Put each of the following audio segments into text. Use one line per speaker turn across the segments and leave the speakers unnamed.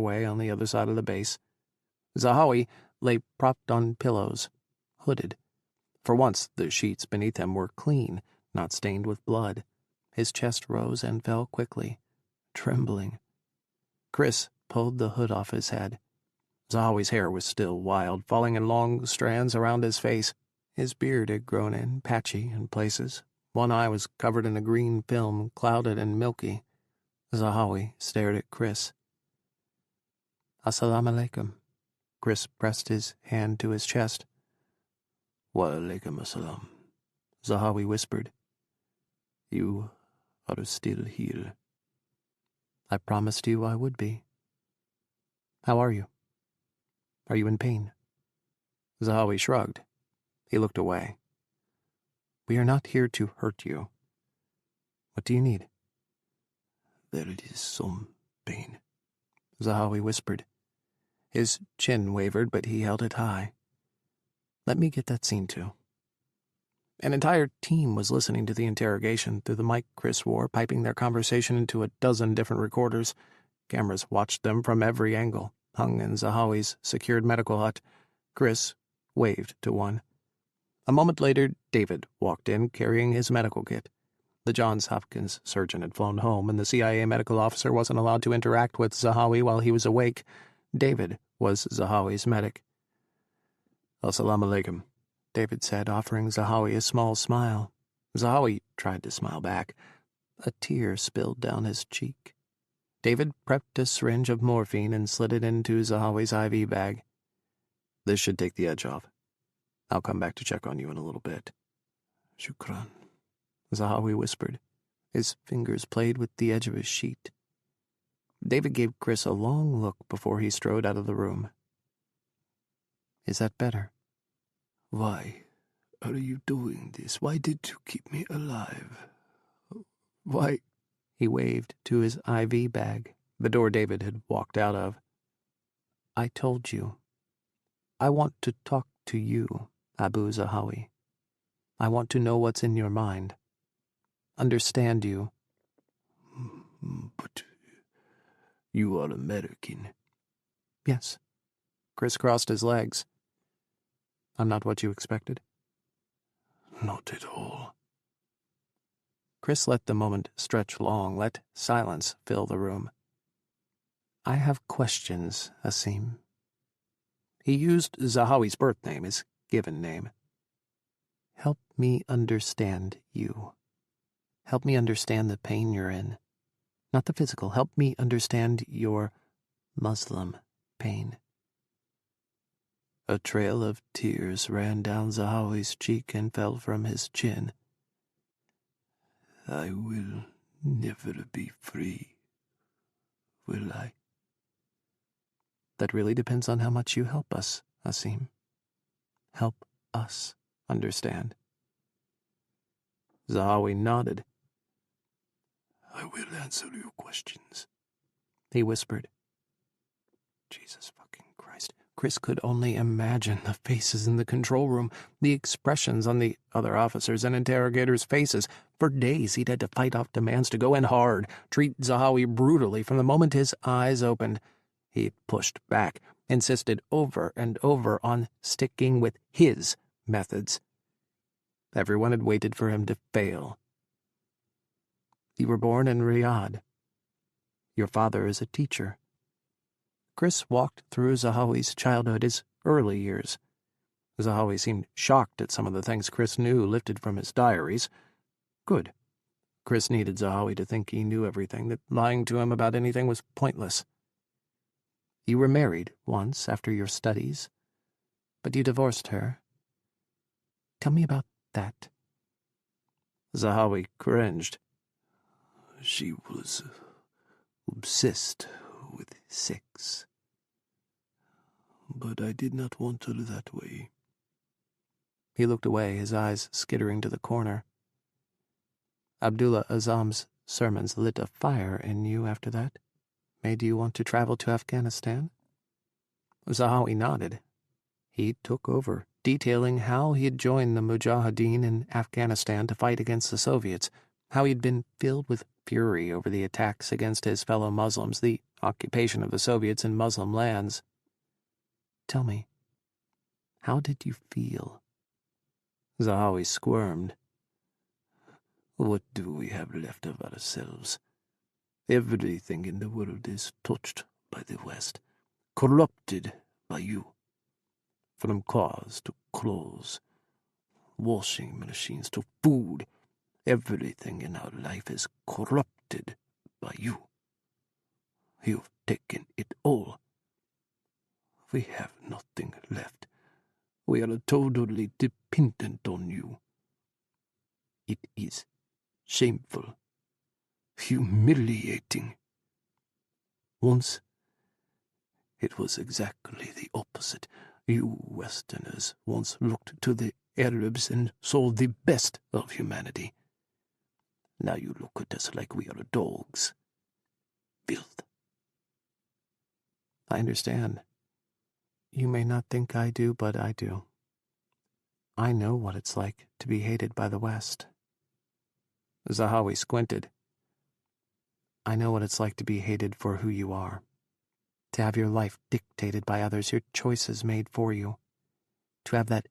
away on the other side of the base. Zahawi lay propped on pillows, hooded. For once, the sheets beneath him were clean, not stained with blood. His chest rose and fell quickly, trembling. Kris pulled the hood off his head. Zahawi's hair was still wild, falling in long strands around his face. His beard had grown in, patchy in places. One eye was covered in a green film, clouded and milky. Zahawi stared at Kris. "Assalamu alaikum." Kris pressed his hand to his chest. "Wa alaikum assalam," Zahawi whispered. "You are still here." "I promised you I would be. How are you? Are you in pain?" Zahawi shrugged. He looked away. "We are not here to hurt you. What do you need?" "There is some pain," Zahawi whispered. His chin wavered, but he held it high. "Let me get that scene too." An entire team was listening to the interrogation through the mic Kris wore, piping their conversation into a dozen different recorders. Cameras watched them from every angle, hung in Zahawi's secured medical hut. Kris waved to one. A moment later, David walked in, carrying his medical kit. The Johns Hopkins surgeon had flown home, and the CIA medical officer wasn't allowed to interact with Zahawi while he was awake. David was Zahawi's medic. "Assalamu alaikum," David said, offering Zahawi a small smile. Zahawi tried to smile back. A tear spilled down his cheek. David prepped a syringe of morphine and slid it into Zahawi's IV bag. "This should take the edge off. I'll come back to check on you in a little bit." "Shukran," Zahawi whispered. His fingers played with the edge of his sheet. David gave Kris a long look before he strode out of the room. "Is that better?" "Why are you doing this? Why did you keep me alive? Why?" He waved to his IV bag, the door David had walked out of. "I told you. I want to talk to you, Abu Zahawi. I want to know what's in your mind. Understand you."
"But you are American."
"Yes." Kris crossed his legs. "I'm not what you expected?"
"Not at all."
Kris let the moment stretch long, let silence fill the room. "I have questions, Asim." He used Zahawi's birth name, his given name. "Help me understand you. Help me understand the pain you're in. Not the physical. Help me understand your Muslim pain."
A trail of tears ran down Zahawi's cheek and fell from his chin. "I will never be free, will I?"
"That really depends on how much you help us, Asim. Help us understand." Zahawi nodded.
"I will answer your questions,"
he whispered. Jesus fucking Christ. Kris could only imagine the faces in the control room, the expressions on the other officers' and interrogators' faces. For days he'd had to fight off demands to go in hard, treat Zahawi brutally from the moment his eyes opened. He pushed back, insisted over and over on sticking with his methods. Everyone had waited for him to fail. "You were born in Riyadh. Your father is a teacher." Kris walked through Zahawi's childhood, his early years. Zahawi seemed shocked at some of the things Kris knew lifted from his diaries. Good. Kris needed Zahawi to think he knew everything, that lying to him about anything was pointless. "You were married once after your studies, but you divorced her. Tell me about that."
Zahawi cringed. "She was obsessed with sex. But I did not want her that way."
He looked away, his eyes skittering to the corner. "Abdullah Azam's sermons lit a fire in you after that? Made you want to travel to Afghanistan?" Zahawi nodded. He took over, detailing how he had joined the Mujahideen in Afghanistan to fight against the Soviets, how he'd been filled with fury over the attacks against his fellow Muslims, the
occupation of the Soviets in Muslim lands. Tell me, how did you feel? Zahawi squirmed.
What do we have left of ourselves? Everything in the world is touched by the West, corrupted by you. From cars to clothes, washing machines to food, everything in our life is corrupted by you. You've taken it all. We have nothing left. We are totally dependent on you. It is shameful, humiliating. Once, it was exactly the opposite. You Westerners once looked to the Arabs and saw the best of humanity. Now you look at us like we are dogs. Filth.
I understand. You may not think I do, but I do. I know what it's like to be hated by the West. Zahawi squinted. I know what it's like to be hated for who you are. To have your life dictated by others, your choices made for you. To have that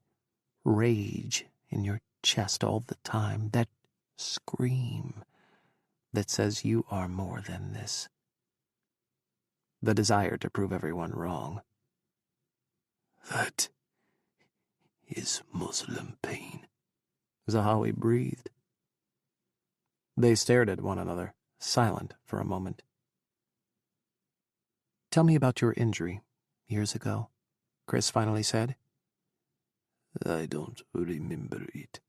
rage in your chest all the time, that scream that says you are more than this. The desire to prove everyone wrong.
That is Muslim pain,
Zahawi breathed. They stared at one another, silent for a moment. Tell me about your injury, years ago, Kris finally said.
I don't remember it.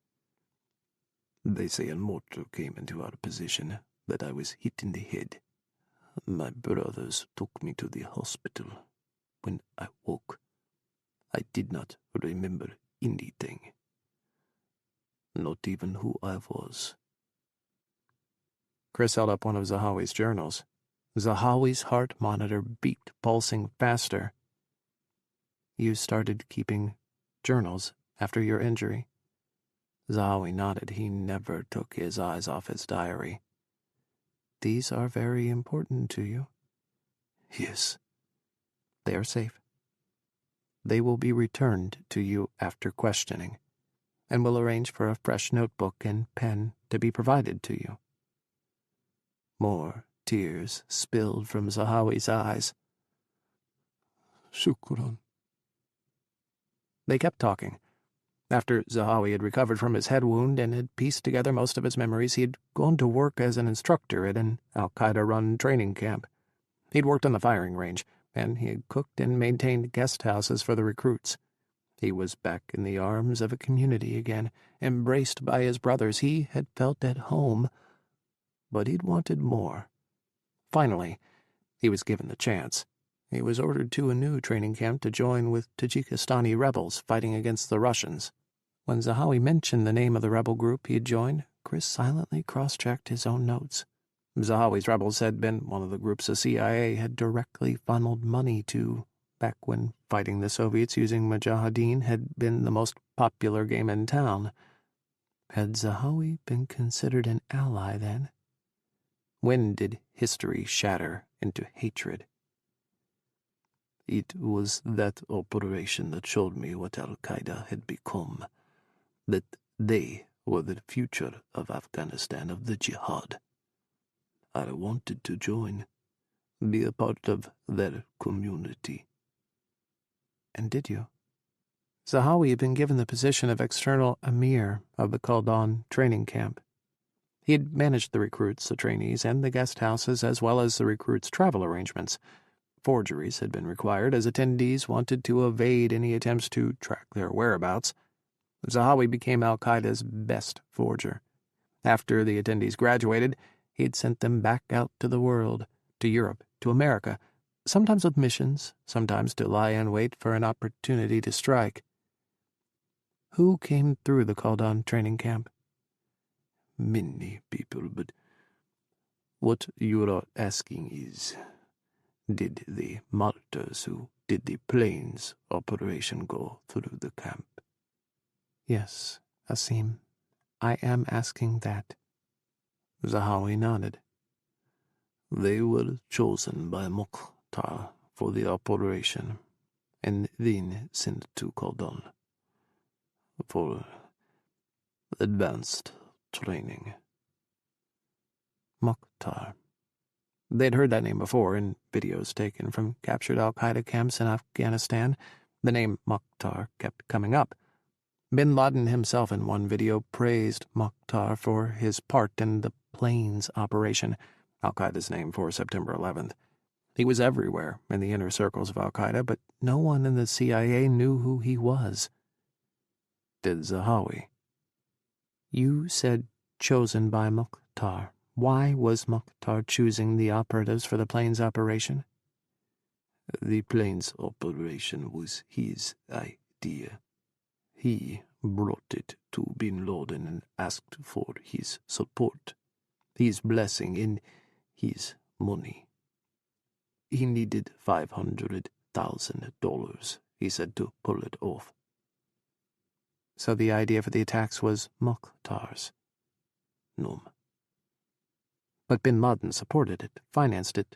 They say a mortar came into our position, that I was hit in the head. My brothers took me to the hospital. When I woke, I did not remember anything. Not even who I was.
Kris held up one of Zahawi's journals. Zahawi's heart monitor beeped, pulsing faster. You started keeping journals after your injury? Zahawi nodded. He never took his eyes off his diary. These are very important to you?
Yes.
They are safe. They will be returned to you after questioning, and we'll arrange for a fresh notebook and pen to be provided to you. More tears spilled from Zahawi's eyes.
Shukran.
They kept talking. After Zahawi had recovered from his head wound and had pieced together most of his memories, he had gone to work as an instructor at an al-Qaeda-run training camp. He'd worked on the firing range, and he had cooked and maintained guest houses for the recruits. He was back in the arms of a community again, embraced by his brothers. He had felt at home, but he'd wanted more. Finally, he was given the chance. He was ordered to a new training camp to join with Tajikistani rebels fighting against the Russians. When Zahawi mentioned the name of the rebel group he had joined, Kris silently cross-checked his own notes. Zahawi's rebels had been one of the groups the CIA had directly funneled money to, back when fighting the Soviets using Mujahideen had been the most popular game in town. Had Zahawi been considered an ally then? When did history shatter into hatred?
It was that operation that showed me what al-Qaeda had become, that they were the future of Afghanistan, of the jihad. I wanted to join, be a part of their community.
And did you? Zahawi had been given the position of external emir of the Kaldon training camp. He had managed the recruits, the trainees, and the guest houses, as well as the recruits' travel arrangements. Forgeries had been required as attendees wanted to evade any attempts to track their whereabouts. Zahawi became al-Qaeda's best forger. After the attendees graduated, he had sent them back out to the world, to Europe, to America, sometimes with missions, sometimes to lie in wait for an opportunity to strike. Who came through the Kaldon training camp?
Many people, but what you are asking is, did the martyrs who did the planes operation go through the camp?
Yes, Asim, I am asking that. Zahawi nodded.
They were chosen by Mokhtar for the operation, and then sent to Cordon for advanced training.
Mokhtar. They'd heard that name before in videos taken from captured al-Qaeda camps in Afghanistan. The name Mokhtar kept coming up. Bin Laden himself in one video praised Mokhtar for his part in the Plains operation, al-Qaeda's name for September 11th. He was everywhere in the inner circles of al-Qaeda, but no one in the CIA knew who he was.
Did Zahawi?
You said chosen by Mokhtar. Why was Mokhtar choosing the operatives for the Plains operation?
The Plains operation was his idea. He brought it to Bin Laden and asked for his support, his blessing, and his money. He needed $500,000, he said, to pull it off.
So the idea for the attacks was Mokhtar's?
No.
But Bin Laden supported it, financed it,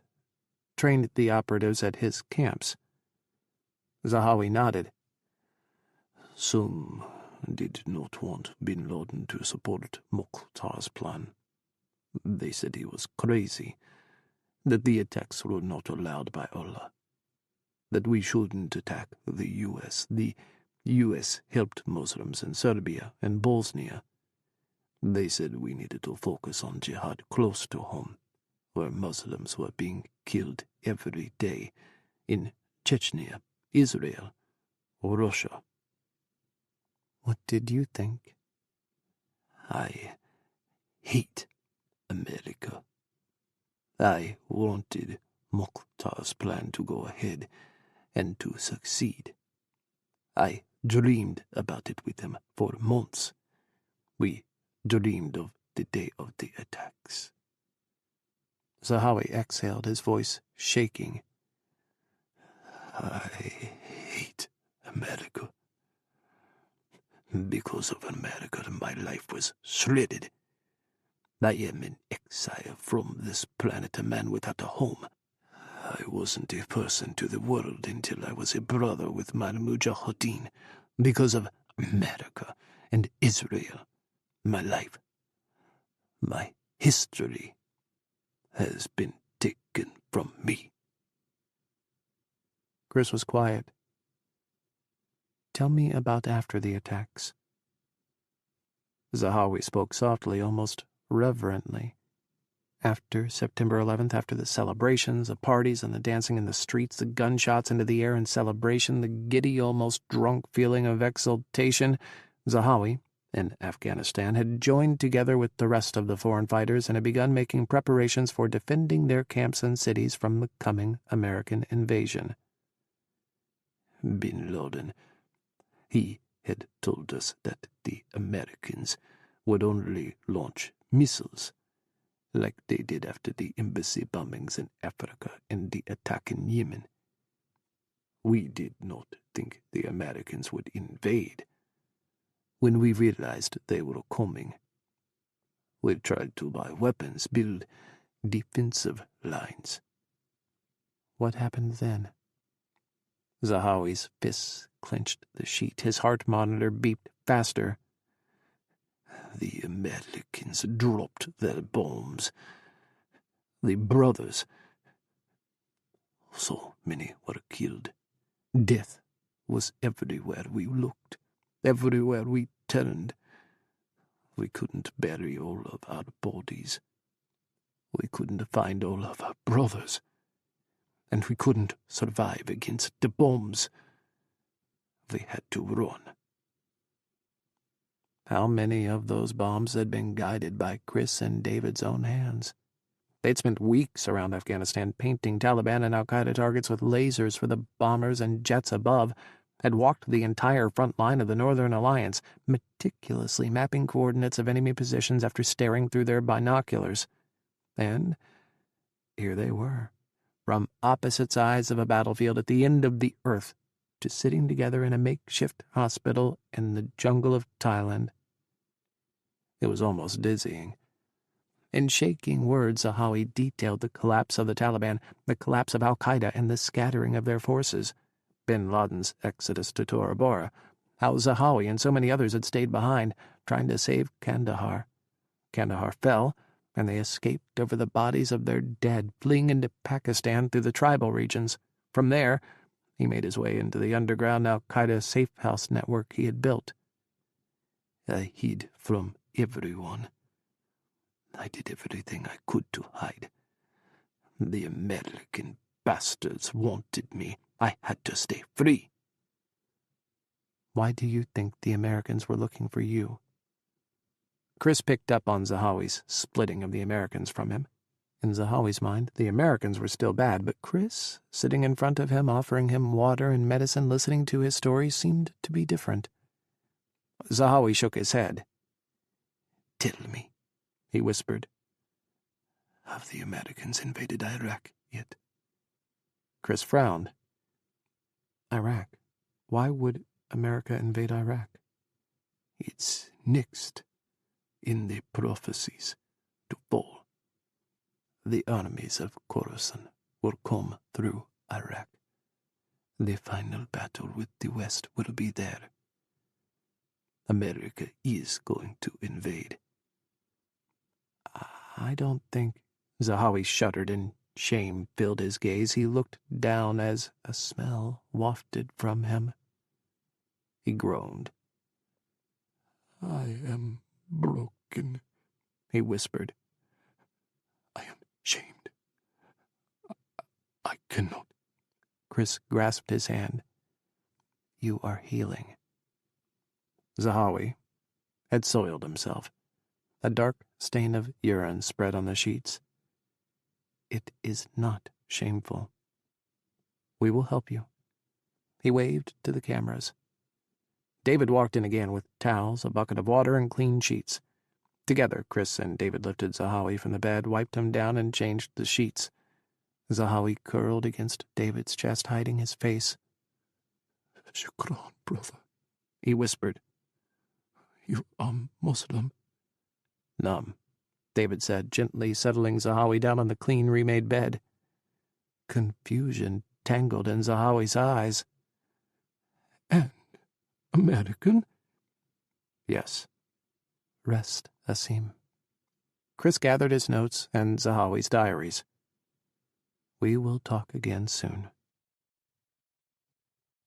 trained the operatives at his camps. Zahawi nodded.
Some did not want Bin Laden to support Mokhtar's plan. They said he was crazy, that the attacks were not allowed by Allah, that we shouldn't attack the U.S. The U.S. helped Muslims in Serbia and Bosnia. They said we needed to focus on jihad close to home, where Muslims were being killed every day, in Chechnya, Israel, or Russia.
What did you think?
I hate America. I wanted Mokhtar's plan to go ahead and to succeed. I dreamed about it with him for months. We dreamed of the day of the attacks.
Zahawi exhaled, his voice shaking.
I hate America. Because of America, my life was shredded. I am an exile from this planet, a man without a home. I wasn't a person to the world until I was a brother with my Mujahideen. Because of America and Israel, my life, my history has been taken from me.
Kris was quiet. Tell me about after the attacks. Zahawi spoke softly, almost reverently. After September 11th, after the celebrations, the parties and the dancing in the streets, the gunshots into the air in celebration, the giddy, almost drunk feeling of exultation, Zahawi, in Afghanistan, had joined together with the rest of the foreign fighters and had begun making preparations for defending their camps and cities from the coming American invasion.
Bin Laden, he had told us that the Americans would only launch missiles, like they did after the embassy bombings in Africa and the attack in Yemen. We did not think the Americans would invade. When we realized they were coming, we tried to buy weapons, build defensive lines.
What happened then? Zahawi's fists clenched the sheet. His heart monitor beeped faster.
The Americans dropped their bombs. The brothers. So many were killed. Death was everywhere we looked, everywhere we turned. We couldn't bury all of our bodies. We couldn't find all of our brothers. And we couldn't survive against the bombs. We had to run.
How many of those bombs had been guided by Kris and David's own hands? They'd spent weeks around Afghanistan painting Taliban and al-Qaeda targets with lasers for the bombers and jets above, had walked the entire front line of the Northern Alliance, meticulously mapping coordinates of enemy positions after staring through their binoculars. And here they were, from opposite sides of a battlefield at the end of the earth, to sitting together in a makeshift hospital in the jungle of Thailand.
It was almost dizzying.
In shaking words, Zahawi detailed the collapse of the Taliban, the collapse of al-Qaeda, and the scattering of their forces. Bin Laden's exodus to Tora Bora, how Zahawi and so many others had stayed behind, trying to save Kandahar. Kandahar fell, and they escaped over the bodies of their dead, fleeing into Pakistan through the tribal regions. From there, he made his way into the underground al-Qaeda safe-house network he had built. I hid from everyone. I did everything I could to hide. The American bastards wanted me. I had to stay free. Why do you think the Americans were looking for you? Kris picked up on Zahawi's splitting of the Americans from him. In Zahawi's mind, the Americans were still bad, but Kris, sitting in front of him, offering him water and medicine, listening to his story, seemed to be different. Zahawi shook his head. Tell me, he whispered. Have the Americans invaded Iraq yet? Kris frowned. Iraq? Why would America invade Iraq? It's next in the prophecies to fall. The armies of Khorasan will come through Iraq. The final battle with the West will be there. America is going to invade. I don't think... Zahawi shuddered and shame filled his gaze. He looked down as a smell wafted from him. He groaned. I am broken, he whispered. I am shamed. I cannot. Kris grasped his hand. You are healing. Zahawi had soiled himself. A dark stain of urine spread on the sheets. It is not shameful. We will help you. He waved to the cameras. David walked in again with towels, a bucket of water, and clean sheets. Together, Kris and David lifted Zahawi from the bed, wiped him down, and changed the sheets. Zahawi curled against David's chest, hiding his face. Shukran, brother, he whispered. You are Muslim? Naam, David said, gently settling Zahawi down on the clean, remade bed. Confusion tangled in Zahawi's eyes. And American? Yes. Rest, Asim. Kris gathered his notes and Zahawi's diaries. We will talk again soon.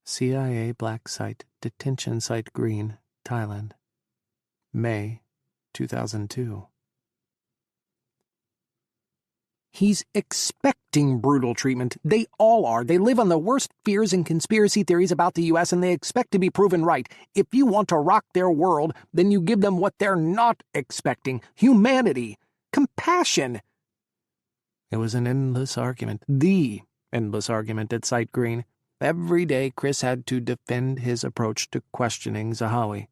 CIA Black Site, Detention Site Green, Thailand. May 2002. He's expecting brutal treatment. They all are. They live on the worst fears and conspiracy theories about the U.S., and they expect to be proven right. If you want to rock their world, then you give them what they're not expecting. Humanity. Compassion. It was an endless argument. The endless argument at Site Green. Every day Kris had to defend his approach to questioning Zahawi.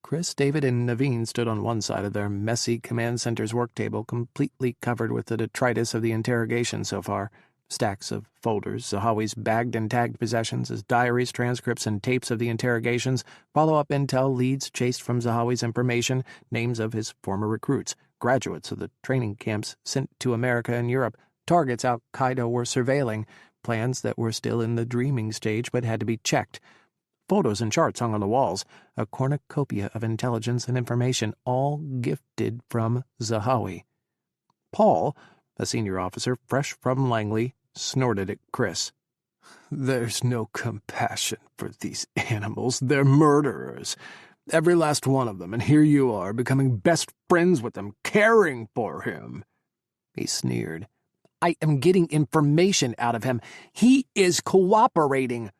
Kris, David, and Naveen stood on one side of their messy command center's work table, completely covered with the detritus of the interrogation so far. Stacks of folders, Zahawi's bagged and tagged possessions, his diaries, transcripts, and tapes of the interrogations, follow-up intel leads chased from Zahawi's information, names of his former recruits, graduates of the training camps sent to America and Europe, targets al-Qaeda were surveilling, plans that were still in the dreaming stage but had to be checked. Photos and charts hung on the walls, a cornucopia of intelligence and information, all gifted from Zahawi. Paul, a senior officer fresh from Langley, snorted at Kris. There's no compassion for these animals. They're murderers. Every last one of them, and here you are, becoming best friends with them, caring for him. He sneered. I am getting information out of him. He is cooperating.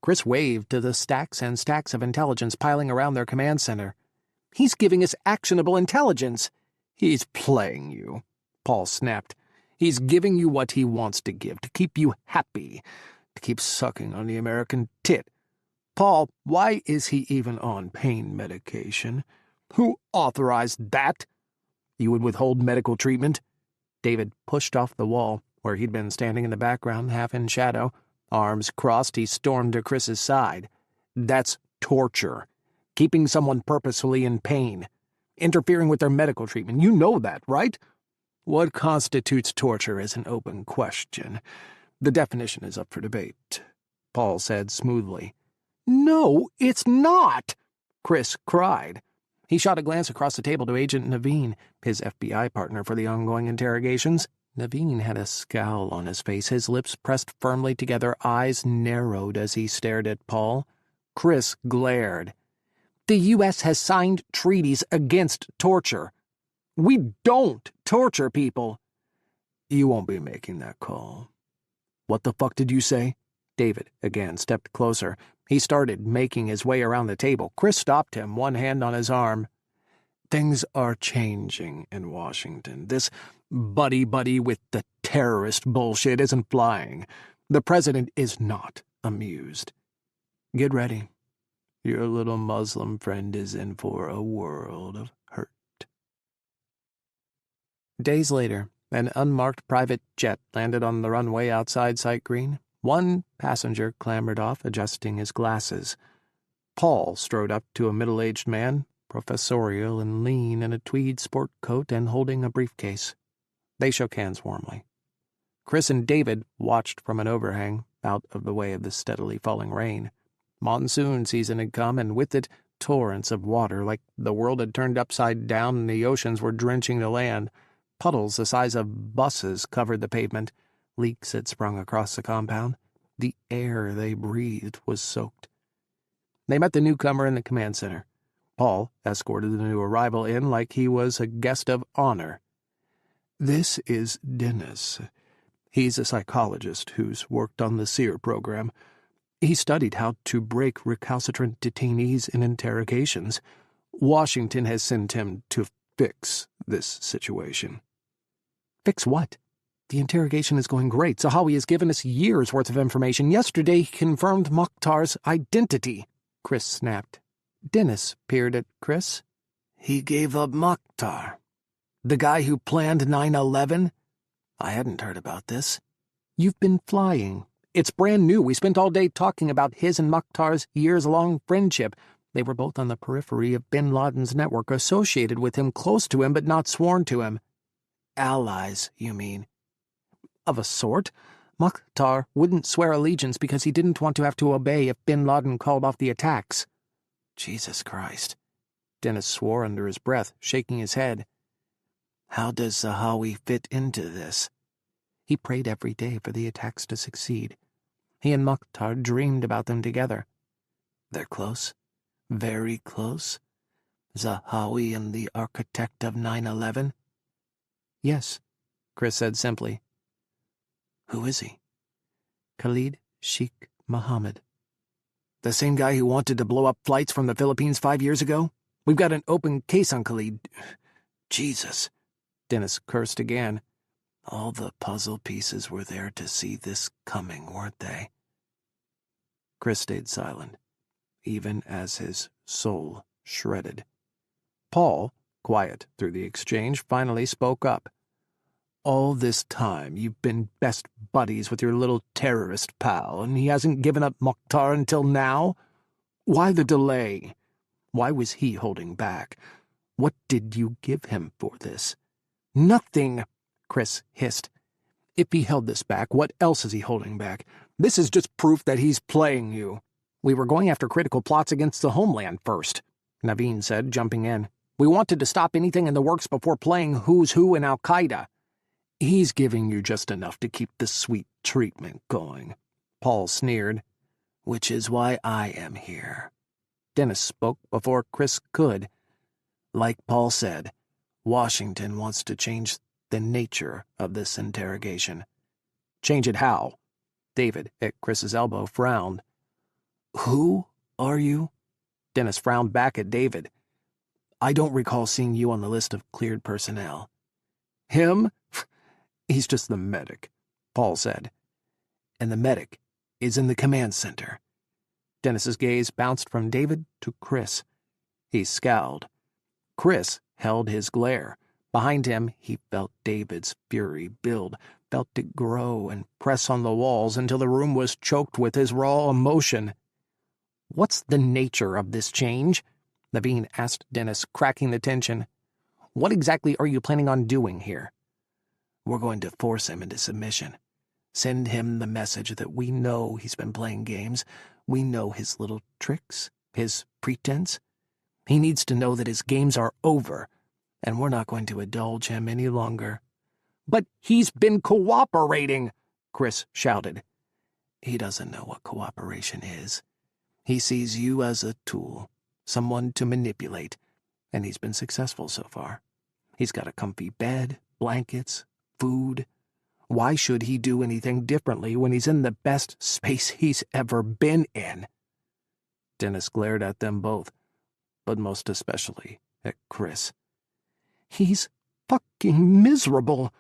Kris waved to the stacks and stacks of intelligence piling around their command center. He's giving us actionable intelligence. He's playing you, Paul snapped. He's giving you what he wants to give, to keep you happy, to keep sucking on the American tit. Paul, why is he even on pain medication? Who authorized that? You would withhold medical treatment? David pushed off the wall, where he'd been standing in the background, half in shadow. Arms crossed, he stormed to Kris's side. That's torture. Keeping someone purposefully in pain. Interfering with their medical treatment. You know that, right? What constitutes torture is an open question. The definition is up for debate, Paul said smoothly. No, it's not, Kris cried. He shot a glance across the table to Agent Naveen, his FBI partner for the ongoing interrogations. Naveen had a scowl on his face, his lips pressed firmly together, eyes narrowed as he stared at Paul. Kris glared. The U.S. has signed treaties against torture. We don't torture people. You won't be making that call. What the fuck did you say? David, again, stepped closer. He started making his way around the table. Kris stopped him, one hand on his arm. Things are changing in Washington. This buddy-buddy with the terrorist bullshit isn't flying. The president is not amused. Get ready. Your little Muslim friend is in for a world of hurt. Days later, an unmarked private jet landed on the runway outside Sight Green. One passenger clambered off, adjusting his glasses. Paul strode up to a middle-aged man, professorial and lean in a tweed sport coat and holding a briefcase. They shook hands warmly. Kris and David watched from an overhang, out of the way of the steadily falling rain. Monsoon season had come, and with it, torrents of water, like the world had turned upside down and the oceans were drenching the land. Puddles the size of buses covered the pavement. Leaks had sprung across the compound. The air they breathed was soaked. They met the newcomer in the command center. Paul escorted the new arrival in like he was a guest of honor. This is Dennis. He's a psychologist who's worked on the SEER program. He studied how to break recalcitrant detainees in interrogations. Washington has sent him to fix this situation. Fix what? The interrogation is going great. Zahawi has given us years' worth of information. Yesterday he confirmed Mokhtar's identity, Kris snapped. Dennis peered at Kris. He gave up Mokhtar. The guy who planned 9/11? I hadn't heard about this. You've been flying. It's brand new. We spent all day talking about his and Mokhtar's years-long friendship. They were both on the periphery of Bin Laden's network, associated with him, close to him, but not sworn to him. Allies, you mean? Of a sort. Mokhtar wouldn't swear allegiance because he didn't want to have to obey if Bin Laden called off the attacks. Jesus Christ. Dennis swore under his breath, shaking his head. How does Zahawi fit into this? He prayed every day for the attacks to succeed. He and Mokhtar dreamed about them together. They're close. Very close. Zahawi and the architect of 9/11? Yes, Kris said simply. Who is he? Khalid Sheikh Mohammed. The same guy who wanted to blow up flights from the Philippines 5 years ago? We've got an open case on Khalid. Jesus, Dennis cursed again. All the puzzle pieces were there to see this coming, weren't they? Kris stayed silent, even as his soul shredded. Paul, quiet through the exchange, finally spoke up. All this time you've been best buddies with your little terrorist pal, and he hasn't given up Mokhtar until now? Why the delay? Why was he holding back? What did you give him for this? Nothing, Kris hissed. If he held this back, what else is he holding back? This is just proof that he's playing you. We were going after critical plots against the homeland first, Naveen said, jumping in. We wanted to stop anything in the works before playing who's who in Al-Qaeda. He's giving you just enough to keep the sweet treatment going, Paul sneered. Which is why I am here. Dennis spoke before Kris could. Like Paul said, Washington wants to change the nature of this interrogation. Change it how? David, at Kris's elbow, frowned. Who are you? Dennis frowned back at David. I don't recall seeing you on the list of cleared personnel. Him? He's just the medic, Paul said. And the medic is in the command center. Dennis's gaze bounced from David to Kris. He scowled. Kris held his glare. Behind him, he felt David's fury build, felt it grow and press on the walls until the room was choked with his raw emotion. What's the nature of this change? Naveen asked Dennis, cracking the tension. What exactly are you planning on doing here? We're going to force him into submission. Send him the message that we know he's been playing games. We know his little tricks, his pretense. He needs to know that his games are over, and we're not going to indulge him any longer." "But he's been cooperating," Kris shouted. "He doesn't know what cooperation is. He sees you as a tool, someone to manipulate, and he's been successful so far. He's got a comfy bed, blankets, food. Why should he do anything differently when he's in the best space he's ever been in?" Dennis glared at them both, but most especially at Kris. "He's fucking miserable.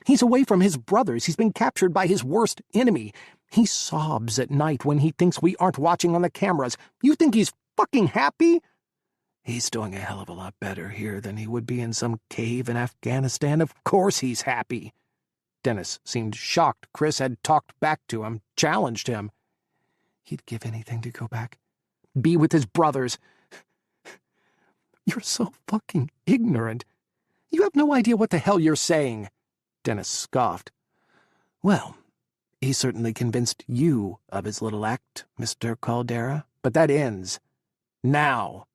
He's away from his brothers. He's been captured by his worst enemy. He sobs at night when he thinks we aren't watching on the cameras. You think he's fucking happy?" "He's doing a hell of a lot better here than he would be in some cave in Afghanistan. Of course he's happy." Dennis seemed shocked Kris had talked back to him, challenged him. He'd give anything to go back. Be with his brothers. "You're so fucking ignorant. You have no idea what the hell you're saying," Dennis scoffed. "Well, he certainly convinced you of his little act, Mr. Caldera, but that ends now."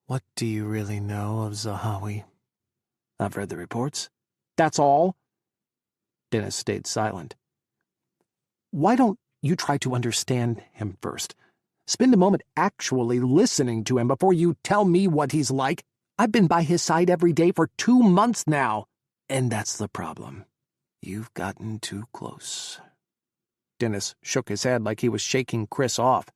"What do you really know of Zahawi?" "I've read the reports." "That's all?" Dennis stayed silent. "Why don't you try to understand him first? Spend a moment actually listening to him before you tell me what he's like. I've been by his side every day for 2 months now." "And that's the problem. You've gotten too close." Dennis shook his head like he was shaking Kris off.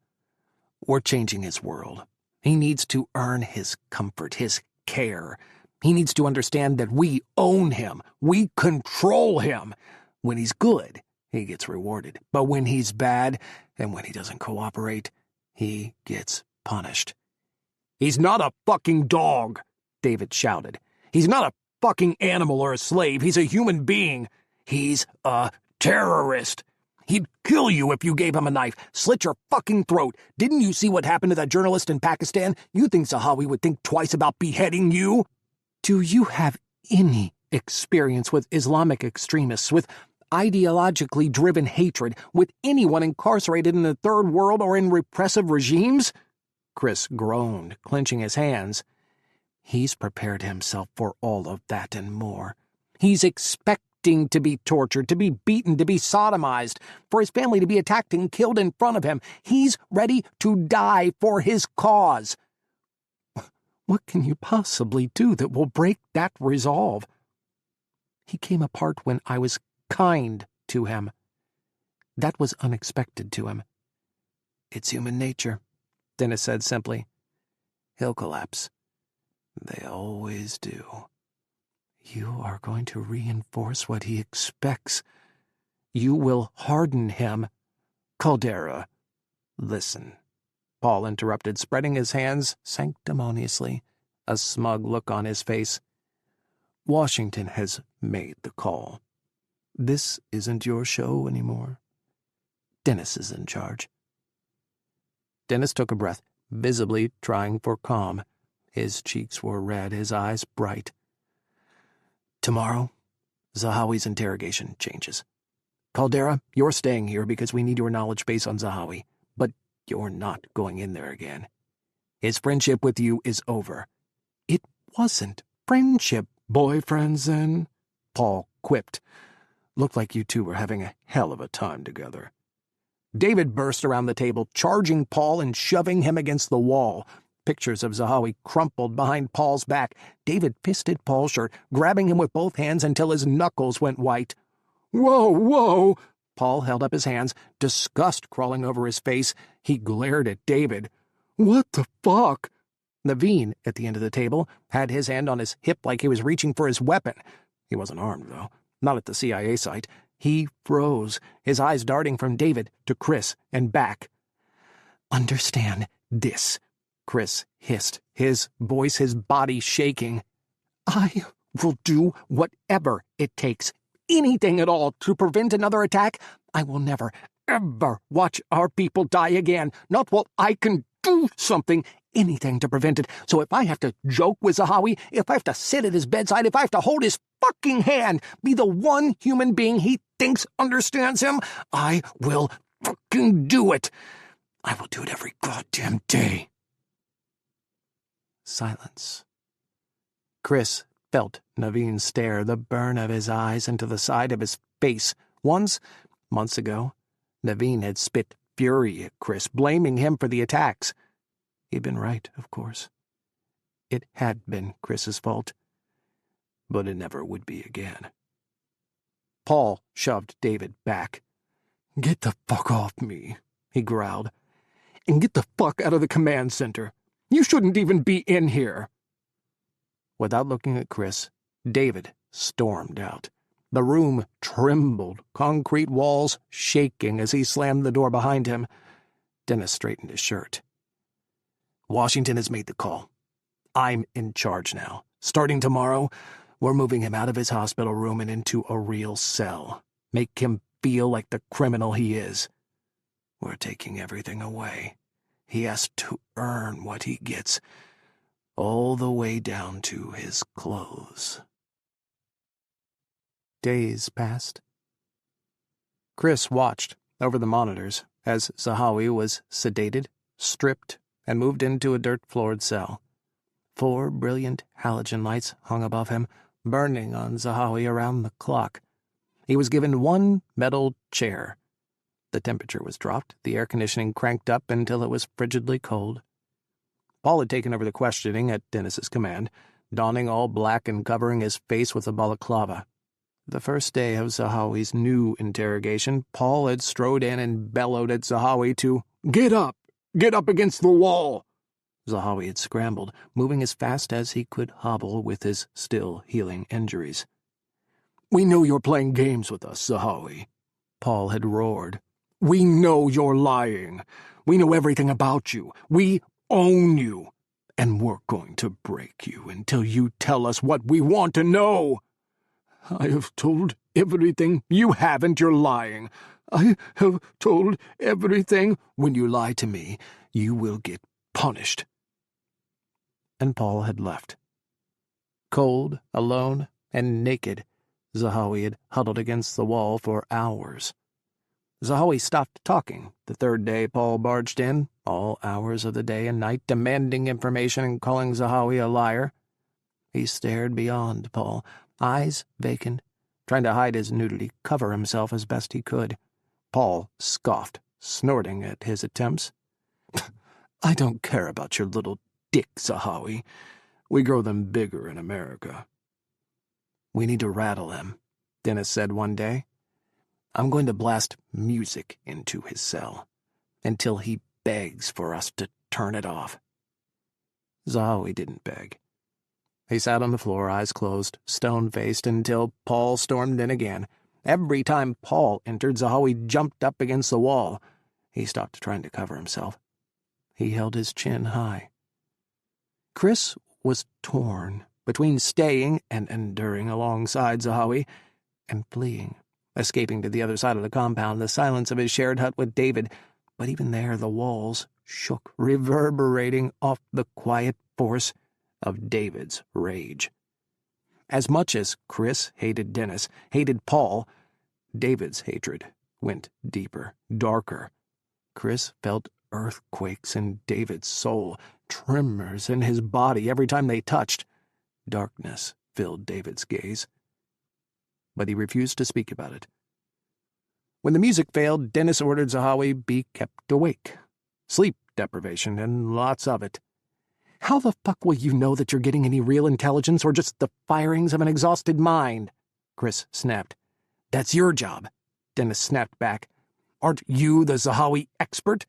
"We're changing his world. He needs to earn his comfort, his care. He needs to understand that we own him. We control him. When he's good, he gets rewarded. But when he's bad, and when he doesn't cooperate, he gets punished." "He's not a fucking dog," David shouted. "He's not a fucking animal or a slave. He's a human being. He's a terrorist. He'd kill you if you gave him a knife, slit your fucking throat. Didn't you see what happened to that journalist in Pakistan? You think Zahawi would think twice about beheading you? Do you have any experience with Islamic extremists, with ideologically driven hatred, with anyone incarcerated in the third world or in repressive regimes?" Kris groaned, clenching his hands. He's prepared himself for all of that and more. He's expecting to be tortured, to be beaten, to be sodomized, for his family to be attacked and killed in front of him. He's ready to die for his cause. What can you possibly do that will break that resolve? He came apart when I was kind to him. That was unexpected to him. "It's human nature," Dennis said simply. "He'll collapse. They always do. You are going to reinforce what he expects. You will harden him." "Caldera, listen," Paul interrupted, spreading his hands sanctimoniously, a smug look on his face. "Washington has made the call. This isn't your show anymore. Dennis is in charge." Dennis took a breath, visibly trying for calm. His cheeks were red, his eyes bright. "Tomorrow, Zahawi's interrogation changes. Caldera, you're staying here because we need your knowledge base on Zahawi, but you're not going in there again. His friendship with you is over." "It wasn't friendship." "Boyfriends, then?" Paul quipped. "Looked like you two were having a hell of a time together." David burst around the table, charging Paul and shoving him against the wall. Pictures of Zahawi crumpled behind Paul's back. David fisted Paul's shirt, grabbing him with both hands until his knuckles went white. "Whoa, whoa!" Paul held up his hands, disgust crawling over his face. He glared at David. "What the fuck?" Naveen, at the end of the table, had his hand on his hip like he was reaching for his weapon. He wasn't armed, though. Not at the CIA site. He froze, his eyes darting from David to Kris and back. "Understand this," Kris hissed, his voice, his body shaking. "I will do whatever it takes, anything at all, to prevent another attack. I will never, ever watch our people die again. Not while I can do something, anything to prevent it. So if I have to joke with Zahawi, if I have to sit at his bedside, if I have to hold his fucking hand be the one human being he thinks understands him, I will fucking do it. I will do it every goddamn day. Silence. Kris felt Naveen's stare, the burn of his eyes into the side of his face. Once, months ago, Naveen had spit fury at Kris, blaming him for the attacks. He'd been right, of course. It had been Kris's fault, but it never would be again. Paul shoved David back. "Get the fuck off me," he growled. "And get the fuck out of the command center. You shouldn't even be in here." Without looking at Kris, David stormed out. The room trembled, concrete walls shaking as he slammed the door behind him. Dennis straightened his shirt. "Washington has made the call. I'm in charge now. Starting tomorrow, we're moving him out of his hospital room and into a real cell. Make him feel like the criminal he is. We're taking everything away. He has to earn what he gets, all the way down to his clothes." Days passed. Kris watched over the monitors as Zahawi was sedated, stripped, and moved into a dirt-floored cell. 4 brilliant halogen lights hung above him, burning on Zahawi around the clock. He was given 1 metal chair. The temperature was dropped, the air conditioning cranked up until it was frigidly cold. Paul had taken over the questioning at Dennis's command, donning all black and covering his face with a balaclava. The first day of Zahawi's new interrogation, Paul had strode in and bellowed at Zahawi to get up against the wall." Zahawi had scrambled, moving as fast as he could hobble with his still healing injuries. "We know you're playing games with us, Zahawi," Paul had roared. "We know you're lying. We know everything about you. We own you. And we're going to break you until you tell us what we want to know." "I have told everything." "You haven't, you're lying." "I have told everything." "When you lie to me, you will get punished." And Paul had left. Cold, alone, and naked, Zahawi had huddled against the wall for hours. Zahawi stopped talking the third day Paul barged in, all hours of the day and night, demanding information and calling Zahawi a liar. He stared beyond Paul, eyes vacant, trying to hide his nudity, cover himself as best he could. Paul scoffed, snorting at his attempts. "I don't care about your little dick, Zahawi. We grow them bigger in America." "We need to rattle him," Dennis said one day. "I'm going to blast music into his cell, until he begs for us to turn it off." Zahawi didn't beg. He sat on the floor, eyes closed, stone-faced, until Paul stormed in again. Every time Paul entered, Zahawi jumped up against the wall. He stopped trying to cover himself. He held his chin high. Kris was torn between staying and enduring alongside Zahawi and fleeing, escaping to the other side of the compound, the silence of his shared hut with David. But even there the walls shook, reverberating off the quiet force of David's rage. As much as Kris hated Dennis, hated Paul, David's hatred went deeper, darker. Kris felt earthquakes in David's soul, tremors in his body every time they touched. Darkness filled David's gaze. But he refused to speak about it. When the music failed, Dennis ordered Zahawi be kept awake. Sleep deprivation, and lots of it. "How the fuck will you know that you're getting any real intelligence or just the firings of an exhausted mind?" Kris snapped. "That's your job," Dennis snapped back. "Aren't you the Zahawi expert?"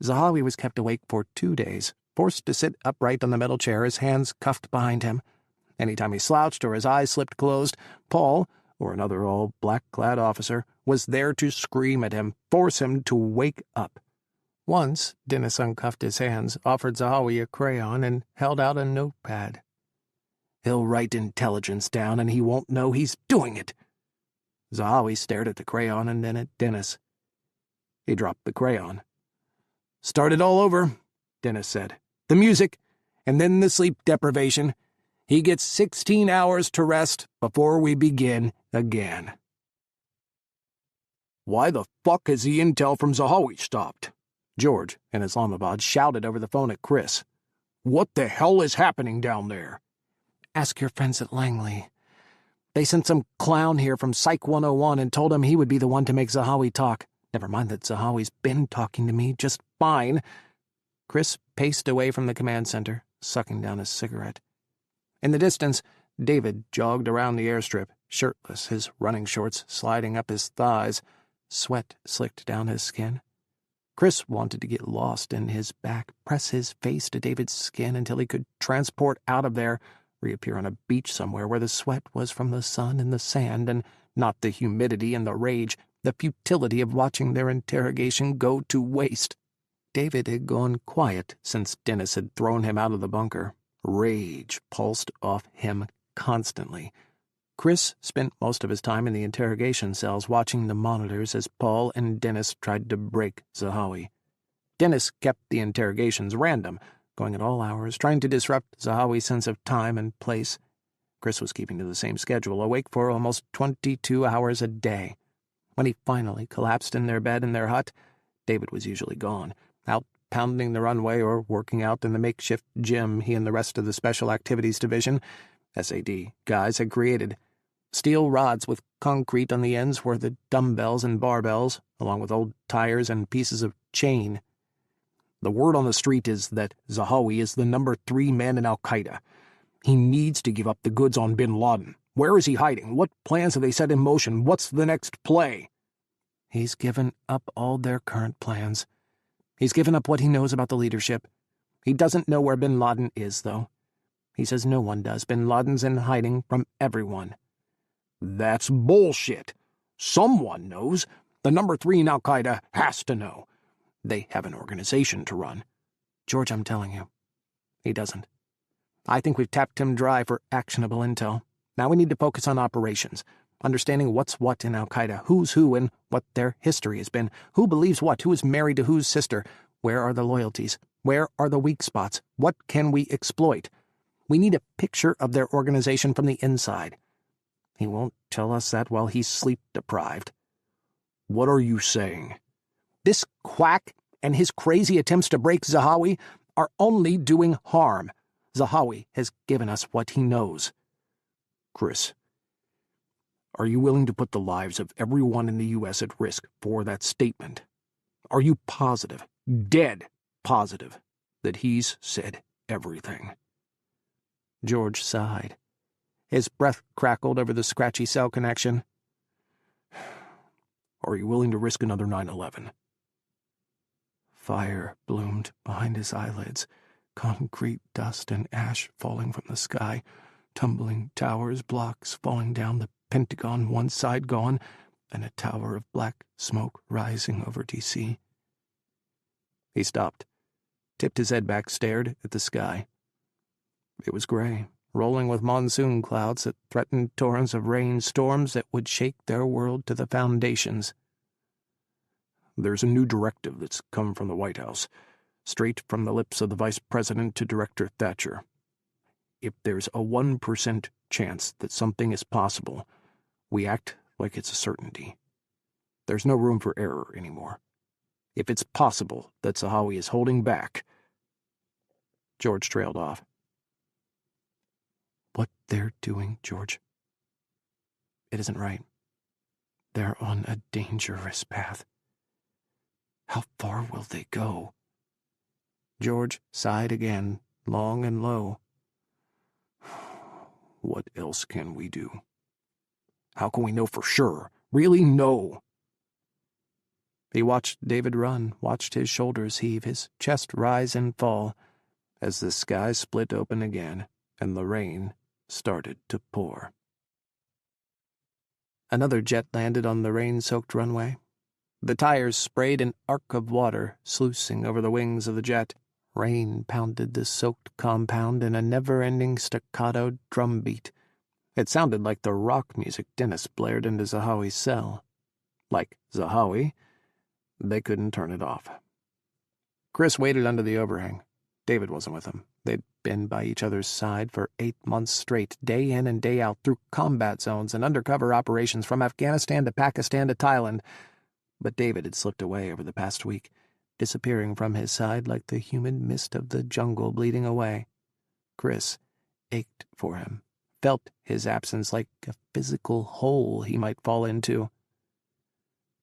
Zahawi was kept awake for 2 days, forced to sit upright on the metal chair, his hands cuffed behind him. Any time he slouched or his eyes slipped closed, Paul, or another all-black-clad officer, was there to scream at him, force him to wake up. Once, Dennis uncuffed his hands, offered Zahawi a crayon, and held out a notepad. "He'll write intelligence down, and he won't know he's doing it." Zahawi stared at the crayon and then at Dennis. He dropped the crayon. "Start it all over," Dennis said. "The music, and then the sleep deprivation. He gets 16 hours to rest before we begin again." "Why the fuck has the intel from Zahawi stopped?" George, in Islamabad, shouted over the phone at Kris. "What the hell is happening down there?" "Ask your friends at Langley. They sent some clown here from Psych 101 and told him he would be the one to make Zahawi talk. Never mind that Zahawi's been talking to me just fine." Kris paced away from the command center, sucking down his cigarette. In the distance, David jogged around the airstrip, shirtless, his running shorts sliding up his thighs. Sweat slicked down his skin. Kris wanted to get lost in his back, press his face to David's skin until he could transport out of there, reappear on a beach somewhere where the sweat was from the sun and the sand and not the humidity and the rage, the futility of watching their interrogation go to waste. David had gone quiet since Dennis had thrown him out of the bunker. Rage pulsed off him constantly. Kris spent most of his time in the interrogation cells watching the monitors as Paul and Dennis tried to break Zahawi. Dennis kept the interrogations random, going at all hours, trying to disrupt Zahawi's sense of time and place. Kris was keeping to the same schedule, awake for almost 22 hours a day. When he finally collapsed in their bed in their hut, David was usually gone, out pounding the runway or working out in the makeshift gym he and the rest of the Special Activities Division, SAD, guys had created. Steel rods with concrete on the ends were the dumbbells and barbells, along with old tires and pieces of chain. "The word on the street is that Zahawi is the number 3 man in Al-Qaeda. He needs to give up the goods on Bin Laden. Where is he hiding? What plans have they set in motion? What's the next play?" "He's given up all their current plans. He's given up what he knows about the leadership. He doesn't know where Bin Laden is, though. He says no one does. Bin Laden's in hiding from everyone." "That's bullshit. Someone knows. The number 3 in Al-Qaeda has to know. They have an organization to run." "George, I'm telling you, he doesn't. I think we've tapped him dry for actionable intel. Now we need to focus on operations, understanding what's what in Al-Qaeda, who's who, and what their history has been, who believes what, who is married to whose sister, where are the loyalties, where are the weak spots, what can we exploit. We need a picture of their organization from the inside. He won't tell us that while he's sleep-deprived." "What are you saying?" "This quack and his crazy attempts to break Zahawi are only doing harm. Zahawi has given us what he knows." "Kris, are you willing to put the lives of everyone in the U.S. at risk for that statement? Are you positive, dead positive, that he's said everything?" George sighed. His breath crackled over the scratchy cell connection. "Are you willing to risk another 9/11? Fire bloomed behind his eyelids, concrete dust and ash falling from the sky, tumbling towers, blocks falling down, the Pentagon one side gone, and a tower of black smoke rising over D.C. He stopped, tipped his head back, stared at the sky. It was gray, rolling with monsoon clouds that threatened torrents of rain, storms that would shake their world to the foundations. "There's a new directive that's come from the White House, straight from the lips of the Vice President to Director Thatcher. If there's a 1% chance that something is possible, we act like it's a certainty. There's no room for error anymore. If it's possible that Zahawi is holding back—" George trailed off. "What they're doing, George, it isn't right. They're on a dangerous path. How far will they go?" George sighed again, long and low. "What else can we do? How can we know for sure? Really know?" He watched David run, watched his shoulders heave, his chest rise and fall, as the sky split open again and the rain started to pour. Another jet landed on the rain-soaked runway. The tires sprayed an arc of water, sluicing over the wings of the jet. Rain pounded the soaked compound in a never-ending staccato drumbeat. It sounded like the rock music Dennis blared into Zahawi's cell. Like Zahawi, they couldn't turn it off. Kris waited under the overhang, David wasn't with him. They'd been by each other's side for 8 months straight, day in and day out, through combat zones and undercover operations from Afghanistan to Pakistan to Thailand. But David had slipped away over the past week, disappearing from his side like the humid mist of the jungle bleeding away. Kris ached for him, felt his absence like a physical hole he might fall into.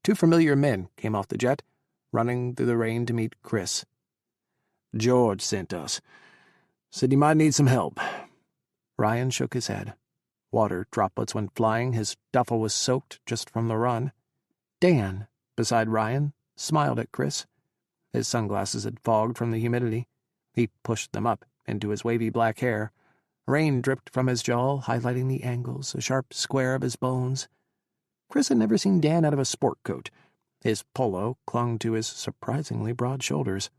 2 familiar men came off the jet, running through the rain to meet Kris.
"George sent us. Said you might need some help."
Ryan shook his head. Water droplets went flying. His duffel was soaked just from the run. Dan, beside Ryan, smiled at Kris. His sunglasses had fogged from the humidity. He pushed them up into his wavy black hair. Rain dripped from his jaw, highlighting the angles, a sharp square of his bones. Kris had never seen Dan out of a sport coat. His polo clung to his surprisingly broad shoulders.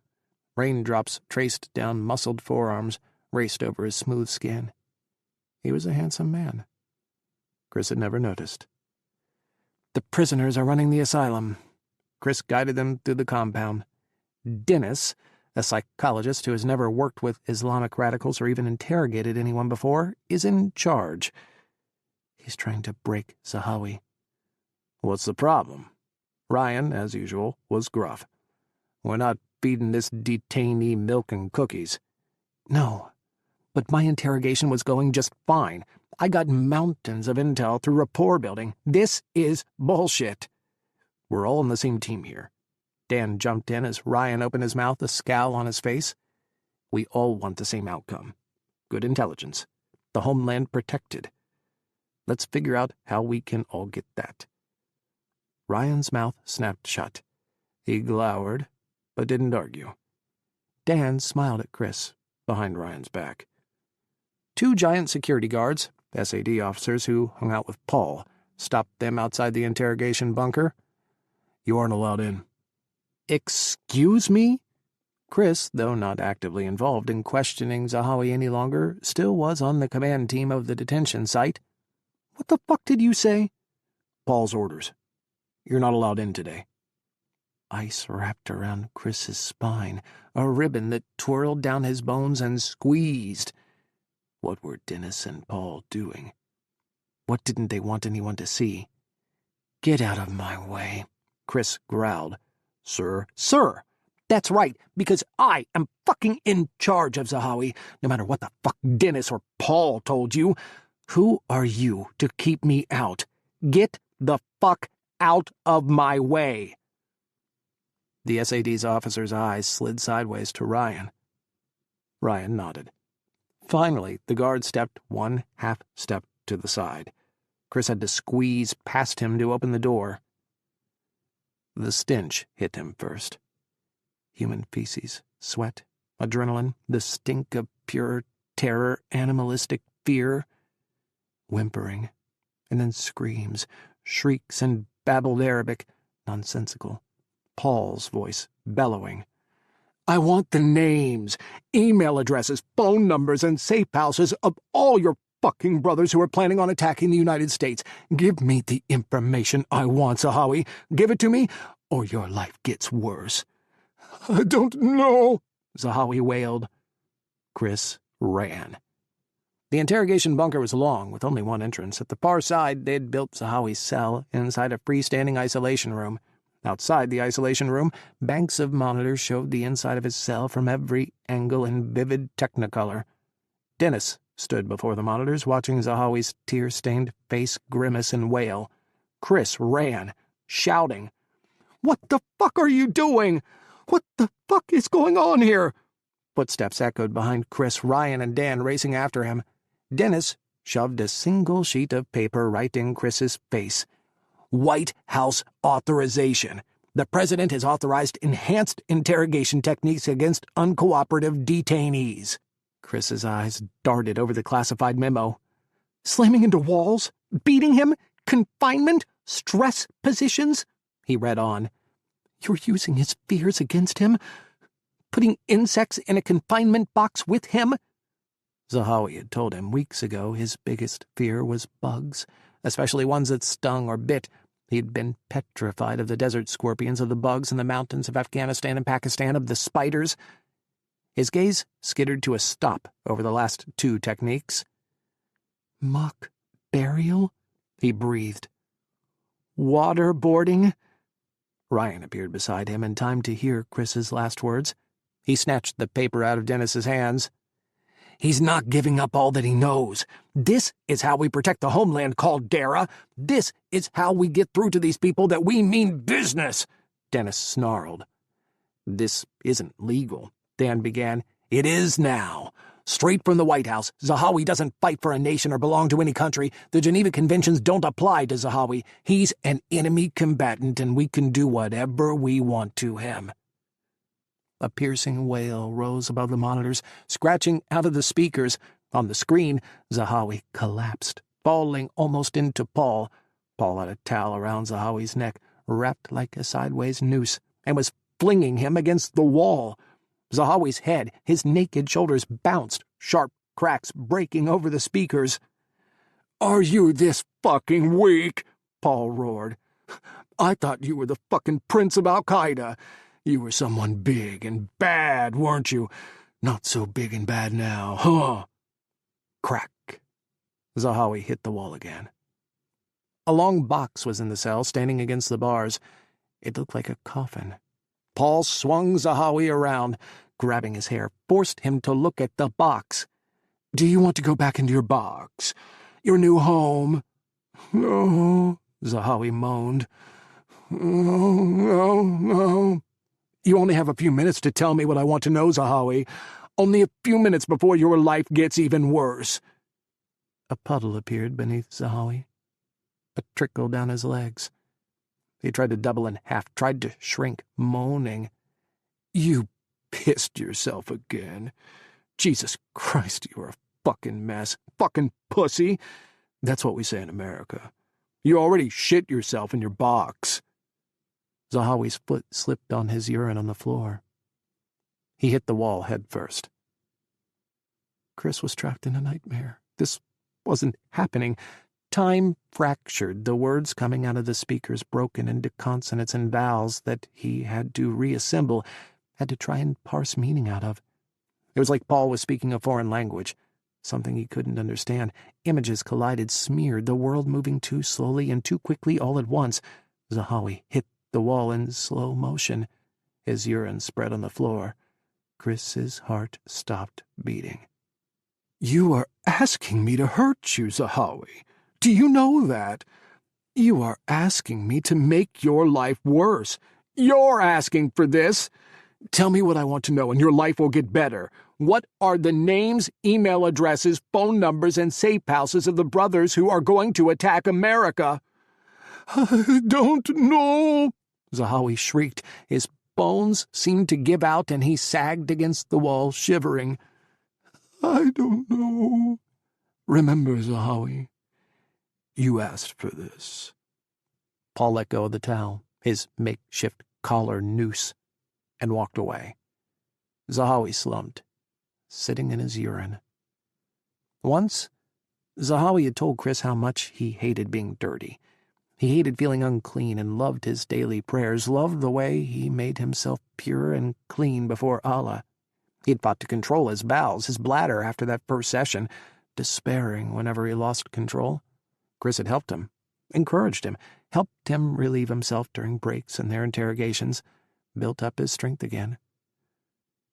Raindrops traced down muscled forearms, raced over his smooth skin. He was a handsome man. Kris had never noticed. "The prisoners are running the asylum." Kris guided them through the compound. Dennis, a psychologist who has never worked with Islamic radicals or even interrogated anyone before, is in charge. He's trying to break Zahawi.
"What's the problem?"
Ryan, as usual, was gruff.
"We're not feeding this detainee milk and cookies."
"No, but my interrogation was going just fine. I got mountains of intel through rapport building. This is bullshit." "We're all on the same team here." Dan jumped in as Ryan opened his mouth, a scowl on his face. "We all want the same outcome. Good intelligence. The homeland protected. Let's figure out how we can all get that." Ryan's mouth snapped shut. He glowered, but didn't argue. Dan smiled at Kris, behind Ryan's back. 2 giant security guards, SAD officers who hung out with Paul, stopped them outside the interrogation bunker.
"You aren't allowed in."
"Excuse me?" Kris, though not actively involved in questioning Zahawi any longer, still was on the command team of the detention site. "What the fuck did you say?"
"Paul's orders. You're not allowed in today."
Ice wrapped around Kris's spine, a ribbon that twirled down his bones and squeezed. What were Dennis and Paul doing? What didn't they want anyone to see? "Get out of my way," Kris growled.
"Sir?"
"Sir! That's right, because I am fucking in charge of Zahawi, no matter what the fuck Dennis or Paul told you. Who are you to keep me out? Get the fuck out of my way." The SAD's officer's eyes slid sideways to Ryan. Ryan nodded. Finally, the guard stepped 1 half step to the side. Kris had to squeeze past him to open the door. The stench hit him first. Human feces, sweat, adrenaline, the stink of pure terror, animalistic fear. Whimpering, and then screams, shrieks, and babbled Arabic, nonsensical. Paul's voice bellowing. "I want the names, email addresses, phone numbers, and safe houses of all your fucking brothers who are planning on attacking the United States. Give me the information I want, Zahawi. Give it to me, or your life gets worse." "I don't know," Zahawi wailed. Kris ran. The interrogation bunker was long, with only one entrance. At the far side, they'd built Zahawi's cell inside a freestanding isolation room. Outside the isolation room, banks of monitors showed the inside of his cell from every angle in vivid technicolor. Dennis stood before the monitors, watching Zahawi's tear-stained face grimace and wail. Kris ran, shouting, "What the fuck are you doing? What the fuck is going on here?" Footsteps echoed behind Kris, Ryan and Dan racing after him. Dennis shoved a single sheet of paper right in Kris's face. "White House authorization. The president has authorized enhanced interrogation techniques against uncooperative detainees." Kris's eyes darted over the classified memo. "Slamming into walls? Beating him? Confinement? Stress positions?" He read on. "You're using his fears against him? Putting insects in a confinement box with him?" Zahawi had told him weeks ago his biggest fear was bugs, especially ones that stung or bit. He'd been petrified of the desert scorpions, of the bugs in the mountains of Afghanistan and Pakistan, of the spiders. His gaze skittered to a stop over the last two techniques. "Mock burial?" he breathed. "Waterboarding?" Ryan appeared beside him in time to hear Kris's last words. He snatched the paper out of Dennis's hands. "He's not giving up all that he knows. This is how we protect the homeland, Caldera. This is how we get through to these people that we mean business," Dennis snarled. "This isn't legal," Dan began. "It is now. Straight from the White House, Zahawi doesn't fight for a nation or belong to any country. The Geneva Conventions don't apply to Zahawi. He's an enemy combatant, and we can do whatever we want to him." A piercing wail rose above the monitors, scratching out of the speakers. On the screen, Zahawi collapsed, falling almost into Paul. Paul had a towel around Zahawi's neck, wrapped like a sideways noose, and was flinging him against the wall. Zahawi's head, his naked shoulders bounced, sharp cracks breaking over the speakers. "Are you this fucking weak?" Paul roared. "I thought you were the fucking prince of Al-Qaeda. You were someone big and bad, weren't you? Not so big and bad now, huh?" Crack. Zahawi hit the wall again. A long box was in the cell, standing against the bars. It looked like a coffin. Paul swung Zahawi around, grabbing his hair, forced him to look at the box. "Do you want to go back into your box? Your new home?" "No," Zahawi moaned. No. "You only have a few minutes to tell me what I want to know, Zahawi. Only a few minutes before your life gets even worse." A puddle appeared beneath Zahawi. A trickle down his legs. He tried to double in half, tried to shrink, moaning. "You pissed yourself again. Jesus Christ, you're a fucking mess. Fucking pussy. That's what we say in America. You already shit yourself in your box." Zahawi's foot slipped on his urine on the floor. He hit the wall head first. Kris was trapped in a nightmare. This wasn't happening. Time fractured, the words coming out of the speakers broken into consonants and vowels that he had to reassemble, had to try and parse meaning out of. It was like Paul was speaking a foreign language, something he couldn't understand. Images collided, smeared, the world moving too slowly and too quickly all at once. Zahawi hit the wall in slow motion. His urine spread on the floor. Kris's heart stopped beating. "You are asking me to hurt you, Zahawi. Do you know that? You are asking me to make your life worse. You're asking for this. Tell me what I want to know and your life will get better. What are the names, email addresses, phone numbers, and safe houses of the brothers who are going to attack America?" "I don't know," Zahawi shrieked. His bones seemed to give out and he sagged against the wall, shivering. "I don't know. Remember, Zahawi, you asked for this." Paul let go of the towel, his makeshift collar noose, and walked away. Zahawi slumped, sitting in his urine. Once, Zahawi had told Kris how much he hated being dirty. He hated feeling unclean and loved his daily prayers, loved the way he made himself pure and clean before Allah. He had fought to control his bowels, his bladder after that first session, despairing whenever he lost control. Kris had helped him, encouraged him, helped him relieve himself during breaks and their interrogations, built up his strength again.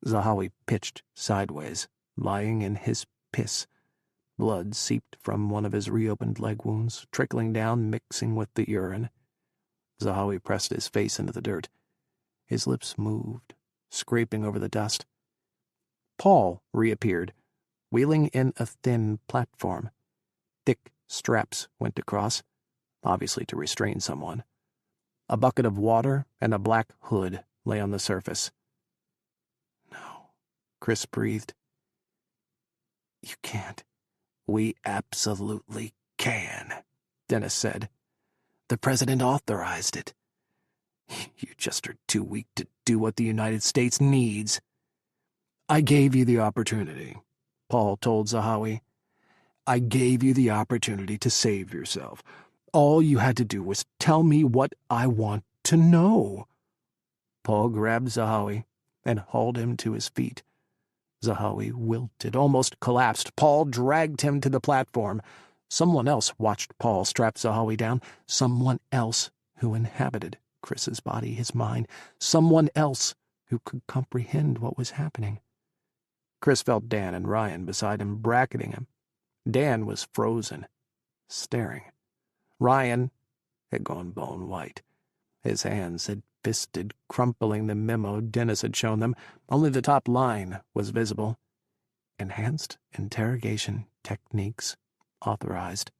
Zahawi pitched sideways, lying in his piss. Blood seeped from one of his reopened leg wounds, trickling down, mixing with the urine. Zahawi pressed his face into the dirt. His lips moved, scraping over the dust. Paul reappeared, wheeling in a thin platform. Thick straps went across, obviously to restrain someone. A bucket of water and a black hood lay on the surface. "No," Kris breathed. "You can't." "We absolutely can," Dennis said. "The president authorized it. You just are too weak to do what the United States needs." "I gave you the opportunity," Paul told Zahawi. "I gave you the opportunity to save yourself. All you had to do was tell me what I want to know." Paul grabbed Zahawi and hauled him to his feet. Zahawi wilted, almost collapsed. Paul dragged him to the platform. Someone else watched Paul strap Zahawi down. Someone else who inhabited Kris's body, his mind. Someone else who could comprehend what was happening. Kris felt Dan and Ryan beside him, bracketing him. Dan was frozen, staring. Ryan had gone bone white. His hands had fisted, crumpling the memo Dennis had shown them. Only the top line was visible. Enhanced interrogation techniques authorized.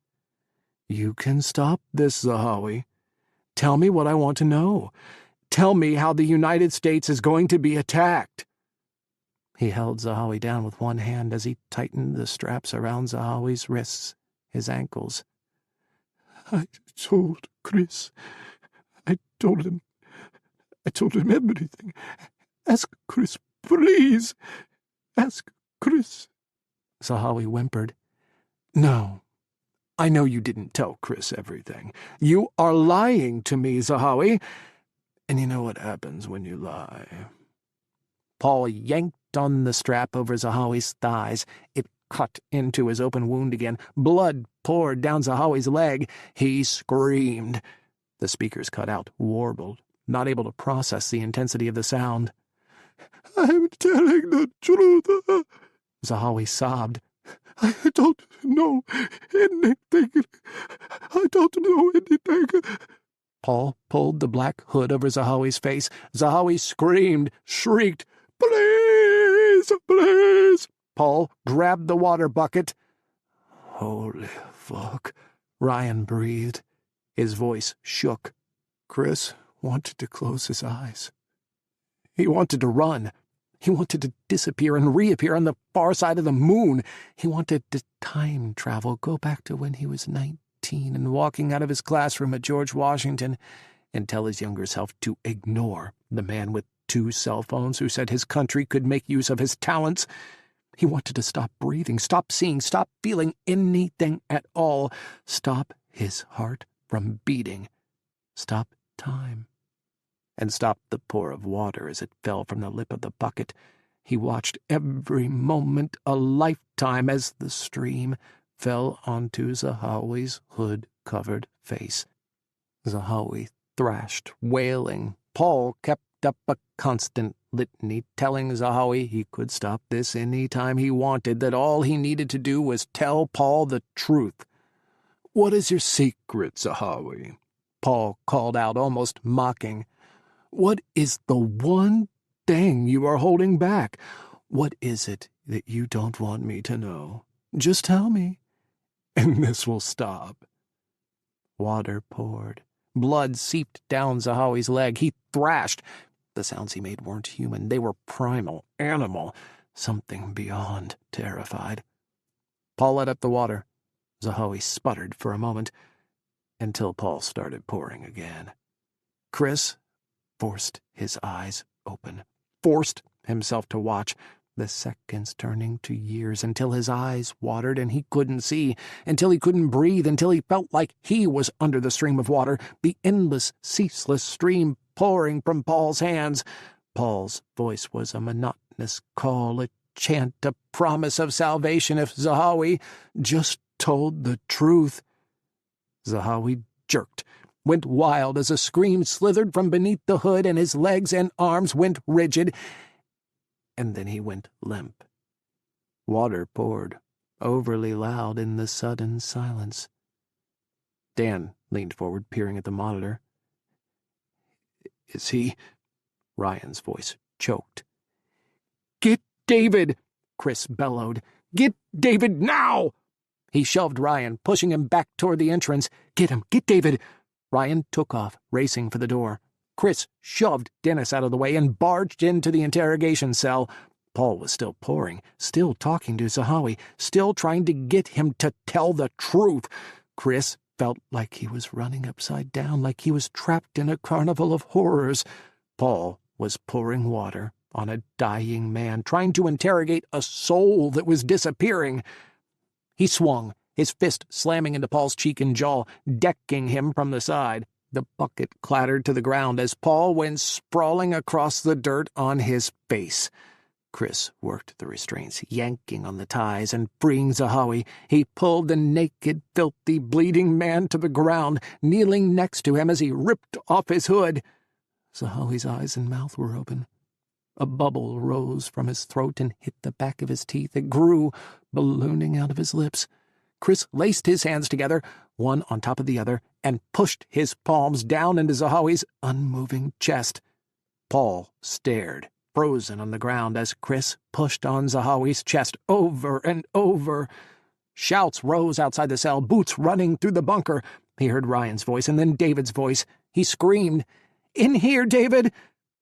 "You can stop this, Zahawi. Tell me what I want to know. Tell me how the United States is going to be attacked." He held Zahawi down with one hand as he tightened the straps around Zahawi's wrists, his ankles. "I told Kris. I told him everything. Ask Kris, please. Ask Kris." Zahawi whimpered. "No. I know you didn't tell Kris everything. You are lying to me, Zahawi. And you know what happens when you lie." Paul yanked on the strap over Zahawi's thighs. It cut into his open wound again. Blood poured down Zahawi's leg. He screamed. The speakers cut out, warbled, not able to process the intensity of the sound. "I'm telling the truth," Zahawi sobbed. "I don't know anything. I don't know anything." Paul pulled the black hood over Zahawi's face. Zahawi screamed, shrieked, "Please, please!" Paul grabbed the water bucket. "Holy fuck," Ryan breathed. His voice shook. Kris wanted to close his eyes. He wanted to run. He wanted to disappear and reappear on the far side of the moon. He wanted to time travel, go back to when he was 19 and walking out of his classroom at George Washington, and tell his younger self to ignore the man with 2 cell phones who said his country could make use of his talents. He wanted to stop breathing, stop seeing, stop feeling anything at all, stop his heart from beating, stop time, and stop the pour of water as it fell from the lip of the bucket. He watched every moment a lifetime as the stream fell onto Zahawi's hood-covered face. Zahawi thrashed, wailing. Paul kept up a constant litany, telling Zahawi he could stop this any time he wanted, that all he needed to do was tell Paul the truth. "What is your secret, Zahawi?" Paul called out, almost mocking. "What is the one thing you are holding back? What is it that you don't want me to know? Just tell me, and this will stop." Water poured. Blood seeped down Zahawi's leg. He thrashed. The sounds he made weren't human. They were primal, animal, something beyond terrified. Paul let up the water. Zahawi sputtered for a moment, until Paul started pouring again. Kris forced his eyes open, forced himself to watch, the seconds turning to years, until his eyes watered and he couldn't see, until he couldn't breathe, until he felt like he was under the stream of water, the endless, ceaseless stream pouring from Paul's hands. Paul's voice was a monotonous call, a chant, a promise of salvation if Zahawi just told the truth. Zahawi jerked, went wild as a scream slithered from beneath the hood and his legs and arms went rigid, and then he went limp. Water poured, overly loud in the sudden silence. Dan leaned forward, peering at the monitor. "Is he?" Ryan's voice choked. "Get David!" Kris bellowed. "Get David now!" He shoved Ryan, pushing him back toward the entrance. "Get him! Get David!" Ryan took off, racing for the door. Kris shoved Dennis out of the way and barged into the interrogation cell. Paul was still pouring, still talking to Zahawi, still trying to get him to tell the truth. Kris felt like he was running upside down, like he was trapped in a carnival of horrors. Paul was pouring water on a dying man, trying to interrogate a soul that was disappearing. He swung, his fist slamming into Paul's cheek and jaw, decking him from the side. The bucket clattered to the ground as Paul went sprawling across the dirt on his face. Kris worked the restraints, yanking on the ties and freeing Zahawi. He pulled the naked, filthy, bleeding man to the ground, kneeling next to him as he ripped off his hood. Zahawi's eyes and mouth were open. A bubble rose from his throat and hit the back of his teeth. It grew, ballooning out of his lips. Kris laced his hands together, one on top of the other, and pushed his palms down into Zahawi's unmoving chest. Paul stared, frozen on the ground, as Kris pushed on Zahawi's chest over and over. Shouts rose outside the cell, boots running through the bunker. He heard Ryan's voice and then David's voice. He screamed, "In here, David!"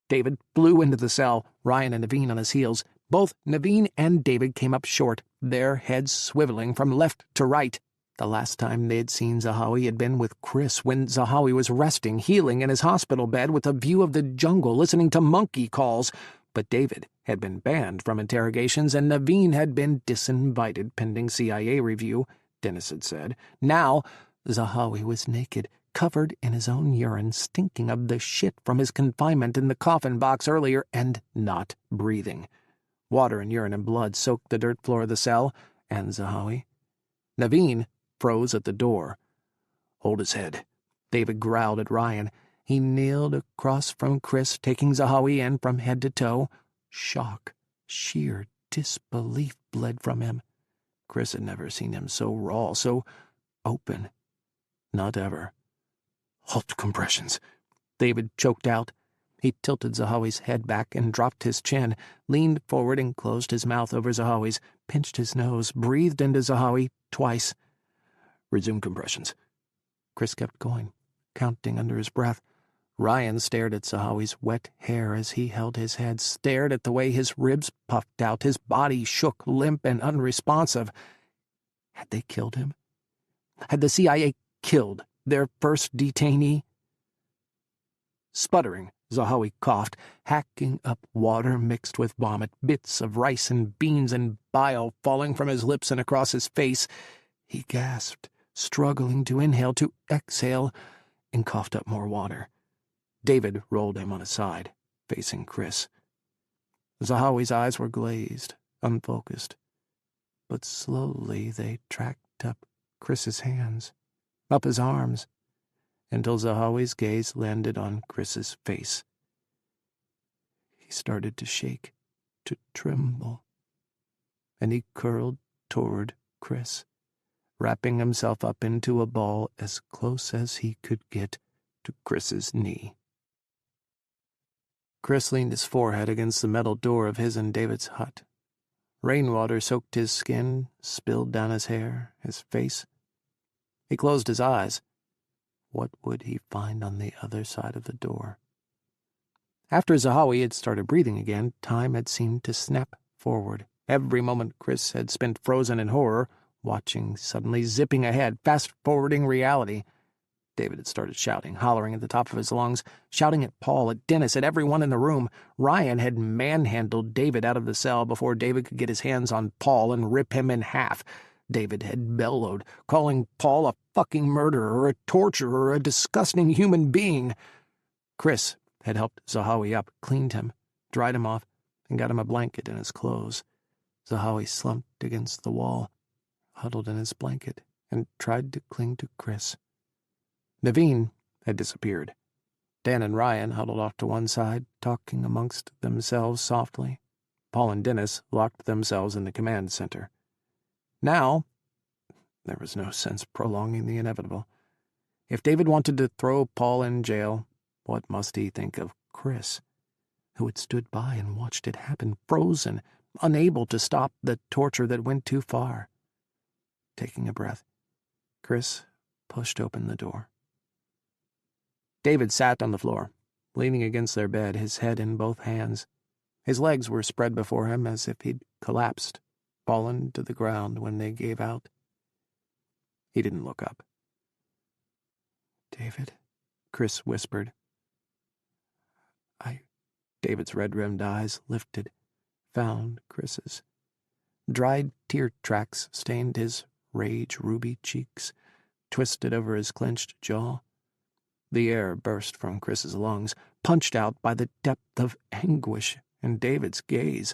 David flew into the cell, Ryan and Naveen on his heels. Both Naveen and David came up short, their heads swiveling from left to right. The last time they'd seen Zahawi had been with Kris, when Zahawi was resting, healing in his hospital bed with a view of the jungle, listening to monkey calls. But David had been banned from interrogations, and Naveen had been disinvited pending CIA review, Dennis had said. Now, Zahawi was naked, covered in his own urine, stinking of the shit from his confinement in the coffin box earlier, and not breathing. Water and urine and blood soaked the dirt floor of the cell, and Zahawi. Naveen froze at the door. "Hold his head," David growled at Ryan. He kneeled across from Kris, taking Zahawi in from head to toe. Shock, sheer disbelief bled from him. Kris had never seen him so raw, so open. Not ever. "Halt compressions," David choked out. He tilted Zahawi's head back and dropped his chin, leaned forward and closed his mouth over Zahawi's, pinched his nose, breathed into Zahawi twice. "Resume compressions." Kris kept going, counting under his breath. Ryan stared at Zahawi's wet hair as he held his head, stared at the way his ribs puffed out, his body shook, limp and unresponsive. Had they killed him? Had the CIA killed their first detainee? Sputtering, Zahawi coughed, hacking up water mixed with vomit, bits of rice and beans and bile falling from his lips and across his face. He gasped, struggling to inhale, to exhale, and coughed up more water. David rolled him on his side, facing Kris. Zahawi's eyes were glazed, unfocused. But slowly they tracked up Kris's hands, up his arms, until Zahawi's gaze landed on Kris's face. He started to shake, to tremble, and he curled toward Kris, wrapping himself up into a ball as close as he could get to Kris's knee. Kris leaned his forehead against the metal door of his and David's hut. Rainwater soaked his skin, spilled down his hair, his face. He closed his eyes. What would he find on the other side of the door? After Zahawi had started breathing again, time had seemed to snap forward. Every moment Kris had spent frozen in horror, watching, suddenly zipping ahead, fast-forwarding reality. David had started shouting, hollering at the top of his lungs, shouting at Paul, at Dennis, at everyone in the room. Ryan had manhandled David out of the cell before David could get his hands on Paul and rip him in half. David had bellowed, calling Paul a fucking murderer, a torturer, a disgusting human being. Kris had helped Zahawi up, cleaned him, dried him off, and got him a blanket and his clothes. Zahawi slumped against the wall, huddled in his blanket, and tried to cling to Kris. Naveen had disappeared. Dan and Ryan huddled off to one side, talking amongst themselves softly. Paul and Dennis locked themselves in the command center. Now, there was no sense prolonging the inevitable. If David wanted to throw Paul in jail, what must he think of Kris, who had stood by and watched it happen, frozen, unable to stop the torture that went too far? Taking a breath, Kris pushed open the door. David sat on the floor, leaning against their bed, his head in both hands. His legs were spread before him as if he'd collapsed, fallen to the ground when they gave out. He didn't look up. "David," Kris whispered. David's red-rimmed eyes lifted, found Kris's. Dried tear tracks stained his rage-ruby cheeks, twisted over his clenched jaw. The air burst from Kris's lungs, punched out by the depth of anguish in David's gaze.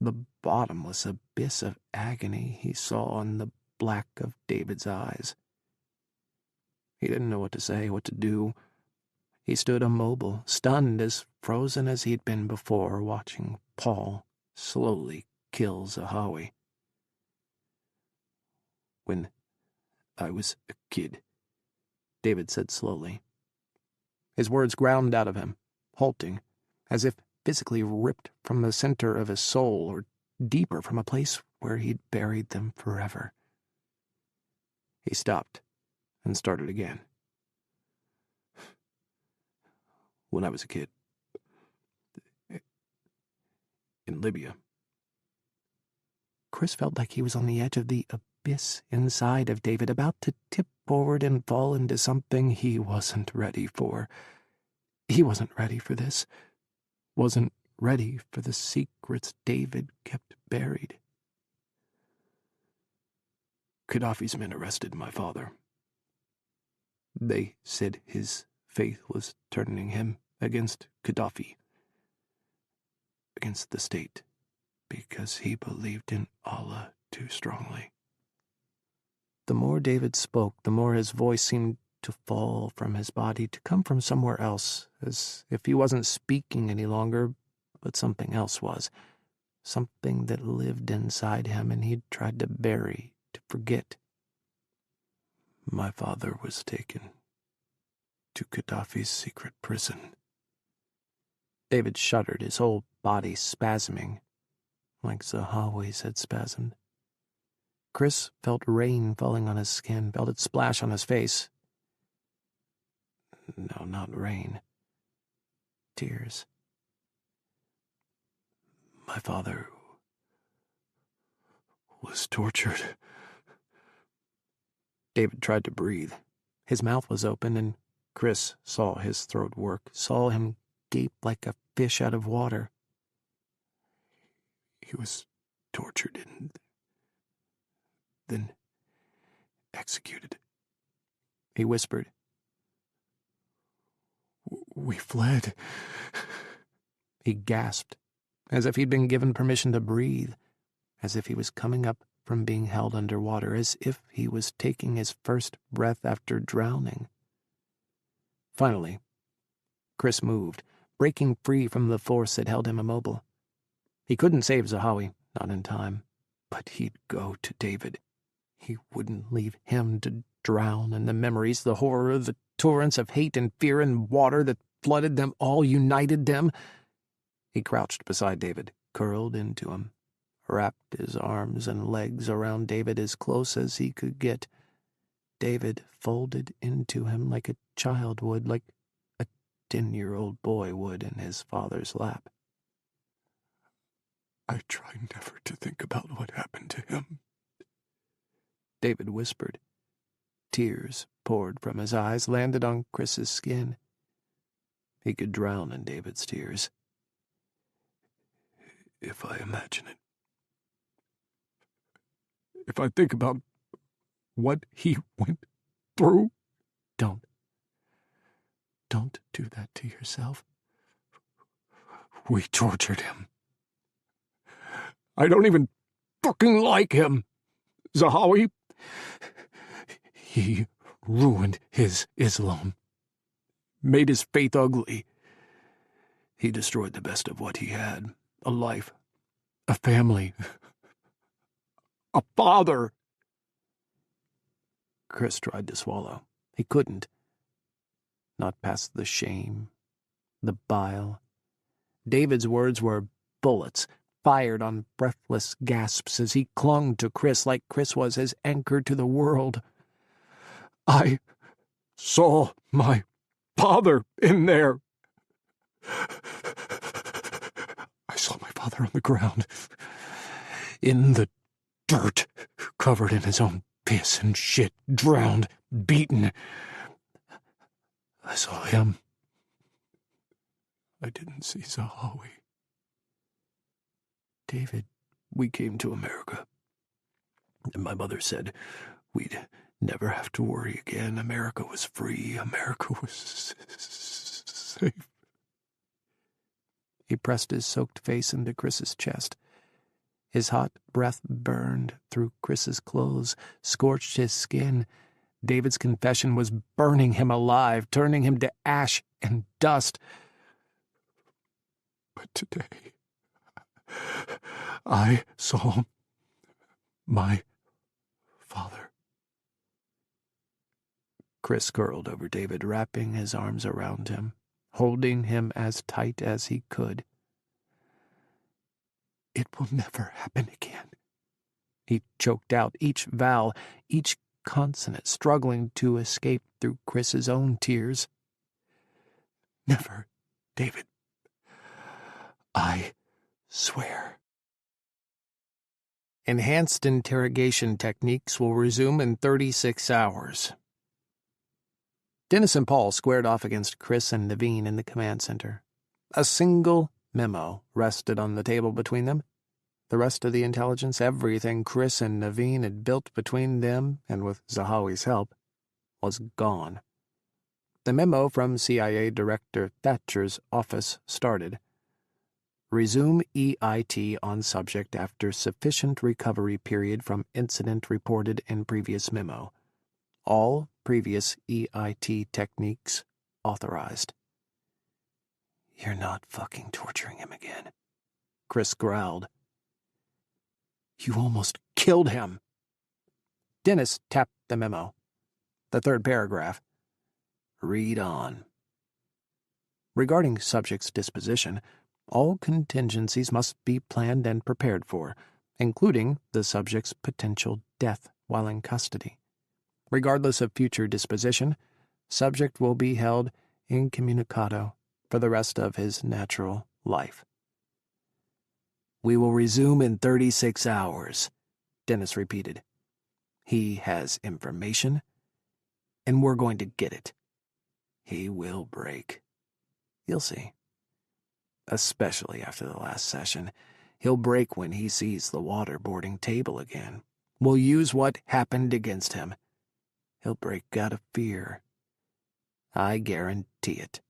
the bottomless abyss of agony he saw in the black of David's eyes. He didn't know what to say, what to do. He stood immobile, stunned, as frozen as he'd been before, watching Paul slowly kill Zahawi. "When I was a kid," David said slowly. His words ground out of him, halting, as if physically ripped from the center of his soul, or deeper, from a place where he'd buried them forever. He stopped and started again. "When I was a kid. In Libya." Kris felt like he was on the edge of the abyss inside of David, about to tip forward and fall into something he wasn't ready for. He wasn't ready for this. Wasn't ready for the secrets David kept buried. "Gaddafi's men arrested my father. They said his faith was turning him against Gaddafi, against the state, because he believed in Allah too strongly." The more David spoke, the more his voice seemed to fall from his body, to come from somewhere else, as if he wasn't speaking any longer, but something else was. Something that lived inside him and he'd tried to bury, to forget. "My father was taken to Gaddafi's secret prison." David shuddered, his whole body spasming, like Zahawi's had spasmed. Kris felt rain falling on his skin, felt it splash on his face. No, not rain. Tears. "My father was tortured." David tried to breathe. His mouth was open, and Kris saw his throat work, saw him gape like a fish out of water. "He was tortured and then executed," he whispered. "We fled." He gasped, as if he'd been given permission to breathe, as if he was coming up from being held underwater, as if he was taking his first breath after drowning. Finally, Kris moved, breaking free from the force that held him immobile. He couldn't save Zahawi, not in time, but he'd go to David. He wouldn't leave him to drown in the memories, the horror, the torrents of hate and fear and water that flooded them, all united them. He crouched beside David, curled into him, wrapped his arms and legs around David as close as he could get. David folded into him like a child would, like a 10-year-old boy would in his father's lap. "I try never to think about what happened to him," David whispered. Tears poured from his eyes, landed on Kris's skin. He could drown in David's tears. "If I imagine it, if I think about what he went through..." Don't do that to yourself. "We tortured him. I don't even fucking like him. Zahawi, he ruined his Islam, made his faith ugly. He destroyed the best of what he had, a life, a family, a father." Kris tried to swallow. He couldn't. Not past the shame, the bile. David's words were bullets, fired on breathless gasps as he clung to Kris like Kris was his anchor to the world. "I saw my father in there. I saw my father on the ground, in the dirt, covered in his own piss and shit, drowned, beaten. I saw him. I didn't see Zahawi. David, we came to America, and my mother said we'd never have to worry again. America was free. America was safe." He pressed his soaked face into Kris's chest. His hot breath burned through Kris's clothes, scorched his skin. David's confession was burning him alive, turning him to ash and dust. But today, I saw my father. Kris curled over David, wrapping his arms around him, holding him as tight as he could. It will never happen again. He choked out each vowel, each consonant struggling to escape through Kris's own tears. Never, David. I swear. Enhanced interrogation techniques will resume in 36 hours. Dennis and Paul squared off against Kris and Naveen in the command center. A single memo rested on the table between them. The rest of the intelligence, everything Kris and Naveen had built between them and with Zahawi's help, was gone. The memo from CIA Director Thatcher's office started. Resume EIT on subject after sufficient recovery period from incident reported in previous memo. All previous EIT techniques authorized. You're not fucking torturing him again, Kris growled. You almost killed him. Dennis tapped the memo. The third paragraph. Read on. Regarding subject's disposition, all contingencies must be planned and prepared for, including the subject's potential death while in custody. Regardless of future disposition, subject will be held incommunicado for the rest of his natural life. We will resume in 36 hours, Dennis repeated. He has information, and we're going to get it. He will break. You'll see. Especially after the last session. He'll break when he sees the waterboarding table again. We'll use what happened against him. He'll break out of fear. I guarantee it.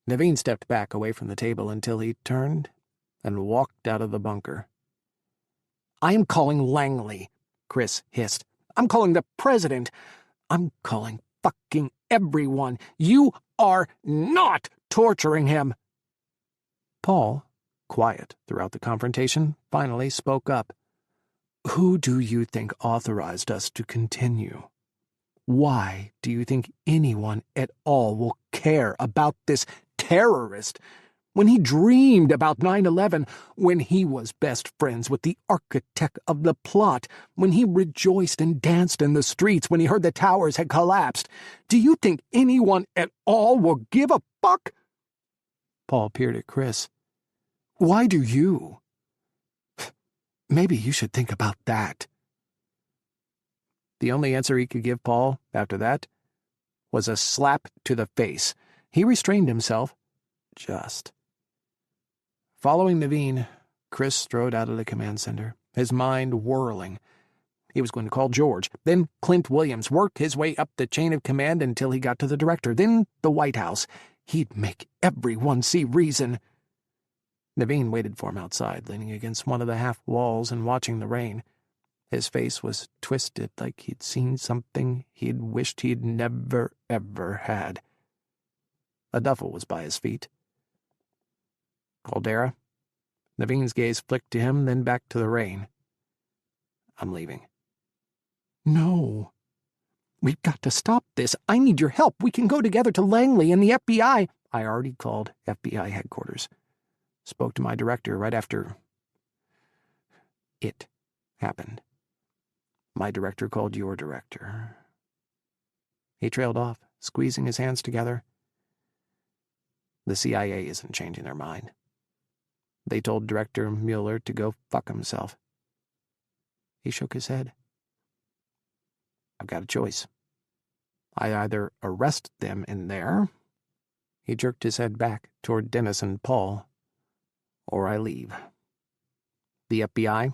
Naveen stepped back away from the table until he turned and walked out of the bunker. I am calling Langley, Kris hissed. I'm calling the president. I'm calling fucking everyone. You are not torturing him. Paul, quiet throughout the confrontation, finally spoke up. Who do you think authorized us to continue? Why do you think anyone at all will care about this terrorist? When he dreamed about 9/11, when he was best friends with the architect of the plot, when he rejoiced and danced in the streets when he heard the towers had collapsed, do you think anyone at all will give a fuck? Paul peered at Kris. Why do you? Maybe you should think about that. The only answer he could give Paul, after that, was a slap to the face. He restrained himself. Just. Following Naveen, Kris strode out of the command center, his mind whirling. He was going to call George, then Clint Williams, work his way up the chain of command until he got to the director, then the White House. He'd make everyone see reason. Naveen waited for him outside, leaning against one of the half walls and watching the rain. His face was twisted like he'd seen something he'd wished he'd never, ever had. A duffel was by his feet. Caldera? Naveen's gaze flicked to him, then back to the rain. I'm leaving. No. We've got to stop this. I need your help. We can go together to Langley and the FBI. I already called FBI headquarters. Spoke to my director right after it happened. My director called your director. He trailed off, squeezing his hands together. The CIA isn't changing their mind. They told Director Mueller to go fuck himself. He shook his head. I've got a choice. I either arrest them in there, he jerked his head back toward Dennis and Paul, or I leave. The FBI?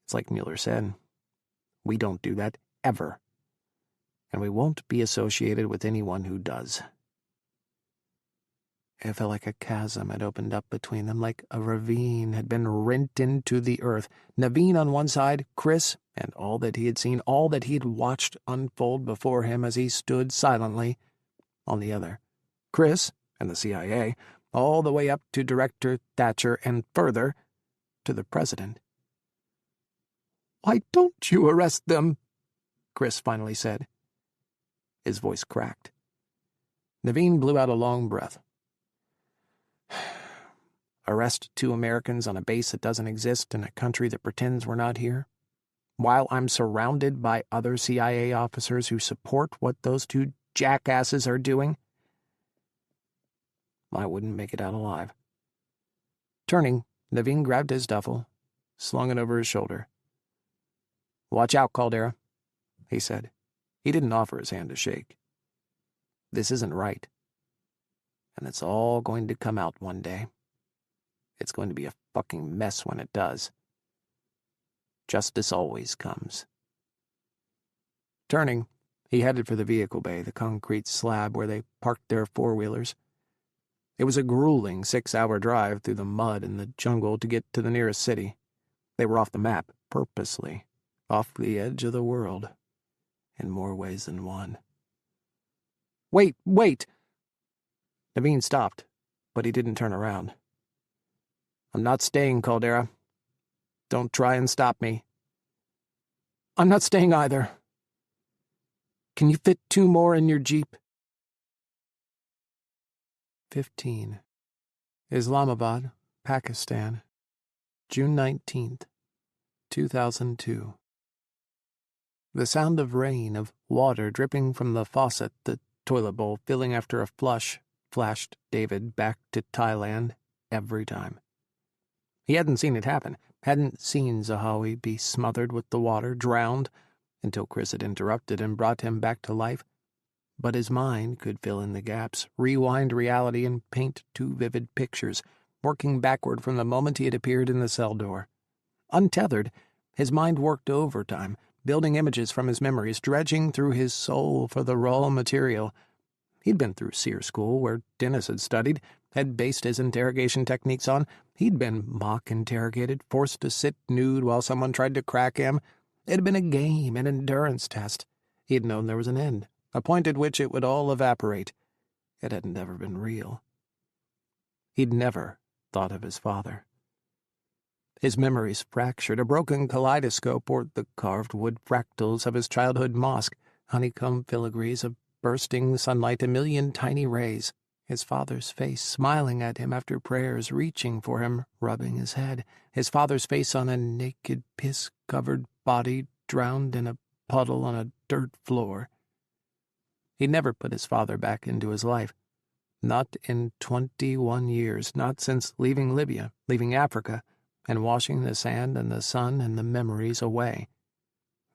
It's like Mueller said. We don't do that ever. And we won't be associated with anyone who does. It felt like a chasm had opened up between them, like a ravine had been rent into the earth. Naveen on one side, Kris, and all that he had seen, all that he had watched unfold before him as he stood silently, on the other. Kris and the CIA, all the way up to Director Thatcher and further, to the President. "Why don't you arrest them?" Kris finally said. His voice cracked. Naveen blew out a long breath. Arrest 2 Americans on a base that doesn't exist in a country that pretends we're not here? While I'm surrounded by other CIA officers who support what those 2 jackasses are doing? I wouldn't make it out alive. Turning, Naveen grabbed his duffel, slung it over his shoulder. "Watch out, Caldera," he said. He didn't offer his hand to shake. "This isn't right. And it's all going to come out one day. It's going to be a fucking mess when it does. Justice always comes." Turning, he headed for the vehicle bay, the concrete slab where they parked their 4-wheelers. It was a grueling 6-hour drive through the mud and the jungle to get to the nearest city. They were off the map, purposely, off the edge of the world, in more ways than one. "Wait, wait!" Naveen stopped, but he didn't turn around. "I'm not staying, Caldera. Don't try and stop me." "I'm not staying either. Can you fit 2 more in your Jeep?" 15. Islamabad, Pakistan, June 19th, 2002. The sound of rain, of water dripping from the faucet, the toilet bowl filling after a flush, flashed David back to Thailand every time. He hadn't seen it happen, hadn't seen Zahawi be smothered with the water, drowned, until Kris had interrupted and brought him back to life. But his mind could fill in the gaps, rewind reality and paint 2 vivid pictures, working backward from the moment he had appeared in the cell door. Untethered, his mind worked overtime, building images from his memories, dredging through his soul for the raw material. He'd been through SEER school, where Dennis had studied, had based his interrogation techniques on. He'd been mock-interrogated, forced to sit nude while someone tried to crack him. It had been a game, an endurance test. He had known there was an end, a point at which it would all evaporate. It had never been real. He'd never thought of his father. His memories fractured, a broken kaleidoscope, or the carved wood fractals of his childhood mosque, honeycomb filigrees of bursting sunlight, a million tiny rays. His father's face smiling at him after prayers, reaching for him, rubbing his head. His father's face on a naked, piss-covered body drowned in a puddle on a dirt floor. He'd never put his father back into his life. Not in 21 years, not since leaving Libya, leaving Africa, and washing the sand and the sun and the memories away.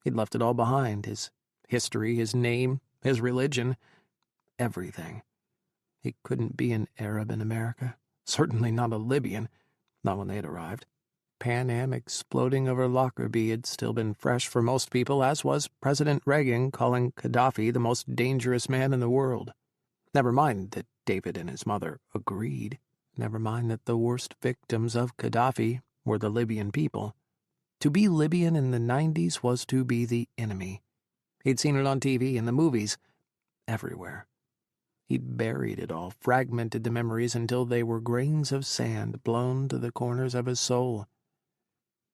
He'd left it all behind, his history, his name, his religion, everything. He couldn't be an Arab in America, certainly not a Libyan, not when they had arrived. Pan Am exploding over Lockerbie had still been fresh for most people, as was President Reagan calling Gaddafi the most dangerous man in the world. Never mind that David and his mother agreed. Never mind that the worst victims of Gaddafi were the Libyan people. To be Libyan in the 90s was to be the enemy. He'd seen it on TV, in the movies, everywhere. He'd buried it all, fragmented the memories until they were grains of sand blown to the corners of his soul.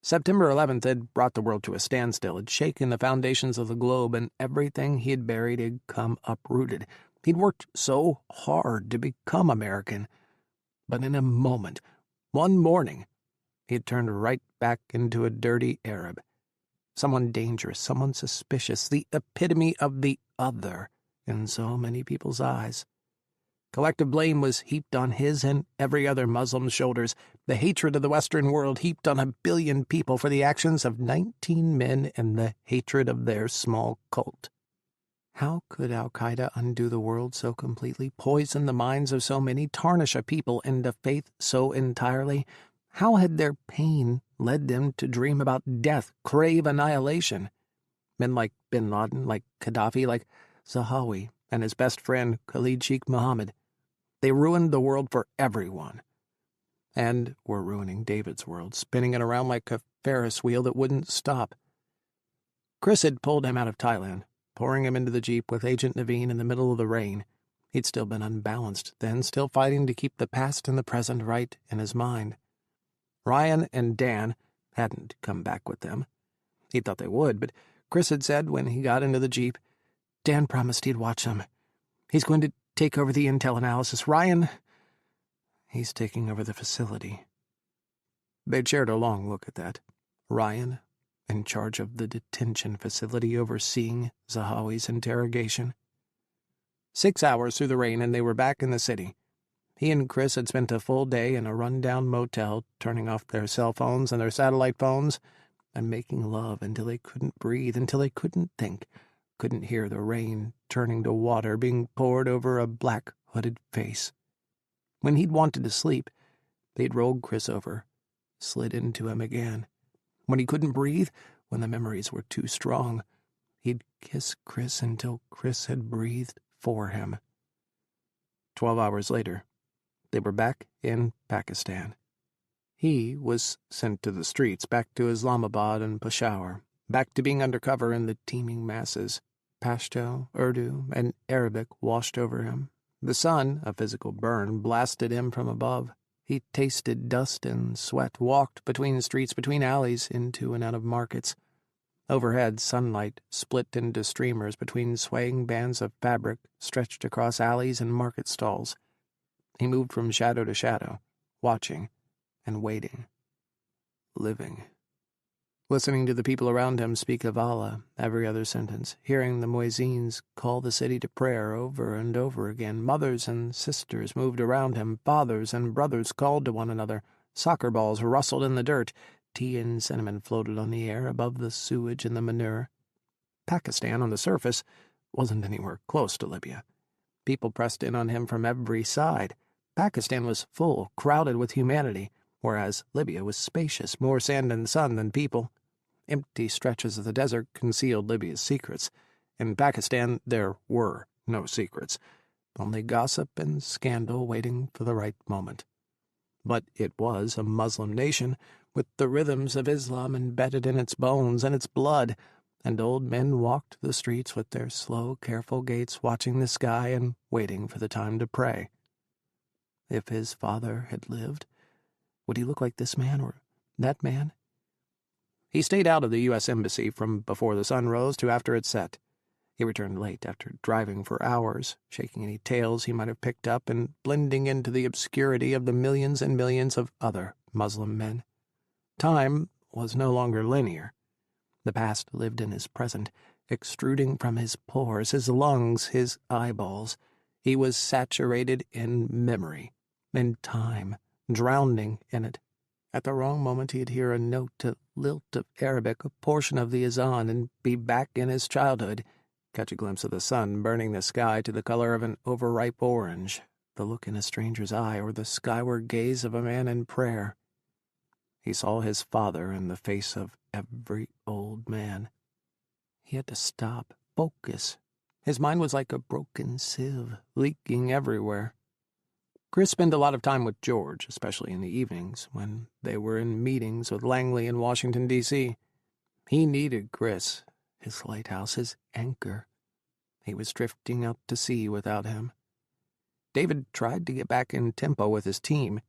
September 11th had brought the world to a standstill, had shaken the foundations of the globe, and everything he had buried had come uprooted. He'd worked so hard to become American. But in a moment, one morning, he had turned right back into a dirty Arab. Someone dangerous, someone suspicious, the epitome of the other in so many people's eyes. Collective blame was heaped on his and every other Muslim's shoulders, the hatred of the Western world heaped on 1 billion people for the actions of 19 men and the hatred of their small cult. How could Al-Qaeda undo the world so completely, poison the minds of so many, tarnish a people and a faith so entirely? How had their pain led them to dream about death, crave annihilation? Men like Bin Laden, like Gaddafi, like Zahawi, and his best friend Khalid Sheikh Mohammed. They ruined the world for everyone. And were ruining David's world, spinning it around like a Ferris wheel that wouldn't stop. Kris had pulled him out of Thailand, pouring him into the Jeep with Agent Naveen in the middle of the rain. He'd still been unbalanced then, still fighting to keep the past and the present right in his mind. Ryan and Dan hadn't come back with them. He thought they would, but Kris had said when he got into the Jeep, Dan promised he'd watch them. He's going to take over the intel analysis. Ryan, he's taking over the facility. They'd shared a long look at that. Ryan, in charge of the detention facility overseeing Zahawi's interrogation. 6 hours through the rain and they were back in the city. He and Kris had spent a full day in a run-down motel, turning off their cell phones and their satellite phones, and making love until they couldn't breathe, until they couldn't think, couldn't hear the rain turning to water being poured over a black, hooded face. When he'd wanted to sleep, they'd rolled Kris over, slid into him again. When he couldn't breathe, when the memories were too strong, he'd kiss Kris until Kris had breathed for him. 12 hours later, they were back in Pakistan. He was sent to the streets, back to Islamabad and Peshawar, back to being undercover in the teeming masses. Pashto, Urdu, and Arabic washed over him. The sun, a physical burn, blasted him from above. He tasted dust and sweat, walked between streets, between alleys, into and out of markets. Overhead, sunlight split into streamers between swaying bands of fabric stretched across alleys and market stalls. He moved from shadow to shadow, watching and waiting, living. Listening to the people around him speak of Allah every other sentence, hearing the muezzins call the city to prayer over and over again. Mothers and sisters moved around him, fathers and brothers called to one another, soccer balls rustled in the dirt, tea and cinnamon floated on the air above the sewage and the manure. Pakistan, on the surface, wasn't anywhere close to Libya. People pressed in on him from every side. Pakistan was full, crowded with humanity, whereas Libya was spacious, more sand and sun than people. Empty stretches of the desert concealed Libya's secrets. In Pakistan, there were no secrets, only gossip and scandal waiting for the right moment. But it was a Muslim nation, with the rhythms of Islam embedded in its bones and its blood, and old men walked the streets with their slow, careful gaits, watching the sky and waiting for the time to pray. If his father had lived, would he look like this man or that man? He stayed out of the U.S. Embassy from before the sun rose to after it set. He returned late after driving for hours, shaking any tales he might have picked up and blending into the obscurity of the millions and millions of other Muslim men. Time was no longer linear. The past lived in his present, extruding from his pores, his lungs, his eyeballs. He was saturated in memory, in time, drowning in it. At the wrong moment he'd hear a note, a lilt of Arabic, a portion of the azan, and be back in his childhood, catch a glimpse of the sun burning the sky to the color of an overripe orange, the look in a stranger's eye, or the skyward gaze of a man in prayer. He saw his father in the face of every old man. He had to stop, focus. His mind was like a broken sieve, leaking everywhere. Kris spent a lot of time with George, especially in the evenings, when they were in meetings with Langley in Washington, D.C. He needed Kris, his lighthouse, his anchor. He was drifting out to sea without him. David tried to get back in tempo with his team.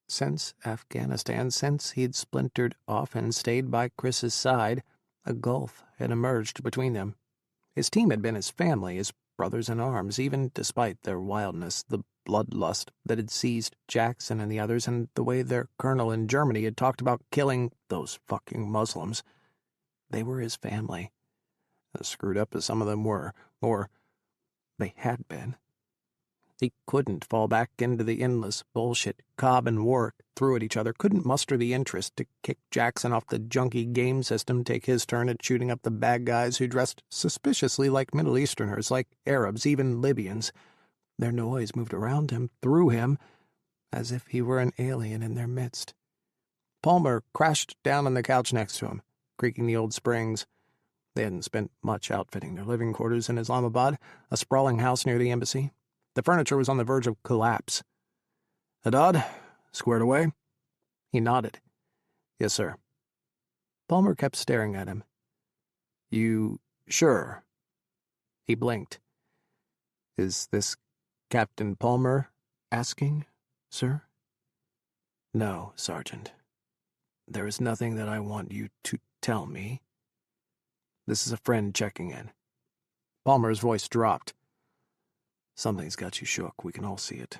Since Afghanistan, since he'd splintered off and stayed by Kris's side, a gulf had emerged between them. His team had been his family, his brothers in arms, even despite their wildness, the bloodlust that had seized Jackson and the others, and the way their colonel in Germany had talked about killing those fucking Muslims. They were his family. As screwed up as some of them were, or they had been. He couldn't fall back into the endless bullshit Cobb and Warwick threw at each other, couldn't muster the interest to kick Jackson off the junky game system, take his turn at shooting up the bad guys who dressed suspiciously like Middle Easterners, like Arabs, even Libyans. Their noise moved around him, through him, as if he were an alien in their midst. Palmer crashed down on the couch next to him, creaking the old springs. They hadn't spent much outfitting their living quarters in Islamabad, a sprawling house near the embassy. The furniture was on the verge of collapse. Haddad, squared away?" He nodded. "Yes, sir." Palmer kept staring at him. "You sure?" He blinked. "Is this Captain Palmer asking, sir?" "No, Sergeant. There is nothing that I want you to tell me. This is a friend checking in." Palmer's voice dropped. "Something's got you shook. We can all see it.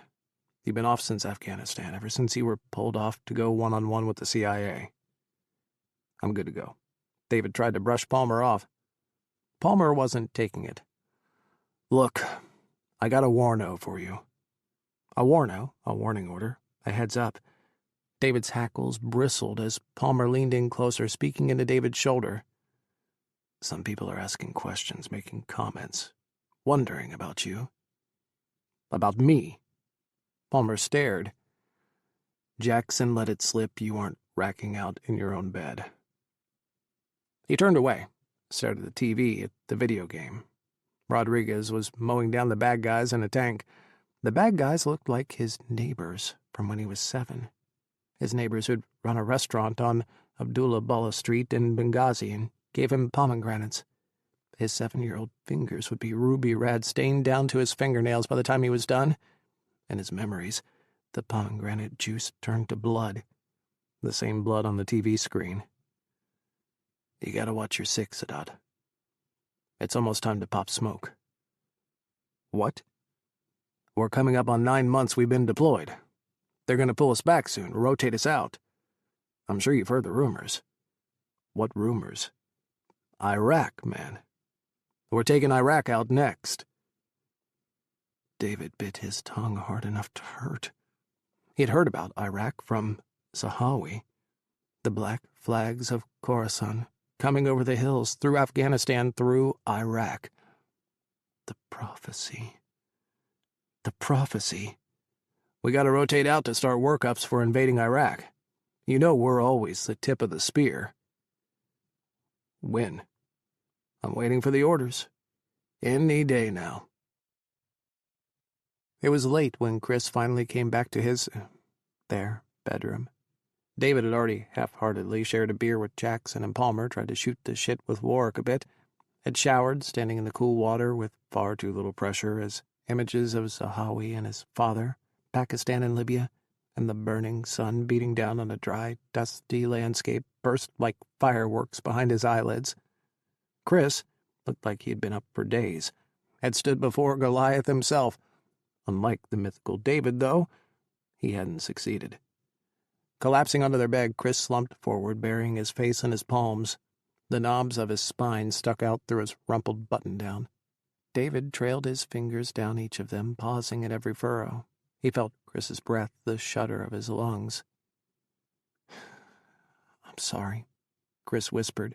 You've been off since Afghanistan, ever since you were pulled off to go one-on-one with the CIA." "I'm good to go." David tried to brush Palmer off. Palmer wasn't taking it. "Look, I got a warno for you." A warno, a warning order, a heads up. David's hackles bristled as Palmer leaned in closer, speaking into David's shoulder. "Some people are asking questions, making comments, wondering about you." "About me?" Palmer stared. "Jackson let it slip you aren't racking out in your own bed." He turned away, stared at the TV, at the video game. Rodriguez was mowing down the bad guys in a tank. The bad guys looked like his neighbors from when he was 7. His neighbors who'd run a restaurant on Abdullah Bala Street in Benghazi and gave him pomegranates. His 7-year-old fingers would be ruby red, stained down to his fingernails by the time he was done. In his memories, the pomegranate juice turned to blood, the same blood on the TV screen. "You gotta watch your 6, Haddad. It's almost time to pop smoke." "What?" "We're coming up on 9 months we've been deployed. They're gonna pull us back soon, rotate us out. I'm sure you've heard the rumors." "What rumors?" "Iraq, man. We're taking Iraq out next." David bit his tongue hard enough to hurt. He'd heard about Iraq from Zahawi, the black flags of Khorasan, coming over the hills, through Afghanistan, through Iraq. The prophecy. The prophecy. "We gotta rotate out to start workups for invading Iraq. You know we're always the tip of the spear." "When?" "I'm waiting for the orders. Any day now." It was late when Kris finally came back to his, bedroom. David had already half-heartedly shared a beer with Jackson, and Palmer tried to shoot the shit with Warwick a bit, had showered, standing in the cool water with far too little pressure, as images of Zahawi and his father, Pakistan and Libya, and the burning sun beating down on a dry, dusty landscape burst like fireworks behind his eyelids. Kris looked like he had been up for days, had stood before Goliath himself. Unlike the mythical David, though, he hadn't succeeded. Collapsing onto their bed, Kris slumped forward, burying his face in his palms. The knobs of his spine stuck out through his rumpled button-down. David trailed his fingers down each of them, pausing at every furrow. He felt Kris's breath, the shudder of his lungs. "I'm sorry," Kris whispered.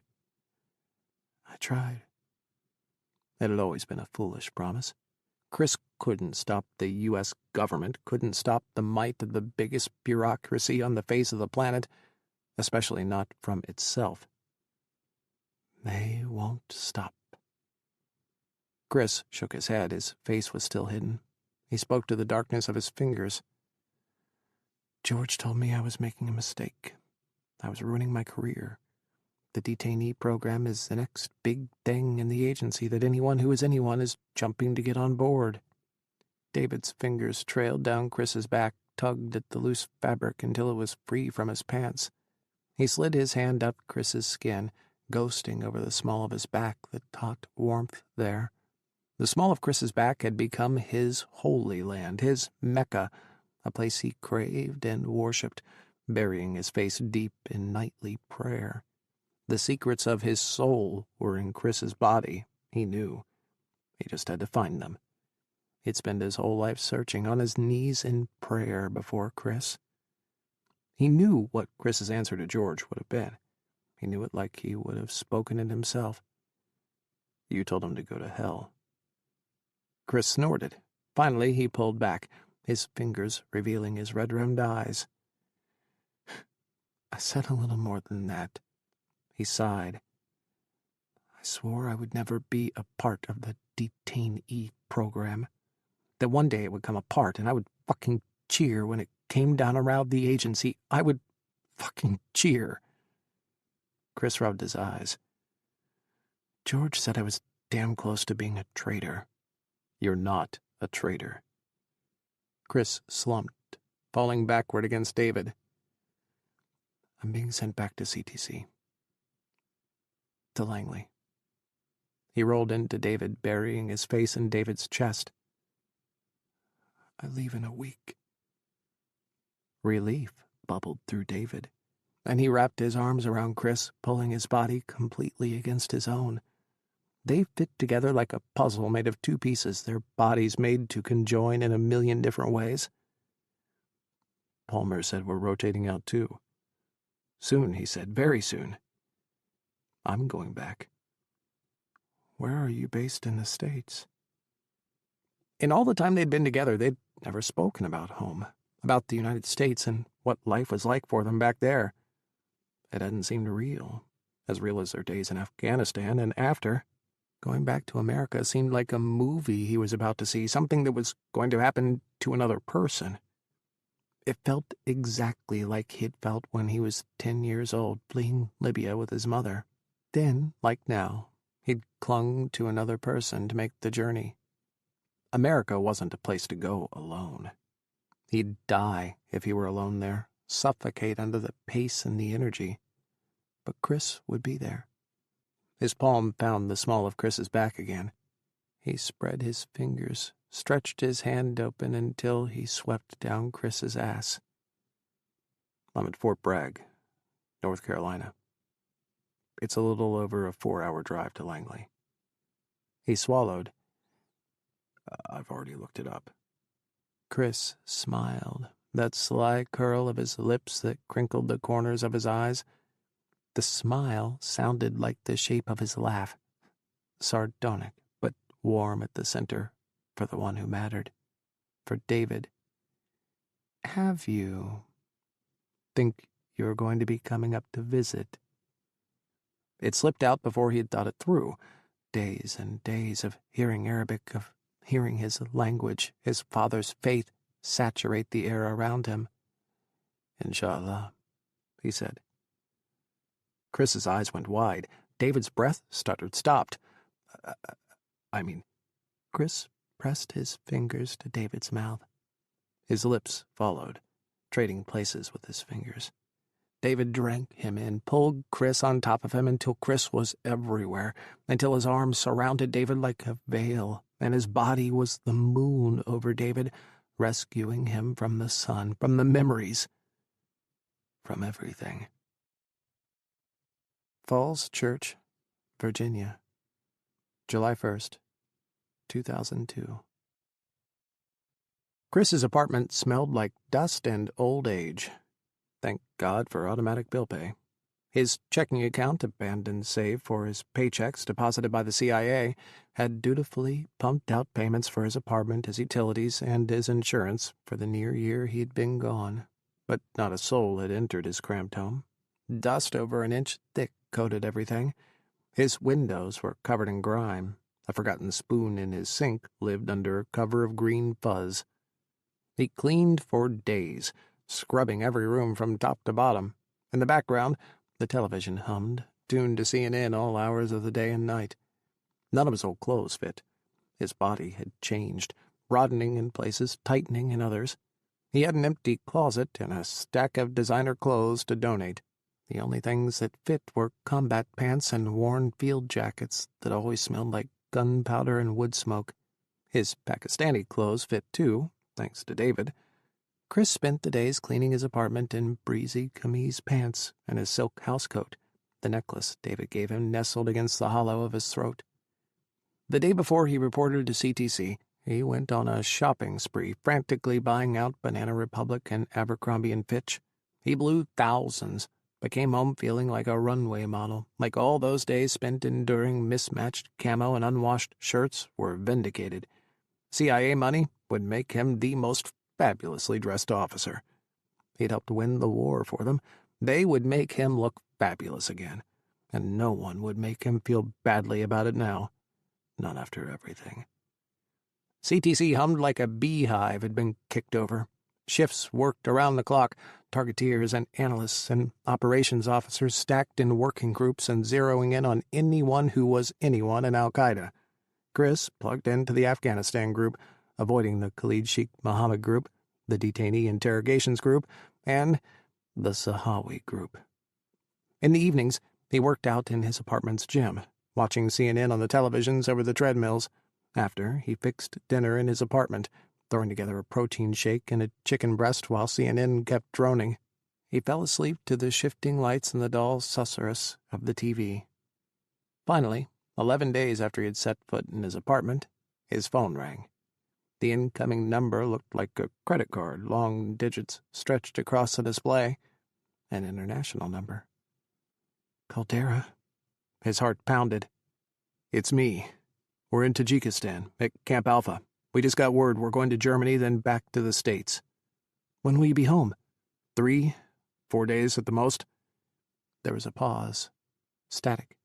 "I tried." It had always been a foolish promise. Kris couldn't stop the U.S. government, couldn't stop the might of the biggest bureaucracy on the face of the planet, especially not from itself. "They won't stop." Kris shook his head. His face was still hidden. He spoke to the darkness of his fingers. "George told me I was making a mistake. I was ruining my career. The detainee program is the next big thing in the agency that anyone who is anyone is jumping to get on board." David's fingers trailed down Kris's back, tugged at the loose fabric until it was free from his pants. He slid his hand up Kris's skin, ghosting over the small of his back, the taut warmth there. The small of Kris's back had become his holy land, his Mecca, a place he craved and worshipped, burying his face deep in nightly prayer. The secrets of his soul were in Kris's body, he knew. He just had to find them. He'd spent his whole life searching, on his knees in prayer before Kris. He knew what Kris's answer to George would have been. He knew it like he would have spoken it himself. "You told him to go to hell." Kris snorted. Finally, he pulled back, his fingers revealing his red-rimmed eyes. "I said a little more than that." He sighed. "I swore I would never be a part of the detainee program. That one day it would come apart, and I would fucking cheer when it came down around the agency, I would fucking cheer. Kris rubbed his eyes. George said I was damn close to being a traitor.
You're not a traitor.
Kris slumped, falling backward against David. I'm being sent back to CTC. To Langley. He rolled into David, burying his face in David's chest. I leave in a week. Relief bubbled through David, and he wrapped his arms around Kris, pulling his body completely against his own. They fit together like a puzzle made of two pieces, their bodies made to conjoin in a million different ways. Palmer said we're rotating out too. Soon, he said, very soon. I'm going back. Where are you based in the States? In all the time they'd been together, they'd never spoken about home, about the United States and what life was like for them back there. It hadn't seemed real as their days in Afghanistan, and after, going back to America seemed like a movie he was about to see, something that was going to happen to another person. It felt exactly like he'd felt when he was 10 years old, fleeing Libya with his mother. Then, like now, he'd clung to another person to make the journey. America wasn't a place to go alone. He'd die if he were alone there, suffocate under the pace and the energy. But Kris would be there. His palm found the small of Kris's back again. He spread his fingers, stretched his hand open until he swept down Kris's ass. I'm at Fort Bragg, North Carolina. It's a little over a 4-hour drive to Langley. He swallowed. I've already looked it up. Kris smiled, that sly curl of his lips that crinkled the corners of his eyes. The smile sounded like the shape of his laugh, sardonic but warm at the center, for the one who mattered, for David. Have you? Think you're going to be coming up to visit? It slipped out before he had thought it through. Days and days of hearing Arabic, of hearing his language, his father's faith, saturate the air around him. Inshallah, he said. Kris's eyes went wide. David's breath stopped. Kris pressed his fingers to David's mouth. His lips followed, trading places with his fingers. David drank him in, pulled Kris on top of him until Kris was everywhere, until his arms surrounded David like a veil, and his body was the moon over David, rescuing him from the sun, from the memories, from everything. Falls Church, Virginia, July 1st, 2002. Kris's apartment smelled like dust and old age. Thank God for automatic bill pay. His checking account, abandoned save for his paychecks deposited by the CIA, had dutifully pumped out payments for his apartment, his utilities, and his insurance for the near year he'd been gone. But not a soul had entered his cramped home. Dust over an inch thick coated everything. His windows were covered in grime. A forgotten spoon in his sink lived under a cover of green fuzz. He cleaned for days, scrubbing every room from top to bottom. In the background, the television hummed, tuned to CNN all hours of the day and night. None of his old clothes fit. His body had changed, broadening in places, tightening in others. He had an empty closet and a stack of designer clothes to donate. The only things that fit were combat pants and worn field jackets that always smelled like gunpowder and wood smoke. His Pakistani clothes fit too, thanks to David. Kris spent the days cleaning his apartment in breezy camise pants and his silk housecoat, the necklace David gave him nestled against the hollow of his throat. The day before he reported to CTC, he went on a shopping spree, frantically buying out Banana Republic and Abercrombie & Fitch. He blew thousands, but came home feeling like a runway model, like all those days spent enduring mismatched camo and unwashed shirts were vindicated. CIA money would make him the most fabulously dressed officer. He'd helped win the war for them. They would make him look fabulous again, and no one would make him feel badly about it now. Not after everything. CTC hummed like a beehive had been kicked over. Shifts worked around the clock, targeteers and analysts and operations officers stacked in working groups and zeroing in on anyone who was anyone in al-Qaeda. Kris plugged into the Afghanistan group, avoiding the Khalid Sheikh Mohammed group, the detainee interrogations group, and the Zahawi group. In the evenings, he worked out in his apartment's gym, watching CNN on the televisions over the treadmills. After, he fixed dinner in his apartment, throwing together a protein shake and a chicken breast while CNN kept droning. He fell asleep to the shifting lights and the dull susurrus of the TV. Finally, 11 days after he had set foot in his apartment, his phone rang. The incoming number looked like a credit card, long digits stretched across the display. An international number. Caldera. His heart pounded. "It's me. We're in Tajikistan, at Camp Alpha. We just got word we're going to Germany, then back to the States." "When will you be home?" 3, 4 days at the most." There was a pause. Static.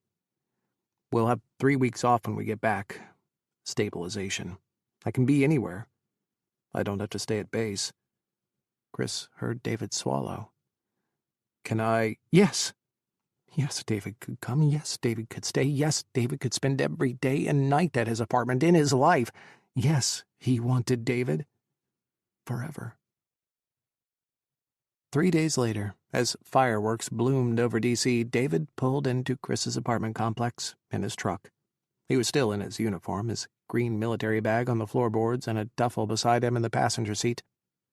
"We'll have 3 weeks off when we get back. Stabilization. I can be anywhere. I don't have to stay at base." Kris heard David swallow. "Can I—" "Yes! Yes, David could come. Yes, David could stay. Yes, David could spend every day and night at his apartment in his life. Yes, he wanted David. Forever." 3 days later, as fireworks bloomed over D.C., David pulled into Kris's apartment complex in his truck. He was still in his uniform, his green military bag on the floorboards and a duffel beside him in the passenger seat.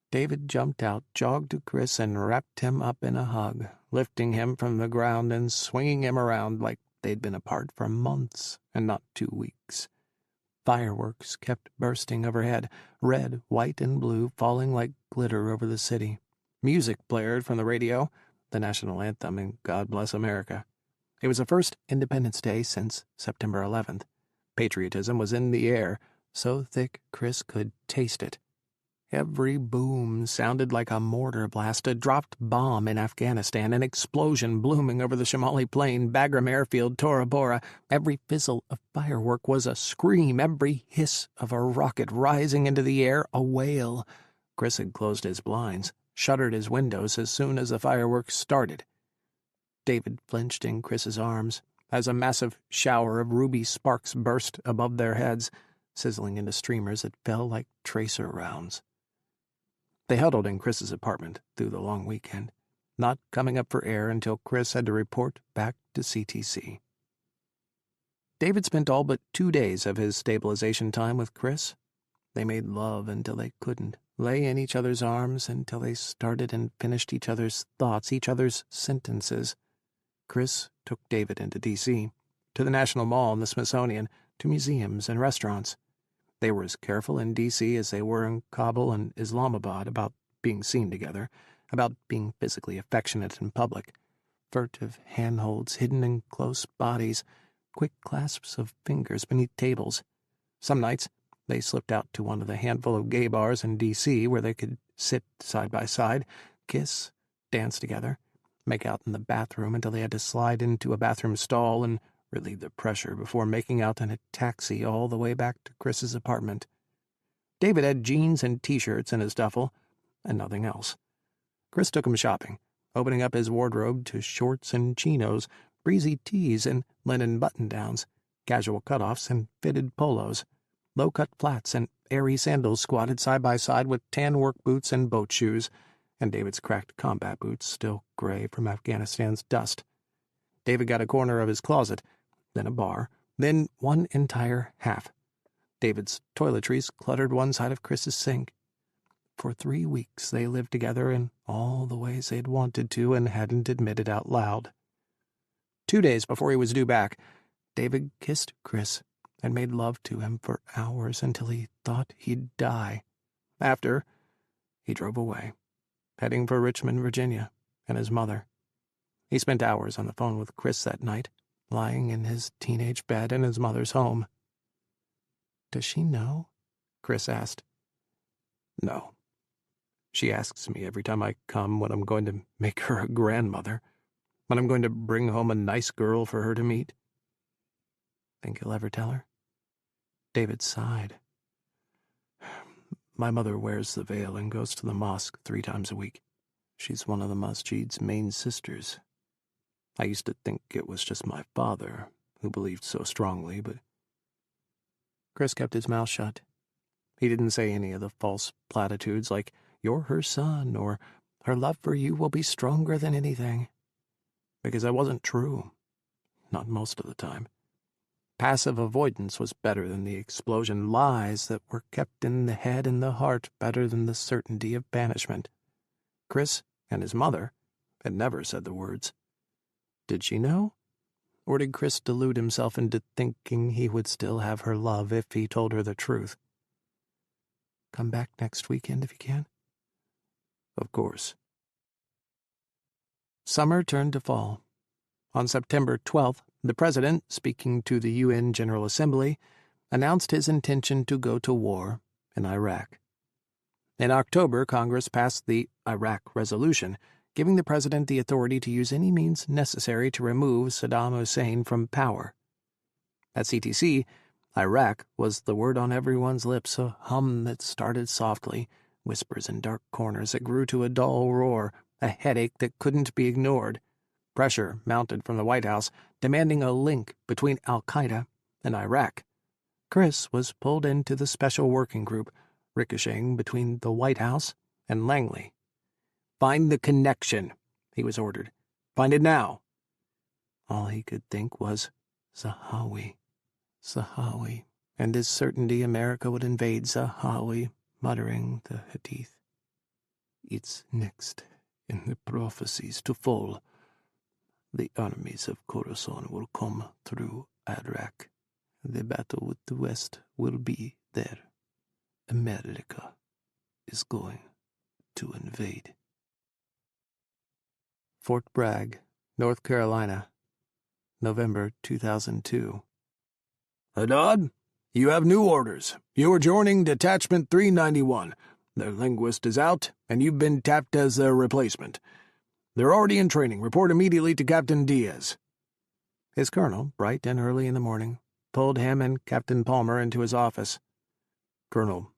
David jumped out, jogged to Kris, and wrapped him up in a hug, lifting him from the ground and swinging him around like they'd been apart for months and not 2 weeks. Fireworks kept bursting overhead, red, white, and blue falling like glitter over the city. Music blared from the radio, the national anthem and God Bless America. It was the first Independence Day since September 11th. Patriotism was in the air, so thick Kris could taste it. Every boom sounded like a mortar blast, a dropped bomb in Afghanistan, an explosion blooming over the Shamali Plain, Bagram Airfield, Tora Bora. Every fizzle of firework was a scream, every hiss of a rocket rising into the air a wail. Kris had closed his blinds, shuttered his windows as soon as the fireworks started. David flinched in Kris's arms as a massive shower of ruby sparks burst above their heads, sizzling into streamers that fell like tracer rounds. They huddled in Kris's apartment through the long weekend, not coming up for air until Kris had to report back to CTC. David spent all but 2 days of his stabilization time with Kris. They made love until they couldn't, lay in each other's arms until they started and finished each other's thoughts, each other's sentences. Kris took David into D.C., to the National Mall and the Smithsonian, to museums and restaurants. They were as careful in D.C. as they were in Kabul and Islamabad about being seen together, about being physically affectionate in public. Furtive handholds hidden in close bodies, quick clasps of fingers beneath tables. Some nights, they slipped out to one of the handful of gay bars in D.C. where they could sit side by side, kiss, dance together, make out in the bathroom until they had to slide into a bathroom stall and relieve the pressure before making out in a taxi all the way back to Kris's apartment. David had jeans and T-shirts in his duffel, and nothing else. Kris took him shopping, opening up his wardrobe to shorts and chinos, breezy tees and linen button-downs, casual cutoffs and fitted polos, low-cut flats and airy sandals squatted side by side with tan work boots and boat shoes, and David's cracked combat boots, still gray from Afghanistan's dust. David got a corner of his closet, then a bar, then one entire half. David's toiletries cluttered one side of Kris's sink. For 3 weeks they lived together in all the ways they'd wanted to and hadn't admitted out loud. 2 days before he was due back, David kissed Kris and made love to him for hours until he thought he'd die. After, he drove away, heading for Richmond, Virginia, and his mother. He spent hours on the phone with Kris that night, lying in his teenage bed in his mother's home. "Does she know?" Kris asked. "No. She asks me every time I come when I'm going to make her a grandmother, when I'm going to bring home a nice girl for her to meet." "Think you'll ever tell her?" David sighed.
My mother wears the veil and goes to the mosque 3 times a week. She's one of the masjid's main sisters. I used to think it was just my father who believed so strongly, but..." Kris kept his mouth shut. He didn't say any of the false platitudes like, "You're her son," or "Her love for you will be stronger than anything." Because that wasn't true. Not most of the time. Passive avoidance was better than the explosion lies that were kept in the head and the heart better than the certainty of banishment. Kris and his mother had never said the words. Did she know? Or did Kris delude himself into thinking he would still have her love if he told her the truth? "Come back next weekend if you can?" "Of course." Summer turned to fall. On September 12th, the President, speaking to the UN General Assembly, announced his intention to go to war in Iraq. In October, Congress passed the Iraq Resolution, giving the President the authority to use any means necessary to remove Saddam Hussein from power. At CTC, Iraq was the word on everyone's lips, a hum that started softly, whispers in dark corners that grew to a dull roar, a headache that couldn't be ignored. Pressure mounted from the White House, demanding a link between al-Qaeda and Iraq. Kris was pulled into the special working group, ricocheting between the White House and Langley. "Find the connection," he was ordered. "Find it now." All he could think was Zahawi, and his certainty America would invade Zahawi, muttering the hadith. "It's next in the prophecies to fall. The armies of Khorasan will come through Iraq. The battle with the West will be there. America is going to invade." Fort Bragg, North Carolina, November 2002. "Haddad, you have new orders. You are joining Detachment 391. Their linguist is out, and you've been tapped as their replacement. They're already in training. Report immediately to Captain Diaz." His colonel, bright and early in the morning, pulled him and Captain Palmer into his office. "Colonel,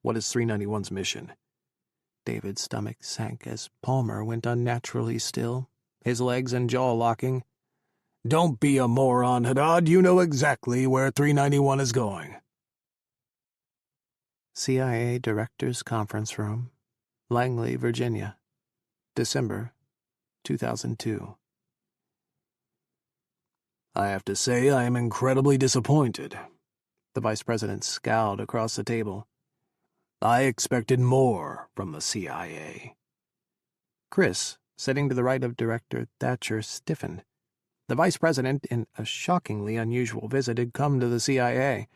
what is 391's mission?" David's stomach sank as Palmer went unnaturally still, his legs and jaw locking. "Don't be a moron, Haddad. You know exactly where 391 is going." CIA Director's Conference Room, Langley, Virginia, December 2002. "I have to say I am incredibly disappointed." The Vice President scowled across the table. "I expected more from the CIA." Kris, sitting to the right of Director Thatcher, stiffened. The Vice President, in a shockingly unusual visit, had come to the CIA.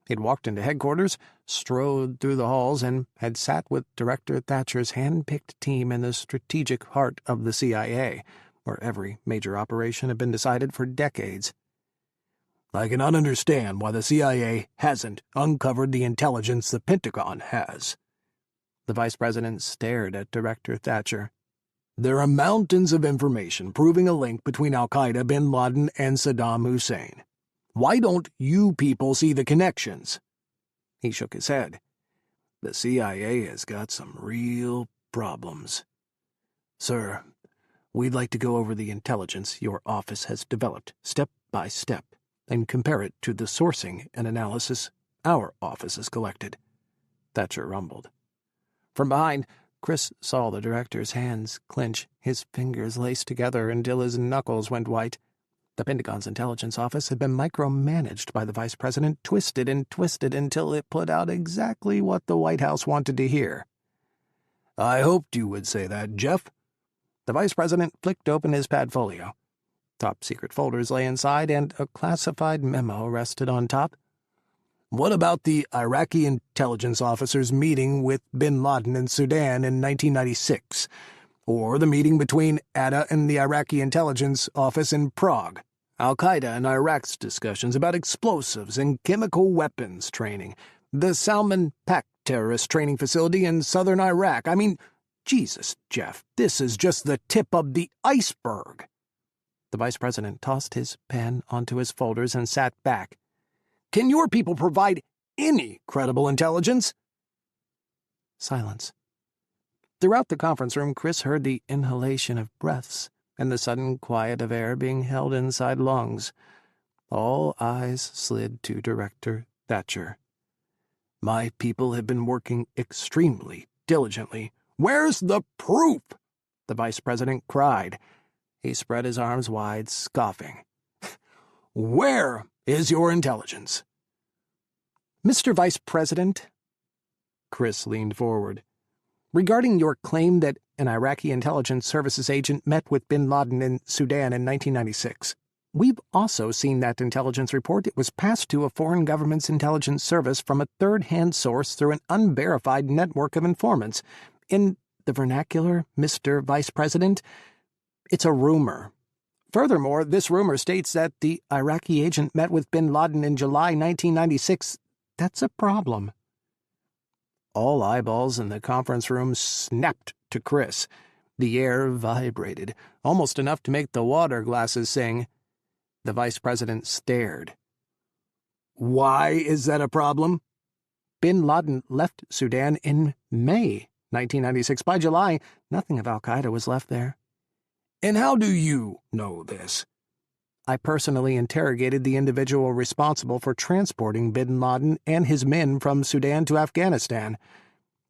He'd walked into headquarters, strode through the halls, and had sat with Director Thatcher's hand-picked team in the strategic heart of the CIA, where every major operation had been decided for decades. "I cannot understand why the CIA hasn't uncovered the intelligence the Pentagon has." The Vice President stared at Director Thatcher. "There are mountains of information proving a link between al-Qaeda, Bin Laden, and Saddam Hussein. Why don't you people see the connections?" He shook his head. "The CIA has got some real problems. Sir, we'd like to go over the intelligence your office has developed, step by step, and compare it to the sourcing and analysis our office has collected," Thatcher rumbled. From behind, Kris saw the director's hands clench, his fingers laced together until his knuckles went white. The Pentagon's intelligence office had been micromanaged by the Vice President, twisted and twisted until it put out exactly what the White House wanted to hear. "I hoped you would say that, Jeff." The Vice President flicked open his padfolio. Top-secret folders lay inside, and a classified memo rested on top. "What about the Iraqi intelligence officers' meeting with Bin Laden in Sudan in 1996? Or the meeting between Atta and the Iraqi intelligence office in Prague? Al-Qaeda and Iraq's discussions about explosives and chemical weapons training? The Salman Pak terrorist training facility in southern Iraq? I mean, Jesus, Jeff, this is just the tip of the iceberg." The Vice President tossed his pen onto his folders and sat back. "Can your people provide any credible intelligence?"
Silence. Throughout the conference room, Kris heard the inhalation of breaths and the sudden quiet of air being held inside lungs. All eyes slid to Director Thatcher. "My people have been working extremely diligently." "Where's the proof?" the Vice President cried. He spread his arms wide, scoffing. "Where is your intelligence?" "Mr. Vice President," Kris leaned forward, "regarding your claim that an Iraqi intelligence services agent met with bin Laden in Sudan in 1996, we've also seen that intelligence report. It was passed to a foreign government's intelligence service from a third-hand source through an unverified network of informants. In the vernacular, Mr. Vice President, it's a rumor. Furthermore, this rumor states that the Iraqi agent met with bin Laden in July 1996. That's a problem." All eyeballs in the conference room snapped to Kris. The air vibrated, almost enough to make the water glasses sing. The Vice President stared. "Why is that a problem?" "Bin Laden left Sudan in May 1996. By July, nothing of al-Qaeda was left there." "And how do you know this?" "I personally interrogated the individual responsible for transporting bin Laden and his men from Sudan to Afghanistan,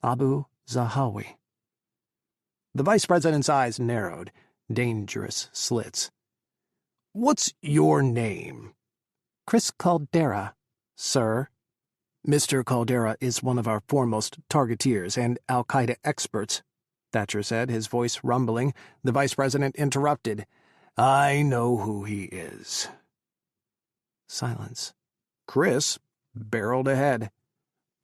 Abu Zahawi." The Vice President's eyes narrowed, dangerous slits. "What's your name?" "Kris Caldera, sir." "Mr. Caldera is one of our foremost targeteers and al-Qaeda experts," Thatcher said, his voice rumbling. The Vice President interrupted. "I know who he is." Silence. Kris barreled ahead.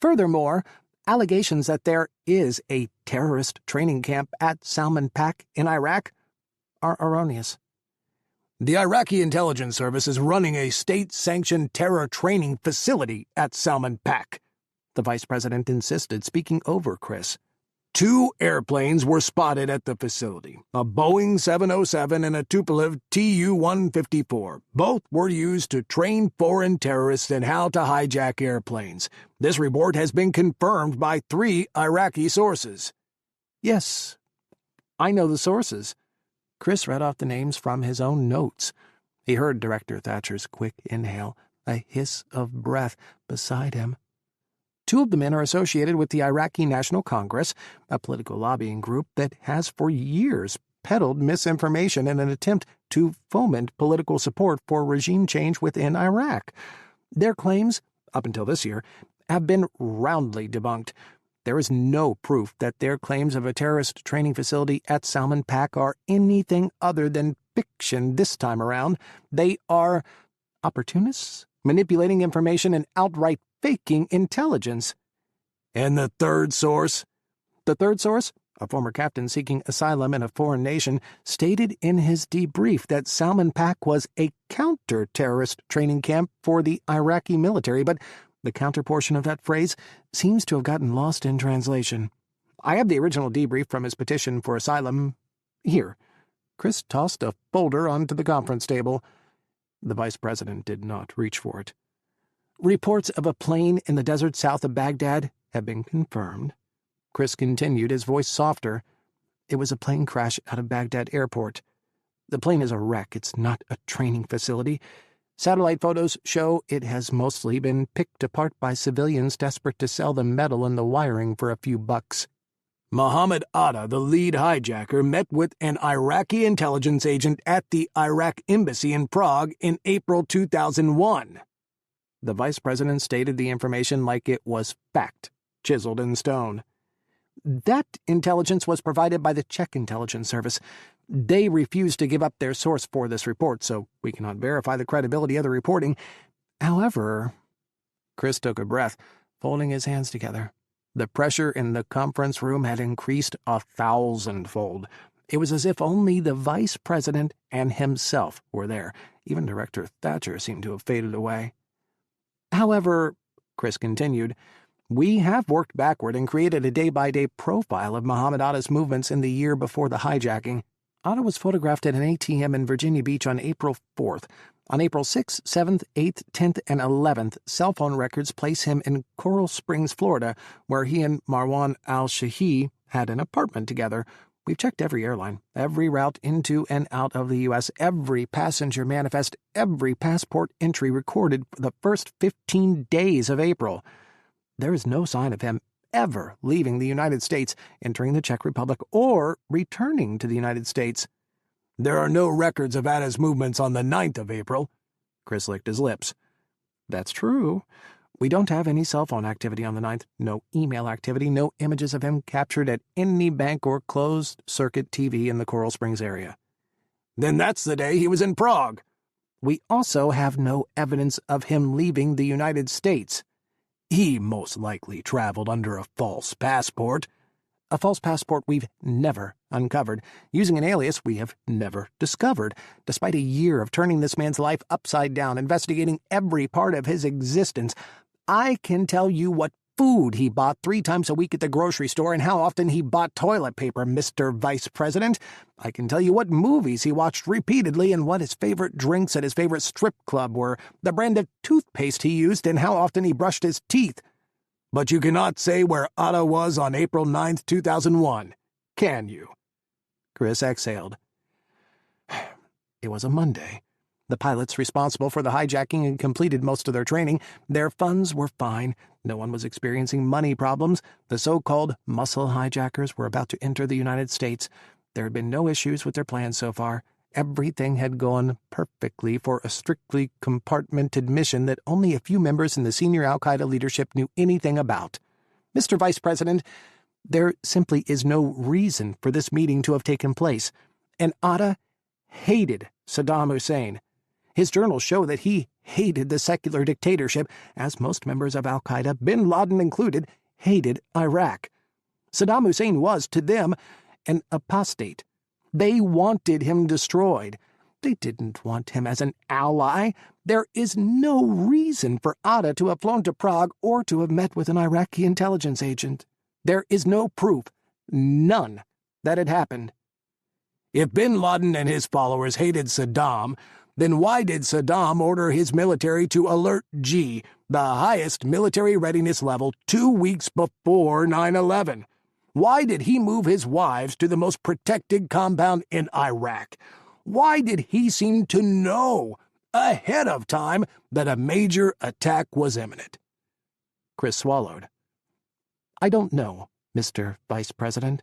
"Furthermore, allegations that there is a terrorist training camp at Salman Pak in Iraq are erroneous." "The Iraqi intelligence service is running a state-sanctioned terror training facility at Salman Pak," the Vice President insisted, speaking over Kris. 2 airplanes were spotted at the facility, a Boeing 707 and a Tupolev Tu-154. Both were used to train foreign terrorists in how to hijack airplanes. This report has been confirmed by 3 Iraqi sources. "Yes, I know the sources." Kris read off the names from his own notes. He heard Director Thatcher's quick inhale, a hiss of breath beside him. 2 of the men are associated with the Iraqi National Congress, a political lobbying group that has for years peddled misinformation in an attempt to foment political support for regime change within Iraq. Their claims, up until this year, have been roundly debunked. There is no proof that their claims of a terrorist training facility at Salman Pak are anything other than fiction this time around. They are opportunists, manipulating information and outright faking intelligence. "And the third source?" "The third source, a former captain seeking asylum in a foreign nation, stated in his debrief that Salman Pak was a counter-terrorist training camp for the Iraqi military, but the counter portion of that phrase seems to have gotten lost in translation. I have the original debrief from his petition for asylum. Here." Kris tossed a folder onto the conference table. The Vice President did not reach for it. "Reports of a plane in the desert south of Baghdad have been confirmed." Kris continued, his voice softer. "It was a plane crash out of Baghdad airport. The plane is a wreck. It's not a training facility. Satellite photos show it has mostly been picked apart by civilians desperate to sell the metal and the wiring for a few bucks." "Mohammed Atta, the lead hijacker, met with an Iraqi intelligence agent at the Iraq embassy in Prague in April 2001. The Vice President stated the information like it was fact, chiseled in stone. "That intelligence was provided by the Czech intelligence service. They refused to give up their source for this report, so we cannot verify the credibility of the reporting. However—" Kris took a breath, folding his hands together. The pressure in the conference room had increased 1,000-fold. It was as if only the Vice President and himself were there. Even Director Thatcher seemed to have faded away. "However," Kris continued, "we have worked backward and created a day-by-day profile of Mohammed Atta's movements in the year before the hijacking. Otto was photographed at an ATM in Virginia Beach on April 4th. On April 6th, 7th, 8th, 10th, and 11th, cell phone records place him in Coral Springs, Florida, where he and Marwan al-Shahi had an apartment together. We've checked every airline, every route into and out of the U.S., every passenger manifest, every passport entry recorded for the first 15 days of April. There is no sign of him ever leaving the United States, entering the Czech Republic, or returning to the United States.
There are no records of Ada's movements on the 9th of April.
Kris licked his lips. That's true. We don't have any cell phone activity on the 9th, no email activity, no images of him captured at any bank or closed-circuit TV in the Coral Springs area.
Then that's the day he was in Prague.
We also have no evidence of him leaving the United States.
He most likely traveled under a false passport.
A false passport we've never uncovered. Using an alias we have never discovered. Despite a year of turning this man's life upside down, investigating every part of his existence, I can tell you what food he bought 3 times a week at the grocery store and how often he bought toilet paper, Mr. Vice President. I can tell you what movies he watched repeatedly and what his favorite drinks at his favorite strip club were, the brand of toothpaste he used, and how often he brushed his teeth.
But you cannot say where Ada was on April 9th, 2001, can you?
Kris exhaled. It was a Monday. The pilots responsible for the hijacking had completed most of their training. Their funds were fine. No one was experiencing money problems. The so-called muscle hijackers were about to enter the United States. There had been no issues with their plans so far. Everything had gone perfectly for a strictly compartmented mission that only a few members in the senior al-Qaeda leadership knew anything about. Mr. Vice President, there simply is no reason for this meeting to have taken place. And Ada hated Saddam Hussein. His journals show that he hated the secular dictatorship, as most members of al-Qaeda, Bin Laden included, hated Iraq. Saddam Hussein was, to them, an apostate. They wanted him destroyed. They didn't want him as an ally. There is no reason for Ada to have flown to Prague or to have met with an Iraqi intelligence agent. There is no proof, none, that it happened.
If Bin Laden and his followers hated Saddam, then why did Saddam order his military to Alert G, the highest military readiness level, 2 weeks before 9/11? Why did he move his wives to the most protected compound in Iraq? Why did he seem to know ahead of time that a major attack was imminent?
Kris swallowed. I don't know, Mr. Vice President.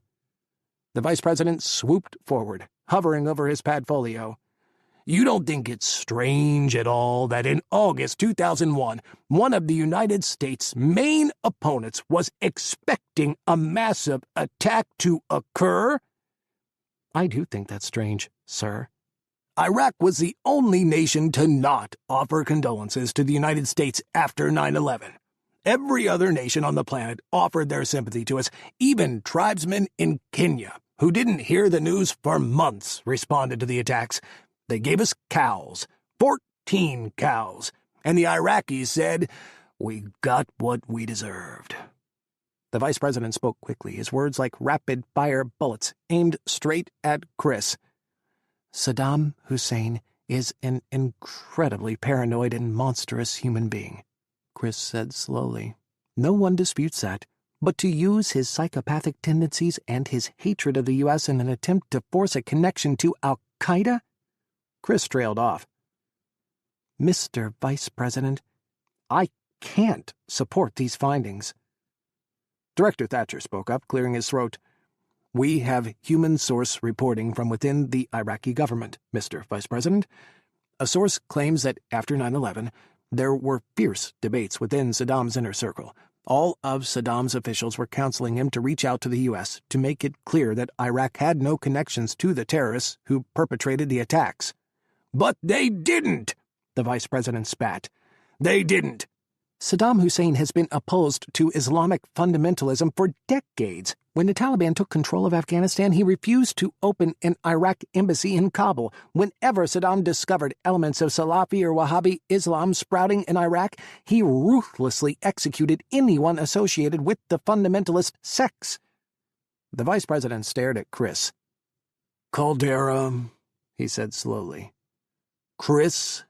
The Vice President swooped forward, hovering over his padfolio.
You don't think it's strange at all that in August 2001, one of the United States' main opponents was expecting a massive attack to occur?
I do think that's strange, sir.
Iraq was the only nation to not offer condolences to the United States after 9/11. Every other nation on the planet offered their sympathy to us. Even tribesmen in Kenya, who didn't hear the news for months, responded to the attacks. They gave us cows, 14 cows, and the Iraqis said, "We got what we deserved."
The Vice President spoke quickly, his words like rapid-fire bullets, aimed straight at Kris. Saddam Hussein is an incredibly paranoid and monstrous human being, Kris said slowly. No one disputes that. But to use his psychopathic tendencies and his hatred of the U.S. in an attempt to force a connection to al-Qaeda? Kris trailed off. Mr. Vice President, I can't support these findings. Director Thatcher spoke up, clearing his throat. We have human source reporting from within the Iraqi government, Mr. Vice President. A source claims that after 9/11, there were fierce debates within Saddam's inner circle. All of Saddam's officials were counseling him to reach out to the U.S. to make it clear that Iraq had no connections to the terrorists who perpetrated the attacks.
But they didn't, the Vice President spat. They didn't.
Saddam Hussein has been opposed to Islamic fundamentalism for decades. When the Taliban took control of Afghanistan, he refused to open an Iraq embassy in Kabul. Whenever Saddam discovered elements of Salafi or Wahhabi Islam sprouting in Iraq, he ruthlessly executed anyone associated with the fundamentalist sects. The Vice President stared at Kris.
Caldera, he said slowly. Kris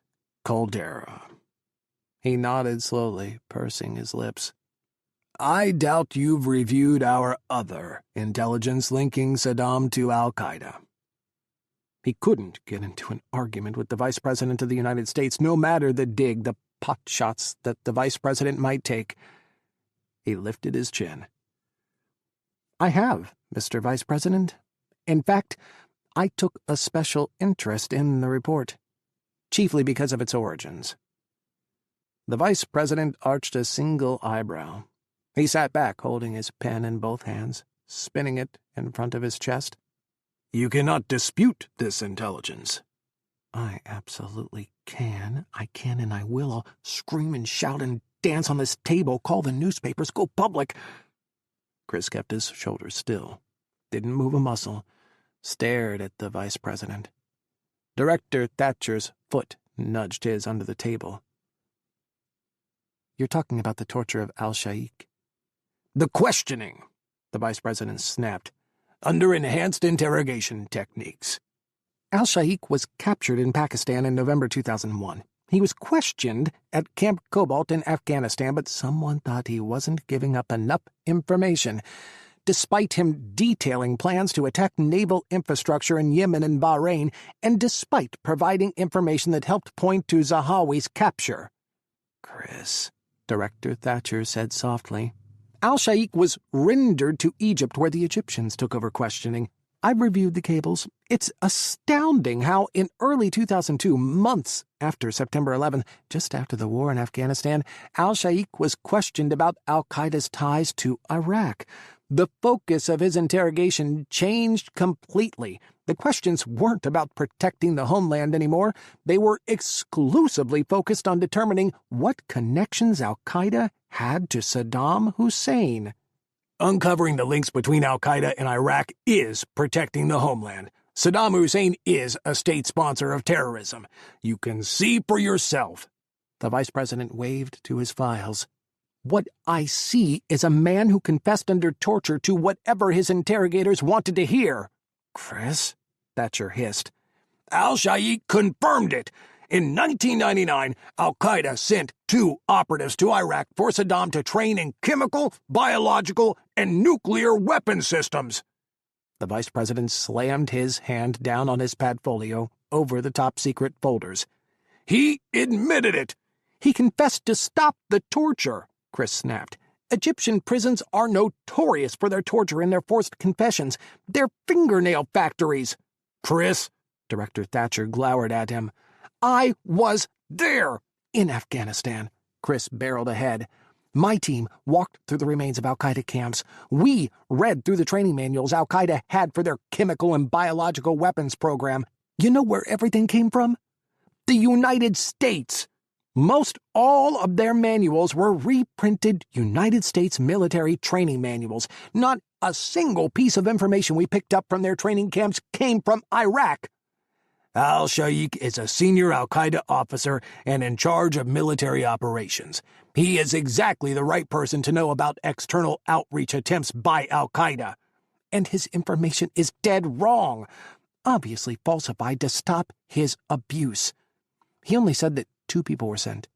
Caldera.
He nodded slowly, pursing his lips.
I doubt you've reviewed our other intelligence linking Saddam to al-Qaeda.
He couldn't get into an argument with the Vice President of the United States, no matter the dig, the pot shots that the Vice President might take. He lifted his chin. I have, Mr. Vice President. In fact, I took a special interest in the report, chiefly because of its origins. The Vice President arched a single eyebrow. He sat back, holding his pen in both hands, spinning it in front of his chest.
You cannot dispute this intelligence.
I absolutely can. I can and I will. I'll scream and shout and dance on this table, call the newspapers, go public. Kris kept his shoulders still, didn't move a muscle, stared at the Vice President. Director Thatcher's foot nudged his under the table. You're talking about the torture of al-Shaikh?
The questioning, the Vice President snapped, under enhanced interrogation techniques.
Al-Shaikh was captured in Pakistan in November 2001. He was questioned at Camp Cobalt in Afghanistan, but someone thought he wasn't giving up enough information. Despite him detailing plans to attack naval infrastructure in Yemen and Bahrain, and despite providing information that helped point to Zahawi's capture.
Kris,
Director Thatcher said softly. Al-Shaikh was rendered to Egypt, where the Egyptians took over questioning. I've reviewed the cables. It's astounding how in early 2002, months after September 11th, just after the war in Afghanistan, al-Shaikh was questioned about al-Qaeda's ties to Iraq. The focus of his interrogation changed completely. The questions weren't about protecting the homeland anymore. They were exclusively focused on determining what connections al-Qaeda had to Saddam Hussein.
Uncovering the links between al-Qaeda and Iraq is protecting the homeland. Saddam Hussein is a state sponsor of terrorism. You can see for yourself.
The Vice President waved to his files. What I see is a man who confessed under torture to whatever his interrogators wanted to hear.
Kris?
Thatcher hissed.
Al-Shaikh confirmed it. In 1999, al-Qaeda sent 2 operatives to Iraq for Saddam to train in chemical, biological, and nuclear weapon systems.
The Vice President slammed his hand down on his padfolio over the top-secret folders.
He admitted it.
He confessed to stop the torture, Kris snapped. Egyptian prisons are notorious for their torture and their forced confessions. They're fingernail factories.
Kris,
Director Thatcher glowered at him. I was there in Afghanistan. Kris barreled ahead. My team walked through the remains of al-Qaeda camps. We read through the training manuals al-Qaeda had for their chemical and biological weapons program. You know where everything came from? The United States. Most all of their manuals were reprinted United States military training manuals. Not a single piece of information we picked up from their training camps came from Iraq.
Al-Shaikh is a senior al-Qaeda officer and in charge of military operations. He is exactly the right person to know about external outreach attempts by al-Qaeda.
And his information is dead wrong, obviously falsified to stop his abuse. He only said that 2 people were sent.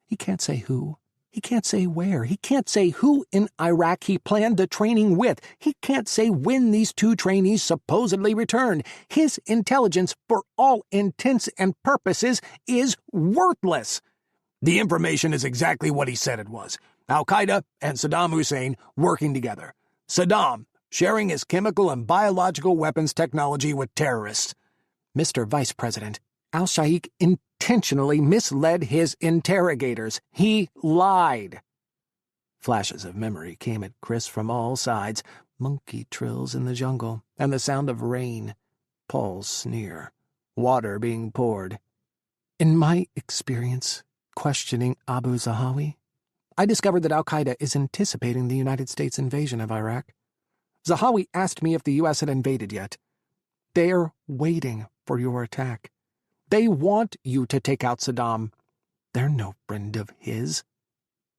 He can't say who. He can't say where. He can't say who in Iraq he planned the training with. He can't say when these 2 trainees supposedly returned. His intelligence, for all intents and purposes, is worthless.
The information is exactly what he said it was. Al-Qaeda and Saddam Hussein working together. Saddam sharing his chemical and biological weapons technology with terrorists.
Mr. Vice President, al-Shaikh intentionally misled his interrogators. He lied. Flashes of memory came at Kris from all sides. Monkey trills in the jungle, and the sound of rain. Paul's sneer. Water being poured. In my experience, questioning Abu Zahawi, I discovered that al-Qaeda is anticipating the United States invasion of Iraq. Zahawi asked me if the U.S. had invaded yet. They're waiting for your attack. They want you to take out Saddam. They're no friend of his.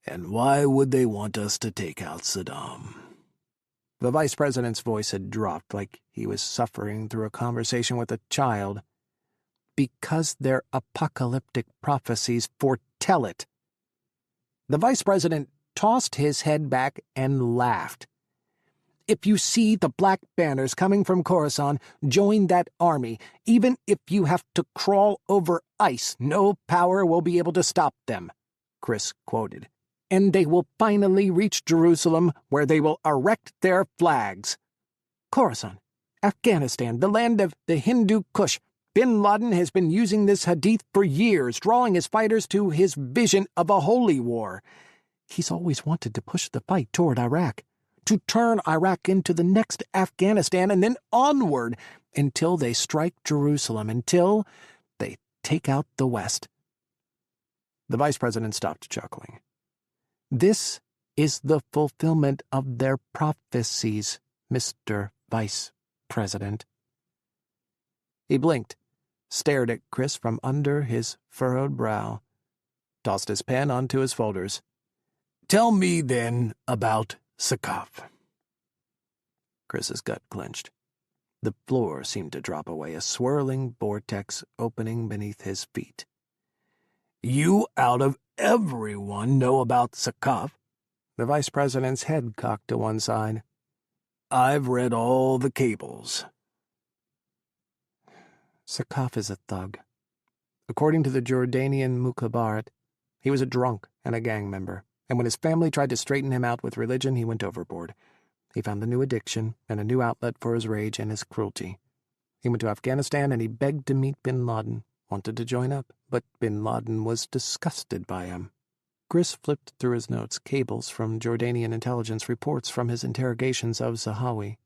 And why would they want us to take out Saddam?
The vice president's voice had dropped like he was suffering through a conversation with a child. Because their apocalyptic prophecies foretell it. The vice president tossed his head back and laughed. If you see the black banners coming from Khorasan, join that army. Even if you have to crawl over ice, no power will be able to stop them, Kris quoted. And they will finally reach Jerusalem, where they will erect their flags. Khorasan, Afghanistan, the land of the Hindu Kush. Bin Laden has been using this hadith for years, drawing his fighters to his vision of a holy war. He's always wanted to push the fight toward Iraq, to turn Iraq into the next Afghanistan and then onward until they strike Jerusalem, until they take out the West. The vice president stopped chuckling. This is the fulfillment of their prophecies, Mr. Vice President. He blinked, stared at Kris from under his furrowed brow, tossed his pen onto his folders. Tell me, then, about Sakaf. Kris's gut clenched. The floor seemed to drop away, a swirling vortex opening beneath his feet. You, out of everyone, know about Sakaf? The vice president's head cocked to one side. I've read all the cables. Sakaf is a thug. According to the Jordanian Mukhabarat, he was a drunk and a gang member, and when his family tried to straighten him out with religion, he went overboard. He found a new addiction and a new outlet for his rage and his cruelty. He went to Afghanistan and he begged to meet Bin Laden, wanted to join up, but Bin Laden was disgusted by him. Kris flipped through his notes, cables from Jordanian intelligence reports from his interrogations of Zahawi.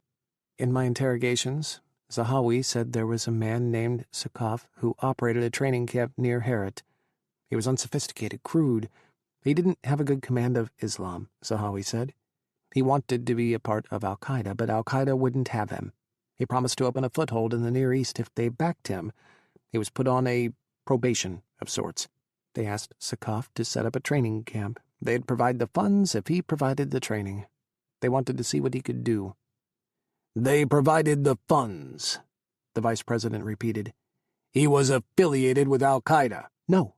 In my interrogations, Zahawi said there was a man named Sakaf who operated a training camp near Herat. He was unsophisticated, crude. He didn't have a good command of Islam, Zahawi said. He wanted to be a part of Al-Qaeda, but Al-Qaeda wouldn't have him. He promised to open a foothold in the Near East if they backed him. He was put on a probation of sorts. They asked Sakaf to set up a training camp. They'd provide the funds if he provided the training. They wanted to see what he could do. They provided the funds, the vice president repeated. He was affiliated with Al-Qaeda. No.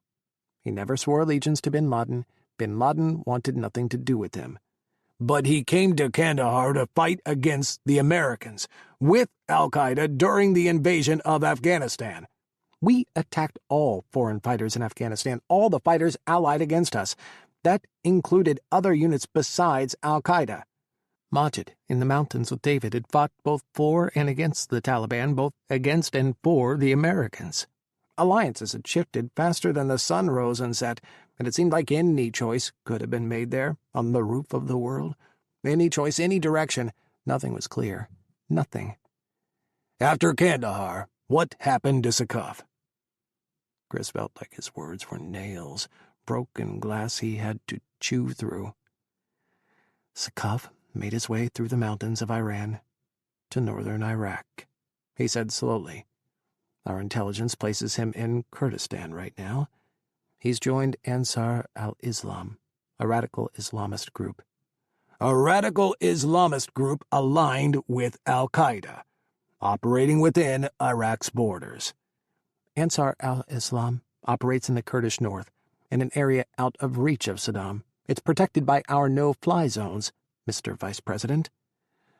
He never swore allegiance to Bin Laden. Bin Laden wanted nothing to do with him. But he came to Kandahar to fight against the Americans, with Al-Qaeda during the invasion of Afghanistan. We attacked all foreign fighters in Afghanistan, all the fighters allied against us. That included other units besides Al-Qaeda. Majid, in the mountains with David, had fought both for and against the Taliban, both against and for the Americans. Alliances had shifted faster than the sun rose and set, and it seemed like any choice could have been made there, on the roof of the world. Any choice, any direction. Nothing was clear. Nothing. After Kandahar, what happened to Sakaf? Kris felt like his words were nails, broken glass he had to chew through. Sakaf made his way through the mountains of Iran to northern Iraq, he said slowly. Our intelligence places him in Kurdistan right now. He's joined Ansar al-Islam, a radical Islamist group. A radical Islamist group aligned with Al-Qaeda, operating within Iraq's borders. Ansar al-Islam operates in the Kurdish north, in an area out of reach of Saddam. It's protected by our no-fly zones, Mr. Vice President.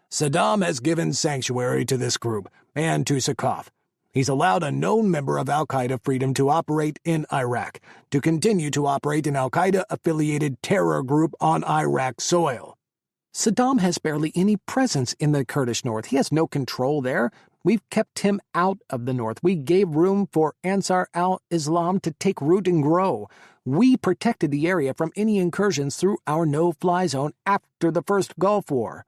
Saddam has given sanctuary to this group, and to Sakaf. He's allowed a known member of Al-Qaeda freedom to operate in Iraq, to continue to operate an Al-Qaeda-affiliated terror group on Iraq soil. Saddam has barely any presence in the Kurdish north. He has no control there. We've kept him out of the north. We gave room for Ansar al-Islam to take root and grow. We protected the area from any incursions through our no-fly zone after the first Gulf War.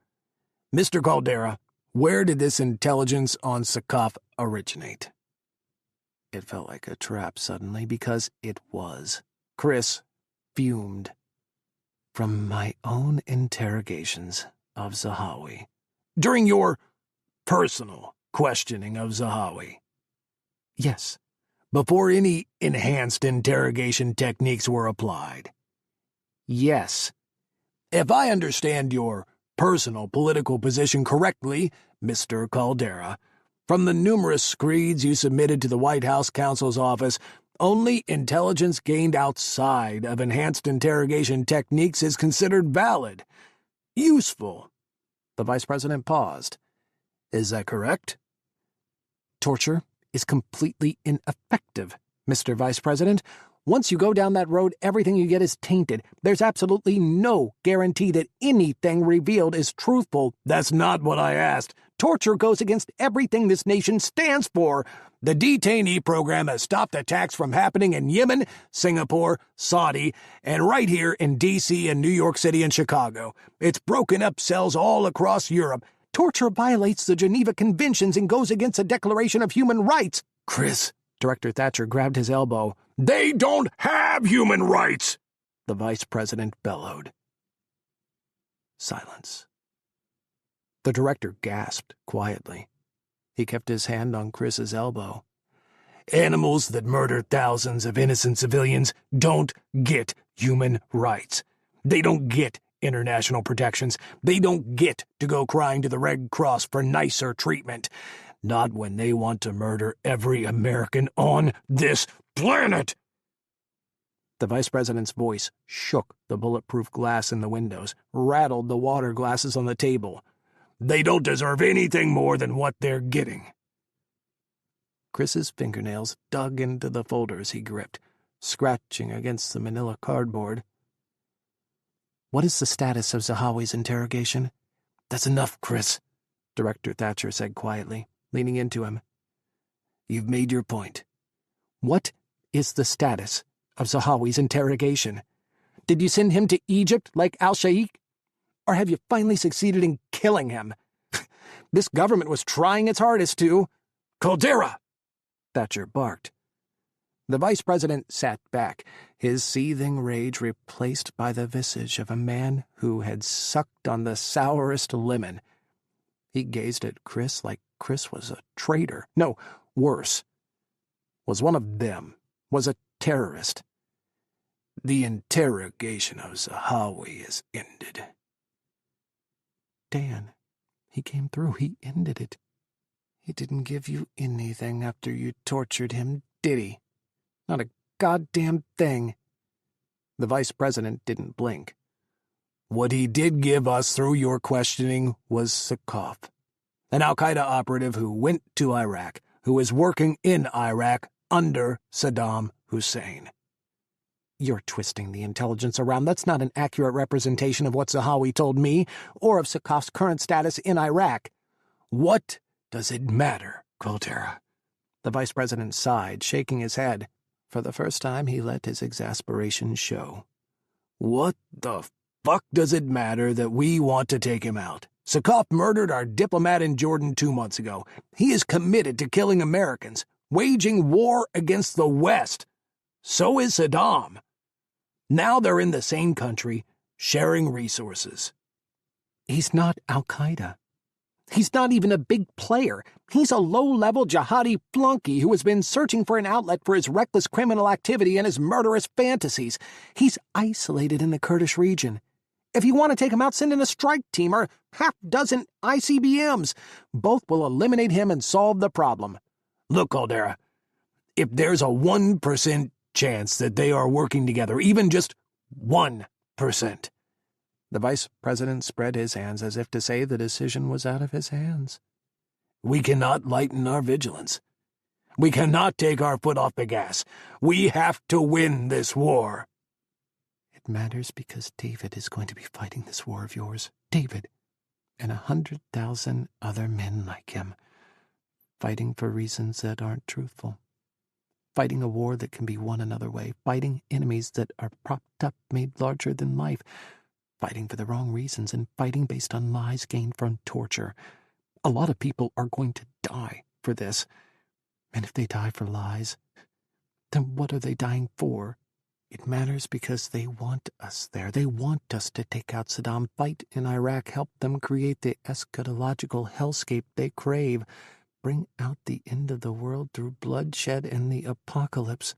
Mr. Caldera, where did this intelligence on Sakaf originate? It felt like a trap suddenly, because it was. Kris fumed. From my own interrogations of Zahawi. During your personal questioning of Zahawi? Yes. Before any enhanced interrogation techniques were applied? Yes. If I understand your
personal political position correctly, Mr. Caldera. From the numerous screeds you submitted to the White House counsel's office, only intelligence gained outside of enhanced interrogation techniques is considered valid. Useful.
The Vice President paused.
Is that correct?
Torture is completely ineffective, Mr. Vice President. Once you go down that road, everything you get is tainted. There's absolutely no guarantee that anything revealed is truthful.
That's not what I asked.
Torture goes against everything this nation stands for.
The detainee program has stopped attacks from happening in Yemen, Singapore, Saudi, and right here in D.C. and New York City and Chicago. It's broken up cells all across Europe.
Torture violates the Geneva Conventions and goes against the Declaration of Human Rights.
Kris,
Director Thatcher grabbed his elbow.
They don't have human rights,
the Vice President bellowed. Silence. The director gasped quietly. He kept his hand on Kris's elbow.
Animals that murder thousands of innocent civilians don't get human rights. They don't get international protections. They don't get to go crying to the Red Cross for nicer treatment. Not when they want to murder every American on this planet.
The Vice President's voice shook the bulletproof glass in the windows, rattled the water glasses on the table.
They don't deserve anything more than what they're getting.
Kris's fingernails dug into the folders he gripped, scratching against the manila cardboard. What is the status of Zahawi's interrogation?
That's enough, Kris,
Director Thatcher said quietly, leaning into him.
You've made your point.
What is the status of Zahawi's interrogation? Did you send him to Egypt like al-Sheikh? Or have you finally succeeded in killing him? This government was trying its hardest to—
Caldera!
Thatcher barked. The Vice President sat back, his seething rage replaced by the visage of a man who had sucked on the sourest lemon. He gazed at Kris like Kris was a traitor. No, worse. Was one of them. Was a terrorist.
The interrogation of Zahawi is ended.
Dan, he came through. He ended it. He didn't give you anything after you tortured him, did he? Not a goddamn thing. The Vice President didn't blink.
What he did give us through your questioning was Sakov, an al-Qaeda operative who went to Iraq, who is working in Iraq under Saddam Hussein.
You're twisting the intelligence around. That's not an accurate representation of what Zahawi told me, or of Sakov's current status in Iraq.
What does it matter, Caldera?
The Vice President sighed, shaking his head. For the first time, he let his exasperation show.
What the fuck does it matter that we want to take him out? Sakov murdered our diplomat in Jordan 2 months ago. He is committed to killing Americans, waging war against the West. So is Saddam. Now they're in the same country, sharing resources.
He's not al-Qaeda. He's not even a big player. He's a low-level jihadi flunky who has been searching for an outlet for his reckless criminal activity and his murderous fantasies. He's isolated in the Kurdish region. If you want to take him out, send in a strike team or half-dozen ICBMs. Both will eliminate him and solve the problem.
Look, Caldera, if there's a 1% chance that they are working together, even just 1%.
The Vice President spread his hands as if to say the decision was out of his hands.
We cannot lighten our vigilance. We cannot take our foot off the gas. We have to win this war.
It matters because David is going to be fighting this war of yours. David and 100,000 other men like him, fighting for reasons that aren't truthful. Fighting a war that can be won another way. Fighting enemies that are propped up, made larger than life. Fighting for the wrong reasons and fighting based on lies gained from torture. A lot of people are going to die for this. And if they die for lies, then what are they dying for? It matters because they want us there. They want us to take out Saddam, fight in Iraq, help them create the eschatological hellscape they crave, bring out the end of the world through bloodshed and the apocalypse.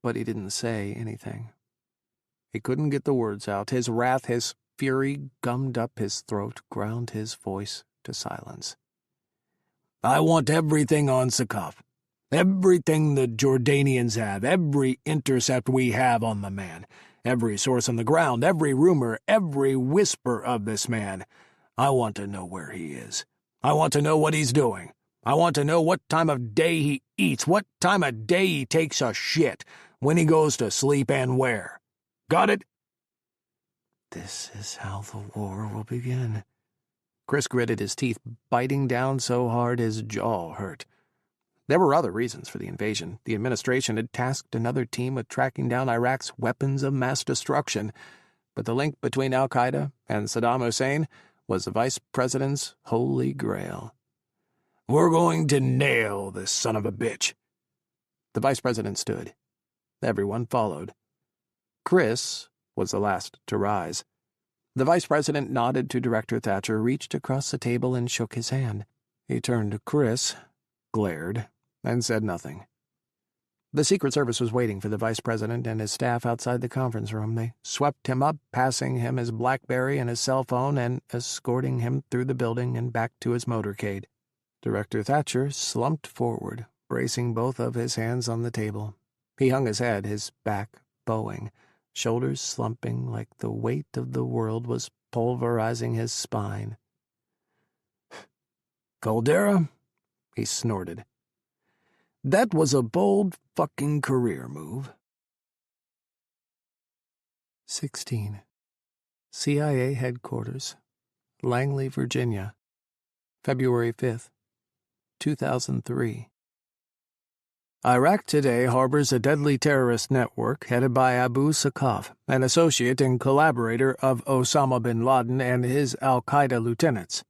But he didn't say anything. He couldn't get the words out. His wrath, his fury gummed up his throat, ground his voice to silence.
I want everything on Sakaf. Everything the Jordanians have, every intercept we have on the man, every source on the ground, every rumor, every whisper of this man. I want to know where he is. I want to know what he's doing. I want to know what time of day he eats, what time of day he takes a shit, when he goes to sleep, and where. Got it?
This is how the war will begin. Kris gritted his teeth, biting down so hard his jaw hurt. There were other reasons for the invasion. The administration had tasked another team with tracking down Iraq's weapons of mass destruction, but the link between al-Qaeda and Saddam Hussein was the vice president's holy grail.
We're going to nail this son of a bitch.
The vice president stood. Everyone followed. Kris was the last to rise. The vice president nodded to Director Thatcher, reached across the table, and shook his hand. He turned to Kris, glared, and said nothing. The Secret Service was waiting for the vice president and his staff outside the conference room. They swept him up, passing him his BlackBerry and his cell phone, and escorting him through the building and back to his motorcade. Director Thatcher slumped forward, bracing both of his hands on the table. He hung his head, his back bowing, shoulders slumping like the weight of the world was pulverizing his spine.
Caldera, he snorted. That was a bold fucking career move.
16. CIA Headquarters, Langley, Virginia, February 5th, 2003. Iraq today harbors a deadly terrorist network headed by Abu Sakaf, an associate and collaborator of Osama Bin Laden and his al-Qaeda lieutenants.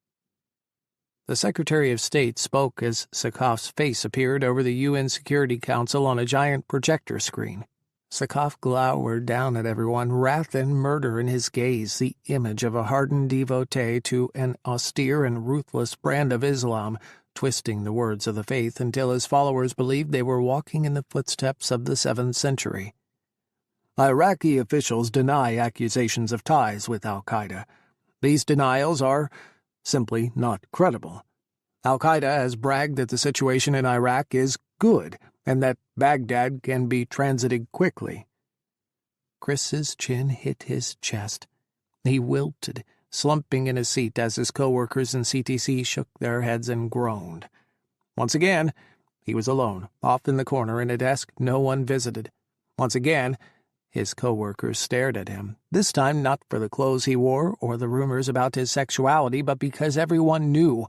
The Secretary of State spoke as Sakaf's face appeared over the UN Security Council on a giant projector screen. Sakaf glowered down at everyone, wrath and murder in his gaze, the image of a hardened devotee to an austere and ruthless brand of Islam, twisting the words of the faith until his followers believed they were walking in the footsteps of the 7th century. Iraqi officials deny accusations of ties with al-Qaeda. These denials are simply not credible. Al-Qaeda has bragged that the situation in Iraq is good and that Baghdad can be transited quickly. Kris's chin hit his chest. He wilted, slumping in his seat as his co-workers in CTC shook their heads and groaned. Once again, he was alone, off in the corner in a desk no one visited. Once again, his co-workers stared at him, this time not for the clothes he wore or the rumors about his sexuality, but because everyone knew,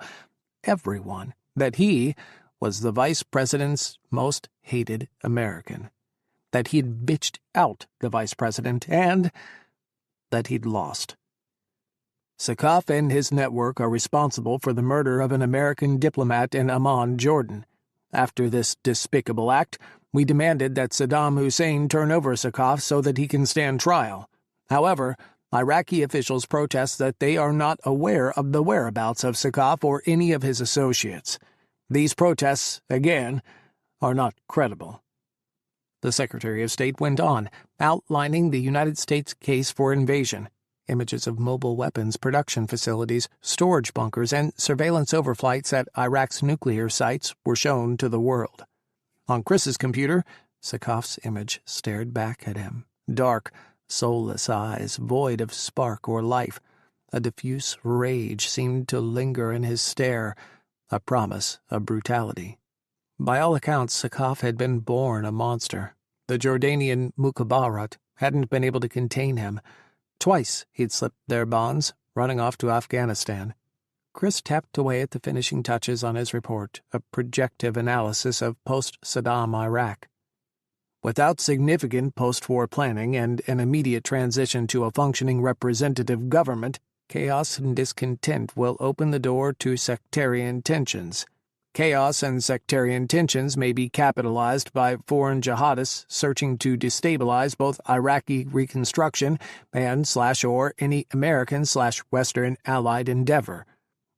that he was the vice president's most hated American, that he'd bitched out the vice president, and that he'd lost. Sakaf and his network are responsible for the murder of an American diplomat in Amman, Jordan. After this despicable act, we demanded that Saddam Hussein turn over Sakaf so that he can stand trial. However, Iraqi officials protest that they are not aware of the whereabouts of Sakaf or any of his associates. These protests, again, are not credible. The Secretary of State went on, outlining the United States case for invasion. Images of mobile weapons production facilities, storage bunkers, and surveillance overflights at Iraq's nuclear sites were shown to the world. On Kris's computer, Sakaf's image stared back at him. Dark, soulless eyes, void of spark or life. A diffuse rage seemed to linger in his stare, a promise of brutality. By all accounts, Sakaf had been born a monster. The Jordanian Mukhabarat hadn't been able to contain him. Twice he'd slipped their bonds, running off to Afghanistan. Kris tapped away at the finishing touches on his report, a projective analysis of post-Saddam Iraq. Without significant post-war planning and an immediate transition to a functioning representative government, chaos and discontent will open the door to sectarian tensions. Chaos and sectarian tensions may be capitalized by foreign jihadists searching to destabilize both Iraqi reconstruction and/or any American/Western allied endeavor.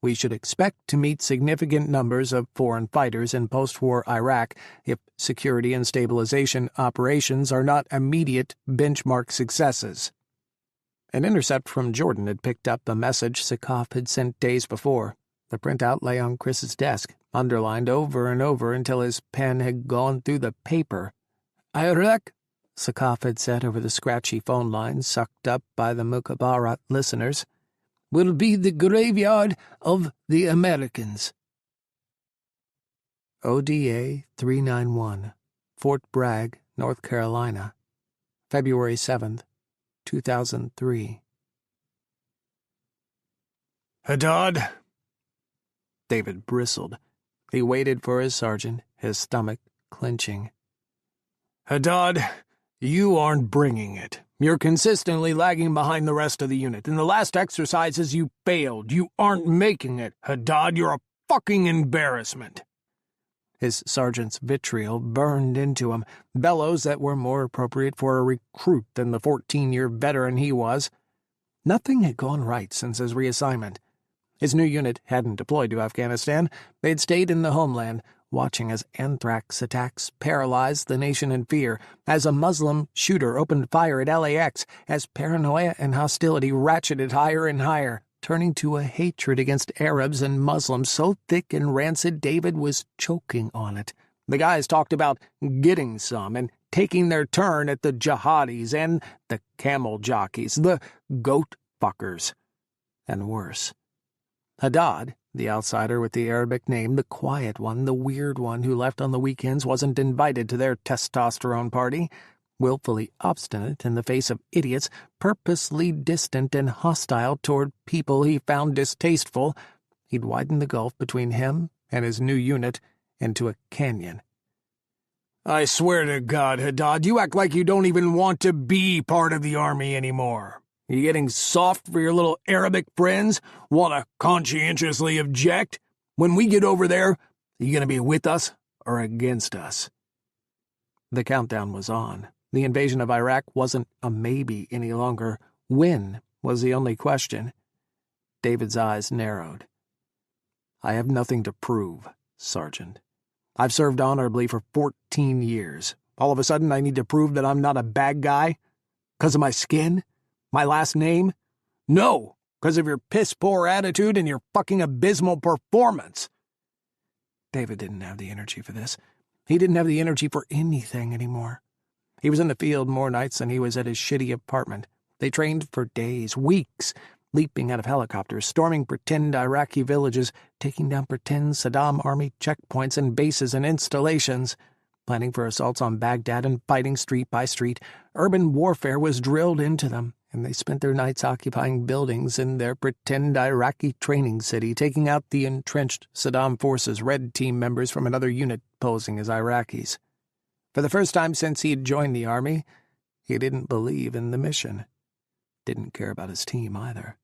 We should expect to meet significant numbers of foreign fighters in post-war Iraq if security and stabilization operations are not immediate benchmark successes. An intercept from Jordan had picked up a message Sakov had sent days before. The printout lay on Kris's desk, underlined over and over until his pen had gone through the paper. "Iraq," Sakov had said over the scratchy phone line sucked up by the Mukhabarat listeners, "will be the graveyard of the Americans." ODA 391, Fort Bragg, North Carolina, February 7th, 2003.
"Haddad?"
David bristled. He waited for his sergeant, his stomach clenching.
"Haddad, you aren't bringing it. You're consistently lagging behind the rest of the unit. In the last exercises, you failed. You aren't making it. Haddad, you're a fucking embarrassment."
His sergeant's vitriol burned into him, bellows that were more appropriate for a recruit than the 14-year veteran he was. Nothing had gone right since his reassignment. His new unit hadn't deployed to Afghanistan. They'd stayed in the homeland, watching as anthrax attacks paralyzed the nation in fear, as a Muslim shooter opened fire at LAX, as paranoia and hostility ratcheted higher and higher, turning to a hatred against Arabs and Muslims so thick and rancid David was choking on it. The guys talked about getting some and taking their turn at the jihadis and the camel jockeys, the goat fuckers, and worse. Haddad, the outsider with the Arabic name, the quiet one, the weird one who left on the weekends, wasn't invited to their testosterone party. Willfully obstinate in the face of idiots, purposely distant and hostile toward people he found distasteful, he'd widened the gulf between him and his new unit into a canyon.
"I swear to God, Haddad, you act like you don't even want to be part of the army anymore. You getting soft for your little Arabic friends? Want to conscientiously object? When we get over there, are you going to be with us or against us?"
The countdown was on. The invasion of Iraq wasn't a maybe any longer. When was the only question. David's eyes narrowed. "I have nothing to prove, Sergeant. I've served honorably for 14 years. All of a sudden I need to prove that I'm not a bad guy? 'Cause of my skin? My last name? No, 'cause of your piss-poor attitude and your fucking abysmal performance." David didn't have the energy for this. He didn't have the energy for anything anymore. He was in the field more nights than he was at his shitty apartment. They trained for days, weeks, leaping out of helicopters, storming pretend Iraqi villages, taking down pretend Saddam army checkpoints and bases and installations, planning for assaults on Baghdad and fighting street by street. Urban warfare was drilled into them, and they spent their nights occupying buildings in their pretend Iraqi training city, taking out the entrenched Saddam forces, Red Team members from another unit posing as Iraqis. For the first time since he had joined the army, he didn't believe in the mission. Didn't care about his team either.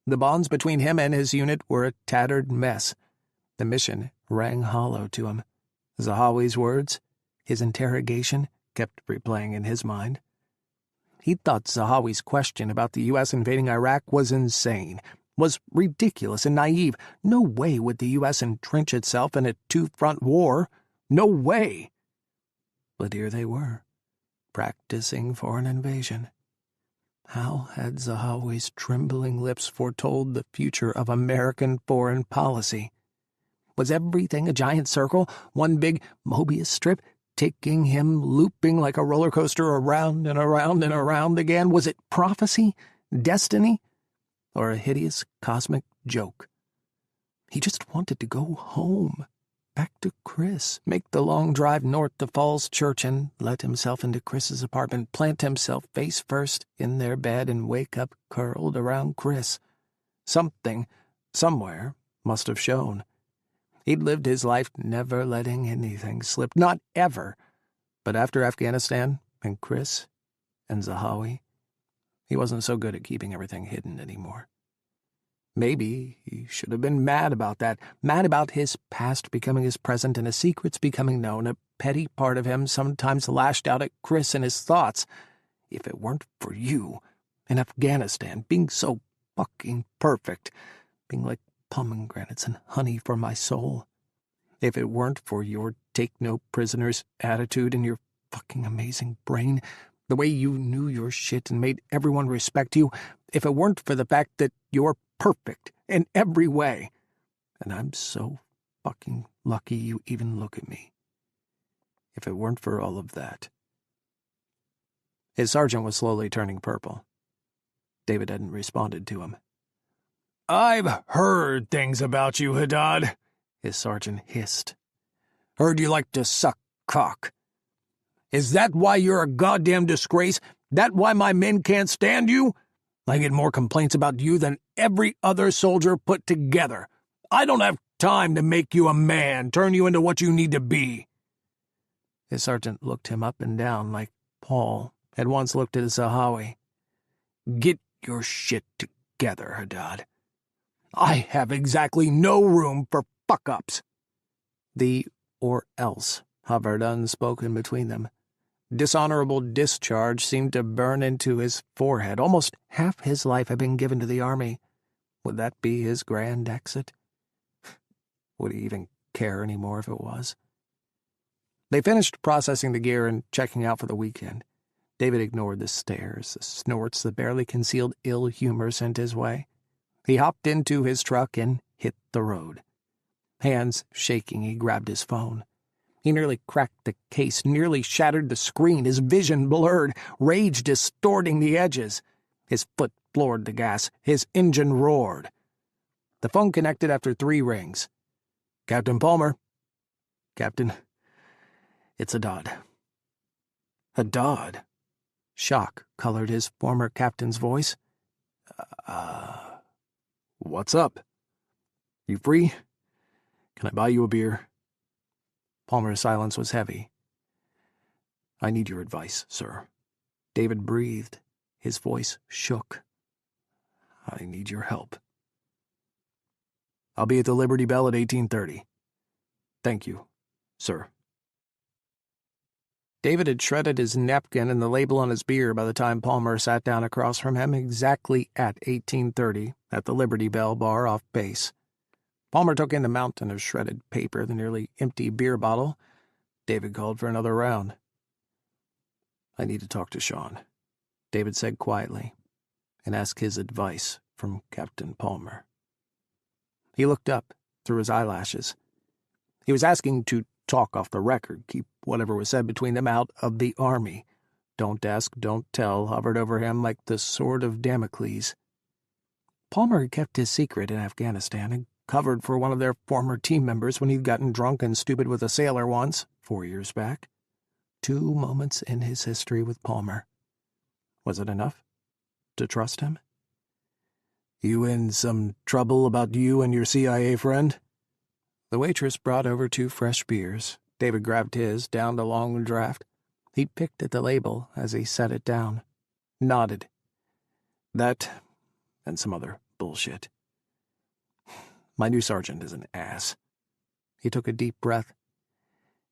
The bonds between him and his unit were a tattered mess. The mission rang hollow to him. Zahawi's words, his interrogation, kept replaying in his mind. He thought Zahawi's question about the U.S. invading Iraq was insane, was ridiculous and naive. No way would the U.S. entrench itself in a two-front war. No way. But here they were, practicing for an invasion. How had Zahawi's trembling lips foretold the future of American foreign policy? Was everything a giant circle, one big Mobius strip, taking him looping like a roller coaster around and around and around again? Was it prophecy, destiny, or a hideous cosmic joke? He just wanted to go home. Back to Kris, make the long drive north to Falls Church and let himself into Kris's apartment, plant himself face first in their bed and wake up curled around Kris. Something, somewhere, must have shown. He'd lived his life never letting anything slip, not ever. But after Afghanistan and Kris and Zahawi, he wasn't so good at keeping everything hidden anymore. Maybe he should have been mad about that, mad about his past becoming his present and his secrets becoming known. A petty part of him sometimes lashed out at Kris and his thoughts. If it weren't for you, in Afghanistan, being so fucking perfect, being like pomegranates and honey for my soul. If it weren't for your take-no-prisoners attitude and your fucking amazing brain, The way you knew your shit and made everyone respect you, if it weren't for the fact that you're perfect in every way. And I'm so fucking lucky you even look at me. If it weren't for all of that." His sergeant was slowly turning purple. David hadn't responded to him.
"I've heard things about you, Haddad," his sergeant hissed. "Heard you like to suck cock. Is that why you're a goddamn disgrace? That why my men can't stand you? I get more complaints about you than every other soldier put together. I don't have time to make you a man, turn you into what you need to be."
His sergeant looked him up and down like Paul had once looked at Zahawi.
"Get your shit together, Haddad. I have exactly no room for fuck-ups."
The "or else" hovered unspoken between them. Dishonorable discharge seemed to burn into his forehead. Almost half his life had been given to the army. Would that be his grand exit? Would he even care anymore if it was? They finished processing the gear and checking out for the weekend. David ignored the stares, the snorts, the barely concealed ill humor sent his way. He hopped into his truck and hit the road. Hands shaking, he grabbed his phone. He nearly cracked the case, nearly shattered the screen, his vision blurred, rage distorting the edges. His foot floored the gas, his engine roared. The phone connected after 3 rings.
"Captain Palmer."
"Captain, it's Haddad."
"Haddad?"
Shock colored his former captain's voice.
What's up? You free? Can I buy you a beer?"
Palmer's silence was heavy.
"I need your advice, sir."
David breathed. His voice shook.
"I need your help." "I'll be at the Liberty Bell at 18:30. Thank you, sir."
David had shredded his napkin and the label on his beer by the time Palmer sat down across from him exactly at 18:30 at the Liberty Bell bar off base. Palmer took in the mountain of shredded paper, the nearly empty beer bottle. David called for another round.
"I need to talk to Sean,"
David said quietly, "and ask his advice from Captain Palmer." He looked up through his eyelashes. He was asking to talk off the record, keep whatever was said between them out of the army. Don't ask, don't tell hovered over him like the sword of Damocles. Palmer had kept his secret in Afghanistan and covered for one of their former team members when he'd gotten drunk and stupid with a sailor once, 4 years back. 2 moments in his history with Palmer. Was it enough to trust him?
"You in some trouble about you and your CIA friend?"
The waitress brought over 2 fresh beers. David grabbed his, downed a long draft. He picked at the label as he set it down. Nodded.
"That and some other bullshit. My new sergeant is an ass."
He took a deep breath.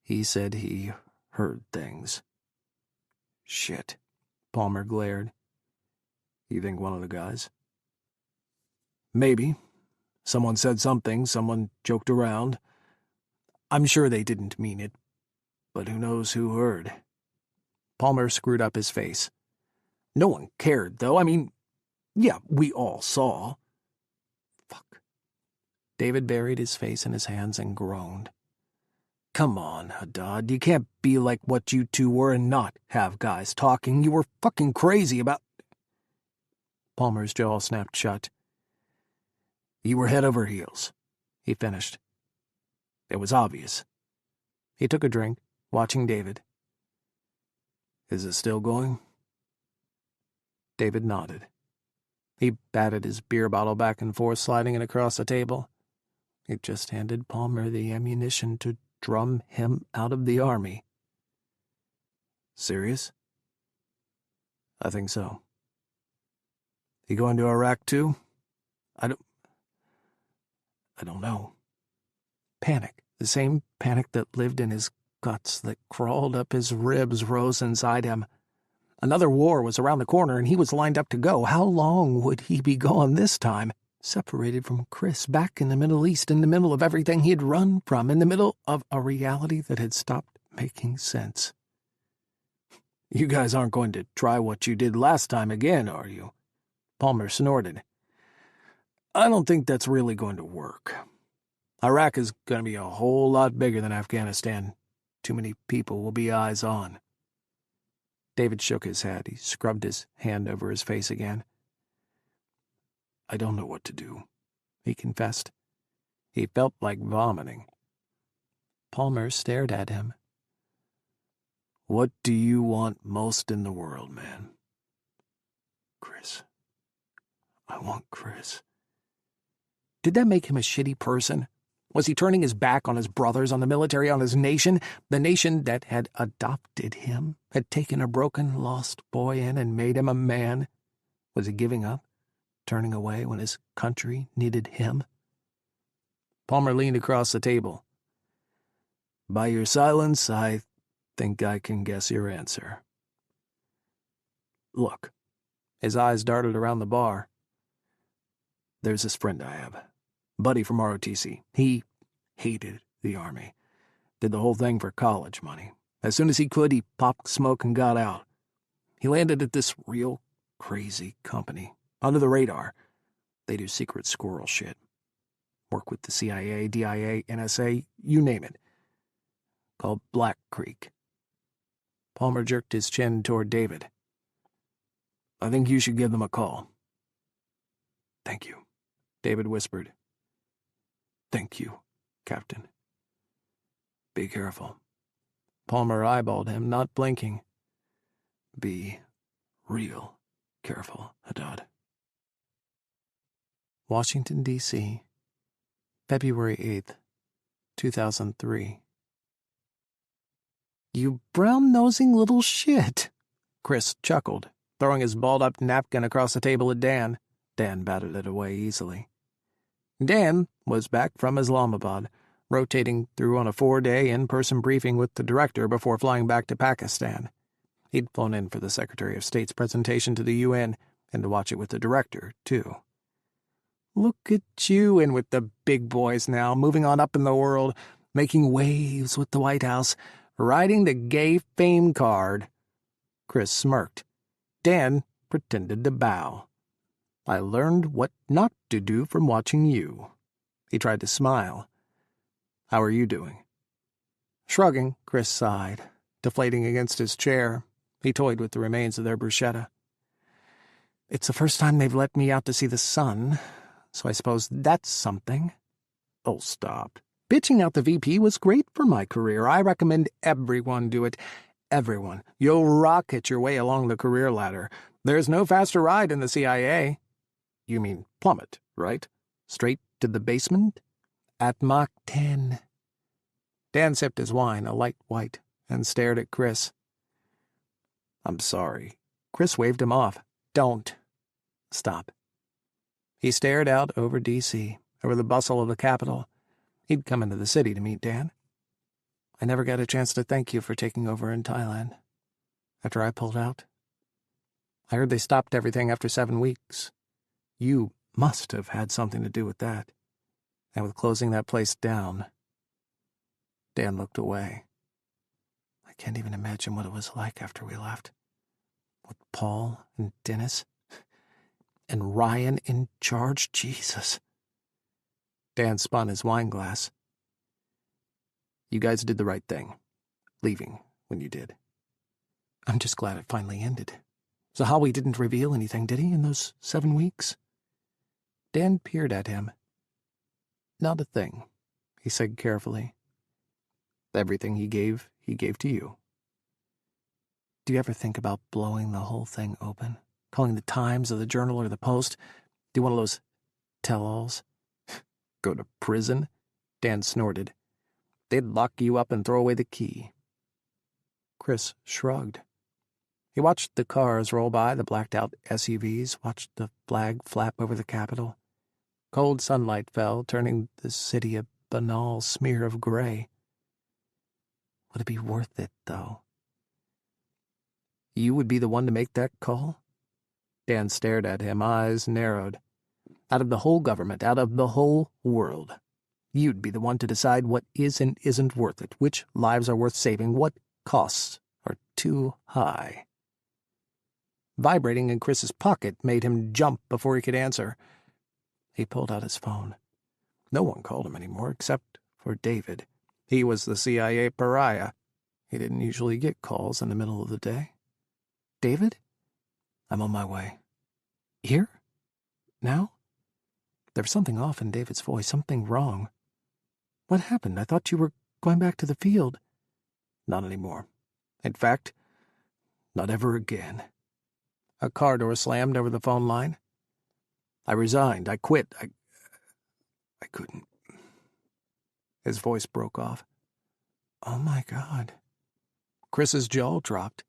"He said he heard things."
"Shit," Palmer glared.
"You think one of the guys?" "Maybe. Someone said something, someone joked around. I'm sure they didn't mean it, but who knows who heard."
Palmer screwed up his face.
"No one cared, though. I mean, yeah, we all saw."
Fuck. David buried his face in his hands and groaned.
"Come on, Haddad, you can't be like what you two were and not have guys talking. You were fucking crazy about—"
Palmer's jaw snapped shut.
"You were head over heels," he finished. "It was obvious."
He took a drink, watching David.
"Is it still going?"
David nodded. He batted his beer bottle back and forth, sliding it across the table. It just handed Palmer the ammunition to drum him out of the army.
"Serious?"
"I think so."
"You going to Iraq too?" I don't know."
Panic, the same panic that lived in his guts, that crawled up his ribs, rose inside him. Another war was around the corner, and he was lined up to go. How long would he be gone this time? Separated from Kris, back in the Middle East, in the middle of everything he had run from, in the middle of a reality that had stopped making sense.
You guys aren't going to try what you did last time again, are you? Palmer snorted. I don't think that's really going to work. Iraq is going to be a whole lot bigger than Afghanistan. Too many people will be eyes on.
David shook his head. He scrubbed his hand over his face again.
I don't know what to do,
he confessed. He felt like vomiting. Palmer stared at him.
What do you want most in the world, man?
Kris. I want Kris.
Did that make him a shitty person? Was he turning his back on his brothers, on the military, on his nation? The nation that had adopted him, had taken a broken, lost boy in and made him a man? Was he giving up, turning away when his country needed him? Palmer leaned across the table.
By your silence, I think I can guess your answer.
Look. His eyes darted around the bar.
There's this friend I have. Buddy from ROTC. He hated the Army. Did the whole thing for college money. As soon as he could, he popped smoke and got out. He landed at this real crazy company. Under the radar. They do secret squirrel shit. Work with the CIA, DIA, NSA, you name it. Called Black Creek.
Palmer jerked his chin toward David.
I think you should give them a call.
Thank you,
David whispered.
Thank you, Captain. Be careful.
Palmer eyeballed him, not blinking.
Be real careful, Haddad.
Washington, D.C., February 8th, 2003. You brown-nosing little shit, Kris chuckled, throwing his balled-up napkin across the table at Dan. Dan batted it away easily. Dan was back from Islamabad, rotating through on a 4-day in-person briefing with the director before flying back to Pakistan. He'd flown in for the Secretary of State's presentation to the UN, and to watch it with the director, too. Look at you in with the big boys now, moving on up in the world, making waves with the White House, riding the gay fame card. Kris smirked. Dan pretended to bow. I learned what not to do from watching you. He tried to smile. How are you doing? Shrugging, Kris sighed, deflating against his chair. He toyed with the remains of their bruschetta. It's the first time they've let me out to see the sun, so I suppose that's something. Oh, stop. Bitching out the VP was great for my career. I recommend everyone do it. Everyone. You'll rocket your way along the career ladder. There's no faster ride in the CIA. You mean plummet, right? Straight to the basement? At Mach 10. Dan sipped his wine, a light white, and stared at Kris. I'm sorry. Kris waved him off. Don't. Stop. He stared out over D.C., over the bustle of the capital. He'd come into the city to meet Dan. I never got a chance to thank you for taking over in Thailand. After I pulled out. I heard they stopped everything after 7 weeks. You must have had something to do with that. And with closing that place down. Dan looked away. I can't even imagine what it was like after we left. With Paul and Dennis. And Ryan in charge. Jesus. Dan spun his wine glass. You guys did the right thing, leaving when you did. I'm just glad it finally ended. Zahawi didn't reveal anything, did he, in those 7 weeks? Dan peered at him. Not a thing, he said carefully. Everything he gave to you. Do you ever think about blowing the whole thing open? Calling the Times or the Journal or the Post? Do one of those tell-alls? Go to prison? Dan snorted. They'd lock you up and throw away the key. Kris shrugged. He watched the cars roll by, the blacked-out SUVs, watched the flag flap over the Capitol. Cold sunlight fell, turning the city a banal smear of gray. Would it be worth it, though? You would be the one to make that call? Dan stared at him, eyes narrowed. Out of the whole government, out of the whole world, you'd be the one to decide what is and isn't worth it, which lives are worth saving, what costs are too high. Vibrating in Kris's pocket made him jump before he could answer. He pulled out his phone. No one called him anymore except for David. He was the CIA pariah. He didn't usually get calls in the middle of the day. David? I'm on my way. Here? Now? There was something off in David's voice, something wrong. What happened? I thought you were going back to the field. Not anymore. In fact, not ever again. A car door slammed over the phone line. I resigned. I quit. I couldn't. His voice broke off. Oh, my God. Kris's jaw dropped.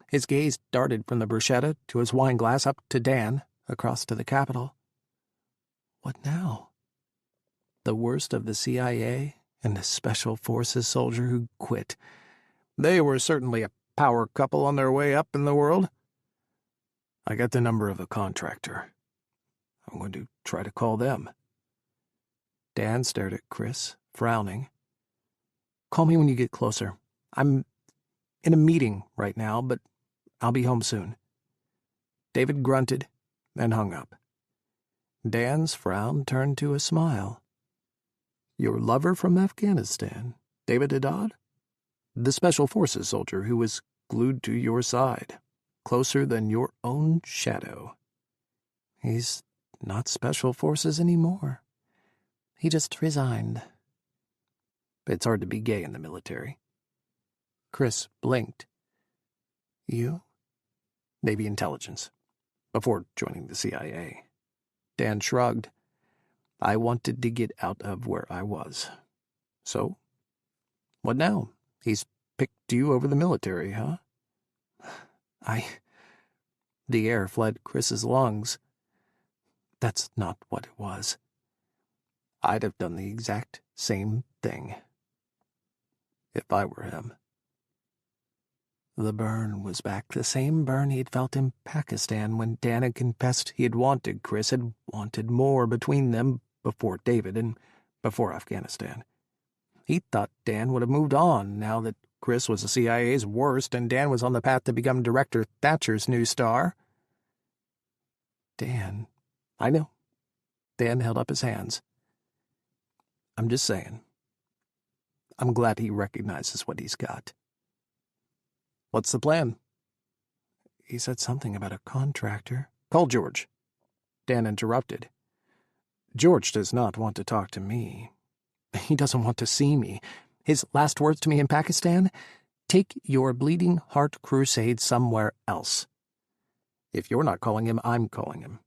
His gaze darted from the bruschetta to his wine glass up to Dan, across to the Capitol. What now? The worst of the CIA and the Special Forces soldier who quit. They were certainly a power couple on their way up in the world. I got the number of the contractor. I'm going to try to call them. Dan stared at Kris, frowning. Call me when you get closer. I'm in a meeting right now, but I'll be home soon. David grunted and hung up. Dan's frown turned to a smile. Your lover from Afghanistan, David Haddad? The Special Forces soldier who was glued to your side, closer than your own shadow. He's not Special Forces anymore. He just resigned. It's hard to be gay in the military. Kris blinked. You? Navy intelligence. Before joining the CIA. Dan shrugged. I wanted to get out of where I was. So? What now? He's picked you over the military, huh? The air fled Kris's lungs. That's not what it was. I'd have done the exact same thing. If I were him. The burn was back, the same burn he'd felt in Pakistan when Dan had confessed he had wanted Kris, had wanted more between them before David and before Afghanistan. He thought Dan would have moved on now that Kris was the CIA's worst and Dan was on the path to become Director Thatcher's new star. Dan, I know. Dan held up his hands. I'm just saying. I'm glad he recognizes what he's got. What's the plan? He said something about a contractor. Call George. Dan interrupted. George does not want to talk to me. He doesn't want to see me. His last words to me in Pakistan? Take your bleeding heart crusade somewhere else. If you're not calling him, I'm calling him.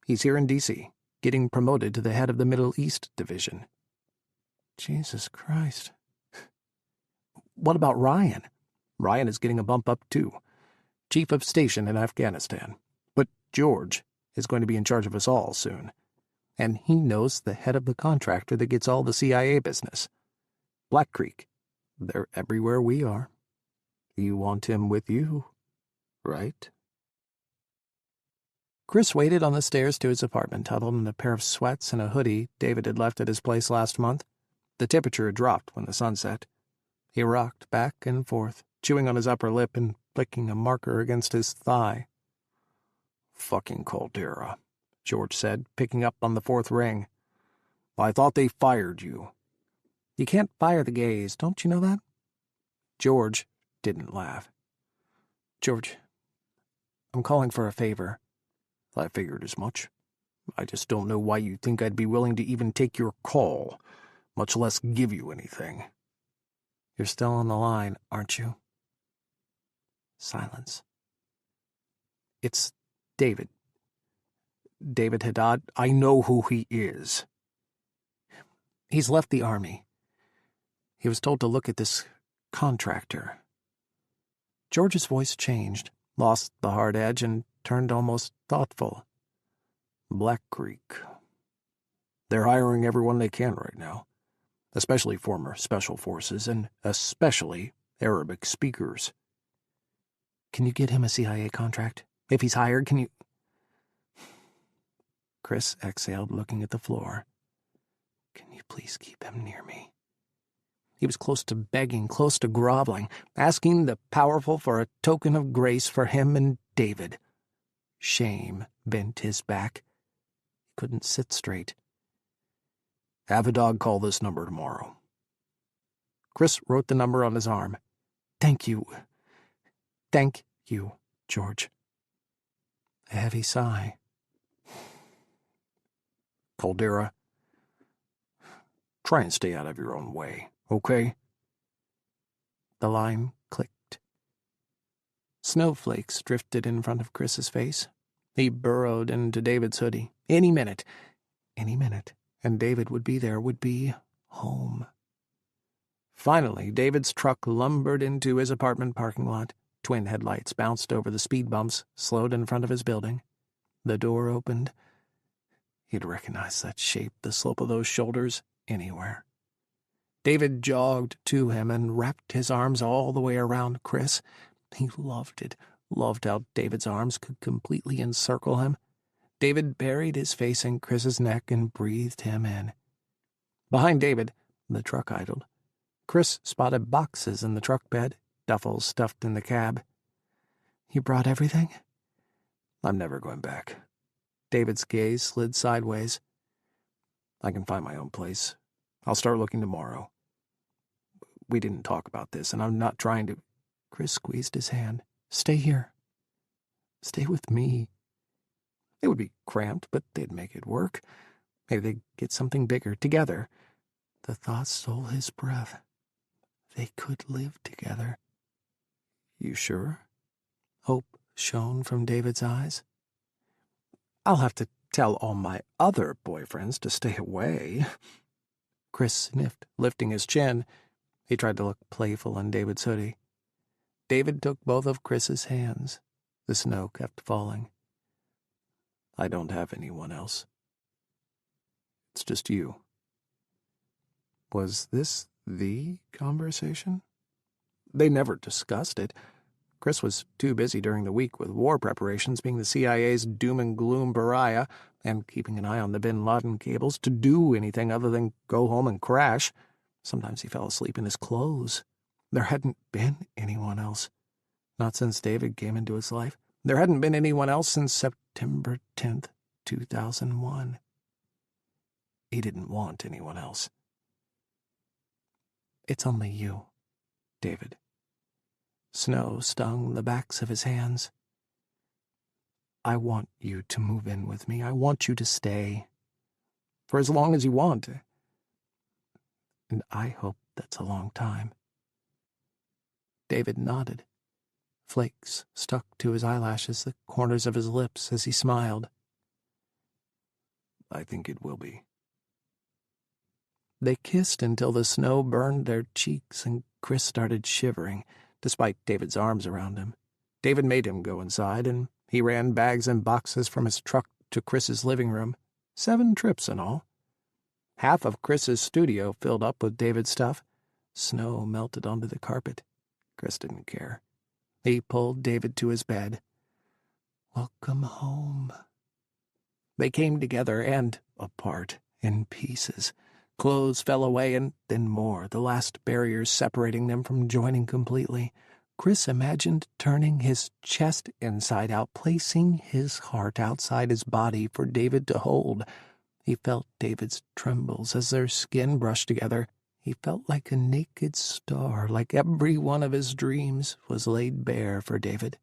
He's here in D.C., getting promoted to the head of the Middle East Division. Jesus Christ. What about Ryan? Ryan is getting a bump up, too. Chief of Station in Afghanistan. But George is going to be in charge of us all soon. And he knows the head of the contractor that gets all the CIA business. Black Creek. They're everywhere we are. You want him with you, right? Kris waited on the stairs to his apartment, huddled in a pair of sweats and a hoodie David had left at his place last month. The temperature had dropped when the sun set. He rocked back and forth, chewing on his upper lip and flicking a marker against his thigh. Fucking Caldera, George said, picking up on the fourth ring. I thought they fired you. You can't fire the gays, don't you know that? George didn't laugh. George, I'm calling for a favor. I figured as much. I just don't know why you think I'd be willing to even take your call, much less give you anything. You're still on the line, aren't you? Silence. It's David. David Haddad. I know who he is. He's left the army. He was told to look at this contractor. George's voice changed, lost the hard edge, and turned almost thoughtful. Black Creek. They're hiring everyone they can right now, especially former Special Forces, and especially Arabic speakers. Can you get him a CIA contract? If he's hired, can you... Kris exhaled, looking at the floor. Can you please keep him near me? He was close to begging, close to groveling, asking the powerful for a token of grace for him and David. Shame bent his back. He couldn't sit straight.
"Have a dog call this number tomorrow."
Kris wrote the number on his arm. Thank you, George." A heavy sigh.
"Caldera, try and stay out of your own way, okay?"
The line clicked. Snowflakes drifted in front of Kris's face. He burrowed into David's hoodie. Any minute, and David would be there, would be home. Finally, David's truck lumbered into his apartment parking lot. Twin headlights bounced over the speed bumps, slowed in front of his building. The door opened. He'd recognize that shape, the slope of those shoulders, anywhere. David jogged to him and wrapped his arms all the way around Kris. He loved it, loved how David's arms could completely encircle him. David buried his face in Kris's neck and breathed him in. Behind David, the truck idled. Kris spotted boxes in the truck bed, duffels stuffed in the cab. "You brought everything?"
"I'm never going back."
David's gaze slid sideways.
"I can find my own place. I'll start looking tomorrow. We didn't talk about this, and I'm not trying to—"
Kris squeezed his hand. "Stay here. Stay with me." It would be cramped, but they'd make it work. Maybe they'd get something bigger, together. The thought stole his breath. They could live together.
"You sure?"
Hope shone from David's eyes. "I'll have to tell all my other boyfriends to stay away." Kris sniffed, lifting his chin. He tried to look playful in David's hoodie. David took both of Kris's hands. The snow kept falling.
"I don't have anyone else. It's just you."
Was this the conversation? They never discussed it. Kris was too busy during the week with war preparations, being the CIA's doom and gloom pariah, and keeping an eye on the Bin Laden cables, to do anything other than go home and crash. Sometimes he fell asleep in his clothes. There hadn't been anyone else. Not since David came into his life. There hadn't been anyone else since September 10th, 2001. He didn't want anyone else. "It's only you, David." Snow stung the backs of his hands. "I want you to move in with me. I want you to stay. For as long as you want. And I hope that's a long time." David nodded. Flakes stuck to his eyelashes, the corners of his lips, as he smiled.
"I think it will be."
They kissed until the snow burned their cheeks and Kris started shivering, despite David's arms around him. David made him go inside, and he ran bags and boxes from his truck to Kris's living room. 7 trips in all. Half of Kris's studio filled up with David's stuff. Snow melted onto the carpet. Kris didn't care. He pulled David to his bed. "Welcome home." They came together and apart, in pieces. Clothes fell away, and then more, the last barriers separating them from joining completely. Kris imagined turning his chest inside out, placing his heart outside his body for David to hold. He felt David's trembles as their skin brushed together. He felt like a naked star, like every one of his dreams was laid bare for David.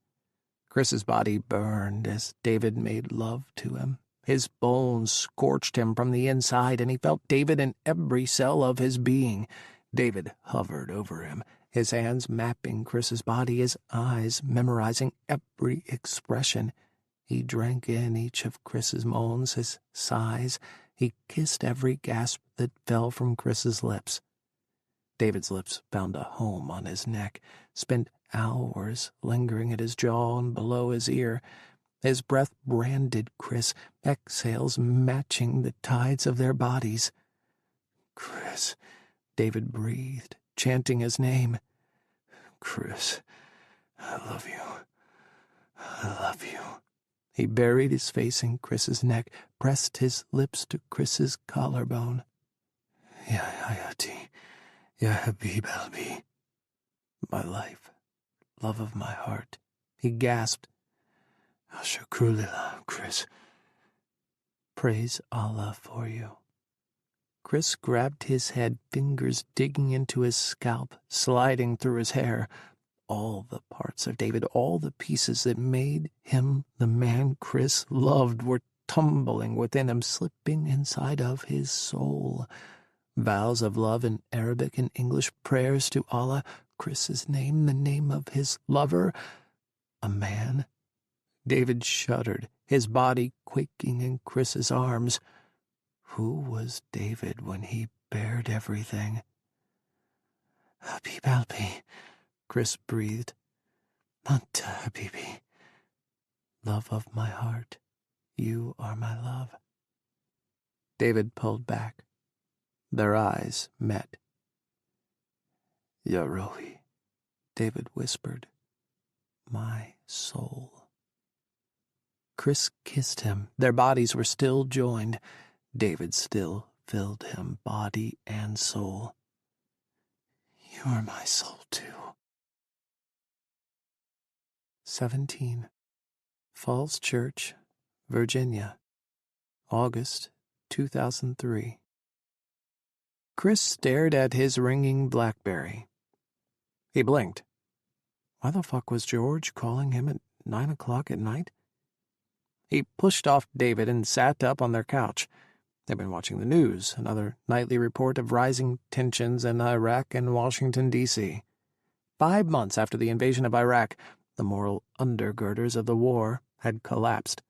Kris's body burned as David made love to him. His bones scorched him from the inside, and he felt David in every cell of his being. David hovered over him, his hands mapping Kris's body, his eyes memorizing every expression. He drank in each of Kris's moans, his sighs. He kissed every gasp that fell from Kris's lips. David's lips found a home on his neck, spent hours lingering at his jaw and below his ear. His breath branded Kris, exhales matching the tides of their bodies. "Kris," David breathed, chanting his name. "Kris, I love you. I love you." He buried his face in Kris's neck, pressed his lips to Kris's collarbone. "Yeah, Hayati,
Ya Habib Albi, my life, love of my heart, he gasped. Ashakrulillah, Kris. Praise Allah for you. Kris grabbed his head, fingers digging into his scalp, sliding through his hair. All the parts of David, all the pieces that made him the man Kris loved were tumbling within him, slipping inside of his soul. Vows of love in Arabic and English, prayers to Allah, Kris's name, the name of his lover. A man? David shuddered, his body quaking in Kris's arms. Who was David when he bared everything? Habib Albi, Kris breathed. Anta Habibi. Love of my heart, you are my love. David pulled back. Their eyes met. Ya Rohi, David whispered. My soul. Kris kissed him. Their bodies were still joined. David still filled him, body and soul. You are my soul, too. 17. Falls Church, Virginia, August 2003. Kris stared at his ringing BlackBerry. He blinked. Why the fuck was George calling him at 9 o'clock at night? He pushed off David and sat up on their couch. They'd been watching the news, another nightly report of rising tensions in Iraq and Washington, D.C. 5 months after the invasion of Iraq, the moral undergirders of the war had collapsed.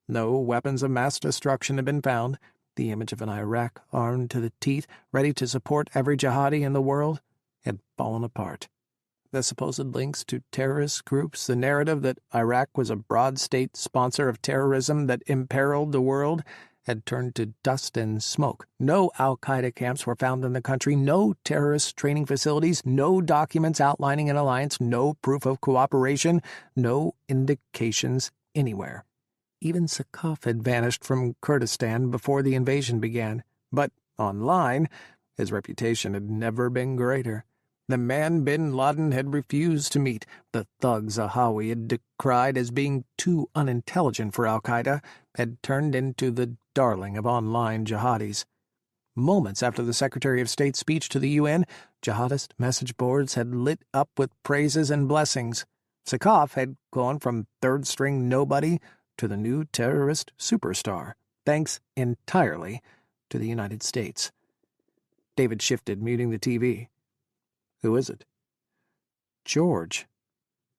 No weapons of mass destruction had been found. The image of an Iraq armed to the teeth, ready to support every jihadi in the world, had fallen apart. The supposed links to terrorist groups, the narrative that Iraq was a broad state sponsor of terrorism that imperiled the world, had turned to dust and smoke. No al-Qaeda camps were found in the country, no terrorist training facilities, no documents outlining an alliance, no proof of cooperation, no indications anywhere. Even Sakaf had vanished from Kurdistan before the invasion began. But online, his reputation had never been greater. The man Bin Laden had refused to meet, the thug Zahawi had decried as being too unintelligent for al-Qaeda, had turned into the darling of online jihadis. Moments after the Secretary of State's speech to the UN, jihadist message boards had lit up with praises and blessings. Sakaf had gone from third-string nobody to the new terrorist superstar, thanks entirely to the United States. David shifted, muting the TV. Who is it? George.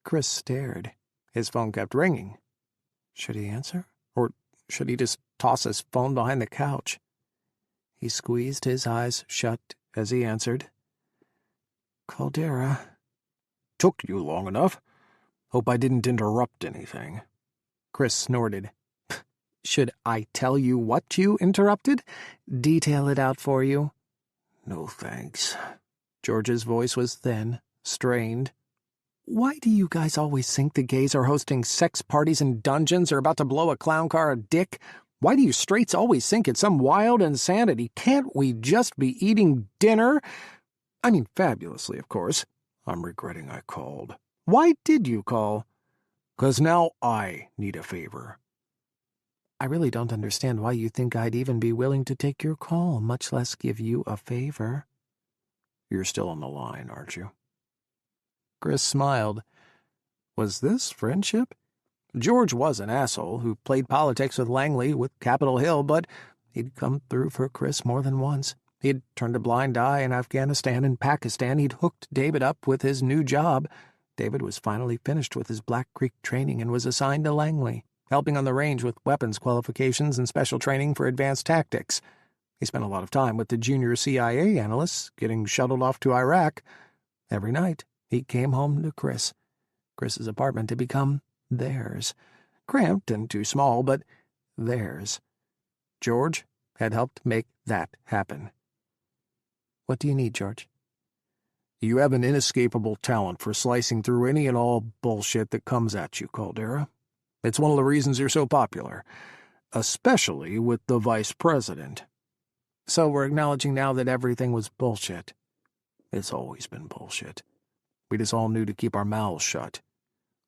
Kris stared. His phone kept ringing. Should he answer? Or should he just toss his phone behind the couch? He squeezed his eyes shut as he answered. Caldera.
Took you long enough. Hope I didn't interrupt anything.
Kris snorted. Should I tell you what you interrupted? Detail it out for you?
No thanks.
George's voice was thin, strained. Why do you guys always think the gays are hosting sex parties in dungeons or about to blow a clown car a dick? Why do you straights always think it's some wild insanity? Can't we just be eating dinner? I mean, fabulously, of course.
I'm regretting I called.
Why did you call?
'Cause now I need a favor.
I really don't understand why you think I'd even be willing to take your call, much less give you a favor.
You're still on the line, aren't you?
Kris smiled. Was this friendship? George was an asshole who played politics with Langley, with Capitol Hill, but he'd come through for Kris more than once. He'd turned a blind eye in Afghanistan and Pakistan. He'd hooked David up with his new job. David was finally finished with his Black Creek training and was assigned to Langley, helping on the range with weapons qualifications and special training for advanced tactics. He spent a lot of time with the junior CIA analysts, getting shuttled off to Iraq. Every night, he came home to Kris. Kris's apartment had become theirs. Cramped and too small, but theirs. George had helped make that happen. What do you need, George?
You have an inescapable talent for slicing through any and all bullshit that comes at you, Caldera. It's one of the reasons you're so popular, especially with the vice president.
So we're acknowledging now that everything was bullshit. It's always been bullshit. We just all knew to keep our mouths shut.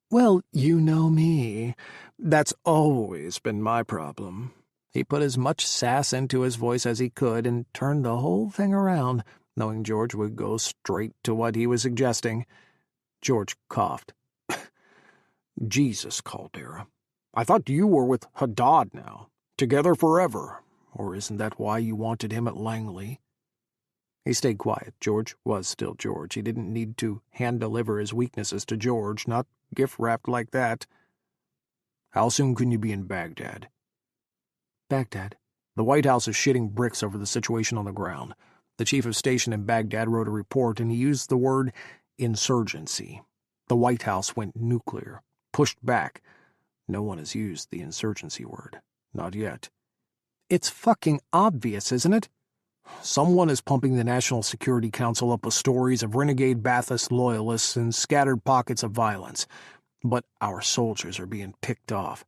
Well, you know me. That's always been my problem. He put as much sass into his voice as he could and turned the whole thing around, knowing George would go straight to what he was suggesting. George coughed. Jesus, Caldera. I thought you were with Haddad now. Together forever. Or isn't that why you wanted him at Langley? He stayed quiet. George was still George. He didn't need to hand-deliver his weaknesses to George, not gift-wrapped like that. How soon can you be in Baghdad? Baghdad? The White House is shitting bricks over the situation on the ground. The chief of station in Baghdad wrote a report, and he used the word insurgency. The White House went nuclear, pushed back. No one has used the insurgency word. Not yet. It's fucking obvious, isn't it? Someone is pumping the National Security Council up with stories of renegade Ba'athist loyalists and scattered pockets of violence. But our soldiers are being picked off.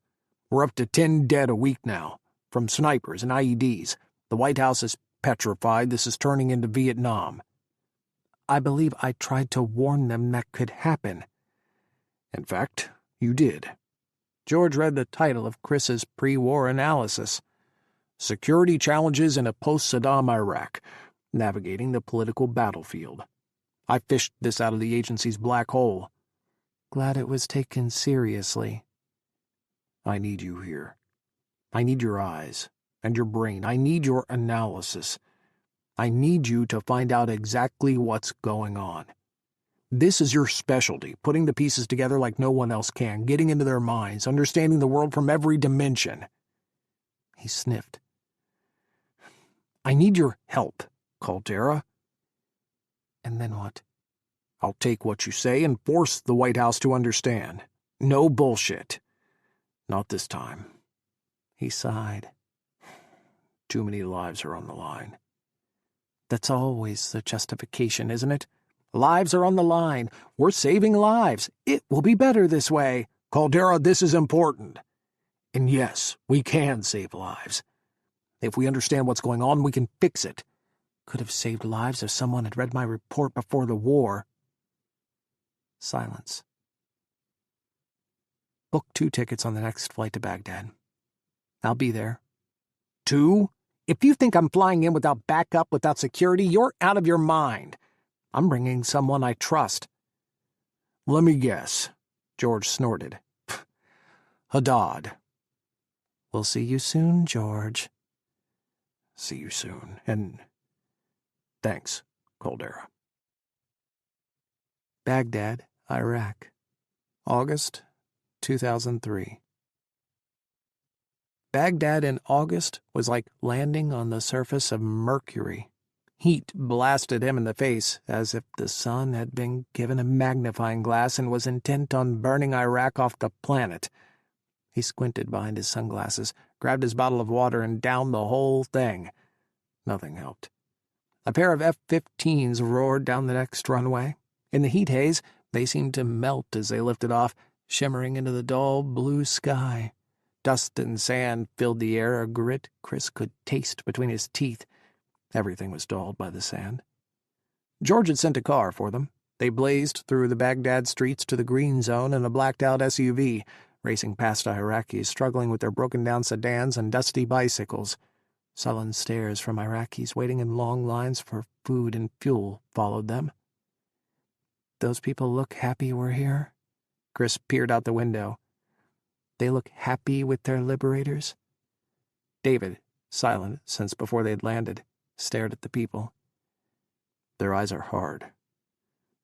We're up to 10 dead a week now, from snipers and IEDs. The White House is petrified this is turning into Vietnam. I believe I tried to warn them that could happen. In fact, you did. George read the title of Kris's pre-war analysis. Security Challenges in a Post-Saddam Iraq, Navigating the Political Battlefield. I fished this out of the agency's black hole. Glad it was taken seriously. I need you here. I need your eyes and your brain. I need your analysis. I need you to find out exactly what's going on. This is your specialty, putting the pieces together like no one else can, getting into their minds, understanding the world from every dimension. He sniffed. I need your help, Caldera. And then what? I'll take what you say and force the White House to understand. No bullshit. Not this time. He sighed. Too many lives are on the line. That's always the justification, isn't it? Lives are on the line. We're saving lives. It will be better this way. Caldera, this is important. And yes, we can save lives. If we understand what's going on, we can fix it. Could have saved lives if someone had read my report before the war. Silence. Book 2 tickets on the next flight to Baghdad. I'll be there. 2? If you think I'm flying in without backup, without security, you're out of your mind. I'm bringing someone I trust. Let me guess. George snorted. Haddad. We'll see you soon, George. See you soon, and thanks, Caldera. Baghdad, Iraq, August 2003. Baghdad in August was like landing on the surface of Mercury. Heat blasted him in the face, as if the sun had been given a magnifying glass and was intent on burning Iraq off the planet. He squinted behind his sunglasses, grabbed his bottle of water, and downed the whole thing. Nothing helped. A pair of F-15s roared down the next runway. In the heat haze, they seemed to melt as they lifted off, shimmering into the dull blue sky. Dust and sand filled the air, a grit Kris could taste between his teeth. Everything was dulled by the sand. George had sent a car for them. They blazed through the Baghdad streets to the green zone in a blacked-out SUV, racing past Iraqis struggling with their broken-down sedans and dusty bicycles. Sullen stares from Iraqis waiting in long lines for food and fuel followed them. Those people look happy we're here? Kris peered out the window. They look happy with their liberators? David, silent since before they'd landed, stared at the people. Their eyes are hard.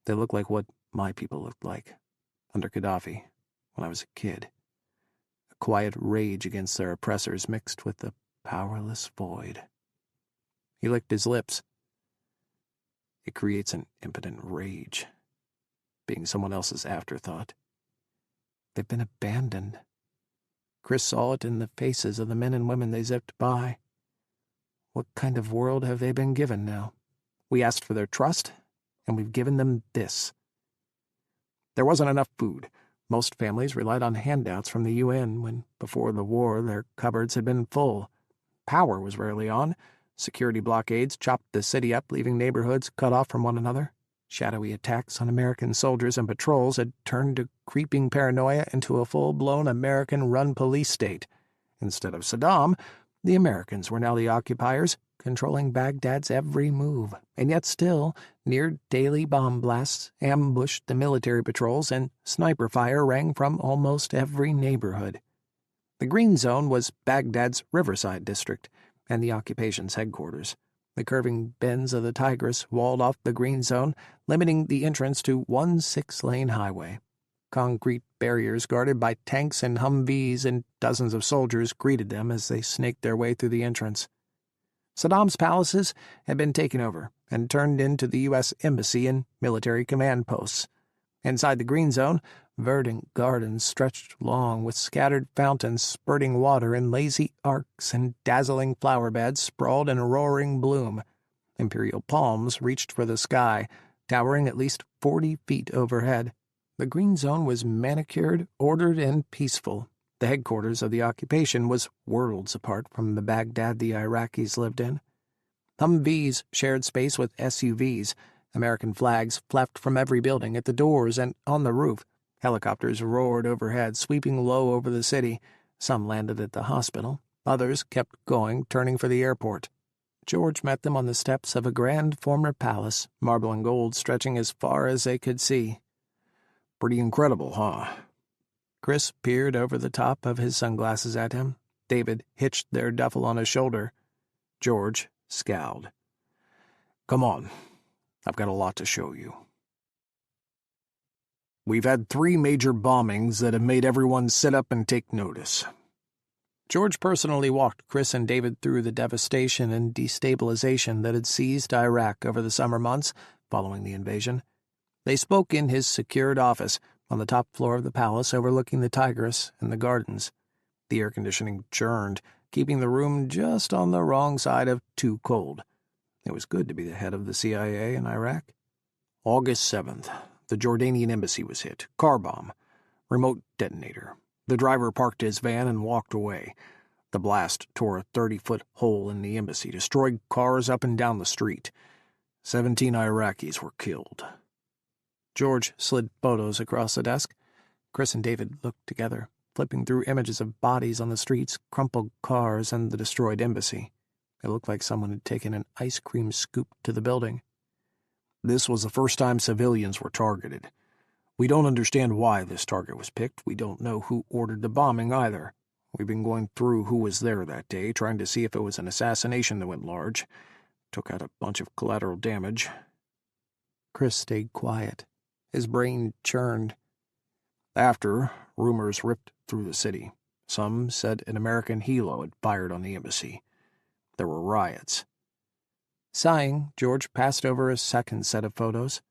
They look like what my people looked like, under Gaddafi, when I was a kid. A quiet rage against their oppressors mixed with the powerless void. He licked his lips. It creates an impotent rage, being someone else's afterthought. They've been abandoned. Kris saw it in the faces of the men and women they zipped by. What kind of world have they been given now? We asked for their trust, and we've given them this. There wasn't enough food. Most families relied on handouts from the UN when, before the war, their cupboards had been full. Power was rarely on. Security blockades chopped the city up, leaving neighborhoods cut off from one another. Shadowy attacks on American soldiers and patrols had turned a creeping paranoia into a full-blown American-run police state. Instead of Saddam, the Americans were now the occupiers, controlling Baghdad's every move, and yet still, near daily bomb blasts ambushed the military patrols and sniper fire rang from almost every neighborhood. The Green Zone was Baghdad's Riverside district and the occupation's headquarters. The curving bends of the Tigris walled off the Green Zone, limiting the entrance to one 6-lane highway. Concrete barriers guarded by tanks and Humvees and dozens of soldiers greeted them as they snaked their way through the entrance. Saddam's palaces had been taken over and turned into the U.S. Embassy and military command posts. Inside the Green Zone, verdant gardens stretched long with scattered fountains spurting water in lazy arcs and dazzling flower beds sprawled in roaring bloom. Imperial palms reached for the sky, towering at least 40 feet overhead. The Green Zone was manicured, ordered, and peaceful. The headquarters of the occupation was worlds apart from the Baghdad the Iraqis lived in. Humvees shared space with SUVs. American flags flapped from every building, at the doors and on the roof. Helicopters roared overhead, sweeping low over the city. Some landed at the hospital. Others kept going, turning for the airport. George met them on the steps of a grand former palace, marble and gold stretching as far as they could see.
Pretty incredible, huh?
Kris peered over the top of his sunglasses at him. David hitched their duffel on his shoulder.
George scowled. Come on. I've got a lot to show you. We've had 3 major bombings that have made everyone sit up and take notice.
George personally walked Kris and David through the devastation and destabilization that had seized Iraq over the summer months following the invasion. They spoke in his secured office on the top floor of the palace overlooking the Tigris and the gardens. The air conditioning churned, keeping the room just on the wrong side of too cold. It was good to be the head of the CIA in Iraq.
August 7th, the Jordanian embassy was hit. Car bomb. Remote detonator. The driver parked his van and walked away. The blast tore a 30-foot hole in the embassy, destroyed cars up and down the street. 17 Iraqis were killed.
George slid photos across the desk. Kris and David looked together, flipping through images of bodies on the streets, crumpled cars, and the destroyed embassy. It looked like someone had taken an ice cream scoop to the building.
This was the first time civilians were targeted. We don't understand why this target was picked. We don't know who ordered the bombing either. We've been going through who was there that day, trying to see if it was an assassination that went large. Took out a bunch of collateral damage.
Kris stayed quiet. His brain churned.
After, rumors ripped through the city. Some said an American helo had fired on the embassy. There were riots.
Sighing, George passed over a second set of photos.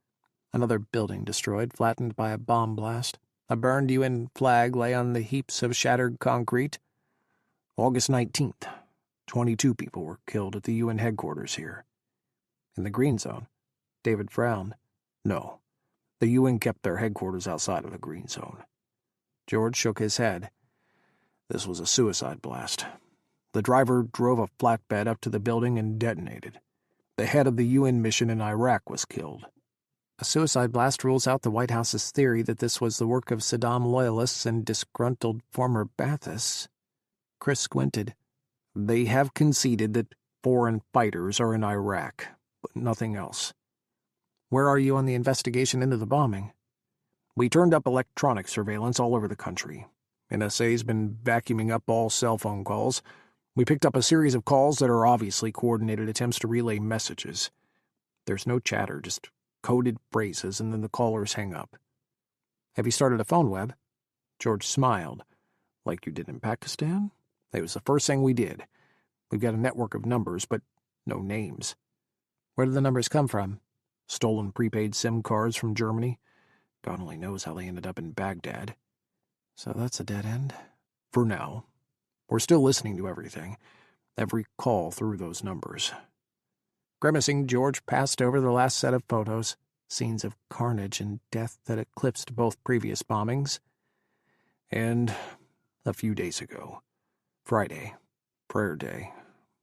Another building destroyed, flattened by a bomb blast. A burned UN flag lay on the heaps of shattered concrete.
August 19th, 22 people were killed at the UN headquarters here.
In the Green Zone, David frowned.
No, the UN kept their headquarters outside of the Green Zone.
George shook his head.
This was a suicide blast. The driver drove a flatbed up to the building and detonated. The head of the UN mission in Iraq was killed.
A suicide blast rules out the White House's theory that this was the work of Saddam loyalists and disgruntled former Baathists. Kris squinted.
They have conceded that foreign fighters are in Iraq, but nothing else.
Where are you on the investigation into the bombing?
We turned up electronic surveillance all over the country. NSA's been vacuuming up all cell phone calls. We picked up a series of calls that are obviously coordinated attempts to relay messages. There's no chatter, just coded phrases, and then the callers hang up.
Have you started a phone web?
George smiled. Like you did in Pakistan? It was the first thing we did. We've got a network of numbers, but no names.
Where did the numbers come from?
Stolen prepaid SIM cards from Germany. God only knows how they ended up in Baghdad.
So that's a dead end?
For now. We're still listening to everything. Every call through those numbers.
Grimacing, George passed over the last set of photos, scenes of carnage and death that eclipsed both previous bombings.
And a few days ago, Friday, prayer day,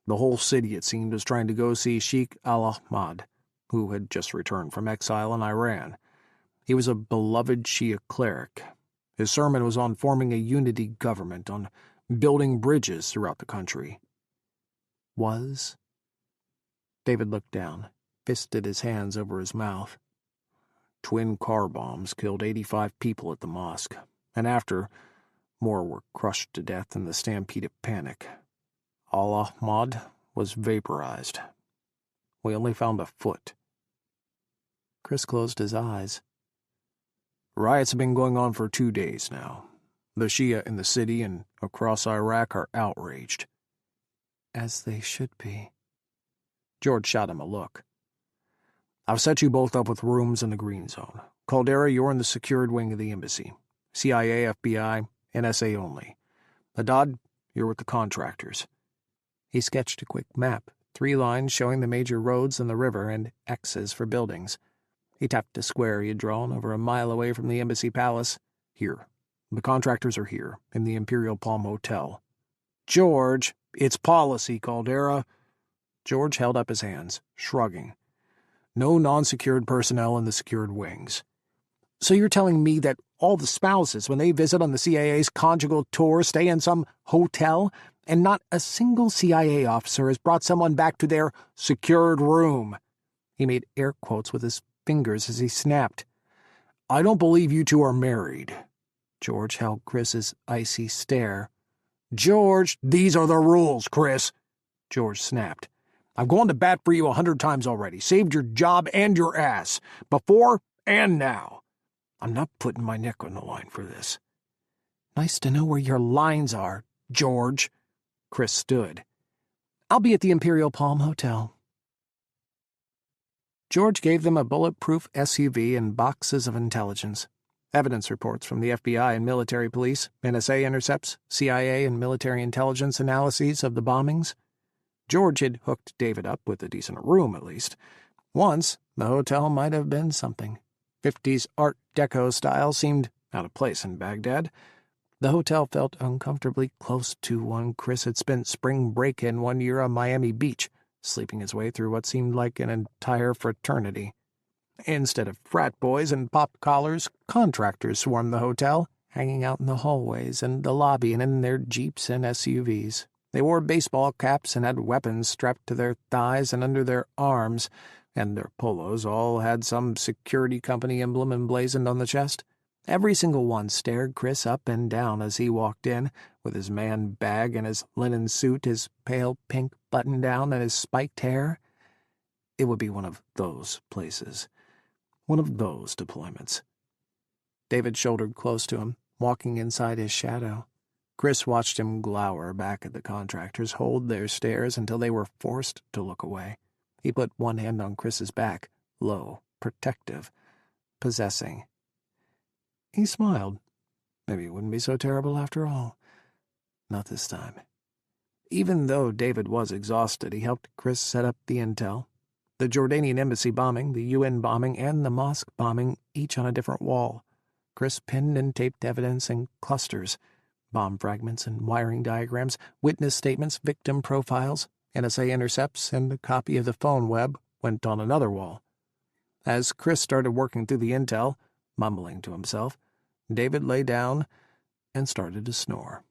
the whole city, it seemed, was trying to go see Sheikh Al-Ahmad,
who had just returned from exile in Iran. He was a beloved Shia cleric. His sermon was on forming a unity government, on building bridges throughout the country. Was? David looked down, fisted his hands over his mouth. Twin car bombs killed 85 people at the mosque, and after, more were crushed to death in the stampede of panic. Al-Ahmad was vaporized. We only found a foot. Kris closed his eyes. Riots have been going on for 2 days now. The Shia in the city and across Iraq are outraged. As they should be. George shot him a look. I've set you both up with rooms in the green zone. Caldera, you're in the secured wing of the embassy. CIA, FBI, NSA only. Haddad, you're with the contractors. He sketched a quick map, 3 lines showing the major roads and the river, and X's for buildings. He tapped a square he had drawn over a mile away from the embassy palace. Here. The contractors are here, in the Imperial Palm Hotel. George, it's policy, Caldera. George held up his hands, shrugging. No non-secured personnel in the secured wings. So you're telling me that all the spouses, when they visit on the CIA's conjugal tour, stay in some hotel, and not a single CIA officer has brought someone back to their secured room? He made air quotes with his fingers as he snapped. I don't believe you two are married. George held Kris's icy stare. George, these are the rules, Kris. George snapped. I've gone to bat for you 100 times already, saved your job and your ass, before and now. I'm not putting my neck on the line for this. Nice to know where your lines are, George. Kris stood. I'll be at the Imperial Palm Hotel. George gave them a bulletproof SUV and boxes of intelligence. Evidence reports from the FBI and military police, NSA intercepts, CIA and military intelligence analyses of the bombings. George had hooked David up with a decent room, at least. Once, the hotel might have been something. 50s Art Deco style seemed out of place in Baghdad. The hotel felt uncomfortably close to one Kris had spent spring break in one year on Miami Beach, sleeping his way through what seemed like an entire fraternity. Instead of frat boys and pop collars, contractors swarmed the hotel, hanging out in the hallways and the lobby and in their Jeeps and SUVs. They wore baseball caps and had weapons strapped to their thighs and under their arms, and their polos all had some security company emblem emblazoned on the chest. Every single one stared Kris up and down as he walked in, with his man bag and his linen suit, his pale pink button-down and his spiked hair. It would be one of those places. One of those deployments. David shouldered close to him, walking inside his shadow. Kris watched him glower back at the contractors, hold their stares until they were forced to look away. He put one hand on Kris's back, low, protective, possessing. He smiled. Maybe it wouldn't be so terrible after all. Not this time. Even though David was exhausted, he helped Kris set up the intel. The Jordanian embassy bombing, the UN bombing, and the mosque bombing, each on a different wall. Kris pinned and taped evidence in clusters. Bomb fragments and wiring diagrams, witness statements, victim profiles, NSA intercepts, and a copy of the phone web went on another wall. As Kris started working through the intel, mumbling to himself, David lay down and started to snore.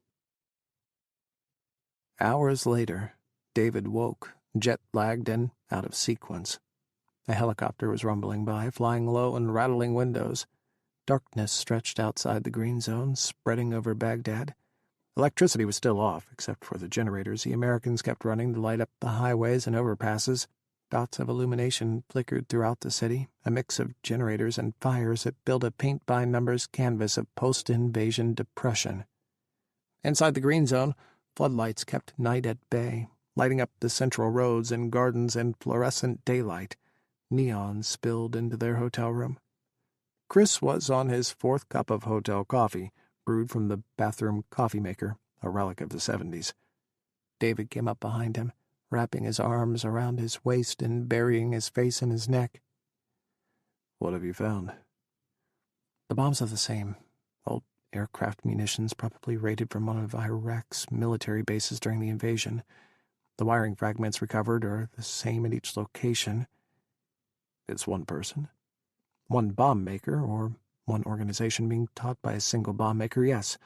Hours later, David woke, jet-lagged and out of sequence. A helicopter was rumbling by, flying low and rattling windows. Darkness stretched outside the green zone, spreading over Baghdad. Electricity was still off, except for the generators the Americans kept running to light up the highways and overpasses. Dots of illumination flickered throughout the city, a mix of generators and fires that built a paint-by-numbers canvas of post-invasion depression. Inside the green zone, floodlights kept night at bay, lighting up the central roads and gardens in fluorescent daylight. Neon spilled into their hotel room. Kris was on his 4th cup of hotel coffee, brewed from the bathroom coffee maker, a relic of the 70s. David came up behind him, wrapping his arms around his waist and burying his face in his neck. What have you found? The bombs are the same. Old aircraft munitions probably raided from one of Iraq's military bases during the invasion. The wiring fragments recovered are the same at each location. It's one person, one bomb maker, or one organization being taught by a single bomb maker, yes.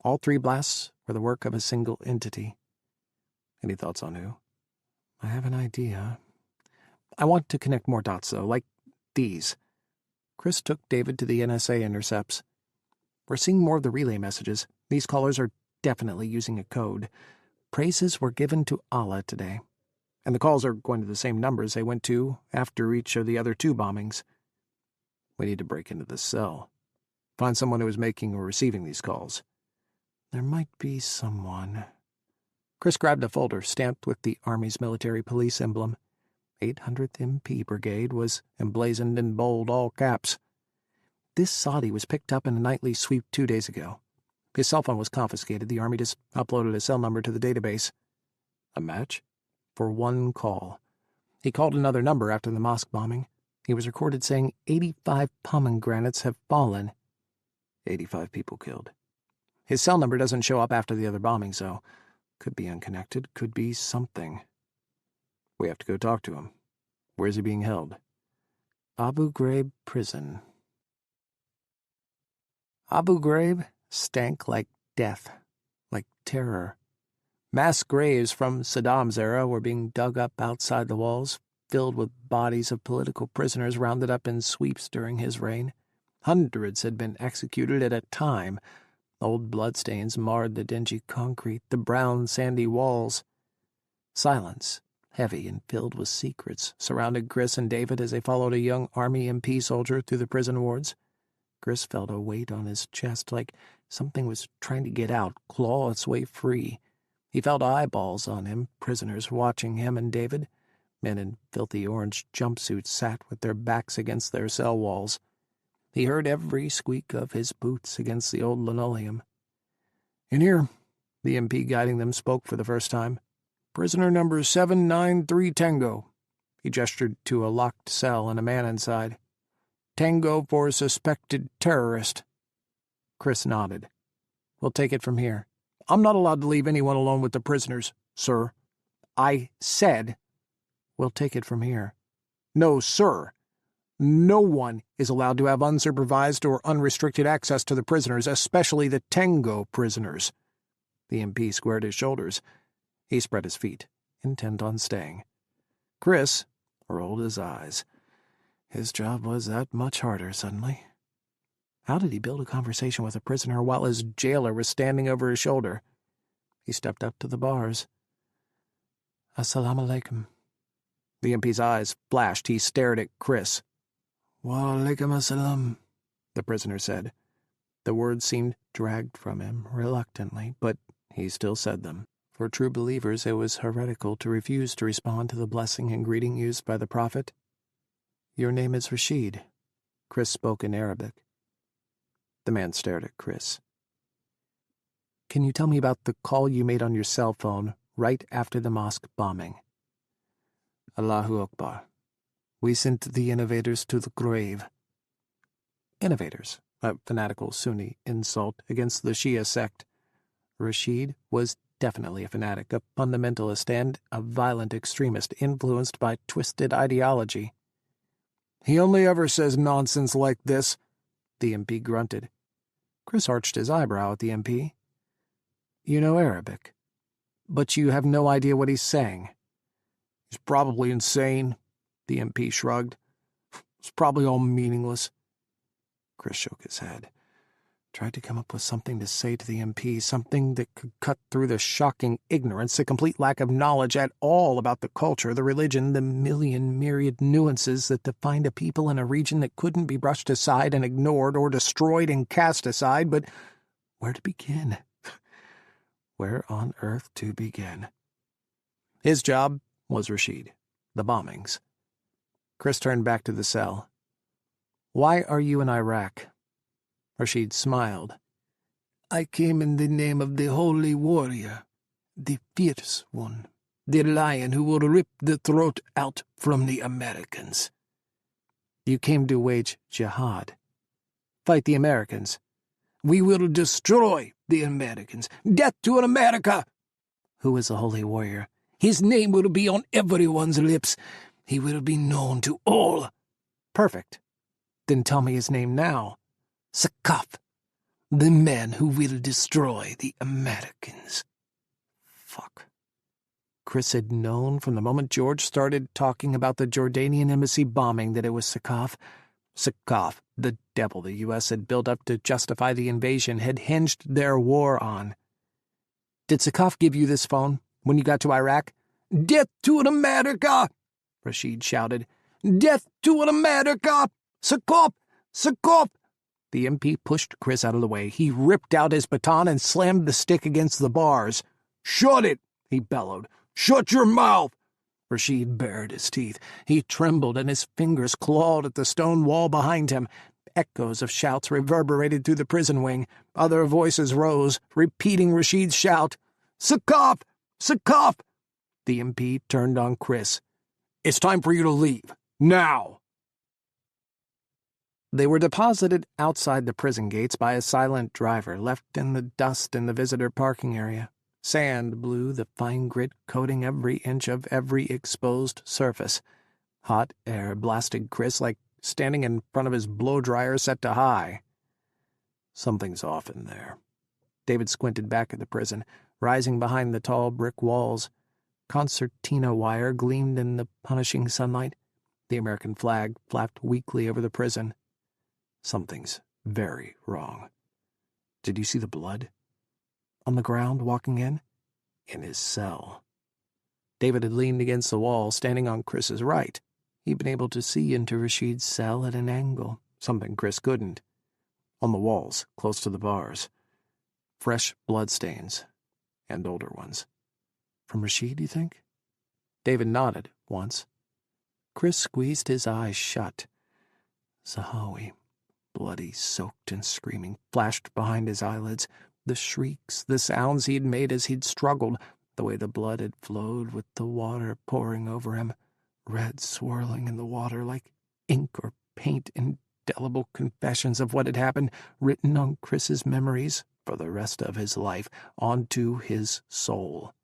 All 3 blasts were the work of a single entity. Any thoughts on who? I have an idea. I want to connect more dots, though, like these. Kris took David to the NSA intercepts. We're seeing more of the relay messages. These callers are definitely using a code. Praises were given to Allah today, and the calls are going to the same numbers they went to after each of the other 2 bombings. We need to break into this cell. Find someone who is making or receiving these calls. There might be someone. Kris grabbed a folder stamped with the Army's military police emblem. 800th MP Brigade was emblazoned in bold all caps. This Saudi was picked up in a nightly sweep 2 days ago. His cell phone was confiscated. The Army just uploaded a cell number to the database. A match? For 1 call. He called another number after the mosque bombing. He was recorded saying 85 pomegranates have fallen. 85 people killed. His cell number doesn't show up after the other bombings, though. Could be unconnected, could be something. We have to go talk to him. Where's he being held? Abu Ghraib prison. Abu Ghraib stank like death, like terror. Mass graves from Saddam's era were being dug up outside the walls, filled with bodies of political prisoners rounded up in sweeps during his reign. Hundreds had been executed at a time. Old bloodstains marred the dingy concrete, the brown, sandy walls. Silence, heavy and filled with secrets, surrounded Kris and David as they followed a young Army MP soldier through the prison wards. Kris felt a weight on his chest, like something was trying to get out, claw its way free. He felt eyeballs on him, prisoners watching him and David. Men in filthy orange jumpsuits sat with their backs against their cell walls. He heard every squeak of his boots against the old linoleum. "In here," the MP guiding them spoke for the first time. "Prisoner number 793 Tango." He gestured to a locked cell and a man inside. "Tango for suspected terrorist." Kris nodded. "We'll take it from here." "I'm not allowed to leave anyone alone with the prisoners, sir." "I said we'll take it from here." "No, sir. No one is allowed to have unsupervised or unrestricted access to the prisoners, especially the Tango prisoners." The MP squared his shoulders. He spread his feet, intent on staying. Kris rolled his eyes. His job was that much harder suddenly. How did he build a conversation with a prisoner while his jailer was standing over his shoulder? He stepped up to the bars. "Assalamu alaikum." The MP's eyes flashed. He stared at Kris. "Wa alaikum assalam," the prisoner said. The words seemed dragged from him reluctantly, but he still said them. For true believers, it was heretical to refuse to respond to the blessing and greeting used by the Prophet. "Your name is Rashid," Kris spoke in Arabic. The man stared at Kris. "Can you tell me about the call you made on your cell phone right after the mosque bombing?" "Allahu Akbar. We sent the innovators to the grave." Innovators, a fanatical Sunni insult against the Shia sect. Rashid was definitely a fanatic, a fundamentalist, and a violent extremist influenced by twisted ideology. "He only ever says nonsense like this," the MP grunted. Kris arched his eyebrow at the MP. "You know Arabic, but you have no idea what he's saying." "He's probably insane," the MP shrugged. "It's probably all meaningless." Kris shook his head, tried to come up with something to say to the MP, something that could cut through the shocking ignorance, the complete lack of knowledge at all about the culture, the religion, the myriad nuances that defined a people in a region that couldn't be brushed aside and ignored or destroyed and cast aside. But where to begin? Where on earth to begin? His job was Rashid, the bombings. Kris turned back to the cell. "Why are you in Iraq?" Rashid smiled. "I came in the name of the holy warrior, the fierce one, the lion who will rip the throat out from the Americans." "You came to wage jihad. Fight the Americans." "We will destroy the Americans. Death to an America!" "Who is the holy warrior?" "His name will be on everyone's lips. He will be known to all Perfect. Then tell me his name now. Sakaf, the man who will destroy the Americans. Fuck. Kris had known from the moment George started talking about the Jordanian embassy bombing that it was Sakaf. Sakaf, the devil the U.S. had built up to justify the invasion, had hinged their war on. Did Sakaf give you this phone when you got to Iraq? Death to America! Rashid shouted. Death to America! Sakaf! Sakaf! The MP pushed Kris out of the way. He ripped out his baton and slammed the stick against the bars. Shut it! He bellowed. Shut your mouth! Rashid bared his teeth. He trembled and his fingers clawed at the stone wall behind him. Echoes of shouts reverberated through the prison wing. Other voices rose, repeating Rashid's shout. Sakaf! Sakaf! The MP turned on Kris. It's time for you to leave. Now! They were deposited outside the prison gates by a silent driver, left in the dust in the visitor parking area. Sand blew, the fine grit coating every inch of every exposed surface. Hot air blasted Kris like standing in front of his blow-dryer set to high. Something's off in there. David squinted back at the prison, rising behind the tall brick walls. Concertina wire gleamed in the punishing sunlight. The American flag flapped weakly over the prison. Something's very wrong. Did you see the blood? On the ground, walking in? In his cell. David had leaned against the wall, standing on Kris's right. He'd been able to see into Rashid's cell at an angle, something Kris couldn't. On the walls, close to the bars. Fresh bloodstains, and older ones. From Rashid, you think? David nodded, once. Kris squeezed his eyes shut. Zahawi, bloody, soaked and screaming, flashed behind his eyelids. The shrieks, the sounds he'd made as he'd struggled, the way the blood had flowed with the water pouring over him, red swirling in the water like ink or paint, indelible confessions of what had happened, written on Kris's memories for the rest of his life, onto his soul.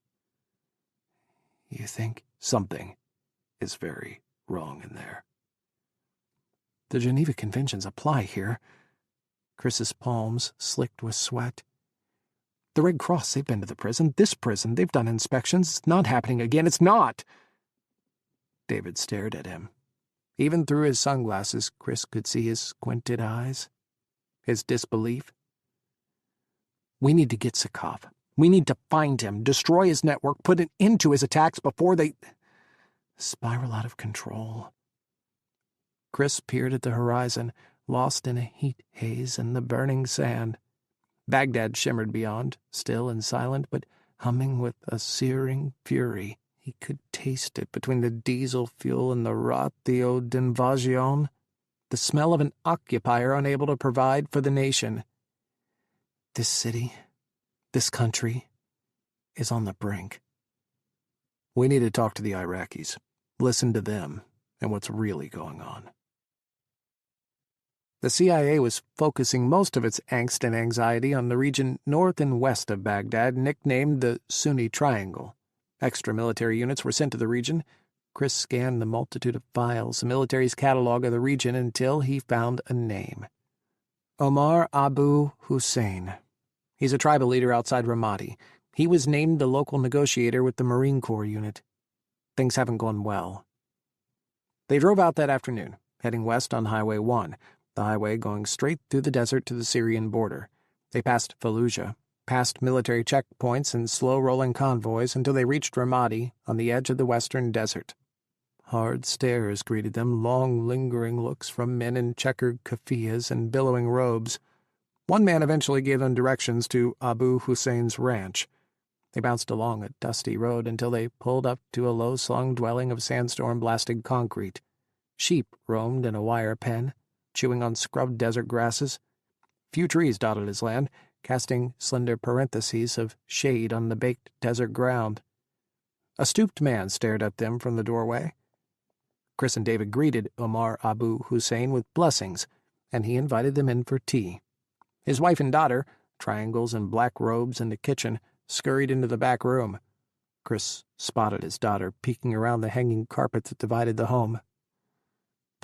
You think something is very wrong in there. The Geneva Conventions apply here. Kris's palms slicked with sweat. The Red Cross, they've been to the prison. This prison, they've done inspections. It's not happening again. It's not. David stared at him. Even through his sunglasses, Kris could see his squinted eyes, his disbelief. We need to get Sakaf. We need to find him, destroy his network, put an end to his attacks before they spiral out of control. Kris peered at the horizon, lost in a heat haze and the burning sand. Baghdad shimmered beyond, still and silent, but humming with a searing fury. He could taste it between the diesel fuel and the ratio d'invasion, the smell of an occupier unable to provide for the nation. This city, this country, is on the brink. We need to talk to the Iraqis, listen to them, and what's really going on. The CIA was focusing most of its angst and anxiety on the region north and west of Baghdad, nicknamed the Sunni Triangle. Extra military units were sent to the region. Kris scanned the multitude of files, the military's catalog of the region, until he found a name. Omar Abu Hussein. He's a tribal leader outside Ramadi. He was named the local negotiator with the Marine Corps unit. Things haven't gone well. They drove out that afternoon, heading west on Highway 1, the highway going straight through the desert to the Syrian border. They passed Fallujah, past military checkpoints and slow-rolling convoys until they reached Ramadi on the edge of the western desert. Hard stares greeted them, long, lingering looks from men in checkered keffiyehs and billowing robes. One man eventually gave them directions to Abu Hussein's ranch. They bounced along a dusty road until they pulled up to a low-slung dwelling of sandstorm-blasted concrete. Sheep roamed in a wire pen, chewing on scrubbed desert grasses. Few trees dotted his land, casting slender parentheses of shade on the baked desert ground. A stooped man stared at them from the doorway. Kris and David greeted Omar Abu Hussein with blessings, and he invited them in for tea. His wife and daughter, triangles and black robes in the kitchen, scurried into the back room. Kris spotted his daughter peeking around the hanging carpet that divided the home.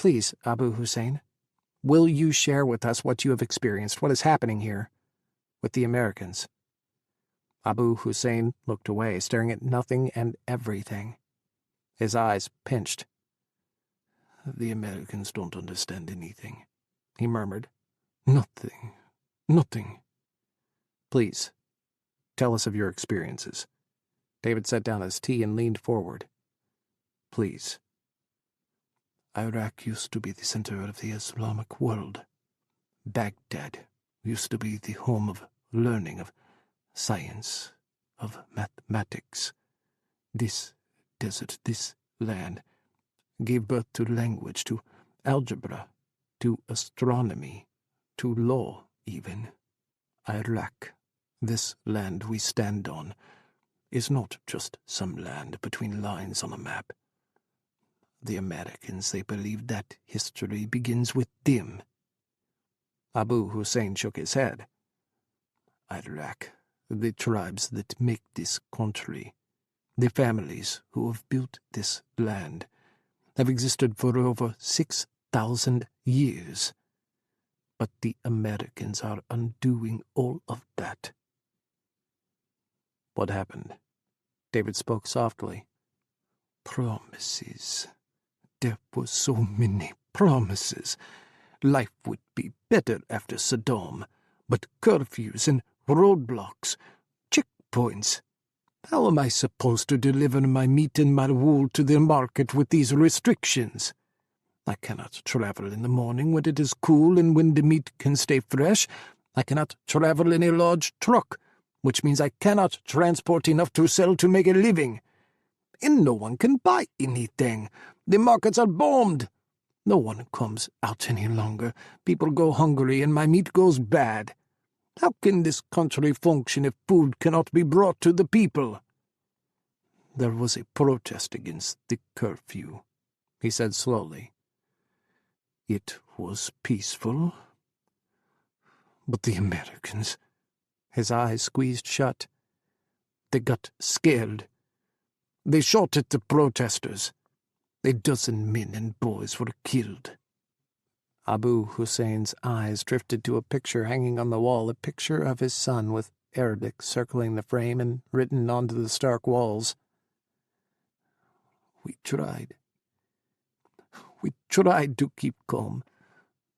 Please, Abu Hussein, will you share with us what you have experienced, what is happening here, with the Americans?" Abu Hussein looked away, staring at nothing and everything. His eyes pinched.
"The Americans don't understand anything,"
he murmured.
Nothing. Nothing."
"Please, tell us of your experiences." David set down his tea and leaned forward.
"Please. Iraq used to be the center of the Islamic world. Baghdad used to be the home of learning, of science, of mathematics. This desert, this land, gave birth to language, to algebra, to astronomy, to law even. Iraq, this land we stand on, is not just some land between lines on a map. The Americans, they believe that history begins with them."
Abu Hussein shook his head.
"Iraq, the tribes that make this country, the families who have built this land, have existed for over 6,000 years. But the Americans are undoing all of that."
"What happened?" David spoke softly.
"Promises. There were so many promises. Life would be better after Saddam, but curfews and roadblocks, checkpoints. How am I supposed to deliver my meat and my wool to the market with these restrictions? I cannot travel in the morning when it is cool and when the meat can stay fresh. I cannot travel in a large truck, which means I cannot transport enough to sell to make a living. And no one can buy anything. The markets are bombed. No one comes out any longer. People go hungry and my meat goes bad. How can this country function if food cannot be brought to the people?" "There was a protest against the curfew," he said slowly. "It was peaceful. But the Americans," his eyes squeezed shut, "they got scared. They shot at the protesters. 12 men and boys were killed."
Abu Hussein's eyes drifted to a picture hanging on the wall, a picture of his son with Arabic circling the frame and written onto the stark walls.
We tried to keep calm,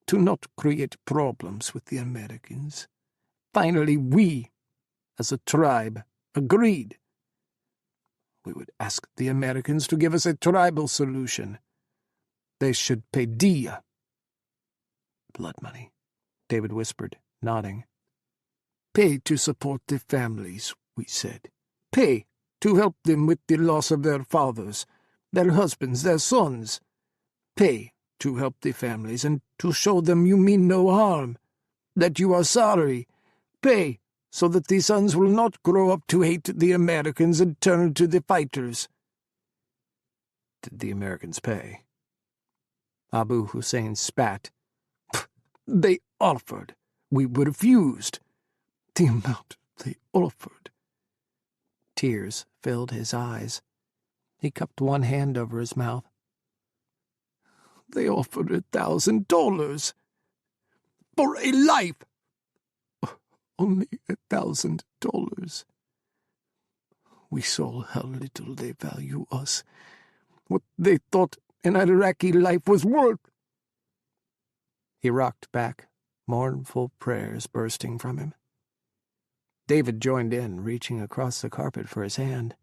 to not create problems with the Americans. Finally, we, as a tribe, agreed. We would ask the Americans to give us a tribal solution. They should pay diya. Blood money, David whispered, nodding. Pay to support the families, we said. Pay to help them with the loss of their fathers, their husbands, their sons. Pay to help the families and to show them you mean no harm, that you are sorry. Pay so that the sons will not grow up to hate the Americans and turn to the fighters."
"Did the Americans pay?" Abu Hussein spat.
"They offered. We refused. The amount they offered."
Tears filled his eyes. He cupped one hand over his mouth.
"They offered $1,000 for a life. Only $1,000. We saw how little they value us, what they thought an Iraqi life was worth."
He rocked back, mournful prayers bursting from him. David joined in, reaching across the carpet for his hand.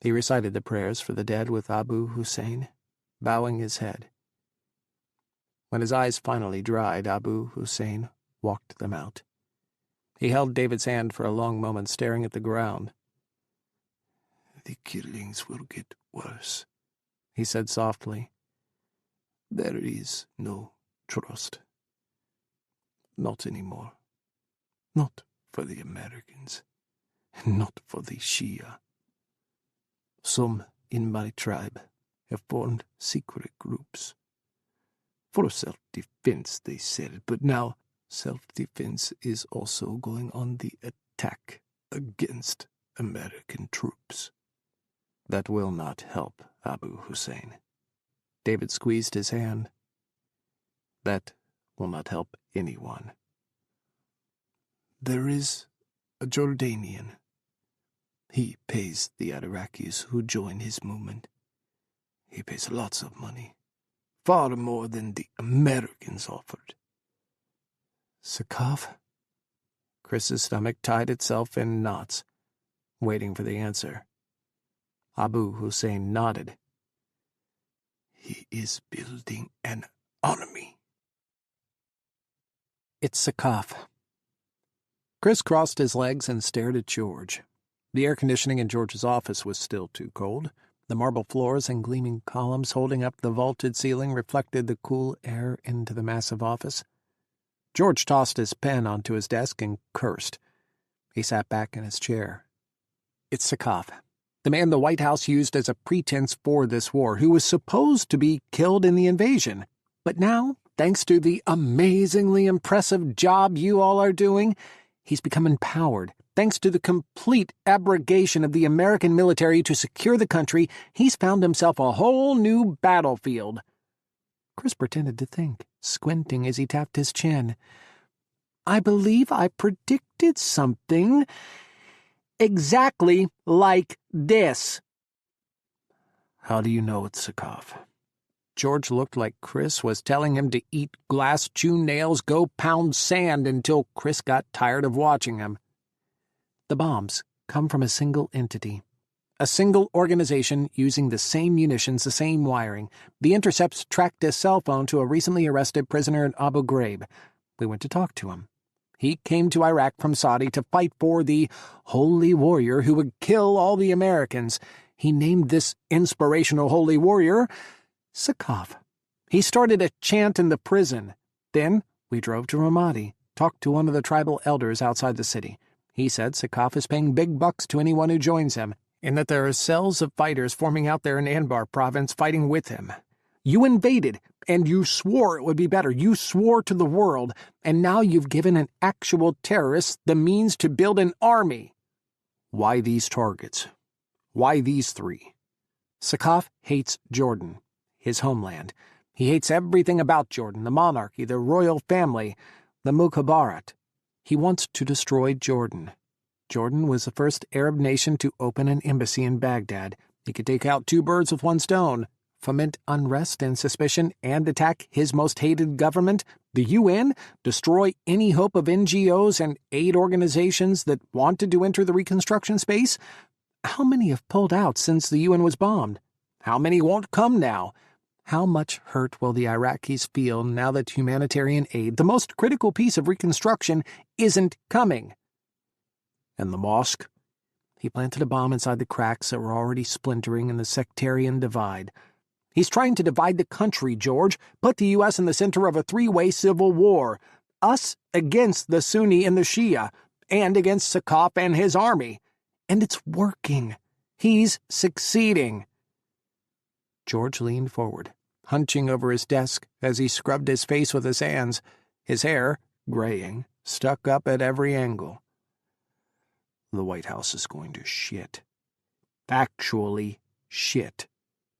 He recited the prayers for the dead with Abu Hussein, bowing his head. When his eyes finally dried, Abu Hussein walked them out. He held David's hand for a long moment, staring at the ground. "The killings will get worse," he said softly. "There is no trust. Not anymore. Not for the Americans, and not for the Shia. Some in my tribe have formed secret groups. For self-defense, they said, but now self-defense is also going on the attack against American troops. That will not help, Abu Hussein." David squeezed his hand. That will not help anyone. There is a Jordanian. He pays the Iraqis who join his movement. He pays lots of money, far more than the Americans offered. Sakaf? Kris's stomach tied itself in knots, waiting for the answer. Abu Hussein nodded. He is building an army. It's Sakaf. Kris crossed his legs and stared at George. The air conditioning in George's office was still too cold. The marble floors and gleaming columns holding up the vaulted ceiling reflected the cool air into the massive office. George tossed his pen onto his desk and cursed. He sat back in his chair. It's Sakaf, the man the White House used as a pretense for this war, who was supposed to be killed in the invasion. But now, thanks to the amazingly impressive job you all are doing, he's become empowered. Thanks to the complete abrogation of the American military to secure the country, he's found himself a whole new battlefield. Kris pretended to think, squinting as he tapped his chin. I believe I predicted something exactly like this. How do you know it's Sakaf? George looked like Kris was telling him to eat glass, chew nails, go pound sand until Kris got tired of watching him. The bombs come from a single entity, a single organization using the same munitions, the same wiring. The intercepts tracked his cell phone to a recently arrested prisoner in Abu Ghraib. We went to talk to him. He came to Iraq from Saudi to fight for the holy warrior who would kill all the Americans. He named this inspirational holy warrior Sakaf. He started a chant in the prison. Then we drove to Ramadi, talked to one of the tribal elders outside the city. He said Sakaf is paying big bucks to anyone who joins him, and that there are cells of fighters forming out there in Anbar province fighting with him. You invaded, and you swore it would be better. You swore to the world, and now you've given an actual terrorist the means to build an army. Why these targets? Why these three? Sakaf hates Jordan, his homeland. He hates everything about Jordan, the monarchy, the royal family, the Mukhabarat. He wants to destroy Jordan. Jordan was the first Arab nation to open an embassy in Baghdad. He could take out two birds with one stone, foment unrest and suspicion, and attack his most hated government, the UN, destroy any hope of NGOs and aid organizations that wanted to enter the reconstruction space. How many have pulled out since the UN was bombed? How many won't come now? How much hurt will the Iraqis feel now that humanitarian aid, the most critical piece of reconstruction, isn't coming? And the mosque? He planted a bomb inside the cracks that were already splintering in the sectarian divide. He's trying to divide the country, George, put the U.S. in the center of a three-way civil war. Us against the Sunni and the Shia, and against Sakaf and his army. And it's working. He's succeeding. George leaned forward, hunching over his desk as he scrubbed his face with his hands, his hair, graying, stuck up at every angle. The White House is going to shit. Actually shit,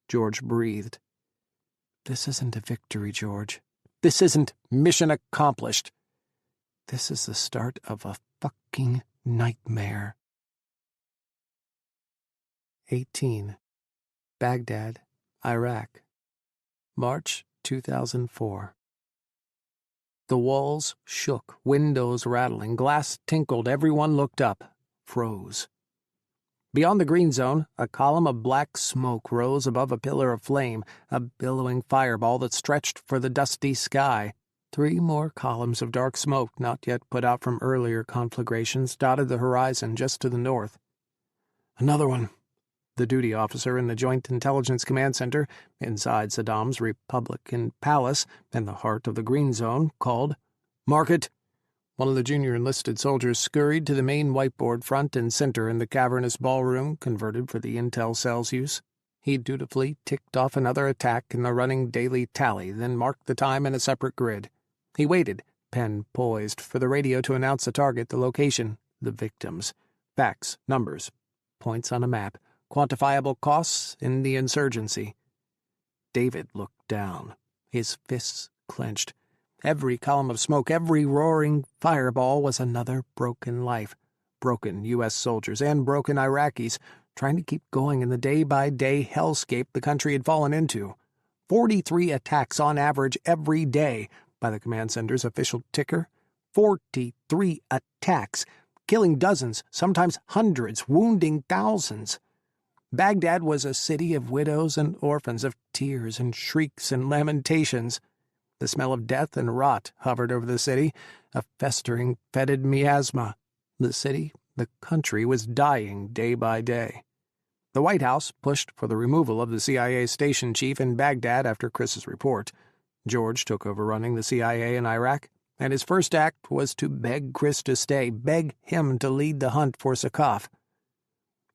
George breathed. This isn't a victory, George. This isn't mission accomplished. This is the start of a fucking nightmare. 18. Baghdad, Iraq. March 2004. The walls shook, windows rattling, glass tinkled. Everyone looked up, froze. Beyond the green zone, a column of black smoke rose above a pillar of flame, a billowing fireball that stretched for the dusty sky. 3 more columns of dark smoke, not yet put out from earlier conflagrations, dotted the horizon just to the north. Another one. The duty officer in the Joint Intelligence Command Center, inside Saddam's Republican Palace, in the heart of the Green Zone, called, "Mark it!" One of the junior enlisted soldiers scurried to the main whiteboard front and center in the cavernous ballroom converted for the intel cell's use. He dutifully ticked off another attack in the running daily tally, then marked the time in a separate grid. He waited, pen poised, for the radio to announce the target, the location, the victims, facts, numbers, points on a map, quantifiable costs in the insurgency. David looked down, his fists clenched. Every column of smoke, every roaring fireball was another broken life. Broken U.S. soldiers and broken Iraqis, trying to keep going in the day-by-day hellscape the country had fallen into. 43 attacks on average every day, by the command center's official ticker. 43 attacks, killing dozens, sometimes hundreds, wounding thousands. Baghdad was a city of widows and orphans, of tears and shrieks and lamentations. The smell of death and rot hovered over the city, a festering, fetid miasma. The city, the country, was dying day by day. The White House pushed for the removal of the CIA station chief in Baghdad after Kris's report. George took over running the CIA in Iraq, and his first act was to beg Kris to stay, beg him to lead the hunt for Sakaf.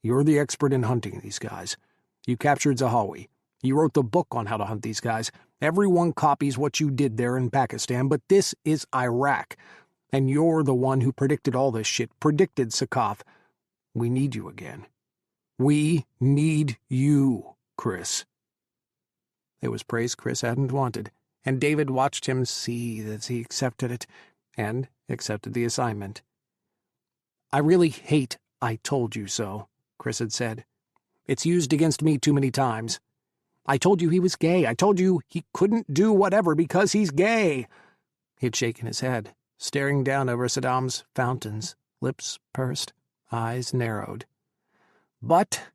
"You're the expert in hunting these guys. You captured Zahawi. You wrote the book on how to hunt these guys. Everyone copies what you did there in Pakistan, but this is Iraq. And you're the one who predicted all this shit, predicted Sakaf. We need you again. We need you, Kris." It was praise Kris hadn't wanted, and David watched him seethe as he accepted it, and accepted the assignment. "I really hate 'I told you so,'" Kris had said. "It's used against me too many times. I told you he was gay. I told you he couldn't do whatever because he's gay." He had shaken his head, staring down over Saddam's fountains, lips pursed, eyes narrowed. "But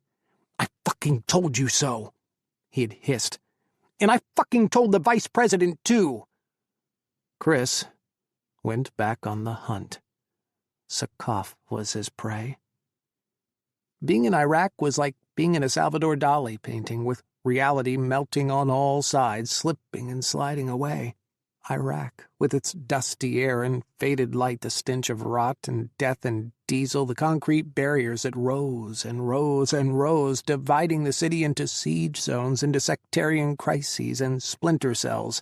I fucking told you so," he had hissed. "And I fucking told the vice president, too." Kris went back on the hunt. Sakaf was his prey. Being in Iraq was like being in a Salvador Dali painting, with reality melting on all sides, slipping and sliding away. Iraq, with its dusty air and faded light, the stench of rot and death and diesel, the concrete barriers that rose and rose and rose, dividing the city into siege zones, into sectarian crises and splinter cells.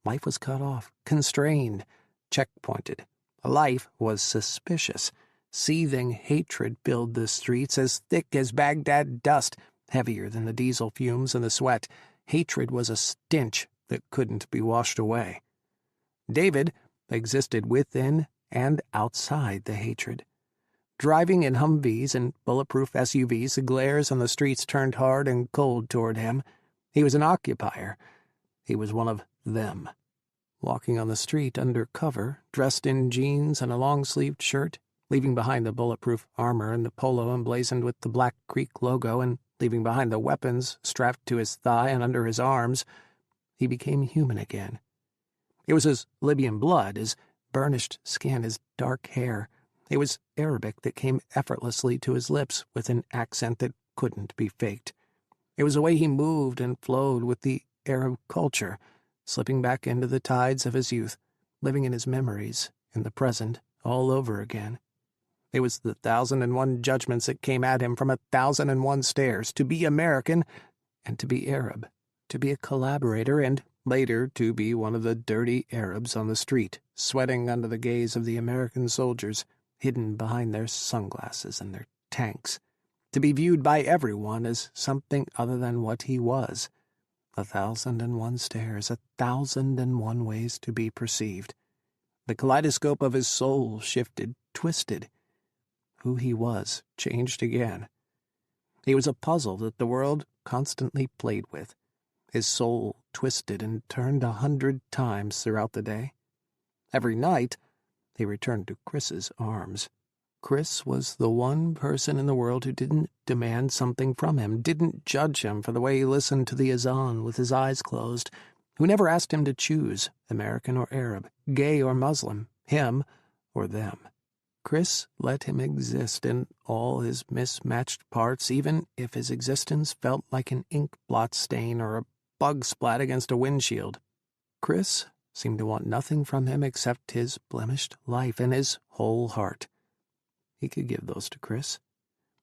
Life was cut off, constrained, checkpointed. Life was suspicious. Seething hatred filled the streets, as thick as Baghdad dust, heavier than the diesel fumes and the sweat. Hatred was a stench that couldn't be washed away. David existed within and outside the hatred. Driving in Humvees and bulletproof SUVs, the glares on the streets turned hard and cold toward him. He was an occupier. He was one of them. Walking on the street under cover, dressed in jeans and a long-sleeved shirt, leaving behind the bulletproof armor and the polo emblazoned with the Black Creek logo, and leaving behind the weapons strapped to his thigh and under his arms, he became human again. It was his Libyan blood, his burnished skin, his dark hair. It was Arabic that came effortlessly to his lips with an accent that couldn't be faked. It was the way he moved and flowed with the Arab culture, slipping back into the tides of his youth, living in his memories, in the present, all over again. It was the 1,001 judgments that came at him from 1,001 stares, to be American and to be Arab, to be a collaborator and, later, to be one of the dirty Arabs on the street, sweating under the gaze of the American soldiers, hidden behind their sunglasses and their tanks, to be viewed by everyone as something other than what he was. 1,001 stares, 1,001 ways to be perceived. The kaleidoscope of his soul shifted, twisted. Who he was changed again. He was a puzzle that the world constantly played with. His soul twisted and turned 100 times throughout the day. Every night, he returned to Kris's arms. Kris was the one person in the world who didn't demand something from him, didn't judge him for the way he listened to the azan with his eyes closed, who never asked him to choose, American or Arab, gay or Muslim, him or them. Kris let him exist in all his mismatched parts, even if his existence felt like an ink blot stain or a bug splat against a windshield. Kris seemed to want nothing from him except his blemished life and his whole heart. He could give those to Kris.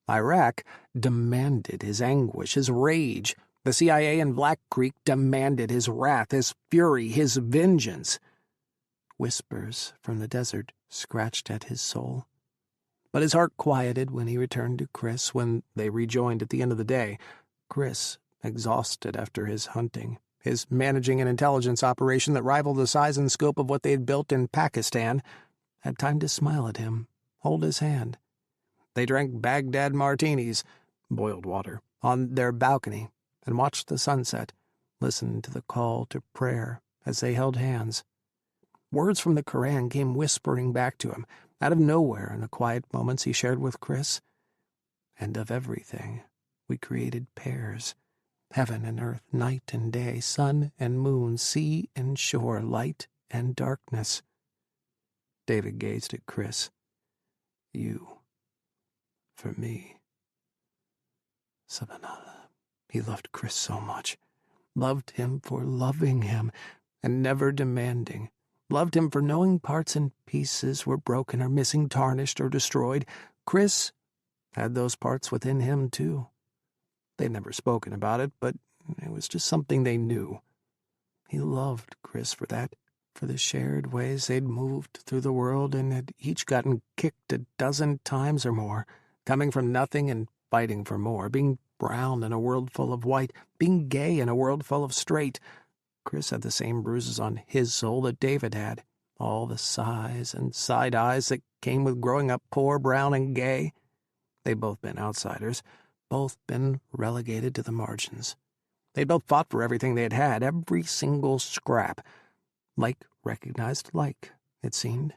Iraq demanded his anguish, his rage. The CIA in Black Creek demanded his wrath, his fury, his vengeance. Whispers from the desert scratched at his soul. But his heart quieted when he returned to Kris, when they rejoined at the end of the day. Kris, exhausted after his hunting, his managing an intelligence operation that rivaled the size and scope of what they had built in Pakistan, had time to smile at him, hold his hand. They drank Baghdad martinis, boiled water, on their balcony, and watched the sunset, listened to the call to prayer as they held hands. Words from the Koran came whispering back to him, out of nowhere in the quiet moments he shared with Kris. And of everything, we created pairs. Heaven and earth, night and day, sun and moon, sea and shore, light and darkness. David gazed at Kris. You, for me. Subhanallah. He loved Kris so much. Loved him for loving him and never demanding. Loved him for knowing parts and pieces were broken or missing, tarnished or destroyed. Kris had those parts within him, too. They'd never spoken about it, but it was just something they knew. He loved Kris for that, for the shared ways they'd moved through the world and had each gotten kicked a dozen times or more, coming from nothing and fighting for more, being brown in a world full of white, being gay in a world full of straight. Kris had the same bruises on his soul that David had, all the sighs and side eyes that came with growing up poor, brown, and gay. They'd both been outsiders, both been relegated to the margins. They'd both fought for everything they had, every single scrap. Like recognized like, it seemed.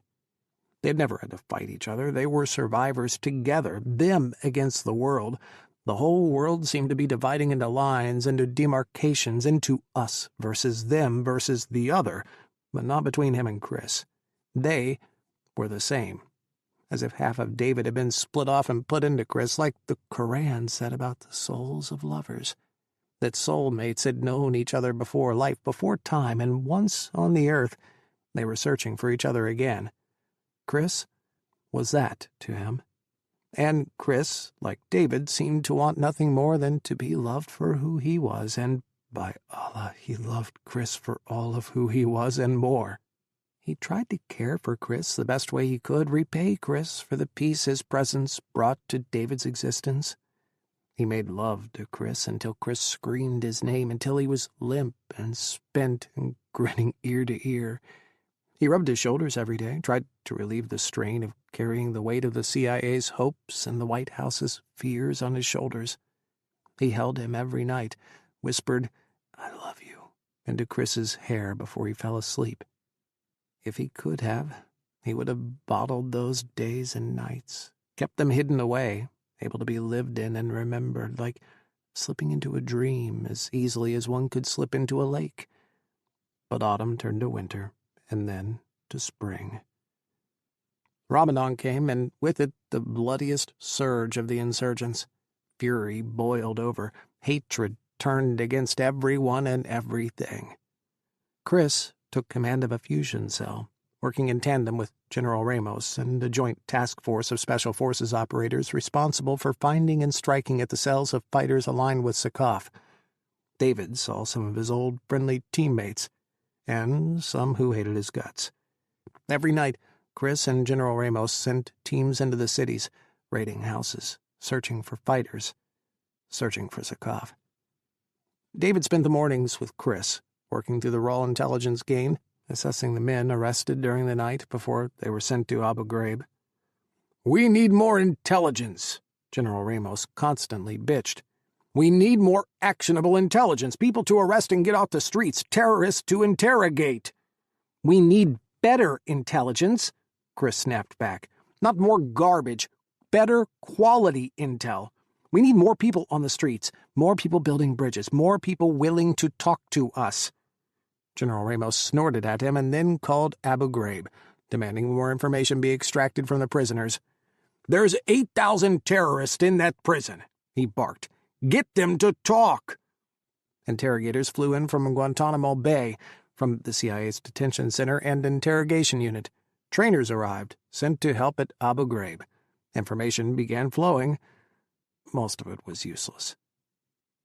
They'd never had to fight each other. They were survivors together, them against the world. The whole world seemed to be dividing into lines, into demarcations, into us versus them versus the other, but not between him and Kris. They were the same, as if half of David had been split off and put into Kris, like the Koran said about the souls of lovers, that soulmates had known each other before life, before time, and once on the earth, they were searching for each other again. Kris was that to him. And Kris, like David, seemed to want nothing more than to be loved for who he was, and by Allah, he loved Kris for all of who he was and more. He tried to care for Kris the best way he could, repay Kris for the peace his presence brought to David's existence. He made love to Kris until Kris screamed his name, until he was limp and spent and grinning ear to ear. He rubbed his shoulders every day, tried to relieve the strain of carrying the weight of the CIA's hopes and the White House's fears on his shoulders. He held him every night, whispered, "I love you," into Kris's hair before he fell asleep. If he could have, he would have bottled those days and nights, kept them hidden away, able to be lived in and remembered, like slipping into a dream as easily as one could slip into a lake. But autumn turned to winter, and then to spring. Ramadan came, and with it the bloodiest surge of the insurgents. Fury boiled over, hatred turned against everyone and everything. Kris took command of a fusion cell, working in tandem with General Ramos and a joint task force of Special Forces operators responsible for finding and striking at the cells of fighters aligned with Sakaf. David saw some of his old friendly teammates, and some who hated his guts. Every night, Kris and General Ramos sent teams into the cities, raiding houses, searching for fighters, searching for Sakaf. David spent the mornings with Kris, working through the raw intelligence gained, assessing the men arrested during the night before they were sent to Abu Ghraib. "We need more intelligence," General Ramos constantly bitched. "We need more actionable intelligence, people to arrest and get off the streets, terrorists to interrogate." "We need better intelligence," Kris snapped back. "Not more garbage, better quality intel. We need more people on the streets, more people building bridges, more people willing to talk to us." General Ramos snorted at him and then called Abu Ghraib, demanding more information be extracted from the prisoners. "There's 8,000 terrorists in that prison," he barked. "Get them to talk." Interrogators flew in from Guantanamo Bay, from the CIA's detention center and interrogation unit. Trainers arrived, sent to help at Abu Ghraib. Information began flowing. Most of it was useless.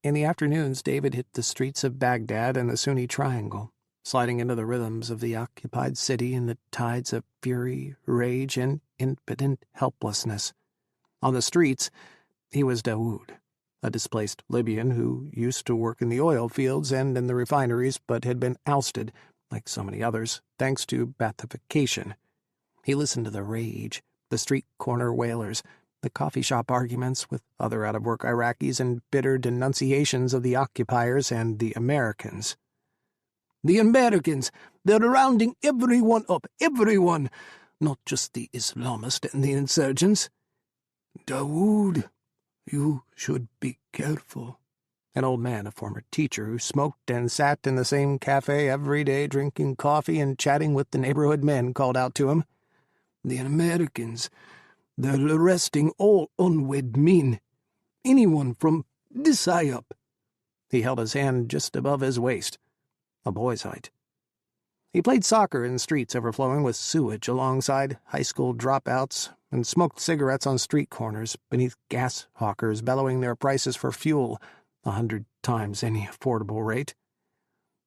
In the afternoons, David hit the streets of Baghdad and the Sunni Triangle, sliding into the rhythms of the occupied city in the tides of fury, rage, and impotent helplessness. On the streets, he was Dawood, a displaced Libyan who used to work in the oil fields and in the refineries but had been ousted, like so many others, thanks to Baathification. He listened to the rage, the street corner wailers, the coffee shop arguments with other out-of-work Iraqis, and bitter denunciations of the occupiers and the Americans.
The Americans, they're rounding everyone up, everyone, not just the Islamists and the insurgents. Dawood, you should be careful.
An old man, a former teacher who smoked and sat in the same cafe every day drinking coffee and chatting with the neighborhood men, called out to him.
The Americans, they're arresting all unwed men. Anyone from this high up.
He held his hand just above his waist, a boy's height. He played soccer in streets overflowing with sewage alongside high school dropouts and smoked cigarettes on street corners beneath gas hawkers bellowing their prices for fuel 100 times any affordable rate.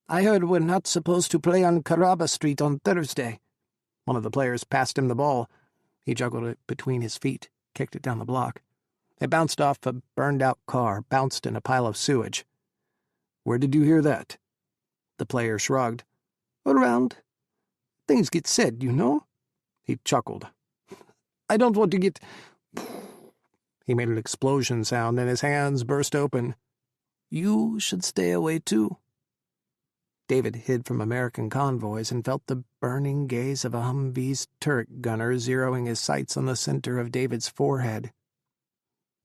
I heard we're not supposed to play on Caraba Street on Thursday.
One of the players passed him the ball. He juggled it between his feet, kicked it down the block. It bounced off a burned-out car, bounced in a pile of sewage.
Where did you hear that?
The player shrugged.
Around. Things get said, you know.
He chuckled.
I don't want to get...
He made an explosion sound, and his hands burst open.
You should stay away, too.
David hid from American convoys and felt the burning gaze of a Humvee's turret gunner zeroing his sights on the center of David's forehead.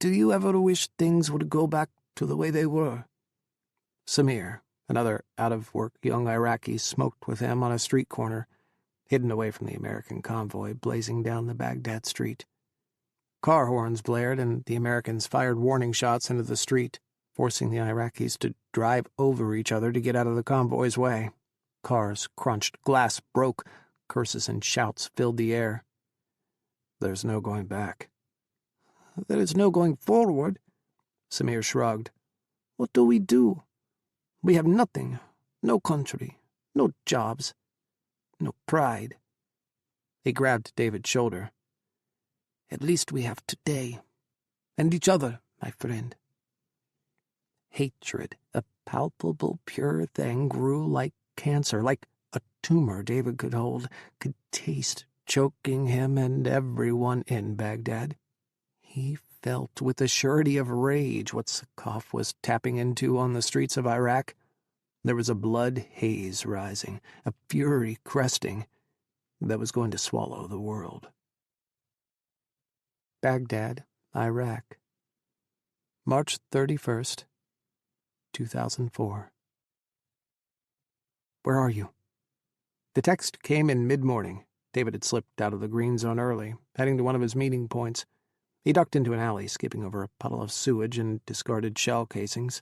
Do you ever wish things would go back to the way they were?
Samir, another out-of-work young Iraqi, smoked with him on a street corner, hidden away from the American convoy blazing down the Baghdad street. Car horns blared, and the Americans fired warning shots into the street, forcing the Iraqis to drive over each other to get out of the convoy's way. Cars crunched, glass broke, curses and shouts filled the air. There's no going back.
There is no going forward.
Samir shrugged.
What do? We have nothing, no country, no jobs, no pride.
He grabbed David's shoulder.
At least we have today, and each other, my friend.
Hatred, a palpable, pure thing, grew like cancer, like a tumor David could hold, could taste, choking him and everyone in Baghdad. He felt with the surety of rage what Sakaf was tapping into on the streets of Iraq. There was a blood haze rising, a fury cresting, that was going to swallow the world. Baghdad, Iraq, March 31st, 2004. Where are you? The text came in mid-morning. David had slipped out of the green zone early, heading to one of his meeting points. He ducked into an alley, skipping over a puddle of sewage and discarded shell casings.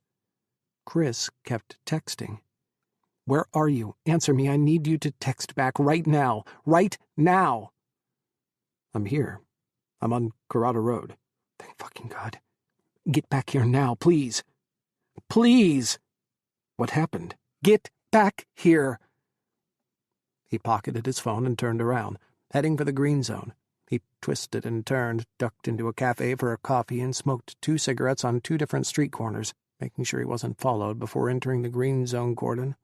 Kris kept texting. Where are you? Answer me. I need you to text back right now. Right now! I'm here. I'm on Karada Road. Thank fucking God. Get back here now, please. Please! What happened? Get back here! He pocketed his phone and turned around, heading for the green zone. He twisted and turned, ducked into a cafe for a coffee, and smoked 2 cigarettes on 2 different street corners, making sure he wasn't followed before entering the green zone cordon.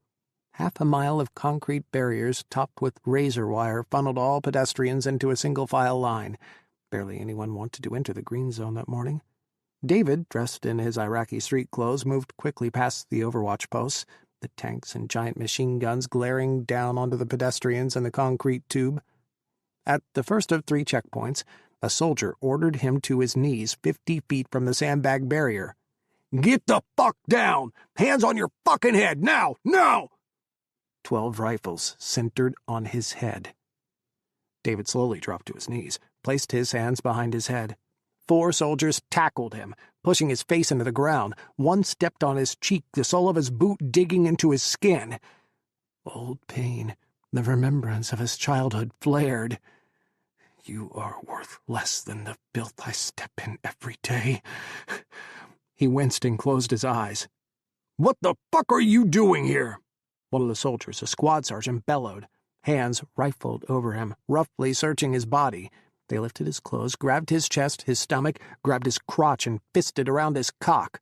Half a mile of concrete barriers topped with razor wire funneled all pedestrians into a single-file line. Barely anyone wanted to enter the green zone that morning. David, dressed in his Iraqi street clothes, moved quickly past the overwatch posts, the tanks and giant machine guns glaring down onto the pedestrians in the concrete tube. At the first of 3 checkpoints, a soldier ordered him to his knees 50 feet from the sandbag barrier.
Get the fuck down! Hands on your fucking head! Now! Now!
12 rifles centered on his head. David slowly dropped to his knees, placed his hands behind his head. 4 soldiers tackled him, pushing his face into the ground. One stepped on his cheek, the sole of his boot digging into his skin. Old pain, the remembrance of his childhood, flared. You are worth less than the filth I step in every day. He winced and closed his eyes.
What the fuck are you doing here?
One of the soldiers, a squad sergeant, bellowed. Hands rifled over him, roughly searching his body. They lifted his clothes, grabbed his chest, his stomach, grabbed his crotch, and fisted around his cock.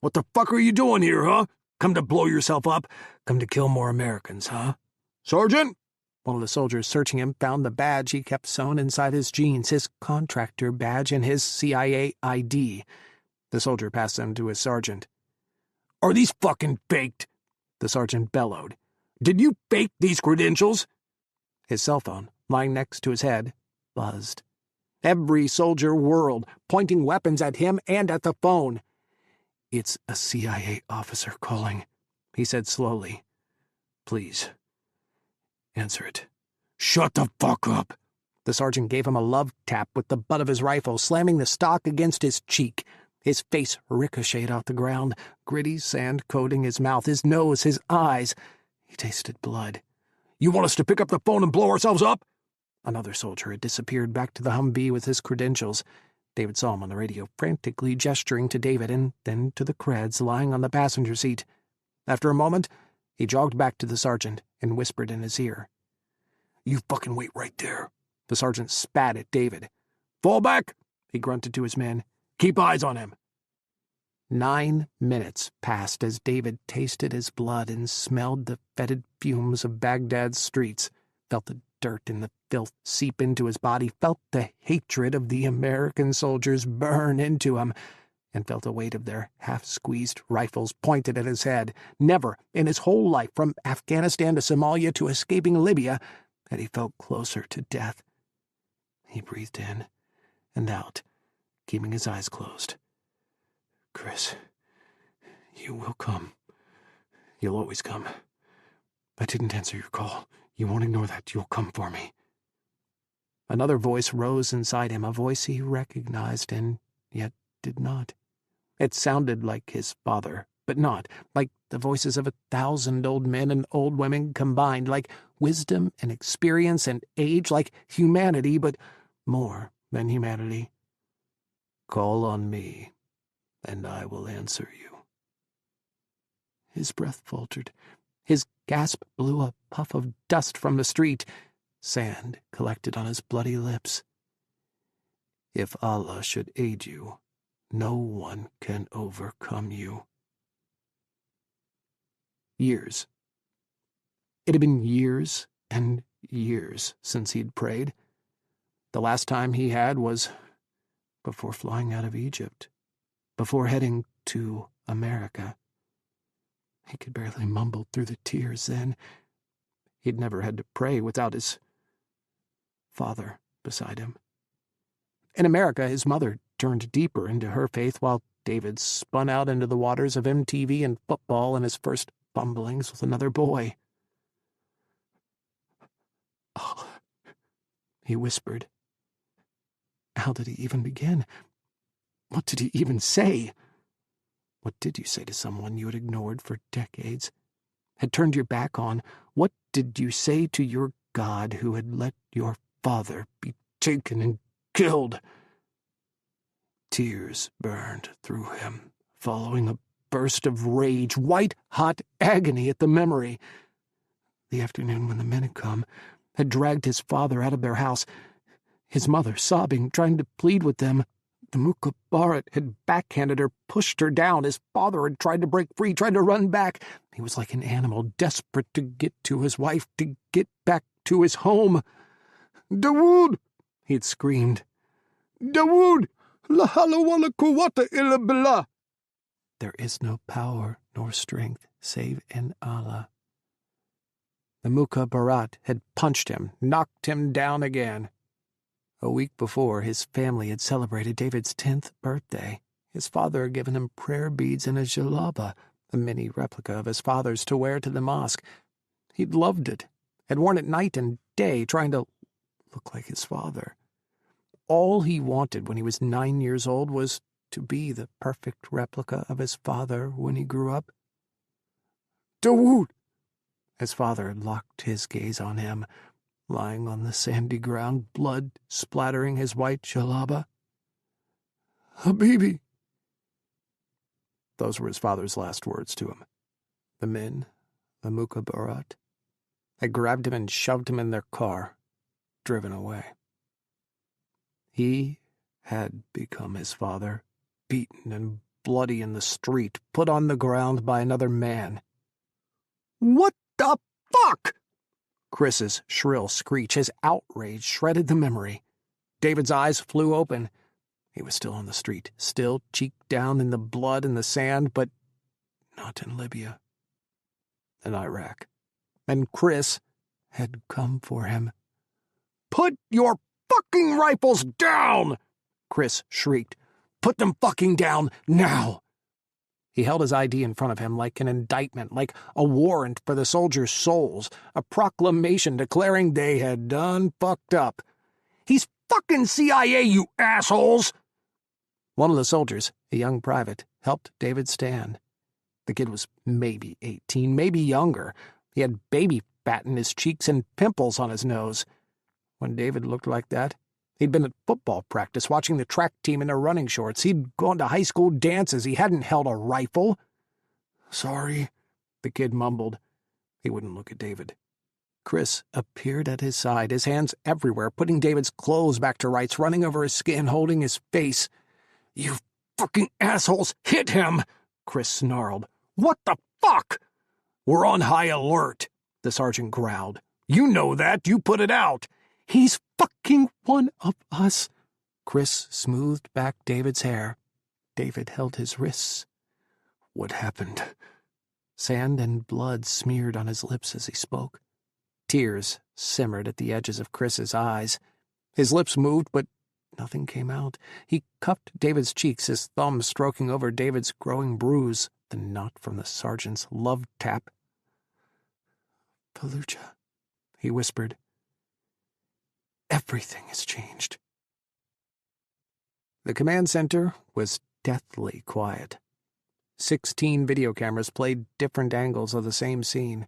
What the fuck are you doing here, huh? Come to blow yourself up? Come to kill more Americans, huh? Sergeant?
One of the soldiers searching him found the badge he kept sewn inside his jeans, his contractor badge and his CIA ID. The soldier passed them to his sergeant.
Are these fucking faked?
The sergeant bellowed.
Did you fake these credentials?
His cell phone, lying next to his head, buzzed. Every soldier whirled, pointing weapons at him and at the phone. "It's a CIA officer calling," he said slowly. "Please, answer it."
"Shut the fuck up."
The sergeant gave him a love tap with the butt of his rifle, slamming the stock against his cheek. His face ricocheted off the ground, gritty sand coating his mouth, his nose, his eyes. He tasted blood.
"You want us to pick up the phone and blow ourselves up?"
Another soldier had disappeared back to the Humvee with his credentials. David saw him on the radio, frantically gesturing to David and then to the creds lying on the passenger seat. After a moment, he jogged back to the sergeant and whispered in his ear.
"You fucking wait right there."
The sergeant spat at David.
"Fall back,"
he grunted to his men.
"Keep eyes on him."
9 minutes passed as David tasted his blood and smelled the fetid fumes of Baghdad's streets, felt the dirt and the filth seep into his body, felt the hatred of the American soldiers burn into him, and felt the weight of their half-squeezed rifles pointed at his head. Never, in his whole life, from Afghanistan to Somalia to escaping Libya, had he felt closer to death. He breathed in and out, keeping his eyes closed. "Kris, you will come. You'll always come. I didn't answer your call. You won't ignore that. You'll come for me." Another voice rose inside him, a voice he recognized and yet did not. It sounded like his father, but not, like the voices of 1,000 old men and old women combined, like wisdom and experience and age, like humanity, but more than humanity. "Call on me, and I will answer you." His breath faltered. His gasp blew a puff of dust from the street. Sand collected on his bloody lips. "If Allah should aid you, no one can overcome you." Years. It had been years and years since he'd prayed. The last time he had was before flying out of Egypt, before heading to America. He could barely mumble through the tears then. He'd never had to pray without his father beside him. In America, his mother turned deeper into her faith while David spun out into the waters of MTV and football in his first fumblings with another boy. "Oh," he whispered. How did he even begin? What did he even say? What did you say to someone you had ignored for decades, had turned your back on? What did you say to your God who had let your father be taken and killed? Tears burned through him, following a burst of rage, white-hot agony at the memory. The afternoon when the men had come, had dragged his father out of their house, his mother sobbing, trying to plead with them. The Mukhabarat had backhanded her, pushed her down. His father had tried to break free, tried to run back. He was like an animal, desperate to get to his wife, to get back to his home. "Dawood!" he'd screamed. "Dawood! La hawla wa la quwwata illa billah!" There is no power nor strength save in Allah. The Mukhabarat had punched him, knocked him down again. A week before, his family had celebrated David's 10th birthday. His father had given him prayer beads and a jalaba, a mini replica of his father's, to wear to the mosque. He'd loved it, had worn it night and day, trying to look like his father. All he wanted when he was 9 years old was to be the perfect replica of his father when he grew up. "Dawood!" His father had locked his gaze on him, lying on the sandy ground, blood splattering his white jalaba. "Habibi!" Those were his father's last words to him. The men, the Mukhabarat, had grabbed him and shoved him in their car, driven away. He had become his father, beaten and bloody in the street, put on the ground by another man. "What the fuck?" Kris's shrill screech, his outrage, shredded the memory. David's eyes flew open. He was still on the street, still cheek down in the blood and the sand, but not in Libya. In Iraq. And Kris had come for him. "Put your fucking rifles down!" Kris shrieked. "Put them fucking down, now!" He held his ID in front of him like an indictment, like a warrant for the soldiers' souls, a proclamation declaring they had done fucked up. "He's fucking CIA, you assholes!" One of the soldiers, a young private, helped David stand. The kid was maybe 18, maybe younger. He had baby fat in his cheeks and pimples on his nose. When David looked like that, he'd been at football practice watching the track team in their running shorts. He'd gone to high school dances. He hadn't held a rifle. "Sorry," the kid mumbled. He wouldn't look at David. Kris appeared at his side, his hands everywhere, putting David's clothes back to rights, running over his skin, holding his face. "You fucking assholes, hit him!" Kris snarled. "What the fuck?" "We're on high alert," the sergeant growled. "You know that. You put it out." "He's fucking one of us." Kris smoothed back David's hair. David held his wrists. "What happened?" Sand and blood smeared on his lips as he spoke. Tears simmered at the edges of Kris's eyes. His lips moved, but nothing came out. He cupped David's cheeks, his thumb stroking over David's growing bruise, the knot from the sergeant's love tap. "Fallujah," he whispered. "Everything has changed." The command center was deathly quiet. 16 video cameras played different angles of the same scene.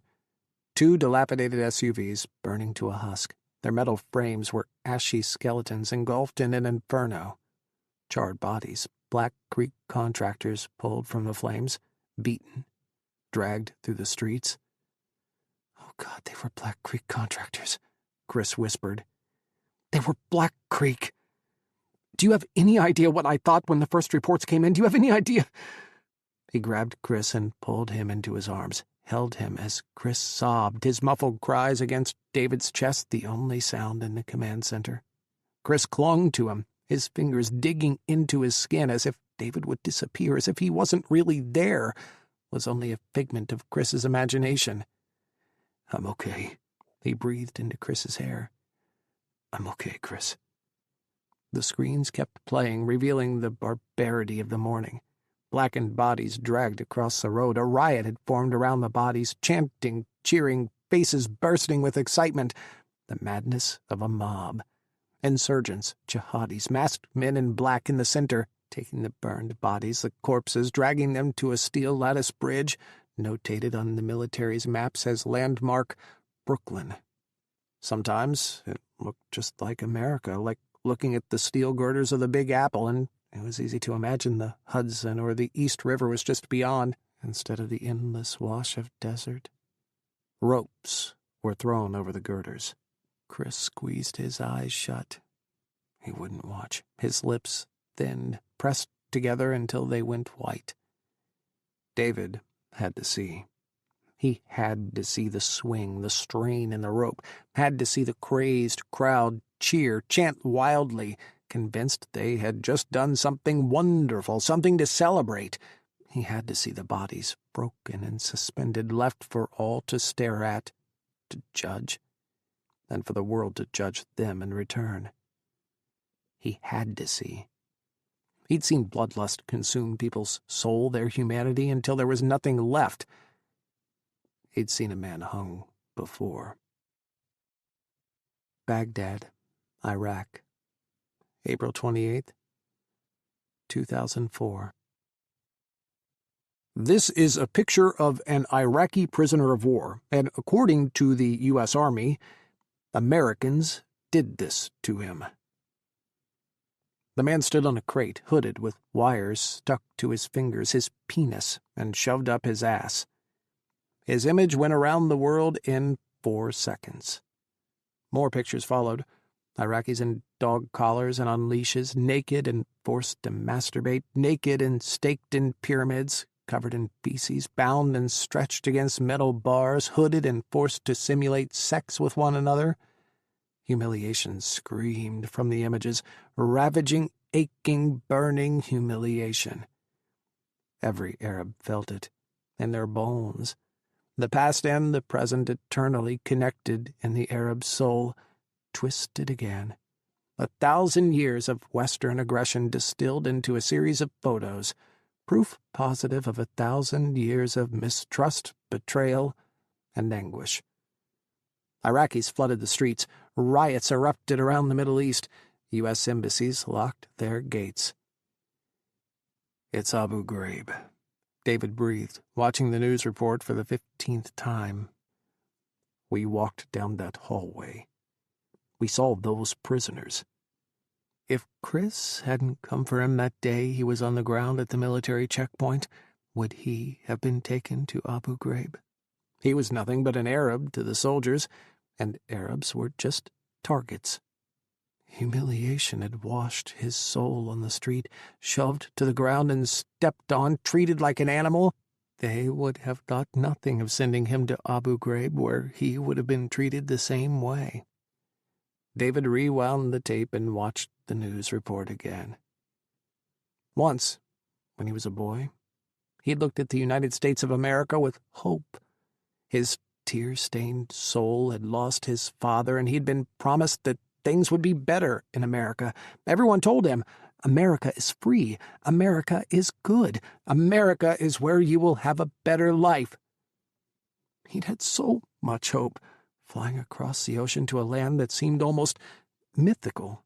2 dilapidated SUVs burning to a husk. Their metal frames were ashy skeletons engulfed in an inferno. Charred bodies, Black Creek contractors pulled from the flames, beaten, dragged through the streets. "Oh God, they were Black Creek contractors," Kris whispered. "They were Black Creek. Do you have any idea what I thought when the first reports came in? Do you have any idea?" He grabbed Kris and pulled him into his arms, held him as Kris sobbed, his muffled cries against David's chest the only sound in the command center. Kris clung to him, his fingers digging into his skin as if David would disappear, as if he wasn't really there, was only a figment of Kris's imagination. "I'm okay," he breathed into Kris's hair. "I'm okay, Kris." The screens kept playing, revealing the barbarity of the morning. Blackened bodies dragged across the road. A riot had formed around the bodies, chanting, cheering, faces bursting with excitement. The madness of a mob. Insurgents, jihadis, masked men in black in the center, taking the burned bodies, the corpses, dragging them to a steel lattice bridge, notated on the military's maps as landmark Brooklyn. Sometimes it looked just like America, like looking at the steel girders of the Big Apple, and it was easy to imagine the Hudson or the East River was just beyond, instead of the endless wash of desert. Ropes were thrown over the girders. Kris squeezed his eyes shut. He wouldn't watch. His lips thinned, pressed together until they went white. David had to see. He had to see the swing, the strain in the rope, had to see the crazed crowd cheer, chant wildly, convinced they had just done something wonderful, something to celebrate. He had to see the bodies, broken and suspended, left for all to stare at, to judge, and for the world to judge them in return. He had to see. He'd seen bloodlust consume people's soul, their humanity, until there was nothing left. He'd seen a man hung before. Baghdad, Iraq, April 28th, 2004. This is a picture of an Iraqi prisoner of war, and according to the U.S. Army, Americans did this to him. The man stood on a crate, hooded with wires stuck to his fingers, his penis, and shoved up his ass. His image went around the world in 4 seconds. More pictures followed. Iraqis in dog collars and on leashes, naked and forced to masturbate, naked and staked in pyramids, covered in feces, bound and stretched against metal bars, hooded and forced to simulate sex with one another. Humiliation screamed from the images, ravaging, aching, burning humiliation. Every Arab felt it, in their bones. The past and the present eternally connected in the Arab soul, twisted again. 1,000 years of Western aggression distilled into a series of photos, proof positive of 1,000 years of mistrust, betrayal, and anguish. Iraqis flooded the streets. Riots erupted around the Middle East. U.S. embassies locked their gates.
"It's Abu Ghraib,"
David breathed, watching the news report for the 15th time. We walked down that hallway. We saw those prisoners. If Kris hadn't come for him that day he was on the ground at the military checkpoint, would he have been taken to Abu Ghraib? He was nothing but an Arab to the soldiers, and Arabs were just targets. Humiliation had washed his soul on the street, shoved to the ground and stepped on, treated like an animal. They would have thought nothing of sending him to Abu Ghraib, where he would have been treated the same way. David rewound the tape and watched the news report again. Once, when he was a boy, he looked at the United States of America with hope. His tear-stained soul had lost his father, and he'd been promised that things would be better in America. Everyone told him, America is free, America is good, America is where you will have a better life. He'd had so much hope, flying across the ocean to a land that seemed almost mythical.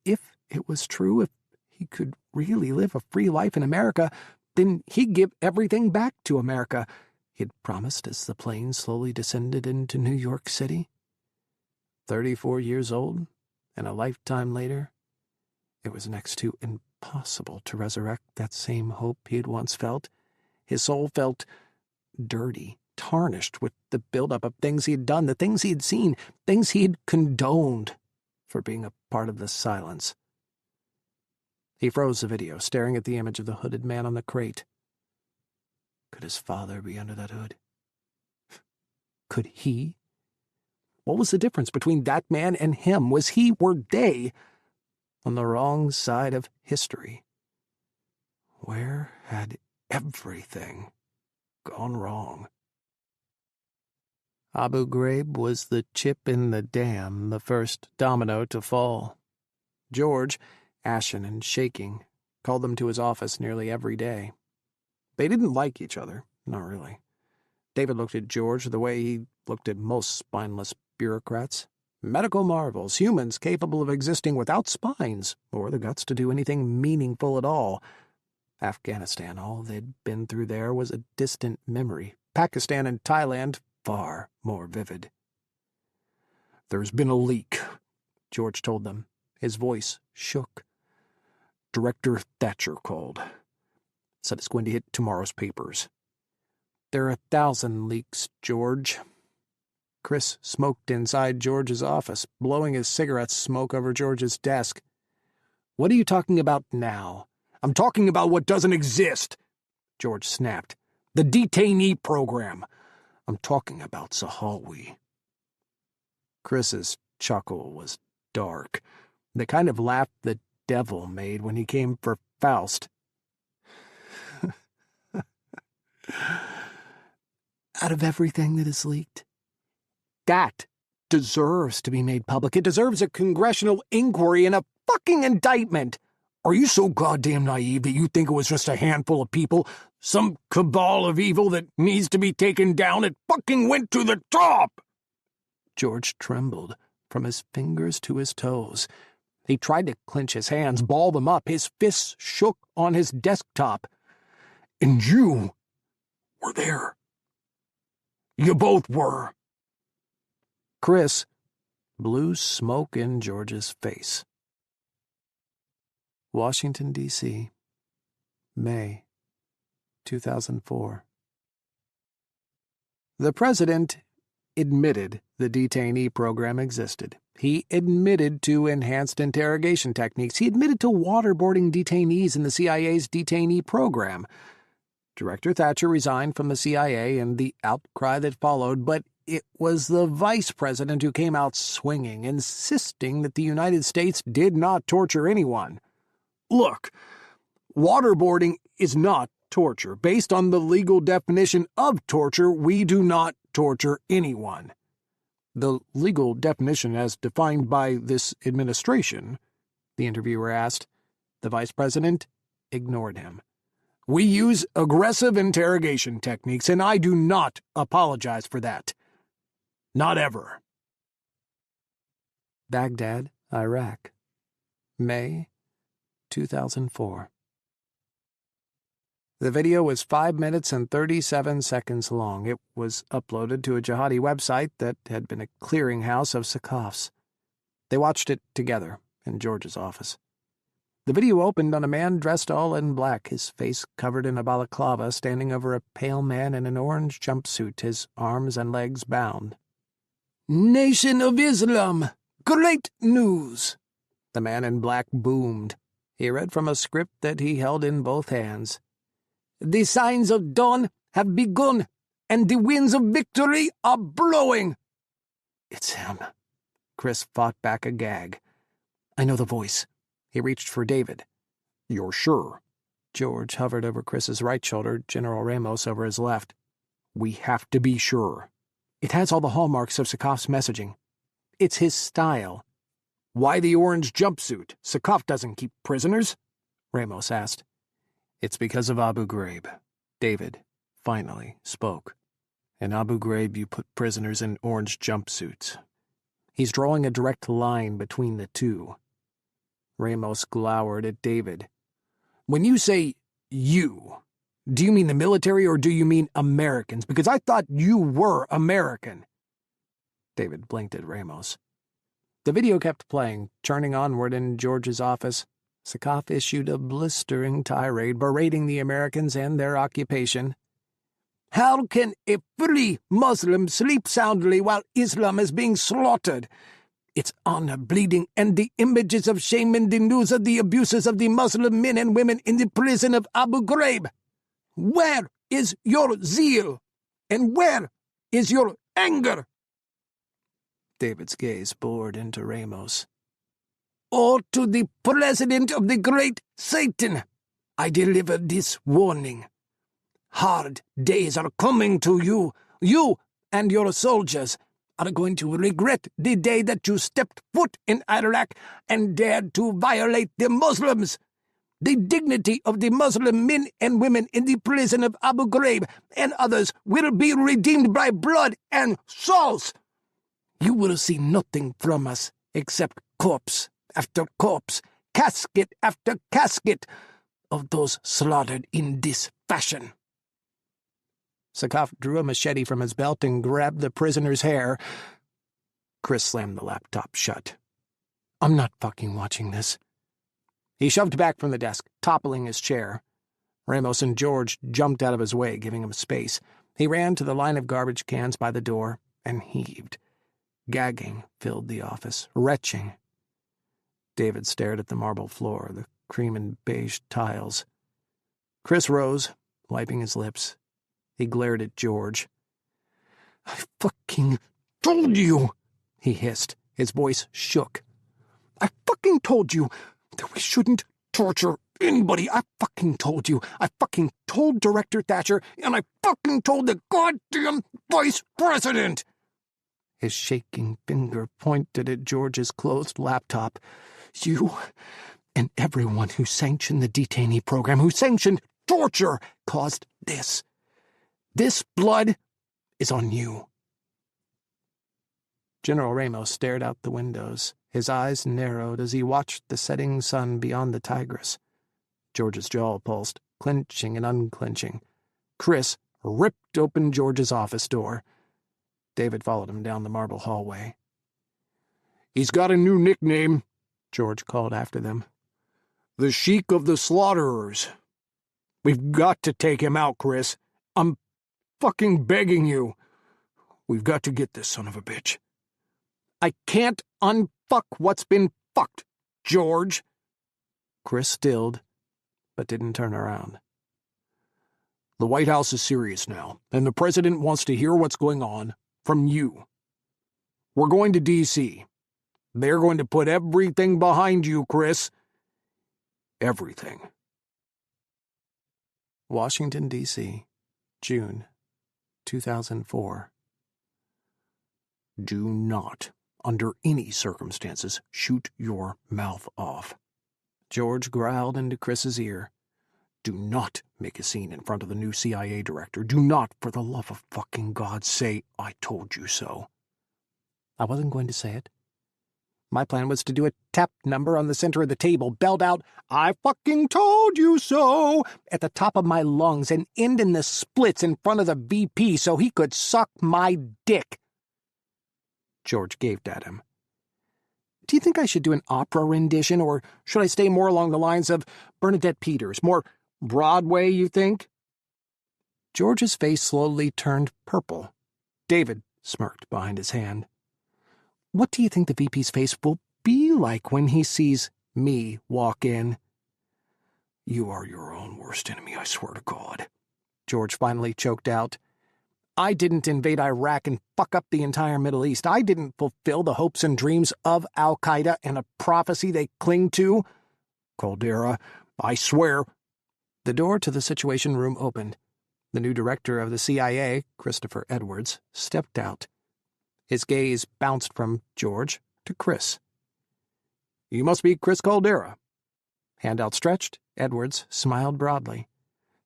If it was true, if he could really live a free life in America, then he'd give everything back to America, he'd promised as the plane slowly descended into New York City. 34 years old, and a lifetime later, it was next to impossible to resurrect that same hope he had once felt. His soul felt dirty, tarnished with the buildup of things he had done, the things he had seen, things he had condoned for being a part of the silence. He froze the video, staring at the image of the hooded man on the crate. Could his father be under that hood? Could he? What was the difference between that man and him? Were they on the wrong side of history? Where had everything gone wrong? Abu Ghraib was the chip in the dam, the first domino to fall. George, ashen and shaking, called them to his office nearly every day. They didn't like each other, not really. David looked at George the way he looked at most spineless bureaucrats. Medical marvels, humans capable of existing without spines or the guts to do anything meaningful at all. Afghanistan, all they'd been through there was a distant memory. Pakistan and Thailand, far more vivid. "There's been a leak," George told them. His voice shook. "Director Thatcher called. Said it's going to hit tomorrow's papers." "There are 1,000 leaks, George." Kris smoked inside George's office, blowing his cigarette smoke over George's desk. "What are you talking about now?" "I'm talking about what doesn't exist," George snapped. "The detainee program. I'm talking about Zahawi." Kris's chuckle was dark, the kind of laugh the devil made when he came for Faust. "Out of everything that is leaked, that deserves to be made public. It deserves a congressional inquiry and a fucking indictment." "Are you so goddamn naive that you think it was just a handful of people? Some cabal of evil that needs to be taken down? It fucking went to the top!" George trembled from his fingers to his toes. He tried to clench his hands, ball them up. His fists shook on his desktop. "And you were there. You both were." Kris blew smoke in George's face. Washington, D.C., May 2004. The president admitted the detainee program existed. He admitted to enhanced interrogation techniques. He admitted to waterboarding detainees in the CIA's detainee program. Director Thatcher resigned from the CIA and the outcry that followed, but it was the vice president who came out swinging, insisting that the United States did not torture anyone. Look, waterboarding is not torture. Based on the legal definition of torture, we do not torture anyone. The legal definition as defined by this administration, the interviewer asked. The vice president ignored him. We use aggressive interrogation techniques, and I do not apologize for that. Not ever. Baghdad, Iraq, May 2004. The video was 5 minutes and 37 seconds long. It was uploaded to a jihadi website that had been a clearinghouse of Sakafs. They watched it together in George's office. The video opened on a man dressed all in black, his face covered in a balaclava, standing over a pale man in an orange jumpsuit, his arms and legs bound. "Nation of Islam! Great news!" The man in black boomed. He read from a script that he held in both hands. "The signs of dawn have begun, and the winds of victory are blowing." "It's him." Kris fought back a gag. "I know the voice." He reached for David. "You're sure?" George hovered over Kris's right shoulder, General Ramos over his left. "We have to be sure." "It has all the hallmarks of Sakaf's messaging. It's his style." "Why the orange jumpsuit? Sakaf doesn't keep prisoners?" Ramos asked. "It's because of Abu Ghraib." David finally spoke. "In Abu Ghraib you put prisoners in orange jumpsuits." He's drawing a direct line between the two. Ramos glowered at David. "When you say you, do you mean the military or do you mean Americans? Because I thought you were American." David blinked at Ramos. The video kept playing, churning onward in George's office. Sakaf issued a blistering tirade berating the Americans and their occupation. "How can a free Muslim sleep soundly while Islam is being slaughtered? It's honor bleeding, and the images of shame in the news of the abuses of the Muslim men and women in the prison of Abu Ghraib. Where is your zeal? And where is your anger?" David's gaze bored into Ramos. "Oh, to the President of the Great Satan, I deliver this warning. Hard days are coming to you. You and your soldiers are going to regret the day that you stepped foot in Iraq and dared to violate the Muslims. The dignity of the Muslim men and women in the prison of Abu Ghraib and others will be redeemed by blood and souls. You will see nothing from us except corpse after corpse, casket after casket of those slaughtered in this fashion." Sakaf drew a machete from his belt and grabbed the prisoner's hair. Kris slammed the laptop shut. "I'm not fucking watching this." He shoved back from the desk, toppling his chair. Ramos and George jumped out of his way, giving him space. He ran to the line of garbage cans by the door and heaved. Gagging filled the office, retching. David stared at the marble floor, the cream and beige tiles. Kris rose, wiping his lips. He glared at George. "I fucking told you," he hissed. His voice shook. "I fucking told you that we shouldn't torture anybody. I fucking told you. I fucking told Director Thatcher, and I fucking told the goddamn Vice President." His shaking finger pointed at George's closed laptop. "You and everyone who sanctioned the detainee program, who sanctioned torture, caused this. This blood is on you." General Ramos stared out the windows. His eyes narrowed as he watched the setting sun beyond the Tigris. George's jaw pulsed, clenching and unclenching. Kris ripped open George's office door. David followed him down the marble hallway. "He's got a new nickname," George called after them. "The Sheik of the Slaughterers. We've got to take him out, Kris. I'm fucking begging you.
We've got to get this son of a bitch. I can't unfuck what's been fucked, George.
Kris stilled, but didn't turn around.
The White House is serious now, and the president wants to hear what's going on from you. We're going to D.C. They're going to put everything behind you, Kris. Everything.
Washington, D.C., June 2004.
Do not, under any circumstances, shoot your mouth off.
George growled into Kris's ear.
Do not make a scene in front of the new CIA director. Do not, for the love of fucking God, say, I told you so.
I wasn't going to say it. My plan was to do a tap number on the center of the table, belt out, I fucking told you so, at the top of my lungs and end in the splits in front of the VP so he could suck my dick. George gaped at him. Do you think I should do an opera rendition, or should I stay more along the lines of Bernadette Peters? More Broadway, you think? George's face slowly turned purple. David smirked behind his hand. What do you think the VP's face will be like when he sees me walk in?
You are your own worst enemy, I swear to God.
George finally choked out. I didn't invade Iraq and fuck up the entire Middle East. I didn't fulfill the hopes and dreams of Al-Qaeda and a prophecy they cling to.
Caldera, I swear.
The door to the Situation Room opened. The new director of the CIA, Christopher Edwards, stepped out. His gaze bounced from George to Kris.
You must be Kris Caldera.
Hand outstretched, Edwards smiled broadly.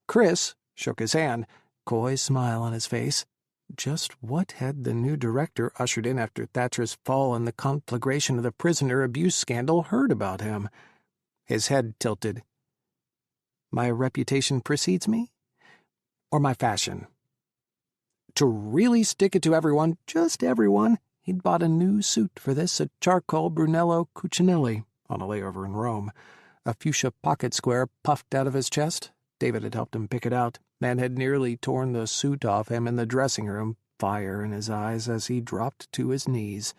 Kris shook his hand, coy smile on his face. Just what had the new director ushered in after Thatcher's fall and the conflagration of the prisoner abuse scandal heard about him? His head tilted. My reputation precedes me? Or my fashion? To really stick it to everyone, just everyone, he'd bought a new suit for this, a charcoal Brunello Cucinelli, on a layover in Rome. A fuchsia pocket square puffed out of his chest. David had helped him pick it out, and had nearly torn the suit off him in the dressing room, fire in his eyes as he dropped to his knees.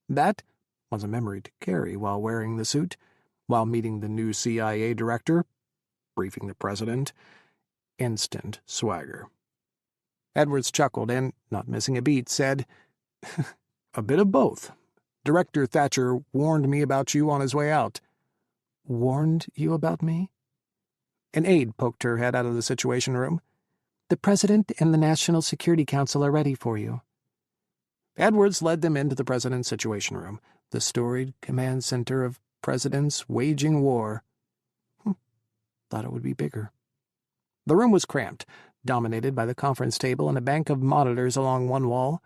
That was a memory to carry while wearing the suit, while meeting the new CIA director, briefing the president. Instant swagger. Edwards chuckled and, not missing a beat, said, A bit of both. Director Thatcher warned me about you on his way out. Warned you about me? An aide poked her head out of the Situation Room. The President and the National Security Council are ready for you. Edwards led them into the President's Situation Room, the storied command center of presidents waging war. Thought it would be bigger. The room was cramped, dominated by the conference table and a bank of monitors along one wall.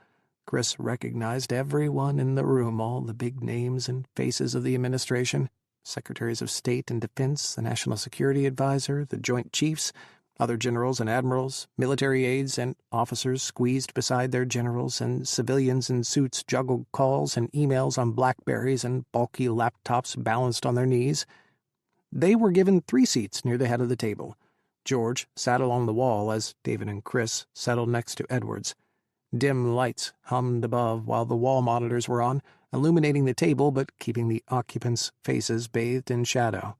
Kris recognized everyone in the room, all the big names and faces of the administration, Secretaries of State and Defense, the National Security Advisor, the Joint Chiefs, other generals and admirals, military aides and officers squeezed beside their generals, and civilians in suits juggled calls and emails on BlackBerries and bulky laptops balanced on their knees. They were given 3 seats near the head of the table. George sat along the wall as David and Kris settled next to Edwards. Dim lights hummed above while the wall monitors were on, illuminating the table but keeping the occupants' faces bathed in shadow.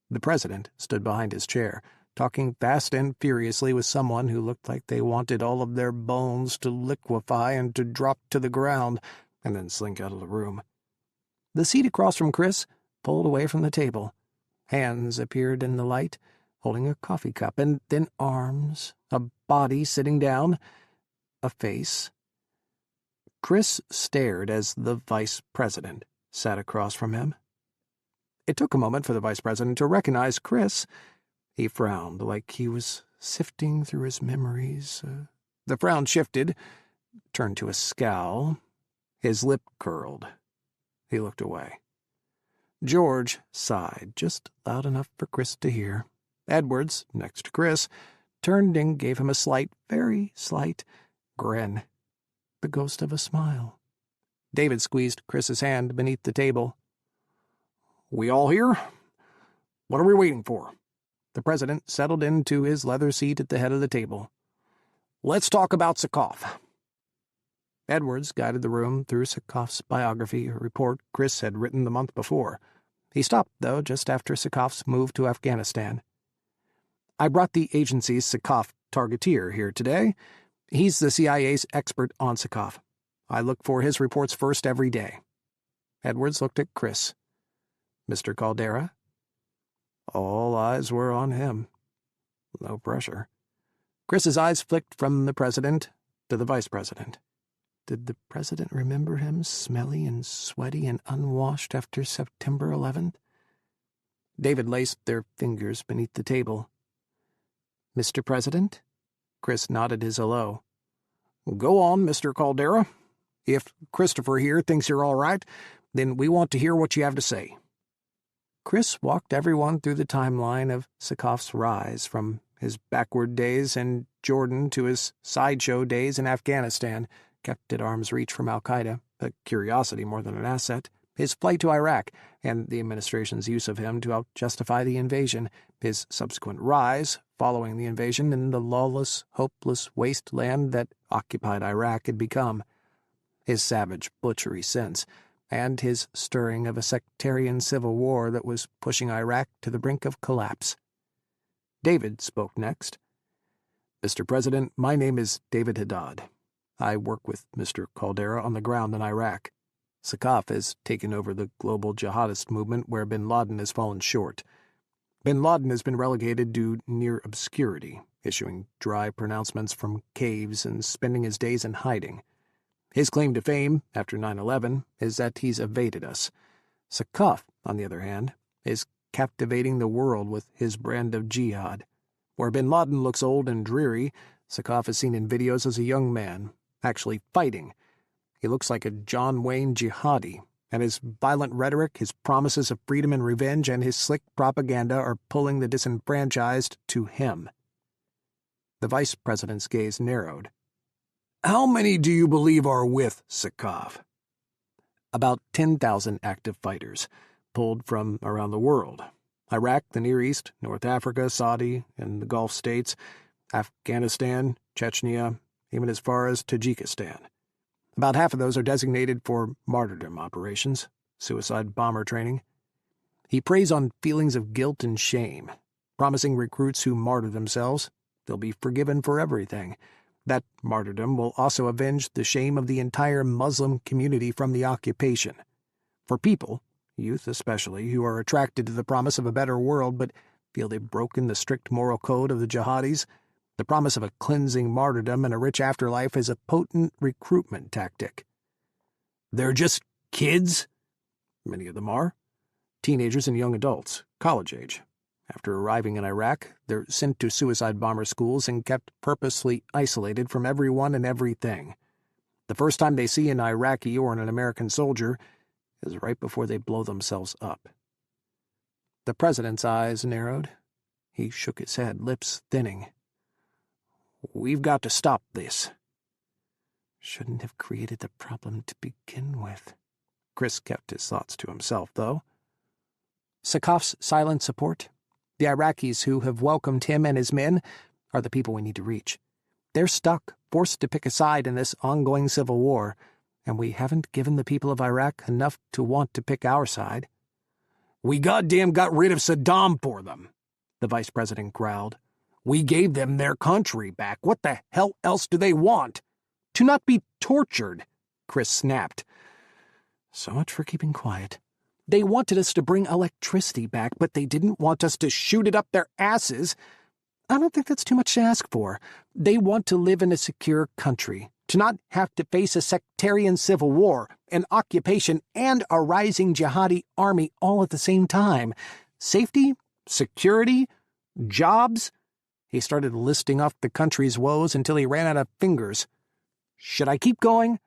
The president stood behind his chair, talking fast and furiously with someone who looked like they wanted all of their bones to liquefy and to drop to the ground, and then slink out of the room. The seat across from Kris pulled away from the table. Hands appeared in the light, holding a coffee cup, and then arms, a body sitting down, a face. Kris stared as the vice president sat across from him. It took a moment for the vice president to recognize Kris. He frowned like he was sifting through his memories. The frown shifted, turned to a scowl. His lip curled. He looked away. George sighed, just loud enough for Kris to hear. Edwards, next to Kris, turned and gave him a slight, very slight, grin. The ghost of a smile. David squeezed Kris's hand beneath the table. We all here? What are we waiting for? The president settled into his leather seat at the head of the table. Let's talk about Sakov. Edwards guided the room through Sakoff's biography, a report Kris had written the month before. He stopped, though, just after Sakoff's move to Afghanistan. "I brought the agency's Sakoff targeteer here today. He's the CIA's expert on Sakoff. I look for his reports first every day." Edwards looked at Kris. "Mr. Caldera?" All eyes were on him. No pressure. Kris's eyes flicked from the president to the vice president. Did the president remember him smelly and sweaty and unwashed after September 11th? David laced their fingers beneath the table. "Mr. President?" Kris nodded his hello. "Go on, Mr. Caldera. If Christopher here thinks you're all right, then we want to hear what you have to say." Kris walked everyone through the timeline of Sakoff's rise, from his backward days in Jordan to his sideshow days in Afghanistan, kept at arm's reach from al-Qaeda, a curiosity more than an asset, his flight to Iraq, and the administration's use of him to help justify the invasion, his subsequent rise, following the invasion, in the lawless, hopeless wasteland that occupied Iraq had become, his savage butchery since, and his stirring of a sectarian civil war that was pushing Iraq to the brink of collapse. David spoke next. "Mr. President, my name is David Haddad. I work with Mr. Caldera on the ground in Iraq. Sakoff has taken over the global jihadist movement where Bin Laden has fallen short. Bin Laden has been relegated to near obscurity, issuing dry pronouncements from caves and spending his days in hiding. His claim to fame, after 9/11, is that he's evaded us. Sakoff, on the other hand, is captivating the world with his brand of jihad. Where Bin Laden looks old and dreary, Sakoff is seen in videos as a young man, actually fighting. He looks like a John Wayne jihadi, and his violent rhetoric, his promises of freedom and revenge, and his slick propaganda are pulling the disenfranchised to him." The vice president's gaze narrowed. "How many do you believe are with Sakoff?" "About 10,000 active fighters, pulled from around the world. Iraq, the Near East, North Africa, Saudi, and the Gulf states, Afghanistan, Chechnya, even as far as Tajikistan. About half of those are designated for martyrdom operations, suicide bomber training. He preys on feelings of guilt and shame, promising recruits who martyr themselves they'll be forgiven for everything. That martyrdom will also avenge the shame of the entire Muslim community from the occupation. For people, youth especially, who are attracted to the promise of a better world but feel they've broken the strict moral code of the jihadis, the promise of a cleansing martyrdom and a rich afterlife is a potent recruitment tactic. They're just kids? Many of them are. Teenagers and young adults, college age. After arriving in Iraq, they're sent to suicide bomber schools and kept purposely isolated from everyone and everything. The first time they see an Iraqi or an American soldier is right before they blow themselves up." The president's eyes narrowed. He shook his head, lips thinning. "We've got to stop this." Shouldn't have created the problem to begin with. Kris kept his thoughts to himself, though. Sakoff's silent support? The Iraqis who have welcomed him and his men are the people we need to reach. They're stuck, forced to pick a side in this ongoing civil war, and we haven't given the people of Iraq enough to want to pick our side. "We goddamn got rid of Saddam for them," the vice president growled. "We gave them their country back. What the hell else do they want? To not be tortured," Kris snapped. So much for keeping quiet. They wanted us to bring electricity back, but they didn't want us to shoot it up their asses. I don't think that's too much to ask for. They want to live in a secure country, to not have to face a sectarian civil war, an occupation, and a rising jihadi army all at the same time. Safety, security, jobs. He started listing off the country's woes until he ran out of fingers. Should I keep going?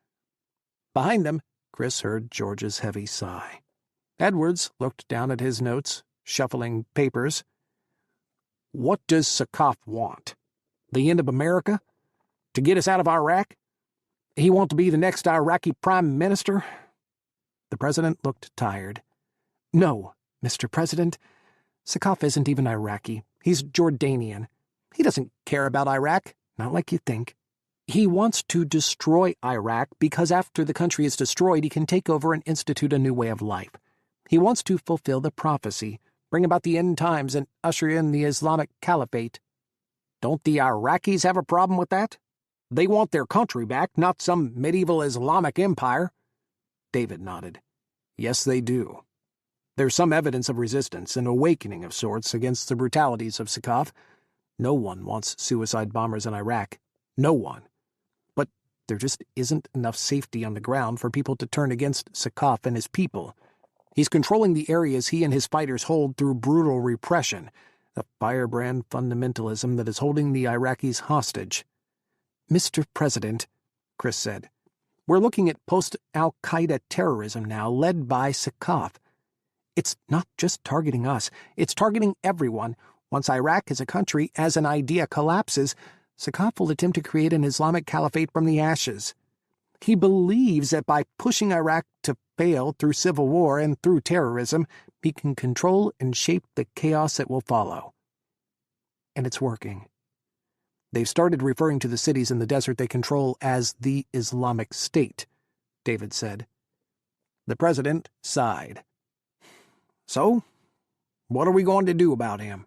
Behind them, Kris heard George's heavy sigh. Edwards looked down at his notes, shuffling papers. What does Sakoff want? The end of America? To get us out of Iraq? He want to be the next Iraqi prime minister? The president looked tired. No, Mr. President. Sakoff isn't even Iraqi. He's Jordanian. He doesn't care about Iraq, not like you think. He wants to destroy Iraq because after the country is destroyed, he can take over and institute a new way of life. He wants to fulfill the prophecy, bring about the end times, and usher in the Islamic Caliphate. Don't the Iraqis have a problem with that? They want their country back, not some medieval Islamic empire. David nodded. Yes, they do. There's some evidence of resistance, an awakening of sorts against the brutalities of Sakaf. No one wants suicide bombers in Iraq. No one. But there just isn't enough safety on the ground for people to turn against Sakaf and his people. He's controlling the areas he and his fighters hold through brutal repression, a firebrand fundamentalism that is holding the Iraqis hostage. Mr. President, Kris said, we're looking at post-Al-Qaeda terrorism now, led by Sakaf. It's not just targeting us, it's targeting everyone. Once Iraq as a country, as an idea collapses, Sakaf will attempt to create an Islamic caliphate from the ashes. He believes that by pushing Iraq to fail through civil war and through terrorism, he can control and shape the chaos that will follow. And it's working. They've started referring to the cities in the desert they control as the Islamic State, David said. The president sighed. So, what are we going to do about him?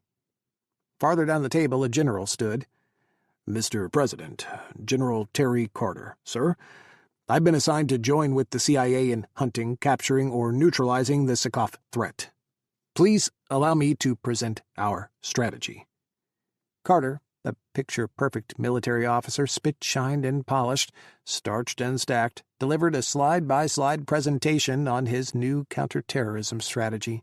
Farther down the table, a general stood. Mr. President, General Terry Carter, sir. I've been assigned to join with the CIA in hunting, capturing, or neutralizing the Sakaf threat. Please allow me to present our strategy. Carter, a picture-perfect military officer, spit-shined and polished, starched and stacked, delivered a slide-by-slide presentation on his new counterterrorism strategy.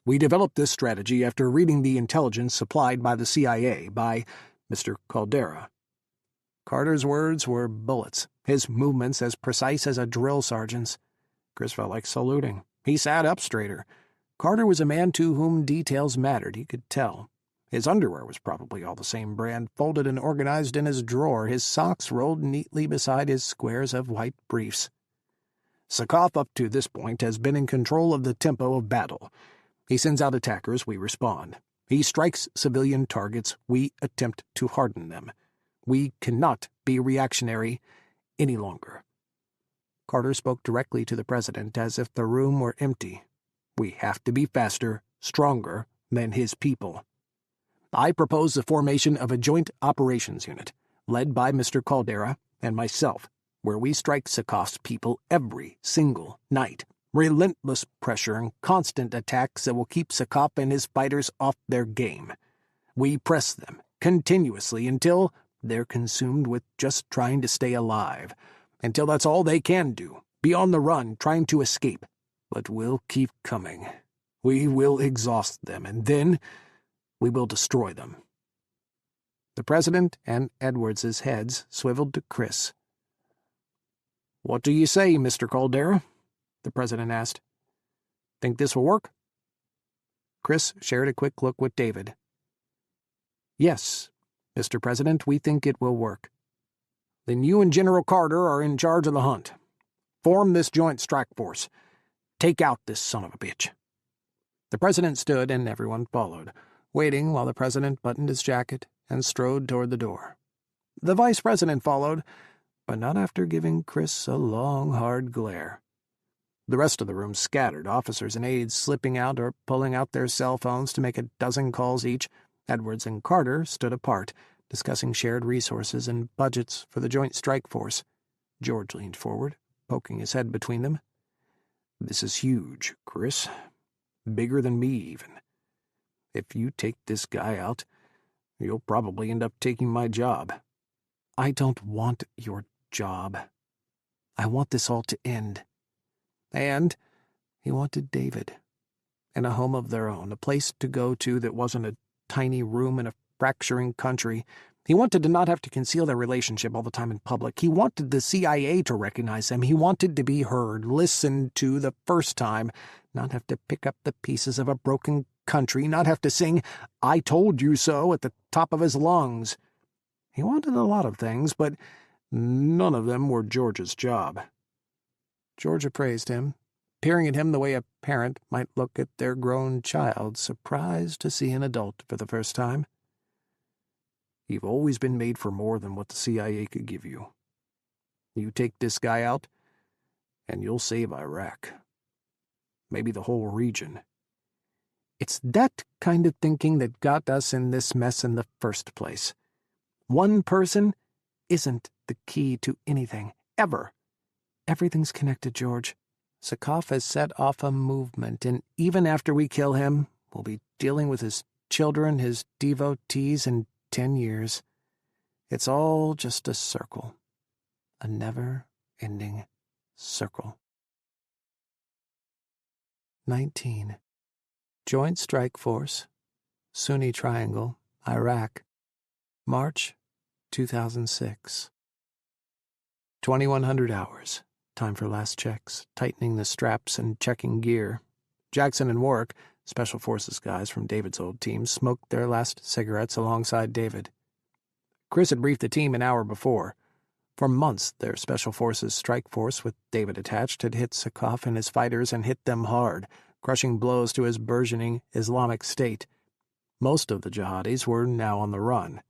We developed this strategy after reading the intelligence supplied by the CIA, by Mr. Caldera. Carter's words were bullets, his movements as precise as a drill sergeant's. Kris felt like saluting. He sat up straighter. Carter was a man to whom details mattered, he could tell. His underwear was probably all the same brand, folded and organized in his drawer, his socks rolled neatly beside his squares of white briefs. Sakaf, up to this point, has been in control of the tempo of battle. He sends out attackers, we respond. He strikes civilian targets, we attempt to harden them. We cannot be reactionary any longer. Carter spoke directly to the president as if the room were empty. We have to be faster, stronger than his people. I propose the formation of a joint operations unit, led by Mr. Caldera and myself, where we strike Sakaf's people every single night. Relentless pressure and constant attacks that will keep Sakaf and his fighters off their game. We press them continuously until they're consumed with just trying to stay alive, until that's all they can do, be on the run, trying to escape. But we'll keep coming. We will exhaust them, and then we will destroy them. The president and Edwards's heads swiveled to Kris. What do you say, Mr. Caldera? The president asked. Think this will work? Kris shared a quick look with David. Yes, Mr. President, we think it will work. Then you and General Carter are in charge of the hunt. Form this joint strike force. Take out this son of a bitch. The president stood and everyone followed, waiting while the president buttoned his jacket and strode toward the door. The vice president followed, but not after giving Kris a long, hard glare. The rest of the room scattered, officers and aides slipping out or pulling out their cell phones to make a dozen calls each. Edwards and Carter stood apart, discussing shared resources and budgets for the Joint Strike Force. George leaned forward, poking his head between them. This is huge, Kris. Bigger than me, even. If you take this guy out, you'll probably end up taking my job. I don't want your job. I want this all to end. And he wanted David, and a home of their own, a place to go to that wasn't a tiny room in a fracturing country. He wanted to not have to conceal their relationship all the time in public. He wanted the CIA to recognize him. He wanted to be heard, listened to the first time, not have to pick up the pieces of a broken country, not have to sing "I told you so" at the top of his lungs. He wanted a lot of things, but none of them were George's job. George appraised him, peering at him the way a parent might look at their grown child, surprised to see an adult for the first time. You've always been made for more than what the CIA could give you. You take this guy out, and you'll save Iraq. Maybe the whole region. It's that kind of thinking that got us in this mess in the first place. One person isn't the key to anything, ever. Everything's connected, George. Sakov has set off a movement, and even after we kill him, we'll be dealing with his children, his devotees, in 10 years. It's all just a circle. A never-ending circle. 19. Joint Strike Force, Sunni Triangle, Iraq, March 2006. 2100 hours. Time for last checks, tightening the straps and checking gear. Jackson and Warwick, Special Forces guys from David's old team, smoked their last cigarettes alongside David. Kris had briefed the team an hour before. For months, their Special Forces strike force with David attached had hit Sakov and his fighters and hit them hard, crushing blows to his burgeoning Islamic State. Most of the jihadis were now on the run.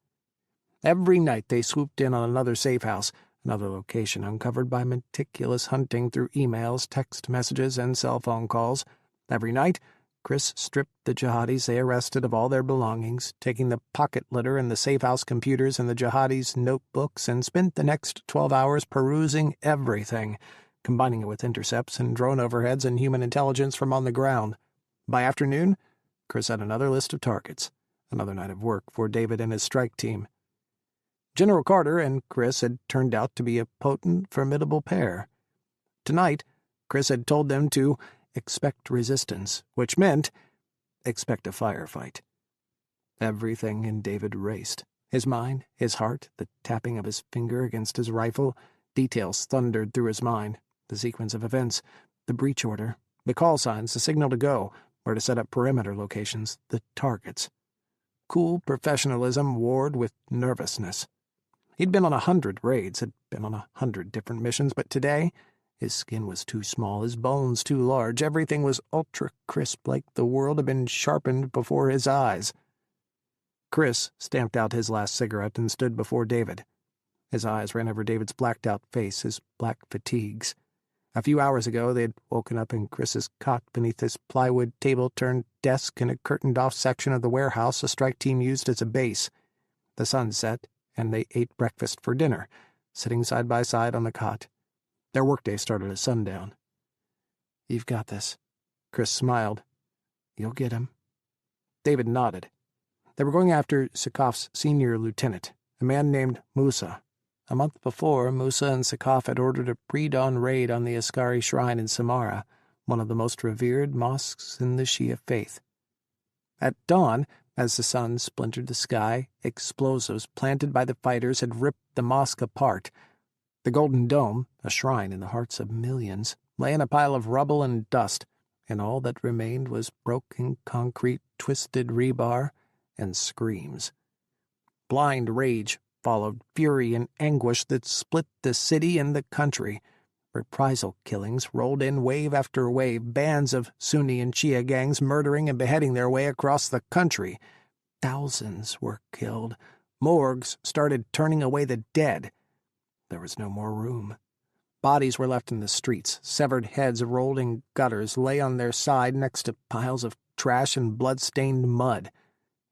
Every night they swooped in on another safe house, another location uncovered by meticulous hunting through emails, text messages, and cell phone calls. Every night, Kris stripped the jihadis they arrested of all their belongings, taking the pocket litter and the safe house computers and the jihadis' notebooks, and spent the next 12 hours perusing everything, combining it with intercepts and drone overheads and human intelligence from on the ground. By afternoon, Kris had another list of targets, another night of work for David and his strike team. General Carter and Kris had turned out to be a potent, formidable pair. Tonight, Kris had told them to expect resistance, which meant expect a firefight. Everything in David raced. His mind, his heart, the tapping of his finger against his rifle. Details thundered through his mind. The sequence of events, the breach order, the call signs, the signal to go, where to set up perimeter locations, the targets. Cool professionalism warred with nervousness. He'd been on 100 raids, had been on 100 different missions, but today his skin was too small, his bones too large, everything was ultra-crisp, like the world had been sharpened before his eyes. Kris stamped out his last cigarette and stood before David. His eyes ran over David's blacked-out face, his black fatigues. A few hours ago they had woken up in Kris's cot beneath his plywood table-turned desk in a curtained-off section of the warehouse the strike team used as a base. The sun set, and they ate breakfast for dinner, sitting side by side on the cot. Their workday started at sundown. "You've got this." Kris smiled. "You'll get him." David nodded. They were going after Sakov's senior lieutenant, a man named Musa. A month before, Musa and Sakov had ordered a pre-dawn raid on the Askari shrine in Samarra, one of the most revered mosques in the Shia faith. At dawn, as the sun splintered the sky, explosives planted by the fighters had ripped the mosque apart. The Golden Dome, a shrine in the hearts of millions, lay in a pile of rubble and dust, and all that remained was broken concrete, twisted rebar, and screams. Blind rage followed fury and anguish that split the city and the country. Reprisal killings rolled in wave after wave, bands of Sunni and Shia gangs murdering and beheading their way across the country. Thousands were killed. Morgues started turning away the dead. There was no more room. Bodies were left in the streets. Severed heads rolled in gutters, lay on their side next to piles of trash and blood-stained mud.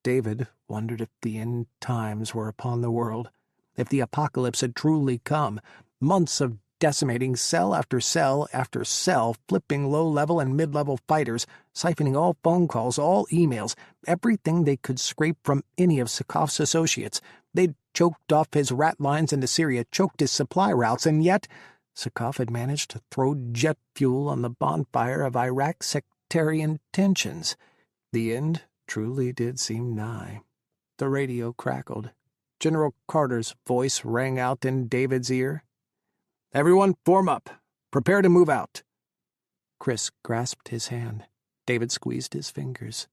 David wondered if the end times were upon the world, if the apocalypse had truly come. Months of decimating cell after cell after cell, flipping low-level and mid-level fighters, siphoning all phone calls, all emails, everything they could scrape from any of Sakov's associates. They'd choked off his rat lines into Syria, choked his supply routes, and yet Sakov had managed to throw jet fuel on the bonfire of Iraq's sectarian tensions. The end truly did seem nigh. The radio crackled. General Carter's voice rang out in David's ear. "Everyone, form up. Prepare to move out." Kris grasped his hand. David squeezed his fingers.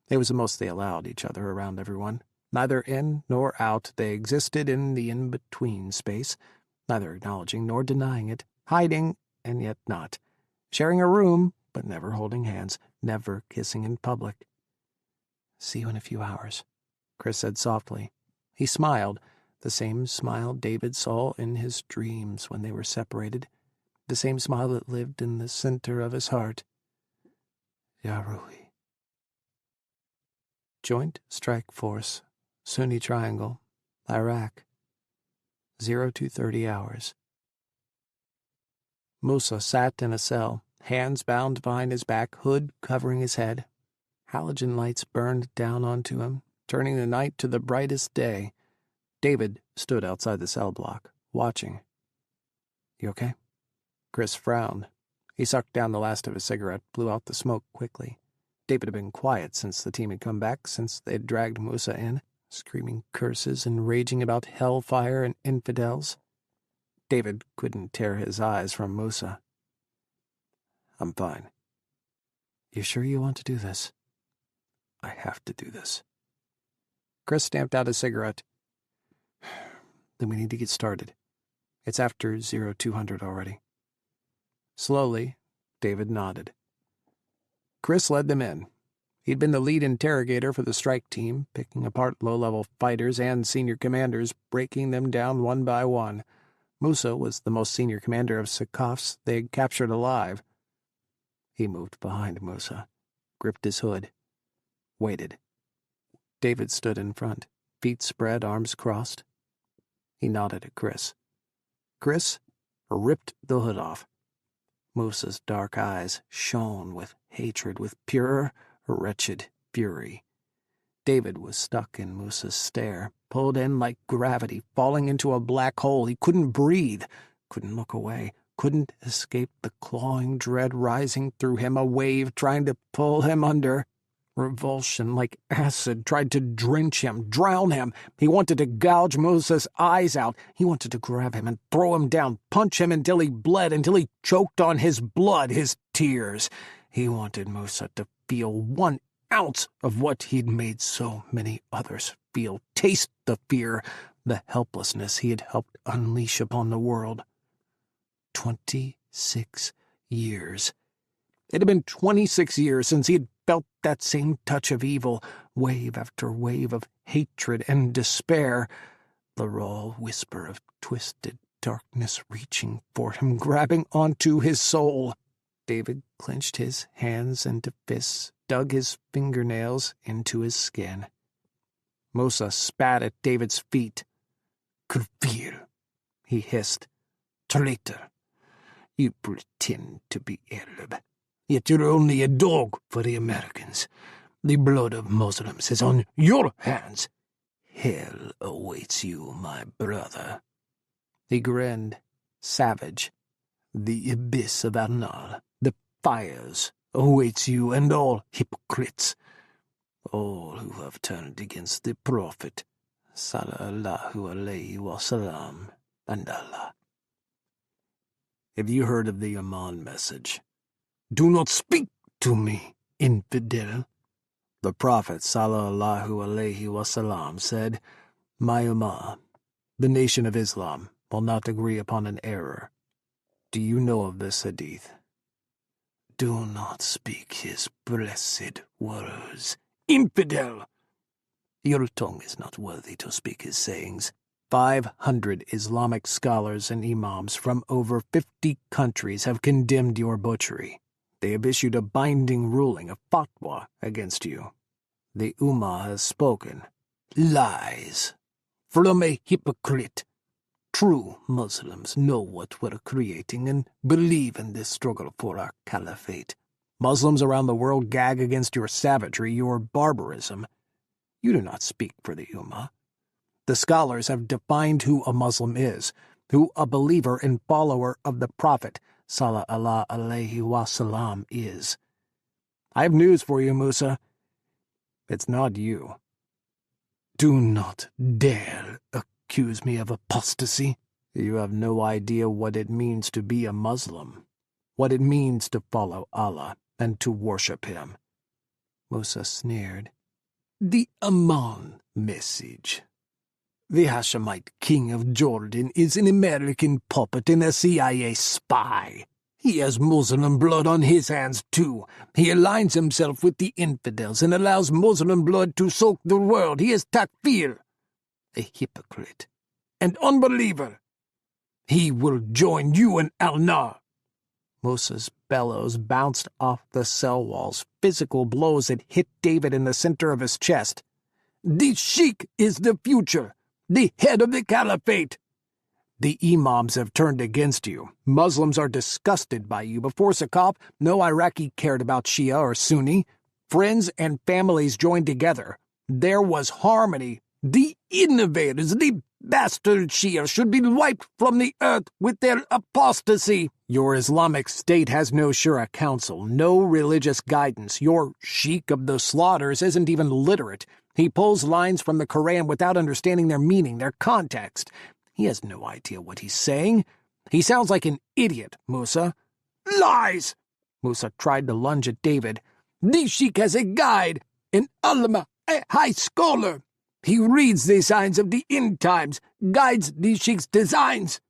It was the most they allowed each other around everyone. Neither in nor out, they existed in the in-between space, neither acknowledging nor denying it, hiding and yet not, sharing a room but never holding hands, never kissing in public. "See you in a few hours," Kris said softly. He smiled, the same smile David saw in his dreams when they were separated, the same smile that lived in the center of his heart. Yaruhi. Joint Strike Force, Sunni Triangle, Iraq. 0230 hours. Musa sat in a cell, hands bound behind his back, hood covering his head. Halogen lights burned down onto him, turning the night to the brightest day. David stood outside the cell block, watching. You okay? Kris frowned. He sucked down the last of his cigarette, blew out the smoke quickly. David had been quiet since the team had come back, since they had dragged Musa in, screaming curses and raging about hellfire and infidels. David couldn't tear his eyes from Musa. I'm fine. You sure you want to do this? I have to do this. Kris stamped out a cigarette. Then we need to get started. It's after 0200 already. Slowly, David nodded. Kris led them in. He'd been the lead interrogator for the strike team, picking apart low-level fighters and senior commanders, breaking them down one by one. Musa was the most senior commander of Sakafs they had captured alive. He moved behind Musa, gripped his hood, waited. David stood in front, feet spread, arms crossed. He nodded at Kris. Kris ripped the hood off. Musa's dark eyes shone with hatred, with pure, wretched fury. David was stuck in Musa's stare, pulled in like gravity, falling into a black hole. He couldn't breathe, couldn't look away, couldn't escape the clawing dread rising through him, a wave trying to pull him under. Revulsion, like acid, tried to drench him, drown him. He wanted to gouge Musa's eyes out. He wanted to grab him and throw him down, punch him until he bled, until he choked on his blood, his tears. He wanted Musa to feel 1 ounce of what he'd made so many others feel, taste the fear, the helplessness he had helped unleash upon the world. 26 years. It had been 26 years since he had felt that same touch of evil, wave after wave of hatred and despair, the raw whisper of twisted darkness reaching for him, grabbing onto his soul. David clenched his hands into fists, dug his fingernails into his skin. Musa spat at David's feet. "Kafir," he hissed. "Traitor. You pretend to be Arab, yet you're only a dog for the Americans. The blood of Muslims is on your hands. Hell awaits you, my brother." He grinned, savage. "The abyss of Arnal, the fires, awaits you and all hypocrites, all who have turned against the Prophet, sallallahu alayhi wa sallam, and Allah. Have you heard of the Aman message? Do not speak to me, infidel. The Prophet, sallallahu alayhi wa sallam, said, My Ummah, the nation of Islam, will not agree upon an error. Do you know of this hadith? Do not speak his blessed words, infidel! Your tongue is not worthy to speak his sayings. 500 Islamic scholars and imams from over 50 countries have condemned your butchery. They have issued a binding ruling, a fatwa, against you. The Ummah has spoken. Lies. From a hypocrite. True Muslims know what we're creating and believe in this struggle for our caliphate. Muslims around the world gag against your savagery, your barbarism. You do not speak for the Ummah. The scholars have defined who a Muslim is, who a believer and follower of the Prophet, sallallahu alayhi wa sallam, is. I have news for you, Musa. It's not you. Do not dare accuse me of apostasy. You have no idea what it means to be a Muslim, what it means to follow Allah and to worship him. Musa sneered. The Aman message. The Hashemite king of Jordan is an American puppet and a CIA spy. He has Muslim blood on his hands, too. He aligns himself with the infidels and allows Muslim blood to soak the world. He is takfir.
a hypocrite.
An unbeliever. He will join you in Al-Nar.
Musa's bellows bounced off the cell walls, physical blows that hit David in the center of his chest.
The Sheikh is the future, the head of the caliphate.
The imams have turned against you. Muslims are disgusted by you. Before Sakaf, no Iraqi cared about Shia or Sunni. Friends and families joined together. There was harmony.
The innovators, the bastard Shia, should be wiped from the earth with their apostasy.
Your Islamic State has no shura council, no religious guidance. Your Sheikh of the Slaughters isn't even literate. He pulls lines from the Quran without understanding their meaning, their context. He has no idea what he's saying. He sounds like an idiot, Musa.
Lies!
Musa tried to lunge at David.
The Sheikh has a guide, an ulama, a high scholar. He reads the signs of the end times, guides the Sheikh's designs.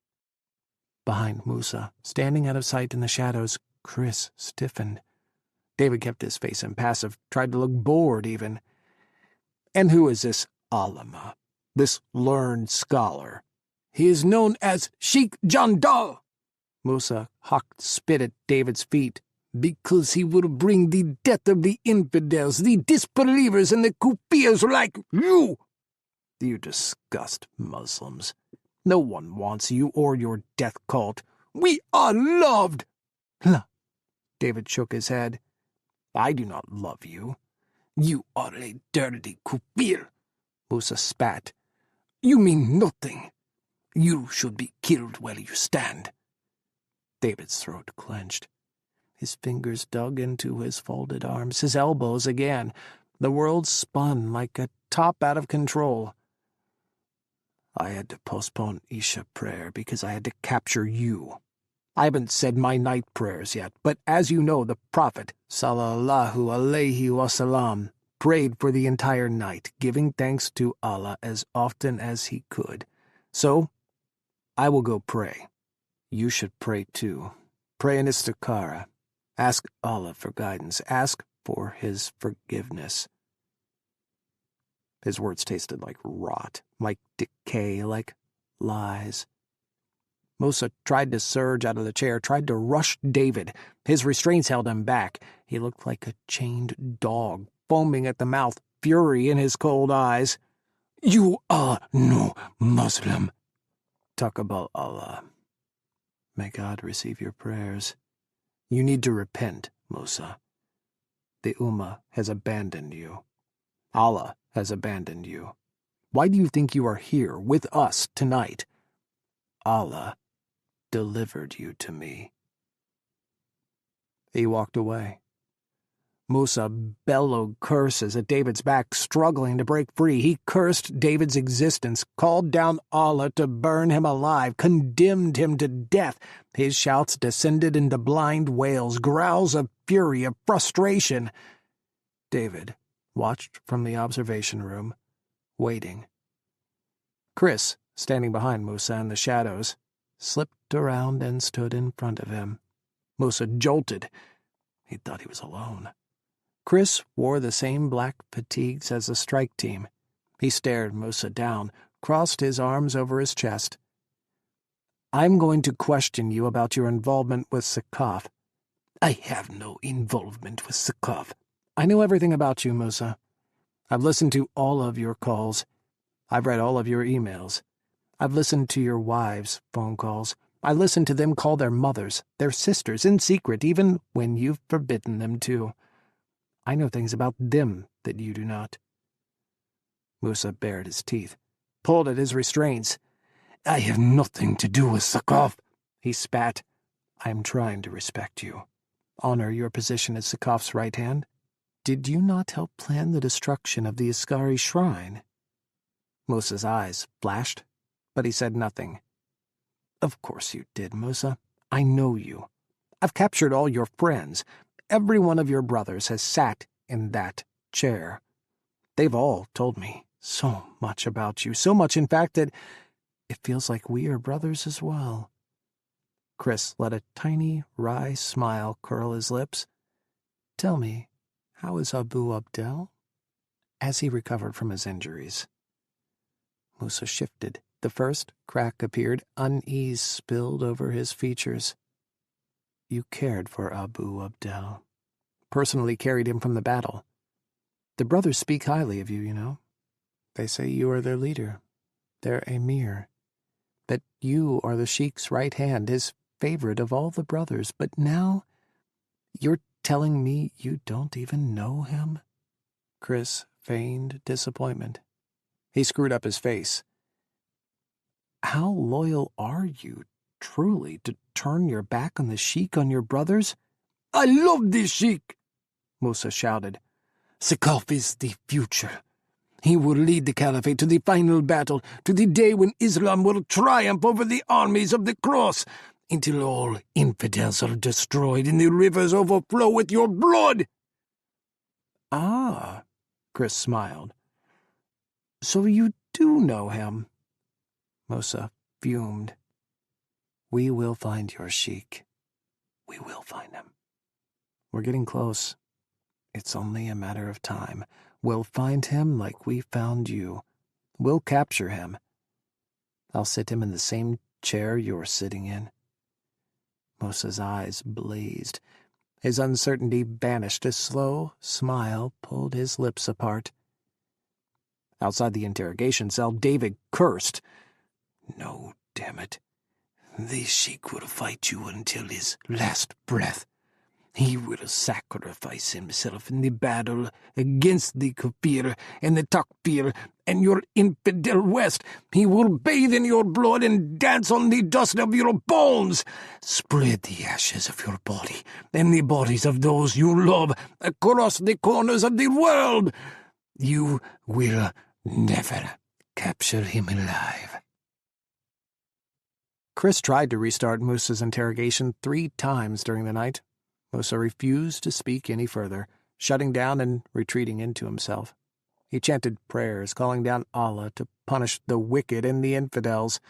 Behind Musa, standing out of sight in the shadows, Kris stiffened. David kept his face impassive, tried to look bored even. And who is this ulama, this learned scholar?
He is known as Sheikh Jandal.
Musa hucked spit at David's feet.
Because he will bring the death of the infidels, the disbelievers, and the kufirs like you.
You disgust Muslims. No one wants you or your death cult.
We are loved.
David shook his head. I do not love you.
You are a dirty kufir.
Musa spat.
You mean nothing. You should be killed where you stand.
David's throat clenched. His fingers dug into his folded arms, his elbows again. The world spun like a top out of control. I had to postpone Isha prayer because I had to capture you. I haven't said my night prayers yet, but as you know, the Prophet, sallallahu alayhi wasallam, prayed for the entire night, giving thanks to Allah as often as he could. So, I will go pray. You should pray too. Pray in istikhara. Ask Allah for guidance. Ask for his forgiveness. His words tasted like rot, like decay, like lies. Musa tried to surge out of the chair, tried to rush David. His restraints held him back. He looked like a chained dog, foaming at the mouth, fury in his cold eyes.
You are no Muslim.
Taqabbal Allah. May God receive your prayers. You need to repent, Musa. The Ummah has abandoned you. Allah has abandoned you. Why do you think you are here with us tonight? Allah delivered you to me. He walked away. Musa bellowed curses at David's back, struggling to break free. He cursed David's existence, called down Allah to burn him alive, condemned him to death. His shouts descended into blind wails, growls of fury, of frustration. David watched from the observation room, waiting. Kris, standing behind Musa in the shadows, slipped around and stood in front of him. Musa jolted. He thought he was alone. Kris wore the same black fatigues as the strike team. He stared Musa down, crossed his arms over his chest. I'm going to question you about your involvement with Sakaf.
I have no involvement with Sakaf.
I know everything about you, Musa. I've listened to all of your calls. I've read all of your emails. I've listened to your wives' phone calls. I listened to them call their mothers, their sisters, in secret, even when you've forbidden them to. I know things about them that you do not. Musa bared his teeth, pulled at his restraints.
I have nothing to do with Sakaf,
he spat. I am trying to respect you. Honor your position as Sakaf's right hand. Did you not help plan the destruction of the Askari shrine? Musa's eyes flashed, but he said nothing. Of course you did, Musa. I know you. I've captured all your friends. Every one of your brothers has sat in that chair. They've all told me so much about you, so much, in fact, that it feels like we are brothers as well. Kris let a tiny, wry smile curl his lips. Tell me, how is Abu Abdel? As he recovered from his injuries. Musa shifted. The first crack appeared. Unease spilled over his features. You cared for Abu Abdel. Personally carried him from the battle. The brothers speak highly of you, you know. They say you are their leader, their emir. That you are the Sheikh's right hand, his favorite of all the brothers. But now you're telling me you don't even know him? Kris feigned disappointment. He screwed up his face. How loyal are you, truly, to turn your back on the Sheikh, on your brothers?
I love the Sheikh,
Musa shouted.
Sakaf is the future. He will lead the Caliphate to the final battle, to the day when Islam will triumph over the armies of the Cross, until all infidels are destroyed and the rivers overflow with your blood.
Ah, Kris smiled. So you do know him? Musa fumed. We will find your Sheikh. We will find him. We're getting close. It's only a matter of time. We'll find him like we found you. We'll capture him. I'll sit him in the same chair you're sitting in. Musa's eyes blazed. His uncertainty vanished. A slow smile pulled his lips apart. Outside the interrogation cell, David cursed.
No, damn it. The Sheikh will fight you until his last breath. He will sacrifice himself in the battle against the Kafir and the Takfir and your infidel West. He will bathe in your blood and dance on the dust of your bones. Spread the ashes of your body and the bodies of those you love across the corners of the world. You will never capture him alive.
Kris tried to restart Musa's interrogation 3 times during the night. Musa refused to speak any further, shutting down and retreating into himself. He chanted prayers, calling down Allah to punish the wicked and the infidels.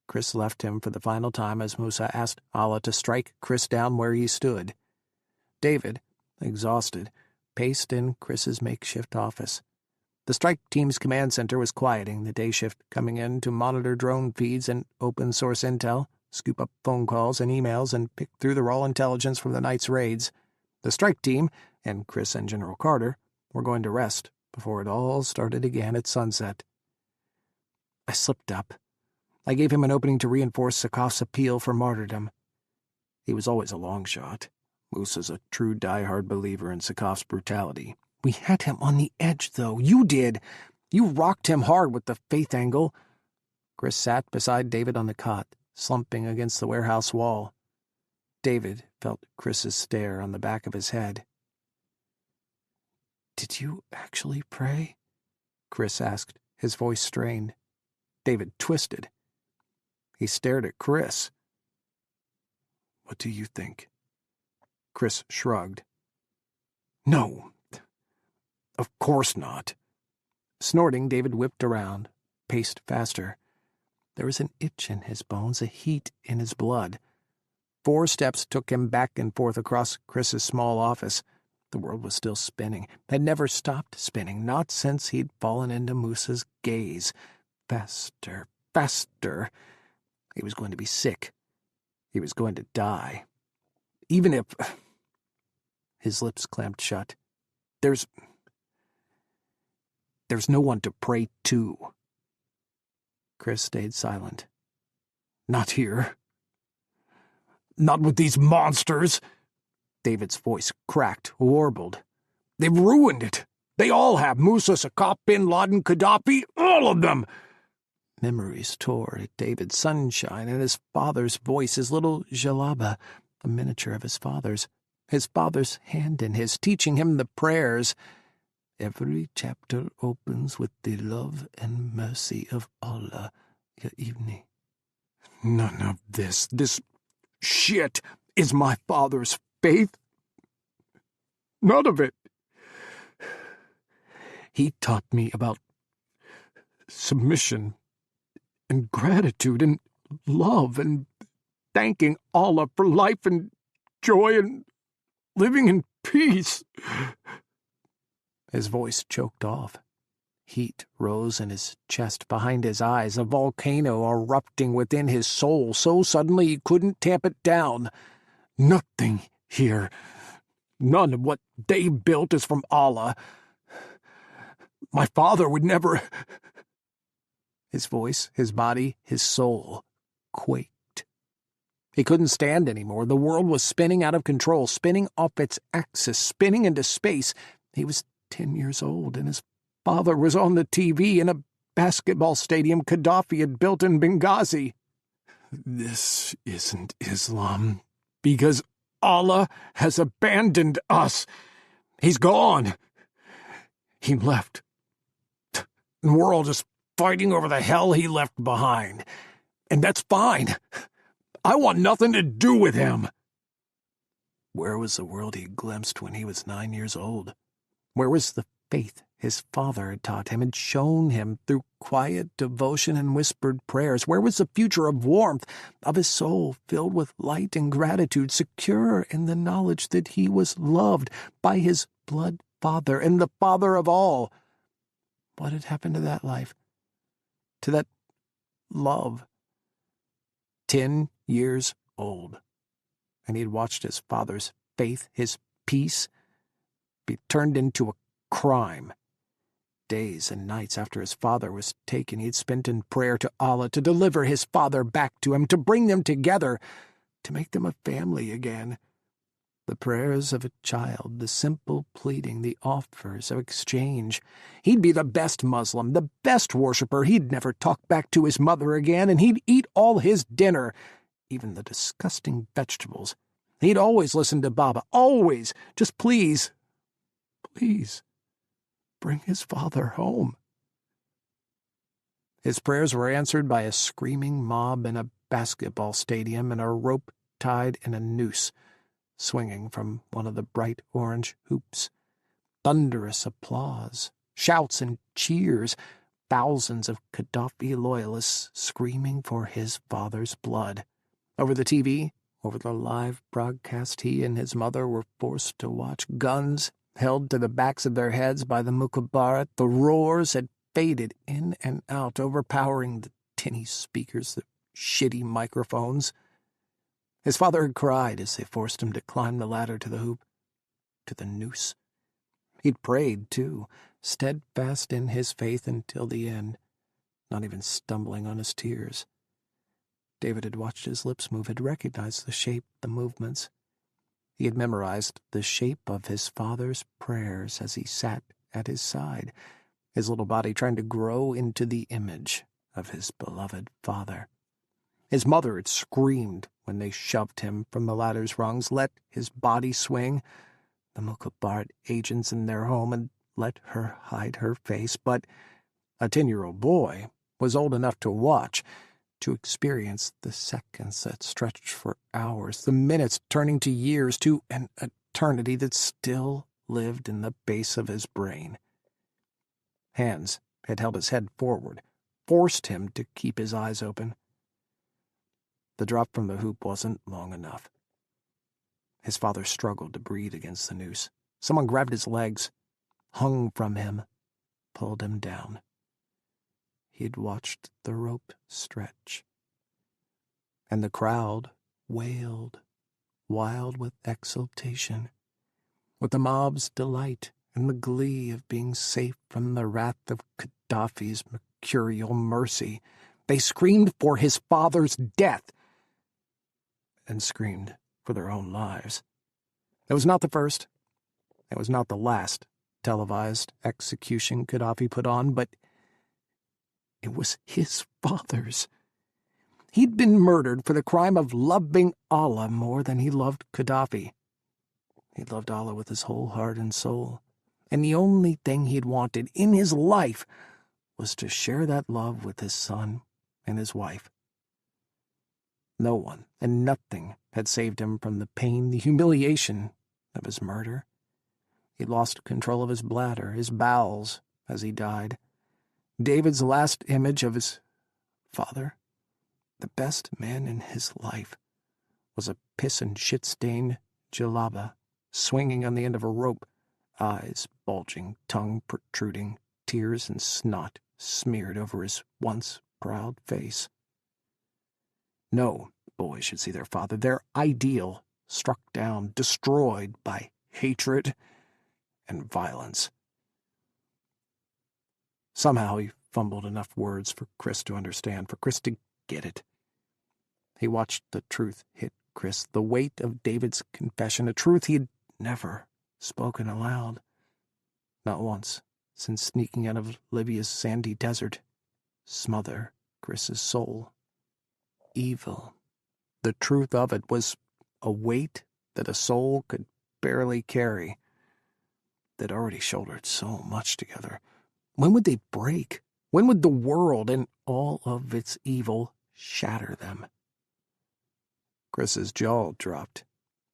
Kris left him for the final time as Musa asked Allah to strike Kris down where he stood. David, exhausted, paced in Kris's makeshift office. The strike team's command center was quieting, the day shift coming in to monitor drone feeds and open-source intel, scoop up phone calls and emails, and pick through the raw intelligence from the night's raids. The strike team, and Kris and General Carter, were going to rest before it all started again at sunset. I slipped up. I gave him an opening to reinforce Sakaf's appeal for martyrdom. He was always a long shot. Musa's a true die-hard believer in Sakaf's brutality. We had him on the edge, though. You did. You rocked him hard with the faith angle. Kris sat beside David on the cot, slumping against the warehouse wall. David felt Kris's stare on the back of his head. Did you actually pray? Kris asked, his voice strained. David twisted. He stared at Kris. What do you think? Kris shrugged. No, of course not. Snorting, David whipped around, paced faster. There was an itch in his bones, a heat in his blood. 4 steps took him back and forth across Kris's small office. The world was still spinning, had never stopped spinning, not since he'd fallen into Musa's gaze. Faster, faster. He was going to be sick. He was going to die. Even if... His lips clamped shut. There's no one to pray to. Kris stayed silent. Not here. Not with these monsters. David's voice cracked, warbled. They've ruined it. They all have. Musa, Sakaf, Bin Laden, Gaddafi, all of them. Memories tore at David's sunshine and his father's voice, his little jalaba, a miniature of his father's hand in his, teaching him the prayers. Every chapter opens with the love and mercy of Allah, ya Ibni. None of this shit is my father's faith. None of it. He taught me about submission and gratitude and love and thanking Allah for life and joy and living in peace. His voice choked off. Heat rose in his chest behind his eyes, a volcano erupting within his soul so suddenly he couldn't tamp it down. Nothing here. None of what they built is from Allah. My father would never... His voice, his body, his soul quaked. He couldn't stand anymore. The world was spinning out of control, spinning off its axis, spinning into space. He was 10 years old, and his father was on the TV in a basketball stadium Gaddafi had built in Benghazi. This isn't Islam, because Allah has abandoned us. He's gone. He left. The world is fighting over the hell he left behind. And that's fine. I want nothing to do with him. Where was the world he glimpsed when he was 9 years old? Where was the faith his father had taught him and shown him through quiet devotion and whispered prayers? Where was the future of warmth, of his soul filled with light and gratitude, secure in the knowledge that he was loved by his blood father and the father of all? What had happened to that life? To that love? 10 years old, and he'd watched his father's faith, his peace, be turned into a crime. Days and nights after his father was taken, he'd spent in prayer to Allah to deliver his father back to him, to bring them together, to make them a family again. The prayers of a child, the simple pleading, the offers of exchange. He'd be the best Muslim, the best worshipper. He'd never talk back to his mother again, and he'd eat all his dinner, even the disgusting vegetables. He'd always listen to Baba, always. Just please, please, bring his father home. His prayers were answered by a screaming mob in a basketball stadium and a rope tied in a noose, swinging from one of the bright orange hoops. Thunderous applause, shouts and cheers, thousands of Gaddafi loyalists screaming for his father's blood. Over the TV, over the live broadcast he and his mother were forced to watch, guns held to the backs of their heads by the mukhabarat. The roars had faded in and out, overpowering the tinny speakers, the shitty microphones. His father had cried as they forced him to climb the ladder to the hoop, to the noose. He'd prayed, too, steadfast in his faith until the end, not even stumbling on his tears. David had watched his lips move, had recognized the shape, the movements. He had memorized the shape of his father's prayers as he sat at his side, his little body trying to grow into the image of his beloved father. His mother had screamed when they shoved him from the ladder's rungs, let his body swing. The mukhabarat agents in their home had let her hide her face, but a 10-year-old boy was old enough to watch, to experience the seconds that stretched for hours, the minutes turning to years, to an eternity that still lived in the base of his brain. Hands had held his head forward, forced him to keep his eyes open. The drop from the hoop wasn't long enough. His father struggled to breathe against the noose. Someone grabbed his legs, hung from him, pulled him down. He'd watched the rope stretch. And the crowd wailed, wild with exultation, with the mob's delight and the glee of being safe from the wrath of Gaddafi's mercurial mercy. They screamed for his father's death, and screamed for their own lives. It was not the first, it was not the last televised execution Gaddafi put on, but it was his father's. He'd been murdered for the crime of loving Allah more than he loved Gaddafi. He loved Allah with his whole heart and soul, and the only thing he'd wanted in his life was to share that love with his son and his wife. No one and nothing had saved him from the pain, the humiliation of his murder. He lost control of his bladder, his bowels, as he died. David's last image of his father, the best man in his life, was a piss and shit-stained jalaba swinging on the end of a rope, eyes bulging, tongue protruding, tears and snot smeared over his once proud face. No boy should see their father, their ideal, struck down, destroyed by hatred and violence. Somehow he fumbled enough words for Kris to understand, for Kris to get it. He watched the truth hit Kris, the weight of David's confession, a truth he had never spoken aloud, not once since sneaking out of Libya's sandy desert, smother Kris's soul. Evil. The truth of it was a weight that a soul could barely carry. They'd already shouldered so much together. When would they break? When would the world and all of its evil shatter them? Kris's jaw dropped.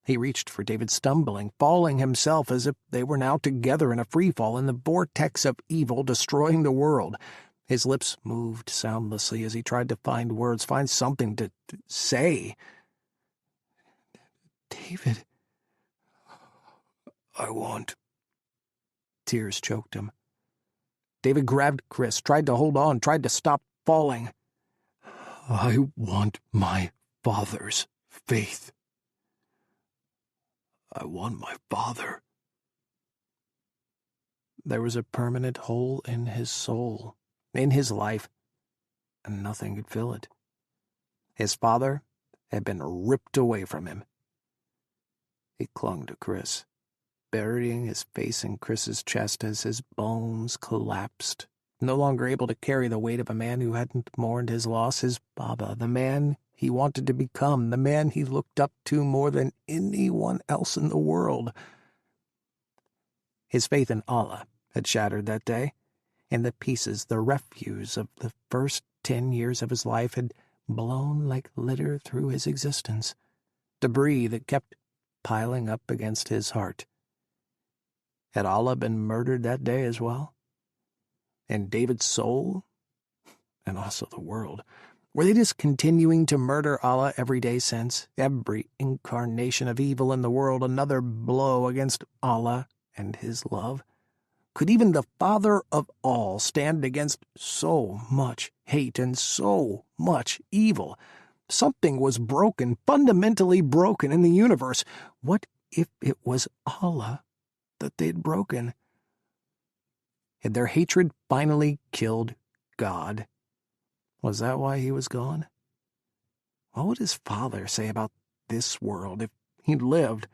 He reached for David, stumbling, falling himself as if they were now together in a freefall in the vortex of evil destroying the world. His lips moved soundlessly as he tried to find words, find something to say. David, I want... Tears choked him. David grabbed Kris, tried to hold on, tried to stop falling. I want my father's faith. I want my father. There was a permanent hole in his soul, in his life, and nothing could fill it. His father had been ripped away from him. He clung to Kris, burying his face in Kris's chest as his bones collapsed, no longer able to carry the weight of a man who hadn't mourned his loss, his Baba, the man he wanted to become, the man he looked up to more than anyone else in the world. His faith in Allah had shattered that day, and the pieces, the refuse of the first 10 years of his life had blown like litter through his existence, debris that kept piling up against his heart. Had Allah been murdered that day as well? And David's soul? And also the world? Were they just continuing to murder Allah every day since? Every incarnation of evil in the world, another blow against Allah and his love? Could even the Father of all stand against so much hate and so much evil? Something was broken, fundamentally broken in the universe. What if it was Allah that they'd broken? Had their hatred finally killed God? Was that why he was gone? What would his father say about this world if he'd lived?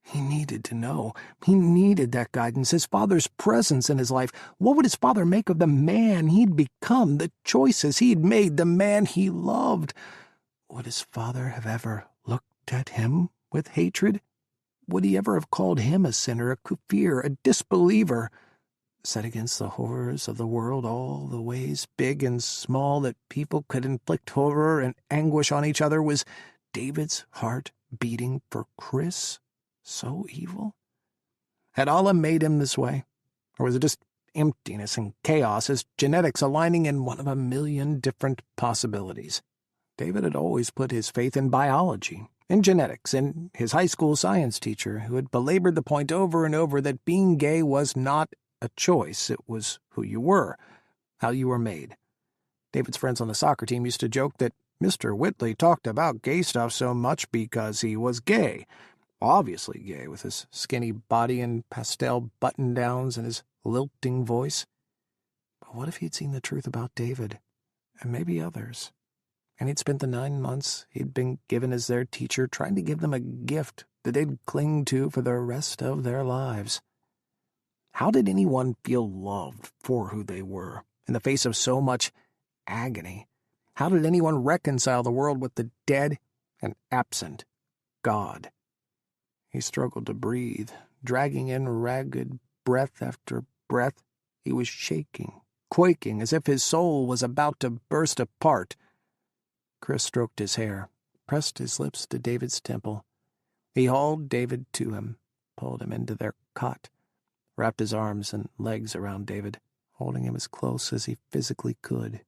He needed to know. He needed that guidance, his father's presence in his life. What would his father make of the man he'd become, the choices he'd made, the man he loved? Would his father have ever looked at him with hatred? Would he ever have called him a sinner, a kafir, a disbeliever? Set against the horrors of the world, all the ways, big and small, that people could inflict horror and anguish on each other, was David's heart beating for Kris so evil? Had Allah made him this way? Or was it just emptiness and chaos, his genetics aligning in one of a million different possibilities? David had always put his faith in biology, in genetics, in his high school science teacher, who had belabored the point over and over that being gay was not a choice. It was who you were, how you were made. David's friends on the soccer team used to joke that Mr. Whitley talked about gay stuff so much because he was gay. Obviously gay, with his skinny body and pastel button-downs and his lilting voice. But what if he'd seen the truth about David, and maybe others? And he'd spent the 9 months he'd been given as their teacher trying to give them a gift that they'd cling to for the rest of their lives. How did anyone feel loved for who they were, in the face of so much agony? How did anyone reconcile the world with the dead and absent God? He struggled to breathe, dragging in ragged breath after breath. He was shaking, quaking, as if his soul was about to burst apart. Kris stroked his hair, pressed his lips to David's temple. He hauled David to him, pulled him into their cot, wrapped his arms and legs around David, holding him as close as he physically could.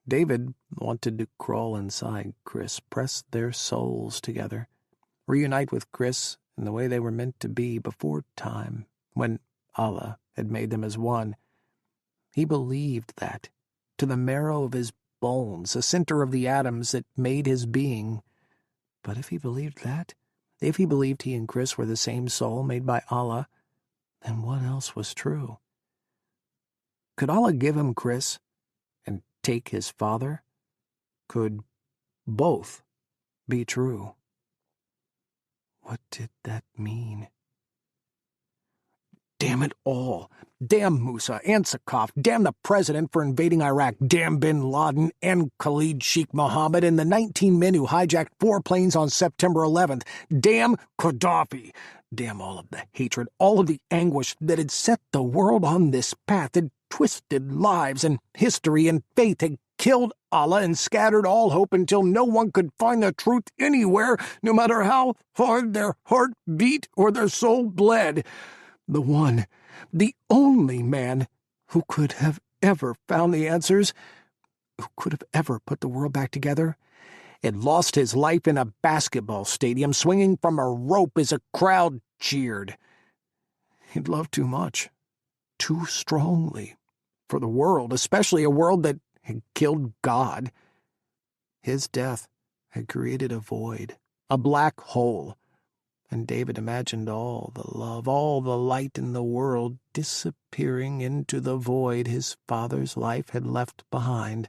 David wanted to crawl inside Kris, press their souls together, reunite with Kris in the way they were meant to be before time, when Allah had made them as one. He believed that, to the marrow of his bones, the center of the atoms that made his being. But if he believed that, if he believed he and Kris were the same soul made by Allah, then what else was true? Could Allah give him Kris and take his father? Could both be true? What did that mean? Damn it all. Damn Musa and Sakaf. Damn the president for invading Iraq. Damn Bin Laden and Khalid Sheikh Mohammed and the 19 men who hijacked 4 planes on September 11th. Damn Gaddafi. Damn all of the hatred, all of the anguish that had set the world on this path, had twisted lives and history and faith, had killed Allah and scattered all hope until no one could find the truth anywhere, no matter how hard their heart beat or their soul bled. The one, the only man who could have ever found the answers, who could have ever put the world back together, had lost his life in a basketball stadium, swinging from a rope as a crowd cheered. He'd loved too much, too strongly, for the world, especially a world that had killed God. His death had created a void, a black hole, and David imagined all the love, all the light in the world disappearing into the void his father's life had left behind,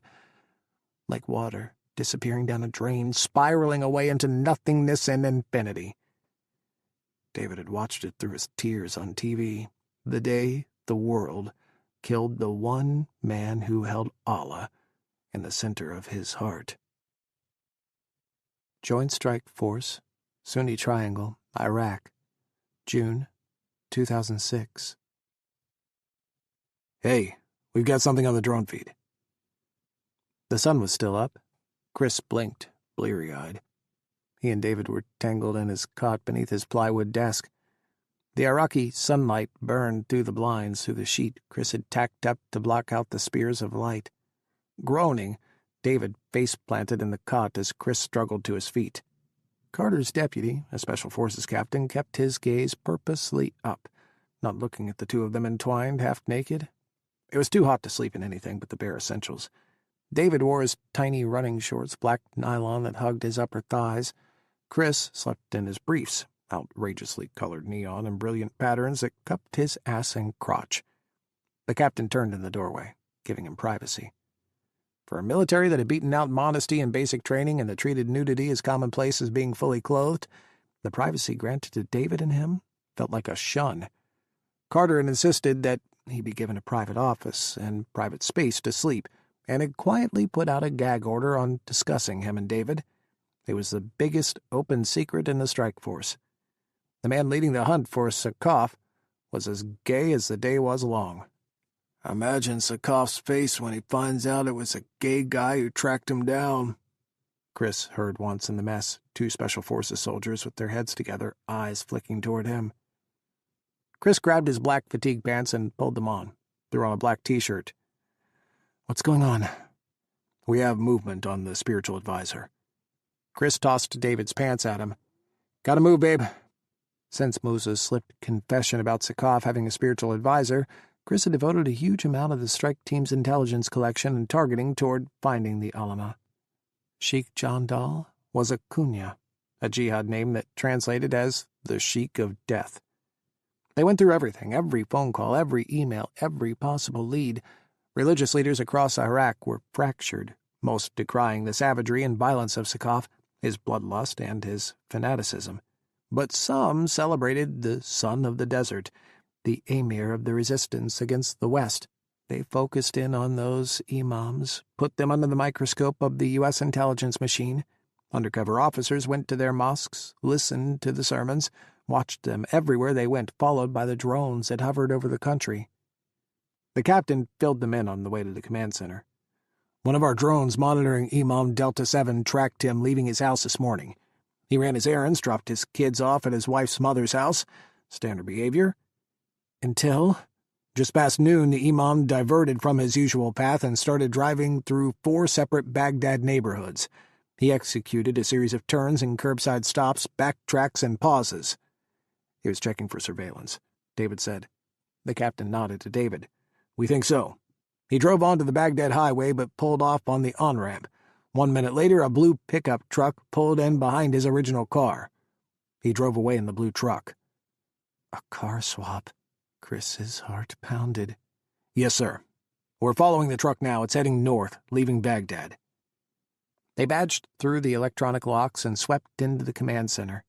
like water disappearing down a drain, spiraling away into nothingness and infinity. David had watched it through his tears on TV, the day the world killed the one man who held Allah in the center of his heart. Joint Strike Force, Sunni Triangle, Iraq, June 2006.
Hey, we've got something on the drone feed.
The sun was still up. Kris blinked, bleary-eyed. He and David were tangled in his cot beneath his plywood desk. The Iraqi sunlight burned through the blinds, through the sheet Kris had tacked up to block out the spears of light. Groaning, David face-planted in the cot as Kris struggled to his feet. Carter's deputy, a Special Forces captain, kept his gaze purposely up, not looking at the two of them entwined, half-naked. It was too hot to sleep in anything but the bare essentials. David wore his tiny running shorts, black nylon that hugged his upper thighs. Kris slept in his briefs, outrageously colored neon and brilliant patterns that cupped his ass and crotch. The captain turned in the doorway, giving him privacy. For a military that had beaten out modesty in basic training and that treated nudity as commonplace as being fully clothed, the privacy granted to David and him felt like a shun. Carter had insisted that he be given a private office and private space to sleep, and had quietly put out a gag order on discussing him and David. It was the biggest open secret in the strike force. The man leading the hunt for Sakaf was as gay as the day was long.
Imagine Sakaf's face when he finds out it was a gay guy who tracked him down,
Kris heard once in the mess, 2 Special Forces soldiers with their heads together, eyes flicking toward him. Kris grabbed his black fatigue pants and pulled them on, threw on a black t-shirt.
What's going on?
We have movement on the spiritual advisor. Kris tossed David's pants at him. Gotta move, babe. Since Musa's slipped confession about Sakaf having a spiritual advisor, Kris had devoted a huge amount of the strike team's intelligence collection and targeting toward finding the Alama. Sheikh Jandal was a kunya, a jihad name that translated as the Sheikh of Death. They went through everything, every phone call, every email, every possible lead. Religious leaders across Iraq were fractured, most decrying the savagery and violence of Sakaf, his bloodlust and his fanaticism. But some celebrated the son of the desert, the emir of the resistance against the West. They focused in on those imams, put them under the microscope of the U.S. intelligence machine. Undercover officers went to their mosques, listened to the sermons, watched them everywhere they went, followed by the drones that hovered over the country. The captain filled them in on the way to the command center.
One of our drones monitoring Imam Delta 7 tracked him leaving his house this morning. He ran his errands, dropped his kids off at his wife's mother's house. Standard behavior. Until, just past noon, the Imam diverted from his usual path and started driving through 4 separate Baghdad neighborhoods. He executed a series of turns and curbside stops, backtracks, and pauses.
He was checking for surveillance, David said.
The captain nodded to David. We think so. He drove onto the Baghdad highway but pulled off on the on-ramp. 1 minute later, a blue pickup truck pulled in behind his original car. He drove away in the blue truck.
A car swap. Kris's heart pounded.
Yes, sir. We're following the truck now. It's heading north, leaving Baghdad.
They badged through the electronic locks and swept into the command center.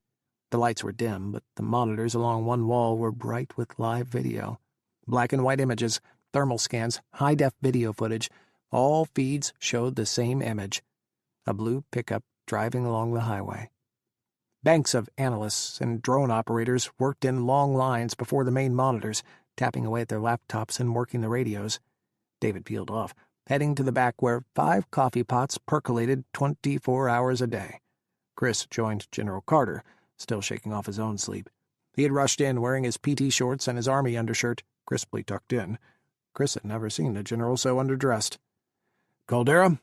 The lights were dim, but the monitors along one wall were bright with live video. Black and white images, thermal scans, high-def video footage, all feeds showed the same image. A blue pickup driving along the highway. Banks of analysts and drone operators worked in long lines before the main monitors, tapping away at their laptops and working the radios. David peeled off, heading to the back where 5 coffee pots percolated 24 hours a day. Kris joined General Carter, still shaking off his own sleep. He had rushed in wearing his PT shorts and his army undershirt, crisply tucked in. Kris had never seen a general so underdressed.
"Caldera?"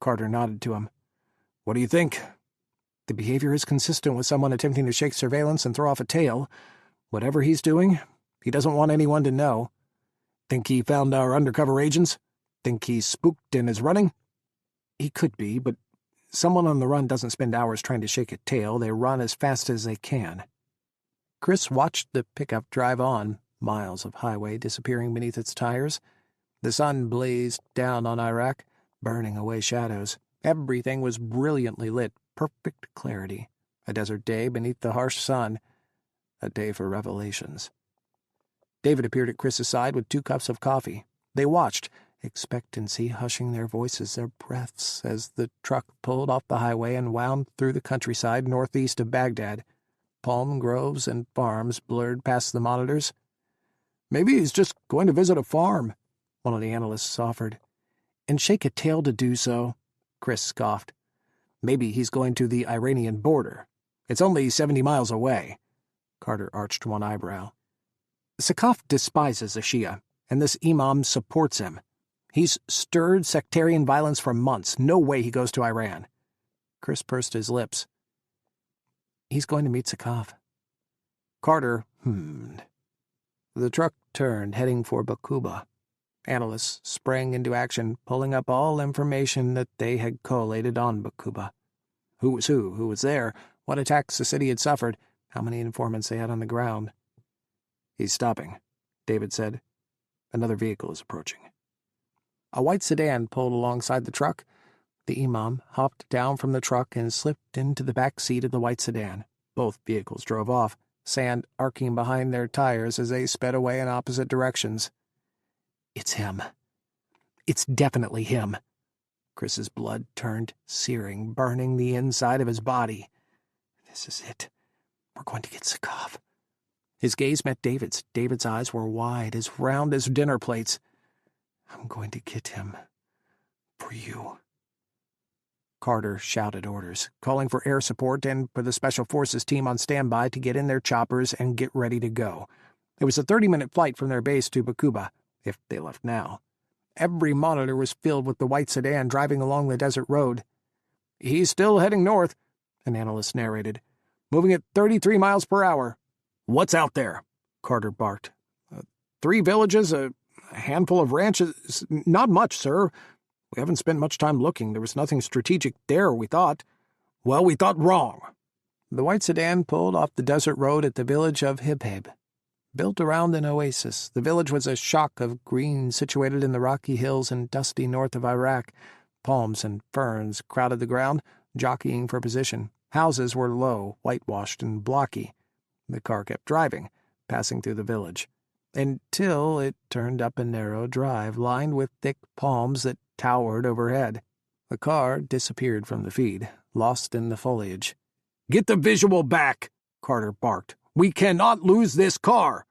Carter nodded to him.
"What do you think?"
The behavior is consistent with someone attempting to shake surveillance and throw off a tail. Whatever he's doing, he doesn't want anyone to know.
Think he found our undercover agents? Think he's spooked and is running?
He could be, but someone on the run doesn't spend hours trying to shake a tail. They run as fast as they can. Kris watched the pickup drive on, miles of highway disappearing beneath its tires. The sun blazed down on Iraq, burning away shadows. Everything was brilliantly lit, perfect clarity. A desert day beneath the harsh sun. A day for revelations. David appeared at Kris's side with 2 cups of coffee. They watched, expectancy hushing their voices, their breaths, as the truck pulled off the highway and wound through the countryside northeast of Baghdad. Palm groves and farms blurred past the monitors.
"Maybe he's just going to visit a farm,"
one of the analysts offered. "And shake a tail to do so," Kris scoffed.
"Maybe he's going to the Iranian border. It's only 70 miles away."
Carter arched one eyebrow. "Sakaf despises a Shia, and this imam supports him. He's stirred sectarian violence for months. No way he goes to Iran." Kris pursed his lips. "He's going to meet Sakaf." Carter hummed. The truck turned, heading for Bakuba. Analysts sprang into action, pulling up all information that they had collated on Bakuba. Who was there, what attacks the city had suffered, how many informants they had on the ground.
"He's stopping," David said. "Another vehicle is approaching."
A white sedan pulled alongside the truck. The imam hopped down from the truck and slipped into the back seat of the white sedan. Both vehicles drove off, sand arcing behind their tires as they sped away in opposite directions. "It's him. It's definitely him." Kris's blood turned searing, burning the inside of his body. "This is it. We're going to get Sakaf." His gaze met David's. David's eyes were wide, as round as dinner plates. "I'm going to get him. For you." Carter shouted orders, calling for air support and for the Special Forces team on standby to get in their choppers and get ready to go. It was a 30-minute flight from their base to Bakuba, if they left now. Every monitor was filled with the white sedan driving along the desert road.
"He's still heading north," an analyst narrated. "Moving at 33 miles per hour. "What's out there?" Carter barked. 3 villages, a handful of ranches. Not much, sir. We haven't spent much time looking. There was nothing strategic there, we thought." "Well, we thought wrong."
The white sedan pulled off the desert road at the village of Hibhib. Built around an oasis, the village was a shock of green situated in the rocky hills and dusty north of Iraq. Palms and ferns crowded the ground, jockeying for position. Houses were low, whitewashed, and blocky. The car kept driving, passing through the village, until it turned up a narrow drive lined with thick palms that towered overhead. The car disappeared from the feed, lost in the foliage.
"Get the visual back," Carter barked. "We cannot lose this car."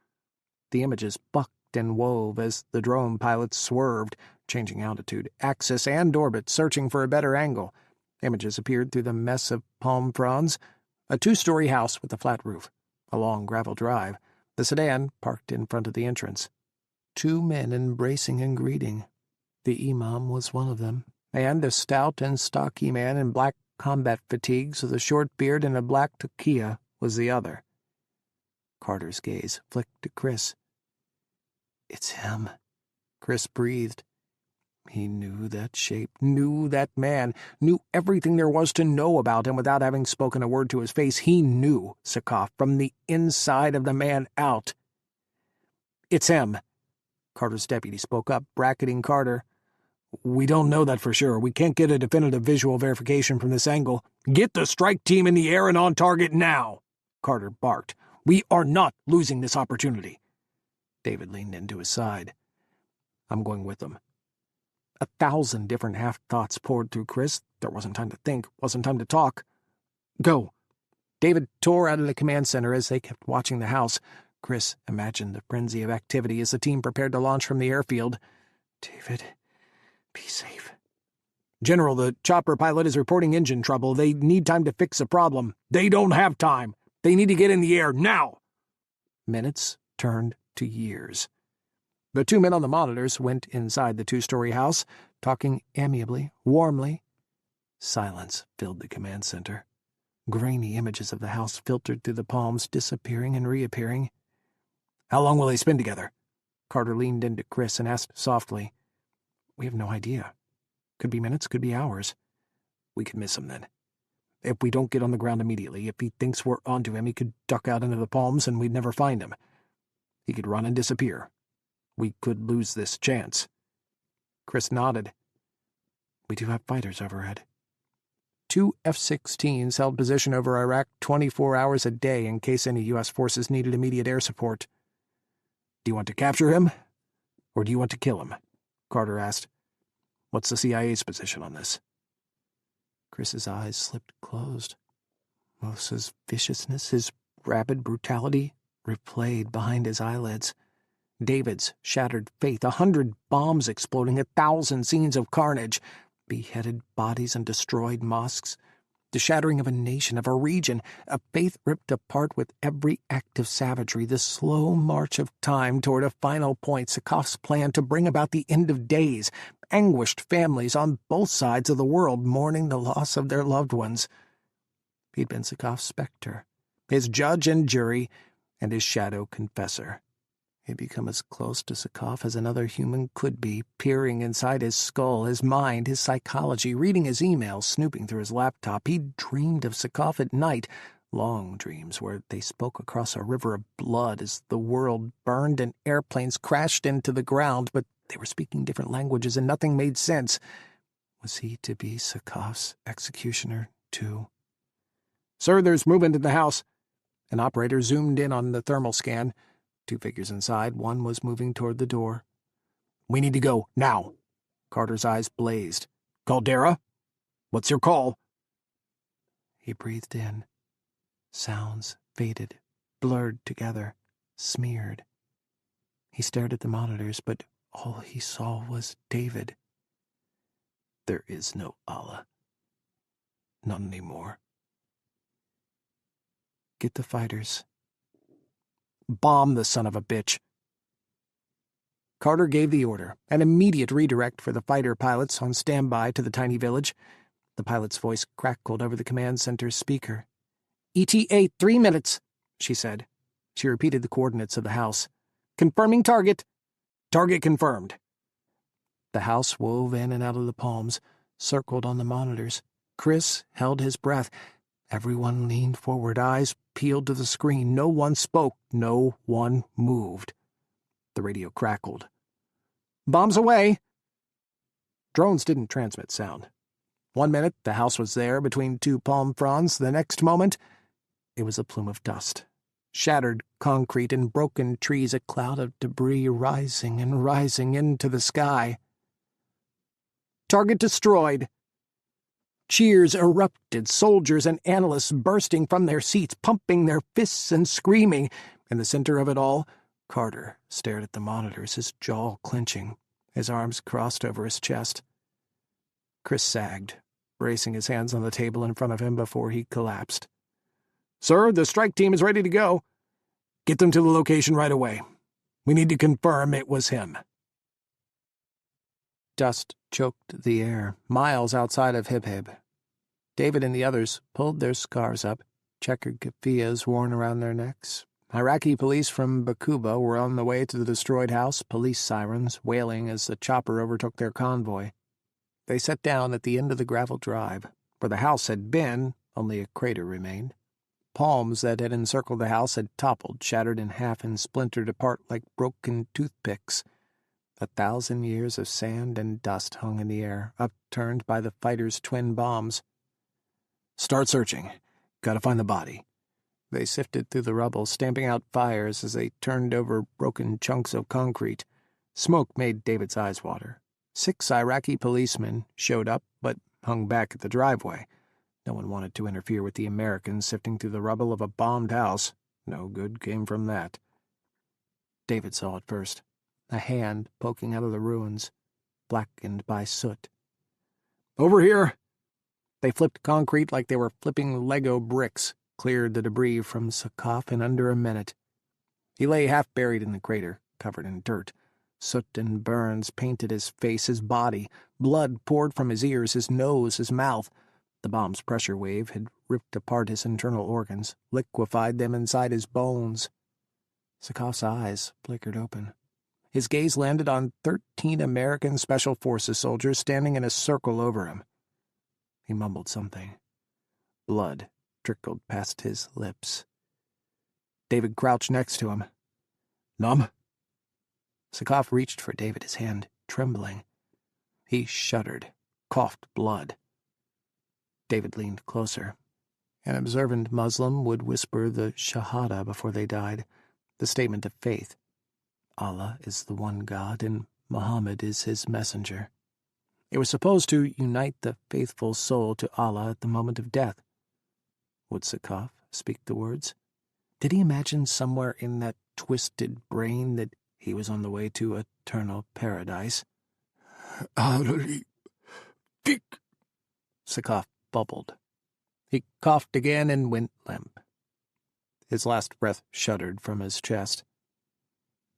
The images bucked and wove as the drone pilots swerved, changing altitude, axis, and orbit, searching for a better angle. Images appeared through the mess of palm fronds. A 2-story house with a flat roof. A long gravel drive. The sedan parked in front of the entrance. 2 men embracing and greeting. The imam was one of them, and a stout and stocky man in black combat fatigues with a short beard and a black tukia was the other. Carter's gaze flicked to Kris. "It's him," Kris breathed. He knew that shape, knew that man, knew everything there was to know about him without having spoken a word to his face. He knew Sakaf from the inside of the man out. "It's him," Carter's deputy spoke up, bracketing Carter. "We don't know that for sure. We can't get a definitive visual verification from this angle." "Get the strike team in the air and on target now," Carter barked. "We are not losing this opportunity." David leaned into his side. "I'm going with them." 1,000 different half-thoughts poured through Kris. There wasn't time to think, wasn't time to talk. "Go." David tore out of the command center as they kept watching the house. Kris imagined the frenzy of activity as the team prepared to launch from the airfield. "David, be safe." "General, the chopper pilot is reporting engine trouble. They need time to fix the problem." "They don't have time. They need to get in the air now." Minutes turned to years. The two men on the monitors went inside the two-story house, talking amiably, warmly. Silence filled the command center. Grainy images of the house filtered through the palms, disappearing and reappearing. "How long will they spend together?" Carter leaned into Kris and asked softly. "We have no idea. Could be minutes, could be hours. We could miss him then. If we don't get on the ground immediately, if he thinks we're onto him, he could duck out into the palms and we'd never find him. He could run and disappear. We could lose this chance." Kris nodded. "We do have fighters overhead." 2 F-16s held position over Iraq 24 hours a day in case any U.S. forces needed immediate air support. "Do you want to capture him, or do you want to kill him?" Carter asked. "What's the CIA's position on this?" Kris's eyes slipped closed. Mosa's viciousness, his rabid brutality, replayed behind his eyelids. David's shattered faith, 100 bombs exploding, 1,000 scenes of carnage, beheaded bodies and destroyed mosques, the shattering of a nation, of a region, a faith ripped apart with every act of savagery, the slow march of time toward a final point, Sakaf's plan to bring about the end of days, anguished families on both sides of the world mourning the loss of their loved ones. He'd been Sakaf's specter, his judge and jury, and his shadow confessor. He'd become as close to Sakaf as another human could be, peering inside his skull, his mind, his psychology, reading his emails, snooping through his laptop. He'd dreamed of Sakaf at night, long dreams where they spoke across a river of blood as the world burned and airplanes crashed into the ground, but they were speaking different languages and nothing made sense. Was he to be Sakaf's executioner, too? "Sir, there's movement in the house." An operator zoomed in on the thermal scan. 2 figures inside, one was moving toward the door. "We need to go, now." Carter's eyes blazed. "Caldera? What's your call?" He breathed in. Sounds faded, blurred together, smeared. He stared at the monitors, but all he saw was David. There is no Allah. Not anymore. "Get the fighters. Bomb the son of a bitch." Carter gave the order, an immediate redirect for the fighter pilots on standby to the tiny village. The pilot's voice crackled over the command center's speaker. "ETA 3 minutes, she said. She repeated the coordinates of the house. "Confirming target." "Target confirmed." The house wove in and out of the palms, circled on the monitors. Kris held his breath. Everyone leaned forward, eyes peeled to the screen. No one spoke, no one moved. The radio crackled. "Bombs away!" Drones didn't transmit sound. 1 minute, the house was there between 2 palm fronds. The next moment, it was a plume of dust. Shattered concrete and broken trees, a cloud of debris rising and rising into the sky. "Target destroyed." Cheers erupted, soldiers and analysts bursting from their seats, pumping their fists and screaming. In the center of it all, Carter stared at the monitors, his jaw clenching, his arms crossed over his chest. Kris sagged, bracing his hands on the table in front of him before he collapsed. "Sir, the strike team is ready to go." "Get them to the location right away. We need to confirm it was him." Dust choked the air, miles outside of Hib-Hib. David and the others pulled their scarves up, checkered keffiyehs worn around their necks, Iraqi police from Bakuba were on the way to the destroyed house, police sirens wailing as the chopper overtook their convoy. They sat down at the end of the gravel drive. Where the house had been, only a crater remained. Palms that had encircled the house had toppled, shattered in half, and splintered apart like broken toothpicks. 1,000 years of sand and dust hung in the air, upturned by the fighters' twin bombs. "Start searching. Gotta find the body." They sifted through the rubble, stamping out fires as they turned over broken chunks of concrete. Smoke made David's eyes water. 6 Iraqi policemen showed up, but hung back at the driveway. No one wanted to interfere with the Americans sifting through the rubble of a bombed house. No good came from that. David saw it first. A hand poking out of the ruins, blackened by soot. "Over here!" They flipped concrete like they were flipping Lego bricks, cleared the debris from Sakaf in under a minute. He lay half buried in the crater, covered in dirt. Soot and burns painted his face, his body. Blood poured from his ears, his nose, his mouth. The bomb's pressure wave had ripped apart his internal organs, liquefied them inside his bones. Sakaf's eyes flickered open. His gaze landed on 13 American Special Forces soldiers standing in a circle over him. He mumbled something. Blood trickled past his lips. David crouched next to him. "Numb?" Sakaf reached for David, his hand trembling. He shuddered, coughed blood. David leaned closer. An observant Muslim would whisper the Shahada before they died, the statement of faith. Allah is the one God, and Muhammad is his messenger. It was supposed to unite the faithful soul to Allah at the moment of death. Would Sakaf speak the words? Did he imagine somewhere in that twisted brain that he was on the way to eternal paradise?
"Ali, Dick,"
Sakaf bubbled. He coughed again and went limp. His last breath shuddered from his chest.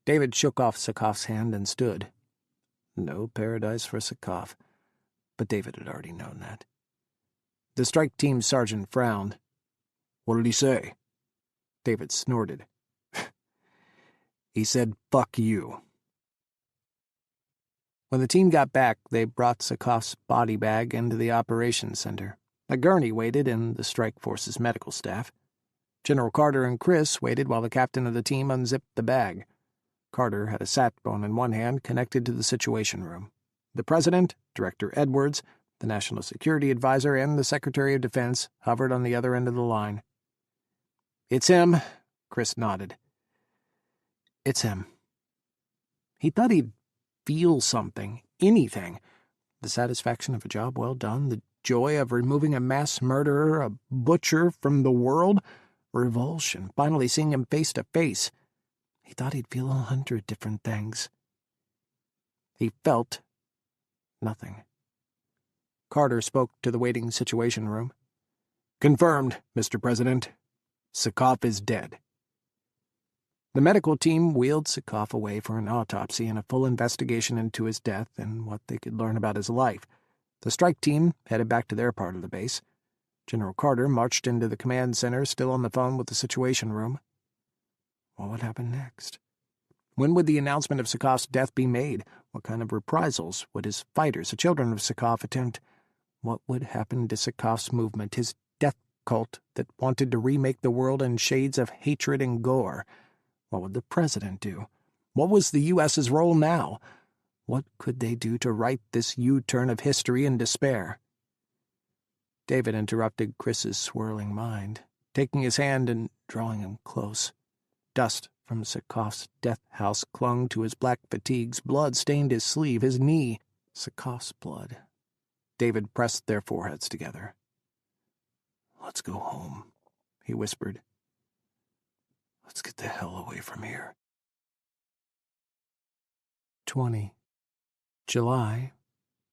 David shook off Sakaf's hand and stood. No paradise for Sakaf, but David had already known that. The strike team sergeant frowned. "What did he say?" David snorted. "He said, 'Fuck you.'" When the team got back, they brought Sakaf's body bag into the operations center. A gurney waited and the strike force's medical staff. General Carter and Kris waited while the captain of the team unzipped the bag. Carter had a sat phone in one hand connected to the Situation Room. The President, Director Edwards, the National Security Advisor, and the Secretary of Defense hovered on the other end of the line. "It's him," Kris nodded. "It's him." He thought he'd feel something, anything. The satisfaction of a job well done, the joy of removing a mass murderer, a butcher, from the world, revulsion, finally seeing him face to face. He thought he'd feel 100 different things. He felt nothing. Carter spoke to the waiting Situation Room. "Confirmed, Mr. President. Sakaf is dead." The medical team wheeled Sakaf away for an autopsy and a full investigation into his death and what they could learn about his life. The strike team headed back to their part of the base. General Carter marched into the command center, still on the phone with the Situation Room. What would happen next? When would the announcement of Sakaf's death be made? What kind of reprisals would his fighters, the children of Sakaf, attempt? What would happen to Sakaf's movement, his death cult that wanted to remake the world in shades of hatred and gore? What would the president do? What was the U.S.'s role now? What could they do to right this U-turn of history and despair? David interrupted Kris's swirling mind, taking his hand and drawing him close. Dust from Sakaf's death house clung to his black fatigues. Blood stained his sleeve, his knee. Sakaf's blood. David pressed their foreheads together. "Let's go home," he whispered. "Let's get the hell away from here." 20. July,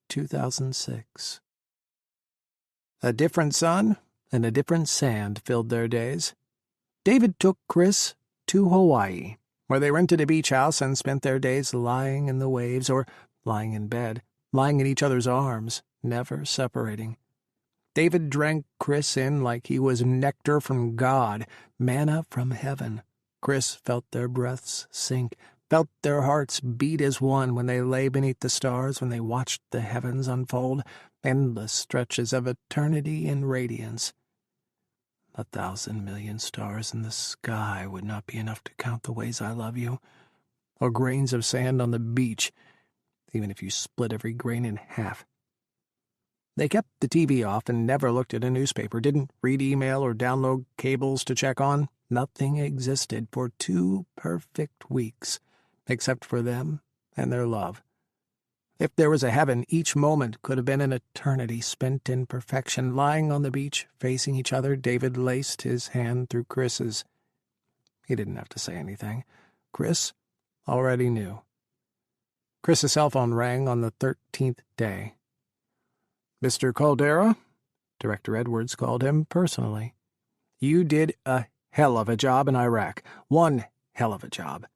2006. A different sun and a different sand filled their days. David took Kris to Hawaii, where they rented a beach house and spent their days lying in the waves or lying in bed, lying in each other's arms, never separating. David drank Kris in like he was nectar from God, manna from heaven. Kris felt their breaths sink, felt their hearts beat as one when they lay beneath the stars, when they watched the heavens unfold, endless stretches of eternity in radiance. 1,000 million stars in the sky would not be enough to count the ways I love you, or grains of sand on the beach, even if you split every grain in half. They kept the TV off and never looked at a newspaper, didn't read email or download cables to check on. Nothing existed for 2 perfect weeks, except for them and their love. If there was a heaven, each moment could have been an eternity spent in perfection. Lying on the beach, facing each other, David laced his hand through Kris's. He didn't have to say anything. Kris already knew. Kris's cell phone rang on the 13th day. "Mr. Caldera," Director Edwards called him personally, "you did a hell of a job in Iraq. One hell of a job.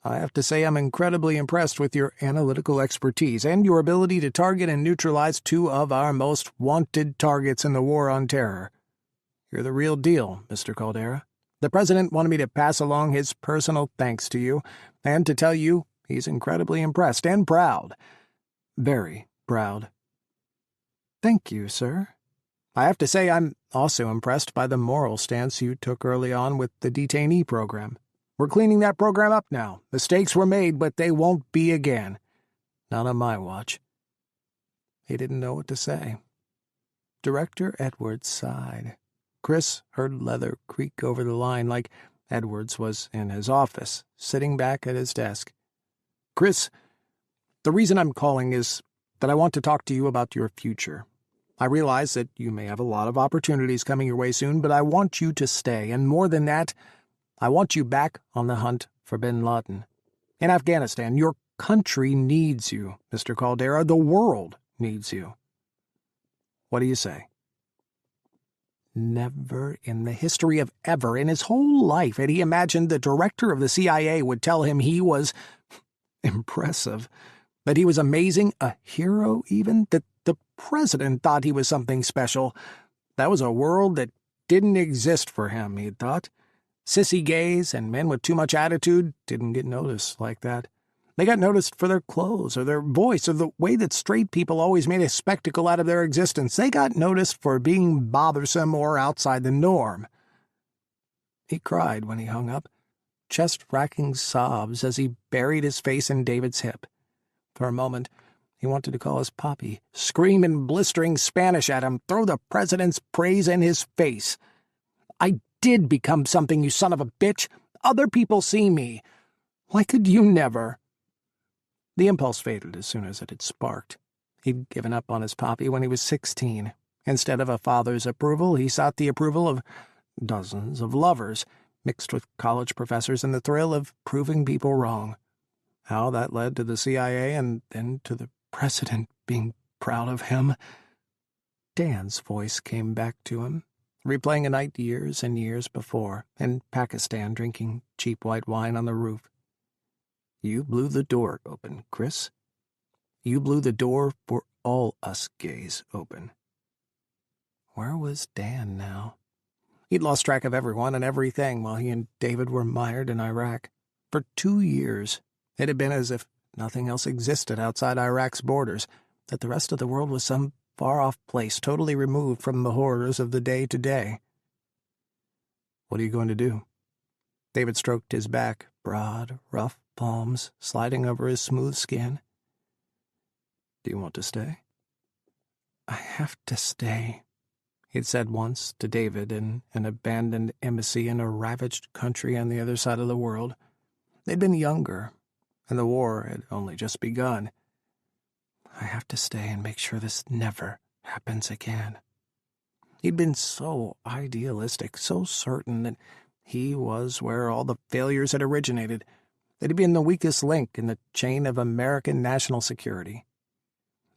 I have to say I'm incredibly impressed with your analytical expertise and your ability to target and neutralize 2 of our most wanted targets in the war on terror. You're the real deal, Mr. Caldera. The President wanted me to pass along his personal thanks to you, and to tell you he's incredibly impressed and proud. Very proud." "Thank you, sir. I have to say I'm also impressed by the moral stance you took early on with the detainee program. We're cleaning that program up now. Mistakes were made, but they won't be again. Not on my watch." He didn't know what to say. Director Edwards sighed. Kris heard leather creak over the line like Edwards was in his office, sitting back at his desk. "Kris, the reason I'm calling is that I want to talk to you about your future. I realize that you may have a lot of opportunities coming your way soon, but I want you to stay, and more than that, I want you back on the hunt for Bin Laden. In Afghanistan, your country needs you, Mr. Caldera. The world needs you. What do you say?" Never in the history of ever in his whole life had he imagined the director of the CIA would tell him he was impressive, that he was amazing, a hero even, that the President thought he was something special. That was a world that didn't exist for him, he'd thought. Sissy gays and men with too much attitude didn't get noticed like that. They got noticed for their clothes or their voice or the way that straight people always made a spectacle out of their existence. They got noticed for being bothersome or outside the norm. He cried when he hung up, chest-racking sobs as he buried his face in David's hip. For a moment, he wanted to call his papi, scream in blistering Spanish at him, throw the President's praise in his face. "I did become something, you son of a bitch. Other people see me. Why could you never?" The impulse faded as soon as it had sparked. He'd given up on his papi when he was 16. Instead of a father's approval, he sought the approval of dozens of lovers, mixed with college professors and the thrill of proving people wrong. How that led to the CIA and then to the President being proud of him. Dan's voice came back to him, replaying a night years and years before, in Pakistan drinking cheap white wine on the roof. "You blew the door open, Kris. You blew the door for all us gays open." Where was Dan now? He'd lost track of everyone and everything while he and David were mired in Iraq. For 2 years, it had been as if nothing else existed outside Iraq's borders, that the rest of the world was some far-off place totally removed from the horrors of the day-to-day. "What are you going to do?" David stroked his back, broad, rough palms sliding over his smooth skin. "Do you want to stay?" "I have to stay," he'd said once to David in an abandoned embassy in a ravaged country on the other side of the world. They'd been younger, and the war had only just begun. "I have to stay and make sure this never happens again." He'd been so idealistic, so certain that he was where all the failures had originated, that he'd been the weakest link in the chain of American national security.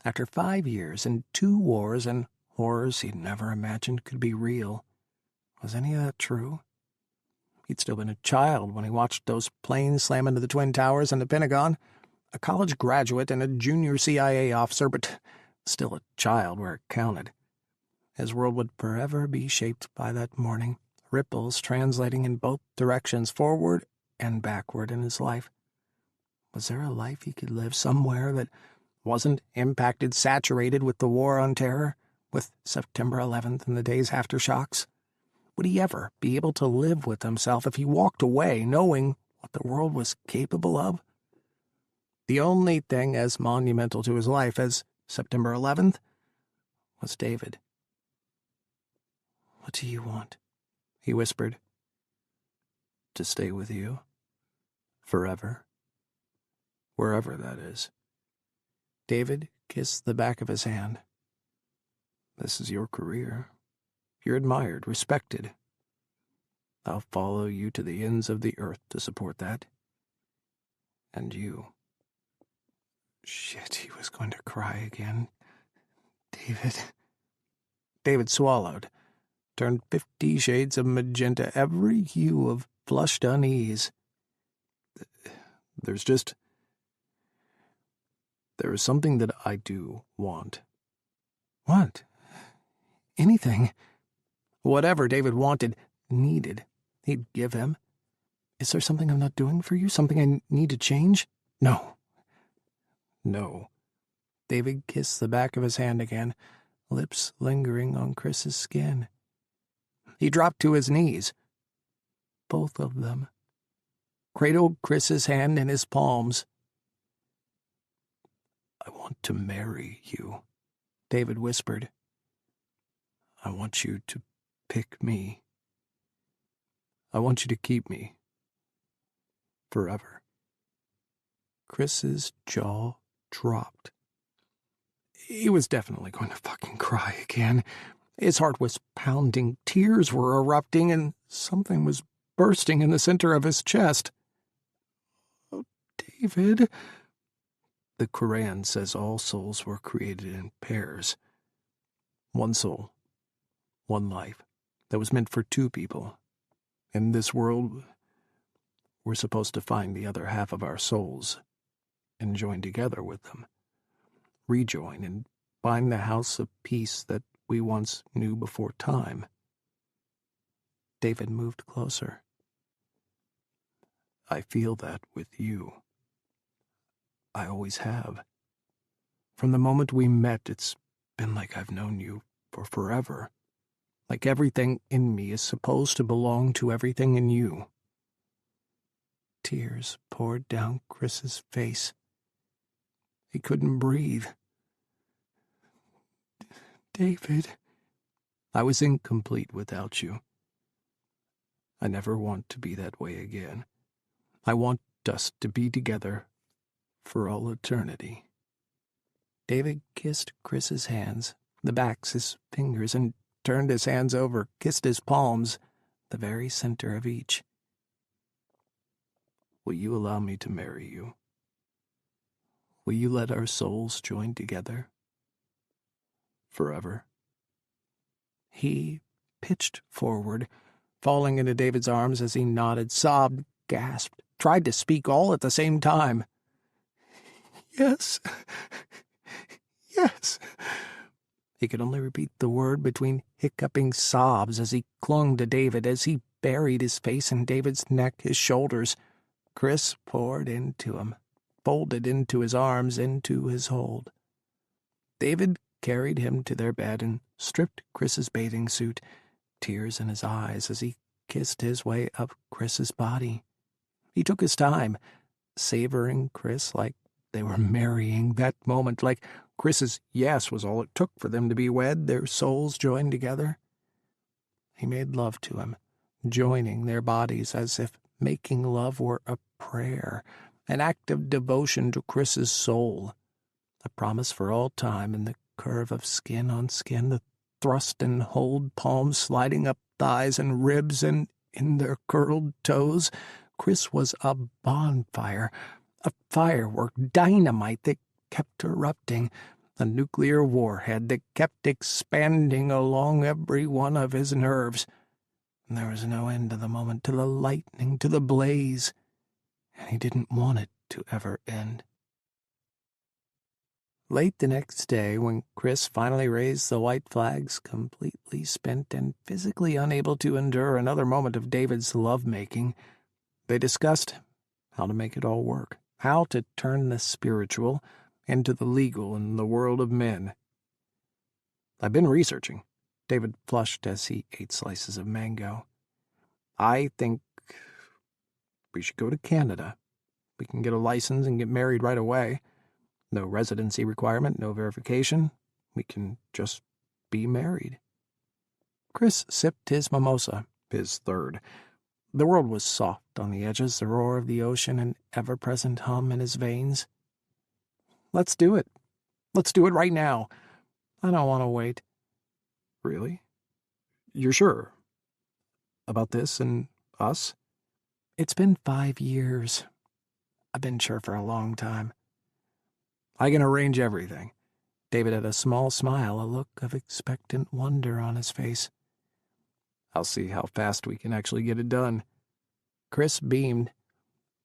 After 5 years and 2 wars and horrors he'd never imagined could be real, was any of that true? He'd still been a child when he watched those planes slam into the Twin Towers and the Pentagon, a college graduate and a junior CIA officer, but still a child where it counted. His world would forever be shaped by that morning, ripples translating in both directions, forward and backward in his life. Was there a life he could live somewhere that wasn't impacted, saturated with the war on terror, with September 11th and the day's aftershocks? Would he ever be able to live with himself if he walked away knowing what the world was capable of? The only thing as monumental to his life as September 11th was David. "What do you want?" he whispered.
"To stay with you. Forever. Wherever that is."
David kissed the back of his hand.
"This is your career. You're admired, respected. I'll follow you to the ends of the earth to support that. And you."
Shit, he was going to cry again. David swallowed, turned 50 shades of magenta, every hue of flushed unease.
There is something that I do want."
"What?" "Anything." Whatever David wanted, needed, he'd give him. "Is there something I'm not doing for you? Something I need to change?" "No."
"No."
David kissed the back of his hand again, lips lingering on Kris's skin. He dropped to his knees. Both of them. Cradled Kris's hand in his palms.
"I want to marry you," David whispered. "I want you to pick me. I want you to keep me. Forever."
Kris's jaw dropped. He was definitely going to fucking cry again. His heart was pounding, tears were erupting, and something was bursting in the center of his chest. "Oh, David."
"The Quran says all souls were created in pairs. One soul, one life, that was meant for two people. In this world, we're supposed to find the other half of our souls and join together with them. Rejoin and find the house of peace that we once knew before time."
David moved closer.
"I feel that with you. I always have. From the moment we met, it's been like I've known you for forever. Like everything in me is supposed to belong to everything in you."
Tears poured down Kris's face. He couldn't breathe. "David."
"I was incomplete without you. I never want to be that way again. I want us to be together for all eternity."
David kissed Kris's hands, the backs, his fingers, and turned his hands over, kissed his palms, the very center of each.
"Will you allow me to marry you? Will you let our souls join together? Forever?"
He pitched forward, falling into David's arms as he nodded, sobbed, gasped, tried to speak all at the same time. "Yes. Yes." He could only repeat the word between hiccuping sobs as he clung to David, as he buried his face in David's neck, his shoulders. Kris poured into him, folded into his arms, into his hold. David carried him to their bed and stripped Kris's bathing suit, tears in his eyes as he kissed his way up Kris's body. He took his time, savoring Kris like they were marrying that moment, like Kris's yes was all it took for them to be wed, their souls joined together. He made love to him, joining their bodies as if making love were a prayer, an act of devotion to Kris's soul, a promise for all time in the curve of skin on skin, the thrust and hold palms sliding up thighs and ribs and in their curled toes. Kris was a bonfire, a firework, dynamite that kept erupting, a nuclear warhead that kept expanding along every one of his nerves. And there was no end to the moment, to the lightning, to the blaze, and he didn't want it to ever end. Late the next day, when Kris finally raised the white flags, completely spent and physically unable to endure another moment of David's love-making, They discussed how to make it all work, how to turn the spiritual into the legal in the world of men. "I've been researching." David flushed as he ate slices of mango. "I think we should go to Canada. We can get a license and get married right away. No residency requirement, no verification. We can just be married." Kris sipped his mimosa, his third. The world was soft on the edges, the roar of the ocean an ever-present hum in his veins. "Let's do it. Let's do it right now. I don't want to wait." "Really? You're sure? About this and us?" "It's been 5 years. I've been sure for a long time." "I can arrange everything." David had a small smile, a look of expectant wonder on his face. "I'll see how fast we can actually get it done." Kris beamed.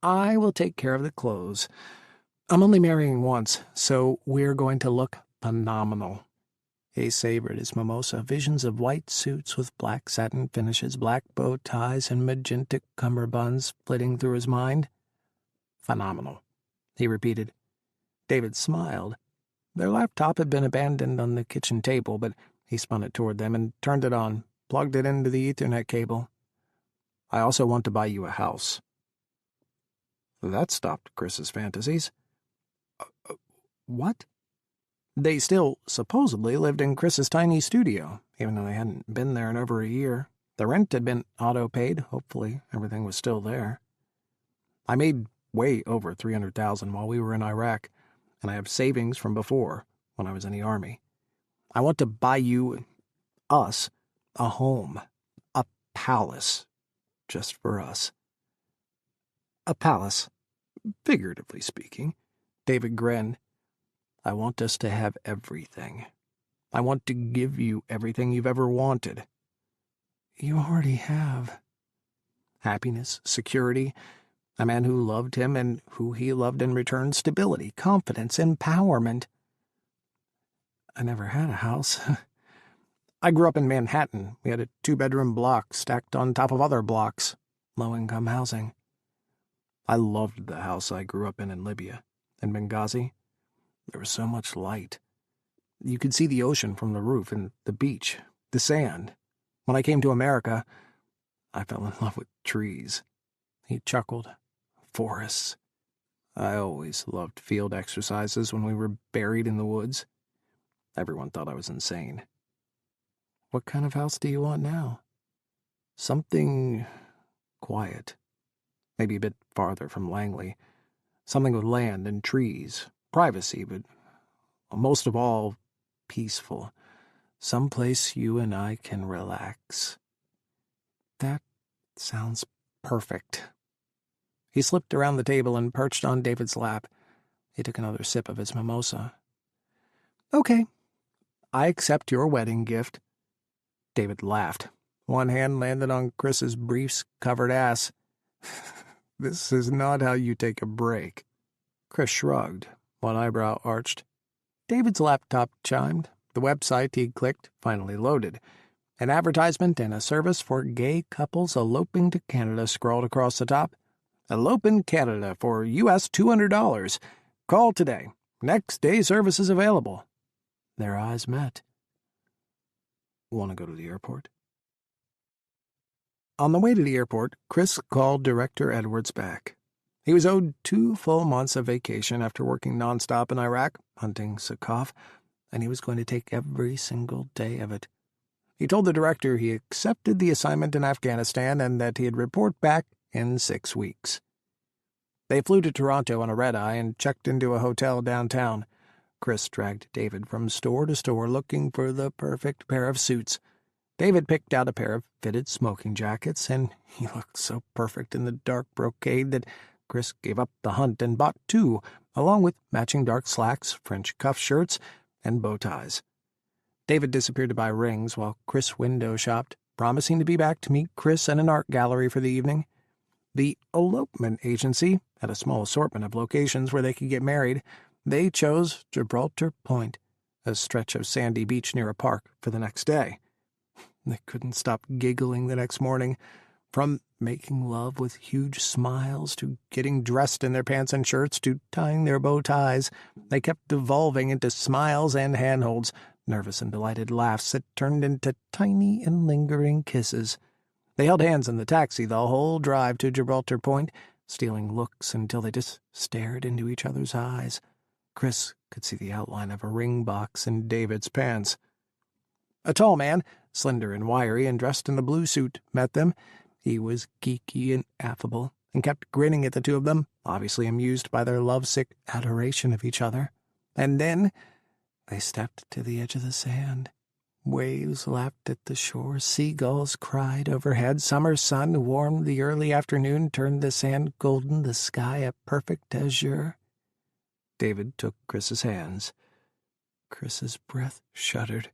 "I will take care of the clothes. I'm only marrying once, so we're going to look phenomenal." He savored his mimosa, visions of white suits with black satin finishes, black bow ties, and magenta cummerbunds flitting through his mind. "Phenomenal," he repeated. David smiled. Their laptop had been abandoned on the kitchen table, but he spun it toward them and turned it on, plugged it into the Ethernet cable. "I also want to buy you a house." That stopped Kris's fantasies. What? They still, supposedly, lived in Kris's tiny studio, even though they hadn't been there in over a year. The rent had been auto-paid. Hopefully, everything was still there. "I made way over $300,000 while we were in Iraq, and I have savings from before, when I was in the Army. I want to buy us, a home, a palace, just for us." "A palace, figuratively speaking." David grinned. "I want us to have everything. I want to give you everything you've ever wanted." "You already have." Happiness, security, a man who loved him and who he loved in return, stability, confidence, empowerment. "I never had a house." "I grew up in Manhattan. We had a 2-bedroom block stacked on top of other blocks. Low-income housing." "I loved the house I grew up in Libya. In Benghazi. There was so much light. You could see the ocean from the roof and the beach, the sand. When I came to America, I fell in love with trees." He chuckled. "Forests. I always loved field exercises when we were buried in the woods. Everyone thought I was insane." "What kind of house do you want now?" "Something quiet. Maybe a bit farther from Langley. Something with land and trees. Privacy, but most of all, peaceful. Someplace you and I can relax." "That sounds perfect." He slipped around the table and perched on David's lap. He took another sip of his mimosa. "Okay, I accept your wedding gift." David laughed. One hand landed on Kris's briefs-covered ass. "This is not how you take a break." Kris shrugged, one eyebrow arched. David's laptop chimed. The website he'd clicked finally loaded. An advertisement and a service for gay couples eloping to Canada scrawled across the top. "Elope in Canada for US $200. Call today. Next day service is available." Their eyes met. "Want to go to the airport?" On the way to the airport, Kris called Director Edwards back. He was owed 2 full months of vacation after working nonstop in Iraq, hunting Sakaf, and he was going to take every single day of it. He told the director he accepted the assignment in Afghanistan and that he'd report back in 6 weeks. They flew to Toronto on a red-eye and checked into a hotel downtown. Kris dragged David from store to store looking for the perfect pair of suits. David picked out a pair of fitted smoking jackets, and he looked so perfect in the dark brocade that Kris gave up the hunt and bought 2, along with matching dark slacks, French cuff shirts, and bow ties. David disappeared to buy rings while Kris window shopped, promising to be back to meet Kris at an art gallery for the evening. The elopement agency had a small assortment of locations where they could get married. They chose Gibraltar Point, a stretch of sandy beach near a park, for the next day. They couldn't stop giggling the next morning. From making love with huge smiles to getting dressed in their pants and shirts to tying their bow ties, they kept devolving into smiles and handholds, nervous and delighted laughs that turned into tiny and lingering kisses. They held hands in the taxi the whole drive to Gibraltar Point, stealing looks until they just stared into each other's eyes. Kris could see the outline of a ring box in David's pants. A tall man, slender and wiry and dressed in a blue suit, met them. He was geeky and affable, and kept grinning at the two of them, obviously amused by their lovesick adoration of each other. And then they stepped to the edge of the sand. Waves lapped at the shore, seagulls cried overhead, summer sun warmed the early afternoon, turned the sand golden, the sky a perfect azure. David took Kris's hands. Kris's breath shuddered.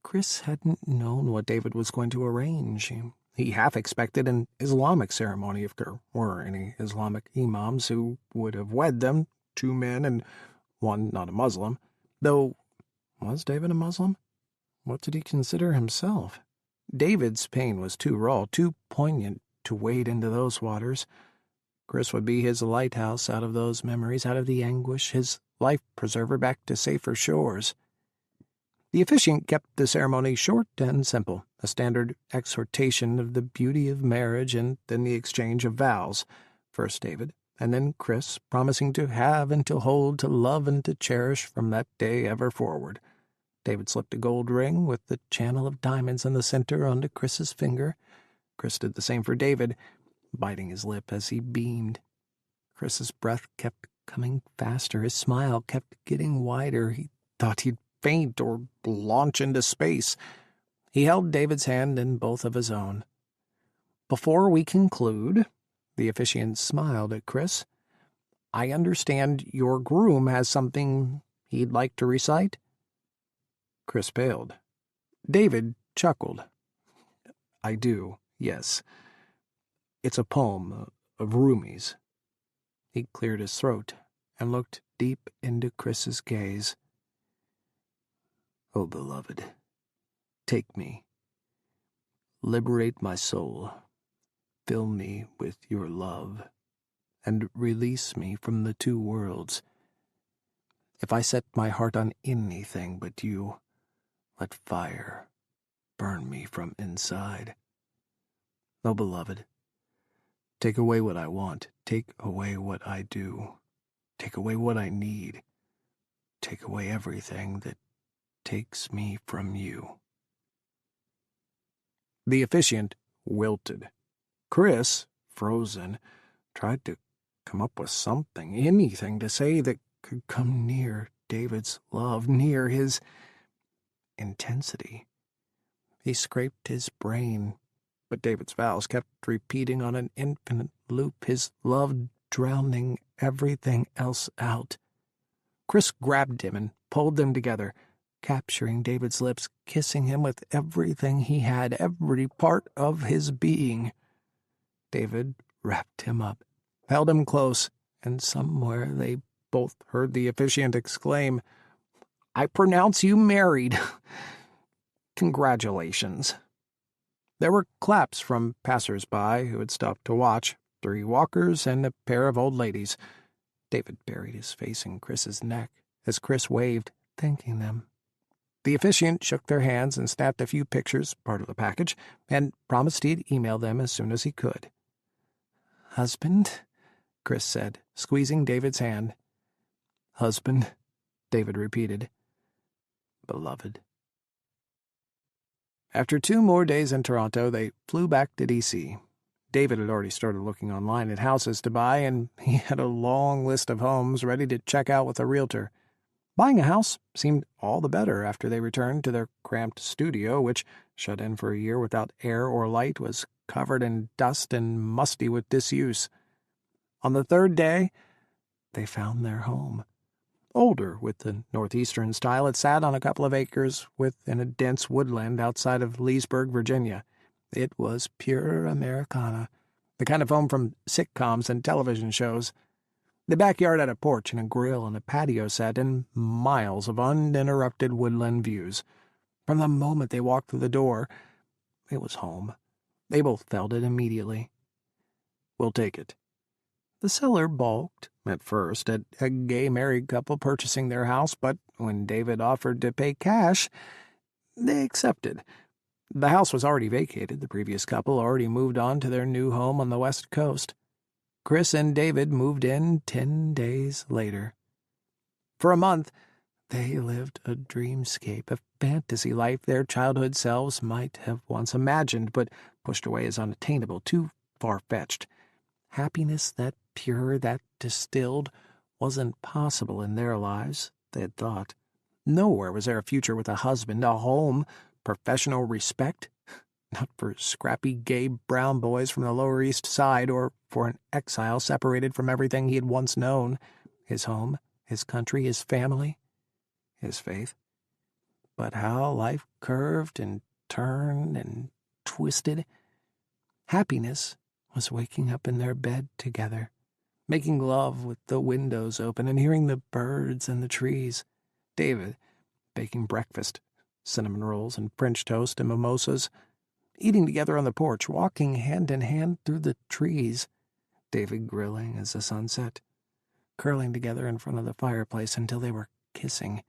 Kris hadn't known what David was going to arrange. He half expected an Islamic ceremony if there were any Islamic imams who would have wed them, 2 men and one not a Muslim. Though, was David a Muslim? What did he consider himself? David's pain was too raw, too poignant to wade into those waters. Kris would be his lighthouse out of those memories, out of the anguish, his life-preserver back to safer shores. The officiant kept the ceremony short and simple, a standard exhortation of the beauty of marriage and then the exchange of vows. First David, and then Kris, promising to have and to hold, to love and to cherish from that day ever forward. David slipped a gold ring with the channel of diamonds in the center onto Kris's finger. Kris did the same for David, biting his lip as he beamed. Kris's breath kept coming faster. His smile kept getting wider. He thought he'd faint or launch into space. He held David's hand in both of his own. "Before we conclude," the officiant smiled at Kris, "I understand your groom has something he'd like to recite?" Kris paled. David chuckled. "I do, yes. It's a poem of Rumi's." He cleared his throat and looked deep into Kris's gaze. "Oh, beloved, take me. Liberate my soul. Fill me with your love, and release me from the 2 worlds. If I set my heart on anything but you, let fire burn me from inside. Oh, beloved, take away what I want. Take away what I do. Take away what I need. Take away everything that takes me from you." The officiant wilted. Kris, frozen, tried to come up with something, anything to say that could come near David's love, near his intensity. He scraped his brain, but David's vows kept repeating on an infinite loop, his love drowning everything else out. Kris grabbed him and pulled them together, capturing David's lips, kissing him with everything he had, every part of his being. David wrapped him up, held him close, and somewhere they both heard the officiant exclaim, "I pronounce you married. Congratulations." There were claps from passers-by who had stopped to watch, 3 walkers and a pair of old ladies. David buried his face in Kris's neck as Kris waved, thanking them. The officiant shook their hands and snapped a few pictures, part of the package, and promised he'd email them as soon as he could. "Husband?" Kris said, squeezing David's hand. "Husband," David repeated. "Beloved." After 2 more days in Toronto, they flew back to D.C. David had already started looking online at houses to buy, and he had a long list of homes ready to check out with a realtor. Buying a house seemed all the better after they returned to their cramped studio, which, shut in for a year without air or light, was covered in dust and musty with disuse. On the 3rd day, they found their home. Older, with the northeastern style, it sat on a couple of acres within a dense woodland outside of Leesburg, Virginia. It was pure Americana, the kind of home from sitcoms and television shows. The backyard had a porch and a grill and a patio set and miles of uninterrupted woodland views. From the moment they walked through the door, it was home. They both felt it immediately.
"We'll take it."
The seller balked, at first, at a gay married couple purchasing their house, but when David offered to pay cash, they accepted. The house was already vacated. The previous couple already moved on to their new home on the West Coast. Kris and David moved in 10 days later. For a month, they lived a dreamscape, a fantasy life their childhood selves might have once imagined, but pushed away as unattainable, too far-fetched. Happiness that pure, that distilled, wasn't possible in their lives, they had thought. Nowhere was there a future with a husband, a home, professional respect. Not for scrappy gay brown boys from the Lower East Side, or for an exile separated from everything he had once known, his home, his country, his family, his faith. But how life curved and turned and twisted. Happiness was waking up in their bed together, making love with the windows open and hearing the birds and the trees. David baking breakfast, cinnamon rolls and French toast and mimosas, eating together on the porch, walking hand in hand through the trees. David grilling as the sun set, curling together in front of the fireplace until they were kissing,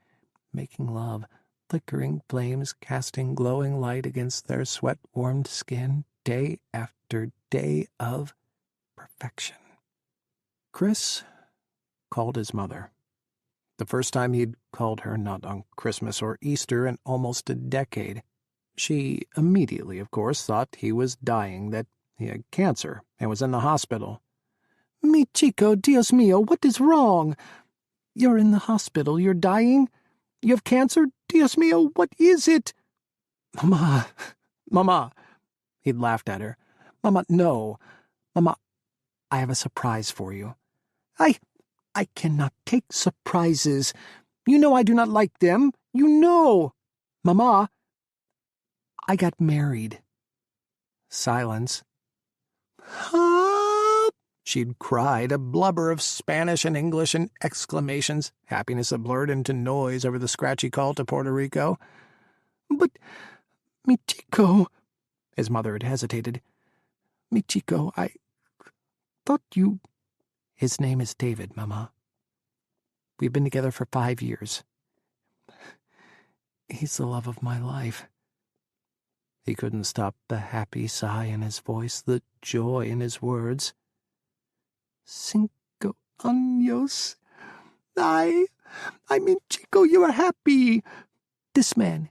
making love, flickering flames casting glowing light against their sweat-warmed skin, day after day of perfection. Kris called his mother. The first time he'd called her, not on Christmas or Easter in almost a decade. She immediately, of course, thought he was dying, that he had cancer and was in the hospital. "Mi chico, Dios mío, what is wrong? You're in the hospital, you're dying? You have cancer? Dios mío, what is it?" Mama. He'd laughed at her. "Mama, no. Mama, I have a surprise for you." I cannot take surprises. You know I do not like them. You know. Mama, I got married." Silence. "Huh?" She'd cried, a blubber of Spanish and English and exclamations, happiness that blurred into noise over the scratchy call to Puerto Rico. "But, mi chico," his mother had hesitated. "Mi chico, I thought you—" "His name is David, Mama. We've been together for 5 years. He's the love of my life." He couldn't stop the happy sigh in his voice, the joy in his words. "Cinco años. I mean, chico, you are happy. This man,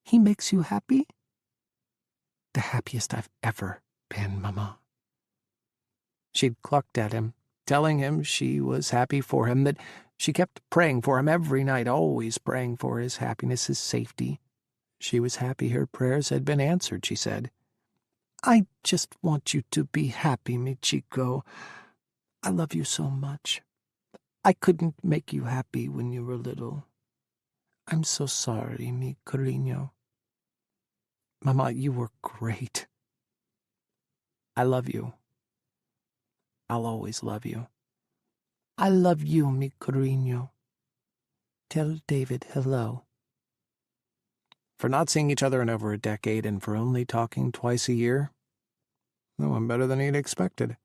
he makes you happy?" "The happiest I've ever been, Mama." She'd clucked at him, telling him she was happy for him, that she kept praying for him every night, always praying for his happiness, his safety. She was happy her prayers had been answered, she said. "I just want you to be happy, mi chico. I love you so much. I couldn't make you happy when you were little. I'm so sorry, mi cariño. Mama, you were great. I love you. I'll always love you. I love you, mi cariño. Tell David hello." For not seeing each other in over a decade and for only talking twice a year, no one better than he'd expected.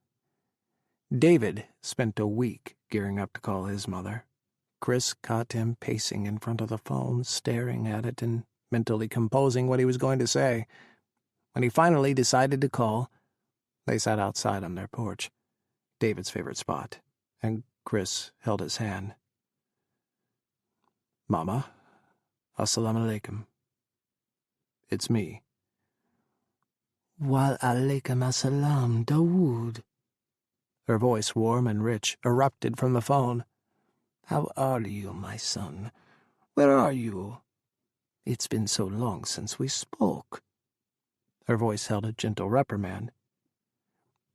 David spent a week gearing up to call his mother. Kris caught him pacing in front of the phone, staring at it and mentally composing what he was going to say. When he finally decided to call, they sat outside on their porch, David's favorite spot, and Kris held his hand. "Mama, assalamu alaikum. It's me." "Wa alaikum assalam, Dawood." Her voice, warm and rich, erupted from the phone. "How are you, my son? Where are you? It's been so long since we spoke." Her voice held a gentle reprimand.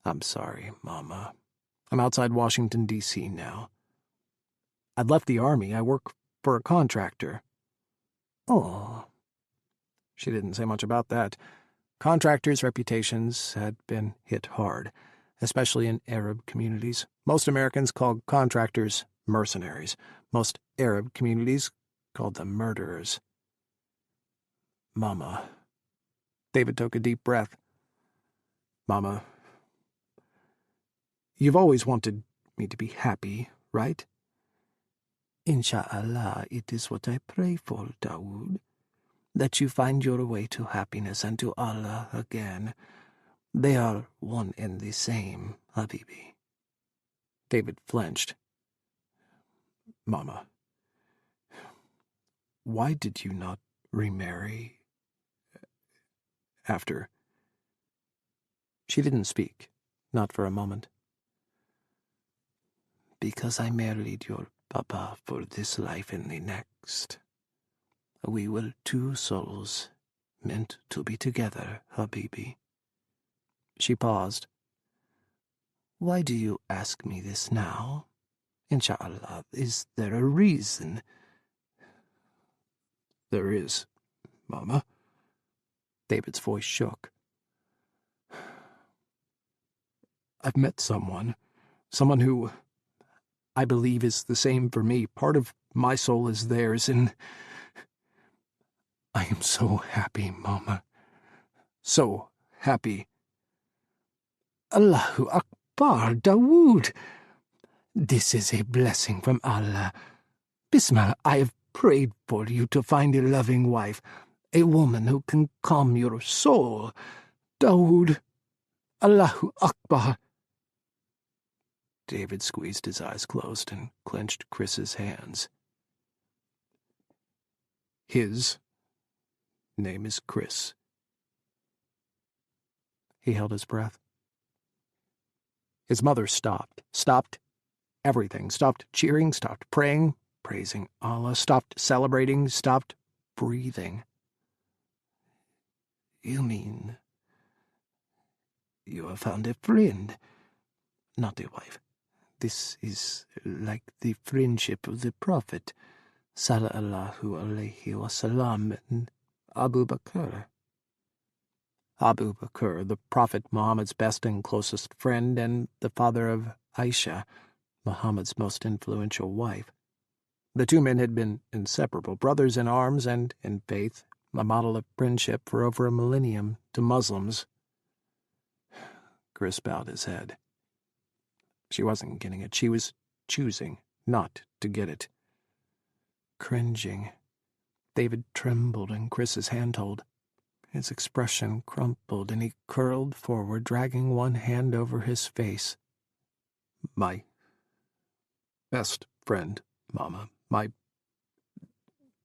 "I'm sorry, Mama. I'm outside Washington, D.C. now. I'd left the Army. I work for a contractor." "Oh." She didn't say much about that. Contractors' reputations had been hit hard, especially in Arab communities. Most Americans called contractors mercenaries. Most Arab communities called them murderers. "Mama." David took a deep breath.
Mama, you've always wanted me to be happy, right?
Insha'Allah, it is what I pray for, Dawood, that you find your way to happiness and to Allah again. They are one and the same, Habibi.
David flinched. Mama, why did you not remarry after? She didn't speak, not for a moment.
Because I married your Papa for this life and the next. We were two souls meant to be together, Habibi.
She paused.
Why do you ask me this now? Insha'Allah, is there a reason?
There is, Mama. David's voice shook. I've met someone who I believe is the same for me. Part of my soul is theirs, and I am so happy, Mama. So happy.
Allahu Akbar, Dawood. This is a blessing from Allah. Bismillah, I have prayed for you to find a loving wife, a woman who can calm your soul. Dawood, Allahu Akbar.
David squeezed his eyes closed and clenched Kris's hands. His name is Kris. He held his breath. His mother stopped everything, stopped cheering, stopped praying, praising Allah, stopped celebrating, stopped breathing.
You mean you have found a friend, not a wife? This is like the friendship of the Prophet, sallallahu alayhi wasallam, and Abu Bakr.
Abu Bakr, the Prophet Muhammad's best and closest friend, and the father of Aisha, Muhammad's most influential wife. The two men had been inseparable, brothers in arms and in faith, a model of friendship for over a millennium to Muslims. Kris bowed his head. She wasn't getting it. She was choosing not to get it. Cringing, David trembled in Kris's handhold. His expression crumpled, and he curled forward, dragging one hand over his face. My best friend, Mama. My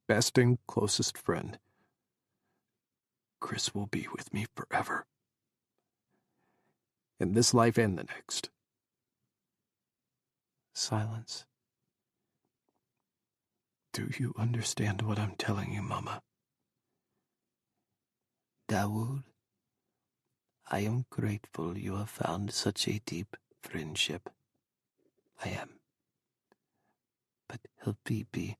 best and closest friend. Kris will be with me forever. In this life and the next.
Silence.
Do you understand what I'm telling you, Mama?
Dawood, I am grateful you have found such a deep friendship. I am. But, Habibi,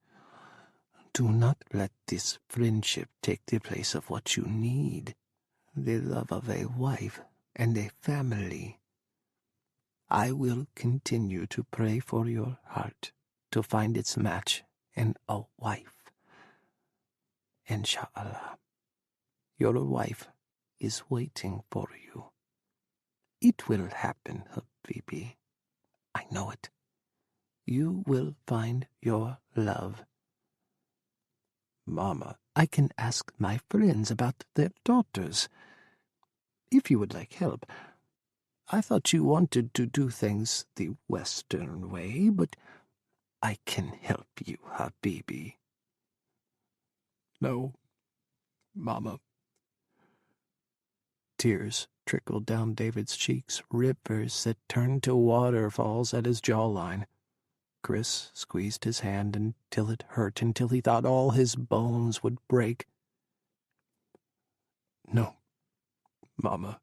do not let this friendship take the place of what you need, the love of a wife and a family. I will continue to pray for your heart to find its match in a wife. Insha'Allah, your wife is waiting for you. It will happen, Habibi. I know it. You will find your love.
Mama,
I can ask my friends about their daughters. If you would like help. I thought you wanted to do things the Western way, but I can help you, Habibi.
No, Mama.
Tears trickled down David's cheeks, rivers that turned to waterfalls at his jawline. Kris squeezed his hand until it hurt, until he thought all his bones would break.
No, Mama.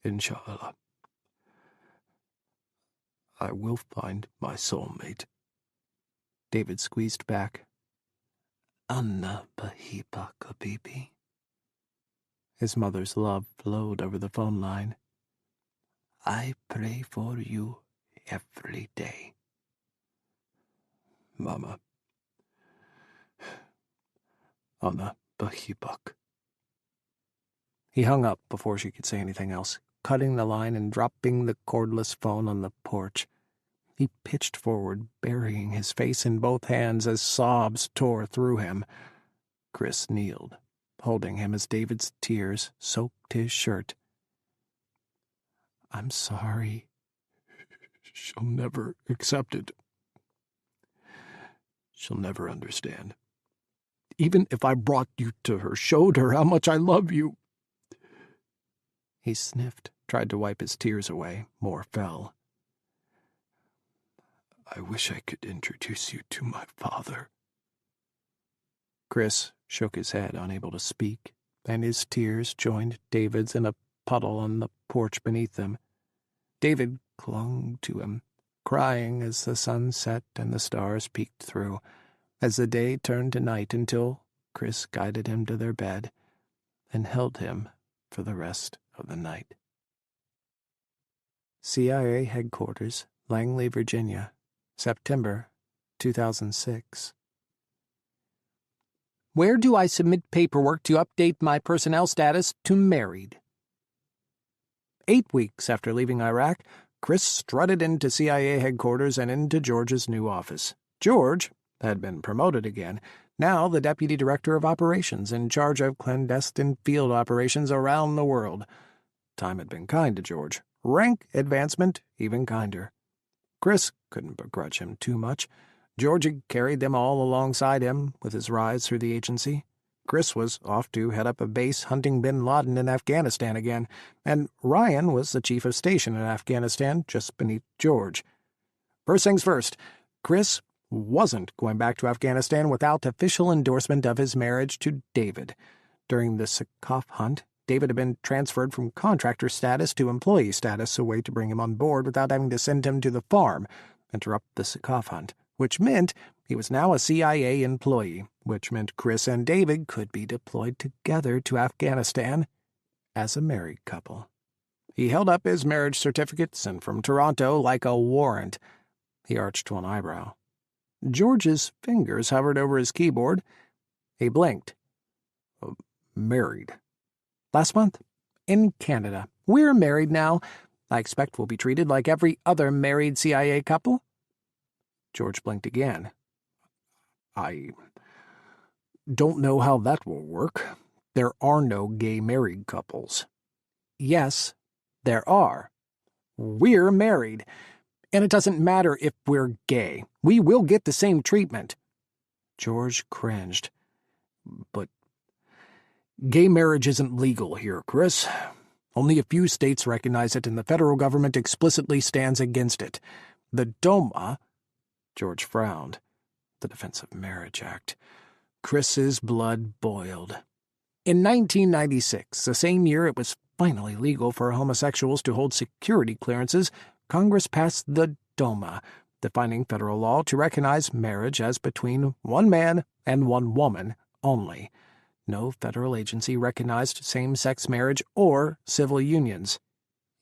Inshallah, I will find my soulmate.
David squeezed back. Anna Bahibak, Habibi. His mother's love flowed over the phone line. I pray for you every day.
Mama. Anna Bahibak.
He hung up before she could say anything else, cutting the line and dropping the cordless phone on the porch. He pitched forward, burying his face in both hands as sobs tore through him. Kris kneeled, holding him as David's tears soaked his shirt. "I'm sorry. She'll never accept it. She'll never understand. Even if I brought you to her, showed her how much I love you." He sniffed, tried to wipe his tears away. More fell. "I wish I could introduce you to my father." Kris shook his head, unable to speak, and his tears joined David's in a puddle on the porch beneath them. David clung to him, crying as the sun set and the stars peeked through, as the day turned to night until Kris guided him to their bed and held him for the rest of the night. CIA Headquarters, Langley, Virginia, September 2006. Where do I submit paperwork to update my personnel status to married? 8 weeks after leaving Iraq, Kris strutted into CIA headquarters and into George's new office. George had been promoted again, now the Deputy Director of Operations in charge of clandestine field operations around the world. Time had been kind to George. Rank advancement even kinder. Kris couldn't begrudge him too much. George had carried them all alongside him with his rise through the agency. Kris was off to head up a base hunting Bin Laden in Afghanistan again, and Ryan was the chief of station in Afghanistan just beneath George. First things first, Kris wasn't going back to Afghanistan without official endorsement of his marriage to David. During the Sakaf hunt, David had been transferred from contractor status to employee status, a way to bring him on board without having to send him to the farm, interrupt the Sakaf hunt, which meant he was now a CIA employee, which meant Kris and David could be deployed together to Afghanistan as a married couple. He held up his marriage certificate sent from Toronto like a warrant. He arched one eyebrow. George's fingers hovered over his keyboard. He blinked. Married. Last month, in Canada. We're married now. I expect we'll be treated like every other married CIA couple. George blinked again. I don't know how that will work. There are no gay married couples. Yes, there are. We're married, and it doesn't matter if we're gay. We will get the same treatment. George cringed. But gay marriage isn't legal here, Kris. Only a few states recognize it, and the federal government explicitly stands against it. The DOMA... George frowned. The Defense of Marriage Act. Kris's blood boiled. In 1996, the same year it was finally legal for homosexuals to hold security clearances, Congress passed the DOMA, defining federal law to recognize marriage as between one man and one woman only. No federal agency recognized same-sex marriage or civil unions.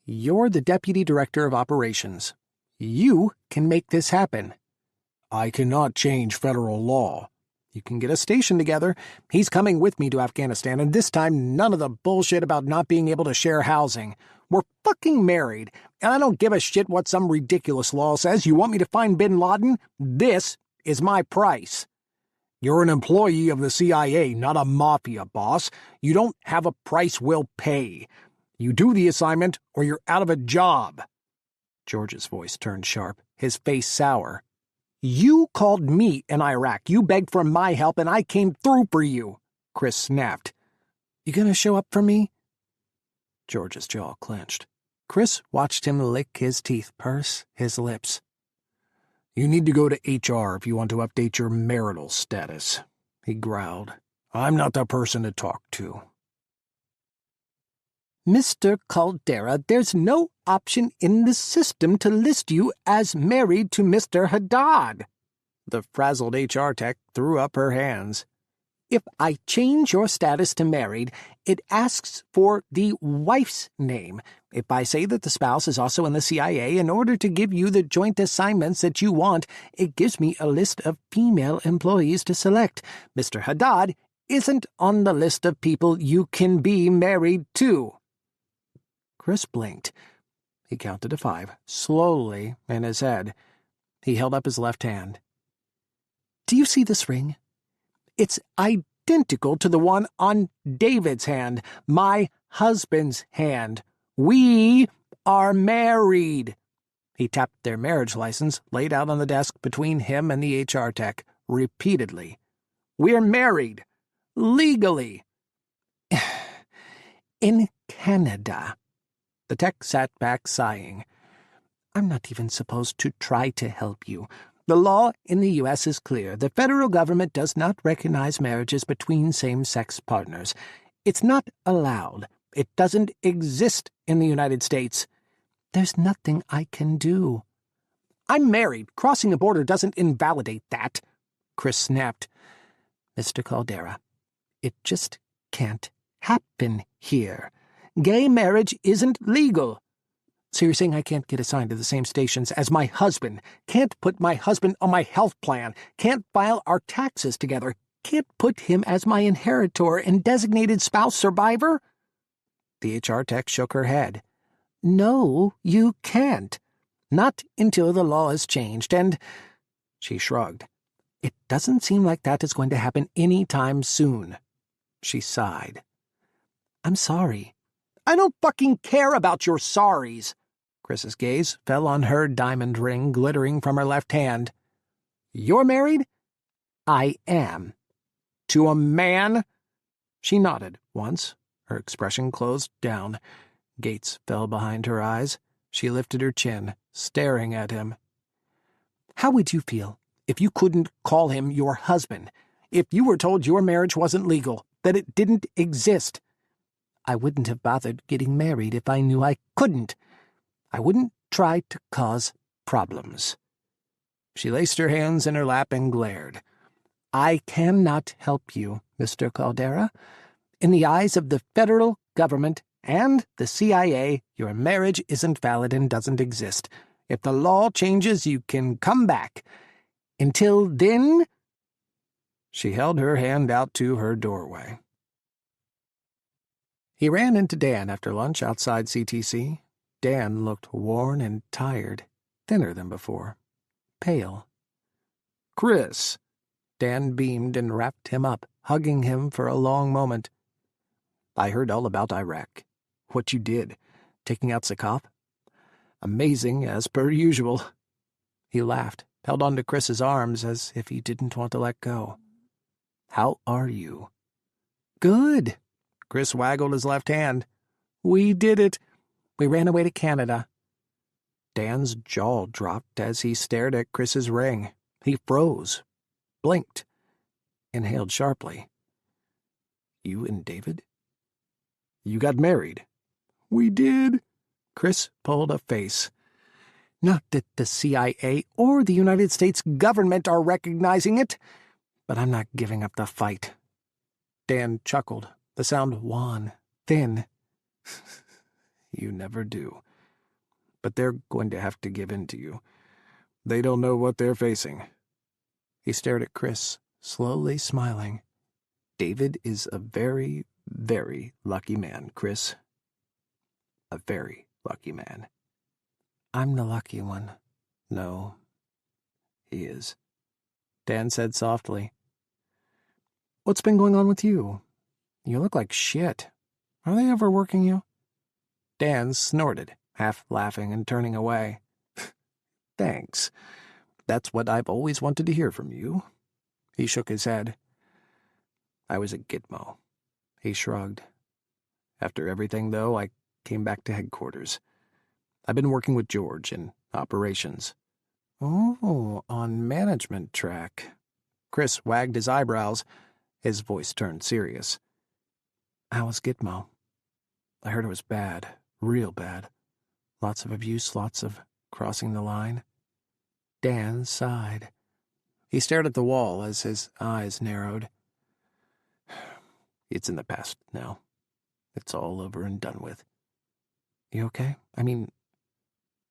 You're the Deputy Director of Operations. You can make this happen. I cannot change federal law. You can get a station together. He's coming with me to Afghanistan, and this time none of the bullshit about not being able to share housing. We're fucking married, and I don't give a shit what some ridiculous law says. You want me to find Bin Laden? This is my price. You're an employee of the CIA, not a mafia boss. You don't have a price we'll pay. You do the assignment, or you're out of a job. George's voice turned sharp, his face sour. You called me in Iraq. You begged for my help, and I came through for you, Kris snapped. You gonna show up for me? George's jaw clenched. Kris watched him lick his teeth, purse his lips. You need to go to HR if you want to update your marital status, he growled. I'm not the person to talk to. Mr. Caldera, there's no option in the system to list you as married to Mr. Haddad. The frazzled HR tech threw up her hands. If I change your status to married, it asks for the wife's name. If I say that the spouse is also in the CIA, in order to give you the joint assignments that you want, it gives me a list of female employees to select. Mr. Haddad
isn't on the list of people you can be married to."
Kris blinked. He counted to 5, slowly, in his head. He held up his left hand.
"Do you see this ring? It's identical to the one on David's hand, my husband's hand. We are married."
He tapped their marriage license, laid out on the desk between him and the HR tech, repeatedly.
"We're married. Legally. In Canada."
The tech sat back, sighing.
"I'm not even supposed to try to help you. The law in the U.S. is clear. The federal government does not recognize marriages between same-sex partners. It's not allowed. It doesn't exist in the United States. There's nothing I can do." "I'm married. Crossing a border doesn't invalidate that," Kris snapped.
"Mr. Caldera,
"It just can't happen here. Gay marriage isn't legal." "So you're saying I can't get assigned to the same stations as my husband, can't put my husband on my health plan, can't file our taxes together, can't put him as my inheritor and designated spouse survivor?"
The HR tech shook her head.
"No, you can't. Not until the law is changed, and—"
She shrugged.
"It doesn't seem like that is going to happen any time soon."
She sighed.
"I'm sorry." "I don't fucking care about your sorries."
Kris's gaze fell on her diamond ring glittering from her left hand.
"You're married?"
"I am."
"To a man?"
She nodded once. Her expression closed down. Gates fell behind her eyes. She lifted her chin, staring at him.
"How would you feel if you couldn't call him your husband? If you were told your marriage wasn't legal, that it didn't exist?" "I wouldn't have bothered getting married if I knew I couldn't. I wouldn't try to cause problems."
She laced her hands in her lap and glared.
"I cannot help you, Mr. Caldera. In the eyes of the federal government and the CIA, your marriage isn't valid and doesn't exist. If the law changes, you can come back. Until then—"
She held her hand out to her doorway. He ran into Dan after lunch outside CTC. Dan looked worn and tired, thinner than before, pale.
"Kris."
Dan beamed and wrapped him up, hugging him for a long moment. "I heard all about Iraq. What you did, taking out Sakop. Amazing, as per usual." He laughed, held on to Kris's arms as if he didn't want to let go. "How are you?"
"Good."
Kris waggled his left hand.
"We did it. We ran away to Canada."
Dan's jaw dropped as he stared at Kris's ring. He froze, blinked, inhaled sharply. "You and David? You got married?"
"We did."
Kris pulled a face.
"Not that the CIA or the United States government are recognizing it,
but I'm not giving up the fight." Dan chuckled, the sound wan, thin. "You never do. But they're going to have to give in to you. They don't know what they're facing." He stared at Kris, slowly smiling. "David is a very, very lucky man, Kris. A very lucky man."
"I'm the lucky one."
"No, he is," Dan said softly.
"What's been going on with you?
You look like shit. Are they overworking you?" Dan snorted, half laughing and turning away. "Thanks. That's what I've always wanted to hear from you." He shook his head. "I was at Gitmo." He shrugged. "After everything, though, I came back to headquarters. I've been working with George in operations."
"Oh, on management track."
Kris wagged his eyebrows. His voice turned serious. "How was Gitmo? I heard it was bad, real bad. Lots of abuse, lots of crossing the line." Dan sighed. He stared at the wall as his eyes narrowed. "It's in the past now. It's all over and done with." "You okay? I mean,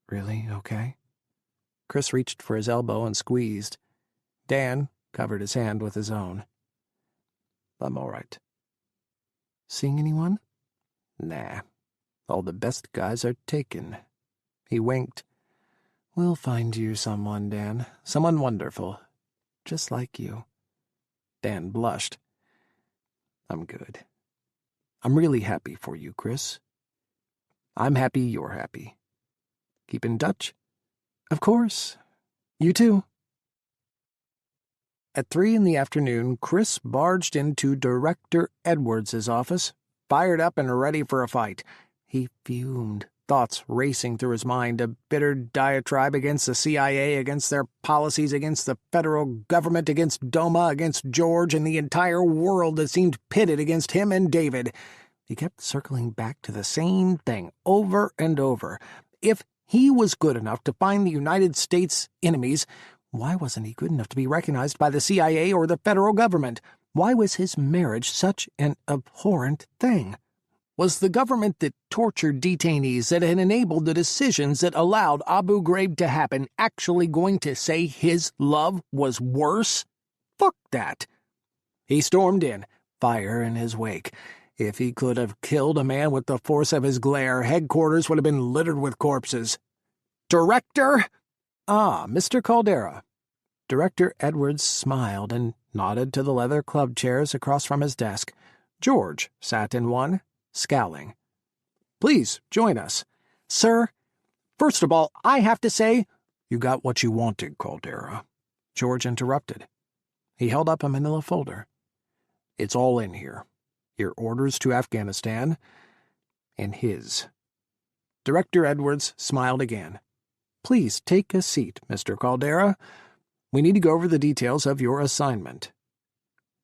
really okay?" Kris reached for his elbow and squeezed. Dan covered his hand with his own.
I'm all right.
Seeing anyone?
Nah. All the best guys are taken.
He winked. We'll find you someone, Dan. Someone wonderful. Just like you.
Dan blushed. I'm good. I'm really happy for you, Kris. I'm happy you're happy. Keep in touch?
Of course. You too. At 3 p.m, Kris barged into Director Edwards's office, fired up and ready for a fight. He fumed, thoughts racing through his mind, a bitter diatribe against the CIA, against their policies, against the federal government, against DOMA, against George, and the entire world that seemed pitted against him and David. He kept circling back to the same thing over and over. If he was good enough to find the United States enemies, why wasn't he good enough to be recognized by the CIA or the federal government? Why was his marriage such an abhorrent thing? Was the government that tortured detainees, that had enabled the decisions that allowed Abu Ghraib to happen, actually going to say his love was worse? Fuck that. He stormed in, fire in his wake. If he could have killed a man with the force of his glare, headquarters would have been littered with corpses. Director?
Ah, Mr. Caldera.
Director Edwards smiled and nodded to the leather club chairs across from his desk. George sat in one, scowling.
Please, join us.
Sir, first of all, I have to say—
You got what you wanted, Caldera.
George interrupted. He held up a manila folder.
It's all in here. Your orders to Afghanistan, and his.
Director Edwards smiled again. Please take a seat, Mr. Caldera. We need to go over the details of your assignment.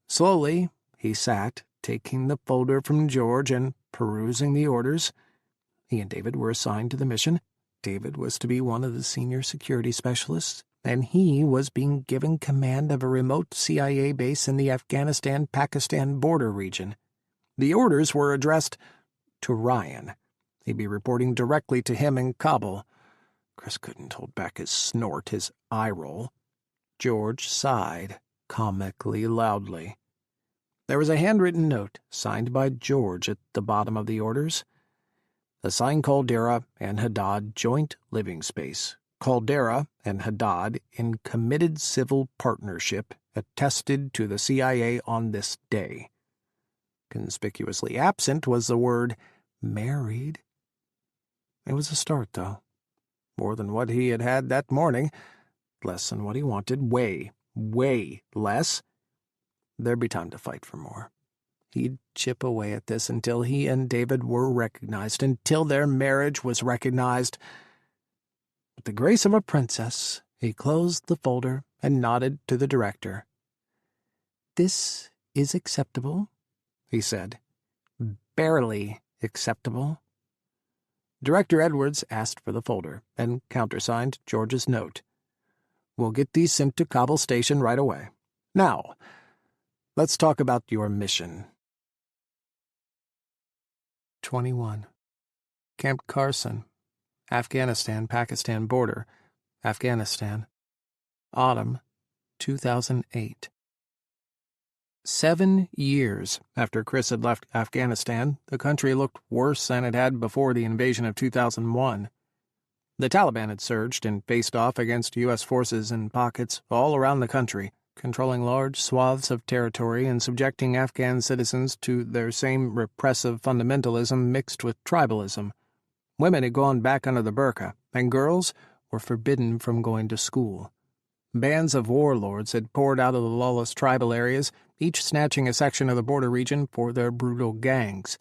Slowly, he sat, taking the folder from George and perusing the orders. He and David were assigned to the mission. David was to be one of the senior security specialists, and he was being given command of a remote CIA base in the Afghanistan-Pakistan border region. The orders were addressed to Ryan. He'd be reporting directly to him in Kabul. Kris couldn't hold back his snort, his eye roll. George sighed, comically loudly. There was a handwritten note, signed by George, at the bottom of the orders. Assign Caldera and Haddad joint living space. Caldera and Haddad in committed civil partnership, attested to the CIA on this day. Conspicuously absent was the word married. It was a start, though. More than what he had had that morning. Less than what he wanted. Way, way less. There'd be time to fight for more. He'd chip away at this until he and David were recognized, until their marriage was recognized. With the grace of a princess, he closed the folder and nodded to the director. "This is acceptable," he said. "Barely acceptable." Director Edwards asked for the folder and countersigned George's note. "We'll get these sent to Kabul Station right away. Now, let's talk about your mission." 21. Camp Carson, Afghanistan-Pakistan border, Afghanistan. Autumn 2008. 7 years after Kris had left Afghanistan, the country looked worse than it had before the invasion of 2001. The Taliban had surged and faced off against U.S. forces in pockets all around the country, controlling large swaths of territory and subjecting Afghan citizens to their same repressive fundamentalism mixed with tribalism. Women had gone back under the burqa, and girls were forbidden from going to school. Bands of warlords had poured out of the lawless tribal areas, each snatching a section of the border region for their brutal gangs.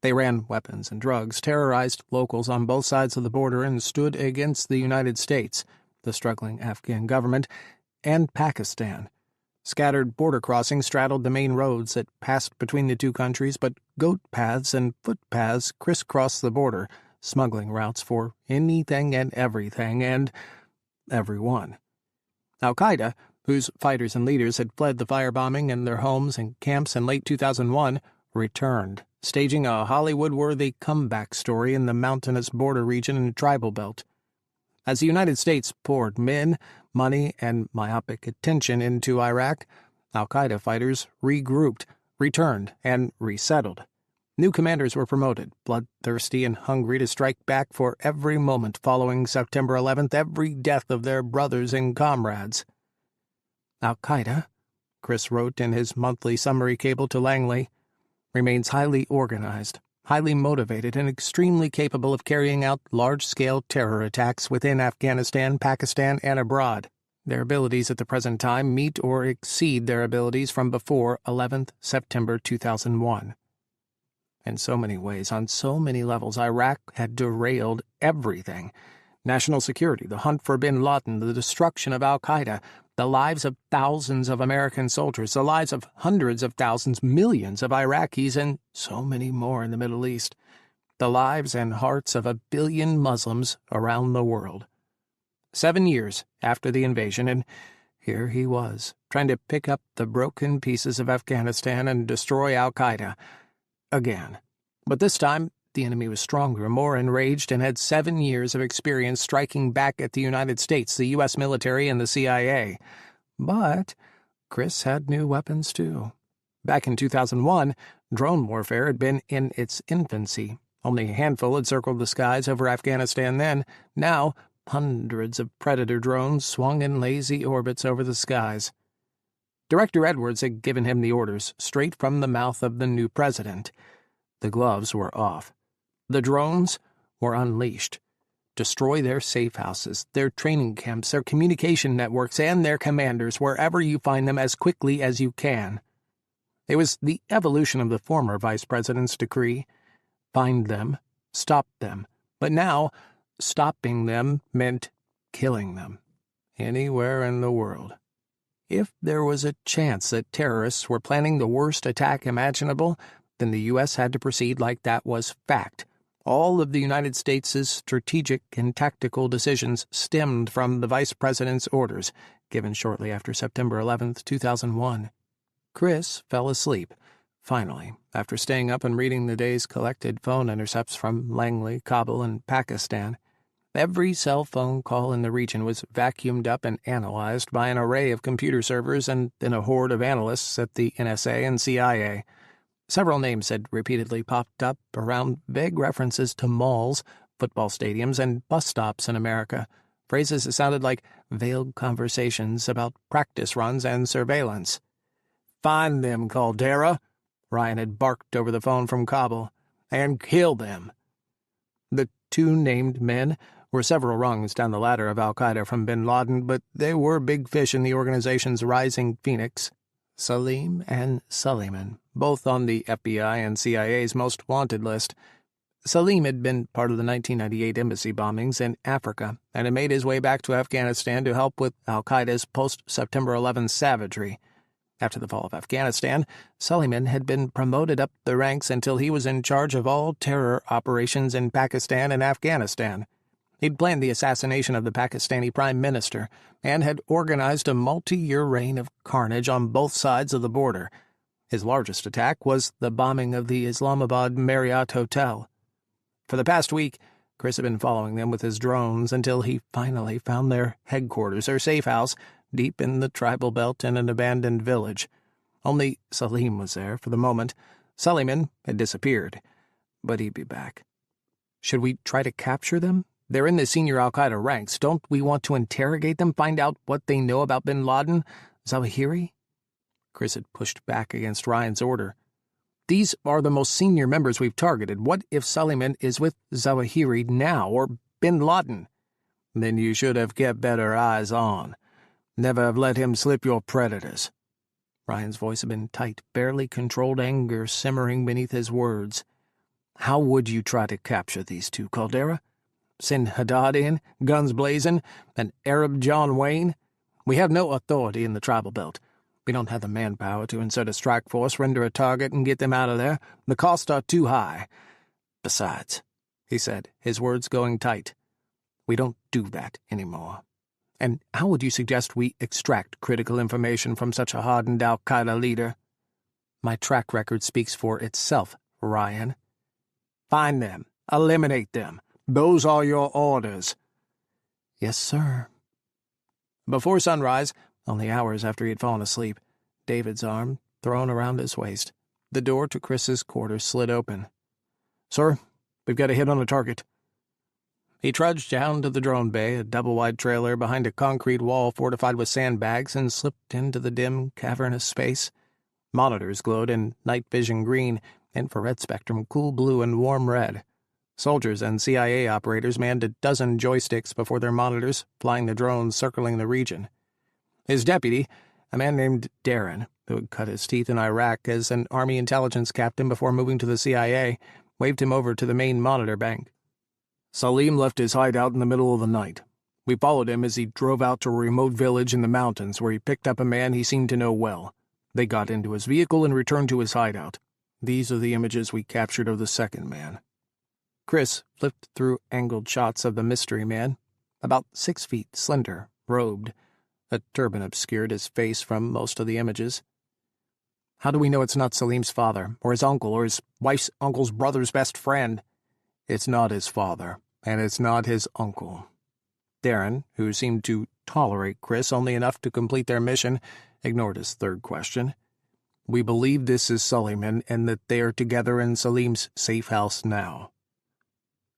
They ran weapons and drugs, terrorized locals on both sides of the border, and stood against the United States, the struggling Afghan government, and Pakistan. Scattered border crossings straddled the main roads that passed between the two countries, but goat paths and footpaths crisscrossed the border, smuggling routes for anything and everything and everyone. Al-Qaeda, whose fighters and leaders had fled the firebombing and their homes and camps in late 2001, returned, staging a Hollywood-worthy comeback story in the mountainous border region and tribal belt. As the United States poured men, money, and myopic attention into Iraq, Al-Qaeda fighters regrouped, returned and resettled. New commanders were promoted, bloodthirsty and hungry to strike back for every moment following September 11th, every death of their brothers and comrades. Al-Qaeda, Kris wrote in his monthly summary cable to Langley, remains highly organized, highly motivated, and extremely capable of carrying out large-scale terror attacks within Afghanistan, Pakistan, and abroad. Their abilities at the present time meet or exceed their abilities from before 11th September 2001. In so many ways, on so many levels, Iraq had derailed everything. National security, the hunt for Bin Laden, the destruction of Al-Qaeda, the lives of thousands of American soldiers, the lives of hundreds of thousands, millions of Iraqis, and so many more in the Middle East, the lives and hearts of 1 billion Muslims around the world. 7 years after the invasion, and here he was, trying to pick up the broken pieces of Afghanistan and destroy Al-Qaeda again. But this time, the enemy was stronger, more enraged, and had 7 years of experience striking back at the United States, the U.S. military, and the CIA. But Kris had new weapons, too. Back in 2001, drone warfare had been in its infancy. Only a handful had circled the skies over Afghanistan then. Now, hundreds of Predator drones swung in lazy orbits over the skies. Director Edwards had given him the orders, straight from the mouth of the new president. The gloves were off. The drones were unleashed. Destroy their safe houses, their training camps, their communication networks, and their commanders wherever you find them as quickly as you can. It was the evolution of the former vice president's decree. Find them, stop them. But now, stopping them meant killing them. Anywhere in the world. If there was a chance that terrorists were planning the worst attack imaginable, then the U.S. had to proceed like that was fact. All of the United States' strategic and tactical decisions stemmed from the Vice President's orders, given shortly after September 11th, 2001. Kris fell asleep, finally, after staying up and reading the day's collected phone intercepts from Langley, Kabul, and Pakistan. Every cell phone call in the region was vacuumed up and analyzed by an array of computer servers and then a horde of analysts at the NSA and CIA. Several names had repeatedly popped up around vague references to malls, football stadiums, and bus stops in America, phrases that sounded like veiled conversations about practice runs and surveillance. "Find them, Caldera," Ryan had barked over the phone from Kabul, "and kill them." The two named men were several rungs down the ladder of Al-Qaeda from Bin Laden, but they were big fish in the organization's rising phoenix. Salim and Suleiman, both on the FBI and CIA's most wanted list. Salim had been part of the 1998 embassy bombings in Africa and had made his way back to Afghanistan to help with Al-Qaeda's post-September 11 savagery. After the fall of Afghanistan, Suleiman had been promoted up the ranks until he was in charge of all terror operations in Pakistan and Afghanistan. He'd planned the assassination of the Pakistani Prime Minister and had organized a multi-year reign of carnage on both sides of the border. His largest attack was the bombing of the Islamabad Marriott Hotel. For the past week, Kris had been following them with his drones until he finally found their headquarters, or safe house, deep in the tribal belt in an abandoned village. Only Salim was there for the moment. Suleiman had disappeared, but he'd be back. Should we try to capture them? They're in the senior Al-Qaeda ranks. Don't we want to interrogate them, find out what they know about Bin Laden? Zawahiri? Kris had pushed back against Ryan's order. These are the most senior members we've targeted. What if Suleiman is with Zawahiri now, or Bin Laden? Then you should have kept better eyes on. Never have let him slip your predators. Ryan's voice had been tight, barely controlled anger simmering beneath his words. How would you try to capture these two, Caldera? Send Haddad in, guns blazing, an Arab John Wayne? We have no authority in the tribal belt. We don't have the manpower to insert a strike force, render a target, and get them out of there. The costs are too high. Besides, he said, his words going tight, we don't do that anymore. And how would you suggest we extract critical information from such a hardened Al-Qaeda leader? My track record speaks for itself, Ryan. Find them. Eliminate them. Those are your orders. Yes, sir. Before sunrise, only hours after he had fallen asleep, David's arm thrown around his waist, The door to Kris's quarters slid open. "Sir, we've got a hit on a target." He trudged down to the drone bay, a double-wide trailer behind a concrete wall fortified with sandbags, and slipped into the dim, cavernous space. Monitors glowed in night vision green, infrared spectrum cool blue, and warm red. Soldiers and CIA operators manned a dozen joysticks before their monitors, flying the drones circling the region. His deputy, a man named Darren, who had cut his teeth in Iraq as an Army intelligence captain before moving to the CIA, waved him over to the main monitor bank. "Salim left his hideout in the middle of the night. We followed him as he drove out to a remote village in the mountains where he picked up a man he seemed to know well. They got into his vehicle and returned to his hideout. These are the images we captured of the second man." Kris flipped through angled shots of the mystery man, about 6 feet, slender, robed. A turban obscured his face from most of the images. "How do we know it's not Salim's father, or his uncle, or his wife's uncle's brother's best friend?" "It's not his father, and it's not his uncle." Darren, who seemed to tolerate Kris only enough to complete their mission, ignored his third question. "We believe this is Suleiman and that they are together in Salim's safe house now."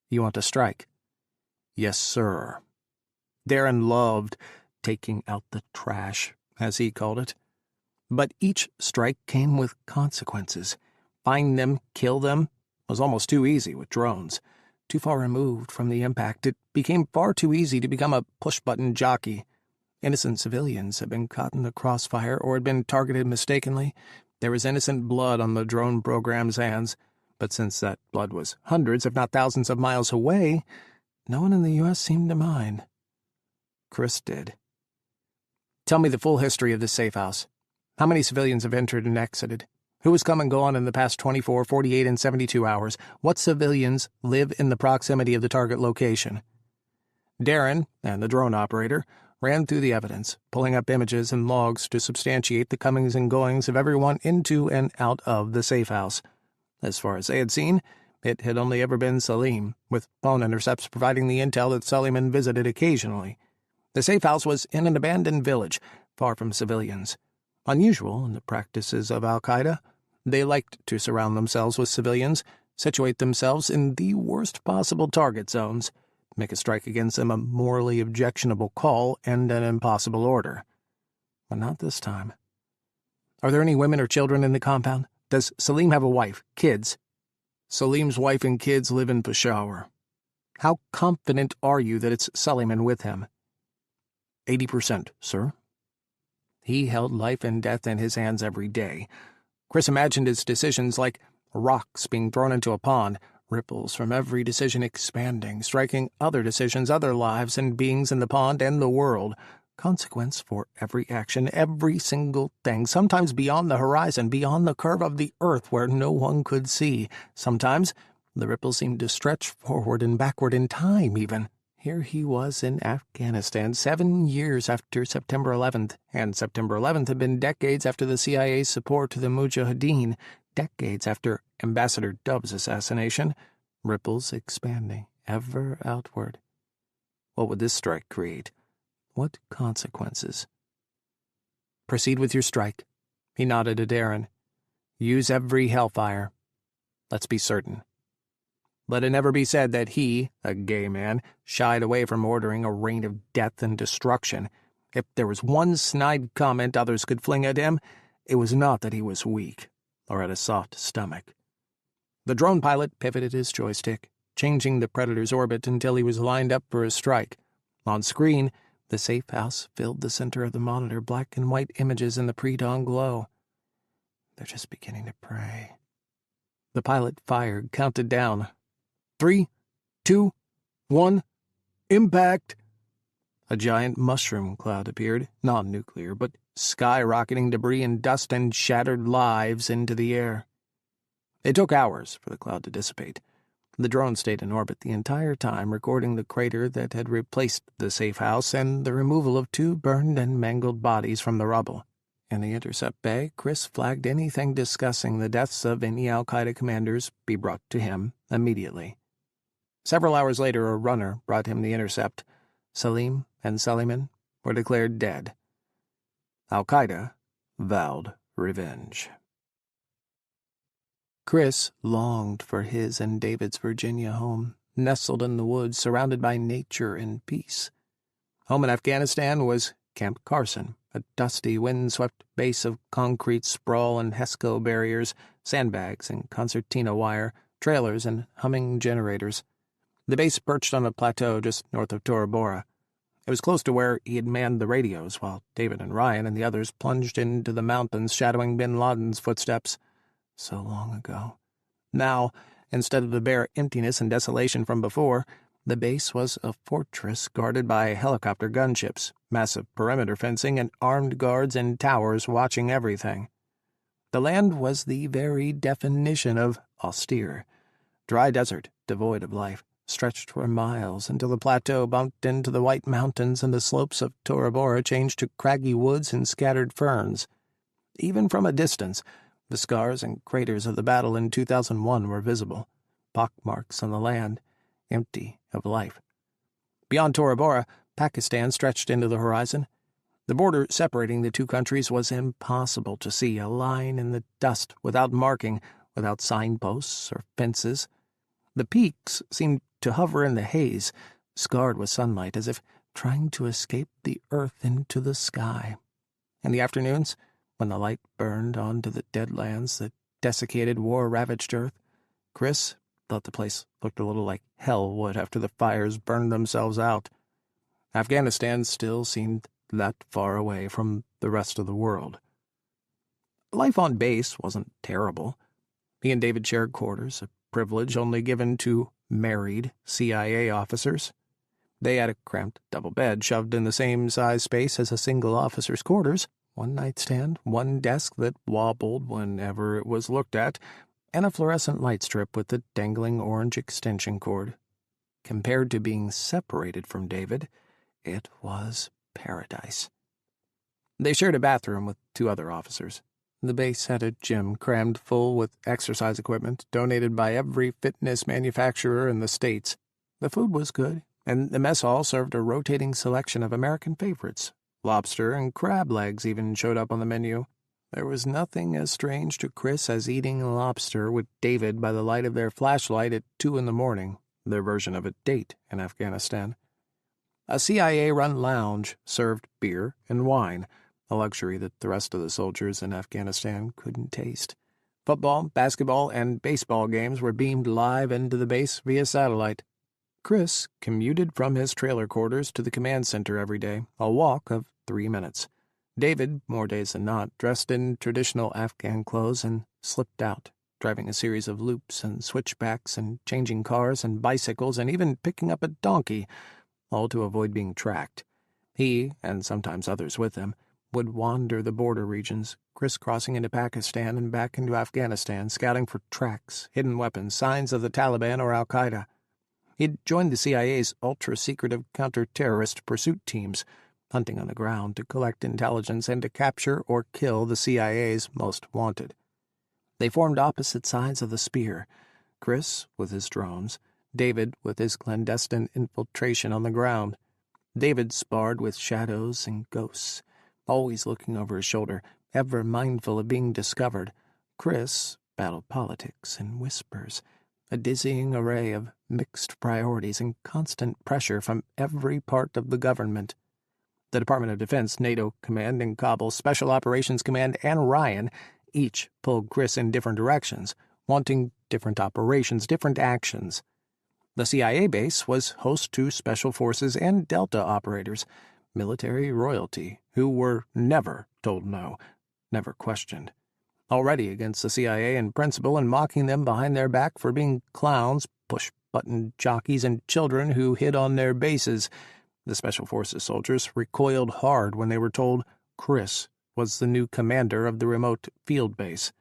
"You want to strike?" "Yes, sir." Darren loved taking out the trash, as he called it. But each strike came with consequences. Find them, kill them, was almost too easy with drones. Too far removed from the impact, it became far too easy to become a push-button jockey. Innocent civilians had been caught in the crossfire or had been targeted mistakenly. There was innocent blood on the drone program's hands, but since that blood was hundreds, if not thousands of miles away, no one in the U.S. seemed to mind. Kris did. "Tell me the full history of this safe house. How many civilians have entered and exited? Who has come and gone in the past 24, 48, and 72 hours? What civilians live in the proximity of the target location?" Darren and the drone operator ran through the evidence, pulling up images and logs to substantiate the comings and goings of everyone into and out of the safe house. As far as they had seen, it had only ever been Salim, with phone intercepts providing the intel that Suleiman visited occasionally. The safe house was in an abandoned village, far from civilians. Unusual in the practices of Al-Qaeda, they liked to surround themselves with civilians, situate themselves in the worst possible target zones, make a strike against them a morally objectionable call and an impossible order. But not this time. "Are there any women or children in the compound? Does Salim have a wife, kids?" "Salim's wife and kids live in Peshawar." "How confident are you that it's Suleiman with him?" 80%, sir." He held life and death in his hands every day. Kris imagined his decisions like rocks being thrown into a pond, ripples from every decision expanding, striking other decisions, other lives and beings in the pond and the world. Consequence for every action, every single thing, sometimes beyond the horizon, beyond the curve of the earth where no one could see. Sometimes the ripples seemed to stretch forward and backward in time even. Here he was in Afghanistan 7 years after September 11th, and September 11th had been decades after the CIA's support to the Mujahideen, decades after Ambassador Dove's assassination. Ripples expanding, ever outward. What would this strike create? What consequences? "Proceed with your strike," he nodded to Darren. "Use every hellfire. Let's be certain." Let it never be said that he, a gay man, shied away from ordering a rain of death and destruction. If there was one snide comment others could fling at him, it was not that he was weak or had a soft stomach. The drone pilot pivoted his joystick, changing the Predator's orbit until he was lined up for a strike. On screen, the safe house filled the center of the monitor, black and white images in the pre-dawn glow. They're just beginning to prey. The pilot fired, counted down. 3, 2, 1, impact! A giant mushroom cloud appeared, non-nuclear, but skyrocketing debris and dust and shattered lives into the air. It took hours for the cloud to dissipate. The drone stayed in orbit the entire time, recording the crater that had replaced the safe house and the removal of 2 burned and mangled bodies from the rubble. In the intercept bay, Kris flagged anything discussing the deaths of any Al-Qaeda commanders be brought to him immediately. Several hours later, a runner brought him the intercept. Salim and Suleiman were declared dead. Al-Qaeda vowed revenge. Kris longed for his and David's Virginia home, nestled in the woods, surrounded by nature and peace. Home in Afghanistan was Camp Carson, a dusty, wind-swept base of concrete sprawl and HESCO barriers, sandbags and concertina wire, trailers and humming generators. The base perched on a plateau just north of Tora Bora. It was close to where he had manned the radios while David and Ryan and the others plunged into the mountains shadowing Bin Laden's footsteps. So long ago. Now, instead of the bare emptiness and desolation from before, the base was a fortress guarded by helicopter gunships, massive perimeter fencing, and armed guards in towers watching everything. The land was the very definition of austere. Dry desert, devoid of life, stretched for miles until the plateau bumped into the White Mountains and the slopes of Tora Bora changed to craggy woods and scattered ferns. Even from a distance, the scars and craters of the battle in 2001 were visible, pockmarks on the land, empty of life. Beyond Tora Bora, Pakistan stretched into the horizon. The border separating the two countries was impossible to see, a line in the dust without marking, without signposts or fences. The peaks seemed to hover in the haze, scarred with sunlight, as if trying to escape the earth into the sky. In the afternoons, when the light burned onto the dead lands, the desiccated, war-ravaged earth, Kris thought the place looked a little like hell would after the fires burned themselves out. Afghanistan still seemed that far away from the rest of the world. Life on base wasn't terrible. He and David shared quarters, a privilege only given to married CIA officers. They had a cramped double bed shoved in the same size space as a single officer's quarters, one nightstand, one desk that wobbled whenever it was looked at, and a fluorescent light strip with a dangling orange extension cord. Compared to being separated from David, it was paradise. They shared a bathroom with two other officers. The base had a gym crammed full with exercise equipment donated by every fitness manufacturer in the States. The food was good, and the mess hall served a rotating selection of American favorites. Lobster and crab legs even showed up on the menu. There was nothing as strange to Kris as eating lobster with David by the light of their flashlight at 2 a.m, their version of a date in Afghanistan. A CIA-run lounge served beer and wine, a luxury that the rest of the soldiers in Afghanistan couldn't taste. Football, basketball, and baseball games were beamed live into the base via satellite. Kris commuted from his trailer quarters to the command center every day, a walk of 3 minutes. David, more days than not, dressed in traditional Afghan clothes and slipped out, driving a series of loops and switchbacks and changing cars and bicycles and even picking up a donkey, all to avoid being tracked. He, and sometimes others with him, would wander the border regions, crisscrossing into Pakistan and back into Afghanistan, scouting for tracks, hidden weapons, signs of the Taliban or al-Qaeda. He'd joined the CIA's ultra-secretive counter-terrorist pursuit teams, hunting on the ground to collect intelligence and to capture or kill the CIA's most wanted. They formed opposite sides of the spear, Kris with his drones, David with his clandestine infiltration on the ground. David sparred with shadows and ghosts, always looking over his shoulder, ever mindful of being discovered. Kris battled politics and whispers, a dizzying array of mixed priorities and constant pressure from every part of the government. The Department of Defense, NATO Command in Kabul, Special Operations Command, and Ryan each pulled Kris in different directions, wanting different operations, different actions. The CIA base was host to Special Forces and Delta operators, military royalty, who were never told no, never questioned. Already against the CIA in principle and mocking them behind their back for being clowns, push-button jockeys, and children who hid on their bases, the Special Forces soldiers recoiled hard when they were told Kris was the new commander of the remote field base.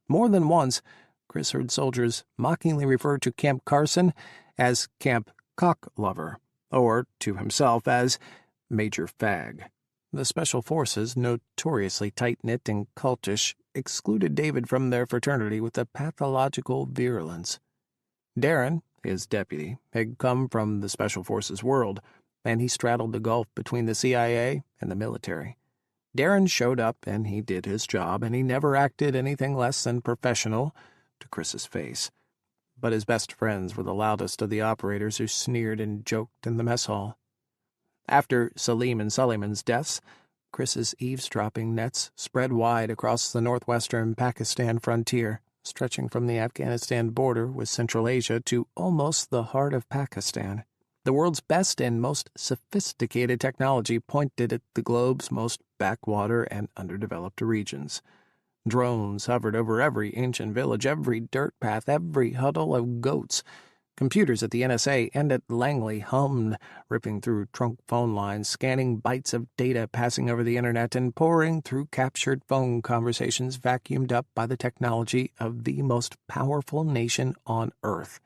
More than once, Kris heard soldiers mockingly refer to Camp Carson as Camp Cock-Lover, or to himself as Major Fag. The Special Forces, notoriously tight-knit and cultish, excluded David from their fraternity with a pathological virulence. Darren, his deputy, had come from the Special Forces world, and he straddled the gulf between the CIA and the military. Darren showed up, and he did his job, and he never acted anything less than professional, to Kris's face, but his best friends were the loudest of the operators who sneered and joked in the mess hall. After Salim and Suleiman's deaths, Kris's eavesdropping nets spread wide across the northwestern Pakistan frontier, stretching from the Afghanistan border with Central Asia to almost the heart of Pakistan. The world's best and most sophisticated technology pointed at the globe's most backwater and underdeveloped regions. Drones hovered over every ancient village, every dirt path, every huddle of goats. Computers at the NSA and at Langley hummed, ripping through trunk phone lines, scanning bytes of data passing over the internet, and pouring through captured phone conversations vacuumed up by the technology of the most powerful nation on Earth.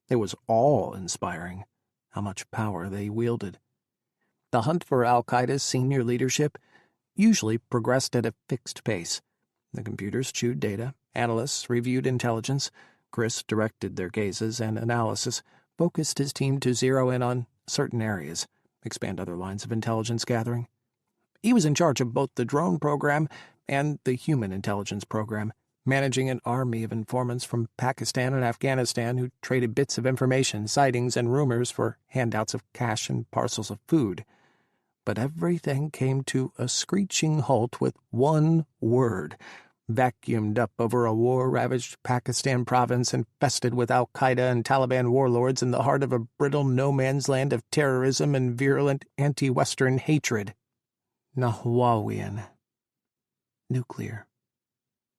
It was awe-inspiring how much power they wielded. The hunt for al-Qaeda's senior leadership usually progressed at a fixed pace. The computers chewed data, analysts reviewed intelligence. Kris directed their gazes and analysis, focused his team to zero in on certain areas, expand other lines of intelligence gathering. He was in charge of both the drone program and the human intelligence program, managing an army of informants from Pakistan and Afghanistan who traded bits of information, sightings, and rumors for handouts of cash and parcels of food. But everything came to a screeching halt with one word, vacuumed up over a war-ravaged Pakistan province infested with al-Qaeda and Taliban warlords in the heart of a brittle no-man's land of terrorism and virulent anti-Western hatred. Nahwawian. Nuclear.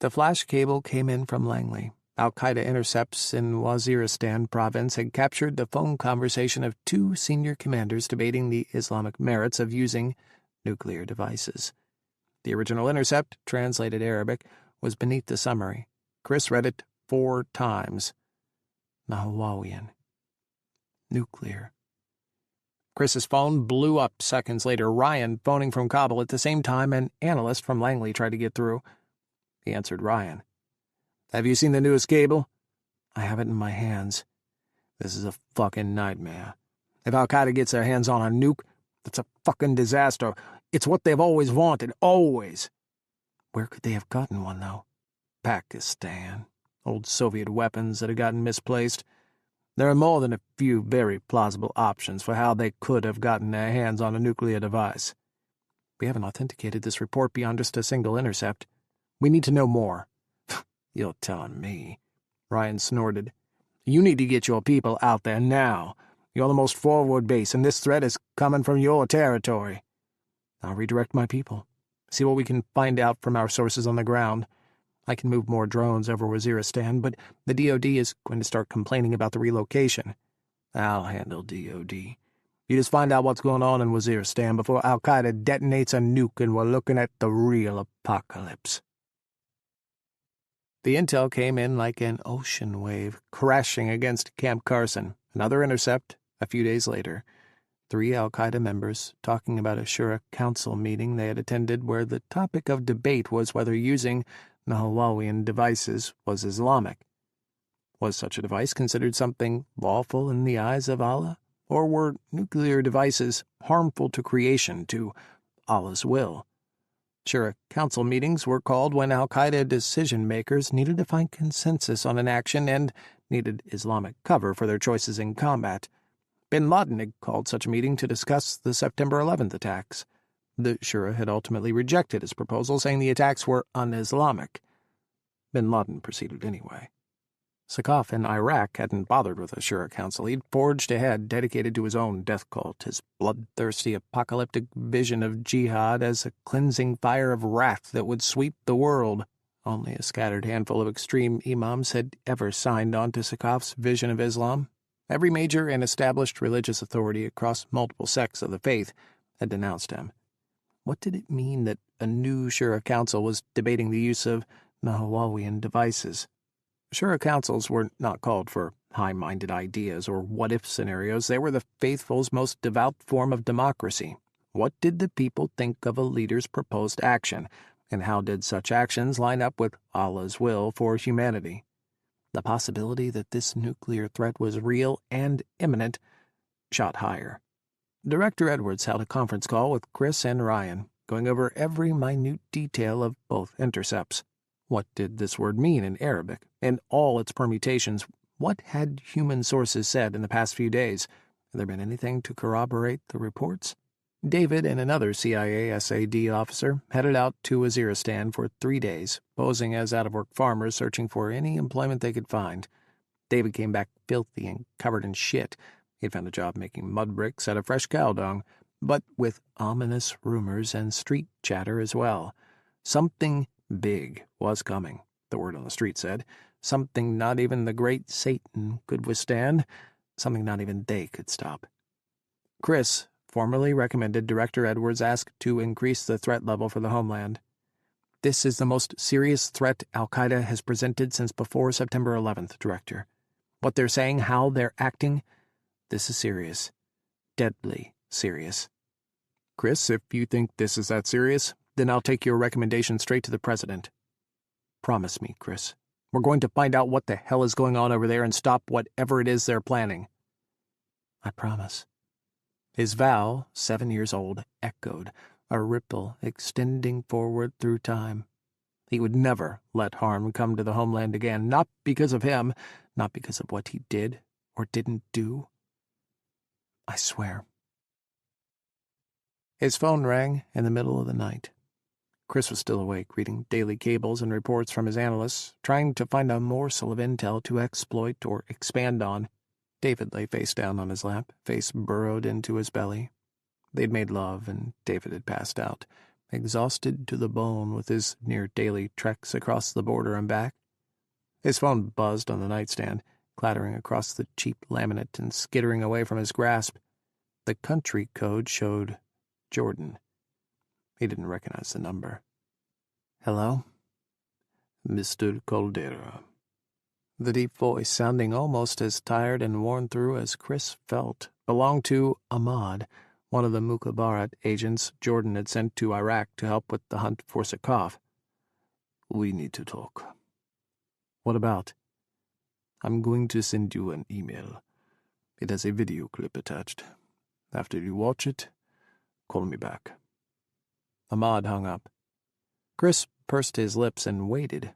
The flash cable came in from Langley. Al-Qaeda intercepts in Waziristan province had captured the phone conversation of two senior commanders debating the Islamic merits of using nuclear devices. The original intercept, translated Arabic, was beneath the summary. Kris read it 4 times. Nahwawian. Nuclear. Kris's phone blew up seconds later. Ryan, phoning from Kabul at the same time, an analyst from Langley tried to get through. He answered Ryan. "Have you seen the newest cable?" "I have it in my hands." "This is a fucking nightmare. If al-Qaeda gets their hands on a nuke, that's a fucking disaster. It's what they've always wanted, always." Where could they have gotten one, though? Pakistan. Old Soviet weapons that had gotten misplaced. There are more than a few very plausible options for how they could have gotten their hands on a nuclear device. We haven't authenticated this report beyond just a single intercept. We need to know more. "You're telling me," Ryan snorted. "You need to get your people out there now. You're the most forward base, and this threat is coming from your territory." "I'll redirect my people. See what we can find out from our sources on the ground. I can move more drones over Waziristan, but the DoD is going to start complaining about the relocation." "I'll handle DoD. You just find out what's going on in Waziristan before al-Qaeda detonates a nuke and we're looking at the real apocalypse." The intel came in like an ocean wave, crashing against Camp Carson. Another intercept, a few days later. 3 al-Qaeda members talking about a Shura Council meeting they had attended where the topic of debate was whether using Nahwawian devices was Islamic. Was such a device considered something lawful in the eyes of Allah? Or were nuclear devices harmful to creation, to Allah's will? Shura Council meetings were called when al-Qaeda decision-makers needed to find consensus on an action and needed Islamic cover for their choices in combat. Bin Laden had called such a meeting to discuss the September 11th attacks. The Shura had ultimately rejected his proposal, saying the attacks were un-Islamic. Bin Laden proceeded anyway. Sakaf in Iraq hadn't bothered with a Shura Council. He'd forged ahead, dedicated to his own death cult, his bloodthirsty apocalyptic vision of jihad as a cleansing fire of wrath that would sweep the world. Only a scattered handful of extreme imams had ever signed on to Sakaf's vision of Islam. Every major and established religious authority across multiple sects of the faith had denounced him. What did it mean that a new Shura Council was debating the use of Nahwawian devices? Shura Councils were not called for high-minded ideas or what-if scenarios. They were the faithful's most devout form of democracy. What did the people think of a leader's proposed action, and how did such actions line up with Allah's will for humanity? The possibility that this nuclear threat was real and imminent shot higher. Director Edwards held a conference call with Kris and Ryan, going over every minute detail of both intercepts. What did this word mean in Arabic? In all its permutations, what had human sources said in the past few days? Had there been anything to corroborate the reports? David and another CIA SAD officer headed out to Waziristan for 3 days, posing as out-of-work farmers searching for any employment they could find. David came back filthy and covered in shit. He'd found a job making mud bricks out of fresh cow dung, but with ominous rumors and street chatter as well. Something big was coming, the word on the street said. Something not even the great Satan could withstand. Something not even they could stop. Kris formally recommended Director Edwards ask to increase the threat level for the homeland. This is the most serious threat al-Qaeda has presented since before September 11th, Director. What they're saying, how they're acting, this is serious. Deadly serious. Kris, if you think this is that serious, then I'll take your recommendation straight to the President. Promise me, Kris. We're going to find out what the hell is going on over there and stop whatever it is they're planning. I promise. His vow, 7 years old, echoed, a ripple extending forward through time. He would never let harm come to the homeland again, not because of him, not because of what he did or didn't do. I swear. His phone rang in the middle of the night. Kris was still awake, reading daily cables and reports from his analysts, trying to find a morsel of intel to exploit or expand on. David lay face down on his lap, face burrowed into his belly. They'd made love, and David had passed out, exhausted to the bone with his near-daily treks across the border and back. His phone buzzed on the nightstand, clattering across the cheap laminate and skittering away from his grasp. The country code showed Jordan. He didn't recognize the number. Hello? Mr. Caldera. The deep voice, sounding almost as tired and worn through as Kris felt, belonged to Ahmad, one of the Mukhabarat agents Jordan had sent to Iraq to help with the hunt for Sakaf. We need to talk. What about? I'm going to send you an email. It has a video clip attached. After you watch it, call me back. Ahmad hung up. Kris pursed his lips and waited.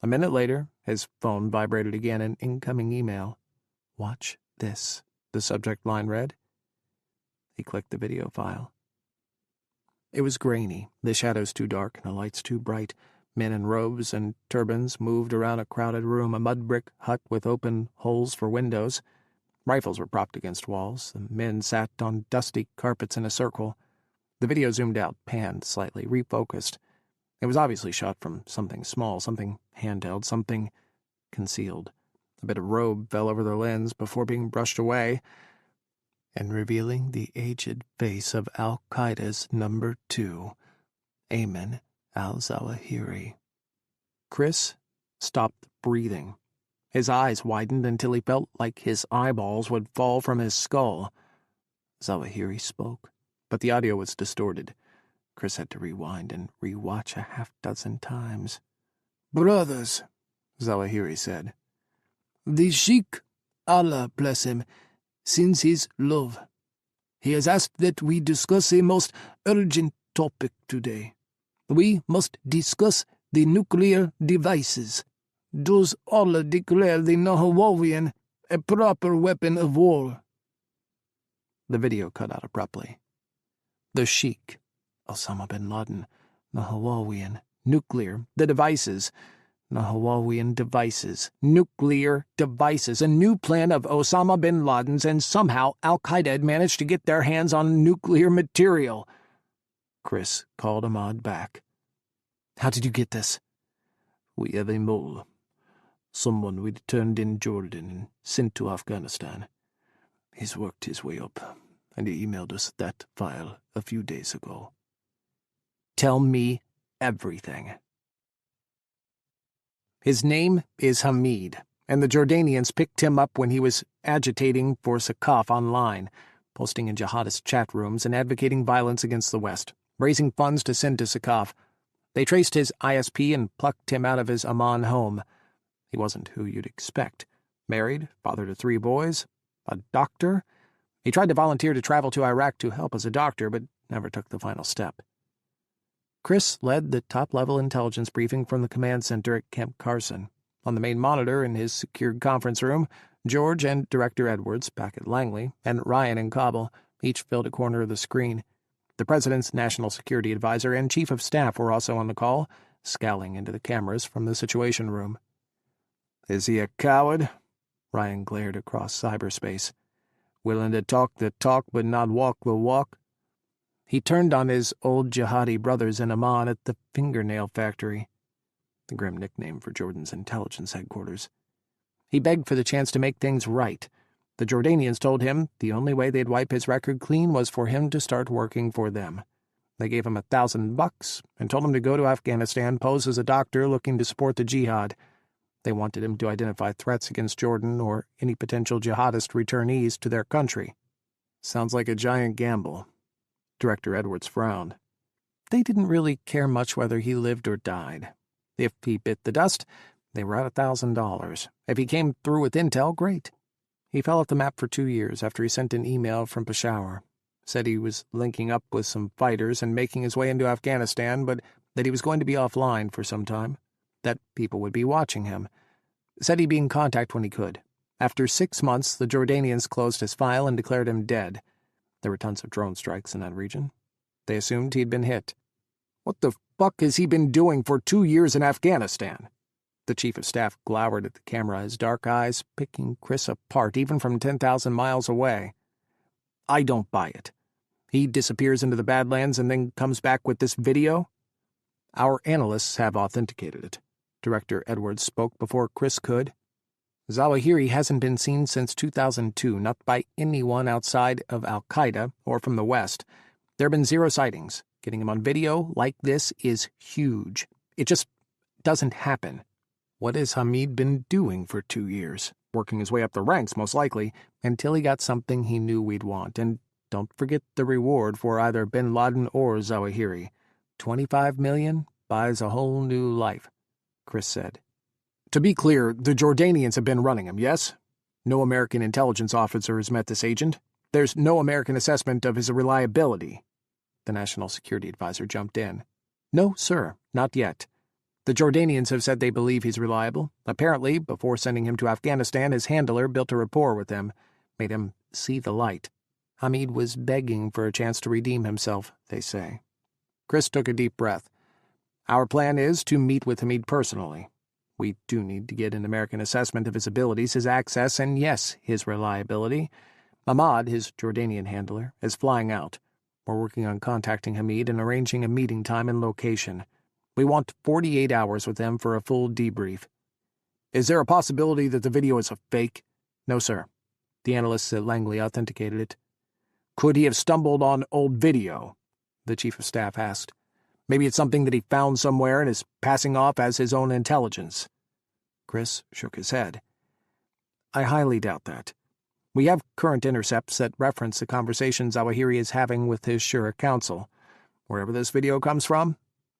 A minute later, his phone vibrated again, an incoming email. Watch this, the subject line read. He clicked the video file. It was grainy, the shadows too dark and the lights too bright. Men in robes and turbans moved around a crowded room, a mud brick hut with open holes for windows. Rifles were propped against walls. The men sat on dusty carpets in a circle. The video zoomed out, panned slightly, refocused. It was obviously shot from something small, something handheld, something concealed. A bit of robe fell over the lens before being brushed away, and revealing the aged face of al-Qaeda's number 2, Ayman al-Zawahiri. Kris stopped breathing. His eyes widened until he felt like his eyeballs would fall from his skull. Zawahiri spoke, but the audio was distorted. Kris had to rewind and rewatch a half-dozen times. Brothers, Zawahiri said, the Sheikh, Allah bless him, sends his love. He has asked that we discuss a most urgent topic today. We must discuss the nuclear devices. Does Allah declare the Nahawawian a proper weapon of war? The video cut out abruptly. The Sheikh, Osama Bin Laden, Nahawawian, nuclear, the devices, Nahawawian devices, nuclear devices, a new plan of Osama Bin Laden's, and somehow al-Qaeda had managed to get their hands on nuclear material. Kris called Ahmad back. How did you get this? We have a mole. Someone we'd turned in Jordan and sent to Afghanistan. He's worked his way up, and he emailed us that file a few days ago. Tell me everything. His name is Hamid, and the Jordanians picked him up when he was agitating for Sakaf online, posting in jihadist chat rooms and advocating violence against the West, raising funds to send to Sakaf. They traced his ISP and plucked him out of his Amman home. He wasn't who you'd expect. Married, father to 3 boys, a doctor. He tried to volunteer to travel to Iraq to help as a doctor, but never took the final step. Kris led the top-level intelligence briefing from the command center at Camp Carson. On the main monitor in his secured conference room, George and Director Edwards, back at Langley, and Ryan in Kabul each filled a corner of the screen. The President's National Security Advisor and Chief of Staff were also on the call, scowling into the cameras from the Situation Room.
"Is he a coward?"
Ryan glared across cyberspace.
"Willing to talk the talk but not walk the walk?"
He turned on his old jihadi brothers in Amman at the Fingernail Factory, the grim nickname for Jordan's intelligence headquarters. He begged for the chance to make things right. The Jordanians told him the only way they'd wipe his record clean was for him to start working for them. They gave him $1,000 and told him to go to Afghanistan, pose as a doctor looking to support the jihad. They wanted him to identify threats against Jordan or any potential jihadist returnees to their country.
Sounds like a giant gamble. Director Edwards frowned.
They didn't really care much whether he lived or died. If he bit the dust, they were at $1,000. If he came through with intel, great. He fell off the map for 2 years after he sent an email from Peshawar. Said he was linking up with some fighters and making his way into Afghanistan, but that he was going to be offline for some time. That people would be watching him. Said he'd be in contact when he could. After 6 months, the Jordanians closed his file and declared him dead. There were tons of drone strikes in that region. They assumed he'd been hit.
What the fuck has he been doing for 2 years in Afghanistan?
The Chief of Staff glowered at the camera, his dark eyes picking Kris apart even from 10,000 miles away.
I don't buy it. He disappears into the Badlands and then comes back with this video?
Our analysts have authenticated it. Director Edwards spoke before Kris could. Zawahiri hasn't been seen since 2002, not by anyone outside of Al-Qaeda or from the West. There have been 0 sightings. Getting him on video like this is huge. It just doesn't happen. What has Hamid been doing for 2 years? Working his way up the ranks, most likely, until he got something he knew we'd want. And don't forget the reward for either Bin Laden or Zawahiri. $25 million buys a whole new life, Kris said.
To be clear, the Jordanians have been running him, yes? No American intelligence officer has met this agent. There's no American assessment of his reliability.
The National Security Advisor jumped in. No, sir, not yet. The Jordanians have said they believe he's reliable. Apparently, before sending him to Afghanistan, his handler built a rapport with him, made him see the light. Hamid was begging for a chance to redeem himself, they say. Kris took a deep breath. Our plan is to meet with Hamid personally. We do need to get an American assessment of his abilities, his access, and yes, his reliability. Ahmad, his Jordanian handler, is flying out. We're working on contacting Hamid and arranging a meeting time and location. We want 48 hours with them for a full debrief.
Is there a possibility that the video is a fake?
No, sir. The analysts at Langley authenticated it.
Could he have stumbled on old video?
The Chief of Staff asked.
Maybe it's something that he found somewhere and is passing off as his own intelligence.
Kris shook his head. I highly doubt that. We have current intercepts that reference the conversations Zawahiri is having with his Shura Council. Wherever this video comes from,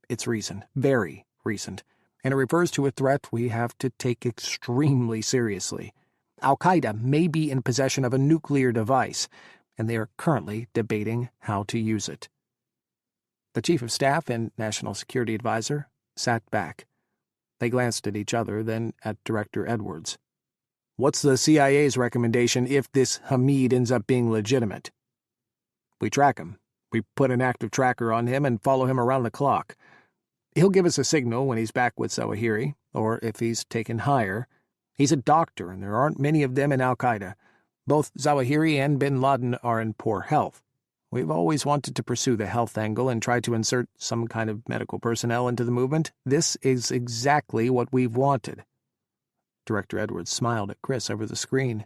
it's recent, very recent, and it refers to a threat we have to take extremely seriously. Al-Qaeda may be in possession of a nuclear device, and they are currently debating how to use it. The Chief of Staff and National Security Advisor sat back. They glanced at each other, then at Director Edwards.
What's the CIA's recommendation if this Hamid ends up being legitimate?
We track him. We put an active tracker on him and follow him around the clock. He'll give us a signal when he's back with Zawahiri, or if he's taken higher. He's a doctor, and there aren't many of them in Al-Qaeda. Both Zawahiri and Bin Laden are in poor health. We've always wanted to pursue the health angle and try to insert some kind of medical personnel into the movement. This is exactly what we've wanted. Director Edwards smiled at Kris over the screen.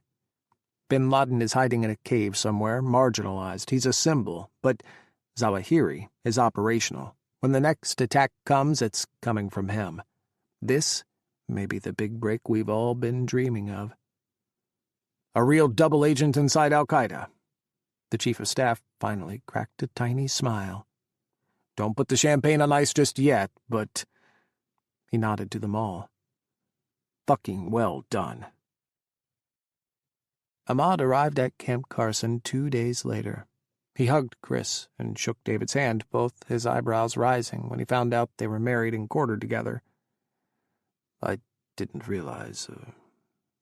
Bin Laden is hiding in a cave somewhere, marginalized. He's a symbol, but Zawahiri is operational. When the next attack comes, it's coming from him. This may be the big break we've all been dreaming of.
A real double agent inside Al-Qaeda.
The Chief of Staff finally cracked a tiny smile.
Don't put the champagne on ice just yet, but...
He nodded to them all.
Fucking well done.
Ahmad arrived at Camp Carson 2 days later. He hugged Kris and shook David's hand, both his eyebrows rising when he found out they were married and quartered together.
I didn't realize,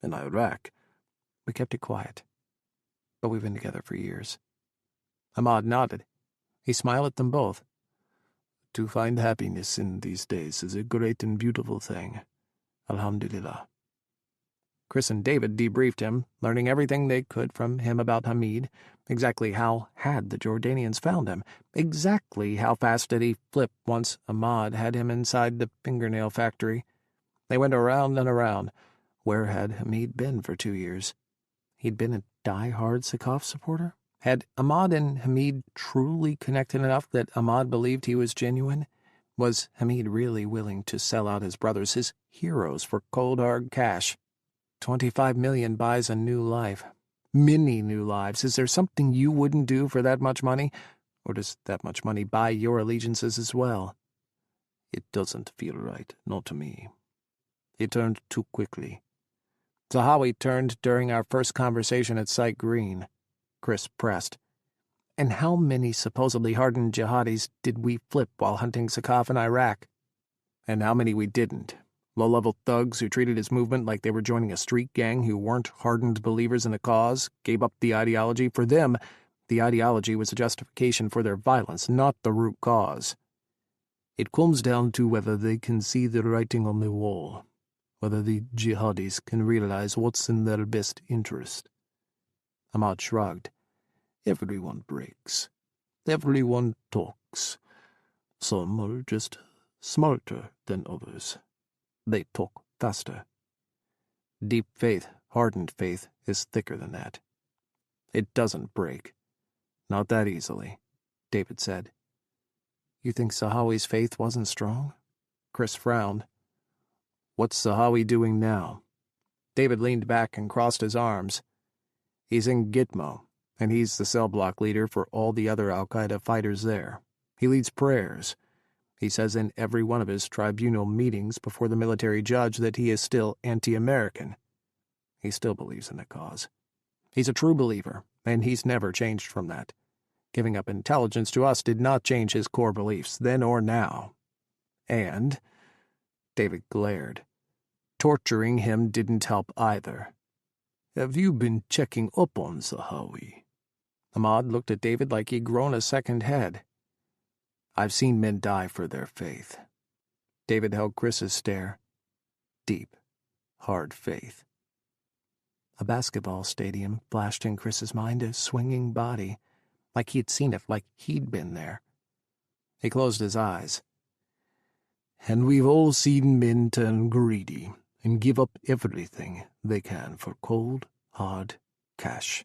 in Iraq.
We kept it quiet, but we've been together for years. Ahmad nodded. He smiled at them both.
To find happiness in these days is a great and beautiful thing. Alhamdulillah.
Kris and David debriefed him, learning everything they could from him about Hamid, exactly how had the Jordanians found him, exactly how fast did he flip once Ahmad had him inside the fingernail factory. They went around and around. Where had Hamid been for 2 years? He'd been a die-hard Sakaf supporter? Had Ahmad and Hamid truly connected enough that Ahmad believed he was genuine? Was Hamid really willing to sell out his brothers, his heroes, for cold hard cash? 25 million buys a new life. Many new lives. Is there something you wouldn't do for that much money? Or does that much money buy your allegiances as well?
It doesn't feel right, not to me. He turned too quickly.
Zahawi turned during our first conversation at Site Green. Kris pressed. And how many supposedly hardened jihadis did we flip while hunting Sakaf in Iraq? And how many we didn't? Low-level thugs who treated his movement like they were joining a street gang who weren't hardened believers in the cause, gave up the ideology. For them, the ideology was a justification for their violence, not the root cause.
It comes down to whether they can see the writing on the wall, whether the jihadis can realize what's in their best interest.
Ahmad shrugged.
Everyone breaks. Everyone talks. Some are just smarter than others. They talk faster.
Deep faith, hardened faith, is thicker than that. It doesn't break. Not that easily, David said. You think Zahawi's faith wasn't strong? Kris frowned.
What's Zahawi doing now?
David leaned back and crossed his arms. He's in Gitmo, and he's the cell block leader for all the other al-Qaeda fighters there. He leads prayers. He says in every one of his tribunal meetings before the military judge that he is still anti-American. He still believes in the cause. He's a true believer, and he's never changed from that. Giving up intelligence to us did not change his core beliefs, then or now. And, David glared, torturing him didn't help either.
Have you been checking up on Zahawi?
Ahmad looked at David like he'd grown a second head.
I've seen men die for their faith.
David held Kris's stare.
Deep, hard faith.
A basketball stadium flashed in Kris's mind, a swinging body, like he'd seen it, like he'd been there. He closed his eyes.
And we've all seen men turn greedy and give up everything they can for cold, hard cash.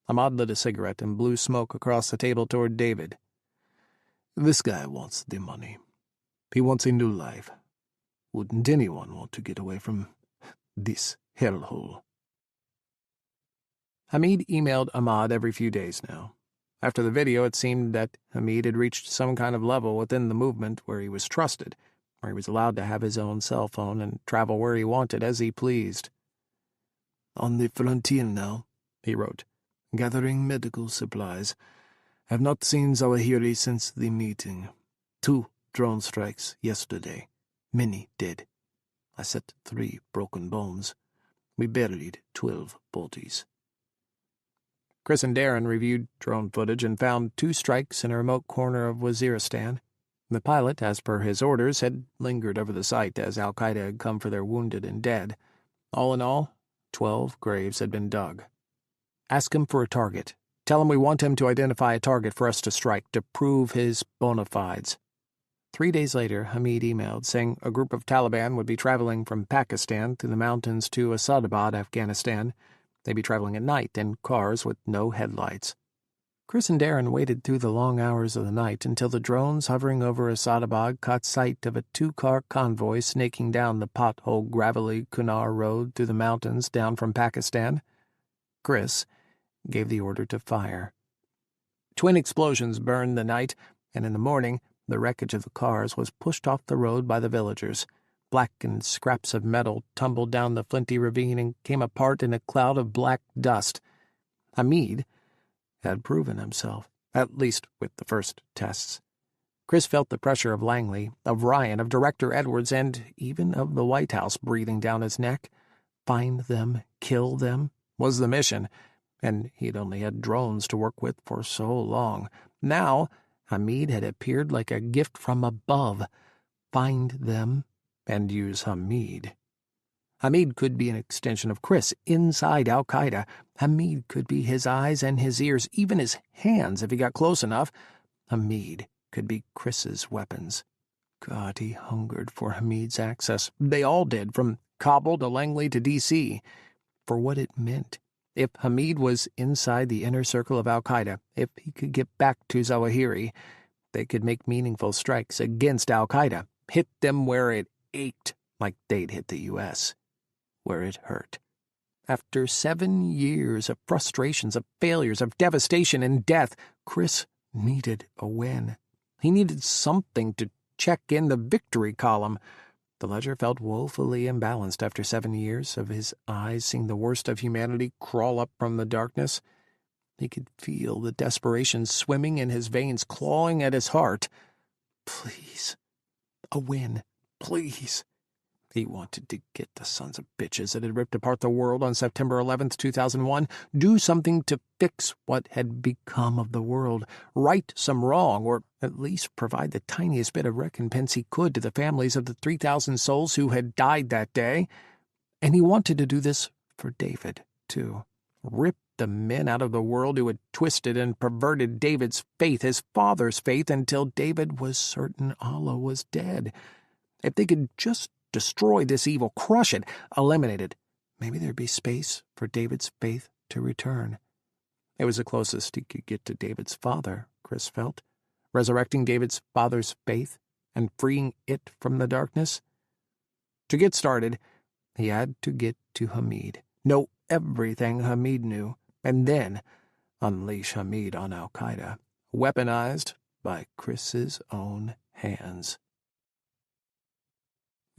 Ahmad lit a cigarette and blew smoke across the table toward David.
This guy wants the money. He wants a new life. Wouldn't anyone want to get away from this hellhole?
Hamid emailed Ahmad every few days now. After the video, it seemed that Hamid had reached some kind of level within the movement where he was trusted, where he was allowed to have his own cell phone and travel where he wanted as he pleased.
On the frontier now, he wrote, gathering medical supplies. Have not seen Zawahiri since the meeting. 2 drone strikes yesterday. Many dead. I set 3 broken bones. We buried 12 bodies.
Kris and Darren reviewed drone footage and found 2 strikes in a remote corner of Waziristan. The pilot, as per his orders, had lingered over the site as al-Qaeda had come for their wounded and dead. All in all, 12 graves had been dug. Ask him for a target. Tell him we want him to identify a target for us to strike, to prove his bona fides. 3 days later, Hamid emailed, saying a group of Taliban would be traveling from Pakistan through the mountains to Asadabad, Afghanistan. They'd be traveling at night in cars with no headlights. Kris and Darren waited through the long hours of the night until the drones hovering over Asadabad caught sight of a 2-car convoy snaking down the pothole gravelly Kunar road through the mountains down from Pakistan. Kris gave the order to fire. Twin explosions burned the night, and in the morning, the wreckage of the cars was pushed off the road by the villagers. Blackened scraps of metal tumbled down the flinty ravine and came apart in a cloud of black dust. Hamid had proven himself, at least with the first tests. Kris felt the pressure of Langley, of Ryan, of Director Edwards, and even of the White House breathing down his neck. Find them, kill them, was the mission, and he'd only had drones to work with for so long. Now, Hamid had appeared like a gift from above. Find them and use Hamid. Hamid could be an extension of Kris inside al-Qaeda. Hamid could be his eyes and his ears, even his hands if he got close enough. Hamid could be Kris's weapons. God, he hungered for Hamid's access. They all did, from Kabul to Langley to D.C., for what it meant. If Hamid was inside the inner circle of al-Qaeda, if he could get back to Zawahiri, they could make meaningful strikes against al-Qaeda, hit them where it ached, like they'd hit the U.S., where it hurt. After 7 years of frustrations, of failures, of devastation and death, Kris needed a win. He needed something to check in the victory column. The ledger felt woefully imbalanced after 7 years of his eyes seeing the worst of humanity crawl up from the darkness. He could feel the desperation swimming in his veins, clawing at his heart. Please. A win. Please. He wanted to get the sons of bitches that had ripped apart the world on September 11th, 2001, do something to fix what had become of the world, right some wrong, or at least provide the tiniest bit of recompense he could to the families of the 3,000 souls who had died that day. And he wanted to do this for David, too. Rip the men out of the world who had twisted and perverted David's faith, his father's faith, until David was certain Allah was dead. If they could just destroy this evil, crush it, eliminate it, maybe there'd be space for David's faith to return. It was the closest he could get to David's father, Kris felt, resurrecting David's father's faith and freeing it from the darkness. To get started, he had to get to Hamid, know everything Hamid knew, and then unleash Hamid on al-Qaeda, weaponized by Kris's own hands.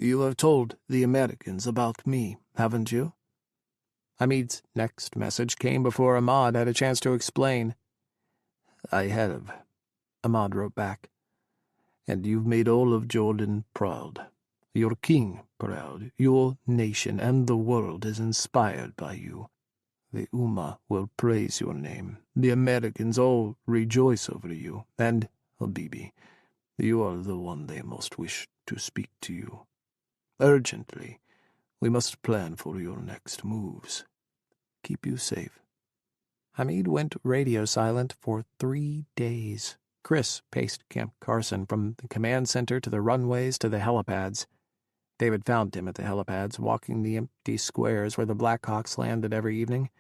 You have told the Americans about me, haven't you?
Hamid's next message came before Ahmad had a chance to explain.
I have, Ahmad wrote back. And you've made all of Jordan proud. Your king proud. Your nation and the world is inspired by you. The Ummah will praise your name. The Americans all rejoice over you. And, Habibi, you are the one they most wish to speak to you. Urgently, we must plan for your next moves. Keep you safe.
Hamid went radio silent for 3 days. Kris paced Camp Carson from the command center to the runways to the helipads. David found him at the helipads, walking the empty squares where the Blackhawks landed every evening.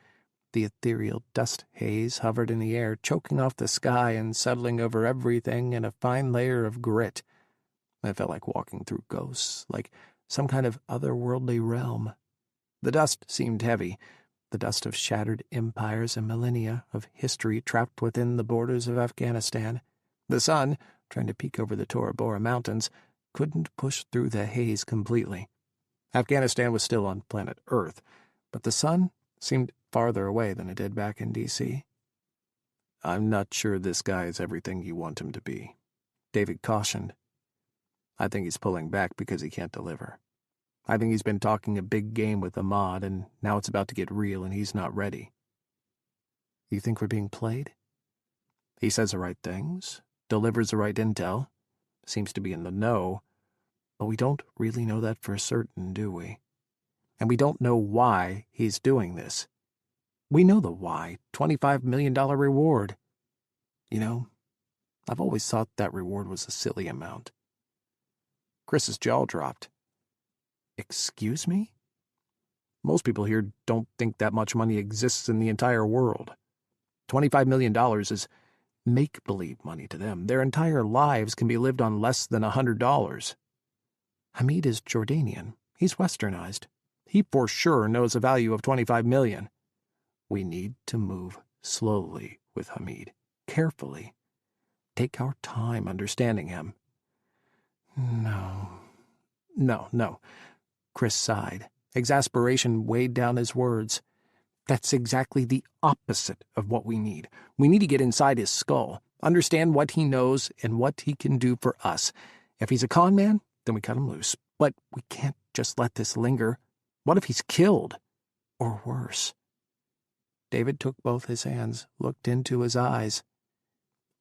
The ethereal dust haze hovered in the air, choking off the sky and settling over everything in a fine layer of grit. It felt like walking through ghosts, like some kind of otherworldly realm. The dust seemed heavy, the dust of shattered empires and millennia of history trapped within the borders of Afghanistan. The sun, trying to peek over the Tora Bora Mountains, couldn't push through the haze completely. Afghanistan was still on planet Earth, but the sun seemed farther away than it did back in D.C.
I'm not sure this guy is everything you want him to be, David cautioned. I think he's pulling back because he can't deliver. I think he's been talking a big game with Ahmad, and now it's about to get real and he's not ready.
You think we're being played?
He says the right things, delivers the right intel, seems to be in the know, but we don't really know that for certain, do we? And we don't know why he's doing this. We know the why, $25 million reward. You know, I've always thought that reward was a silly amount.
Kris's jaw dropped.
Excuse me? Most people here don't think that much money exists in the entire world. $25 million is make-believe money to them. Their entire lives can be lived on less than $100.
Hamid is Jordanian. He's westernized. He for sure knows the value of $25 million.
We need to move slowly with Hamid, carefully. Take our time understanding him.
No. Kris sighed. Exasperation weighed down his words. That's exactly the opposite of what we need. We need to get inside his skull, understand what he knows and what he can do for us. If he's a con man, then we cut him loose. But we can't just let this linger. What if he's killed? Or worse? David took both his hands, looked into his eyes.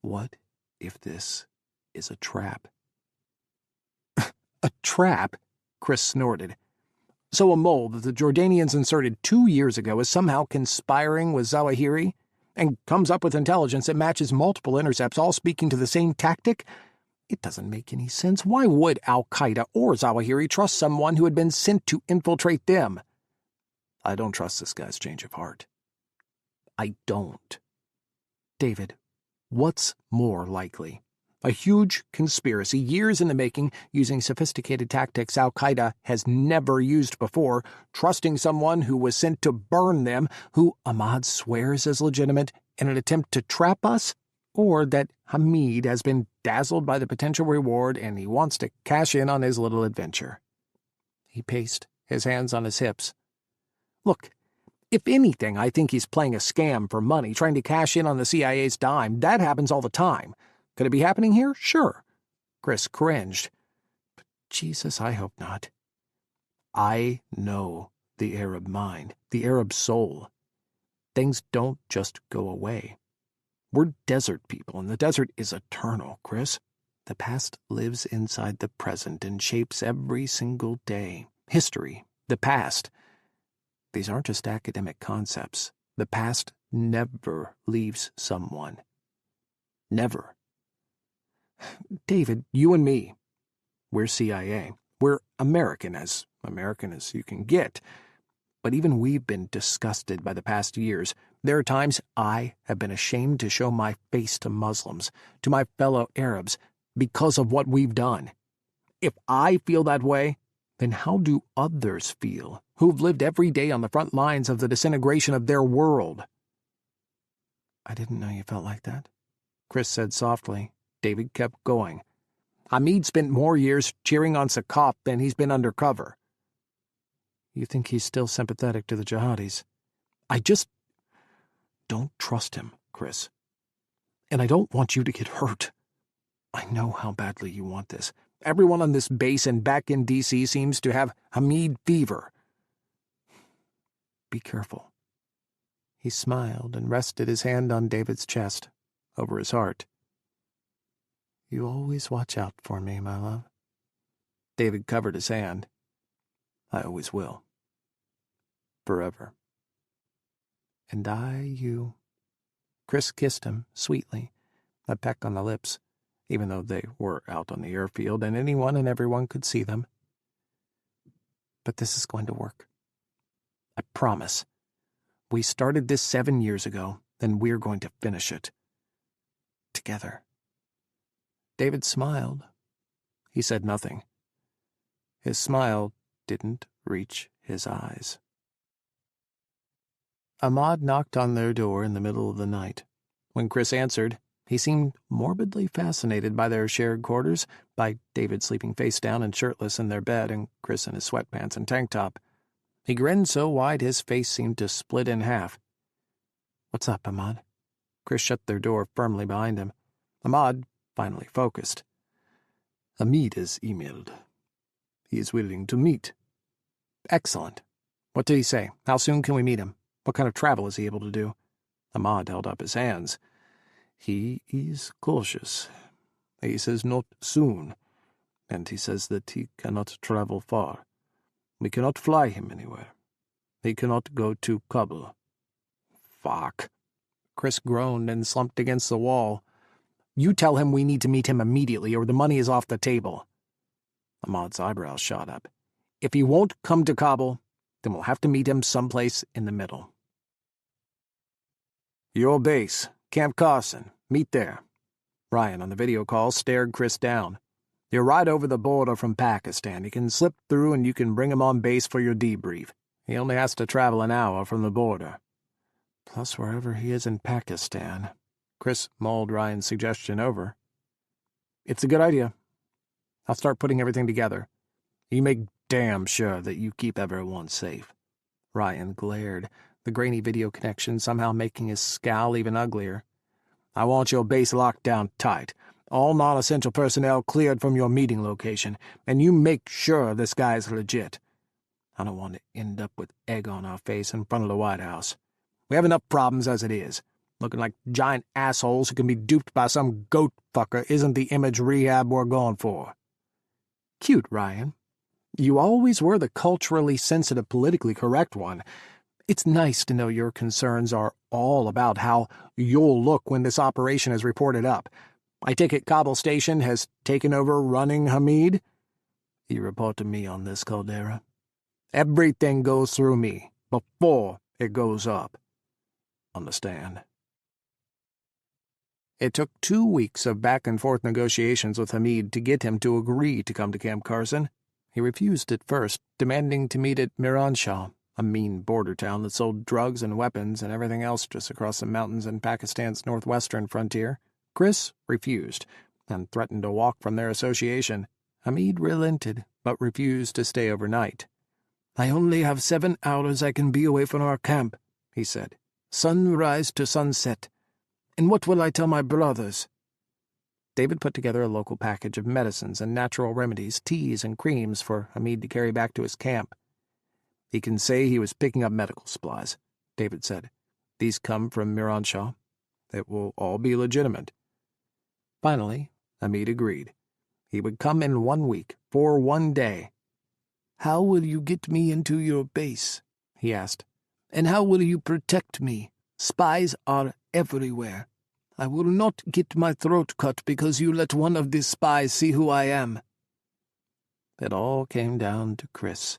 What if this is a trap? A trap? Kris snorted. So a mole that the Jordanians inserted 2 years ago is somehow conspiring with Zawahiri and comes up with intelligence that matches multiple intercepts, all speaking to the same tactic? It doesn't make any sense. Why would al-Qaeda or Zawahiri trust someone who had been sent to infiltrate them? I don't trust this guy's change of heart. I don't. David, what's more likely? A huge conspiracy, years in the making, using sophisticated tactics al-Qaeda has never used before, trusting someone who was sent to burn them, who Ahmad swears is legitimate, in an attempt to trap us? Or that Hamid has been dazzled by the potential reward and he wants to cash in on his little adventure? He paced, his hands on his hips. Look, if anything, I think he's playing a scam for money, trying to cash in on the CIA's dime. That happens all the time. Could it be happening here? Sure. Kris cringed. But Jesus, I hope not. I know the Arab mind, the Arab soul. Things don't just go away. We're desert people, and the desert is eternal, Kris. The past lives inside the present and shapes every single day. History, the past. These aren't just academic concepts. The past never leaves someone. Never. David, you and me, we're CIA. We're American as you can get. But even we've been disgusted by the past years. There are times I have been ashamed to show my face to Muslims, to my fellow Arabs, because of what we've done. If I feel that way, then how do others feel, who've lived every day on the front lines of the disintegration of their world? I didn't know you felt like that, Kris said softly. David kept going. Hamid spent more years cheering on Sakaf than he's been undercover. You think he's still sympathetic to the jihadis? I just don't trust him, Kris. And I don't want you to get hurt. I know how badly you want this. Everyone on this base and back in D.C. seems to have Hamid fever. Be careful. He smiled and rested his hand on David's chest, over his heart. You always watch out for me, my love. David covered his hand. I always will. Forever. And you. Kris kissed him, sweetly, a peck on the lips, even though they were out on the airfield and anyone and everyone could see them. But this is going to work. I promise. We started this 7 years ago, and we're going to finish it. Together. David smiled. He said nothing. His smile didn't reach his eyes. Ahmad knocked on their door in the middle of the night. When Kris answered, he seemed morbidly fascinated by their shared quarters, by David sleeping face down and shirtless in their bed and Kris in his sweatpants and tank top. He grinned so wide his face seemed to split in half. What's up, Ahmad? Kris shut their door firmly behind him. Ahmad finally focused. Hamid has emailed. He is willing to meet. Excellent. What did he say? How soon can we meet him? What kind of travel is he able to do? Ahmad held up his hands. He is cautious. He says not soon, and he says that he cannot travel far. We cannot fly him anywhere. He cannot go to Kabul. Fuck. Kris groaned and slumped against the wall. You tell him we need to meet him immediately or the money is off the table. Ahmad's eyebrows shot up. If he won't come to Kabul, then we'll have to meet him someplace in the middle. Your base, Camp Carson. Meet there. Ryan on the video call stared Kris down. You're right over the border from Pakistan. He can slip through and you can bring him on base for your debrief. He only has to travel an hour from the border. Plus wherever he is in Pakistan. Kris mulled Ryan's suggestion over. It's a good idea. I'll start putting everything together. You make damn sure that you keep everyone safe. Ryan glared. the grainy video connection somehow making his scowl even uglier. "I want your base locked down tight. All non-essential personnel cleared from your meeting location, and you make sure this guy's legit. I don't want to end up with egg on our face in front of the White House. We have enough problems as it is. Looking like giant assholes who can be duped by some goat fucker isn't the image rehab we're going for." "Cute, Ryan. You always were the culturally sensitive, politically correct one. It's nice to know your concerns are all about how you'll look when this operation is reported up. I take it Kabul Station has taken over running Hamid?"
"You report to me on this, Caldera."
"Everything goes through me before it goes up."
"Understand."
It took 2 weeks of back-and-forth negotiations with Hamid to get him to agree to come to Camp Carson. He refused at first, demanding to meet at Miranshah, a mean border town that sold drugs and weapons and everything else just across the mountains in Pakistan's northwestern frontier. Kris refused, and threatened to walk from their association. Hamid relented, but refused to stay overnight.
"I only have 7 hours I can be away from our camp," he said. "Sunrise to sunset. And what will I tell my brothers?"
David put together a local package of medicines and natural remedies, teas and creams for Hamid to carry back to his camp. "He can say he was picking up medical supplies," David said. "These come from Miranshah. It will all be legitimate." Finally, Hamid agreed. He would come in 1 week, for 1 day.
"How will you get me into your base?" he asked. "And how will you protect me? Spies are everywhere. I will not get my throat cut because you let one of these spies see who I am."
It all came down to Kris.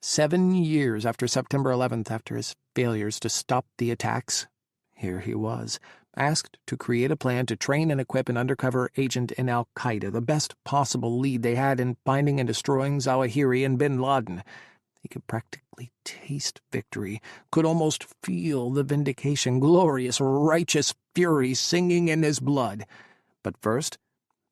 7 years after September 11th, after his failures to stop the attacks, here he was, asked to create a plan to train and equip an undercover agent in al-Qaeda, the best possible lead they had in finding and destroying Zawahiri and Bin Laden. He could practically taste victory, could almost feel the vindication, glorious, righteous fury singing in his blood. But first,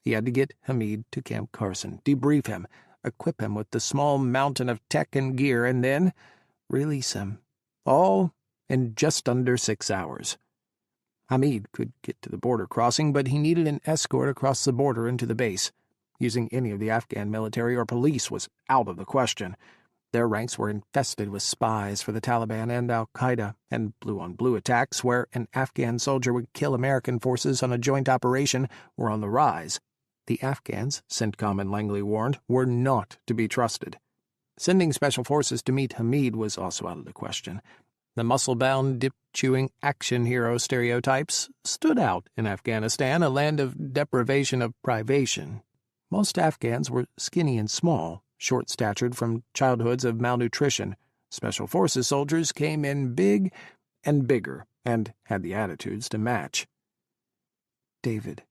he had to get Hamid to Camp Carson, debrief him, equip him with the small mountain of tech and gear, and then release him. All in just under 6 hours. Hamid could get to the border crossing, but he needed an escort across the border into the base. Using any of the Afghan military or police was out of the question. Their ranks were infested with spies for the Taliban and al-Qaeda, and blue-on-blue attacks where an Afghan soldier would kill American forces on a joint operation were on the rise. The Afghans, CENTCOM and Langley warned, were not to be trusted. Sending special forces to meet Hamid was also out of the question. The muscle-bound, dip-chewing action hero stereotypes stood out in Afghanistan, a land of deprivation of privation. Most Afghans were skinny and small, short-statured from childhoods of malnutrition. Special Forces soldiers came in big and bigger, and had the attitudes to match. David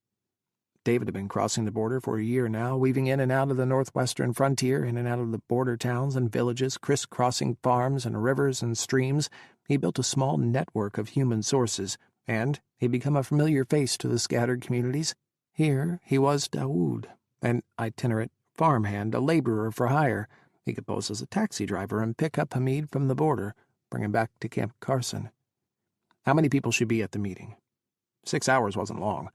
had been crossing the border for a year now, weaving in and out of the northwestern frontier, in and out of the border towns and villages, crisscrossing farms and rivers and streams. He built a small network of human sources, and he'd become a familiar face to the scattered communities. Here he was Dawood, an itinerant farmhand, a laborer for hire. He could pose as a taxi driver and pick up Hamid from the border, bring him back to Camp Carson. How many people should be at the meeting? 6 hours wasn't long.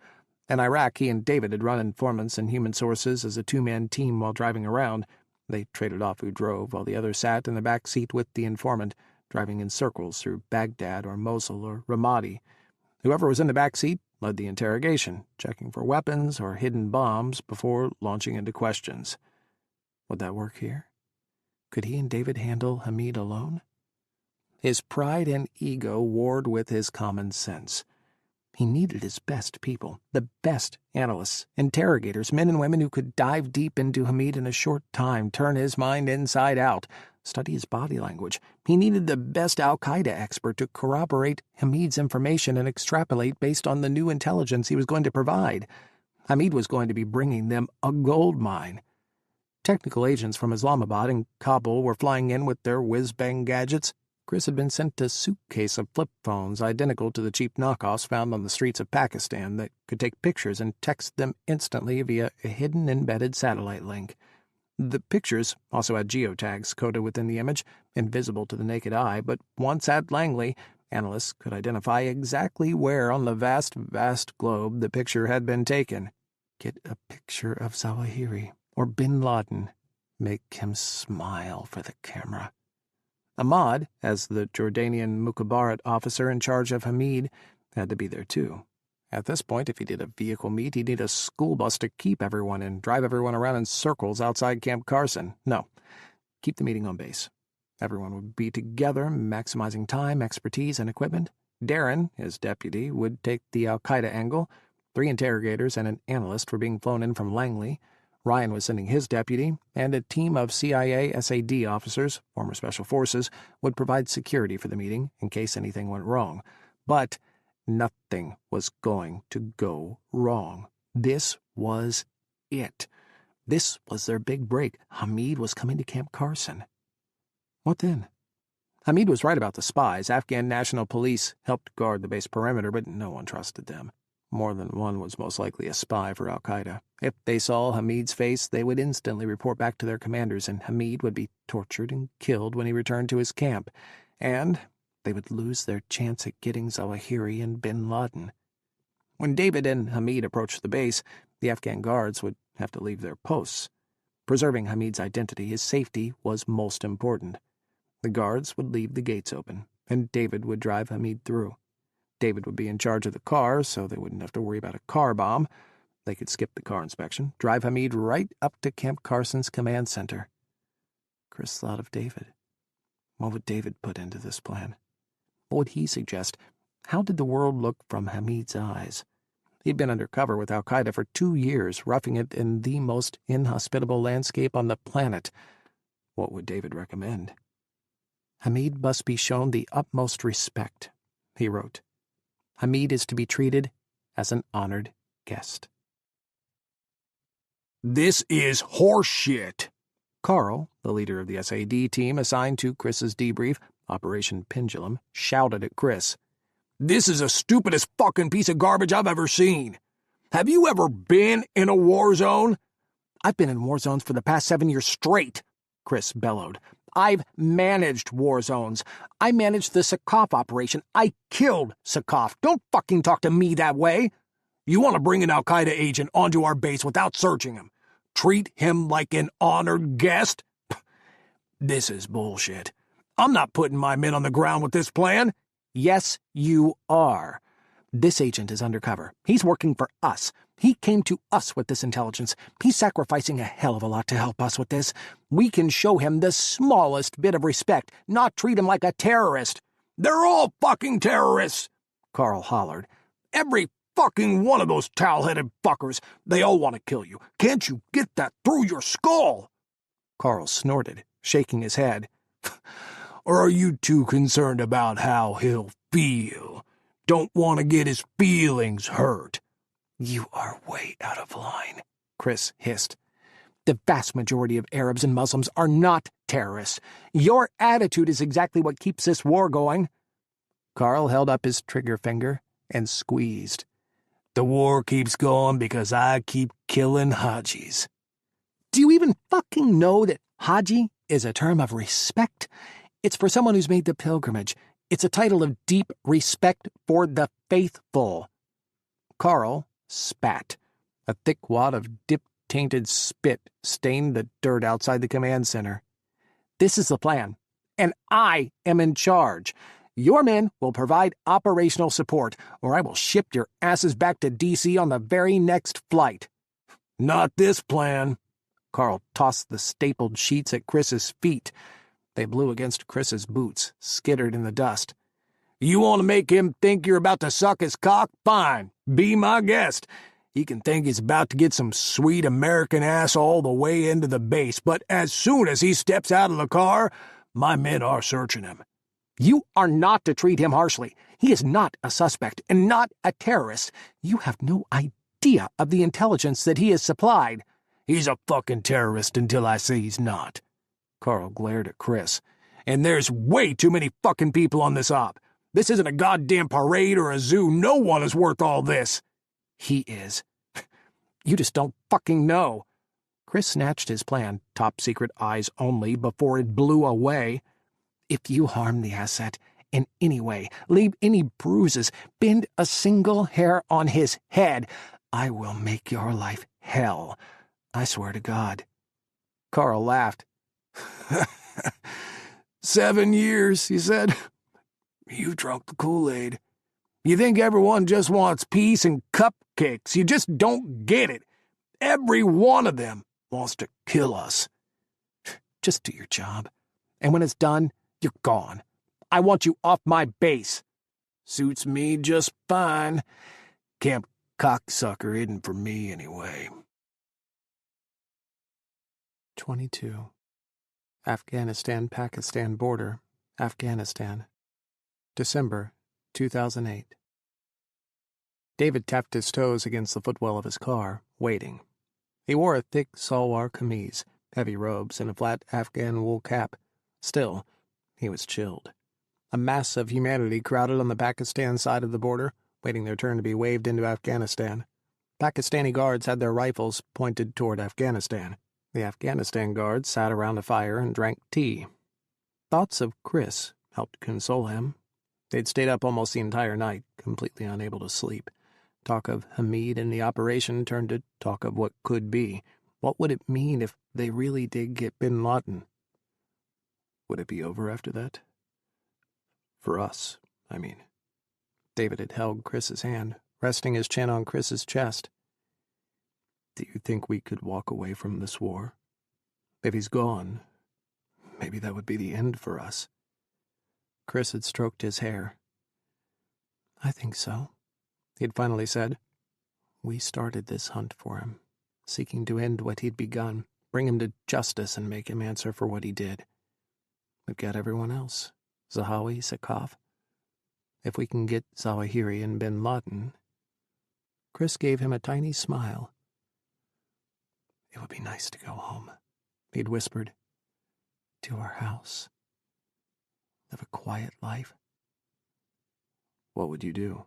In Iraq, he and David had run informants and human sources as a 2-man team while driving around. They traded off who drove, while the other sat in the back seat with the informant, driving in circles through Baghdad or Mosul or Ramadi. Whoever was in the back seat led the interrogation, checking for weapons or hidden bombs before launching into questions. Would that work here? Could he and David handle Hamid alone? His pride and ego warred with his common sense. He needed his best people, the best analysts, interrogators, men and women who could dive deep into Hamid in a short time, turn his mind inside out, study his body language. He needed the best al-Qaeda expert to corroborate Hamid's information and extrapolate based on the new intelligence he was going to provide. Hamid was going to be bringing them a gold mine. Technical agents from Islamabad and Kabul were flying in with their whiz-bang gadgets. Kris had been sent a suitcase of flip phones identical to the cheap knockoffs found on the streets of Pakistan that could take pictures and text them instantly via a hidden embedded satellite link. The pictures also had geotags coded within the image, invisible to the naked eye, but once at Langley, analysts could identify exactly where on the vast, vast globe the picture had been taken. Get a picture of Zawahiri or Bin Laden. Make him smile for the camera. Ahmad, as the Jordanian Mukhabarat officer in charge of Hamid, had to be there too. At this point, if he did a vehicle meet, he'd need a school bus to keep everyone and drive everyone around in circles outside Camp Carson. No, keep the meeting on base. Everyone would be together, maximizing time, expertise, and equipment. Darren, his deputy, would take the al-Qaeda angle. 3 interrogators and an analyst were being flown in from Langley. Ryan was sending his deputy, and a team of CIA SAD officers, former Special Forces, would provide security for the meeting in case anything went wrong. But nothing was going to go wrong. This was it. This was their big break. Hamid was coming to Camp Carson. What then? Hamid was right about the spies. Afghan National Police helped guard the base perimeter, but no one trusted them. More than one was most likely a spy for al-Qaeda. If they saw Hamid's face, they would instantly report back to their commanders, and Hamid would be tortured and killed when he returned to his camp. And they would lose their chance at getting Zawahiri and Bin Laden. When David and Hamid approached the base, the Afghan guards would have to leave their posts. Preserving Hamid's identity, his safety, was most important. The guards would leave the gates open, and David would drive Hamid through. David would be in charge of the car, so they wouldn't have to worry about a car bomb. They could skip the car inspection, drive Hamid right up to Camp Carson's command center. Kris thought of David. What would David put into this plan? What would he suggest? How did the world look from Hamid's eyes? He'd been undercover with al-Qaeda for 2 years, roughing it in the most inhospitable landscape on the planet. What would David recommend? Hamid must be shown the utmost respect, he wrote. Hamid is to be treated as an honored guest.
This is horseshit.
Carl, the leader of the SAD team assigned to Kris's debrief, Operation Pendulum, shouted at Kris.
This is the stupidest fucking piece of garbage I've ever seen. Have you ever been in a war zone?
I've been in war zones for the past 7 years straight, Kris bellowed. I've managed war zones. I managed the Sakov operation. I killed Sakov. Don't fucking talk to me that way.
You want to bring an al-Qaeda agent onto our base without searching him? Treat him like an honored guest? This is bullshit. I'm not putting my men on the ground with this plan.
Yes, you are. This agent is undercover. He's working for us. He came to us with this intelligence. He's sacrificing a hell of a lot to help us with this. We can show him the smallest bit of respect, not treat him like a terrorist.
They're all fucking terrorists,
Carl hollered.
Every fucking one of those towel-headed fuckers. They all want to kill you. Can't you get that through your skull?
Carl snorted, shaking his head.
Or are you too concerned about how he'll feel? Don't want to get his feelings hurt?
You are way out of line, Kris hissed. The vast majority of Arabs and Muslims are not terrorists. Your attitude is exactly what keeps this war going. Carl held up his trigger finger and squeezed.
The war keeps going because I keep killing Hajis.
Do you even fucking know that Haji is a term of respect? It's for someone who's made the pilgrimage. It's a title of deep respect for the faithful. Carl spat. A wad of dip-tainted spit stained the dirt outside the command center. This is the plan, and I am in charge. Your men will provide operational support, or I will ship your asses back to D.C. on the very next flight.
Not this plan.
Carl tossed the stapled sheets at Kris's feet. They blew against Kris's boots, skittered in the dust.
You want to make him think you're about to suck his cock? Fine. Be my guest. He can think he's about to get some sweet American ass all the way into the base, but as soon as he steps out of the car, my men are searching him.
You are not to treat him harshly. He is not a suspect and not a terrorist. You have no idea of the intelligence that he has supplied.
He's a fucking terrorist until I say he's not.
Carl glared at Kris.
And there's way too many fucking people on this op. This isn't a goddamn parade or a zoo. No one is worth all this.
He is. You just don't fucking know.
Kris snatched his plan, top secret eyes only, before it blew away. "If you harm the asset in any way, leave any bruises, bend a single hair on his head, I will make your life hell. I swear to God." Carl laughed. 7 years, he said. "You've drunk the Kool-Aid. You think everyone just wants peace and cupcakes. You just don't get it. Every one of them wants to kill us." "Just do your job. And when it's done, you're gone. I want you off my base." "Suits me just fine. Camp Cocksucker isn't for me anyway."
22. Afghanistan-Pakistan border, Afghanistan. December 2008. David tapped his toes against the footwell of his car, waiting. He wore a thick salwar kameez, heavy robes, and a flat Afghan wool cap. Still, he was chilled. A mass of humanity crowded on the Pakistan side of the border, waiting their turn to be waved into Afghanistan. Pakistani guards had their rifles pointed toward Afghanistan. The Afghanistan guards sat around a fire and drank tea. Thoughts of Kris helped console him. They'd stayed up almost the entire night, completely unable to sleep. Talk of Hamid and the operation turned to talk of what could be. What would it mean if they really did get Bin Laden? Would it be over after that? For us, I mean. David had held Kris's hand, resting his chin on Kris's chest. "Do you think we could walk away from this war? If he's gone, maybe that would be the end for us." Kris had stroked his hair. "I think so," he'd finally said. "We started this hunt for him, seeking to end what he'd begun, bring him to justice and make him answer for what he did. But get everyone else, Zahawi, Sakaf. If we can get Zawahiri and Bin Laden..." Kris gave him a tiny smile. "It would be nice to go home," he'd whispered. "To our house. Live a quiet life." "What would you do?"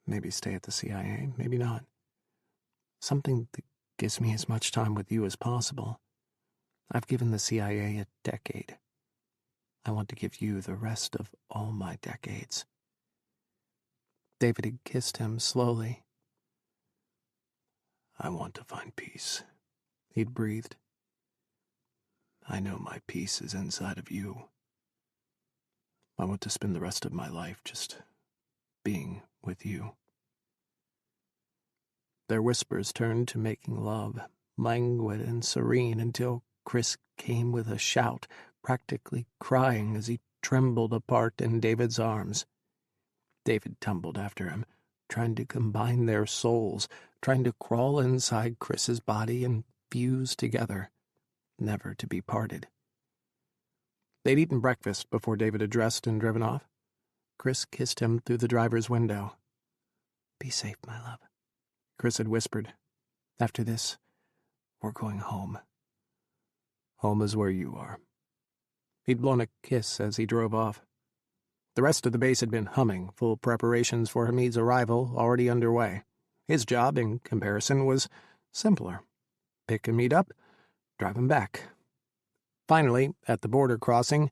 "Maybe stay at the CIA, maybe not. Something that gives me as much time with you as possible. I've given the CIA a decade. I want to give you the rest of all my decades." David had kissed him slowly. "I want to find peace," he'd breathed. "I know my peace is inside of you. I want to spend the rest of my life just being with you." Their whispers turned to making love, languid and serene, until Kris came with a shout, practically crying as he trembled apart in David's arms. David tumbled after him, trying to combine their souls, trying to crawl inside Kris's body and fuse together, never to be parted. They'd eaten breakfast before David had dressed and driven off. Kris kissed him through the driver's window. "Be safe, my love," Kris had whispered. "After this, we're going home." "Home is where you are." He'd blown a kiss as he drove off. The rest of the base had been humming, full preparations for Hamid's arrival already underway. His job, in comparison, was simpler. Pick Hamid up, drive him back. Finally, at the border crossing,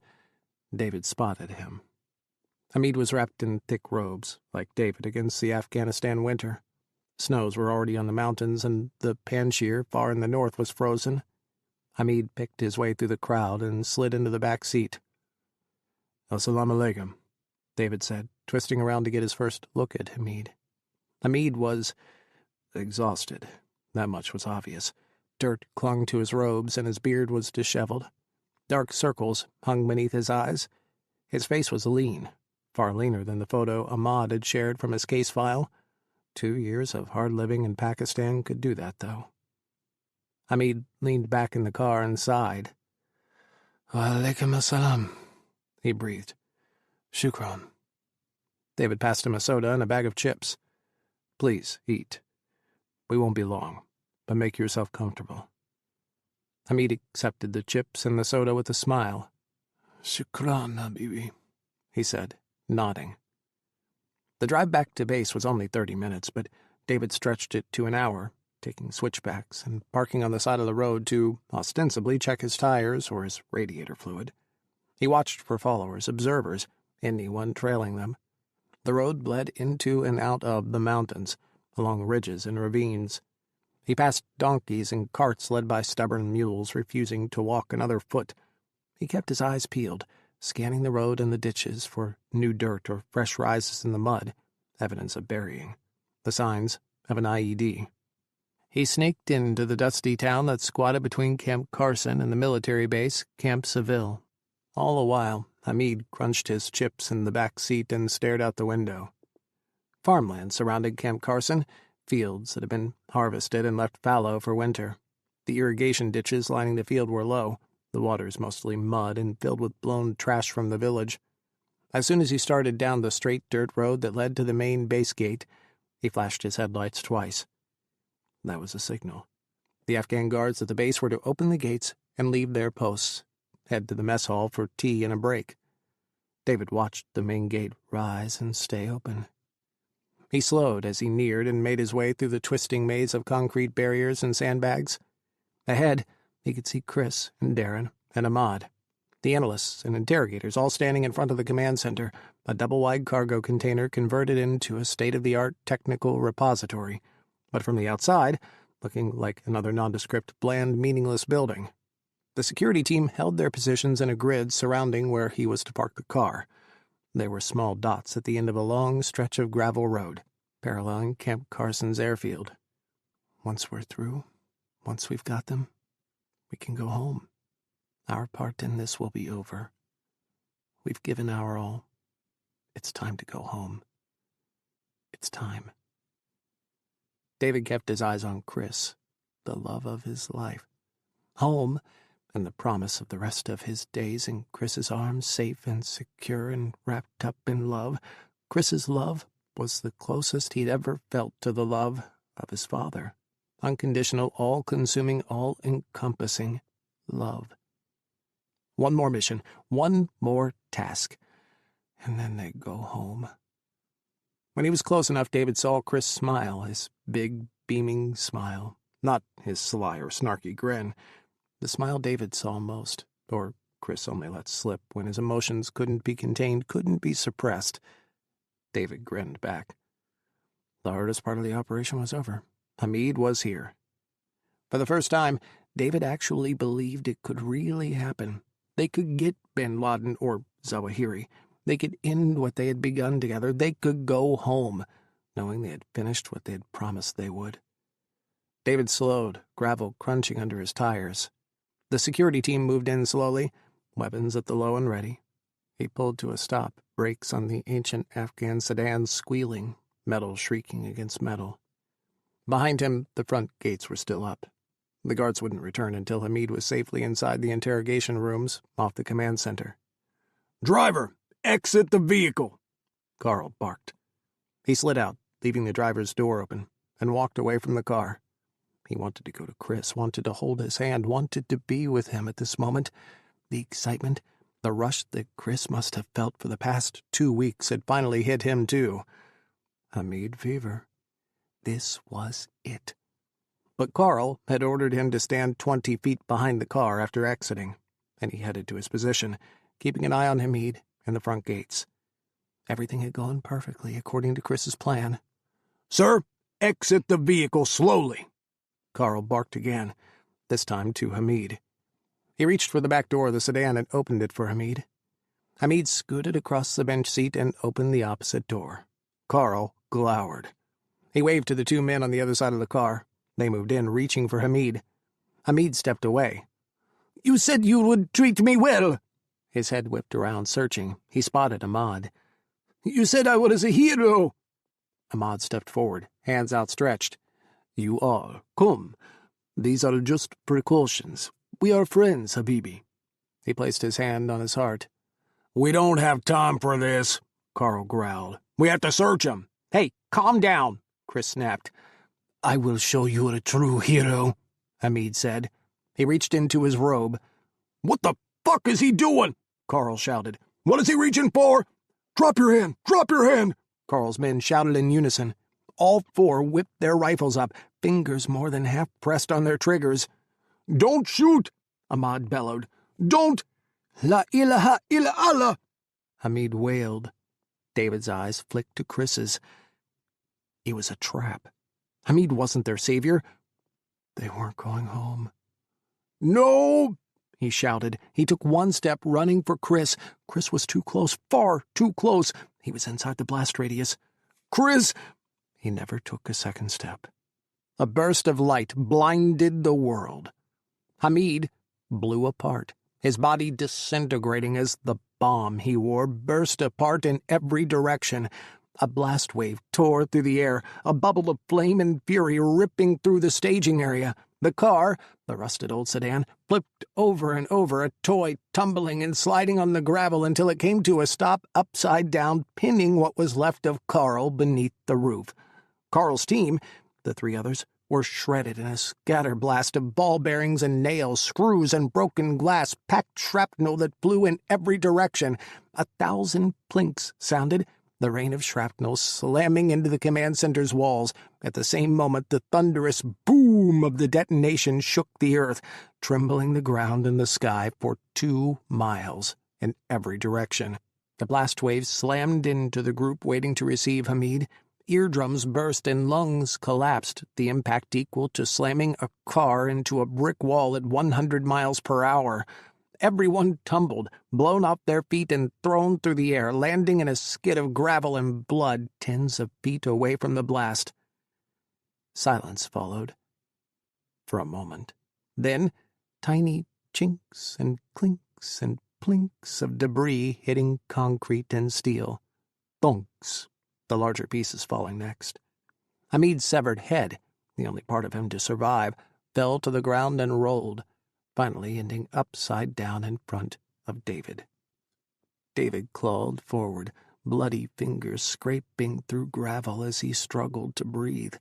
David spotted him. Hamid was wrapped in thick robes, like David against the Afghanistan winter. Snows were already on the mountains, and the Panjshir far in the north was frozen. Hamid picked his way through the crowd and slid into the back seat. "Assalamu alaikum," David said, twisting around to get his first look at Hamid. Hamid was exhausted. That much was obvious. Dirt clung to his robes, and his beard was disheveled. Dark circles hung beneath his eyes. His face was lean, far leaner than the photo Ahmad had shared from his case file. 2 years of hard living in Pakistan could do that, though. Hamid leaned back in the car and sighed. "Wa alaikum assalam," he breathed. "Shukran." David passed him a soda and a bag of chips. "Please, eat. We won't be long, but make yourself comfortable." Hamid accepted the chips and the soda with a smile. "Shukran, Habibi," he said, nodding. The drive back to base was only 30 minutes, but David stretched it to an hour, taking switchbacks and parking on the side of the road to ostensibly check his tires or his radiator fluid. He watched for followers, observers, anyone trailing them. The road bled into and out of the mountains, along ridges and ravines. He passed donkeys and carts led by stubborn mules refusing to walk another foot. He kept his eyes peeled, scanning the road and the ditches for new dirt or fresh rises in the mud, evidence of burying, the signs of an IED. He sneaked into the dusty town that squatted between Camp Carson and the military base, Camp Seville. All the while, Hamid crunched his chips in the back seat and stared out the window. Farmland surrounded Camp Carson, fields that had been harvested and left fallow for winter. The irrigation ditches lining the field were low, the waters mostly mud and filled with blown trash from the village. As soon as he started down the straight dirt road that led to the main base gate, he flashed his headlights twice. That was a signal. The Afghan guards at the base were to open the gates and leave their posts, head to the mess hall for tea and a break. David watched the main gate rise and stay open. He slowed as he neared and made his way through the twisting maze of concrete barriers and sandbags. Ahead, he could see Kris and Darren and Ahmad, the analysts and interrogators all standing in front of the command center, a double-wide cargo container converted into a state-of-the-art technical repository, but from the outside, looking like another nondescript, bland, meaningless building. The security team held their positions in a grid surrounding where he was to park the car. There were small dots at the end of a long stretch of gravel road, paralleling Camp Carson's airfield. Once we're through, once we've got them, we can go home. Our part in this will be over. We've given our all. It's time to go home. It's time. David kept his eyes on Kris, the love of his life. Home, and the promise of the rest of his days in Kris's arms, safe and secure and wrapped up in love. Kris's love was the closest he'd ever felt to the love of his father. Unconditional, all-consuming, all-encompassing love. One more mission, one more task, and then they'd go home. When he was close enough, David saw Kris smile, his big, beaming smile. Not his sly or snarky grin. The smile David saw most, or Kris only let slip when his emotions couldn't be contained, couldn't be suppressed. David grinned back. The hardest part of the operation was over. Hamid was here. For the first time, David actually believed it could really happen. They could get Bin Laden or Zawahiri. They could end what they had begun together. They could go home, knowing they had finished what they had promised they would. David slowed, gravel crunching under his tires. The security team moved in slowly, weapons at the low and ready. He pulled to a stop, brakes on the ancient Afghan sedan squealing, metal shrieking against metal. Behind him, the front gates were still up. The guards wouldn't return until Hamid was safely inside the interrogation rooms off the command center.
"Driver, exit the vehicle,"
Carl barked. He slid out, leaving the driver's door open, and walked away from the car. He wanted to go to Kris, wanted to hold his hand, wanted to be with him at this moment. The excitement, the rush that Kris must have felt for the past 2 weeks had finally hit him, too. Hamid fever. This was it. But Carl had ordered him to stand 20 feet behind the car after exiting, and he headed to his position, keeping an eye on Hamid and the front gates. Everything had gone perfectly according to Kris's plan.
"Sir, exit the vehicle slowly,"
Carl barked again, this time to Hamid. He reached for the back door of the sedan and opened it for Hamid. Hamid scooted across the bench seat and opened the opposite door. Carl glowered. He waved to the 2 men on the other side of the car. They moved in, reaching for Hamid. Hamid stepped away.
"You said you would treat me well."
His head whipped around, searching. He spotted Ahmad.
"You said I was a hero."
Ahmad stepped forward, hands outstretched. "You are. Come. These are just precautions. We are friends, Habibi." He placed his hand on his heart.
"We don't have time for this," Carl growled. "We have to search him."
"Hey, calm down," Kris snapped.
"I will show you a true hero,"
Hamid said. He reached into his robe.
"What the fuck is he doing?" Carl shouted. "What is he reaching for? Drop your hand! Drop your hand!"
Carl's men shouted in unison. All 4 whipped their rifles up. fingers more than half pressed on their triggers.
"Don't shoot!" Ahmad bellowed. "Don't! La ilaha illa Allah!"
Hamid wailed. David's eyes flicked to Kris's. It was a trap. Hamid wasn't their savior. They weren't going home.
"No!"
he shouted. He took one step, running for Kris. Kris was too close, far too close. He was inside the blast radius.
"Kris!"
He never took a second step. A burst of light blinded the world. Hamid blew apart, his body disintegrating as the bomb he wore burst apart in every direction. A blast wave tore through the air, a bubble of flame and fury ripping through the staging area. The car, the rusted old sedan, flipped over and over, a toy tumbling and sliding on the gravel until it came to a stop upside down, pinning what was left of Carl beneath the roof. Carl's team, the three others, were shredded in a scatterblast of ball bearings and nails, screws and broken glass, packed shrapnel that flew in every direction. 1,000 plinks sounded, the rain of shrapnel slamming into the command center's walls. At the same moment, the thunderous boom of the detonation shook the earth, trembling the ground and the sky for 2 miles in every direction. The blast waves slammed into the group waiting to receive Hamid. Eardrums burst and lungs collapsed, the impact equal to slamming a car into a brick wall at 100 miles per hour. Everyone tumbled, blown off their feet and thrown through the air, landing in a skid of gravel and blood tens of feet away from the blast. Silence followed. For a moment. Then, tiny chinks and clinks and plinks of debris hitting concrete and steel. Thunks, the larger pieces falling next. Hamid's severed head, the only part of him to survive, fell to the ground and rolled, finally ending upside down in front of David. David clawed forward, bloody fingers scraping through gravel as he struggled to breathe.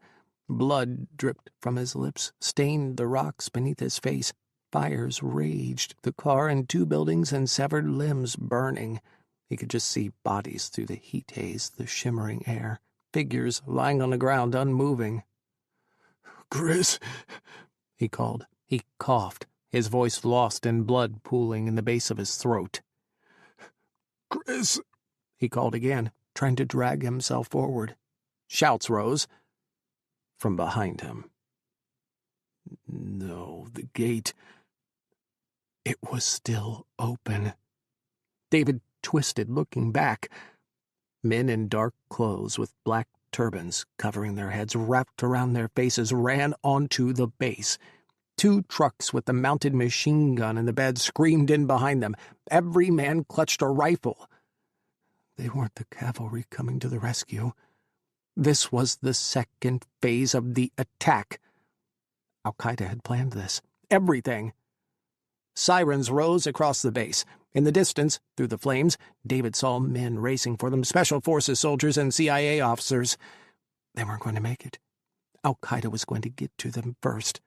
Blood dripped from his lips, stained the rocks beneath his face. Fires raged, the car and 2 buildings and severed limbs burning. He could just see bodies through the heat haze, the shimmering air, figures lying on the ground unmoving.
"Kris,"
he called. He coughed, his voice lost in blood pooling in the base of his throat.
"Kris,"
he called again, trying to drag himself forward. Shouts rose from behind him. No, the gate. It was still open. David twisted, looking back. Men in dark clothes with black turbans covering their heads wrapped around their faces ran onto the base. 2 trucks with the mounted machine gun in the bed screamed in behind them. Every man clutched a rifle. They weren't the cavalry coming to the rescue. This was the second phase of the attack. Al-Qaeda had planned this. Everything. Sirens rose across the base. In the distance, through the flames, David saw men racing for them, Special Forces soldiers and CIA officers. They weren't going to make it. Al-Qaeda was going to get to them first.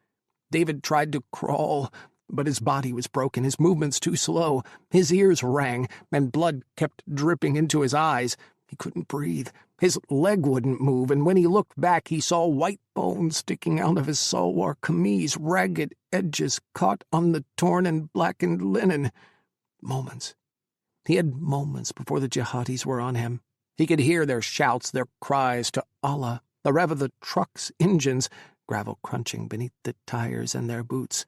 David tried to crawl, but his body was broken, his movements too slow. His ears rang, and blood kept dripping into his eyes. He couldn't breathe. His leg wouldn't move, and when he looked back, he saw white bones sticking out of his salwar kameez, ragged edges caught on the torn and blackened linen. Moments. He had moments before the jihadis were on him. He could hear their shouts, their cries to Allah, the rev of the truck's engines, gravel crunching beneath the tires and their boots.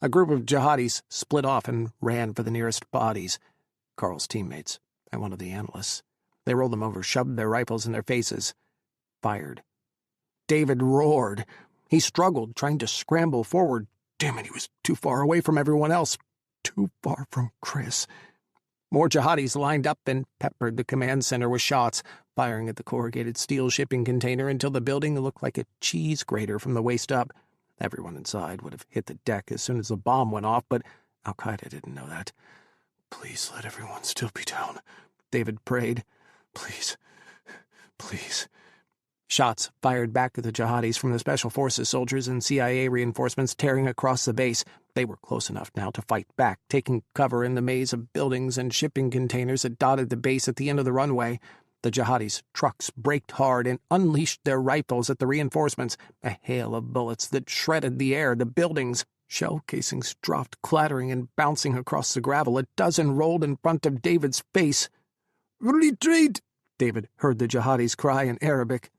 A group of jihadis split off and ran for the nearest bodies. Carl's teammates and one of the analysts. They rolled them over, shoved their rifles in their faces, fired. David roared. He struggled, trying to scramble forward. Damn it, he was too far away from everyone else. Too far from Kris. More jihadis lined up and peppered the command center with shots, firing at the corrugated steel shipping container until the building looked like a cheese grater from the waist up. Everyone inside would have hit the deck as soon as the bomb went off, but Al-Qaeda didn't know that. "Please let everyone still be down," David prayed. "Please, please." Shots fired back at the jihadis from the Special Forces soldiers and CIA reinforcements tearing across the base. They were close enough now to fight back, taking cover in the maze of buildings and shipping containers that dotted the base at the end of the runway. The jihadis' trucks braked hard and unleashed their rifles at the reinforcements, a hail of bullets that shredded the air, the buildings. Shell casings dropped clattering and bouncing across the gravel. A dozen rolled in front of David's face.
"Retreat!"
David heard the jihadis cry in Arabic.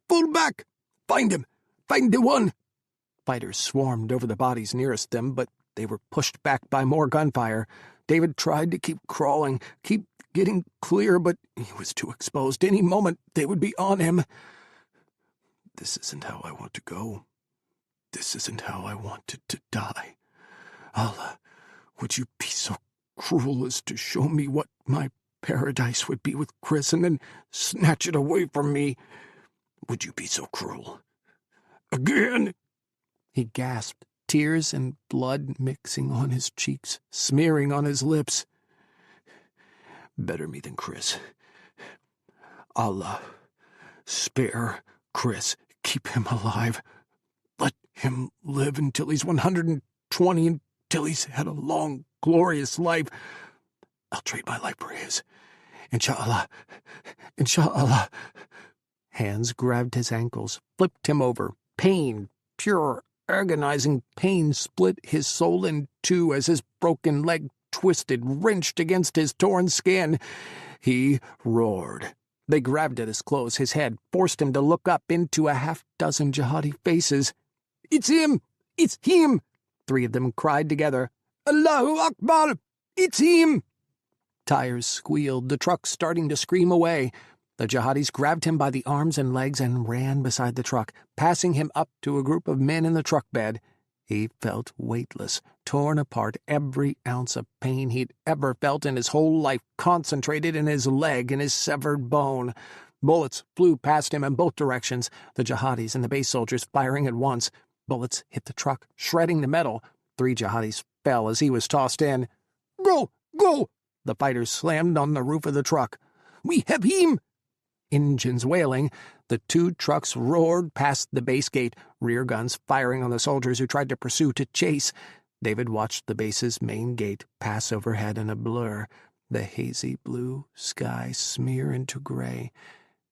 "Fall back! Find him! Find the one!"
Fighters swarmed over the bodies nearest them, but they were pushed back by more gunfire. David tried to keep crawling, keep getting clear, but he was too exposed. Any moment they would be on him.
This isn't how I want to go. This isn't how I wanted to die. Allah, would you be so cruel as to show me what my paradise would be with Kris and then snatch it away from me? Would you be so cruel?
Again?
He gasped, tears and blood mixing on his cheeks, smearing on his lips.
Better me than Kris. Allah, spare Kris. Keep him alive. Let him live until he's 120, until he's had a long, glorious life. I'll trade my life for his. Inshallah. Inshallah.
Hands grabbed his ankles, flipped him over. Pain, pure, agonizing pain split his soul in two as his broken leg twisted, wrenched against his torn skin. He roared. They grabbed at his clothes, his head, forced him to look up into a half-dozen jihadi faces.
"It's him! It's him!"
3 of them cried together.
"Allahu Akbar! It's him!"
Tires squealed, the truck starting to scream away. The jihadis grabbed him by the arms and legs and ran beside the truck, passing him up to a group of men in the truck bed. He felt weightless, torn apart, every ounce of pain he'd ever felt in his whole life concentrated in his leg and his severed bone. Bullets flew past him in both directions, the jihadis and the base soldiers firing at once. Bullets hit the truck, shredding the metal. 3 jihadis fell as he was tossed in.
"Go! Go!"
The fighters slammed on the roof of the truck.
"We have him!"
Engines wailing, the 2 trucks roared past the base gate, rear guns firing on the soldiers who tried to pursue, to chase. David watched the base's main gate pass overhead in a blur, the hazy blue sky smear into gray,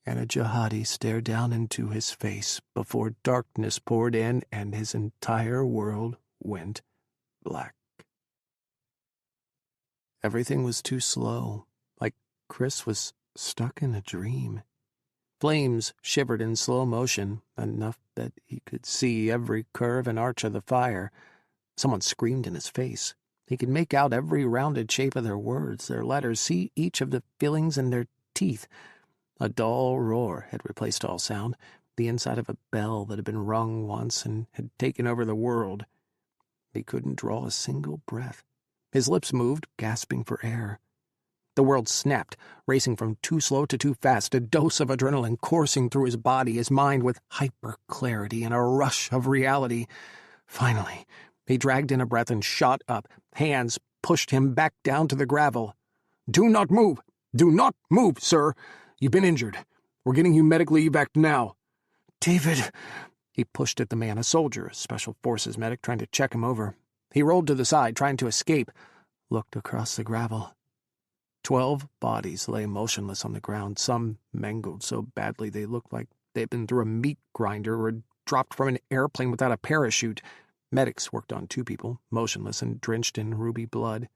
and a jihadi stare down into his face before darkness poured in and his entire world went black. Everything was too slow, like Kris was stuck in a dream. Flames shivered in slow motion, enough that he could see every curve and arch of the fire. Someone screamed in his face. He could make out every rounded shape of their words, their letters, see each of the fillings in their teeth. A dull roar had replaced all sound, the inside of a bell that had been rung once and had taken over the world. He couldn't draw a single breath. His lips moved, gasping for air. The world snapped, racing from too slow to too fast, a dose of adrenaline coursing through his body, his mind with hyper-clarity and a rush of reality. Finally, he dragged in a breath and shot up. Hands pushed him back down to the gravel.
"Do not move! Do not move, sir! You've been injured. We're getting you medically evac now."
"David!" He pushed at the man, a soldier, a special forces medic, trying to check him over. He rolled to the side, trying to escape, looked across the gravel. 12 bodies lay motionless on the ground, some mangled so badly they looked like they'd been through a meat grinder or had dropped from an airplane without a parachute. Medics worked on 2 people, motionless and drenched in ruby blood.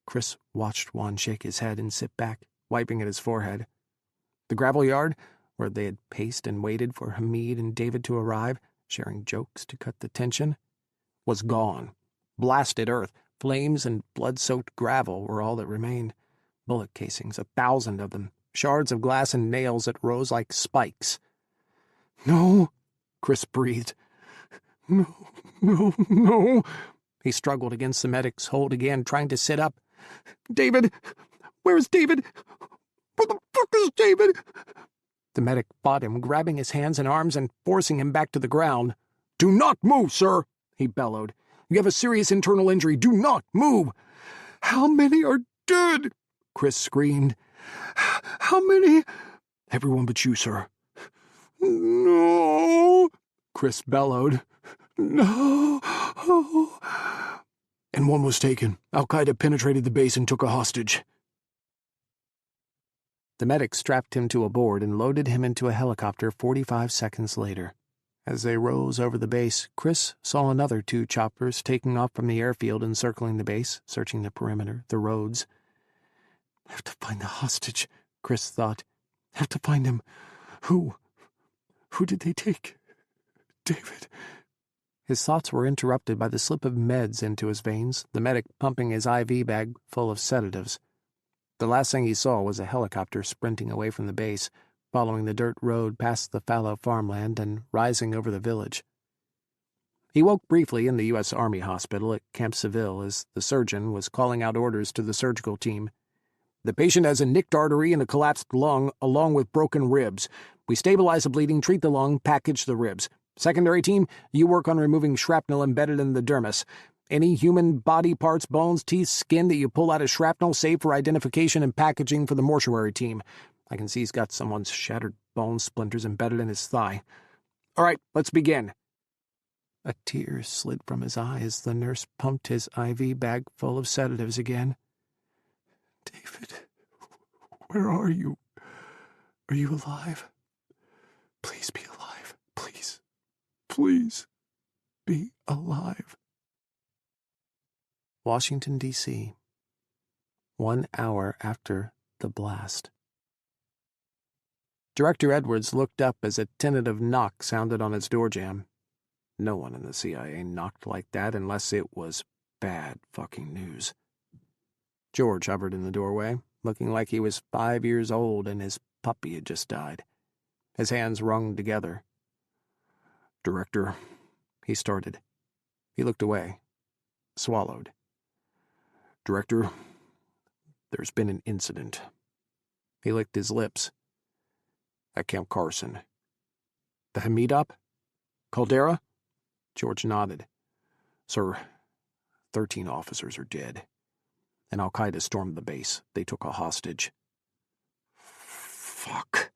Kris watched one shake his head and sit back, wiping at his forehead. The gravel yard, where they had paced and waited for Hamid and David to arrive, sharing jokes to cut the tension, was gone. Blasted earth, flames and blood-soaked gravel were all that remained. Bullet casings, 1,000 of them, shards of glass and nails that rose like spikes.
"No,"
Kris breathed.
No.
He struggled against the medic's hold again, trying to sit up.
"David! Where's David? Where the fuck is David?"
The medic fought him, grabbing his hands and arms and forcing him back to the ground.
"Do not move, sir!" he bellowed. "You have a serious internal injury. Do not move!" "How many are dead?" Kris screamed. "How many?" "Everyone but you, sir." "No," Kris bellowed. "No." "And one was taken. Al-Qaeda penetrated the base and took a hostage."
The medic strapped him to a board and loaded him into a helicopter 45 seconds later. As they rose over the base, Kris saw another 2 choppers taking off from the airfield and circling the base, searching the perimeter, the roads. "I have to find the hostage," Kris thought. "I have to find him. Who did they take? David." His thoughts were interrupted by the slip of meds into his veins, the medic pumping his IV bag full of sedatives. The last thing he saw was a helicopter sprinting away from the base, following the dirt road past the fallow farmland and rising over the village. He woke briefly in the U.S. Army hospital at Camp Civil as the surgeon was calling out orders to the surgical team. "The patient has a nicked artery and a collapsed lung, along with broken ribs. We stabilize the bleeding, treat the lung, package the ribs. Secondary team, you work on removing shrapnel embedded in the dermis. Any human body parts, bones, teeth, skin that you pull out of shrapnel, save for identification and packaging for the mortuary team. I can see he's got someone's shattered bone splinters embedded in his thigh. All right, let's begin." A tear slid from his eye as the nurse pumped his IV bag full of sedatives again. "David, where are you? Are you alive? Please be alive. Please. Please be alive." Washington, D.C., 1 hour after the blast. Director Edwards looked up as a tentative knock sounded on his door jamb. No one in the CIA knocked like that unless it was bad fucking news. George hovered in the doorway, looking like he was 5 years old and his puppy had just died. His hands wrung together. "Director," he started. He looked away, swallowed. "Director, there's been an incident." He licked his lips. "At Camp Carson." "The Hamid-op? Caldera?" George nodded. "Sir, 13 officers are dead. And Al-Qaeda stormed the base. They took a hostage." Fuck.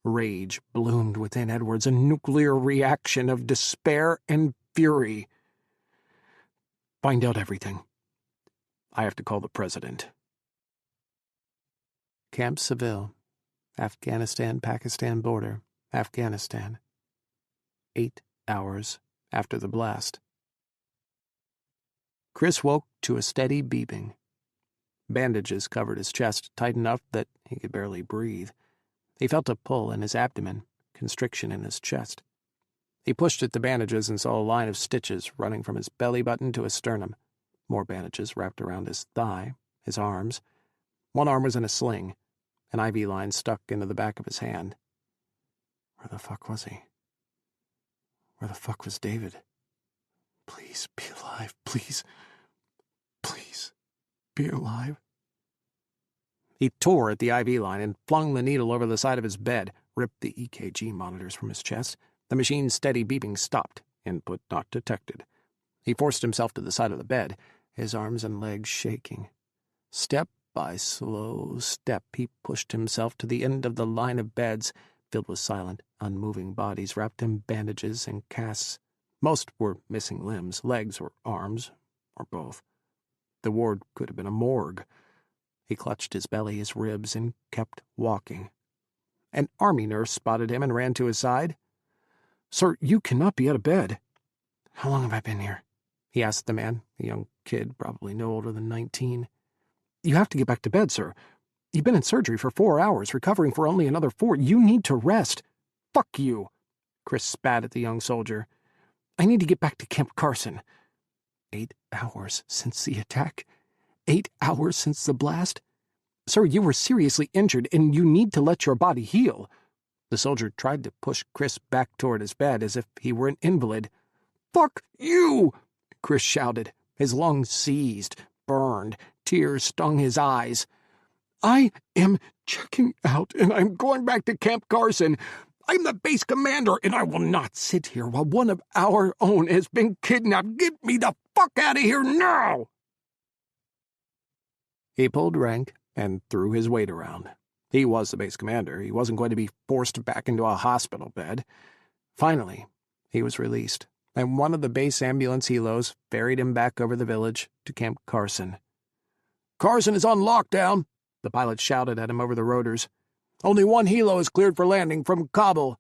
Rage bloomed within Edwards, a nuclear reaction of despair and fury. "Find out everything. I have to call the president." Camp Civil, Afghanistan-Pakistan border, Afghanistan. 8 hours after the blast. Kris woke to a steady beeping. Bandages covered his chest tight enough that he could barely breathe. He felt a pull in his abdomen, constriction in his chest. He pushed at the bandages and saw a line of stitches running from his belly button to his sternum. More bandages wrapped around his thigh, his arms. One arm was in a sling, an IV line stuck into the back of his hand. Where the fuck was he? Where the fuck was David? Please be alive, please. Please be alive. He tore at the IV line and flung the needle over the side of his bed, ripped the EKG monitors from his chest. The machine's steady beeping stopped, input not detected. He forced himself to the side of the bed, his arms and legs shaking. Step by slow step, he pushed himself to the end of the line of beds, filled with silent, unmoving bodies wrapped in bandages and casts. Most were missing limbs, legs or arms, or both. The ward could have been a morgue. He clutched his belly, his ribs, and kept walking. An army nurse spotted him and ran to his side. "Sir, you cannot be out of bed." "How long have I been here?" he asked the man, a young kid, probably no older than 19. "You have to get back to bed, sir. You've been in surgery for 4 hours, recovering for only another 4. You need to rest." "Fuck you," Kris spat at the young soldier. "I need to get back to Camp Carson." 8 hours since the attack? 8 hours since the blast? "Sir, you were seriously injured, and you need to let your body heal." The soldier tried to push Kris back toward his bed as if he were an invalid. "Fuck you!" Kris shouted. His lungs seized, burned, tears stung his eyes. "I am checking out, and I'm going back to Camp Carson. I'm the base commander, and I will not sit here while one of our own has been kidnapped. Get me the fuck out of here now!" He pulled rank and threw his weight around. He was the base commander. He wasn't going to be forced back into a hospital bed. Finally, he was released, and one of the base ambulance helos ferried him back over the village to Camp Carson. "Carson is on lockdown," the pilot shouted at him over the rotors.
Only one helo is cleared for landing from Kabul.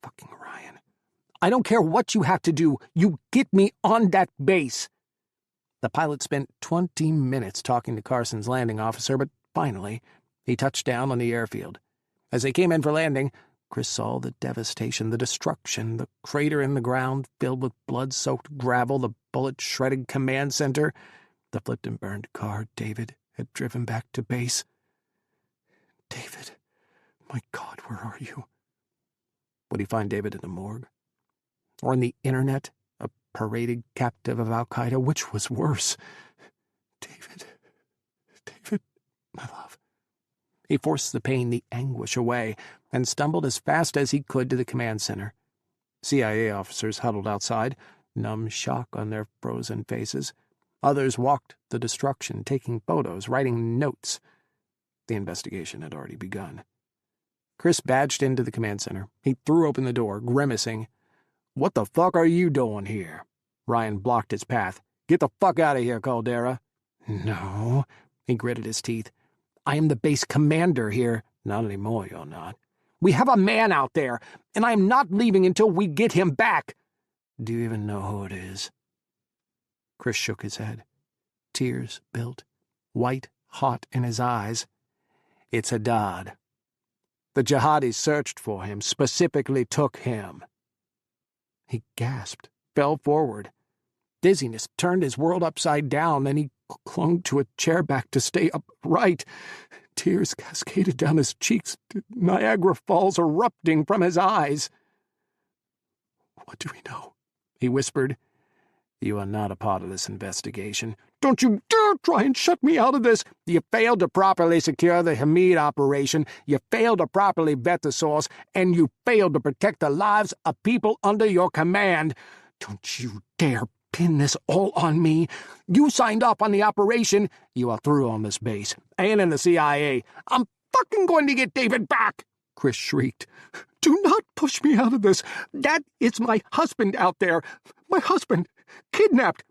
Fucking Ryan. I don't care what you have to do. You get me on that base. The pilot spent 20 minutes talking to Carson's landing officer, but finally, he touched down on the airfield. As they came in for landing, Kris saw the devastation, the destruction, the crater in the ground filled with blood-soaked gravel, the bullet-shredded command center, the flipped and burned car David had driven back to base. David, my God, where are you? Would he find David in the morgue? Or on the internet, a paraded captive of Al-Qaeda? Which was worse? David, my love. He forced the pain, the anguish away, and stumbled as fast as he could to the command center. CIA officers huddled outside, numb shock on their frozen faces. Others walked the destruction, taking photos, writing notes. The investigation had already begun. Kris badged into the command center. He threw open the door, grimacing.
"What the fuck are you doing here?" Ryan blocked his path. "Get the fuck out of here, Caldera."
"No," he gritted his teeth. "I am the base commander here."
"Not anymore, you're not."
"We have a man out there, and I am not leaving until we get him back."
"Do you even know who it is?"
Kris shook his head. Tears built, white hot in his eyes.
"It's Haddad. The jihadis searched for him, specifically took him."
He gasped, fell forward. Dizziness turned his world upside down, and he clung to a chair back to stay upright. Tears cascaded down his cheeks, Niagara Falls erupting from his eyes. "What do we know?" he whispered.
"You are not a part of this investigation."
"Don't you dare try and shut me out of this!
You failed to properly secure the Hamid operation, you failed to properly vet the source, and you failed to protect the lives of people under your command.
Don't you dare pin this all on me! You signed off on the operation.
You are through on this base, and in the CIA.
I'm fucking going to get David back!" Kris shrieked. "Do not push me out of this! That is my husband out there! My husband! Kidnapped!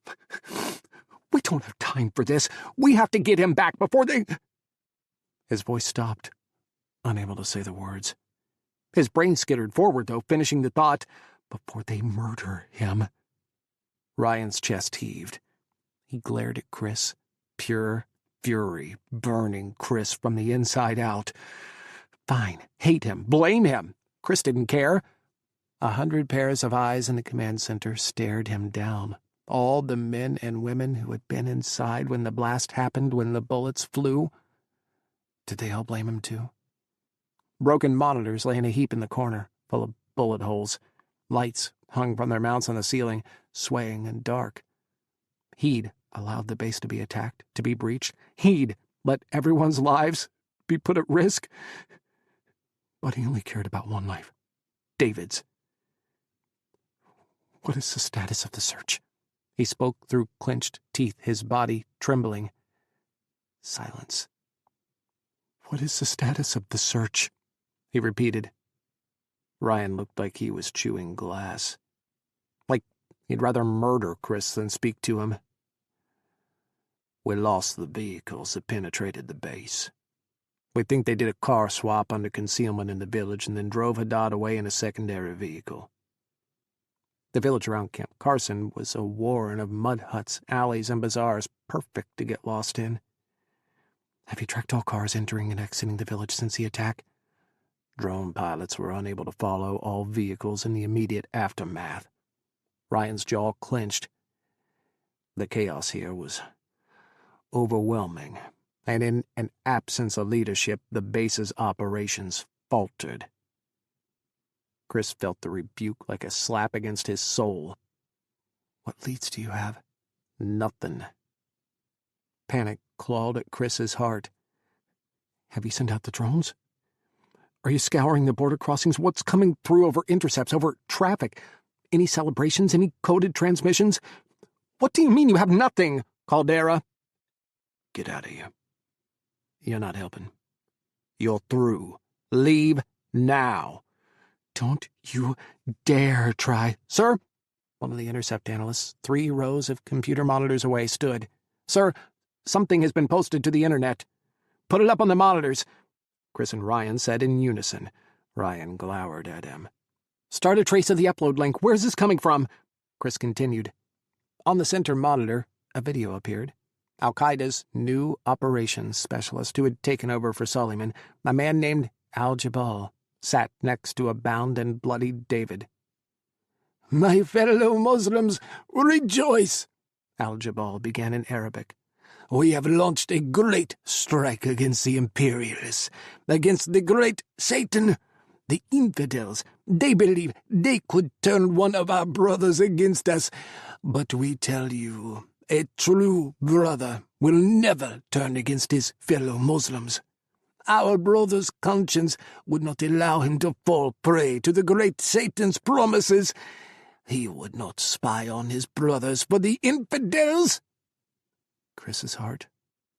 We don't have time for this. We have to get him back before they—" His voice stopped, unable to say the words. His brain skittered forward, though, finishing the thought, "before they murder him." Ryan's chest heaved. He glared at Kris, pure fury burning Kris from the inside out. Fine, hate him, blame him. Kris didn't care. 100 pairs of eyes in the command center stared him down. All the men and women who had been inside when the blast happened, when the bullets flew. Did they all blame him too? Broken monitors lay in a heap in the corner, full of bullet holes. Lights hung from their mounts on the ceiling, swaying and dark. He'd allowed the base to be attacked, to be breached. He'd let everyone's lives be put at risk. But he only cared about one life. David's. "What is the status of the search?" He spoke through clenched teeth, his body trembling. Silence. "What is the status of the search?" he repeated. Ryan looked like he was chewing glass. Like he'd rather murder Kris than speak to him.
"We lost the vehicles that penetrated the base.
We think they did a car swap under concealment in the village and then drove Haddad away in a secondary vehicle."
The village around Camp Carson was a warren of mud huts, alleys, and bazaars, perfect to get lost in. "Have you tracked all cars entering and exiting the village since the attack?"
Drone pilots were unable to follow all vehicles in the immediate aftermath."
Ryan's jaw clenched.
"The chaos here was overwhelming, and in an absence of leadership, the base's operations faltered."
Kris felt the rebuke like a slap against his soul. "What leads do you have?"
"Nothing."
Panic clawed at Kris's heart. "Have you sent out the drones? Are you scouring the border crossings? What's coming through over intercepts, over traffic? Any celebrations? Any coded transmissions? What do you mean you have nothing, Caldera?"
"Get out of here.
You're not helping. You're through. Leave now."
"Don't you dare try." "Sir?" One of the intercept analysts, 3 rows of computer monitors away, stood. "Sir, something has been posted to the internet. Put it up on the monitors. Kris and Ryan said in unison. Ryan glowered at him. "Start a trace of the upload link. Where's this coming from?" Kris continued. On the center monitor, a video appeared. Al-Qaeda's new operations specialist who had taken over for Suleiman, a man named Al-Jabal, sat next to a bound and bloodied David.
"My fellow Muslims, rejoice!"
Al-Jabal began in Arabic.
"We have launched a great strike against the imperialists, against the great Satan. The infidels, they believe they could turn one of our brothers against us, but we tell you, a true brother will never turn against his fellow Muslims. Our brother's conscience would not allow him to fall prey to the great Satan's promises. He would not spy on his brothers for the infidels."
Kris's heart,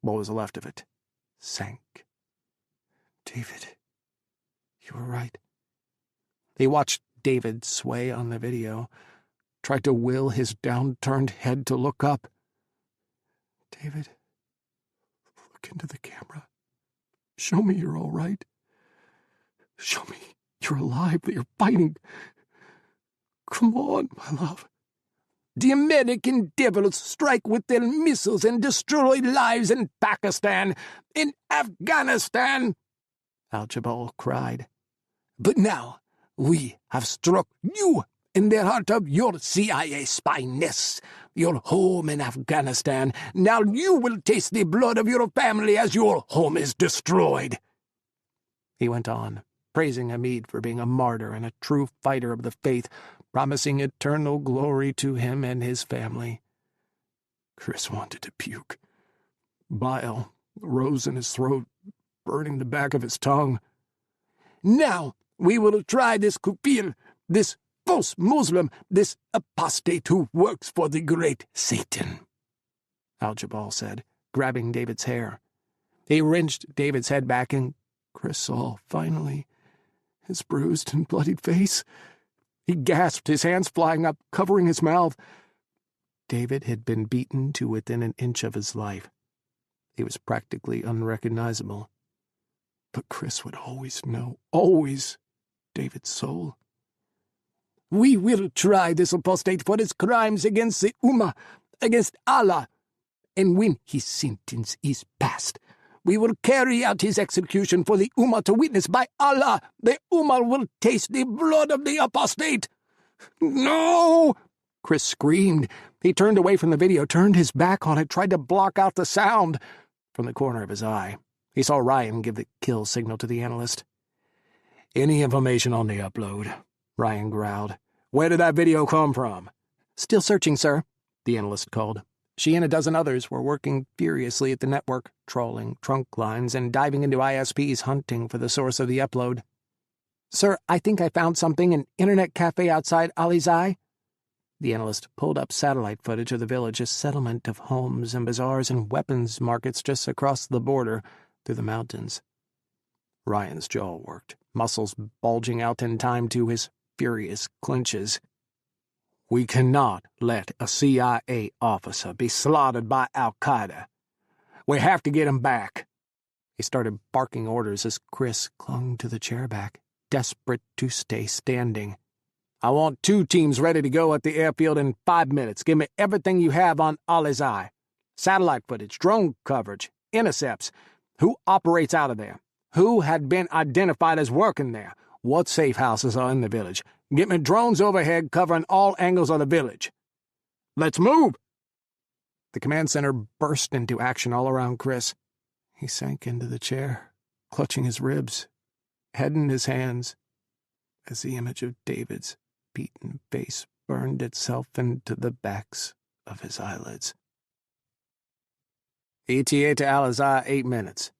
what was left of it, sank. David, you were right. He watched David sway on the video, tried to will his downturned head to look up. David, look into the camera. Show me you're all right. Show me you're alive, that you're fighting. Come on, my love.
The American devils strike with their missiles and destroy lives in Pakistan, in Afghanistan,
Al-Jabal cried.
But now we have struck you in the heart of your CIA spy nests, your home in Afghanistan. Now you will taste the blood of your family as your home is destroyed.
He went on, praising Hamid for being a martyr and a true fighter of the faith, promising eternal glory to him and his family. Kris wanted to puke. Bile rose in his throat, burning the back of his tongue.
Now we will try this kufir, this false Muslim, this apostate who works for the great Satan,
Al-Jabal said, grabbing David's hair. He wrenched David's head back, and Kris saw, finally, his bruised and bloodied face. He gasped, his hands flying up, covering his mouth. David had been beaten to within an inch of his life. He was practically unrecognizable. But Kris would always know, always, David's soul.
We will try this apostate for his crimes against the Ummah, against Allah, and when his sentence is passed, we will carry out his execution for the Ummah to witness. By Allah, the Ummah will taste the blood of the apostate. No!
Kris screamed. He turned away from the video, turned his back on it, tried to block out the sound. From the corner of his eye, he saw Ryan give the kill signal to the analyst.
"Any information on the upload?" Ryan growled. "Where did that video come from?"
"Still searching, sir," the analyst called. She and a dozen others were working furiously at the network, trawling trunk lines and diving into ISPs, hunting for the source of the upload. "Sir, I think I found something, an internet cafe outside Alizai." The analyst pulled up satellite footage of the village, a settlement of homes and bazaars and weapons markets just across the border through the mountains. Ryan's jaw worked, muscles bulging out in time to his furious clenches.
"We cannot let a CIA officer be slaughtered by Al-Qaeda. We have to get him back."
He started barking orders as Kris clung to the chair back, desperate to stay standing.
"I want 2 teams ready to go at the airfield in 5 minutes. Give me everything you have on Alizai. Satellite footage, drone coverage, intercepts. Who operates out of there? Who had been identified as working there? What safe houses are in the village? Get me drones overhead covering all angles of the village. Let's move!"
The command center burst into action all around Kris. He sank into the chair, clutching his ribs, head in his hands, as the image of David's beaten face burned itself into the backs of his eyelids.
ETA to Alizai, 8 minutes.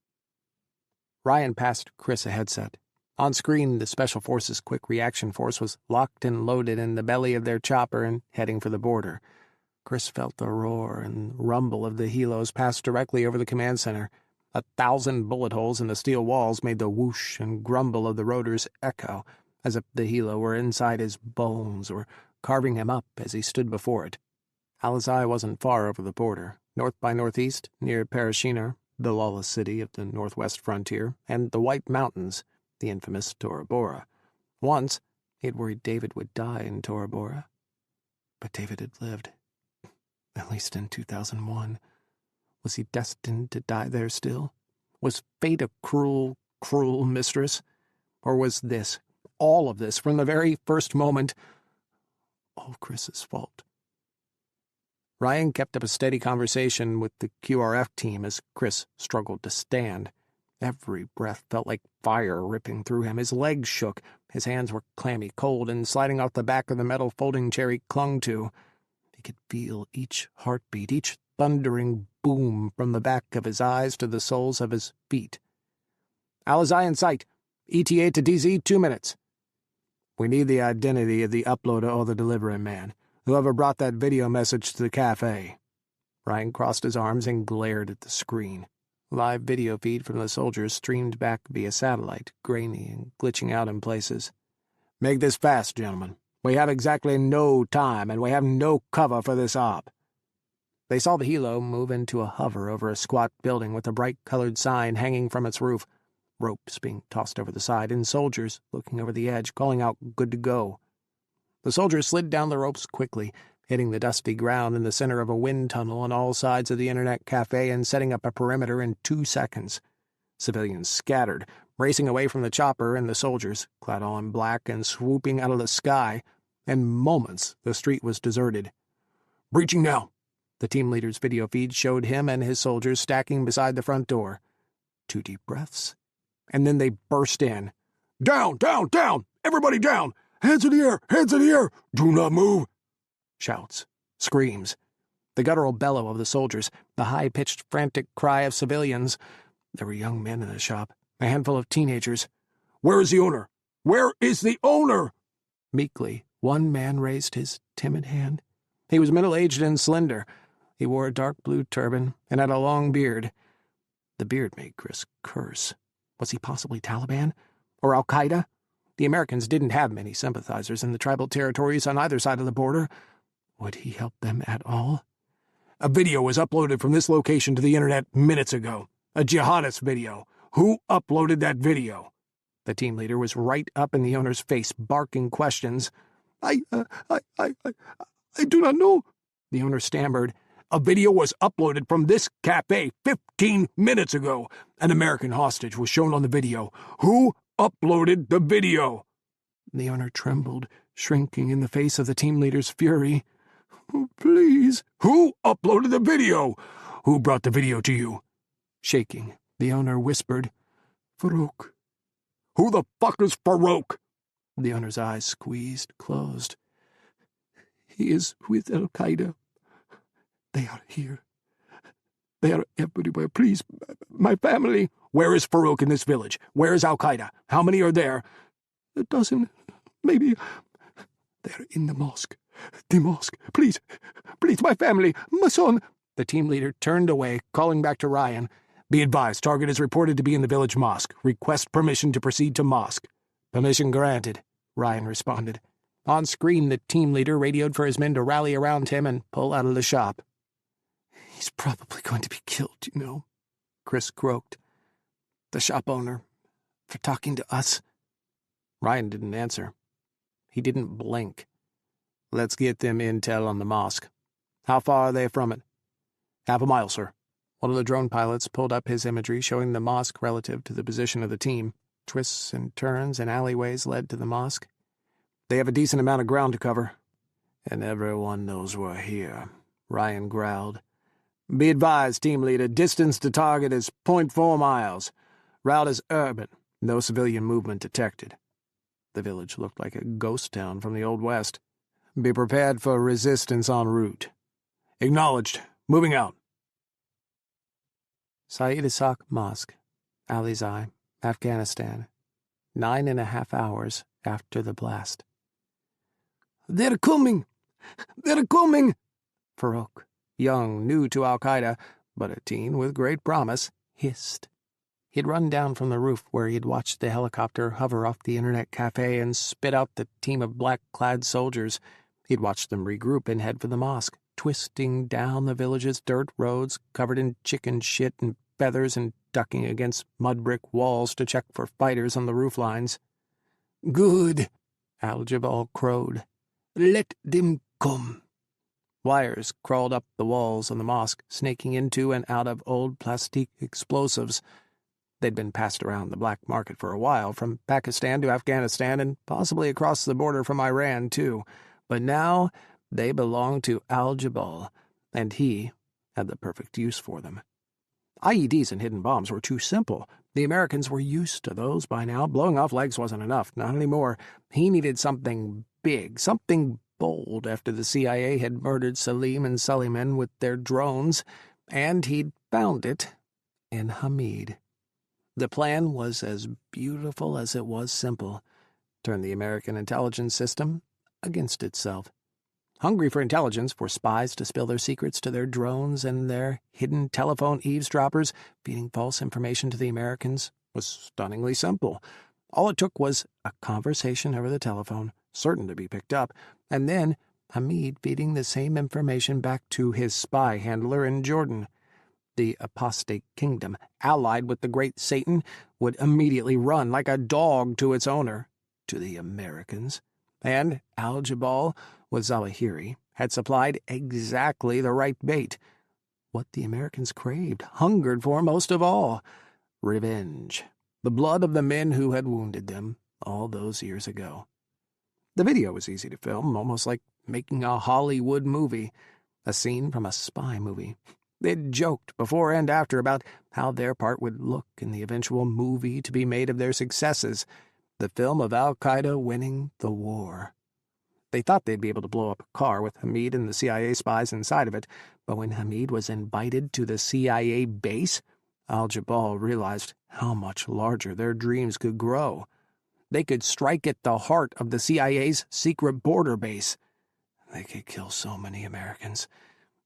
Ryan passed Kris a headset. On screen, the Special Forces Quick Reaction Force was locked and loaded in the belly of their chopper and heading for the border. Kris felt the roar and rumble of the helos pass directly over the command center. 1,000 bullet holes in the steel walls made the whoosh and grumble of the rotors echo, as if the helo were inside his bones or carving him up as he stood before it. Alizai wasn't far over the border, north by northeast, near Parashina, the lawless city of the northwest frontier, and the White Mountains, the infamous Tora Bora. Once, he had worried David would die in Tora Bora. But David had lived, at least in 2001. Was he destined to die there still? Was fate a cruel, cruel mistress? Or was this, all of this, from the very first moment, all Kris's fault? Ryan kept up a steady conversation with the QRF team as Kris struggled to stand. Every breath felt like fire ripping through him. His legs shook, his hands were clammy cold, and sliding off the back of the metal folding chair he clung to. He could feel each heartbeat, each thundering boom from the back of his eyes to the soles of his feet. Alizai in sight. ETA to DZ, 2 minutes. We need the identity of the uploader or the delivery man. Whoever brought that video message to the cafe. Ryan crossed his arms and glared at the screen. Live video feed from the soldiers streamed back via satellite, grainy and glitching out in places. Make this fast, gentlemen. We have exactly no time, and we have no cover for this op. They saw the helo move into a hover over a squat building with a bright-colored sign hanging from its roof, ropes being tossed over the side, and soldiers looking over the edge, calling out, "Good to go." The soldiers slid down the ropes quickly, hitting the dusty ground in the center of a wind tunnel on all sides of the Internet Cafe and setting up a perimeter in 2 seconds. Civilians scattered, racing away from the chopper and the soldiers, clad all in black and swooping out of the sky. In moments, the street was deserted. "Breaching now." The team leader's video feed showed him and his soldiers stacking beside the front door. 2 deep breaths. And then they burst in. "Down, down, down! Everybody down! Hands in the air! Hands in the air! Do not move!" Shouts, screams, the guttural bellow of the soldiers, the high-pitched, frantic cry of civilians. There were young men in the shop, a handful of teenagers. "Where is the owner? Where is the owner?" Meekly, one man raised his timid hand. He was middle-aged and slender. He wore a dark blue turban and had a long beard. The beard made Kris curse. Was he possibly Taliban? Or Al-Qaeda? The Americans didn't have many sympathizers in the tribal territories on either side of the border. Would he help them at all? "A video was uploaded from this location to the internet minutes ago. A jihadist video. Who uploaded that video?" The team leader was right up in the owner's face, barking questions. I do not know," the owner stammered. "A video was uploaded from this cafe 15 minutes ago. An American hostage was shown on the video. Who uploaded the video?" The owner trembled, shrinking in the face of the team leader's fury. "Oh, please." "Who uploaded the video? Who brought the video to you?" Shaking, the owner whispered, "Farouk." "Who the fuck is Farouk?" The owner's eyes squeezed closed. "He is with Al-Qaeda. They are here. They are everywhere. Please, my family." "Where is Farouk in this village? Where is Al-Qaeda? How many are there?" "A dozen, maybe. They are in the mosque. The mosque. Please, my family, my son." The team leader turned away, calling back to Ryan. "Be advised, target is reported to be in the village mosque. Request permission to proceed to mosque." "Permission granted," Ryan responded. On screen, the team leader radioed for his men to rally around him and pull out of the shop. "He's probably going to be killed, you know," Kris croaked. "The shop owner, for talking to us." Ryan didn't answer. He didn't blink. "Let's get them intel on the mosque. How far are they from it?" "Half a mile, sir." One of the drone pilots pulled up his imagery showing the mosque relative to the position of the team. Twists and turns and alleyways led to the mosque. "They have a decent amount of ground to cover." "And everyone knows we're here," Ryan growled. "Be advised, team leader, distance to target is 0.4 miles. Route is urban, no civilian movement detected." The village looked like a ghost town from the Old West. "Be prepared for resistance en route." "Acknowledged. Moving out." Saeed Isaac Mosque, Alizai, Afghanistan, 9.5 hours after the blast. "They're coming! They're coming!" Farouk, young, new to Al-Qaeda, but a teen with great promise, hissed. He'd run down from the roof where he'd watched the helicopter hover off the Internet Cafe and spit out the team of black-clad soldiers. He'd watched them regroup and head for the mosque, twisting down the village's dirt roads covered in chicken shit and feathers and ducking against mud-brick walls to check for fighters on the roof lines.
"Good,"
Al-Jabal crowed.
"Let them come."
Wires crawled up the walls of the mosque, snaking into and out of old plastique explosives. They'd been passed around the black market for a while, from Pakistan to Afghanistan and possibly across the border from Iran, too. But now they belonged to Al-Jabal, and he had the perfect use for them. IEDs and hidden bombs were too simple. The Americans were used to those by now. Blowing off legs wasn't enough, not anymore. He needed something big, something bold after the CIA had murdered Salim and Suleiman with their drones, and he'd found it in Hamid. The plan was as beautiful as it was simple. Turn the American intelligence system against itself. Hungry for intelligence, for spies to spill their secrets to their drones and their hidden telephone eavesdroppers, feeding false information to the Americans was stunningly simple. All it took was a conversation over the telephone, certain to be picked up, and then Hamid feeding the same information back to his spy handler in Jordan. The apostate kingdom, allied with the great Satan, would immediately run like a dog to its owner, to the Americans. And Al-Jabal, with Zawahiri, had supplied exactly the right bait. What the Americans craved, hungered for most of all. Revenge. The blood of the men who had wounded them all those years ago. The video was easy to film, almost like making a Hollywood movie. A scene from a spy movie. They'd joked before and after about how their part would look in the eventual movie to be made of their successes. The film of al-Qaeda winning the war. They thought they'd be able to blow up a car with Hamid and the CIA spies inside of it, but when Hamid was invited to the CIA base, Al-Jabal realized how much larger their dreams could grow. They could strike at the heart of the CIA's secret border base. They could kill so many Americans.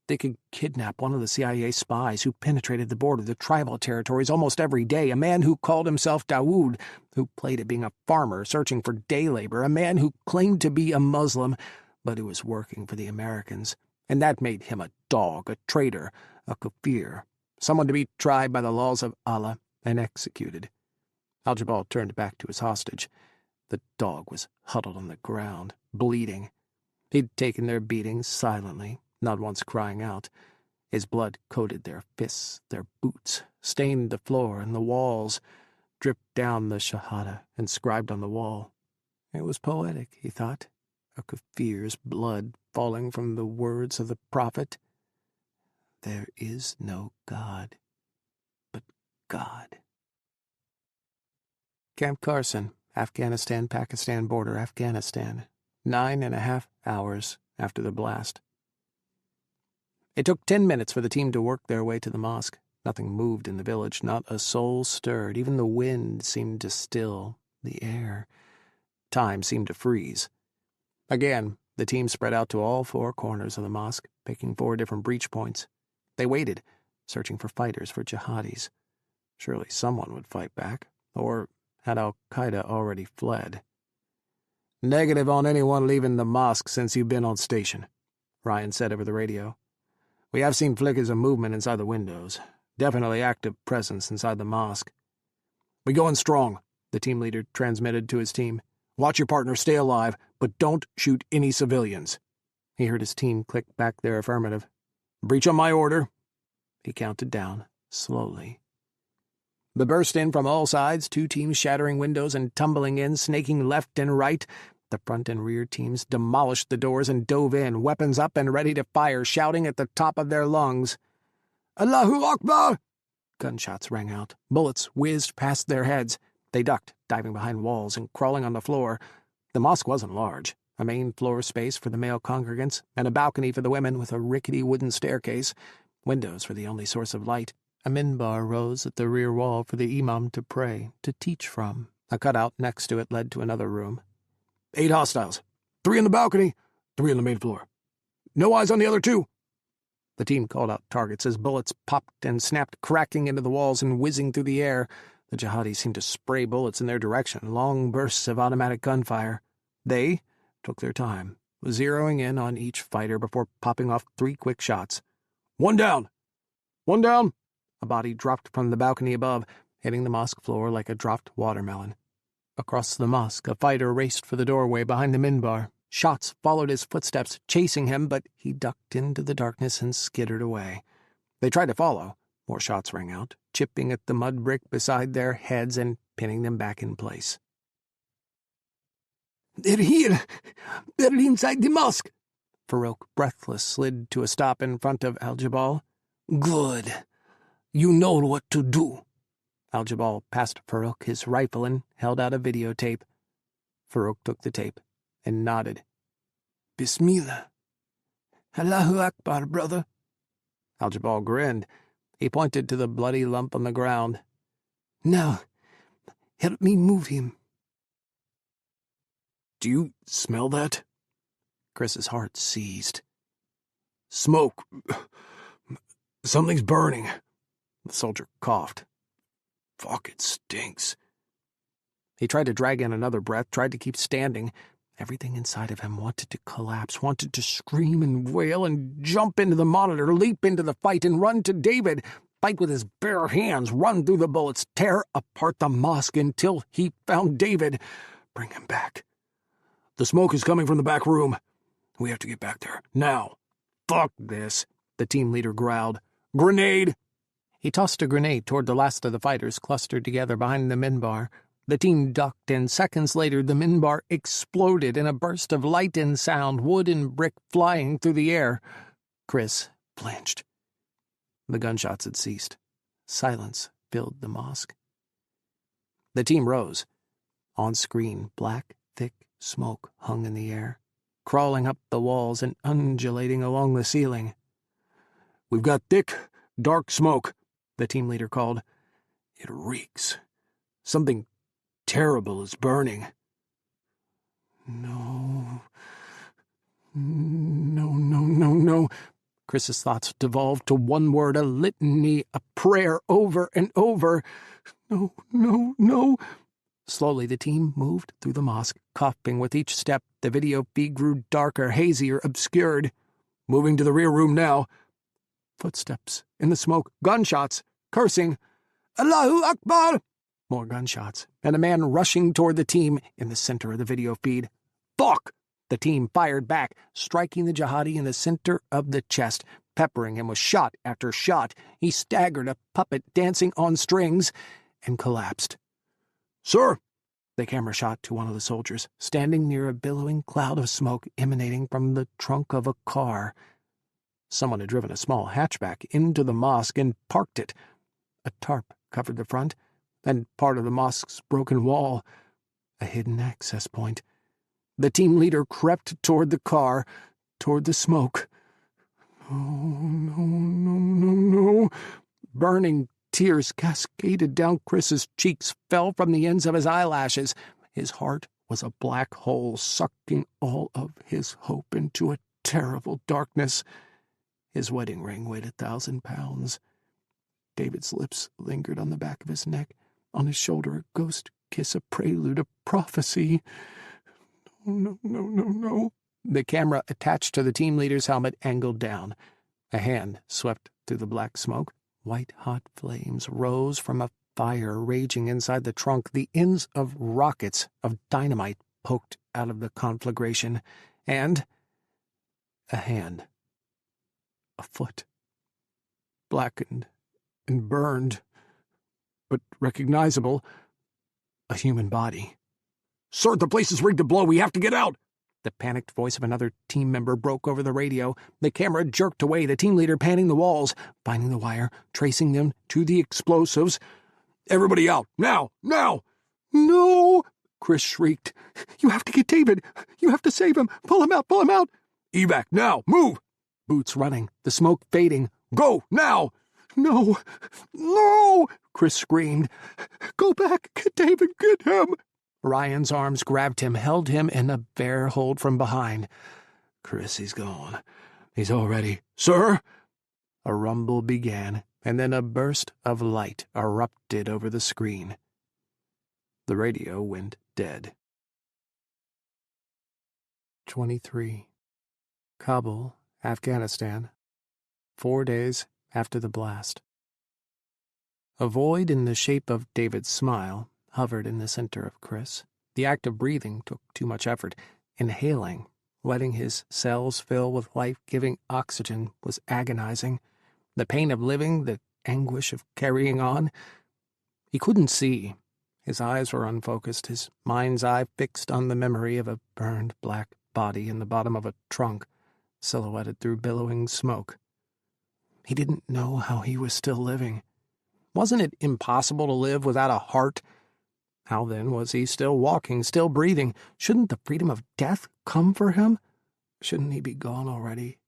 They could kidnap one of the CIA spies who penetrated the border, the tribal territories, almost every day, a man who called himself Dawood, who played at being a farmer searching for day labor, a man who claimed to be a Muslim, but who was working for the Americans. And that made him a dog, a traitor, a kafir, someone to be tried by the laws of Allah and executed. Al-Jabal turned back to his hostage. The dog was huddled on the ground, bleeding. He'd taken their beatings silently, not once crying out. His blood coated their fists, their boots, stained the floor and the walls, dripped down the shahada inscribed on the wall. It was poetic, he thought, a kafir's blood falling from the words of the prophet. There is no God, but God. Camp Carson, Afghanistan-Pakistan border, Afghanistan, 9.5 hours after the blast. It took 10 minutes for the team to work their way to the mosque. Nothing moved in the village, not a soul stirred. Even the wind seemed to still, the air. Time seemed to freeze. Again, the team spread out to all 4 corners of the mosque, picking 4 different breach points. They waited, searching for fighters, for jihadis. Surely someone would fight back, or had al-Qaeda already fled? "Negative on anyone leaving the mosque since you've been on station," Ryan said over the radio. "We have seen flickers of movement inside the windows. Definitely active presence inside the mosque." "We going strong," the team leader transmitted to his team. "Watch your partner stay alive, but don't shoot any civilians." He heard his team click back their affirmative. "Breach on my order." He counted down, slowly. The burst in from all sides, 2 teams shattering windows and tumbling in, snaking left and right. The front and rear teams demolished the doors and dove in, weapons up and ready to fire, shouting at the top of their lungs. "Allahu Akbar!" Gunshots rang out. Bullets whizzed past their heads. They ducked, diving behind walls and crawling on the floor. The mosque wasn't large. A main floor space for the male congregants, and a balcony for the women with a rickety wooden staircase. Windows were the only source of light. A minbar rose at the rear wall for the imam to pray, to teach from. A cutout next to it led to another room. 8 hostiles. 3 on the balcony, 3 on the main floor. No eyes on the other 2. The team called out targets as bullets popped and snapped, cracking into the walls and whizzing through the air. The jihadis seemed to spray bullets in their direction, long bursts of automatic gunfire. They took their time, zeroing in on each fighter before popping off 3 quick shots. "1 down! 1 down! A body dropped from the balcony above, hitting the mosque floor like a dropped watermelon. Across the mosque, a fighter raced for the doorway behind the minbar. Shots followed his footsteps, chasing him, but he ducked into the darkness and skittered away. They tried to follow. More shots rang out, chipping at the mud brick beside their heads and pinning them back in place.
"They're here! They're inside the mosque!"
Farouk, breathless, slid to a stop in front of Al-Jabal.
"Good. You know what to do."
Al-Jabal passed Farouk his rifle and held out a videotape. Farouk took the tape and nodded.
"Bismillah. Allahu Akbar, brother."
Al-Jabal grinned. He pointed to the bloody lump on the ground.
"Now, help me move him."
"Do you smell that?" Kris's heart seized.
"Smoke. Something's burning."
The soldier coughed.
"Fuck, it stinks."
He tried to drag in another breath, tried to keep standing. Everything inside of him wanted to collapse, wanted to scream and wail and jump into the monitor, leap into the fight and run to David, fight with his bare hands, run through the bullets, tear apart the mosque until he found David. Bring him back.
"The smoke is coming from the back room. We have to get back there. Now."
"Fuck this," the team leader growled. "Grenade!" He tossed a grenade toward the last of the fighters clustered together behind the minbar. The team ducked, and seconds later the minbar exploded in a burst of light and sound, wood and brick flying through the air. Kris blanched. The gunshots had ceased. Silence filled the mosque. The team rose. On screen, black, thick smoke hung in the air, crawling up the walls and undulating along the ceiling.
"We've got thick, dark smoke,"
the team leader called.
"It reeks. Something terrible is burning."
No. No. Kris's thoughts devolved to one word, a litany, a prayer over and over. No. Slowly the team moved through the mosque, coughing with each step. The video feed grew darker, hazier, obscured.
"Moving to the rear room now."
Footsteps in the smoke, gunshots, cursing.
"Allahu Akbar!"
More gunshots, and a man rushing toward the team in the center of the video feed. "Fuck!" The team fired back, striking the jihadi in the center of the chest, peppering him with shot after shot. He staggered, a puppet dancing on strings, and collapsed.
"Sir!"
The camera shot to one of the soldiers, standing near a billowing cloud of smoke emanating from the trunk of a car. Someone had driven a small hatchback into the mosque and parked it. A tarp covered the front, and part of the mosque's broken wall, a hidden access point. The team leader crept toward the car, toward the smoke. No. Burning tears cascaded down Kris's cheeks, fell from the ends of his eyelashes. His heart was a black hole, sucking all of his hope into a terrible darkness. His wedding ring weighed 1,000 pounds. David's lips lingered on the back of his neck. On his shoulder, a ghost kiss, a prelude, a prophecy. No. The camera attached to the team leader's helmet angled down. A hand swept through the black smoke. White-hot flames rose from a fire raging inside the trunk. The ends of rockets of dynamite poked out of the conflagration. And a hand. A foot. Blackened and burned, but recognizable. A human body.
"Sir, the place is rigged to blow. We have to get out."
The panicked voice of another team member broke over the radio. The camera jerked away, the team leader panning the walls, finding the wire, tracing them to the explosives.
"Everybody out! Now!
No! Kris shrieked. "You have to get David! You have to save him! Pull him out!
Evac, now! Move!"
Boots running, the smoke fading.
"Go, now!"
No! Kris screamed. "Go back! Get David! Get him!" Ryan's arms grabbed him, held him in a bear hold from behind.
"Kris, he's gone. He's already—" "Sir!"
A rumble began, and then a burst of light erupted over the screen. The radio went dead. 23. Kabul, Afghanistan. 4 days after the blast. A void in the shape of David's smile hovered in the center of Kris. The act of breathing took too much effort. Inhaling, letting his cells fill with life-giving oxygen, was agonizing. The pain of living, the anguish of carrying on. He couldn't see. His eyes were unfocused, his mind's eye fixed on the memory of a burned black body in the bottom of a trunk, silhouetted through billowing smoke. He didn't know how he was still living. Wasn't it impossible to live without a heart? How then was he still walking, still breathing? Shouldn't the freedom of death come for him? Shouldn't he be gone already?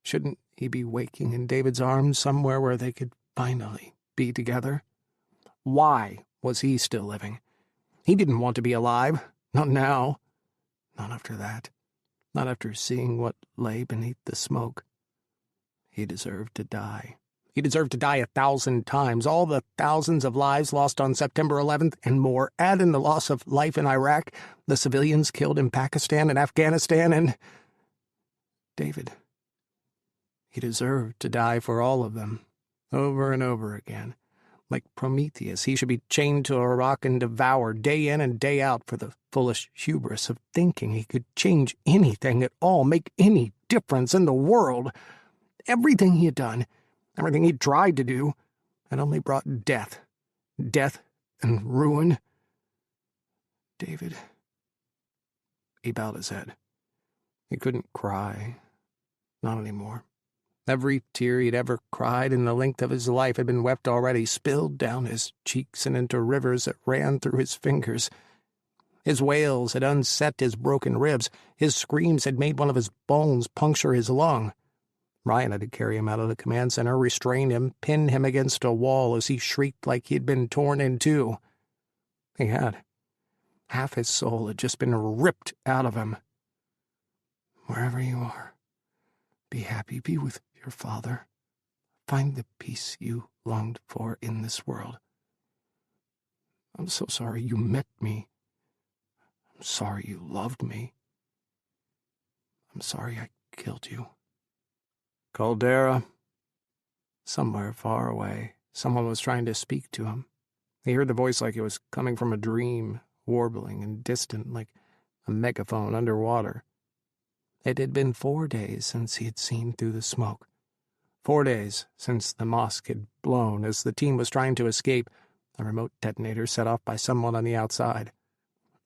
Shouldn't he be waking in David's arms somewhere where they could finally be together? Why was he still living? He didn't want to be alive. Not now. Not after that. Not after seeing what lay beneath the smoke. He deserved to die. He deserved to die 1,000 times, all the thousands of lives lost on September 11th and more. Add in the loss of life in Iraq, the civilians killed in Pakistan and Afghanistan, and David. He deserved to die for all of them, over and over again. Like Prometheus, he should be chained to a rock and devoured day in and day out for the foolish hubris of thinking he could change anything at all, make any difference in the world. Everything he had done, everything he tried to do, had only brought death. Death and ruin. David. He bowed his head. He couldn't cry. Not anymore. Every tear he'd ever cried in the length of his life had been wept already, spilled down his cheeks and into rivers that ran through his fingers. His wails had unset his broken ribs. His screams had made one of his bones puncture his lung. Ryan had to carry him out of the command center, restrain him, pin him against a wall as he shrieked like he'd been torn in two. He had. Half his soul had just been ripped out of him. Wherever you are, be happy, be with your father. Find the peace you longed for in this world. I'm so sorry you met me. I'm sorry you loved me. I'm sorry I killed you. Caldera. Somewhere far away, someone was trying to speak to him. He heard the voice like it was coming from a dream, warbling and distant, like a megaphone underwater. It had been 4 days since he had seen through the smoke. 4 days since the mosque had blown as the team was trying to escape, a remote detonator set off by someone on the outside.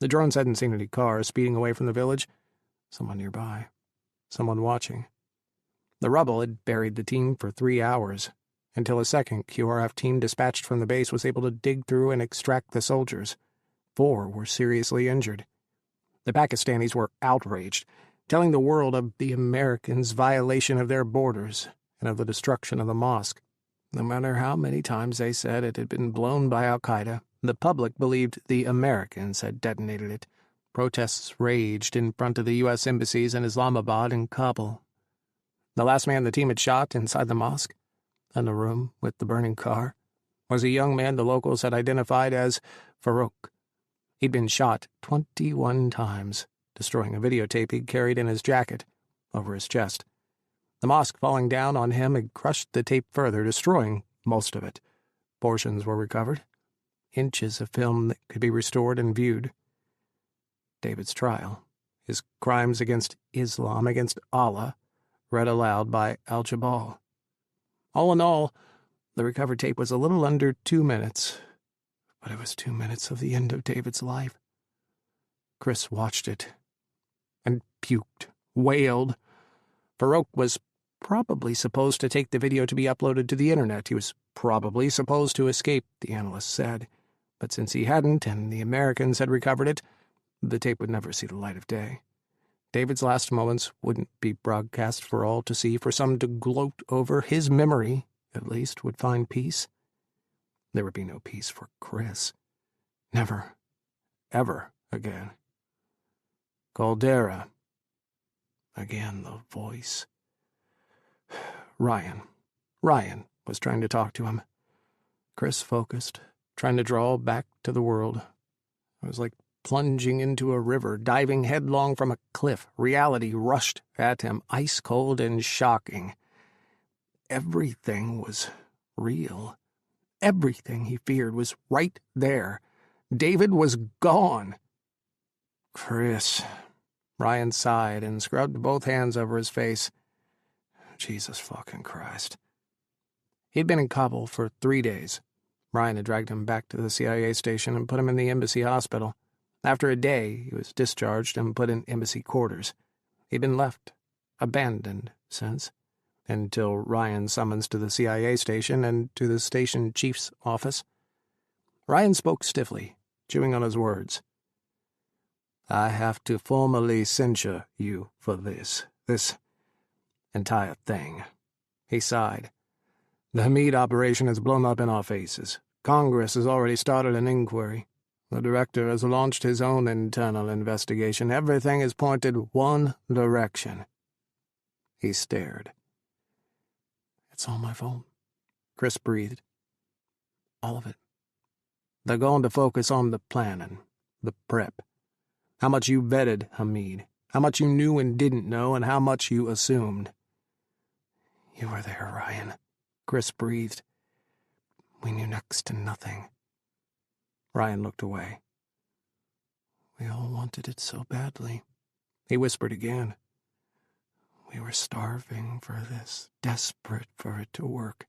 The drones hadn't seen any cars speeding away from the village. Someone nearby. Someone watching. The rubble had buried the team for 3 hours, until a second QRF team dispatched from the base was able to dig through and extract the soldiers. 4 were seriously injured. The Pakistanis were outraged, telling the world of the Americans' violation of their borders and of the destruction of the mosque. No matter how many times they said it had been blown by al-Qaeda, the public believed the Americans had detonated it. Protests raged in front of the U.S. embassies in Islamabad and Kabul. The last man the team had shot inside the mosque, in the room with the burning car, was a young man the locals had identified as Farouk. He'd been shot 21 times, destroying a videotape he'd carried in his jacket, over his chest. The mosque falling down on him had crushed the tape further, destroying most of it. Portions were recovered, inches of film that could be restored and viewed. David's trial, his crimes against Islam, against Allah, read aloud by Al-Jabal. All in all, the recovered tape was a little under 2 minutes, but it was 2 minutes of the end of David's life. Kris watched it and puked, wailed. Farouk was probably supposed to take the video to be uploaded to the internet. He was probably supposed to escape, the analyst said. But since he hadn't, and the Americans had recovered it, the tape would never see the light of day. David's last moments wouldn't be broadcast for all to see, for some to gloat over. His memory, at least, would find peace. There would be no peace for Kris. Never, ever again. Caldera. Again the voice. Ryan was trying to talk to him. Kris focused, trying to draw back to the world. It was like plunging into a river, diving headlong from a cliff. Reality rushed at him, ice-cold and shocking. Everything was real. Everything he feared was right there. David was gone. Kris. Ryan sighed and scrubbed both hands over his face. Jesus fucking Christ. He'd been in Kabul for 3 days. Ryan had dragged him back to the CIA station and put him in the embassy hospital. After a day, he was discharged and put in embassy quarters. He'd been left, abandoned since, until Ryan's summons to the CIA station and to the station chief's office. Ryan spoke stiffly, chewing on his words. I have to formally censure you for this entire thing. He sighed. The Hamid operation has blown up in our faces. Congress has already started an inquiry. The director has launched his own internal investigation. Everything is pointed one direction. He stared. It's all my fault, Kris breathed. All of it. They're going to focus on the planning, the prep. How much you vetted Hamid, how much you knew and didn't know, and how much you assumed. You were there, Ryan, Kris breathed. We knew next to nothing. Ryan looked away. We all wanted it so badly. He whispered again. We were starving for this, desperate for it to work.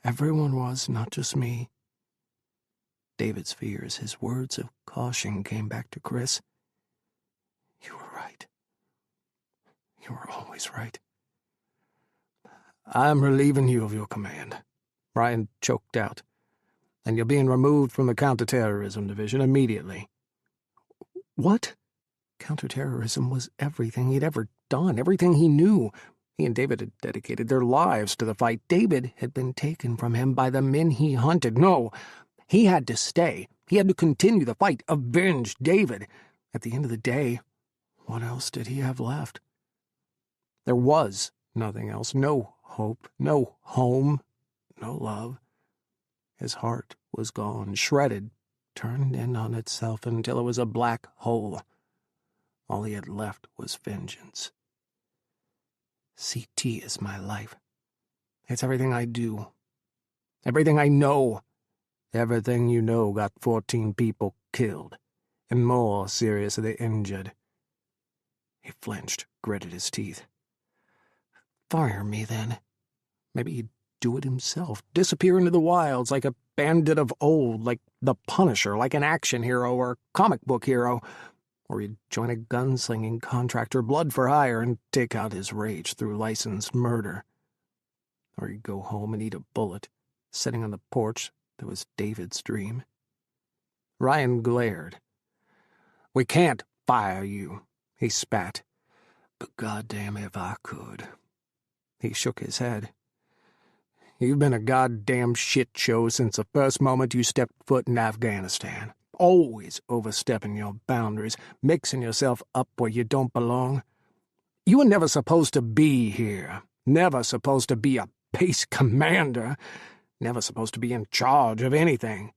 Everyone was, not just me. David's fears, his words of caution came back to Kris. You were right. You were always right. I'm relieving you of your command, Ryan choked out. And you're being removed from the counterterrorism division immediately. What? Counterterrorism was everything he'd ever done, everything he knew. He and David had dedicated their lives to the fight. David had been taken from him by the men he hunted. No, he had to stay. He had to continue the fight, avenge David. At the end of the day, what else did he have left? There was nothing else. No hope, no home, no love. His heart was gone, shredded, turned in on itself until it was a black hole. All he had left was vengeance. CT is my life. It's everything I do. Everything I know. Everything you know got 14 people killed, and more seriously injured. He flinched, gritted his teeth. Fire me, then. Maybe he'd do it himself, disappear into the wilds like a bandit of old, like the Punisher, like an action hero or comic book hero. Or he'd join a gunslinging contractor, blood for hire, and take out his rage through licensed murder. Or he'd go home and eat a bullet, sitting on the porch that was David's dream. Ryan glared. We can't fire you, he spat. But goddamn if I could. He shook his head. You've been a goddamn shit show since the first moment you stepped foot in Afghanistan. Always overstepping your boundaries, mixing yourself up where you don't belong. You were never supposed to be here. Never supposed to be a base commander. Never supposed to be in charge of anything.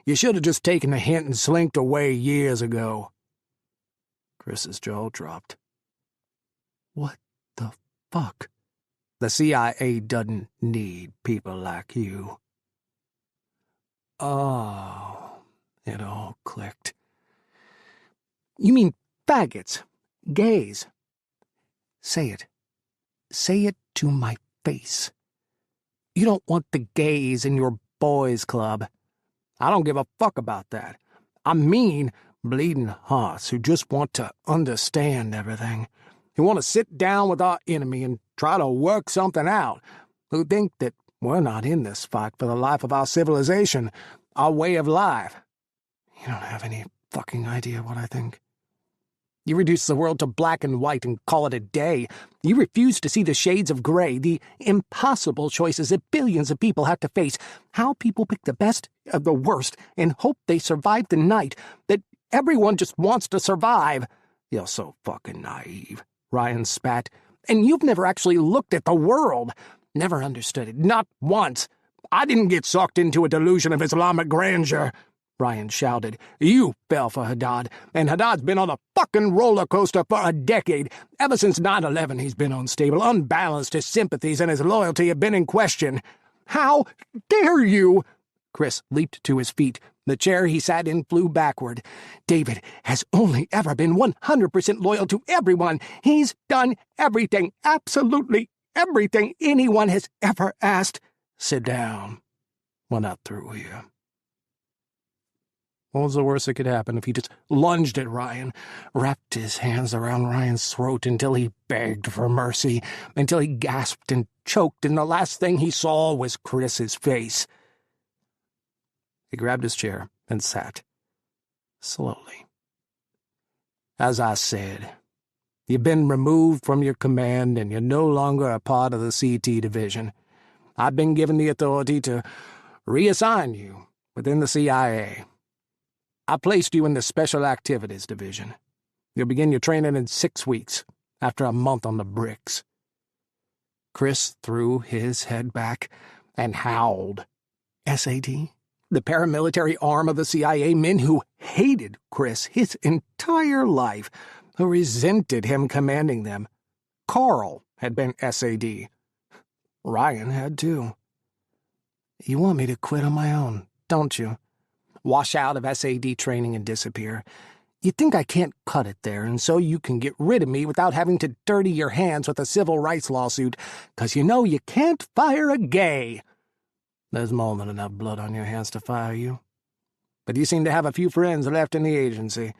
You should have just taken the hint and slinked away years ago. Kris's jaw dropped. What the fuck? The CIA doesn't need people like you. Oh, it all clicked. You mean faggots, gays? Say it. Say it to my face. You don't want the gays in your boys' club. I don't give a fuck about that. I mean bleeding hearts who just want to understand everything, who want to sit down with our enemy and try to work something out, who think that we're not in this fight for the life of our civilization, our way of life. You don't have any fucking idea what I think. You reduce the world to black and white and call it a day. You refuse to see the shades of gray, the impossible choices that billions of people have to face, how people pick the best of the worst and hope they survive the night, that everyone just wants to survive. You're so fucking naive, Ryan spat. And you've never actually looked at the world, never understood it, not once. I didn't get sucked into a delusion of Islamic grandeur, Ryan shouted. You fell for Haddad, and Haddad's been on a fucking roller coaster for a decade. Ever since 9/11, he's been unstable, unbalanced. His sympathies and his loyalty have been in question.
How dare you? Kris leaped to his feet. The chair he sat in flew backward. David has only ever been 100% loyal to everyone. He's done everything, absolutely everything anyone has ever asked. Sit down. We're not through here. What was the worst that could happen if he just lunged at Ryan, wrapped his hands around Ryan's throat until he begged for mercy, until he gasped and choked, and the last thing he saw was Kris's face? He grabbed his chair and sat, slowly. As I said, you've been removed from your command and you're no longer a part of the CT division. I've been given the authority to reassign you within the CIA. I placed you in the Special Activities Division. You'll begin your training in 6 weeks, after a month on the bricks. Kris threw his head back and howled. SAD? The paramilitary arm of the CIA, men who hated Kris his entire life, who resented him commanding them. Carl had been SAD. Ryan had too. You want me to quit on my own, don't you? Wash out of SAD training and disappear. You think I can't cut it there, and so you can get rid of me without having to dirty your hands with a civil rights lawsuit, 'cause you know you can't fire a gay. There's more than enough blood on your hands to fire you. But you seem to have a few friends left in the agency.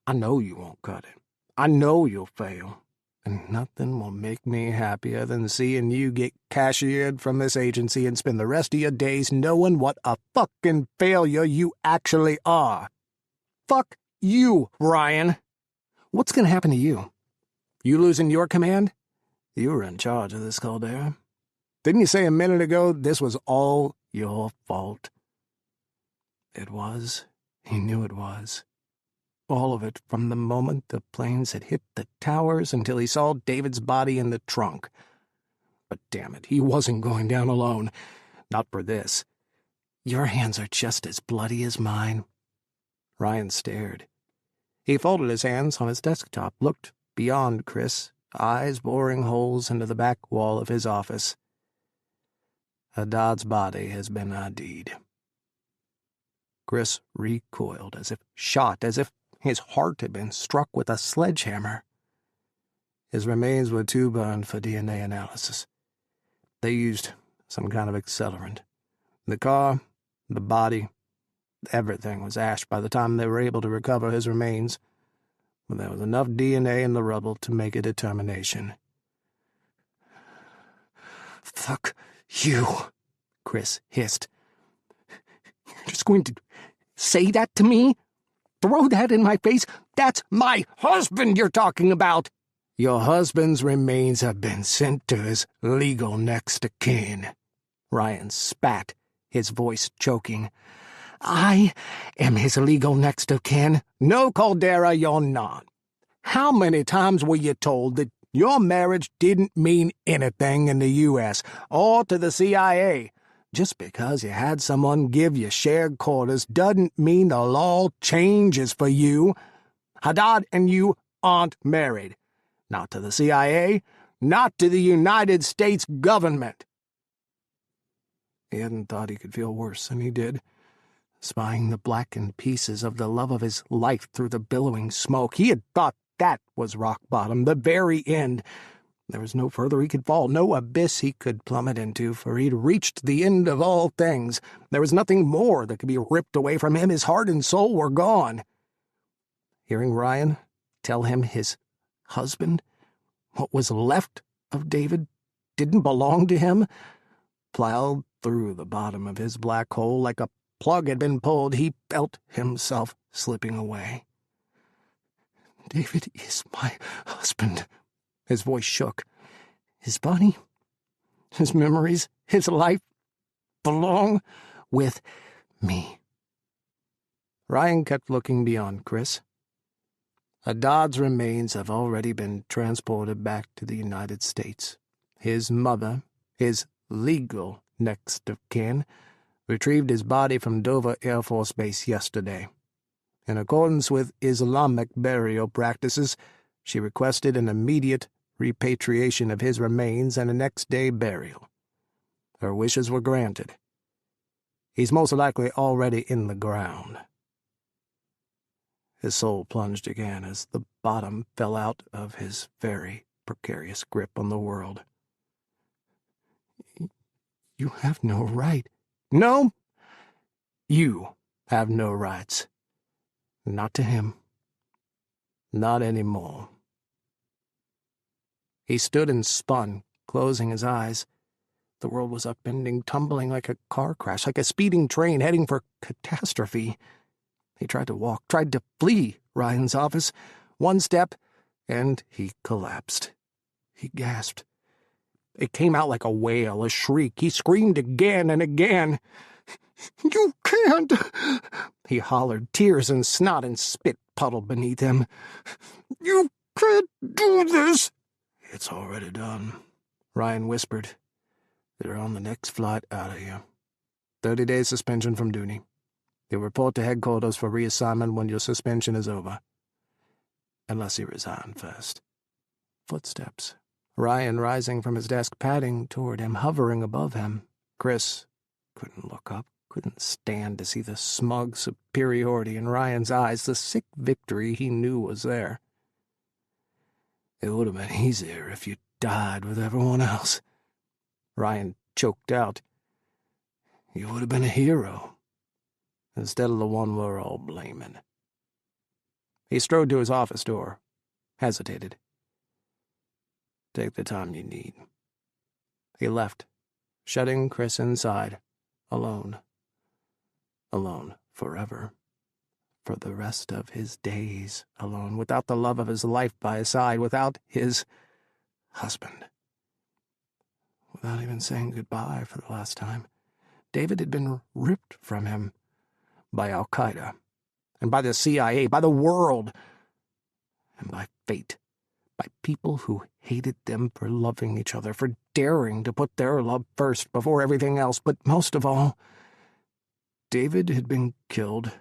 I know you won't cut it. I know you'll fail. And nothing will make me happier than seeing you get cashiered from this agency and spend the rest of your days knowing what a fucking failure you actually are. Fuck you, Ryan. What's gonna happen to you? You losing your command? You were in charge of this, Caldera. Didn't you say a minute ago this was all your fault? It was. He knew it was. All of it, from the moment the planes had hit the towers until he saw David's body in the trunk. But damn it, he wasn't going down alone. Not for this. Your hands are just as bloody as mine. Ryan stared. He folded his hands on his desktop, looked beyond Kris, eyes boring holes into the back wall of his office. Haddad's body has been ID'd. Kris recoiled, as if shot, as if his heart had been struck with a sledgehammer. His remains were too burned for DNA analysis. They used some kind of accelerant. The car, the body, everything was ash by the time they were able to recover his remains, but there was enough DNA in the rubble to make a determination. Fuck you, Kris hissed. You're just going to say that to me? Throw that in my face? That's my husband you're talking about! Your husband's remains have been sent to his legal next of kin. Ryan spat, his voice choking. I am his legal next of kin. No, Caldera, you're not. How many times were you told that your marriage didn't mean anything in the U.S. or to the CIA? Just because you had someone give you shared quarters doesn't mean the law changes for you. Haddad and you aren't married. Not to the CIA, not to the United States government. He hadn't thought he could feel worse than he did, spying the blackened pieces of the love of his life through the billowing smoke. He had thought that was rock bottom, the very end. There was no further he could fall, no abyss he could plummet into, for he'd reached the end of all things. There was nothing more that could be ripped away from him. His heart and soul were gone. Hearing Ryan tell him his husband, what was left of David, didn't belong to him, plowed through the bottom of his black hole like a plug had been pulled. He felt himself slipping away. David is my husband. His voice shook. His body, his memories, his life belong with me. Ryan kept looking beyond Kris. Haddad's remains have already been transported back to the United States. His mother, his legal next of kin, retrieved his body from Dover Air Force Base yesterday. In accordance with Islamic burial practices, she requested an immediate repatriation of his remains and a next-day burial. Her wishes were granted. He's most likely already in the ground. His soul plunged again as the bottom fell out of his very precarious grip on the world. You have no right. No, you have no rights. Not to him. Not anymore. He stood and spun, closing his eyes. The world was upending, tumbling like a car crash, like a speeding train heading for catastrophe. He tried to walk, tried to flee Ryan's office. One step, and he collapsed. He gasped. It came out like a wail, a shriek. He screamed again and again. "You can't!" he hollered, tears and snot and spit puddled beneath him. "You can't do this!" "It's already done," Ryan whispered. "They're on the next flight out of here. 30 days suspension from duty. You'll report to headquarters for reassignment when your suspension is over. Unless you resign first." Footsteps. Ryan rising from his desk, padding toward him, hovering above him. Kris couldn't look up, couldn't stand to see the smug superiority in Ryan's eyes, the sick victory he knew was there. "It would have been easier if you died with everyone else," Ryan choked out. "You would have been a hero, instead of the one we're all blaming." He strode to his office door, hesitated. "Take the time you need." He left, shutting Kris inside, alone. Alone forever. For the rest of his days alone, without the love of his life by his side, without his husband. Without even saying goodbye for the last time. David had been ripped from him by Al-Qaeda, and by the CIA, by the world, and by fate, by people who hated them for loving each other, for daring to put their love first before everything else. But most of all, David had been killed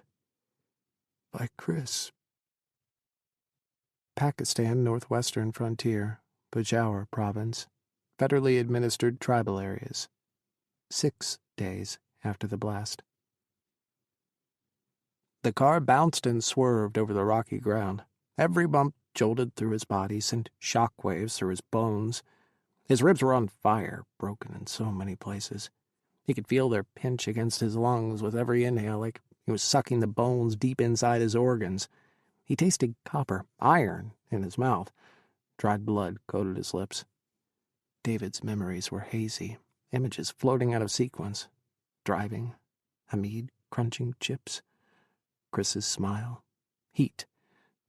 by Kris. Pakistan northwestern frontier, Peshawar province, federally administered tribal areas. 6 days after the blast. The car bounced and swerved over the rocky ground. Every bump jolted through his body, sent shock waves through his bones. His ribs were on fire, broken in so many places. He could feel their pinch against his lungs with every inhale, like he was sucking the bones deep inside his organs. He tasted copper, iron, in his mouth. Dried blood coated his lips. David's memories were hazy, images floating out of sequence. Driving, Hamid crunching chips, Kris's smile, heat,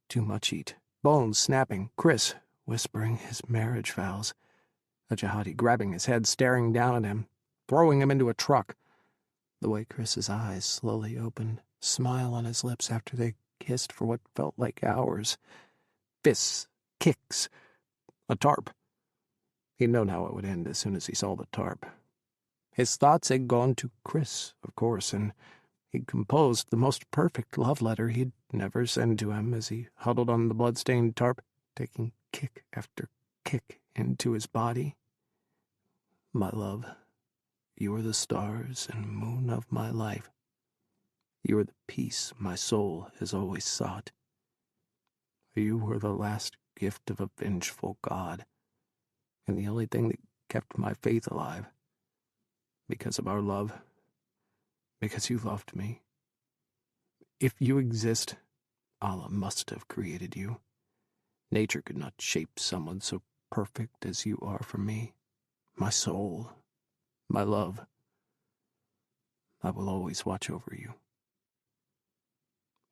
too much heat, bones snapping, Kris whispering his marriage vows, a jihadi grabbing his head, staring down at him, throwing him into a truck. The way Kris's eyes slowly opened, smile on his lips after they kissed for what felt like hours. Fists, kicks, a tarp. He'd known how it would end as soon as he saw the tarp. His thoughts had gone to Kris, of course, and he'd composed the most perfect love letter he'd never send to him as he huddled on the blood-stained tarp, taking kick after kick into his body. My love, you are the stars and moon of my life. You are the peace my soul has always sought. You were the last gift of a vengeful God, and the only thing that kept my faith alive. Because of our love, because you loved me. If you exist, Allah must have created you. Nature could not shape someone so perfect as you are for me. My soul, my love. I will always watch over you.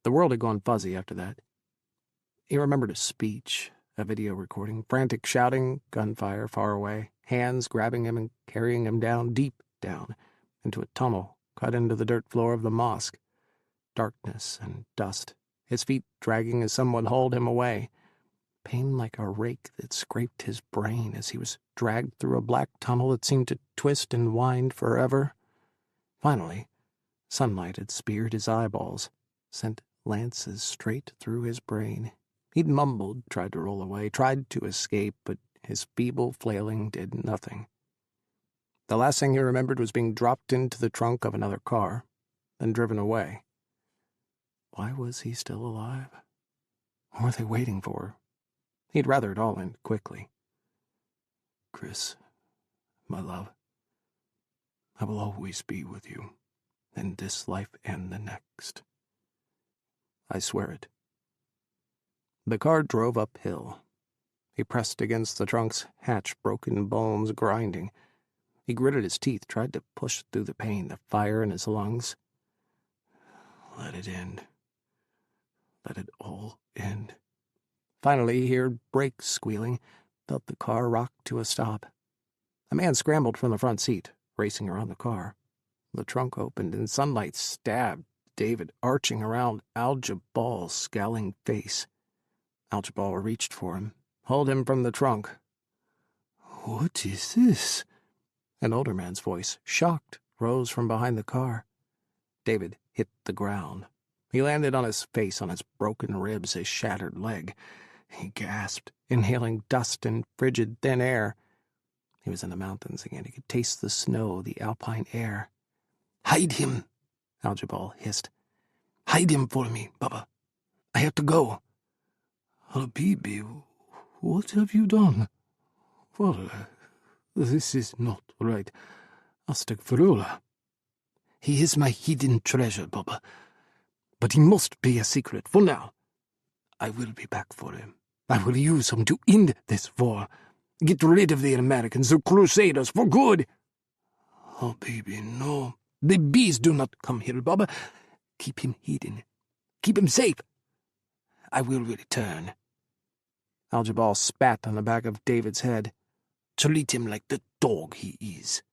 The world had gone fuzzy after that. He remembered a speech, a video recording, frantic shouting, gunfire far away, hands grabbing him and carrying him down, deep down, into a tunnel cut into the dirt floor of the mosque. Darkness and dust, his feet dragging as someone hauled him away. Pain like a rake that scraped his brain as he was dragged through a black tunnel that seemed to twist and wind forever. Finally, sunlight had speared his eyeballs, sent lances straight through his brain. He'd mumbled, tried to roll away, tried to escape, but his feeble flailing did nothing.
The last thing he remembered was being dropped into the trunk of another car, then driven away. Why was he still alive? What were they waiting for? He'd rather it all end quickly.
Kris, my love, I will always be with you, in this life and the next.
I swear it. The car drove uphill. He pressed against the trunk's hatch, broken bones grinding. He gritted his teeth, tried to push through the pain, the fire in his lungs.
Let it end. Let it all end.
Finally, he heard brakes squealing, felt the car rock to a stop. A man scrambled from the front seat, racing around the car. The trunk opened and sunlight stabbed David, arching around Al-Jabal's scowling face. Al-Jabal reached for him, hauled him from the trunk.
What is this?
An older man's voice, shocked, rose from behind the car. David hit the ground. He landed on his face, on his broken ribs, his shattered leg. He gasped, inhaling dust and frigid thin air. He was in the mountains again. He could taste the snow, the alpine air.
"Hide him," Al-Jabal hissed. "Hide him for me, Baba. I have to go." "Habibi, what have you done?"
"Father, this is not right. Astaghfirullah. He is my hidden treasure, Baba. But he must be a secret for now.
I will be back for him.
I will use him to end this war. Get rid of the Americans, the Crusaders, for good."
Habibi, no.
The bees do not come here, Baba. Keep him hidden. Keep him safe. I will return.
Al-Jabal spat on the back of David's head.
Treat him like the dog he is.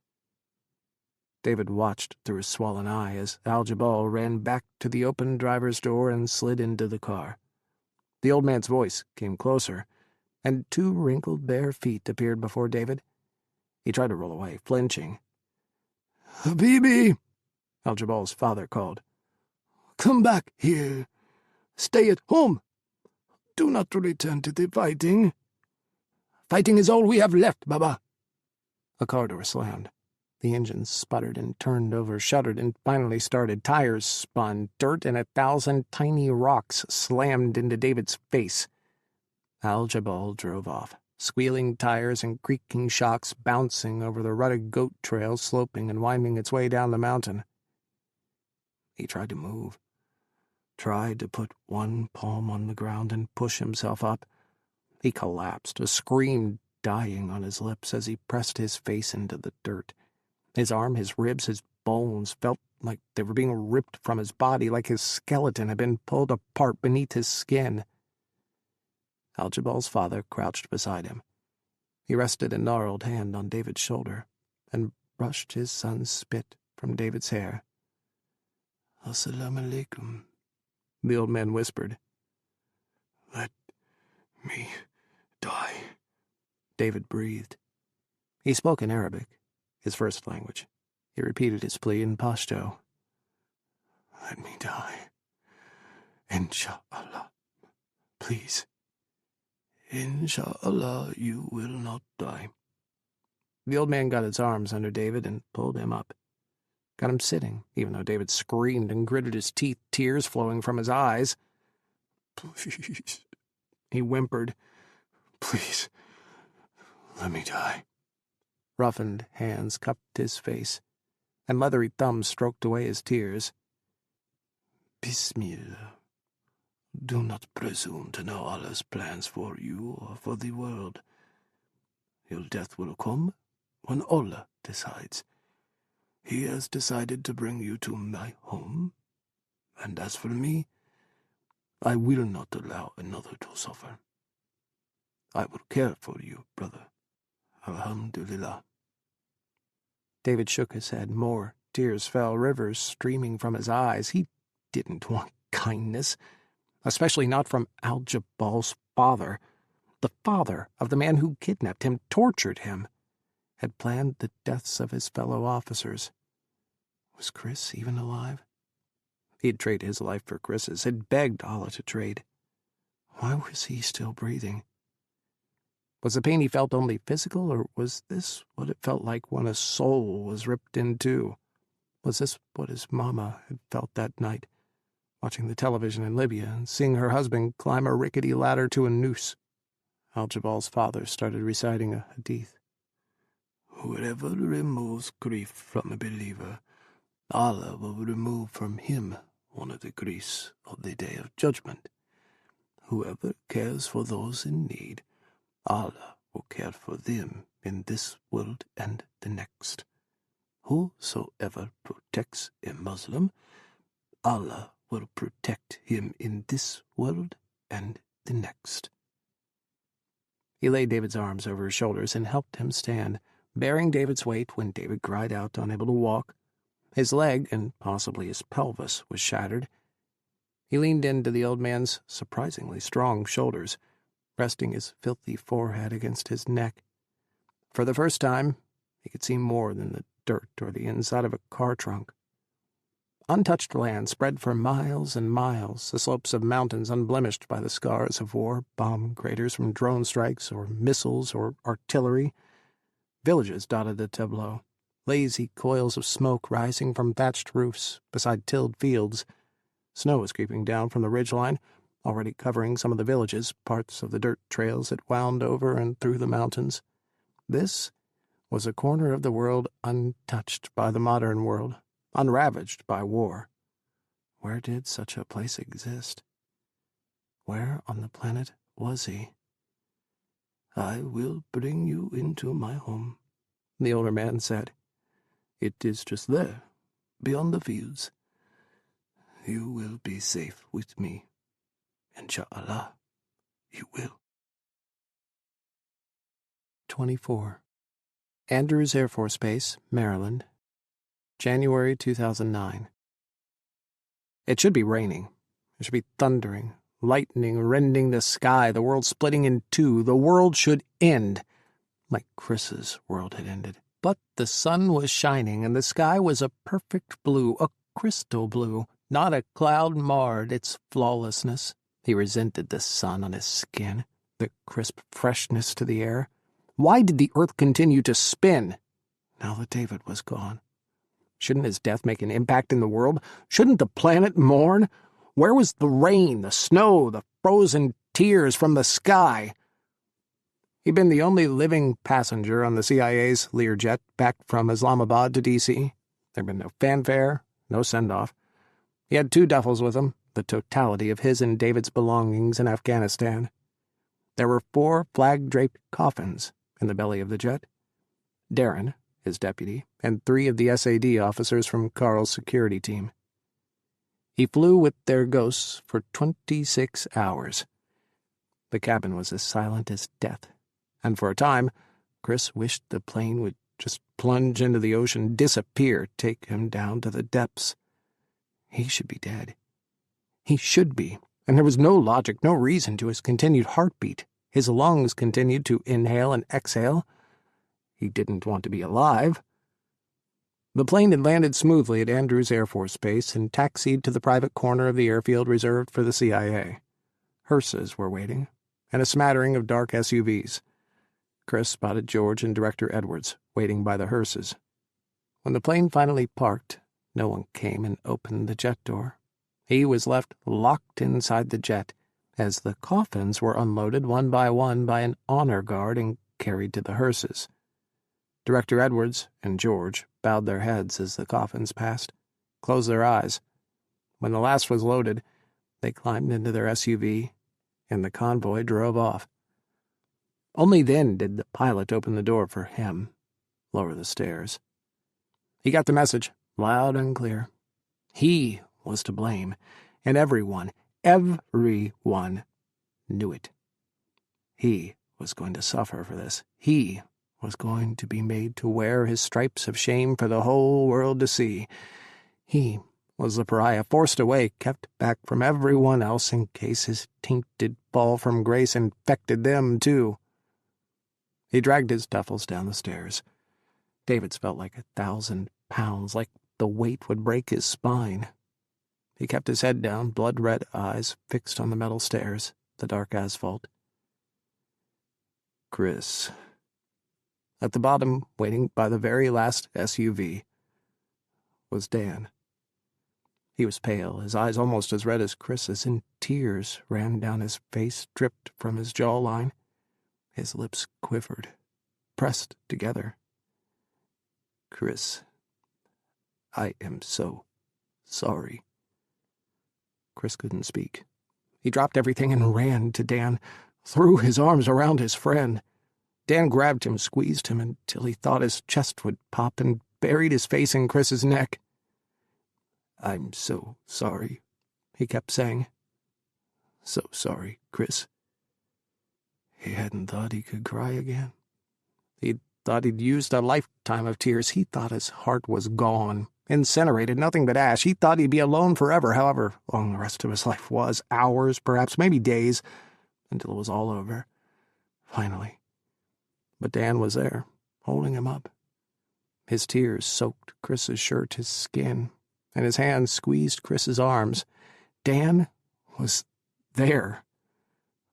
David watched through his swollen eye as Al-Jabal ran back to the open driver's door and slid into the car. The old man's voice came closer, and 2 wrinkled bare feet appeared before David. He tried to roll away, flinching.
"Habibi,"
Al-Jabal's father called.
"Come back here. Stay at home. Do not return to the fighting. Fighting is all we have left, Baba."
A car door slammed. The engine sputtered and turned over, shuddered, and finally started. Tires spun. Dirt and 1,000 tiny rocks slammed into David's face. Al-Jabal drove off, squealing tires and creaking shocks bouncing over the rutted goat trail, sloping and winding its way down the mountain. He tried to move, tried to put one palm on the ground and push himself up. He collapsed, a scream dying on his lips as he pressed his face into the dirt. His arm, his ribs, his bones felt like they were being ripped from his body, like his skeleton had been pulled apart beneath his skin. Al-Jabal's father crouched beside him. He rested a gnarled hand on David's shoulder and brushed his son's spit from David's hair.
"Assalamu alaikum,"
the old man whispered.
"Let me die,"
David breathed. He spoke in Arabic, his first language. He repeated his plea in Pashto.
"Let me die. Inshallah. Please. Inshallah, you will not die."
The old man got his arms under David and pulled him up. Got him sitting, even though David screamed and gritted his teeth, tears flowing from his eyes.
"Please,"
he whimpered.
"Please, let me die."
Roughened hands cupped his face, and leathery thumbs stroked away his tears.
"Bismillah. Do not presume to know Allah's plans for you or for the world. Your death will come when Allah decides. He has decided to bring you to my home, and as for me, I will not allow another to suffer. I will care for you, brother. Alhamdulillah."
David shook his head. More tears fell, rivers streaming from his eyes. He didn't want kindness, especially not from Al-Jabal's father. The father of the man who kidnapped him, tortured him, had planned the deaths of his fellow officers. Was Kris even alive? He'd traded his life for Kris's, had begged Allah to trade. Why was he still breathing? Was the pain he felt only physical, or was this what it felt like when a soul was ripped in two? Was this what his mama had felt that night, watching the television in Libya and seeing her husband climb a rickety ladder to a noose? Al-Jabal's father started reciting a hadith.
Whoever removes grief from a believer, Allah will remove from him one of the griefs of the Day of Judgment. Whoever cares for those in need, Allah will care for them in this world and the next. Whosoever protects a Muslim, Allah will protect him in this world and the next.
He laid David's arms over his shoulders and helped him stand, bearing David's weight when David cried out, unable to walk. His leg, and possibly his pelvis, was shattered. He leaned into the old man's surprisingly strong shoulders, resting his filthy forehead against his neck. For the first time, he could see more than the dirt or the inside of a car trunk. Untouched land spread for miles and miles, the slopes of mountains unblemished by the scars of war, bomb craters from drone strikes or missiles or artillery. Villages dotted the tableau, lazy coils of smoke rising from thatched roofs beside tilled fields. Snow was creeping down from the ridgeline, already covering some of the villages, parts of the dirt trails that wound over and through the mountains. This was a corner of the world untouched by the modern world, unravaged by war. Where did such a place exist? Where on the planet was he?
I will bring you into my home,
the older man said.
It is just there, beyond the fields. You will be safe with me. Insha'Allah, you will.
24. Andrews Air Force Base, Maryland, January 2009. It should be raining. It should be thundering, lightning rending the sky, the world splitting in two. The world should end, like Kris's world had ended. But the sun was shining, and the sky was a perfect blue, a crystal blue. Not a cloud marred its flawlessness. He resented the sun on his skin, the crisp freshness to the air. Why did the earth continue to spin, now that David was gone? Shouldn't his death make an impact in the world? Shouldn't the planet mourn? Where was the rain, the snow, the frozen tears from the sky? He'd been the only living passenger on the CIA's Learjet back from Islamabad to D.C. There'd been no fanfare, no send-off. He had 2 duffels with him, the totality of his and David's belongings in Afghanistan. There were 4 flag-draped coffins in the belly of the jet. Darren, his deputy, and 3 of the SAD officers from Carl's security team. He flew with their ghosts for 26 hours. The cabin was as silent as death, and for a time, Kris wished the plane would just plunge into the ocean, disappear, take him down to the depths. He should be dead. He should be, and there was no logic, no reason to his continued heartbeat. His lungs continued to inhale and exhale. He didn't want to be alive. The plane had landed smoothly at Andrews Air Force Base and taxied to the private corner of the airfield reserved for the CIA. Hearses were waiting, and a smattering of dark SUVs. Kris spotted George and Director Edwards waiting by the hearses. When the plane finally parked, no one came and opened the jet door. He was left locked inside the jet as the coffins were unloaded one by an honor guard and carried to the hearses. Director Edwards and George bowed their heads as the coffins passed, closed their eyes. When the last was loaded, they climbed into their SUV, and the convoy drove off. Only then did the pilot open the door for him, lower the stairs. He got the message, loud and clear. He was to blame, and everyone knew it. He was going to suffer for this. He was going to be made to wear his stripes of shame for the whole world to see. He was the pariah, forced away, kept back from everyone else in case his tainted fall from grace infected them, too. He dragged his duffels down the stairs. David's felt like 1,000 pounds, like the weight would break his spine. He kept his head down, blood-red eyes fixed on the metal stairs, the dark asphalt. Kris. At the bottom, waiting by the very last SUV, was Dan. He was pale, his eyes almost as red as Kris's, and tears ran down his face, dripped from his jawline. His lips quivered, pressed together. Kris, I am so sorry. Kris couldn't speak. He dropped everything and ran to Dan, threw his arms around his friend. Dan grabbed him, squeezed him until he thought his chest would pop, and buried his face in Kris's neck. I'm so sorry, he kept saying. So sorry, Kris. He hadn't thought he could cry again. He'd thought he'd used a lifetime of tears. He thought his heart was gone, incinerated, nothing but ash. He thought he'd be alone forever, however long the rest of his life was, hours, perhaps, maybe days, until it was all over. Finally. But Dan was there, holding him up. His tears soaked Kris's shirt, his skin, and his hands squeezed Kris's arms. Dan was there.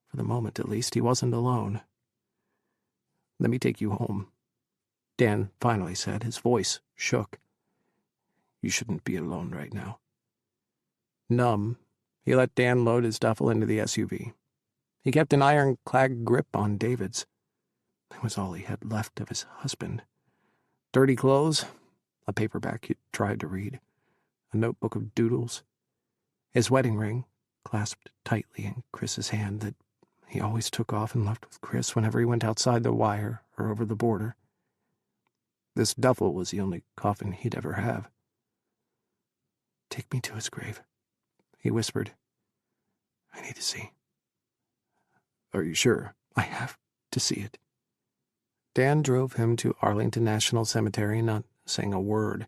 For the moment, at least, he wasn't alone. Let me take you home, Dan finally said. His voice shook. You shouldn't be alone right now. Numb, he let Dan load his duffel into the SUV. He kept an ironclad grip on David's. It was all he had left of his husband. Dirty clothes, a paperback he'd tried to read, a notebook of doodles, his wedding ring clasped tightly in Kris's hand that he always took off and left with Kris whenever he went outside the wire or over the border. This duffel was the only coffin he'd ever have. Take me to his grave, he whispered. I need to see. Are you sure? I have to see it. Dan drove him to Arlington National Cemetery, not saying a word.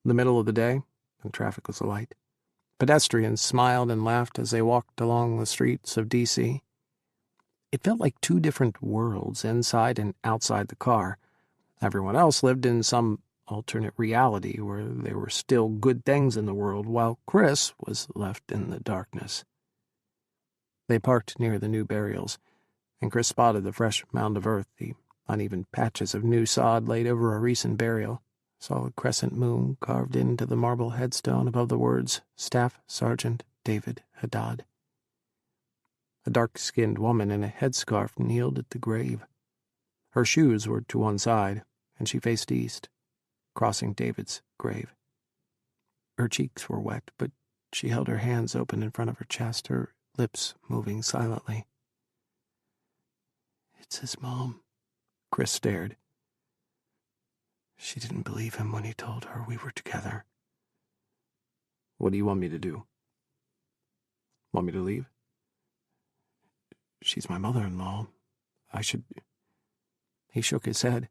In the middle of the day, when traffic was alight, pedestrians smiled and laughed as they walked along the streets of D.C. It felt like two different worlds, inside and outside the car. Everyone else lived in some alternate reality where there were still good things in the world, while Kris was left in the darkness. They parked near the new burials, and Kris spotted the fresh mound of earth, the uneven patches of new sod laid over a recent burial, saw a crescent moon carved into the marble headstone above the words, Staff Sergeant David Haddad. A dark-skinned woman in a headscarf kneeled at the grave. Her shoes were to one side, and she faced east, crossing David's grave. Her cheeks were wet, but she held her hands open in front of her chest, her lips moving silently. It's his mom. Kris stared. She didn't believe him when he told her we were together. What do you want me to do? Want me to leave? She's my mother-in-law. I should... He shook his head.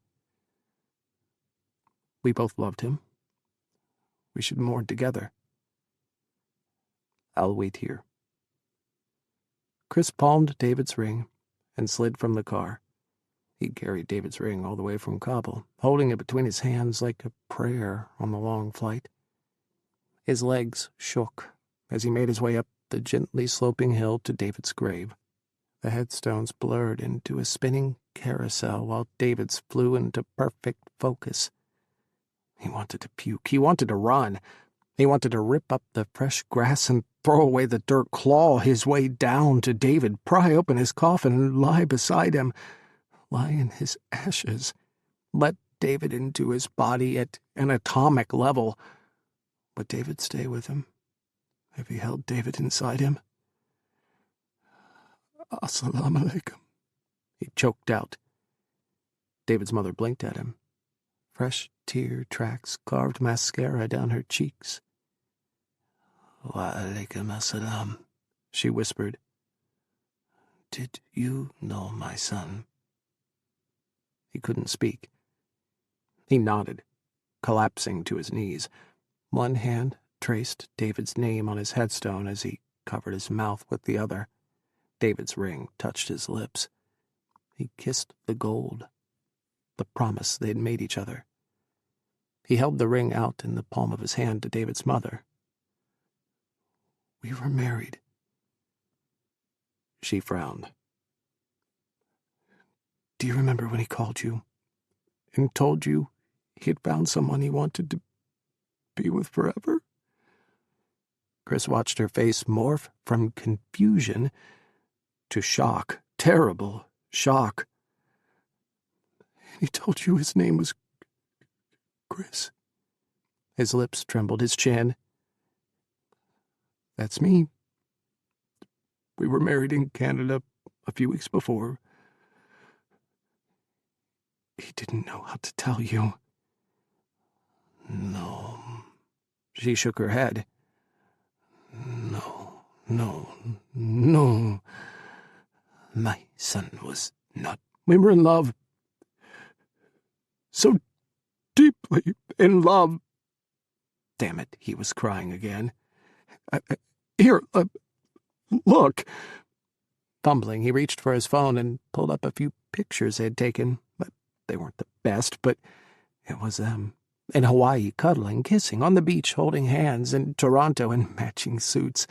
We both loved him. We should mourn together. I'll wait here. Kris palmed David's ring and slid from the car. He carried David's ring all the way from Kabul, holding it between his hands like a prayer on the long flight. His legs shook as he made his way up the gently sloping hill to David's grave. The headstones blurred into a spinning carousel while David's flew into perfect focus. He wanted to puke. He wanted to run. He wanted to rip up the fresh grass and throw away the dirt, claw his way down to David, pry open his coffin and lie beside him. Lie in his ashes. Let David into his body at an atomic level. Would David stay with him if he held David inside him? Assalamu alaikum, he choked out. David's mother blinked at him. Fresh tear tracks carved mascara down her cheeks. Wa alaikum assalam, she whispered. Did you know my son? He couldn't speak. He nodded, collapsing to his knees. One hand traced David's name on his headstone as he covered his mouth with the other. David's ring touched his lips. He kissed the gold, the promise they'd made each other. He held the ring out in the palm of his hand to David's mother. We were married. She frowned. Do you remember when he called you and told you he had found someone he wanted to be with forever?" Kris watched her face morph from confusion to shock, terrible shock. "And he told you his name was Kris?" His lips trembled, his chin. "That's me. We were married in Canada a few weeks before. He didn't know how to tell you."
"No."
She shook her head.
"No, no. My son was not."
"We were in love. So deeply in love." Damn it, he was crying again. "Here, look." Fumbling, he reached for his phone and pulled up a few pictures they had taken. But they weren't the best, but it was them. In Hawaii, cuddling, kissing, on the beach, holding hands, in Toronto in matching suits,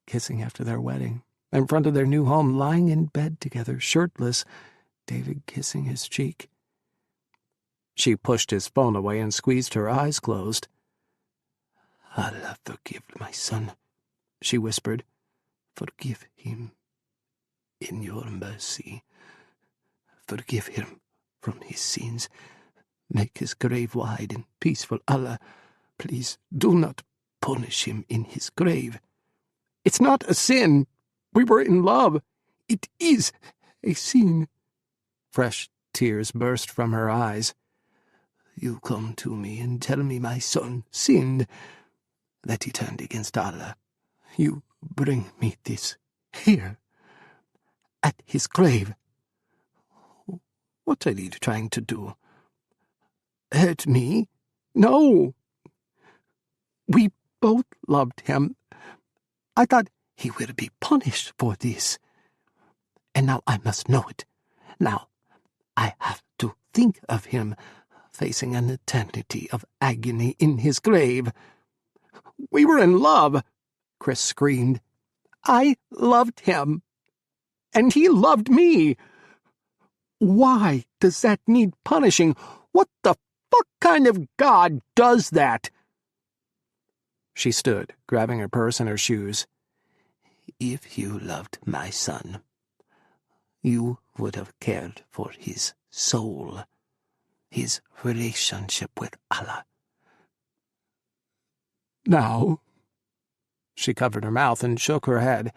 kissing after their wedding, in front of their new home, lying in bed together, shirtless, David kissing his cheek. She pushed his phone away and squeezed her eyes closed.
"Allah forgive my son,"
she whispered.
"Forgive him. In your mercy, forgive him from his sins. Make his grave wide and peaceful. Allah, please do not punish him in his grave."
"It's not a sin. We were in love."
"It is a sin."
Fresh tears burst from her eyes.
"You come to me and tell me my son sinned, that he turned against Allah. You bring me this here, at his grave. What are you trying to do? Hurt me?"
"No. We both loved him. I thought
he will be punished for this. And now I must know it. Now I have to think of him facing an eternity of agony in his grave."
"We were in love," Kris screamed. "I loved him, and he loved me. Why does that need punishing? What the fuck kind of God does that?" She stood, grabbing her purse and her shoes.
"If you loved my son, you would have cared for his soul, his relationship with Allah."
"Now?" She covered her mouth and shook her head,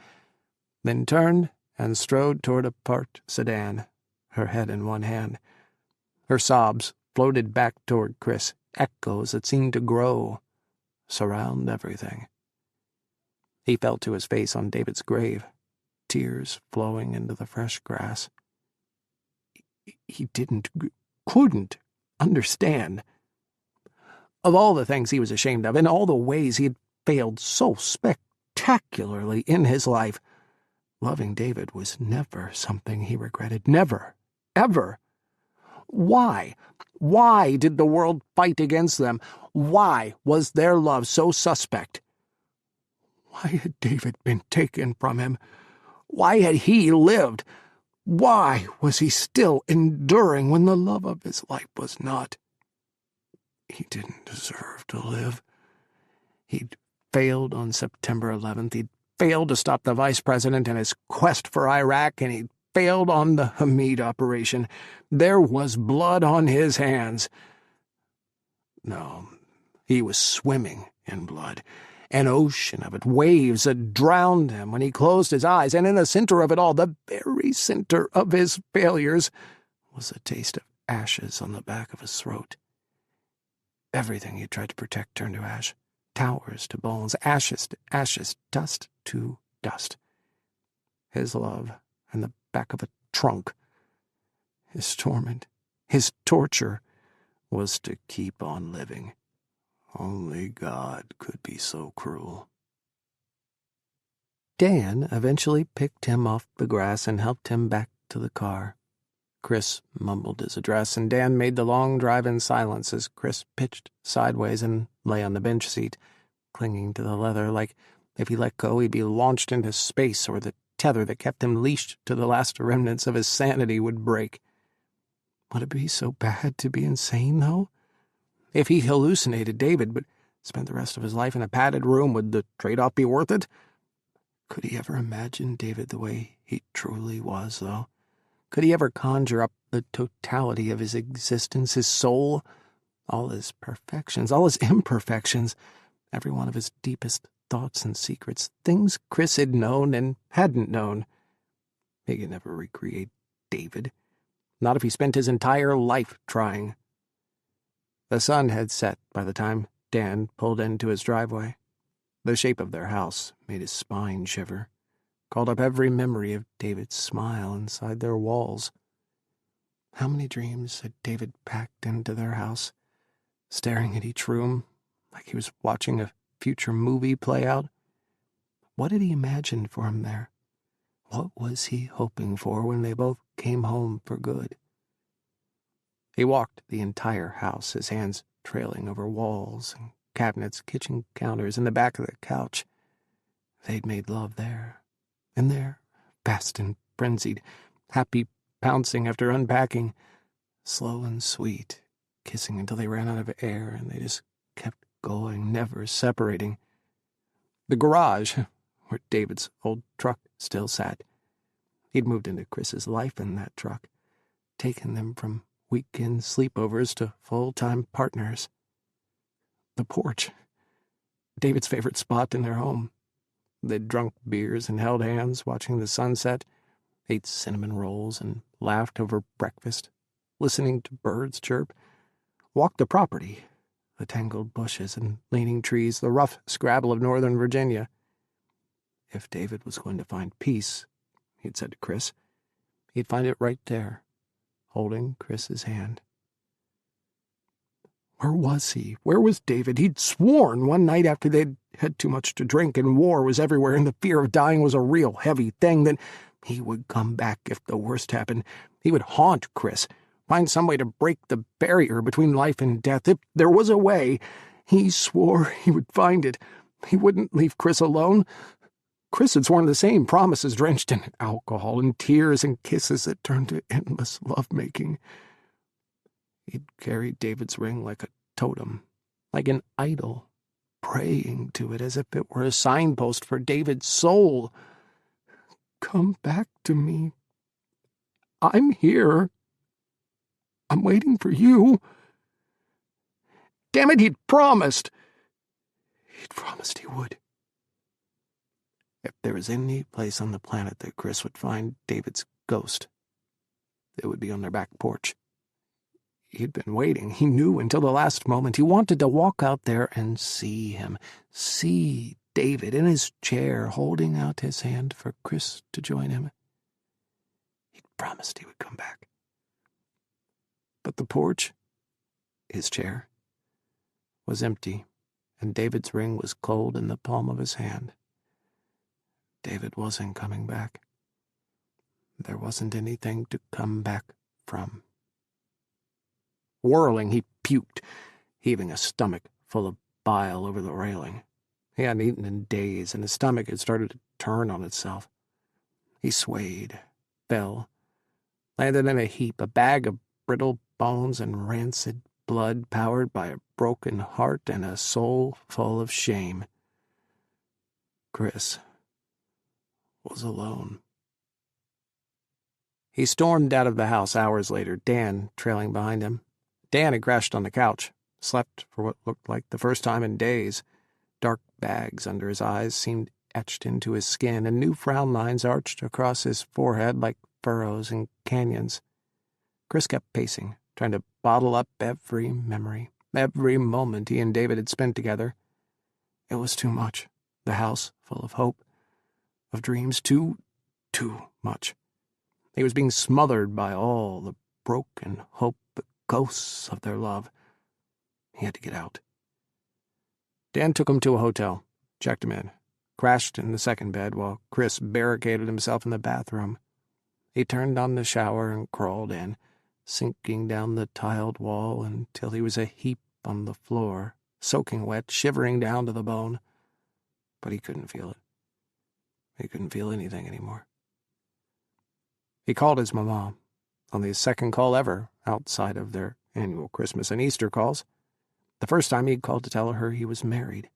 then turned and strode toward a parked sedan, her head in one hand. Her sobs floated back toward Kris, echoes that seemed to grow, surround everything. He fell to his face on David's grave, tears flowing into the fresh grass. He couldn't understand. Of all the things he was ashamed of, and all the ways he had failed so spectacularly in his life, loving David was never something he regretted. Never. Ever. Why? Why did the world fight against them? Why was their love so suspect? Why had David been taken from him? Why had he lived? Why was he still enduring when the love of his life was not? He didn't deserve to live. He'd failed on September 11th. He'd failed to stop the vice president in his quest for Iraq, and he'd failed on the Hamid operation. There was blood on his hands. No, he was swimming in blood. An ocean of it, waves that drowned him when he closed his eyes, and in the center of it all, the very center of his failures, was a taste of ashes on the back of his throat. Everything he tried to protect turned to ash, towers to bones, ashes to ashes, dust to dust. His love in the back of a trunk. His torment, his torture, was to keep on living. Only God could be so cruel. Dan eventually picked him off the grass and helped him back to the car. Kris mumbled his address, and Dan made the long drive in silence as Kris pitched sideways and lay on the bench seat, clinging to the leather like if he let go he'd be launched into space, or the tether that kept him leashed to the last remnants of his sanity would break. Would it be so bad to be insane, though? If he hallucinated David but spent the rest of his life in a padded room, would the trade-off be worth it? Could he ever imagine David the way he truly was, though? Could he ever conjure up the totality of his existence, his soul, all his perfections, all his imperfections, every one of his deepest thoughts and secrets, things Kris had known and hadn't known? He could never recreate David, not if he spent his entire life trying. The sun had set by the time Dan pulled into his driveway. The shape of their house made his spine shiver, called up every memory of David's smile inside their walls. How many dreams had David packed into their house, staring at each room like he was watching a future movie play out? What had he imagined for him there? What was he hoping for when they both came home for good? He walked the entire house, his hands trailing over walls and cabinets, kitchen counters, and the back of the couch. They'd made love there, and there, fast and frenzied, happy pouncing after unpacking, slow and sweet, kissing until they ran out of air, and they just kept going, never separating. The garage, where David's old truck still sat. He'd moved into Kris's life in that truck, taken them from weekend sleepovers to full-time partners. The porch, David's favorite spot in their home. They'd drunk beers and held hands watching the sunset, ate cinnamon rolls and laughed over breakfast, listening to birds chirp, walked the property, the tangled bushes and leaning trees, the rough scrabble of Northern Virginia. If David was going to find peace, he'd said to Kris, he'd find it right there, holding Kris's hand. Where was he? Where was David? He'd sworn one night after they'd had too much to drink and war was everywhere and the fear of dying was a real heavy thing, that he would come back if the worst happened. He would haunt Kris, find some way to break the barrier between life and death. If there was a way, he swore he would find it. He wouldn't leave Kris alone. Kris had sworn the same promises, drenched in alcohol and tears and kisses that turned to endless lovemaking. He'd carried David's ring like a totem, like an idol, praying to it as if it were a signpost for David's soul. Come back to me. I'm here. I'm waiting for you. Damn it, he'd promised. He'd promised he would. If there was any place on the planet that Kris would find David's ghost, it would be on their back porch. He'd been waiting, he knew, until the last moment. He wanted to walk out there and see him, see David in his chair, holding out his hand for Kris to join him. He'd promised he would come back. But the porch, his chair, was empty, and David's ring was cold in the palm of his hand. David wasn't coming back. There wasn't anything to come back from. Whirling, he puked, heaving a stomach full of bile over the railing. He hadn't eaten in days, and his stomach had started to turn on itself. He swayed, fell, landed in a heap, a bag of brittle bones and rancid blood powered by a broken heart and a soul full of shame. Kris was alone. He stormed out of the house hours later, Dan trailing behind him. Dan had crashed on the couch, slept for what looked like the first time in days. Dark bags under his eyes seemed etched into his skin, and new frown lines arched across his forehead like furrows and canyons. Kris kept pacing, trying to bottle up every memory, every moment he and David had spent together. It was too much. The house full of hope, of dreams, too much. He was being smothered by all the broken hope, the ghosts of their love. He had to get out. Dan took him to a hotel, checked him in, crashed in the second bed while Kris barricaded himself in the bathroom. He turned on the shower and crawled in, sinking down the tiled wall until he was a heap on the floor, soaking wet, shivering down to the bone. But he couldn't feel it. He couldn't feel anything anymore. He called his mama, only his second call ever outside of their annual Christmas and Easter calls. The first time he'd called to tell her he was married.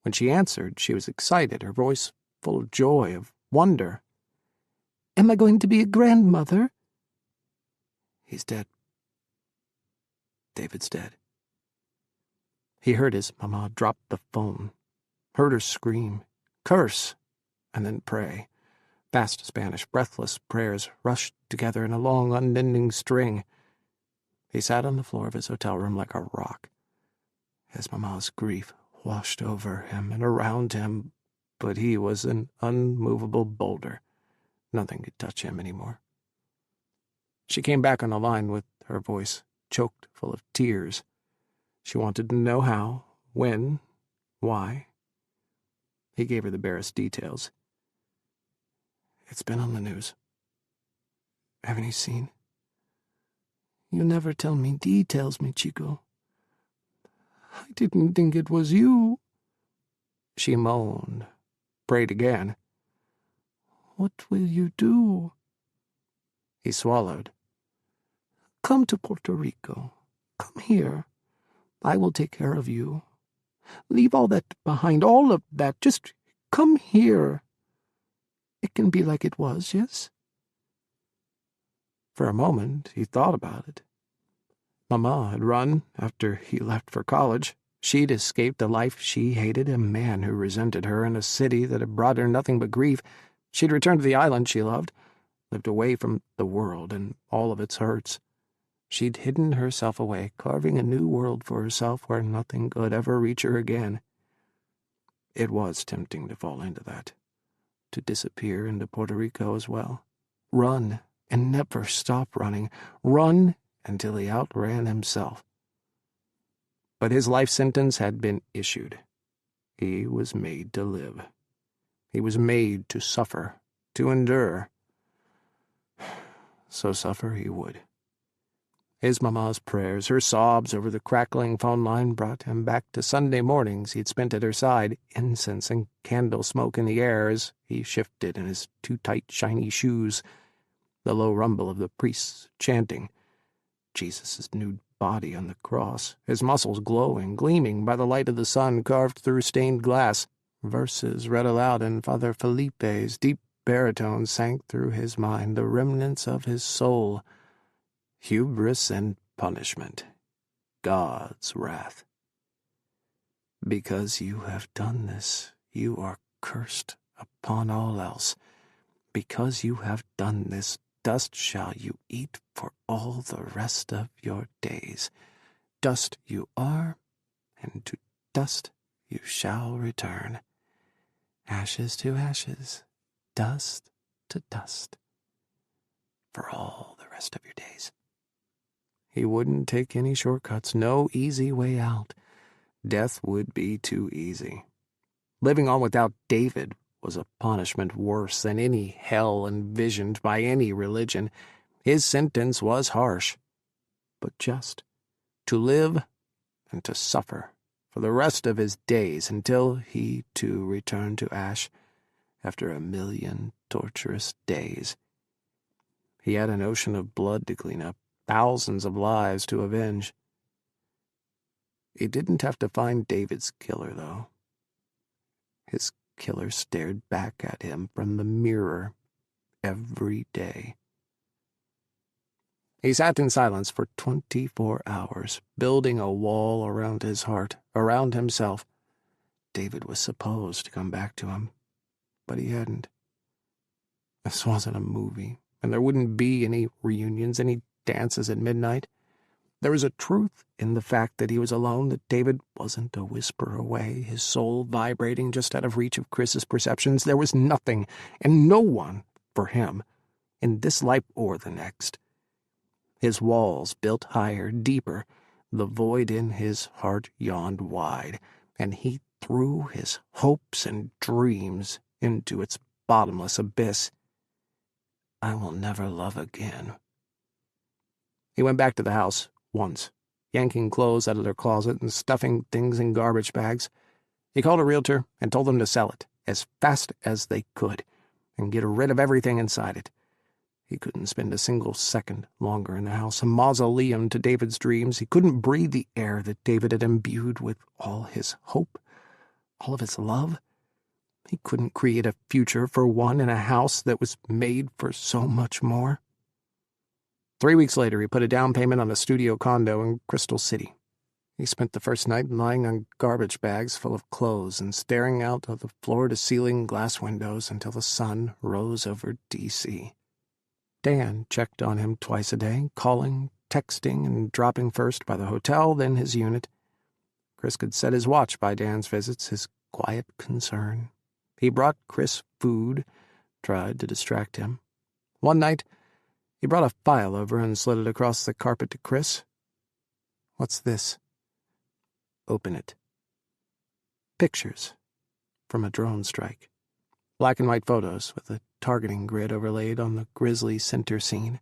When she answered, she was excited, her voice full of joy, of wonder. "Am I going to be a grandmother?" "He's dead. David's dead." He heard his mama drop the phone, heard her scream, curse, and then pray. Fast Spanish, breathless prayers rushed together in a long, unending string. He sat on the floor of his hotel room like a rock. His mama's grief washed over him and around him, but he was an unmovable boulder. Nothing could touch him anymore. She came back on the line with her voice choked full of tears. She wanted to know how, when, why. He gave her the barest details. "It's been on the news. Haven't you seen?" "You never tell me details, mi chico." "I didn't think it was you." She moaned, prayed again. "What will you do?" He swallowed. "Come to Puerto Rico. Come here. I will take care of you. Leave all that behind, all of that. Just come here. It can be like it was, yes?" For a moment, he thought about it. Mama had run after he left for college. She'd escaped a life she hated, a man who resented her, in a city that had brought her nothing but grief. She'd returned to the island she loved, lived away from the world and all of its hurts. She'd hidden herself away, carving a new world for herself where nothing could ever reach her again. It was tempting to fall into that, to disappear into Puerto Rico as well. Run and never stop running. Run until he outran himself. But his life sentence had been issued. He was made to live. He was made to suffer, to endure. So suffer he would. His mama's prayers, her sobs over the crackling phone line brought him back to Sunday mornings he'd spent at her side, incense and candle smoke in the air as he shifted in his too tight, shiny shoes, the low rumble of the priests chanting, Jesus' nude body on the cross, his muscles glowing, gleaming by the light of the sun carved through stained glass. Verses read aloud in Father Felipe's deep baritone sank through his mind, the remnants of his soul. Hubris and punishment. God's wrath. Because you have done this, you are cursed upon all else. Because you have done this, dust shall you eat for all the rest of your days. Dust you are, and to dust you shall return. Ashes to ashes, dust to dust, for all the rest of your days. He wouldn't take any shortcuts, no easy way out. Death would be too easy. Living on without David was a punishment worse than any hell envisioned by any religion. His sentence was harsh, but just. To live and to suffer for the rest of his days until he, too, returned to ash after 1,000,000 torturous days. He had an ocean of blood to clean up, thousands of lives to avenge. He didn't have to find David's killer, though. His killer stared back at him from the mirror every day. He sat in silence for 24 hours, building a wall around his heart, around himself. David was supposed to come back to him, but he hadn't. This wasn't a movie, and there wouldn't be any reunions, any dances at midnight. There was a truth in the fact that he was alone, that David wasn't a whisper away, his soul vibrating just out of reach of Kris's perceptions. There was nothing and no one for him in this life or the next. His walls built higher, deeper. The void in his heart yawned wide, and he threw his hopes and dreams into its bottomless abyss. I will never love again. He went back to the house once, yanking clothes out of their closet and stuffing things in garbage bags. He called a realtor and told them to sell it as fast as they could and get rid of everything inside it. He couldn't spend a single second longer in the house, a mausoleum to David's dreams. He couldn't breathe the air that David had imbued with all his hope, all of his love. He couldn't create a future for one in a house that was made for so much more. 3 weeks later, he put a down payment on a studio condo in Crystal City. He spent the first night lying on garbage bags full of clothes and staring out of the floor-to-ceiling glass windows until the sun rose over D.C. Dan checked on him twice a day, calling, texting, and dropping first by the hotel, then his unit. Kris could set his watch by Dan's visits, his quiet concern. He brought Kris food, tried to distract him. One night, he brought a file over and slid it across the carpet to Kris. "What's this?" "Open it." Pictures from a drone strike. Black and white photos with a targeting grid overlaid on the grisly center scene.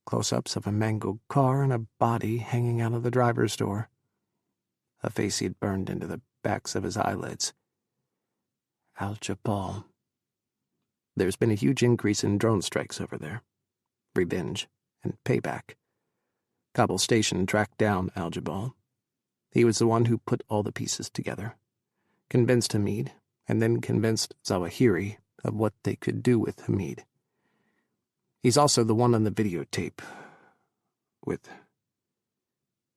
Close-ups of a mangled car and a body hanging out of the driver's door. A face he had burned into the backs of his eyelids. Al-Jabal. There's been a huge increase in drone strikes over there. Revenge and payback. Kabul Station tracked down Al-Jabal. He was the one who put all the pieces together. Convinced Hamid, and then convinced Zawahiri of what they could do with Hamid. He's also the one on the videotape. With...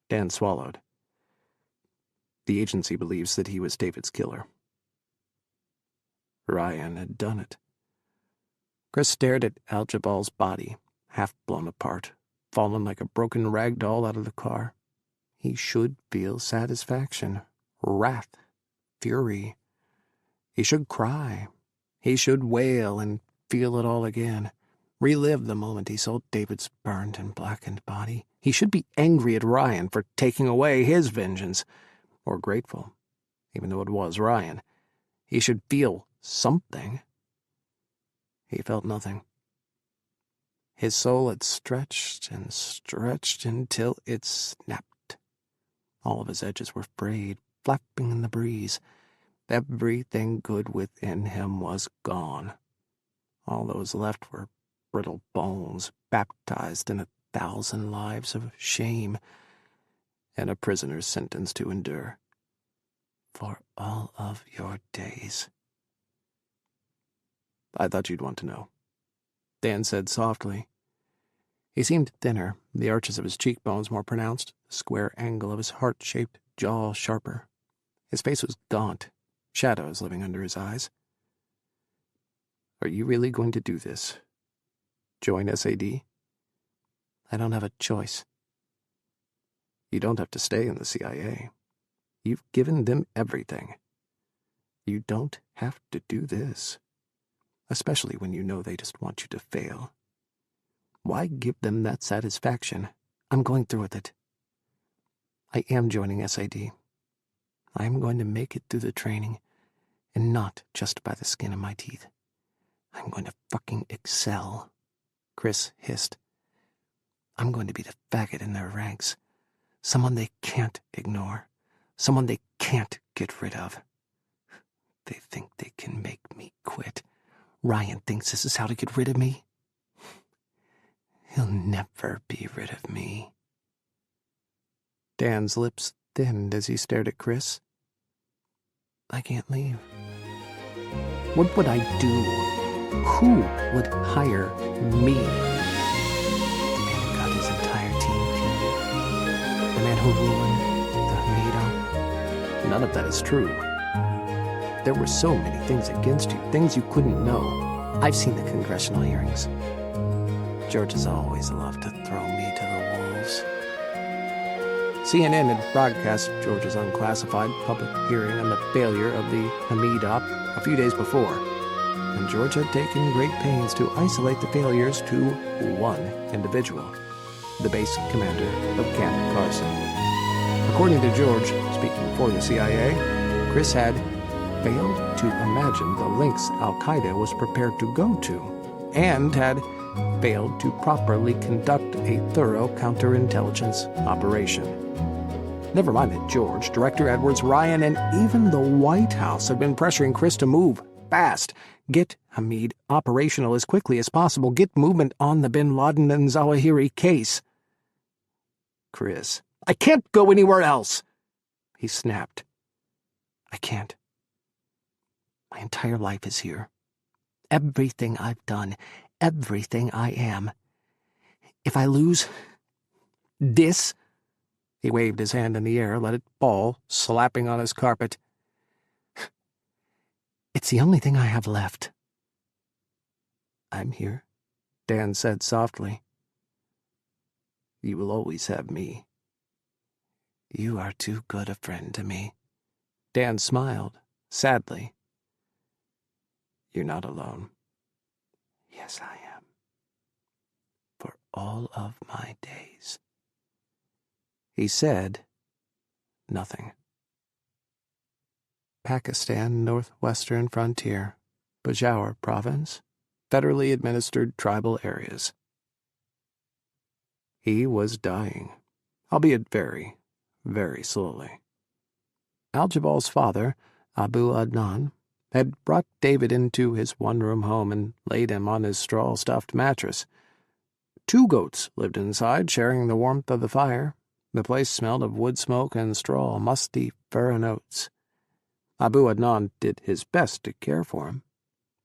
Dan swallowed. The agency believes that he was David's killer. Ryan had done it. Kris stared at Al-Jabal's body, half blown apart, fallen like a broken rag doll out of the car. He should feel satisfaction, wrath, fury. He should cry. He should wail and feel it all again. Relive the moment he saw David's burned and blackened body. He should be angry at Ryan for taking away his vengeance, or grateful, even though it was Ryan. He should feel something. He felt nothing. His soul had stretched and stretched until it snapped. All of his edges were frayed, flapping in the breeze. Everything good within him was gone. All those left were brittle bones, baptized in 1,000 lives of shame, and a prisoner's sentence to endure. For all of your days. "I thought you'd want to know," Dan said softly. He seemed thinner, the arches of his cheekbones more pronounced, the square angle of his heart-shaped jaw sharper. His face was gaunt, shadows living under his eyes. "Are you really going to do this? Join SAD?" "I don't have a choice." "You don't have to stay in the CIA. You've given them everything. You don't have to do this. Especially when you know they just want you to fail. Why give them that satisfaction? I'm going through with it. I am joining SAD. I am going to make it through the training, and not just by the skin of my teeth. I'm going to fucking excel," Kris hissed. "I'm going to be the faggot in their ranks. Someone they can't ignore. Someone they can't get rid of. They think they can make me quit. Ryan thinks this is how to get rid of me. He'll never be rid of me." Dan's lips thinned as he stared at Kris. "I can't leave. What would I do? Who would hire me? The man who got his entire team killed. The man who ruined the Hamid. None of that is true. There were so many things against you, things you couldn't know. I've seen the congressional hearings. George has always loved to throw me to the wolves." CNN had broadcast George's unclassified public hearing on the failure of the Hamid op a few days before, and George had taken great pains to isolate the failures to one individual, the base commander of Camp Carson. According to George, speaking for the CIA, Kris had failed to imagine the lengths Al-Qaeda was prepared to go to, and had failed to properly conduct a thorough counterintelligence operation. Never mind that George, Director Edwards, Ryan, and even the White House had been pressuring Kris to move fast. Get Hamid operational as quickly as possible. Get movement on the Bin Laden and Zawahiri case.
Kris, I can't go anywhere else,
he snapped. I can't. My entire life is here. Everything I've done, everything I am. If I lose this, he waved his hand in the air, let it fall, slapping on his carpet. It's the only thing I have left. I'm here, Dan said softly. You will always have me. You are too good a friend to me. Dan smiled, sadly. You're not alone. Yes, I am. For all of my days. He said nothing. Pakistan, northwestern frontier, Peshawar province, federally administered tribal areas. He was dying, albeit very, very slowly. Al-Jabal's father, Abu Adnan, had brought David into his one-room home and laid him on his straw-stuffed mattress. 2 goats lived inside, sharing the warmth of the fire. The place smelled of wood smoke and straw, musty fur and oats. Abu Adnan did his best to care for him.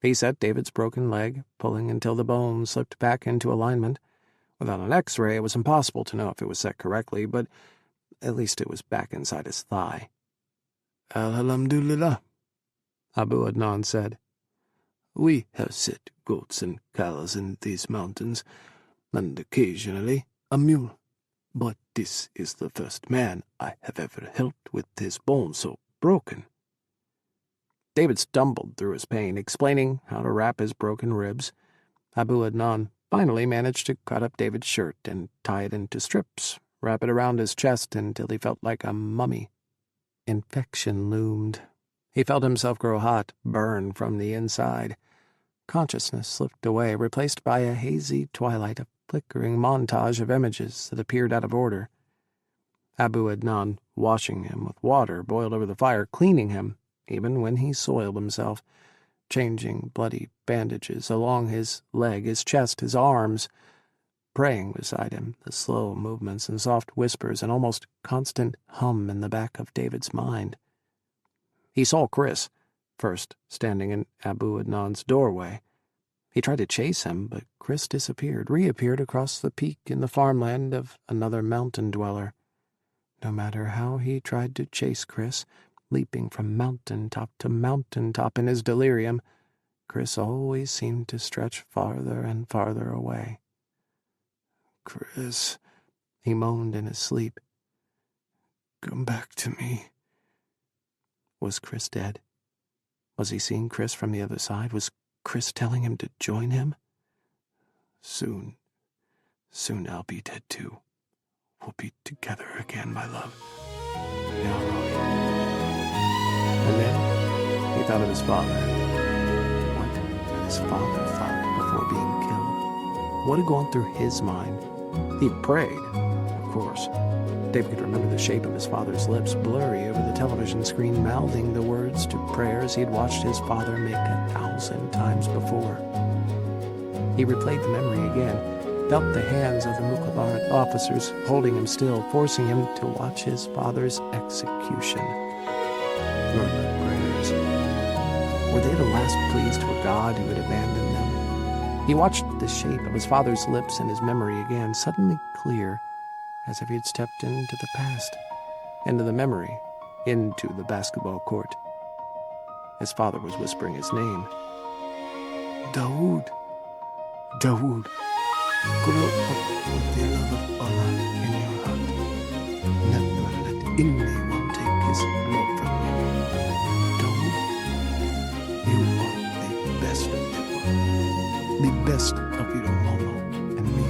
He set David's broken leg, pulling until the bone slipped back into alignment. Without an X-ray, it was impossible to know if it was set correctly, but at least it was back inside his thigh.
Alhamdulillah,
Abu Adnan said.
We have set goats and cows in these mountains, and occasionally a mule. But this is the first man I have ever helped with his bone so broken.
David stumbled through his pain, explaining how to wrap his broken ribs. Abu Adnan finally managed to cut up David's shirt and tie it into strips, wrap it around his chest until he felt like a mummy. Infection loomed. He felt himself grow hot, burn from the inside. Consciousness slipped away, replaced by a hazy twilight, a flickering montage of images that appeared out of order. Abu Adnan washing him with water boiled over the fire, cleaning him, even when he soiled himself, changing bloody bandages along his leg, his chest, his arms, praying beside him, the slow movements and soft whispers, an almost constant hum in the back of David's mind. He saw Kris, first standing in Abu Adnan's doorway. He tried to chase him, but Kris disappeared, reappeared across the peak in the farmland of another mountain dweller. No matter how he tried to chase Kris, leaping from mountaintop to mountaintop in his delirium, Kris always seemed to stretch farther and farther away.
Kris,
he moaned in his sleep.
Come back to me.
Was Kris dead? Was he seeing Kris from the other side? Was Kris telling him to join him?
Soon I'll be dead too. We'll be together again, my love.
And then he thought of his father. What had his father thought before being killed? What had gone through his mind? He prayed, of course. David could remember the shape of his father's lips, blurry over the television screen, mouthing the words to prayers he'd watched his father make 1,000 times before. He replayed the memory again, felt the hands of the Mukhabarat officers holding him still, forcing him to watch his father's execution. Murmur prayers. Were they the last pleas to a God who had abandoned them? He watched the shape of his father's lips in his memory again, suddenly clear, as if he had stepped into the past, into the memory, into the basketball court. His father was whispering his name.
Dawood. Dawood. Grow up with the love of Allah in your heart. Never let anyone take his love from you. Dawood, you are the best of the world. The best of your mama and me.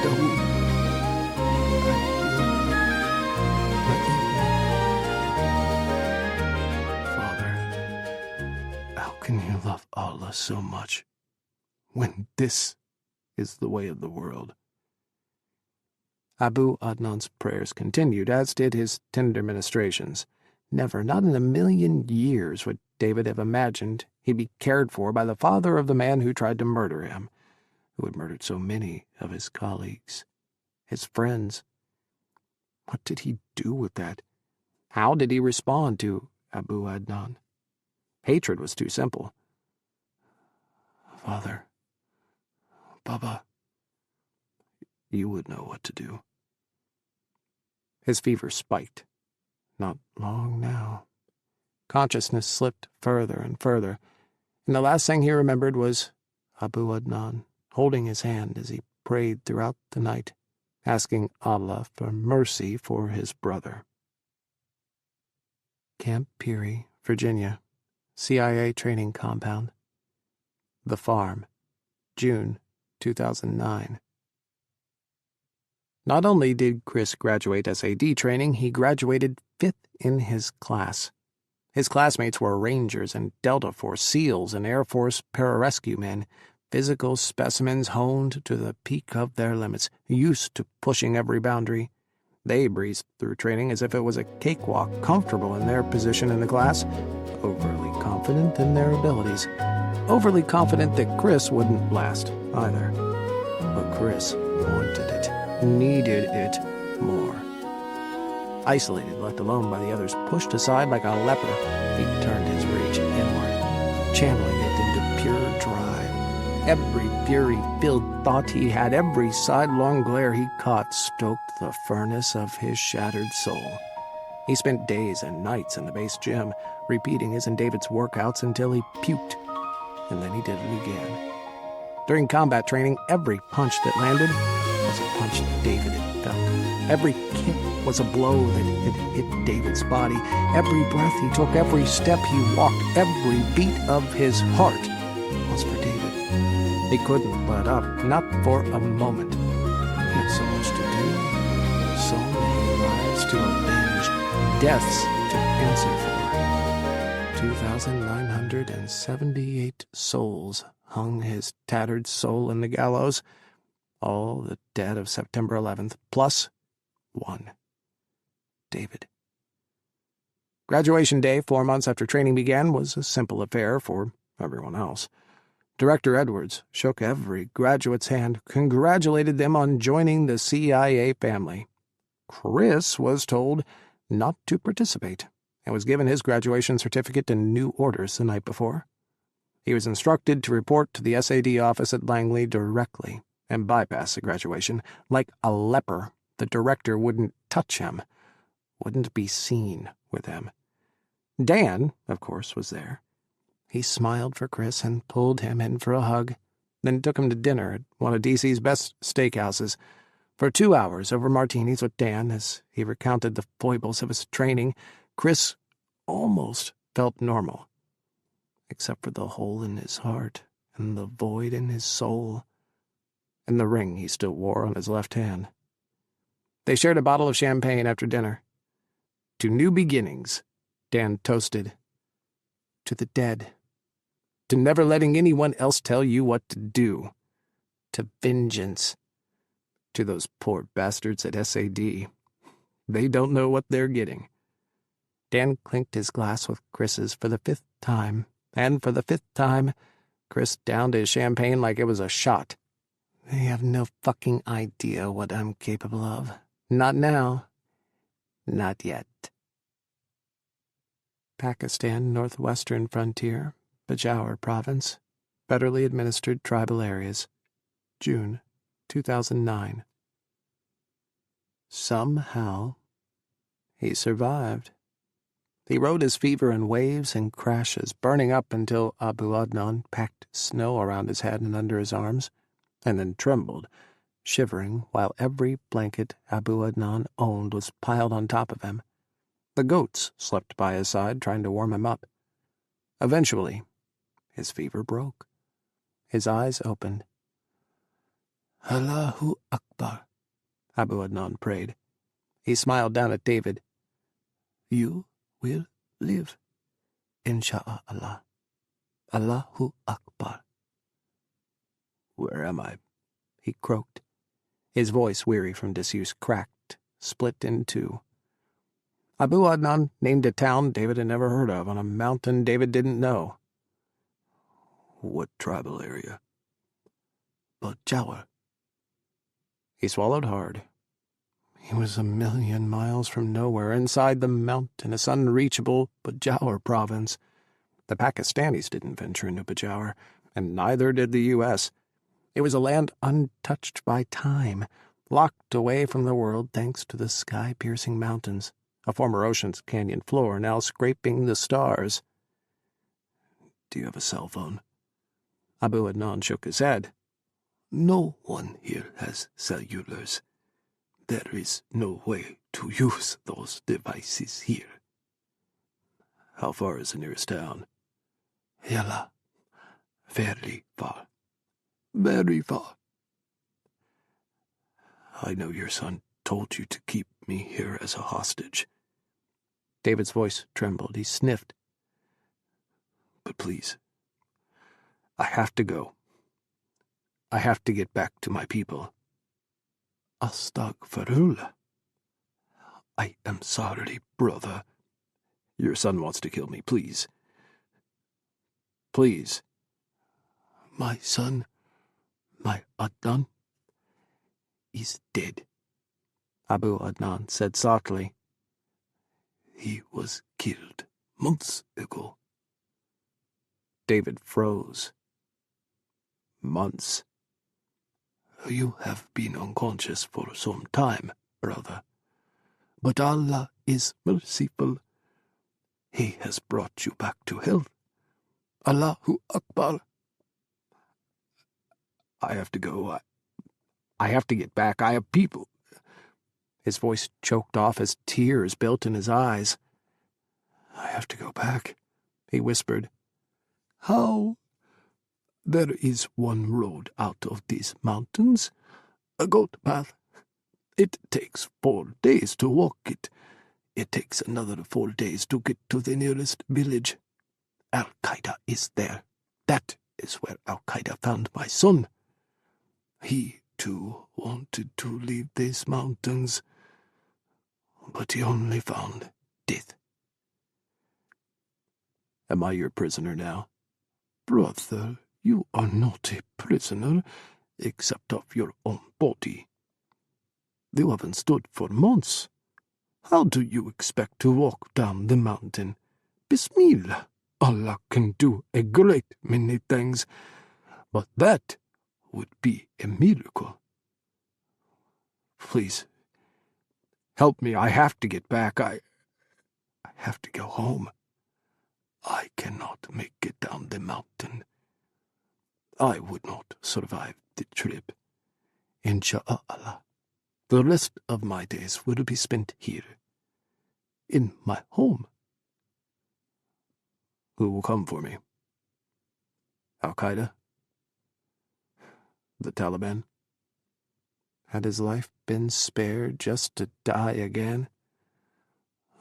Dawood. Can you love Allah so much when this is the way of the world?
Abu Adnan's prayers continued, as did his tender ministrations. Never, not in a million years, would David have imagined he'd be cared for by the father of the man who tried to murder him, who had murdered so many of his colleagues, his friends. What did he do with that? How did he respond to Abu Adnan? Hatred was too simple.
Father, Baba, you would know what to do.
His fever spiked. Not long now. Consciousness slipped further and further, and the last thing he remembered was Abu Adnan holding his hand as he prayed throughout the night, asking Allah for mercy for his brother. Camp Peary, Virginia, CIA training compound. The Farm, June 2009. Not only did Kris graduate SAD training, he graduated 5th in his class. His classmates were Rangers and Delta Force SEALs and Air Force pararescue men, physical specimens honed to the peak of their limits, used to pushing every boundary. They breezed through training as if it was a cakewalk, comfortable in their position in the class, overly confident in their abilities, overly confident that Kris wouldn't last either. But Kris wanted it, needed it more. Isolated, left alone by the others, pushed aside like a leper, he turned his rage inward, channeling it into pure drive. Every fury-filled thought he had, every sidelong glare he caught, stoked the furnace of his shattered soul. He spent days and nights in the base gym, repeating his and David's workouts until he puked, and then he did it again. During combat training, every punch that landed was a punch David had felt. Every kick was a blow that had hit David's body. Every breath he took, every step he walked, every beat of his heart was for David. He couldn't let up, not for a moment. He had so much to do, so many lives to avenge, deaths to answer for. 2,978 souls hung his tattered soul in the gallows, all the dead of September 11th, plus one. David. Graduation day, 4 months after training began, was a simple affair for everyone else. Director Edwards shook every graduate's hand, congratulated them on joining the CIA family. Kris was told not to participate and was given his graduation certificate and new orders the night before. He was instructed to report to the SAD office at Langley directly and bypass the graduation. Like a leper, the director wouldn't touch him, wouldn't be seen with him. Dan, of course, was there. He smiled for Kris and pulled him in for a hug, then took him to dinner at one of D.C.'s best steakhouses. For 2 hours over martinis with Dan, as he recounted the foibles of his training, Kris almost felt normal, except for the hole in his heart and the void in his soul, and the ring he still wore on his left hand. They shared a bottle of champagne after dinner. To new beginnings, Dan toasted. To the dead. To never letting anyone else tell you what to do. To vengeance. To those poor bastards at SAD. They don't know what they're getting. Dan clinked his glass with Kris's for the 5th time, and for the 5th time, Kris downed his champagne like it was a shot. They have no fucking idea what I'm capable of. Not now. Not yet. Pakistan northwestern frontier, Bajaur province, federally administered tribal areas, June 2009. Somehow, he survived. He rode his fever in waves and crashes, burning up until Abu Adnan packed snow around his head and under his arms, and then trembled, shivering while every blanket Abu Adnan owned was piled on top of him. The goats slept by his side, trying to warm him up. Eventually, his fever broke. His eyes opened. Allahu Akbar, Abu Adnan prayed. He smiled down at David. You will live, insha'Allah. Allahu Akbar. Where am I? He croaked. His voice, weary from disuse, cracked, split in two. Abu Adnan named a town David had never heard of on a mountain David didn't know.
What tribal area? Bajawar.
He swallowed hard. He was 1,000,000 miles from nowhere, inside the mountainous, unreachable Bajawar province. The Pakistanis didn't venture into Bajawar, and neither did the U.S. It was a land untouched by time, locked away from the world thanks to the sky-piercing mountains, a former ocean's canyon floor now scraping the stars.
Do you have a cell phone?
Abu Adnan shook his head.
No one here has cellulars. There is no way to use those devices here. How far is the nearest town? Yalla. Very far. Very far. I know your son told you to keep me here as a hostage.
David's voice trembled. He sniffed.
But please, I have to go. I have to get back to my people. Astaghfirullah. I am sorry, brother. Your son wants to kill me, please. Please. My son, my Adnan, is dead,
Abu Adnan said softly.
He was killed months ago.
David froze.
Months. You have been unconscious for some time, brother. But Allah is merciful. He has brought you back to health. Allahu Akbar. I have to go. I have to get back. I have people.
His voice choked off as tears built in his eyes.
I have to go back, he whispered. How? There is one road out of these mountains, a goat path. It takes 4 days to walk it. It takes another 4 days to get to the nearest village. Al-Qaeda is there. That is where Al-Qaeda found my son. He, too, wanted to leave these mountains, but he only found death. Am I your prisoner now? Brother, you are not a prisoner, except of your own body. You haven't stood for months. How do you expect to walk down the mountain? Bismillah, Allah can do a great many things, but that would be a miracle. Please, help me. I have to get back. I have to go home. I cannot make it down the mountain. I would not survive the trip. Insha'Allah, the rest of my days will be spent here, in my home. Who will come for me? Al-Qaeda? The Taliban?
Had his life been spared just to die again?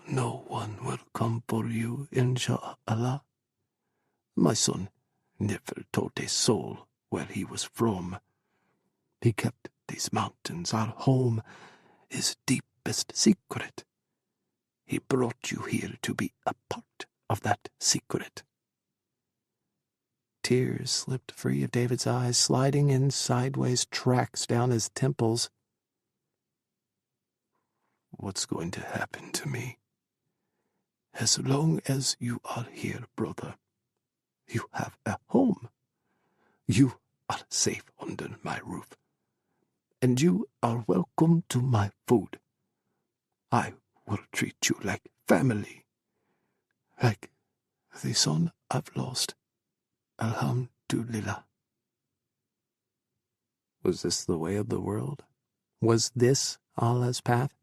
No one will come for you, insha'Allah. My son never told a soul where he was from. He kept these mountains, our home, his deepest secret. He brought you here to be a part of that secret.
Tears slipped free of David's eyes, sliding in sideways tracks down his temples.
What's going to happen to me? As long as you are here, brother, you have a home. You are safe under my roof. And you are welcome to my food. I will treat you like family. Like the son I've lost. Alhamdulillah.
Was this the way of the world? Was this Allah's path?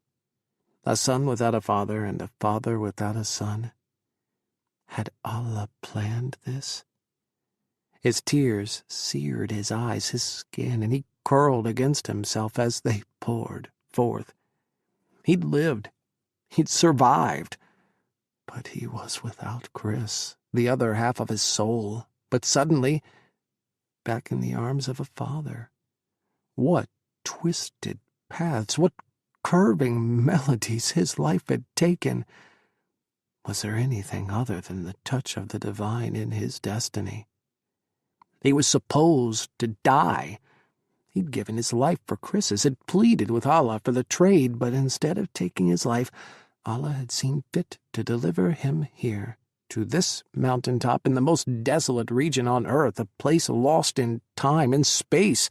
A son without a father and a father without a son? Had Allah planned this? His tears seared his eyes, his skin, and he curled against himself as they poured forth. He'd lived. He'd survived. But he was without Kris, the other half of his soul. But suddenly, back in the arms of a father. What twisted paths, what curving melodies his life had taken. Was there anything other than the touch of the divine in his destiny? He was supposed to die. He'd given his life for Kris's, had pleaded with Allah for the trade, but instead of taking his life, Allah had seen fit to deliver him here, to this mountaintop in the most desolate region on earth, a place lost in time and space.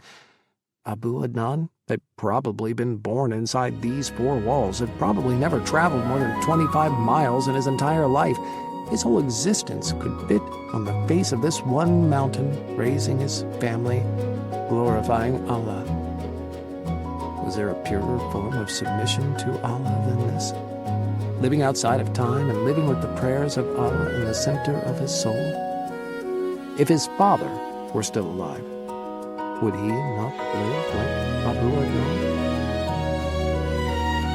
Abu Adnan had probably been born inside these four walls, had probably never traveled more than 25 miles in his entire life. His whole existence could fit on the face of this one mountain, raising his family, glorifying Allah. Was there a purer form of submission to Allah than this? Living outside of time and living with the prayers of Allah in the center of his soul? If his father were still alive, would he not live like Abu Adnan?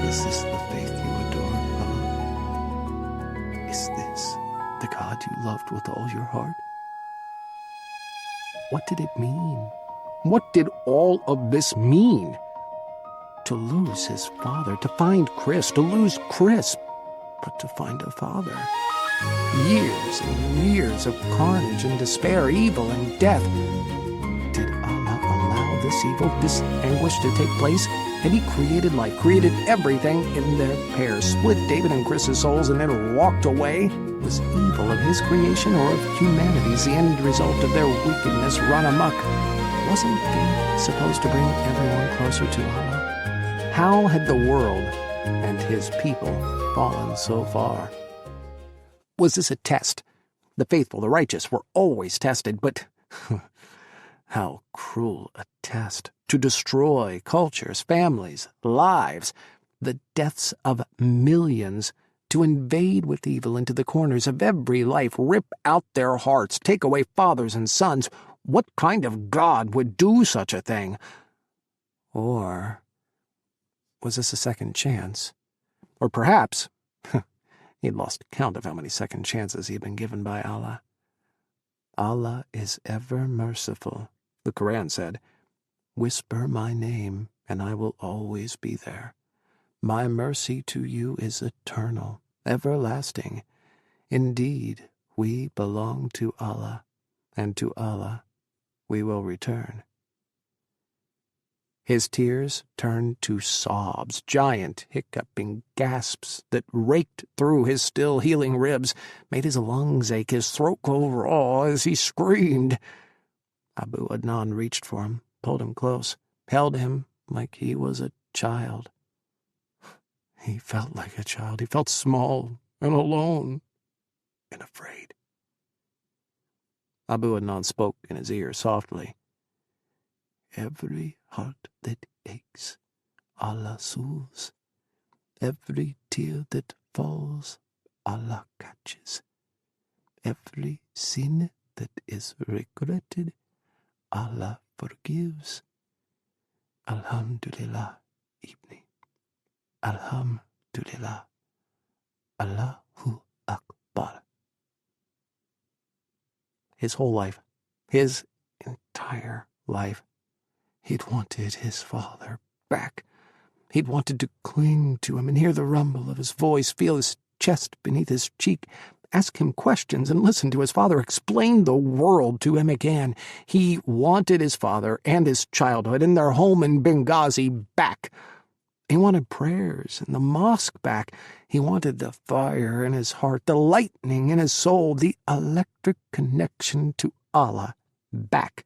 Is this the faith you adore, Allah? Is this the God you loved with all your heart?
What did it mean? What did all of this mean? To lose his father, to find Kris, to lose Kris, but to find a father. Years and years of carnage and despair, evil and death. Did Allah allow this evil, this anguish to take place? Had he created life, created everything in their pairs, split David and Kris's souls, and then walked away? Was evil of his creation or of humanity's the end result of their wickedness run amok? Wasn't faith supposed to bring everyone closer to Allah? How had the world and his people fallen so far? Was this a test? The faithful, the righteous were always tested, but how cruel a test to destroy cultures, families, lives, the deaths of millions, to invade with evil into the corners of every life, rip out their hearts, take away fathers and sons. What kind of God would do such a thing? Or was this a second chance? Or perhaps he'd lost count of how many second chances he'd been given by Allah. Allah is ever merciful, the Quran said. Whisper my name, and I will always be there. My mercy to you is eternal, everlasting. Indeed, we belong to Allah, and to Allah we will return. His tears turned to sobs, giant hiccuping gasps that raked through his still healing ribs, made his lungs ache, his throat go raw as he screamed. Abu Adnan reached for him, pulled him close, held him like he was a child. He felt like a child. He felt small and alone and afraid. Abu Adnan spoke in his ear softly. Every heart that aches, Allah soothes. Every tear that falls, Allah catches. Every sin that is regretted, Allah forgives. Alhamdulillah, Ibni. Alhamdulillah. Allahu Akbar. His whole life, his entire life, he'd wanted his father back. He'd wanted to cling to him and hear the rumble of his voice, feel his chest beneath his cheek, ask him questions and listen to his father explain the world to him again. He wanted his father and his childhood and their home in Benghazi back. He wanted prayers in the mosque back. He wanted the fire in his heart, the lightning in his soul, the electric connection to Allah back.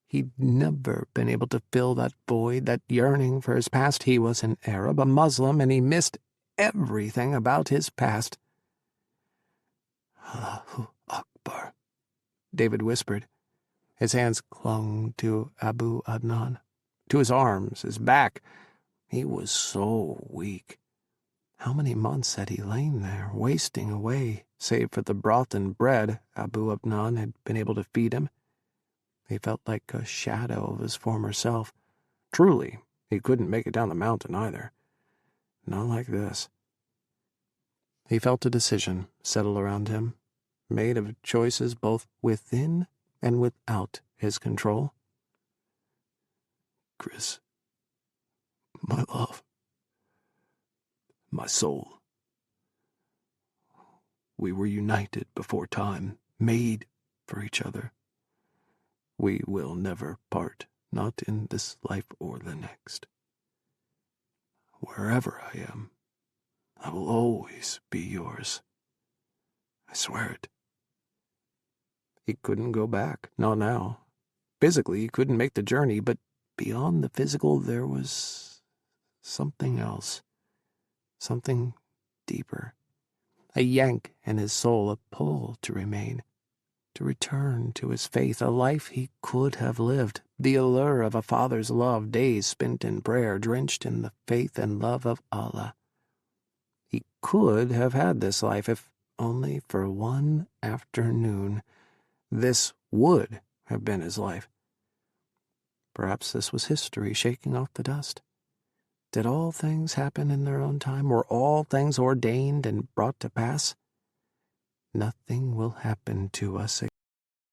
He'd never been able to fill that void, that yearning for his past. He was an Arab, a Muslim, and he missed everything about his past. Allahu Akbar, David whispered. His hands clung to Abu Adnan, to his arms, his back. He was so weak. How many months had he lain there, wasting away, save for the broth and bread Abu Adnan had been able to feed him? He felt like a shadow of his former self. Truly, he couldn't make it down the mountain either. Not like this. He felt a decision settle around him, made of choices both within and without his control.
Kris, my love,
my soul. We were united before time, made for each other. We will never part, not in this life or the next. Wherever I am, I will always be yours. I swear it. He couldn't go back, not now. Physically, he couldn't make the journey, but beyond the physical, there was something else, something deeper. A yank in his soul, a pull to remain, to return to his faith, a life he could have lived, the allure of a father's love, days spent in prayer, drenched in the faith and love of Allah. He could have had this life, if only for one afternoon. This would have been his life. Perhaps this was history shaking off the dust. Did all things happen in their own time? Were all things ordained and brought to pass? Nothing will happen to us